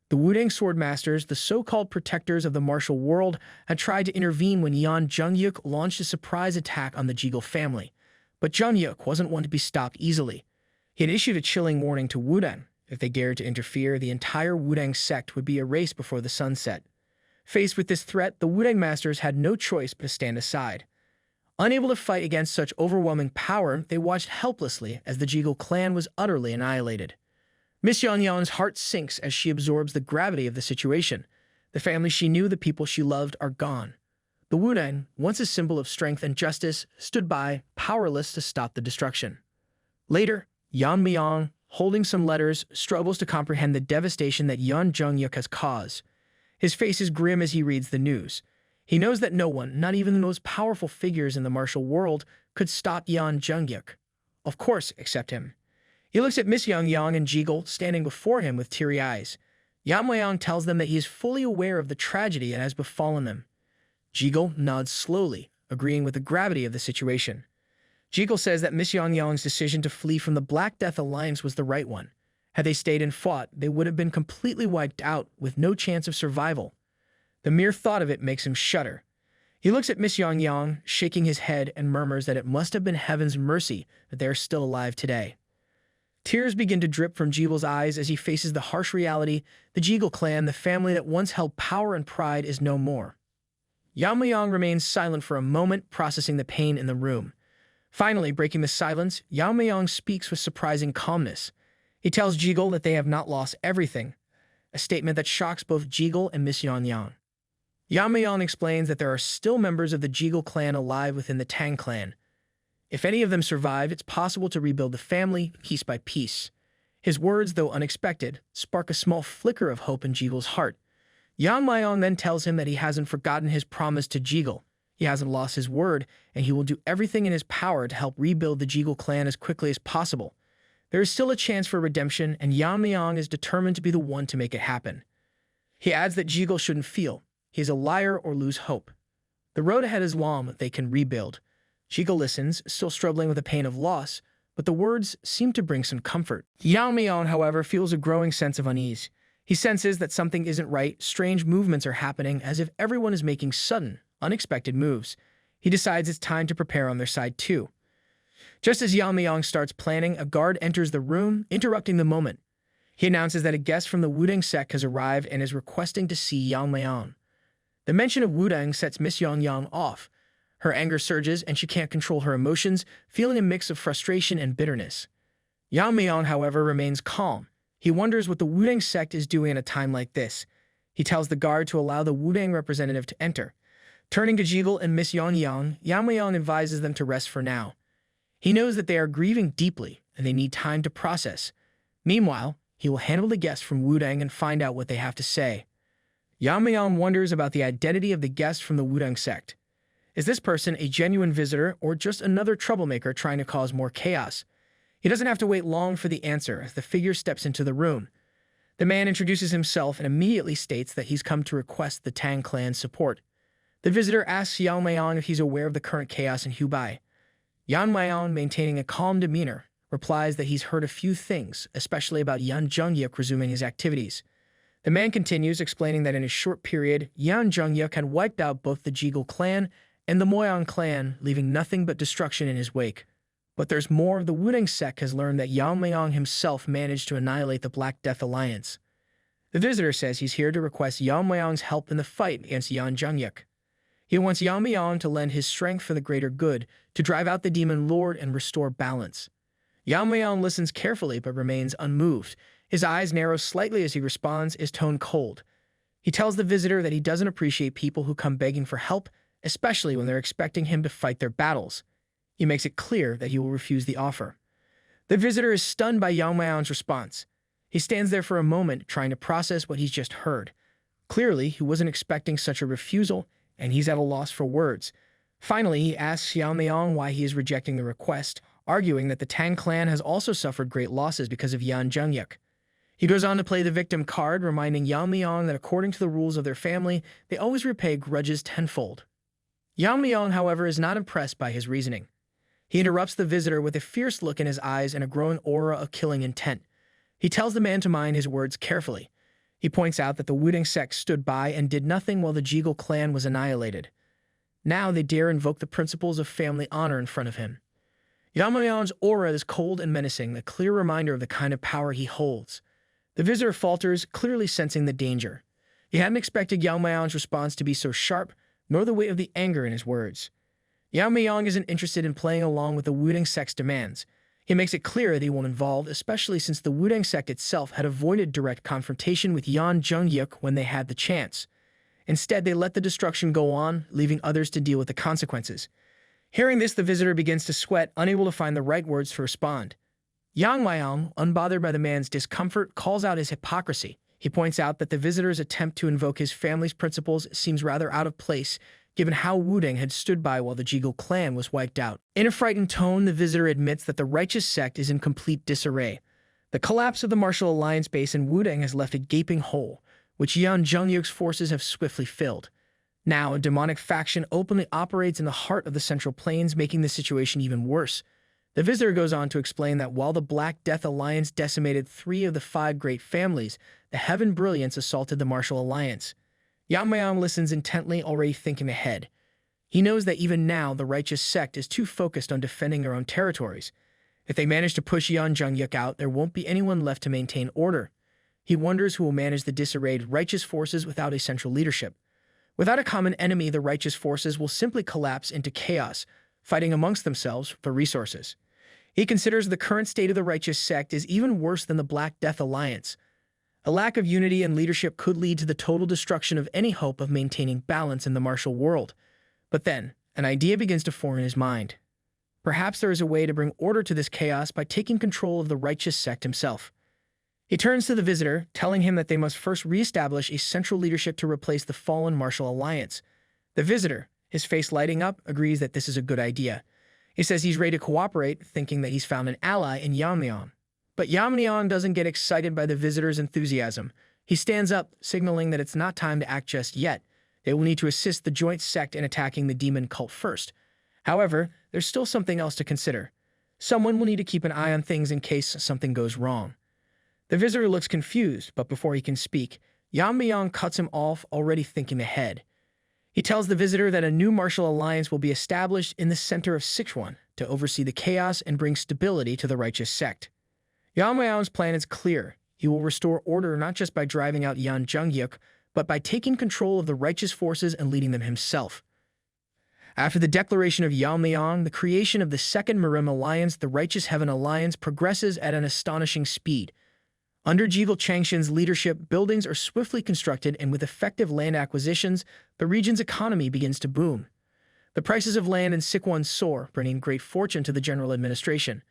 The Wudang Swordmasters, the so-called protectors of the martial world, had tried to intervene when Yan Zhengyuk launched a surprise attack on the Jeagle family. But Zhengyuk wasn't one to be stopped easily. He had issued a chilling warning to Wudang. If they dared to interfere, the entire Wudang sect would be erased before the sun set. Faced with this threat, the Wudang masters had no choice but to stand aside. Unable to fight against such overwhelming power, they watched helplessly as the Jeagle clan was utterly annihilated. Miss Yang's heart sinks as she absorbs the gravity of the situation. The family she knew, the people she loved, are gone. The Wudang, once a symbol of strength and justice, stood by, powerless to stop the destruction. Later, Yeon-myeong, holding some letters, struggles to comprehend the devastation that Yan Zhengyuk has caused. His face is grim as he reads the news. He knows that no one, not even the most powerful figures in the martial world, could stop Yan Zhengyuk. Of course, except him. He looks at Miss Yang and Jeagle, standing before him with teary eyes. Yeon-myeong tells them that he is fully aware of the tragedy that has befallen them. Jeagle nods slowly, agreeing with the gravity of the situation. Jeagle says that Miss Yang's decision to flee from the Black Death Alliance was the right one. Had they stayed and fought, they would have been completely wiped out with no chance of survival. The mere thought of it makes him shudder. He looks at Miss Yang, shaking his head, and murmurs that it must have been heaven's mercy that they are still alive today. Tears begin to drip from Jeagle's eyes as he faces the harsh reality: the Jeagle clan, the family that once held power and pride, is no more. Yeon-myeong remains silent for a moment, processing the pain in the room. Finally, breaking the silence, Yeon-myeong speaks with surprising calmness. He tells Jeagle that they have not lost everything, a statement that shocks both Jeagle and Miss Yeon-myeong. Yeon-myeong explains that there are still members of the Jeagle clan alive within the Tang clan. If any of them survive, it's possible to rebuild the family piece by piece. His words, though unexpected, spark a small flicker of hope in Jeagle's heart. Yeon-myeong then tells him that he hasn't forgotten his promise to Jeagle. He hasn't lost his word, and he will do everything in his power to help rebuild the Jeagle clan as quickly as possible. There is still a chance for redemption, and Yeon-myeong is determined to be the one to make it happen. He adds that Jeagle shouldn't feel he is a liar or lose hope. The road ahead is long, they can rebuild. Jeagle listens, still struggling with the pain of loss, but the words seem to bring some comfort. Yeon-myeong, however, feels a growing sense of unease. He senses that something isn't right, strange movements are happening as if everyone is making sudden, unexpected moves. He decides it's time to prepare on their side too. Just as Yeon-myeong starts planning, a guard enters the room, interrupting the moment. He announces that a guest from the Wudang sect has arrived and is requesting to see Yeon-myeong. The mention of Wudang sets Miss Yeon-myeong off. Her anger surges and she can't control her emotions, feeling a mix of frustration and bitterness. Yeon-myeong, however, remains calm. He wonders what the Wudang sect is doing at a time like this. He tells the guard to allow the Wudang representative to enter. Turning to Jigul and Miss Yeon-myeong, Yeon-myeong advises them to rest for now. He knows that they are grieving deeply and they need time to process. Meanwhile, he will handle the guests from Wudang and find out what they have to say. Yeon-myeong wonders about the identity of the guest from the Wudang sect. Is this person a genuine visitor or just another troublemaker trying to cause more chaos? He doesn't have to wait long for the answer as the figure steps into the room. The man introduces himself and immediately states that he's come to request the Tang clan's support. The visitor asks Yeon-myeong if he's aware of the current chaos in Hubei. Yeon-myeong, maintaining a calm demeanor, replies that he's heard a few things, especially about Yeon Jung-yuk resuming his activities. The man continues, explaining that in a short period, Yeon Jung-yuk had wiped out both the Jigul clan and the Moyeon clan, leaving nothing but destruction in his wake. But there's more. The Wudang sect has learned that Yeon-myeong himself managed to annihilate the Black Death Alliance. The visitor says he's here to request Yeon-myeong's help in the fight against Yeon Jung-yuk. He wants Yeon-myeong to lend his strength for the greater good, to drive out the demon lord and restore balance. Yeon-myeong listens carefully but remains unmoved. His eyes narrow slightly as he responds, his tone cold. He tells the visitor that he doesn't appreciate people who come begging for help, especially when they're expecting him to fight their battles. He makes it clear that he will refuse the offer. The visitor is stunned by Yeon-myeong's response. He stands there for a moment, trying to process what he's just heard. Clearly, he wasn't expecting such a refusal, and he's at a loss for words. Finally, he asks Yeon-myeong why he is rejecting the request, arguing that the Tang clan has also suffered great losses because of Yeon Jung-yuk. He goes on to play the victim card, reminding Yeon-myeong that according to the rules of their family, they always repay grudges tenfold. Yeon-myeong, however, is not impressed by his reasoning. He interrupts the visitor with a fierce look in his eyes and a growing aura of killing intent. He tells the man to mind his words carefully. He points out that the Wudang sect stood by and did nothing while the Jigul clan was annihilated. Now they dare invoke the principles of family honor in front of him. Yeon-myeong's aura is cold and menacing, a clear reminder of the kind of power he holds. The visitor falters, clearly sensing the danger. He hadn't expected Yeon-myeong's response to be so sharp, nor the weight of the anger in his words. Yeon-myeong isn't interested in playing along with the Wudang sect's demands. He makes it clear that he won't involve, especially since the Wudang sect itself had avoided direct confrontation with Yeon Jung-yuk when they had the chance. Instead, they let the destruction go on, leaving others to deal with the consequences. Hearing this, the visitor begins to sweat, unable to find the right words to respond. Yeon-myeong, unbothered by the man's discomfort, calls out his hypocrisy. He points out that the visitor's attempt to invoke his family's principles seems rather out of place, given how Wudang had stood by while the Jigul clan was wiped out. In a frightened tone, the visitor admits that the righteous sect is in complete disarray. The collapse of the martial alliance base in Wudang has left a gaping hole, which Yeon Jung-yuk's forces have swiftly filled. Now, a demonic faction openly operates in the heart of the Central Plains, making the situation even worse. The visitor goes on to explain that while the Black Death Alliance decimated 3 of the 5 great families, the Heaven Brilliance assaulted the Martial Alliance. Yeon-myeong listens intently, already thinking ahead. He knows that even now, the righteous sect is too focused on defending their own territories. If they manage to push Yeon Jung-yuk out, there won't be anyone left to maintain order. He wonders who will manage the disarrayed righteous forces without a central leadership. Without a common enemy, the righteous forces will simply collapse into chaos, fighting amongst themselves for resources. He considers the current state of the righteous sect is even worse than the Black Death Alliance. A lack of unity and leadership could lead to the total destruction of any hope of maintaining balance in the martial world. But then, an idea begins to form in his mind. Perhaps there is a way to bring order to this chaos by taking control of the righteous sect himself. He turns to the visitor, telling him that they must first re-establish a central leadership to replace the fallen martial alliance. The visitor, his face lighting up, agrees that this is a good idea. He says he's ready to cooperate, thinking that he's found an ally in Yeon-myeong. But Yeon-myeong doesn't get excited by the visitor's enthusiasm. He stands up, signaling that it's not time to act just yet. They will need to assist the joint sect in attacking the demon cult first. However, there's still something else to consider. Someone will need to keep an eye on things in case something goes wrong. The visitor looks confused, but before he can speak, Yeon-myeong cuts him off, already thinking ahead. He tells the visitor that a new martial alliance will be established in the center of Sichuan to oversee the chaos and bring stability to the righteous sect. Yeon-myeong's plan is clear. He will restore order not just by driving out Yeon Jung-hyuk, but by taking control of the righteous forces and leading them himself. After the declaration of Yeon-myeong, the creation of the Second Mirim Alliance, the Righteous Heaven Alliance, progresses at an astonishing speed. Under Jigul Changshin's leadership, buildings are swiftly constructed, and with effective land acquisitions, the region's economy begins to boom. The prices of land in Sichuan soar, bringing great fortune to the general administration.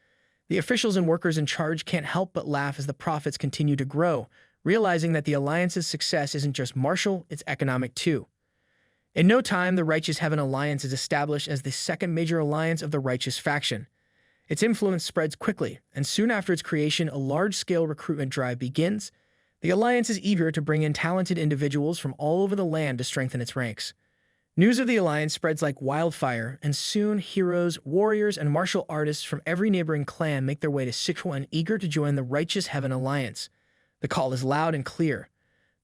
The officials and workers in charge can't help but laugh as the profits continue to grow, realizing that the alliance's success isn't just martial, it's economic too. In no time, the Righteous Heaven Alliance is established as the second major alliance of the righteous faction. Its influence spreads quickly, and soon after its creation, a large-scale recruitment drive begins. The alliance is eager to bring in talented individuals from all over the land to strengthen its ranks. News of the alliance spreads like wildfire, and soon heroes, warriors, and martial artists from every neighboring clan make their way to Sichuan, eager to join the Righteous Heaven Alliance. The call is loud and clear.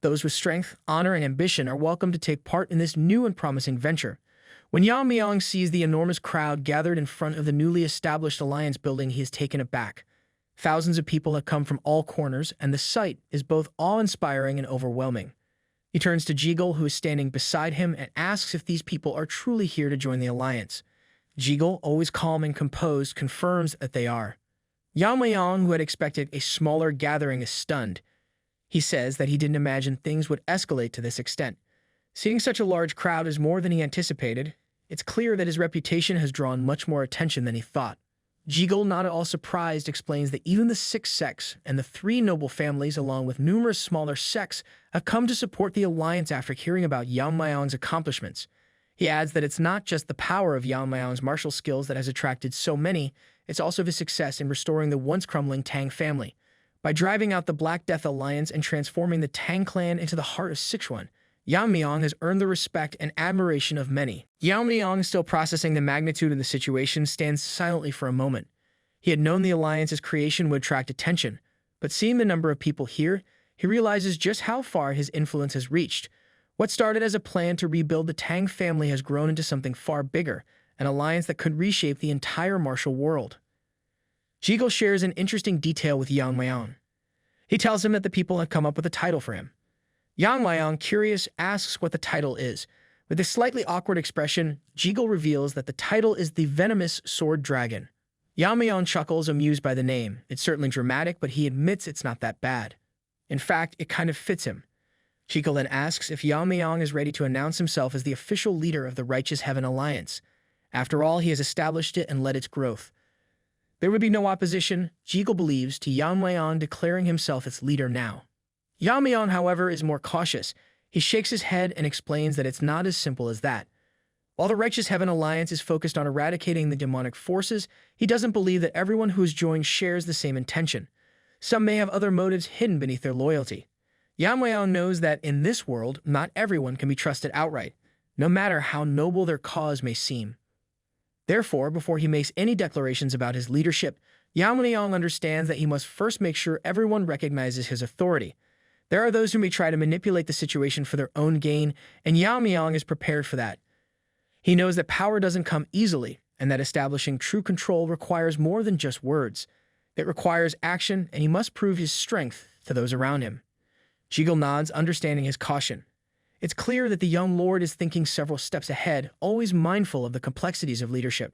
Those with strength, honor, and ambition are welcome to take part in this new and promising venture. When Yeon-myeong sees the enormous crowd gathered in front of the newly established alliance building, he is taken aback. Thousands of people have come from all corners, and the sight is both awe-inspiring and overwhelming. He turns to Jigul, who is standing beside him, and asks if these people are truly here to join the alliance. Jigul, always calm and composed, confirms that they are. Yeon-myeong, who had expected a smaller gathering, is stunned. He says that he didn't imagine things would escalate to this extent. Seeing such a large crowd is more than he anticipated. It's clear that his reputation has drawn much more attention than he thought. Jigul, not at all surprised, explains that even the 6 sects and the 3 noble families, along with numerous smaller sects, have come to support the alliance after hearing about Yeon-myeong's accomplishments. He adds that it's not just the power of Yeon-myeong's martial skills that has attracted so many, it's also his success in restoring the once crumbling Tang family. By driving out the Black Death Alliance and transforming the Tang clan into the heart of Sichuan, Yeon-myeong has earned the respect and admiration of many. Yeon-myeong, still processing the magnitude of the situation, stands silently for a moment. He had known the alliance's creation would attract attention, but seeing the number of people here, he realizes just how far his influence has reached. What started as a plan to rebuild the Tang family has grown into something far bigger, an alliance that could reshape the entire martial world. Jigul shares an interesting detail with Yeon-myeong. He tells him that the people have come up with a title for him. Yeon-myeong, curious, asks what the title is. With a slightly awkward expression, Jigul reveals that the title is the Venomous Sword Dragon. Yeon-myeong chuckles, amused by the name. It's certainly dramatic, but he admits it's not that bad. In fact, it kind of fits him. Jigul then asks if Yeon-myeong is ready to announce himself as the official leader of the Righteous Heaven Alliance. After all, he has established it and led its growth. There would be no opposition, Jigul believes, to Yeon-myeong declaring himself its leader now. Yeon-myeong, however, is more cautious. He shakes his head and explains that it's not as simple as that. While the Righteous Heaven Alliance is focused on eradicating the demonic forces, he doesn't believe that everyone who has joined shares the same intention. Some may have other motives hidden beneath their loyalty. Yeon-myeong knows that in this world, not everyone can be trusted outright, no matter how noble their cause may seem. Therefore, before he makes any declarations about his leadership, Yeon-myeong understands that he must first make sure everyone recognizes his authority. There are those who may try to manipulate the situation for their own gain, and Yeon-myeong is prepared for that. He knows that power doesn't come easily, and that establishing true control requires more than just words. It requires action, and he must prove his strength to those around him. Jigul nods, understanding his caution. It's clear that the young lord is thinking several steps ahead, always mindful of the complexities of leadership.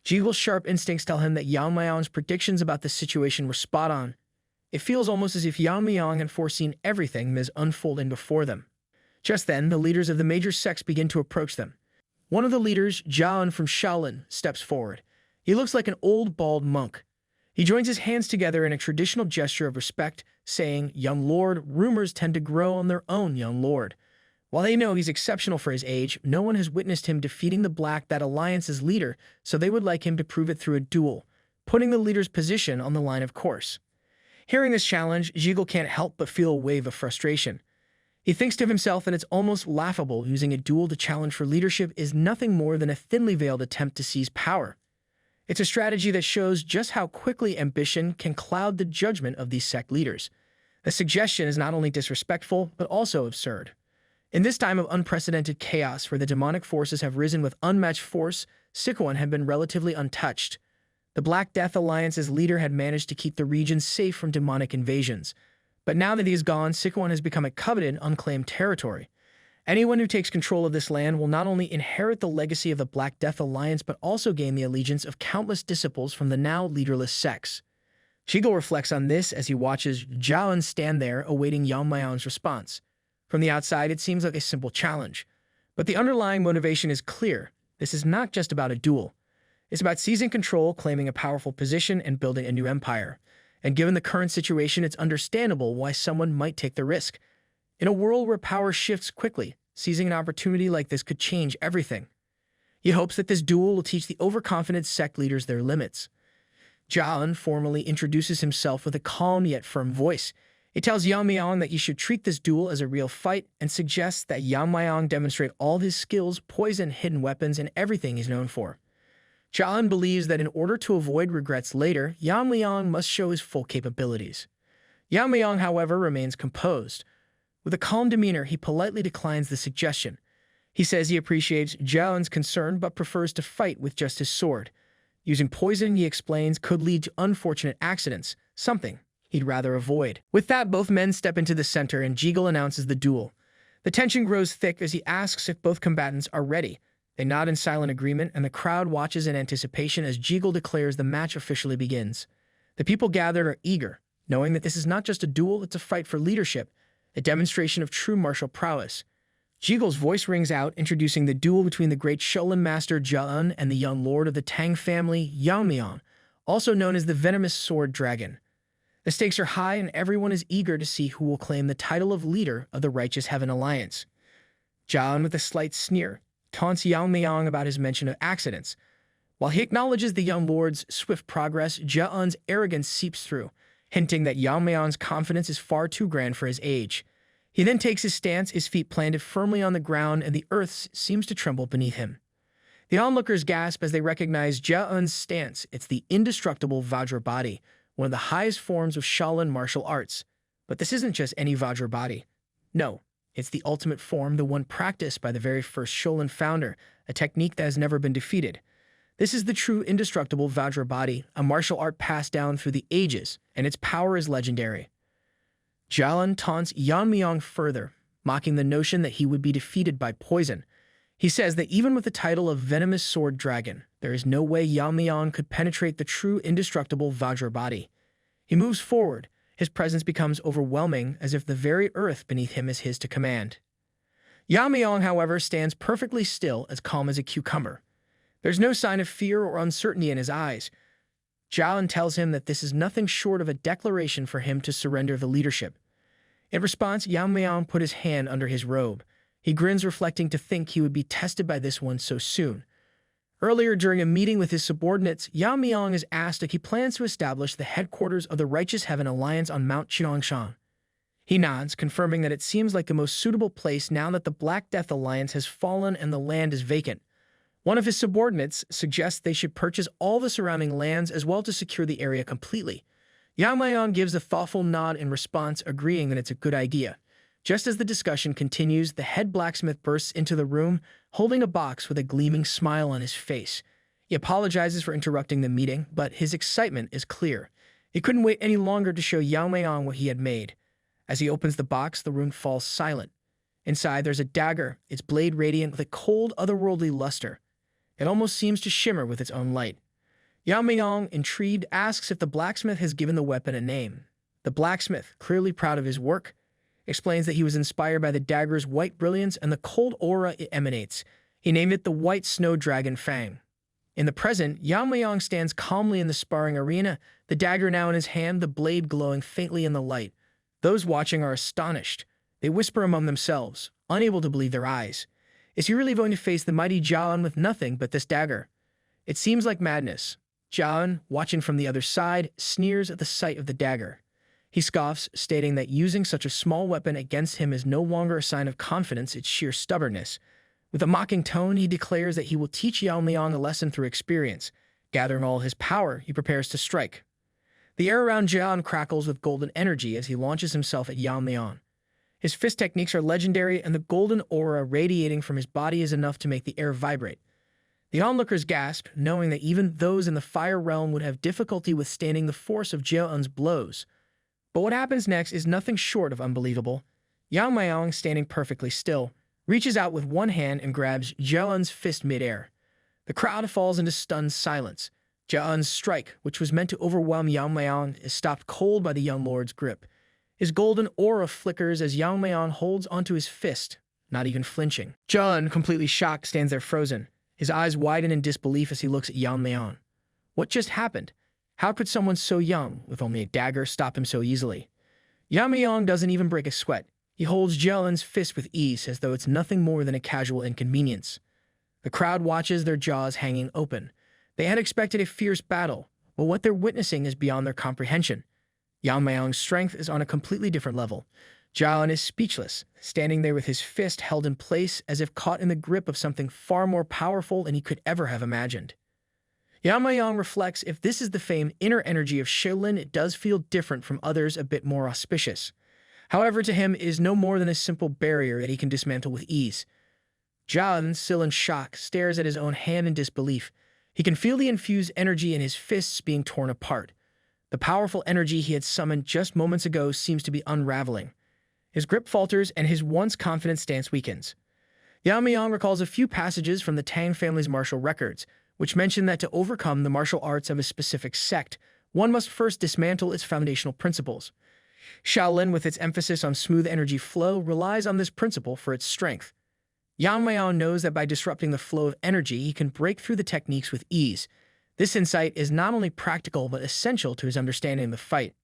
Jigul's sharp instincts tell him that Yeon-myeong's predictions about the situation were spot on. It feels almost as if Yeon-myeong had foreseen everything that is unfolding before them. Just then, the leaders of the major sects begin to approach them. One of the leaders, Jaon from Shaolin, steps forward. He looks like an old, bald monk. He joins his hands together in a traditional gesture of respect, saying, "Young lord, rumors tend to grow on their own, young lord." While they know he's exceptional for his age, no one has witnessed him defeating the Black Death Alliance's leader, so they would like him to prove it through a duel, putting the leader's position on the line of course. Hearing this challenge, Jigul can't help but feel a wave of frustration. He thinks to himself that it's almost laughable using a duel to challenge for leadership is nothing more than a thinly veiled attempt to seize power. It's a strategy that shows just how quickly ambition can cloud the judgment of these sect leaders. The suggestion is not only disrespectful, but also absurd. In this time of unprecedented chaos where the demonic forces have risen with unmatched force, Sichuan had been relatively untouched. The Black Death Alliance's leader had managed to keep the region safe from demonic invasions. But now that he is gone, Sichuan has become a coveted, unclaimed territory. Anyone who takes control of this land will not only inherit the legacy of the Black Death Alliance, but also gain the allegiance of countless disciples from the now leaderless sects. Jiggle reflects on this as he watches Jiaen stand there awaiting Yeon-myeong's response. From the outside, it seems like a simple challenge. But the underlying motivation is clear. This is not just about a duel. It's about seizing control, claiming a powerful position, and building a new empire. And given the current situation, it's understandable why someone might take the risk. In a world where power shifts quickly, seizing an opportunity like this could change everything. He hopes that this duel will teach the overconfident sect leaders their limits. Jiaen formally introduces himself with a calm yet firm voice. He tells Yeon-myeong that he should treat this duel as a real fight and suggests that Yeon-myeong demonstrate all his skills, poison, hidden weapons, and everything he's known for. Jiaen believes that in order to avoid regrets later, Yeon-myeong must show his full capabilities. Yeon-myeong, however, remains composed. With a calm demeanor, he politely declines the suggestion. He says he appreciates Jiaen's concern but prefers to fight with just his sword. Using poison, he explains, could lead to unfortunate accidents, something he'd rather avoid. With that, both men step into the center and Jiggle announces the duel. The tension grows thick as he asks if both combatants are ready. They nod in silent agreement, and the crowd watches in anticipation as Jiggle declares the match officially begins. The people gathered are eager, knowing that this is not just a duel, it's a fight for leadership, a demonstration of true martial prowess. Jiggle's voice rings out, introducing the duel between the great Shaolin master Jiaen and the young lord of the Tang family, Yeon-myeong, also known as the venomous sword dragon. The stakes are high, and everyone is eager to see who will claim the title of leader of the Righteous Heaven Alliance. Jiaen, with a slight sneer, taunts Yeon-myeong about his mention of accidents. While he acknowledges the young lord's swift progress, Jiaen's arrogance seeps through, hinting that Yeon-myeong's confidence is far too grand for his age. He then takes his stance, his feet planted firmly on the ground, and the earth seems to tremble beneath him. The onlookers gasp as they recognize Jiaen's stance. It's the indestructible Vajra body, one of the highest forms of Shaolin martial arts. But this isn't just any Vajra body. No, it's the ultimate form, the one practiced by the very first Shaolin founder, a technique that has never been defeated. This is the true indestructible Vajra body, a martial art passed down through the ages, and its power is legendary. Jiaen taunts Yeon-myeong further, mocking the notion that he would be defeated by poison. He says that even with the title of Venomous Sword Dragon, there is no way Yeon-myeong could penetrate the true indestructible Vajra body. He moves forward. His presence becomes overwhelming, as if the very earth beneath him is his to command. Yeon-myeong, however, stands perfectly still, as calm as a cucumber. There's no sign of fear or uncertainty in his eyes. Jiaen tells him that this is nothing short of a declaration for him to surrender the leadership. In response, Yeon-myeong put his hand under his robe. He grins, reflecting to think he would be tested by this one so soon. Earlier, during a meeting with his subordinates, Yeon-myeong is asked if he plans to establish the headquarters of the Righteous Heaven Alliance on Mount Cheongshan. He nods, confirming that it seems like the most suitable place now that the Black Death Alliance has fallen and the land is vacant. One of his subordinates suggests they should purchase all the surrounding lands as well to secure the area completely. Yeon-myeong gives a thoughtful nod in response, agreeing that it's a good idea. Just as the discussion continues, the head blacksmith bursts into the room, holding a box with a gleaming smile on his face. He apologizes for interrupting the meeting, but his excitement is clear. He couldn't wait any longer to show Yeon-myeong what he had made. As he opens the box, the room falls silent. Inside, there's a dagger, its blade radiant with a cold, otherworldly luster. It almost seems to shimmer with its own light. Yeon-myeong, intrigued, asks if the blacksmith has given the weapon a name. The blacksmith, clearly proud of his work, explains that he was inspired by the dagger's white brilliance and the cold aura it emanates. He named it the White Snow Dragon Fang. In the present, Yeon-myeong stands calmly in the sparring arena, the dagger now in his hand, the blade glowing faintly in the light. Those watching are astonished. They whisper among themselves, unable to believe their eyes. Is he really going to face the mighty Jiaen with nothing but this dagger? It seems like madness. Jiaen, watching from the other side, sneers at the sight of the dagger. He scoffs, stating that using such a small weapon against him is no longer a sign of confidence, it's sheer stubbornness. With a mocking tone, he declares that he will teach Yeon-myeong a lesson through experience. Gathering all his power, he prepares to strike. The air around Sacheon crackles with golden energy as he launches himself at Yeon-myeong. His fist techniques are legendary, and the golden aura radiating from his body is enough to make the air vibrate. The onlookers gasp, knowing that even those in the fire realm would have difficulty withstanding the force of Sacheon's blows. But what happens next is nothing short of unbelievable. Yeon-myeong, standing perfectly still, reaches out with one hand and grabs Sacheon's fist mid-air. The crowd falls into stunned silence. Sacheon's strike, which was meant to overwhelm Yeon-myeong, is stopped cold by the young lord's grip. His golden aura flickers as Yeon-myeong holds onto his fist, not even flinching. Sacheon, completely shocked, stands there frozen. His eyes widen in disbelief as he looks at Yeon-myeong. What just happened? How could someone so young, with only a dagger, stop him so easily? Yeon-myeong doesn't even break a sweat. He holds Sacheon's fist with ease, as though it's nothing more than a casual inconvenience. The crowd watches, their jaws hanging open. They had expected a fierce battle, but what they're witnessing is beyond their comprehension. Yeon-myeong's strength is on a completely different level. Sacheon is speechless, standing there with his fist held in place as if caught in the grip of something far more powerful than he could ever have imagined. Yeon-myeong reflects, if this is the famed inner energy of Shaolin, it does feel different from others, a bit more auspicious. However, to him, it is no more than a simple barrier that he can dismantle with ease. Sacheon, still in shock, stares at his own hand in disbelief. He can feel the infused energy in his fists being torn apart. The powerful energy he had summoned just moments ago seems to be unraveling. His grip falters and his once confident stance weakens. Yeon-myeong recalls a few passages from the Tang family's martial records, which mention that to overcome the martial arts of a specific sect, one must first dismantle its foundational principles. Shaolin, with its emphasis on smooth energy flow, relies on this principle for its strength. Yeon-myeong knows that by disrupting the flow of energy, he can break through the techniques with ease. This insight is not only practical but essential to his understanding of the fight.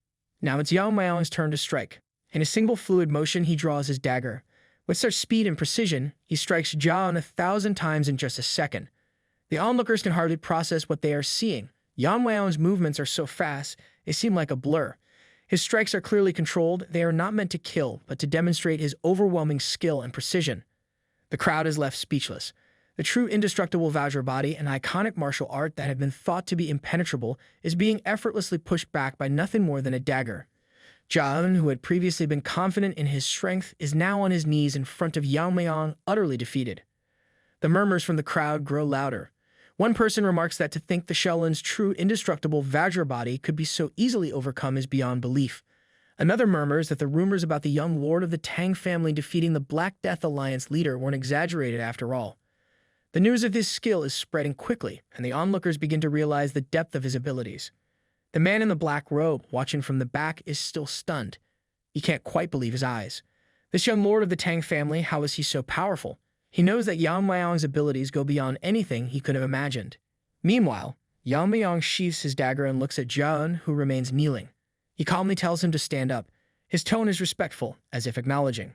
Now it's Yeon-myeong's turn to strike. In a single fluid motion, he draws his dagger. With such speed and precision, he strikes Sacheon 1,000 times in just a second. The onlookers can hardly process what they are seeing. Yeon-myeong's movements are so fast, they seem like a blur. His strikes are clearly controlled. They are not meant to kill, but to demonstrate his overwhelming skill and precision. The crowd is left speechless. The true indestructible Vajra body, an iconic martial art that had been thought to be impenetrable, is being effortlessly pushed back by nothing more than a dagger. Sacheon, who had previously been confident in his strength, is now on his knees in front of Yeon-myeong, utterly defeated. The murmurs from the crowd grow louder. One person remarks that to think the Shaolin's true indestructible Vajra body could be so easily overcome is beyond belief. Another murmurs that the rumors about the young lord of the Tang family defeating the Black Death Alliance leader weren't exaggerated after all. The news of his skill is spreading quickly, and the onlookers begin to realize the depth of his abilities. The man in the black robe, watching from the back, is still stunned. He can't quite believe his eyes. This young lord of the Tang family, how is he so powerful? He knows that Yeon-myeong's abilities go beyond anything he could have imagined. Meanwhile, Yeon-myeong sheaths his dagger and looks at Sacheon, who remains kneeling. He calmly tells him to stand up. His tone is respectful, as if acknowledging.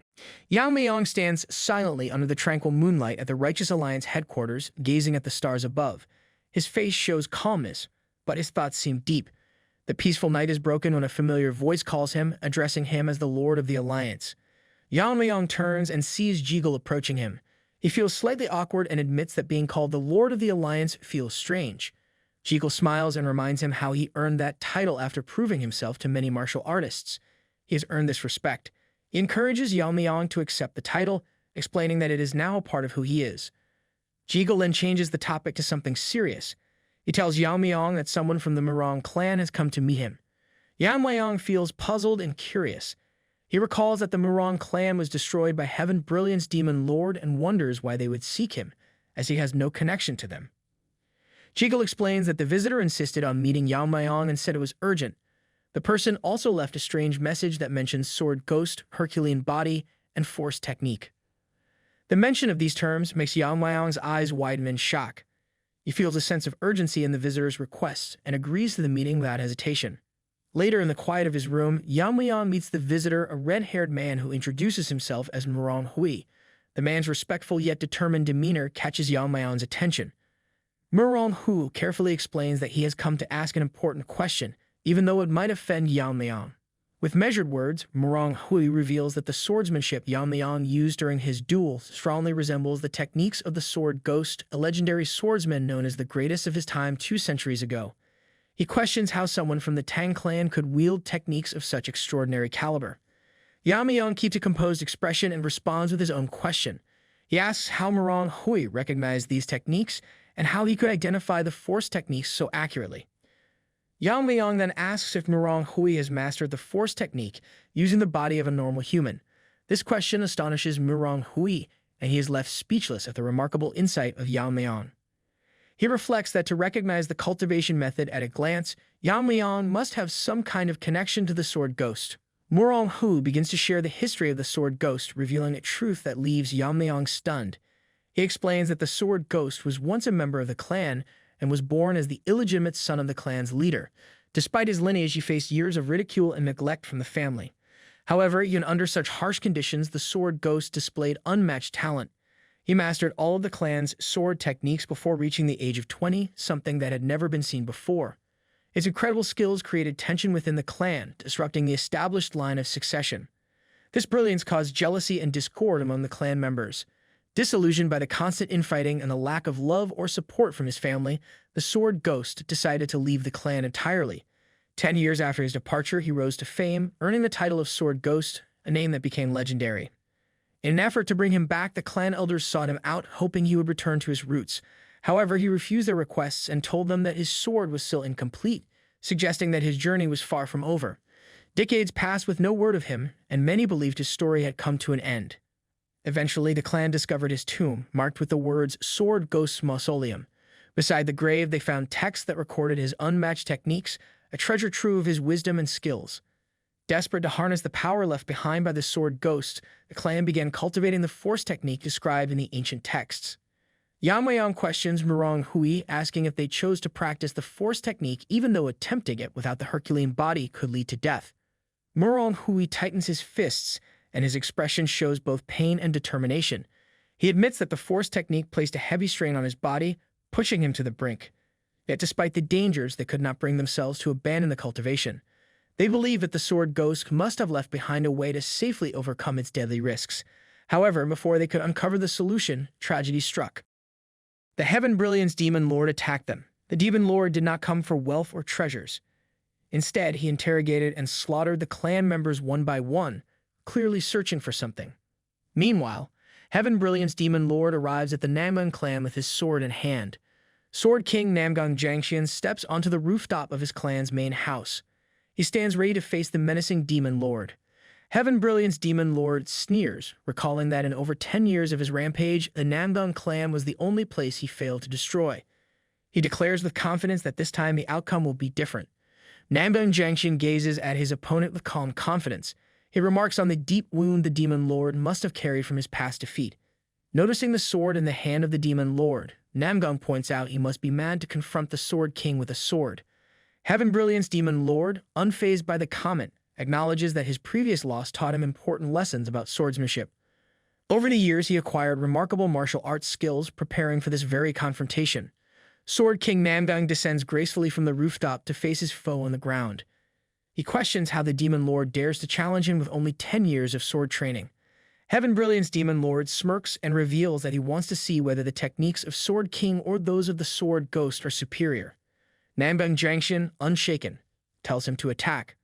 Yeon-myeong stands silently under the tranquil moonlight at the Righteous Alliance headquarters, gazing at the stars above. His face shows calmness, but his thoughts seem deep. The peaceful night is broken when a familiar voice calls him, addressing him as the Lord of the Alliance. Yeon-myeong turns and sees Jiggle approaching him. He feels slightly awkward and admits that being called the Lord of the Alliance feels strange. Jiggle smiles and reminds him how he earned that title after proving himself to many martial artists. He has earned this respect. He encourages Yeon-myeong to accept the title, explaining that it is now a part of who he is. Jiggle then changes the topic to something serious. He tells Yeon-myeong that someone from the Myeong clan has come to meet him. Yeon-myeong feels puzzled and curious. He recalls that the Myeong clan was destroyed by Heaven Brilliant's demon lord and wonders why they would seek him, as he has no connection to them. Jiggle explains that the visitor insisted on meeting Yeon-myeong and said it was urgent. The person also left a strange message that mentions sword ghost, Herculean body, and force technique. The mention of these terms makes Yeon-myeong's eyes widen in shock. He feels a sense of urgency in the visitor's request and agrees to the meeting without hesitation. Later, in the quiet of his room, Yeon-myeong meets the visitor, a red-haired man who introduces himself as Myeong Hui. The man's respectful yet determined demeanor catches Yeon-myeong's attention. Myeong Hui carefully explains that he has come to ask an important question, even though it might offend Yeon-myeong. With measured words, Myeong Hui reveals that the swordsmanship Yeon-myeong used during his duel strongly resembles the techniques of the sword ghost, a legendary swordsman known as the greatest of his time 2 centuries ago. He questions how someone from the Tang clan could wield techniques of such extraordinary caliber. Yeon-myeong keeps a composed expression and responds with his own question. He asks how Murong Hui recognized these techniques and how he could identify the force techniques so accurately. Yeon-myeong then asks if Murong Hui has mastered the force technique using the body of a normal human. This question astonishes Murong Hui, and he is left speechless at the remarkable insight of Yeon-myeong. He reflects that to recognize the cultivation method at a glance, Yeon-myeong must have some kind of connection to the sword ghost. Murong Hui begins to share the history of the sword ghost, revealing a truth that leaves Yeon-myeong stunned. He explains that the sword ghost was once a member of the clan and was born as the illegitimate son of the clan's leader. Despite his lineage, he faced years of ridicule and neglect from the family. However, even under such harsh conditions, the sword ghost displayed unmatched talent. He mastered all of the clan's sword techniques before reaching the age of 20, something that had never been seen before. His incredible skills created tension within the clan, disrupting the established line of succession. This brilliance caused jealousy and discord among the clan members. Disillusioned by the constant infighting and the lack of love or support from his family, the sword ghost decided to leave the clan entirely. 10 years after his departure, he rose to fame, earning the title of Sword Ghost, a name that became legendary. In an effort to bring him back, the clan elders sought him out, hoping he would return to his roots. However, he refused their requests and told them that his sword was still incomplete, suggesting that his journey was far from over. Decades passed with no word of him, and many believed his story had come to an end. Eventually, the clan discovered his tomb, marked with the words Sword Ghost's Mausoleum. Beside the grave, they found texts that recorded his unmatched techniques, a treasure trove of his wisdom and skills. Desperate to harness the power left behind by the sword ghost, the clan began cultivating the force technique described in the ancient texts. Yeon-myeong questions Murong Hui, asking if they chose to practice the force technique even though attempting it without the Herculean body could lead to death. Murong Hui tightens his fists, and his expression shows both pain and determination. He admits that the force technique placed a heavy strain on his body, pushing him to the brink. Yet despite the dangers, they could not bring themselves to abandon the cultivation. They believe that the sword ghost must have left behind a way to safely overcome its deadly risks. However, before they could uncover the solution, tragedy struck. The Heaven Brilliance Demon Lord attacked them. The Demon Lord did not come for wealth or treasures. Instead, he interrogated and slaughtered the clan members one by one, clearly searching for something. Meanwhile, Heaven Brilliance Demon Lord arrives at the Namgang clan with his sword in hand. Sword King Namgang Jangshian steps onto the rooftop of his clan's main house. He stands ready to face the menacing Demon Lord. Heaven Brilliance Demon Lord sneers, recalling that in over 10 years of his rampage, the Namgang clan was the only place he failed to destroy. He declares with confidence that this time the outcome will be different. Namgang Jangshian gazes at his opponent with calm confidence. He remarks on the deep wound the Demon Lord must have carried from his past defeat. Noticing the sword in the hand of the Demon Lord, Namgang points out he must be mad to confront the Sword King with a sword. Heaven Brilliance Demon Lord, unfazed by the comment, acknowledges that his previous loss taught him important lessons about swordsmanship. Over the years, he acquired remarkable martial arts skills, preparing for this very confrontation. Sword King Namgang descends gracefully from the rooftop to face his foe on the ground. He questions how the Demon Lord dares to challenge him with only 10 years of sword training. Heaven Brilliance Demon Lord smirks and reveals that he wants to see whether the techniques of Sword King or those of the Sword Ghost are superior. Namgang Jangshian, unshaken, tells him to attack.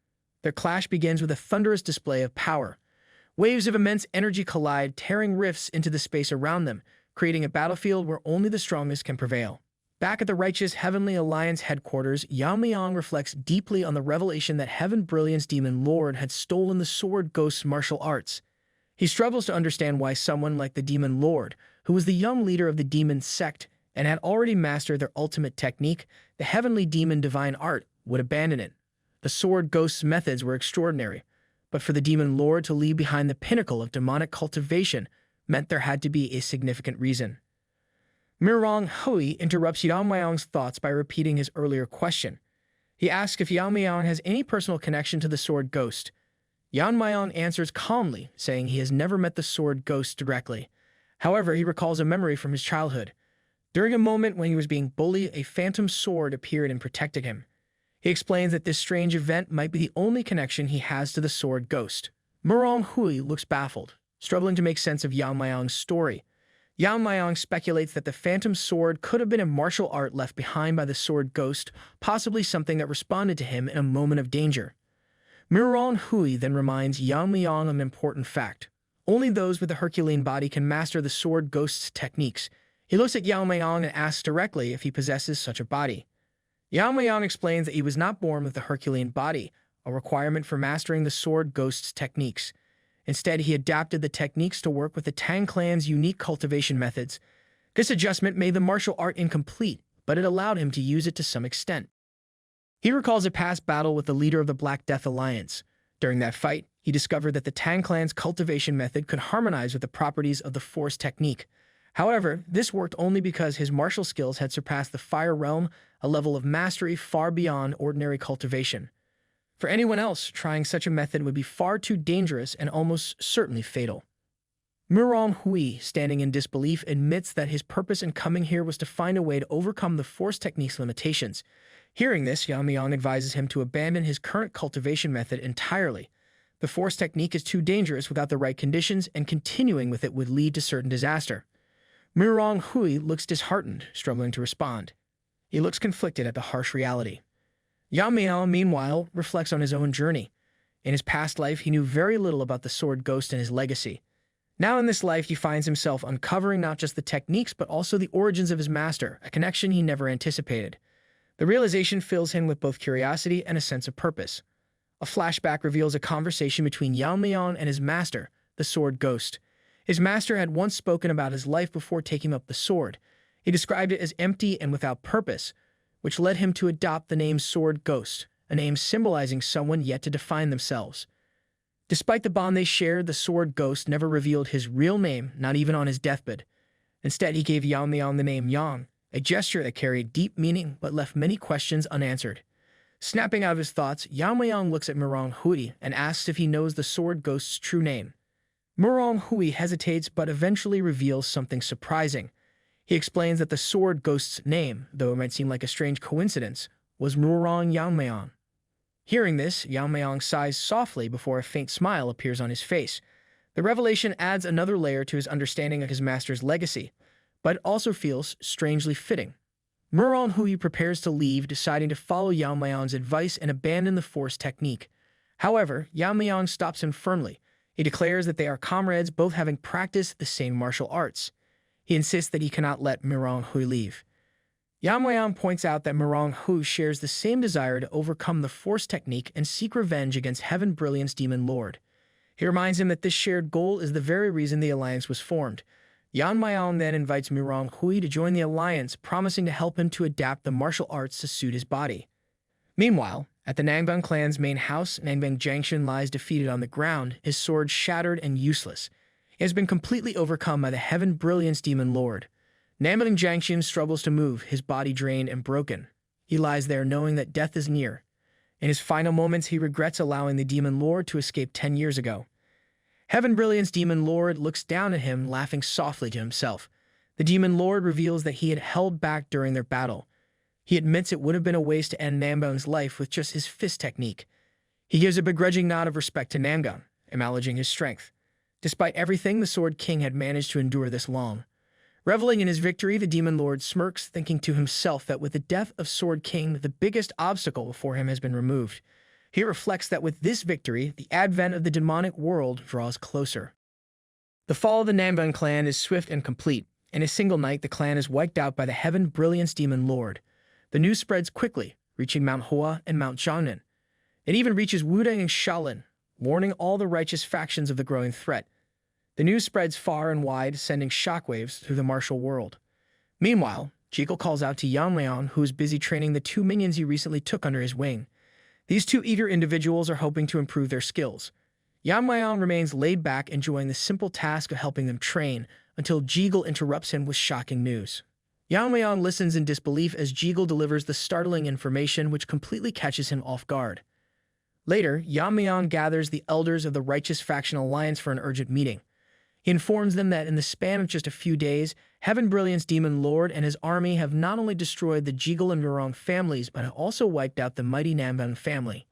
Their clash begins with a thunderous display of power. Waves of immense energy collide, tearing rifts into the space around them, creating a battlefield where only the strongest can prevail. Back at the Righteous Heavenly Alliance headquarters, Yeon-myeong reflects deeply on the revelation that Heaven Brilliance Demon Lord had stolen the Sword Ghost's martial arts. He struggles to understand why someone like the Demon Lord, who was the young leader of the demon sect and had already mastered their ultimate technique, the Heavenly Demon Divine Art, would abandon it. The Sword Ghost's methods were extraordinary, but for the Demon Lord to leave behind the pinnacle of demonic cultivation meant there had to be a significant reason. Murong Hui interrupts Yeon-myeong's thoughts by repeating his earlier question. He asks if Yeon-myeong has any personal connection to the Sword Ghost. Yeon-myeong answers calmly, saying he has never met the Sword Ghost directly. However, he recalls a memory from his childhood. During a moment when he was being bullied, a phantom sword appeared and protected him. He explains that this strange event might be the only connection he has to the Sword Ghost. Murong Hui looks baffled, struggling to make sense of Yeon-myeong's story. Yeon-myeong speculates that the phantom sword could have been a martial art left behind by the sword ghost, possibly something that responded to him in a moment of danger. Hui then reminds Yeon-myeong of an important fact. Only those with a Herculean body can master the sword ghost's techniques. He looks at Yeon-myeong and asks directly if he possesses such a body. Yeon-myeong explains that he was not born with a Herculean body, a requirement for mastering the sword ghost's techniques. Instead, he adapted the techniques to work with the Tang clan's unique cultivation methods. This adjustment made the martial art incomplete, but it allowed him to use it to some extent. He recalls a past battle with the leader of the Black Death Alliance. During that fight, he discovered that the Tang clan's cultivation method could harmonize with the properties of the Force technique. However, this worked only because his martial skills had surpassed the Fire realm, a level of mastery far beyond ordinary cultivation. For anyone else, trying such a method would be far too dangerous and almost certainly fatal. Hui, standing in disbelief, admits that his purpose in coming here was to find a way to overcome the Force technique's limitations. Hearing this, Yeon-myeong advises him to abandon his current cultivation method entirely. The Force technique is too dangerous without the right conditions, and continuing with it would lead to certain disaster. Hui looks disheartened, struggling to respond. He looks conflicted at the harsh reality. Yeon-myeong, meanwhile, reflects on his own journey. In his past life, he knew very little about the sword ghost and his legacy. Now in this life, he finds himself uncovering not just the techniques, but also the origins of his master, a connection he never anticipated. The realization fills him with both curiosity and a sense of purpose. A flashback reveals a conversation between Yeon-myeong and his master, the sword ghost. His master had once spoken about his life before taking up the sword. He described it as empty and without purpose, which led him to adopt the name Sword Ghost, a name symbolizing someone yet to define themselves. Despite the bond they shared, the Sword Ghost never revealed his real name, not even on his deathbed. Instead, he gave Yeon-myeong the name Yang, a gesture that carried deep meaning but left many questions unanswered. Snapping out of his thoughts, Yeon-myeong looks at Hui and asks if he knows the Sword Ghost's true name. Hui hesitates but eventually reveals something surprising. He explains that the sword ghost's name, though it might seem like a strange coincidence, was Yeon-myeong. Hearing this, Yeon-myeong sighs softly before a faint smile appears on his face. The revelation adds another layer to his understanding of his master's legacy, but it also feels strangely fitting. Hui prepares to leave, deciding to follow Yeon-myeong's advice and abandon the Force technique. However, Yeon-myeong stops him firmly. He declares that they are comrades, both having practiced the same martial arts. He insists that he cannot let Hui leave. Yeon-myeong points out that Hui shares the same desire to overcome the Force technique and seek revenge against Heaven Brilliant's demon lord. He reminds him that this shared goal is the very reason the alliance was formed. Yeon-myeong then invites Hui to join the alliance, promising to help him to adapt the martial arts to suit his body. Meanwhile, at the Nangbang clan's main house, Nangbang Jiangxun lies defeated on the ground, his sword shattered and useless. He has been completely overcome by the Heaven Brilliant's demon lord. Nangbang Jiangxun struggles to move, his body drained and broken. He lies there knowing that death is near. In his final moments, he regrets allowing the demon lord to escape 10 years ago. Heaven Brilliant's demon lord looks down at him, laughing softly to himself. The demon lord reveals that he had held back during their battle. He admits it would have been a waste to end Nangbang's life with just his fist technique. He gives a begrudging nod of respect to Nangbang, acknowledging his strength. Despite everything, the Sword King had managed to endure this long. Reveling in his victory, the Demon Lord smirks, thinking to himself that with the death of Sword King, the biggest obstacle before him has been removed. He reflects that with this victory, the advent of the demonic world draws closer. The fall of the Nangbang clan is swift and complete. In a single night, the clan is wiped out by the Heaven Brilliant's Demon Lord. The news spreads quickly, reaching Mount Hua and Mount Jiangnan. It even reaches Wudang and Shaolin, warning all the righteous factions of the growing threat. The news spreads far and wide, sending shockwaves through the martial world. Meanwhile, Jekyll calls out to Yeon-myeong, who is busy training the 2 minions he recently took under his wing. These 2 eager individuals are hoping to improve their skills. Yeon-myeong remains laid back, enjoying the simple task of helping them train, until Jekyll interrupts him with shocking news. Yeon-myeong listens in disbelief as Jekyll delivers the startling information, which completely catches him off guard. Later, Yeon-myeong gathers the elders of the Righteous Faction Alliance for an urgent meeting. He informs them that in the span of just a few days, Heaven Brilliant's Demon Lord and his army have not only destroyed the Jekyll and Myeong families, but have also wiped out the mighty Nangbang family.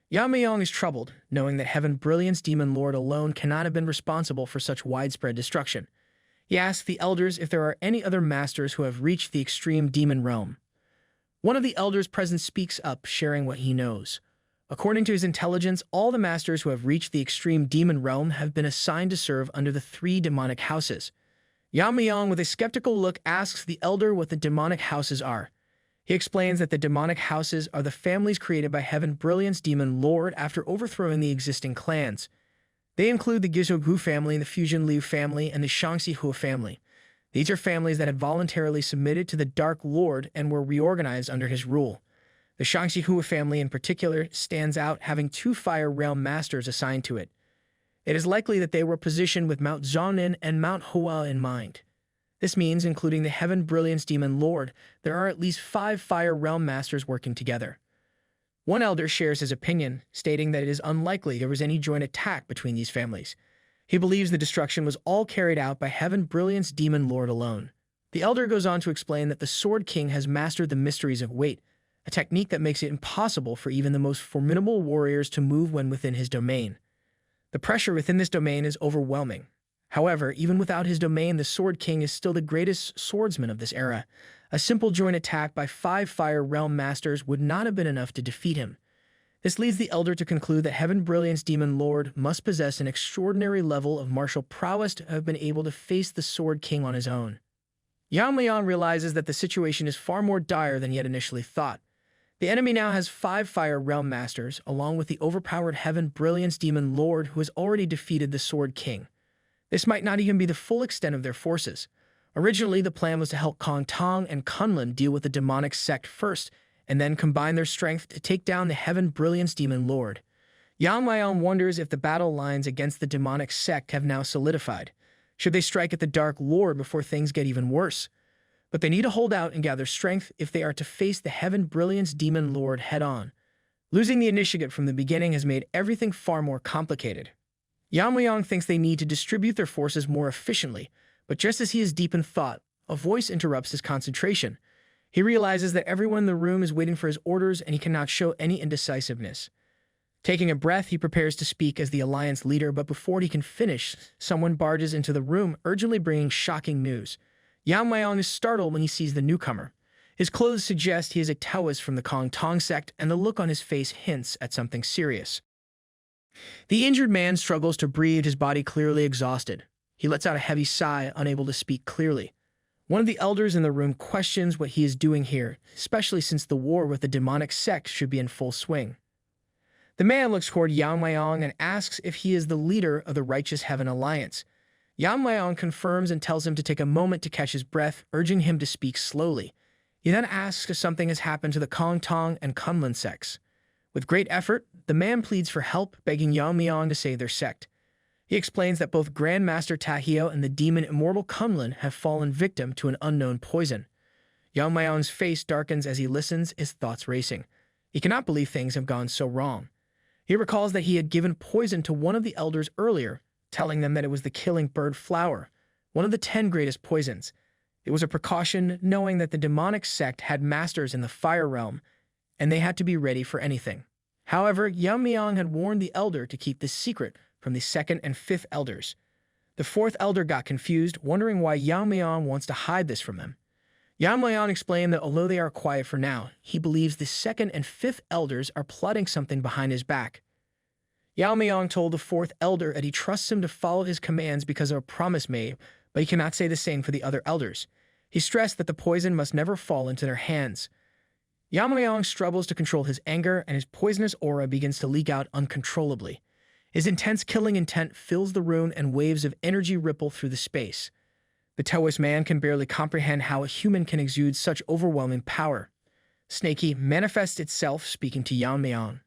Yeon-myeong is troubled, knowing that Heaven Brilliant's Demon Lord alone cannot have been responsible for such widespread destruction. He asks the elders if there are any other masters who have reached the extreme demon realm. One of the elders present speaks up, sharing what he knows. According to his intelligence, all the masters who have reached the extreme demon realm have been assigned to serve under the 3 demonic houses. Yeon-myeong, with a skeptical look, asks the elder what the demonic houses are. He explains that the demonic houses are the families created by Heaven Brilliant's demon lord after overthrowing the existing clans. They include the Gisogu family, the Fusion Liu family, and the Shangxi-Hua family. These are families that had voluntarily submitted to the Dark Lord and were reorganized under his rule. The Shangxi-Hua family in particular stands out, having 2 Fire Realm Masters assigned to it. It is likely that they were positioned with Mount Zhonin and Mount Hua in mind. This means, including the Heaven Brilliance Demon Lord, there are at least 5 Fire Realm Masters working together. One elder shares his opinion, stating that it is unlikely there was any joint attack between these families. He believes the destruction was all carried out by Heaven Brilliance Demon Lord alone. The elder goes on to explain that the Sword King has mastered the mysteries of weight, a technique that makes it impossible for even the most formidable warriors to move when within his domain. The pressure within this domain is overwhelming. However, even without his domain, the Sword King is still the greatest swordsman of this era. A simple joint attack by 5 Fire Realm Masters would not have been enough to defeat him. This leads the elder to conclude that Heaven Brilliance Demon Lord must possess an extraordinary level of martial prowess to have been able to face the Sword King on his own. Yeon-myeong realizes that the situation is far more dire than he had initially thought. The enemy now has 5 Fire Realm Masters, along with the overpowered Heaven Brilliance Demon Lord who has already defeated the Sword King. This might not even be the full extent of their forces. Originally, the plan was to help Kong Tong and Kunlun deal with the demonic sect first, and then combine their strength to take down the Heaven Brilliance Demon Lord. Yeon-myeong wonders if the battle lines against the demonic sect have now solidified. Should they strike at the Dark Lord before things get even worse? But they need to hold out and gather strength if they are to face the Heaven Brilliance Demon Lord head-on. Losing the initiative from the beginning has made everything far more complicated. Yeon-myeong thinks they need to distribute their forces more efficiently, but just as he is deep in thought, a voice interrupts his concentration. He realizes that everyone in the room is waiting for his orders and he cannot show any indecisiveness. Taking a breath, he prepares to speak as the Alliance leader, but before he can finish, someone barges into the room, urgently bringing shocking news. Yeon-myeong is startled when he sees the newcomer. His clothes suggest he is a Taoist from the Kong Tong sect, and the look on his face hints at something serious. The injured man struggles to breathe, his body clearly exhausted. He lets out a heavy sigh, unable to speak clearly. One of the elders in the room questions what he is doing here, especially since the war with the demonic sect should be in full swing. The man looks toward Yeon-myeong and asks if he is the leader of the Righteous Heaven Alliance. Yeon-myeong confirms and tells him to take a moment to catch his breath, urging him to speak slowly. He then asks if something has happened to the Kong Tong and Kunlun sects. With great effort, the man pleads for help, begging Yeon-myeong to save their sect. He explains that both Grandmaster Taehyeo and the demon Immortal Kunlun have fallen victim to an unknown poison. Yeon-myeong's face darkens as he listens, his thoughts racing. He cannot believe things have gone so wrong. He recalls that he had given poison to one of the elders earlier, telling them that it was the killing bird flower, one of the 10 greatest poisons. It was a precaution, knowing that the demonic sect had masters in the fire realm, and they had to be ready for anything. However, Yeon-myeong had warned the elder to keep this secret from the 2nd and 5th elders. The 4th elder got confused, wondering why Yeon-myeong wants to hide this from them. Yeon-myeong explained that although they are quiet for now, he believes the 2nd and 5th elders are plotting something behind his back. Yeon-myeong told the 4th elder that he trusts him to follow his commands because of a promise made, but he cannot say the same for the other elders. He stressed that the poison must never fall into their hands. Yeon-myeong struggles to control his anger, and his poisonous aura begins to leak out uncontrollably. His intense killing intent fills the room, and waves of energy ripple through the space. The Taoist man can barely comprehend how a human can exude such overwhelming power. Snaky manifests itself, speaking to Yeon-myeong.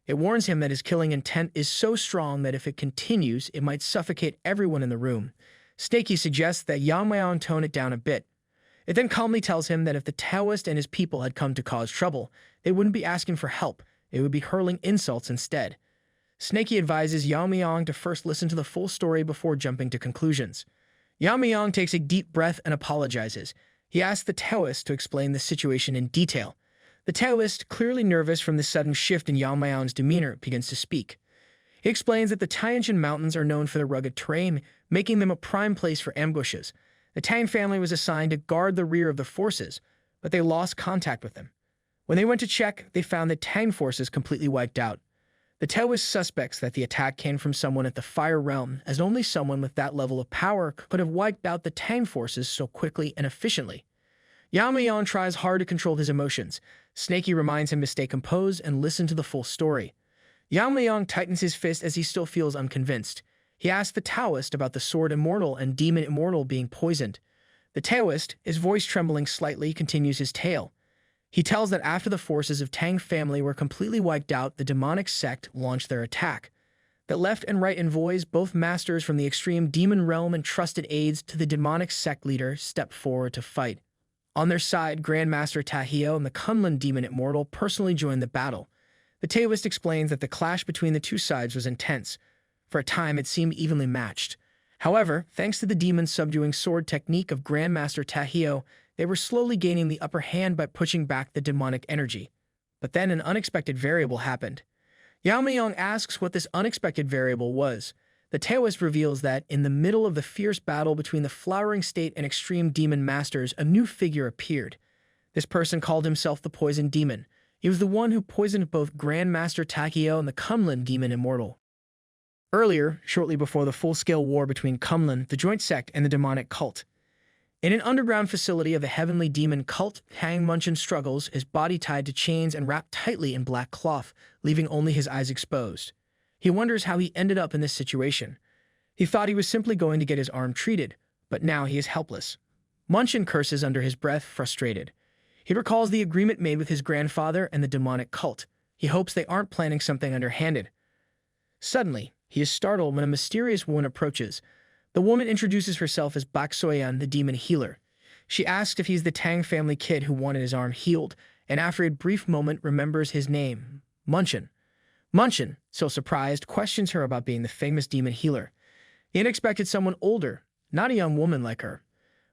It warns him that his killing intent is so strong that if it continues, it might suffocate everyone in the room. Snaky suggests that Yeon-myeong tone it down a bit. It then calmly tells him that if the Taoist and his people had come to cause trouble, they wouldn't be asking for help, they would be hurling insults instead. Snaky advises Yeon-myeong to first listen to the full story before jumping to conclusions. Yeon-myeong takes a deep breath and apologizes. He asks the Taoist to explain the situation in detail. The Taoist, clearly nervous from the sudden shift in Yeon-myeong's demeanor, begins to speak. He explains that the Tianjin Mountains are known for their rugged terrain, making them a prime place for ambushes. The Tang family was assigned to guard the rear of the forces, but they lost contact with them. When they went to check, they found the Tang forces completely wiped out. The Taoist suspects that the attack came from someone at the Fire Realm, as only someone with that level of power could have wiped out the Tang forces so quickly and efficiently. Yeon-myeong tries hard to control his emotions. Snaky reminds him to stay composed and listen to the full story. Yeon-myeong tightens his fist as he still feels unconvinced. He asks the Taoist about the Sword Immortal and Demon Immortal being poisoned. The Taoist, his voice trembling slightly, continues his tale. He tells that after the forces of Tang family were completely wiped out, the demonic sect launched their attack. That left and right envoys, both masters from the extreme demon realm and trusted aides to the demonic sect leader, stepped forward to fight. On their side, Grandmaster Tacheon and the Kunlun Demon Immortal personally joined the battle. The Taoist explains that the clash between the two sides was intense. For a time, it seemed evenly matched. However, thanks to the demon's subduing sword technique of Grandmaster Tacheon, they were slowly gaining the upper hand by pushing back the demonic energy. But then an unexpected variable happened. Yeon-myeong asks what this unexpected variable was. The Taoist reveals that, in the middle of the fierce battle between the Flowering State and Extreme Demon Masters, a new figure appeared. This person called himself the Poison Demon. He was the one who poisoned both Grandmaster Tacheon and the Kunlun Demon Immortal. Earlier, shortly before the full-scale war between Kunlun, the joint sect, and the demonic cult. In an underground facility of the heavenly demon cult, Tang Yeon-myeong struggles, his body tied to chains and wrapped tightly in black cloth, leaving only his eyes exposed. He wonders how he ended up in this situation. He thought he was simply going to get his arm treated, but now he is helpless. Yeon-myeong curses under his breath, frustrated. He recalls the agreement made with his grandfather and the demonic cult. He hopes they aren't planning something underhanded. Suddenly, he is startled when a mysterious woman approaches. The woman introduces herself as Bak Soyeon, the demon healer. She asks if he's the Tang family kid who wanted his arm healed, and after a brief moment remembers his name, Yeon-myeong. Yeon-myeong, so surprised, questions her about being the famous demon healer. He expected someone older, not a young woman like her.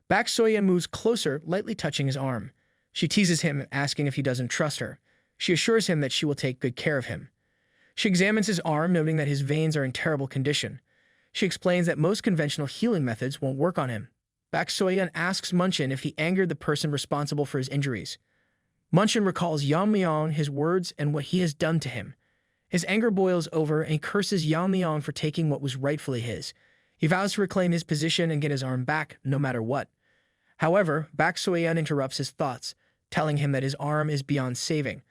Bak Soyeon moves closer, lightly touching his arm. She teases him, asking if he doesn't trust her. She assures him that she will take good care of him. She examines his arm, noting that his veins are in terrible condition. She explains that most conventional healing methods won't work on him. Bak Soyeon asks Yeon-myeong if he angered the person responsible for his injuries. Yeon-myeong recalls Yeon-myeong, his words, and what he has done to him. His anger boils over, and he curses Yeon-myeong for taking what was rightfully his. He vows to reclaim his position and get his arm back, no matter what. However, Bak Soyeon interrupts his thoughts, telling him that his arm is beyond saving.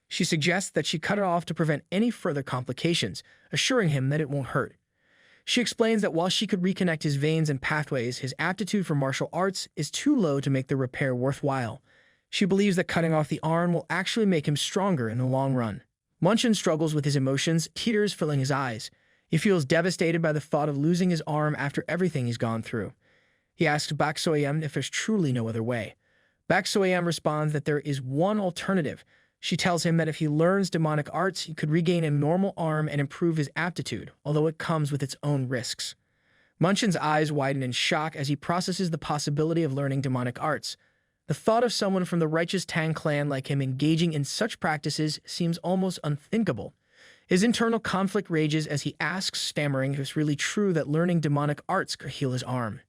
She suggests that she cut it off to prevent any further complications, assuring him that it won't hurt. She explains that while she could reconnect his veins and pathways, his aptitude for martial arts is too low to make the repair worthwhile. She believes that cutting off the arm will actually make him stronger in the long run. Yeon-myeong struggles with his emotions, tears filling his eyes. He feels devastated by the thought of losing his arm after everything he's gone through. He asks Bak Soyeon if there's truly no other way. Bak Soyeon responds that there is one alternative. She tells him that if he learns demonic arts, he could regain a normal arm and improve his aptitude, although it comes with its own risks. Yeon-myeong's eyes widen in shock as he processes the possibility of learning demonic arts. The thought of someone from the righteous Tang clan like him engaging in such practices seems almost unthinkable. His internal conflict rages as he asks, stammering, if it's really true that learning demonic arts could heal his arm.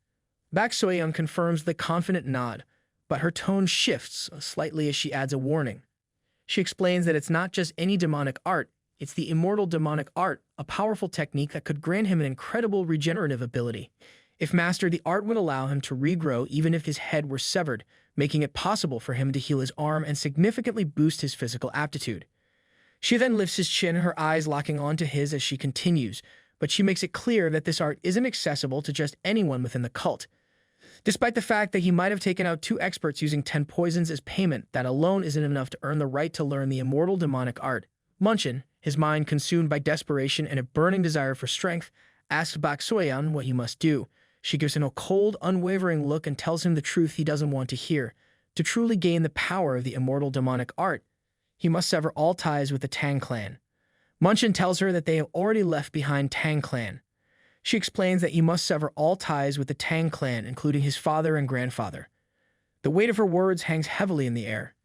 Bak Soyeon confirms with a confident nod, but her tone shifts slightly as she adds a warning. She explains that it's not just any demonic art, it's the immortal demonic art, a powerful technique that could grant him an incredible regenerative ability. If mastered, the art would allow him to regrow even if his head were severed, making it possible for him to heal his arm and significantly boost his physical aptitude. She then lifts his chin, her eyes locking onto his as she continues, but she makes it clear that this art isn't accessible to just anyone within the cult. Despite the fact that he might have taken out 2 experts using 10 poisons as payment, that alone isn't enough to earn the right to learn the immortal demonic art. Yeon-myeong, his mind consumed by desperation and a burning desire for strength, asks Bak Soyeon what he must do. She gives him a cold, unwavering look and tells him the truth he doesn't want to hear. To truly gain the power of the immortal demonic art, he must sever all ties with the Tang clan. Yeon-myeong tells her that they have already left behind Tang clan. She explains that he must sever all ties with the Tang clan, including his father and grandfather. The weight of her words hangs heavily in the air.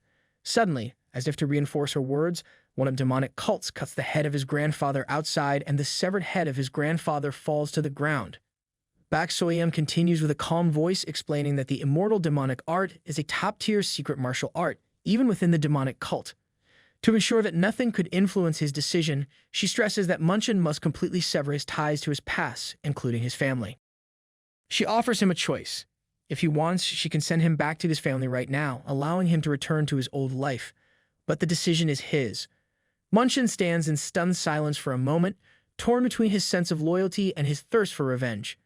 Suddenly, as if to reinforce her words, one of demonic cults cuts the head of his grandfather outside, and the severed head of his grandfather falls to the ground. Bak Soyam continues with a calm voice explaining that the immortal demonic art is a top-tier secret martial art, even within the demonic cult. To ensure that nothing could influence his decision, she stresses that Munchen must completely sever his ties to his past, including his family. She offers him a choice. If he wants, she can send him back to his family right now, allowing him to return to his old life. But the decision is his. Munchen stands in stunned silence for a moment, torn between his sense of loyalty and his thirst for revenge.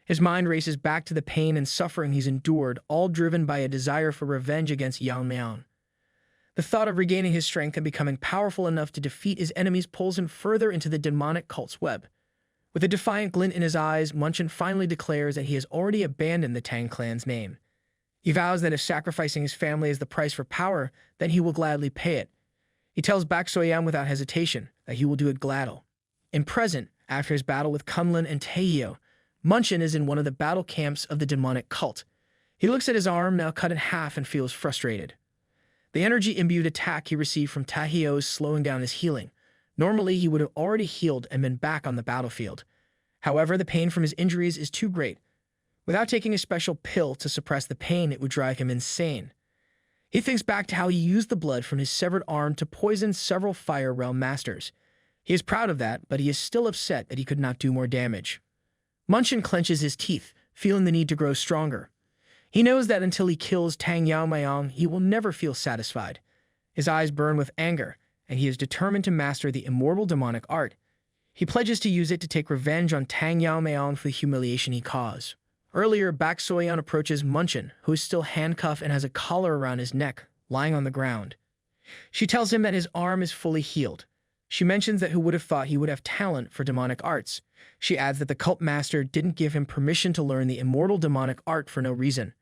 His mind races back to the pain and suffering he's endured, all driven by a desire for revenge against Yeon-myeong. The thought of regaining his strength and becoming powerful enough to defeat his enemies pulls him further into the demonic cult's web. With a defiant glint in his eyes, Munchen finally declares that he has already abandoned the Tang clan's name. He vows that if sacrificing his family is the price for power, then he will gladly pay it. He tells Bak Soyam without hesitation that he will do it gladly. In present, after his battle with Kunlun and Taehyo, Munchen is in one of the battle camps of the demonic cult. He looks at his arm, now cut in half, and feels frustrated. The energy-imbued attack he received from Taehyo is slowing down his healing. Normally, he would have already healed and been back on the battlefield. However, the pain from his injuries is too great. Without taking a special pill to suppress the pain, it would drive him insane. He thinks back to how he used the blood from his severed arm to poison several Fire Realm masters. He is proud of that, but he is still upset that he could not do more damage. Munchen clenches his teeth, feeling the need to grow stronger. He knows that until he kills Tang Yeon-myeong, he will never feel satisfied. His eyes burn with anger, and he is determined to master the immortal demonic art. He pledges to use it to take revenge on Tang Yeon-myeong for the humiliation he caused. Earlier, Bak Soyam approaches Munchen, who is still handcuffed and has a collar around his neck, lying on the ground. She tells him that his arm is fully healed. She mentions that who would have thought he would have talent for demonic arts. She adds that the cult master didn't give him permission to learn the immortal demonic art for no reason.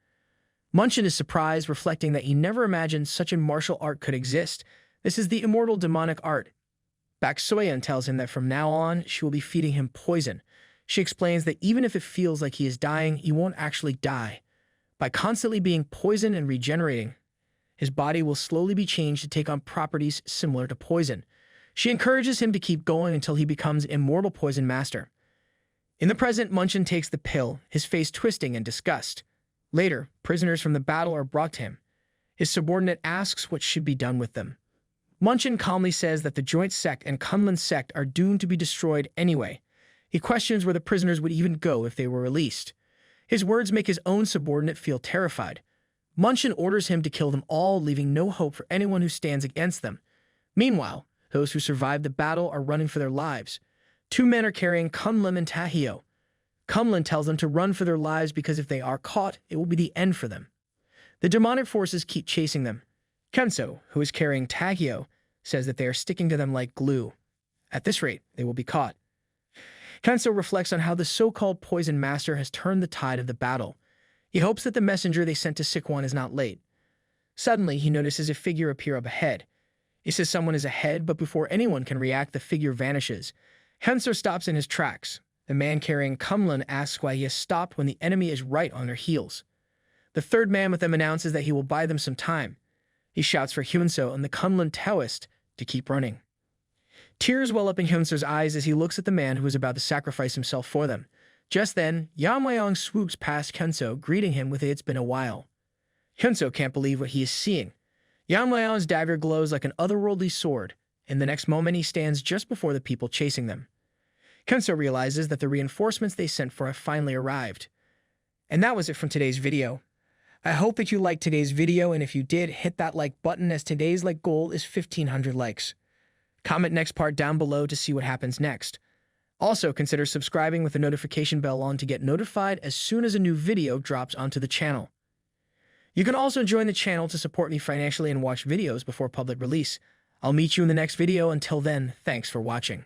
Munchen is surprised, reflecting that he never imagined such a martial art could exist. This is the immortal demonic art. Bak Soyam tells him that from now on, she will be feeding him poison. She explains that even if it feels like he is dying, he won't actually die. By constantly being poisoned and regenerating, his body will slowly be changed to take on properties similar to poison. She encourages him to keep going until he becomes immortal poison master. In the present, Munchen takes the pill, his face twisting in disgust. Later, prisoners from the battle are brought to him. His subordinate asks what should be done with them. Munchen calmly says that the Joint Sect and Kunlun Sect are doomed to be destroyed anyway. He questions where the prisoners would even go if they were released. His words make his own subordinate feel terrified. Munchen orders him to kill them all, leaving no hope for anyone who stands against them. Meanwhile, those who survived the battle are running for their lives. Two men are carrying Kunlun and Taehyo. Kunlun tells them to run for their lives because if they are caught, it will be the end for them. The demonic forces keep chasing them. Kenso, who is carrying Taehyo, says that they are sticking to them like glue. At this rate, they will be caught. Kenso reflects on how the so-called Poison Master has turned the tide of the battle. He hopes that the messenger they sent to Sichuan is not late. Suddenly, he notices a figure appear up ahead. He says someone is ahead, but before anyone can react, the figure vanishes. Kenso stops in his tracks. The man carrying Kunlun asks why he has stopped when the enemy is right on their heels. The third man with them announces that he will buy them some time. He shouts for Hyunso and the Kunlun Taoist to keep running. Tears well up in Hyunso's eyes as he looks at the man who is about to sacrifice himself for them. Just then, Yeon-myeong swoops past Hyunso, greeting him with "It's been a while." Hyunso can't believe what he is seeing. Yeon-myeong's dagger glows like an otherworldly sword. In the next moment, he stands just before the people chasing them. Kenso realizes that the reinforcements they sent for have finally arrived. And that was it from today's video. I hope that you liked today's video, and if you did, hit that like button as today's like goal is 1,500 likes. Comment next part down below to see what happens next. Also, consider subscribing with the notification bell on to get notified as soon as a new video drops onto the channel. You can also join the channel to support me financially and watch videos before public release. I'll meet you in the next video. Until then, thanks for watching.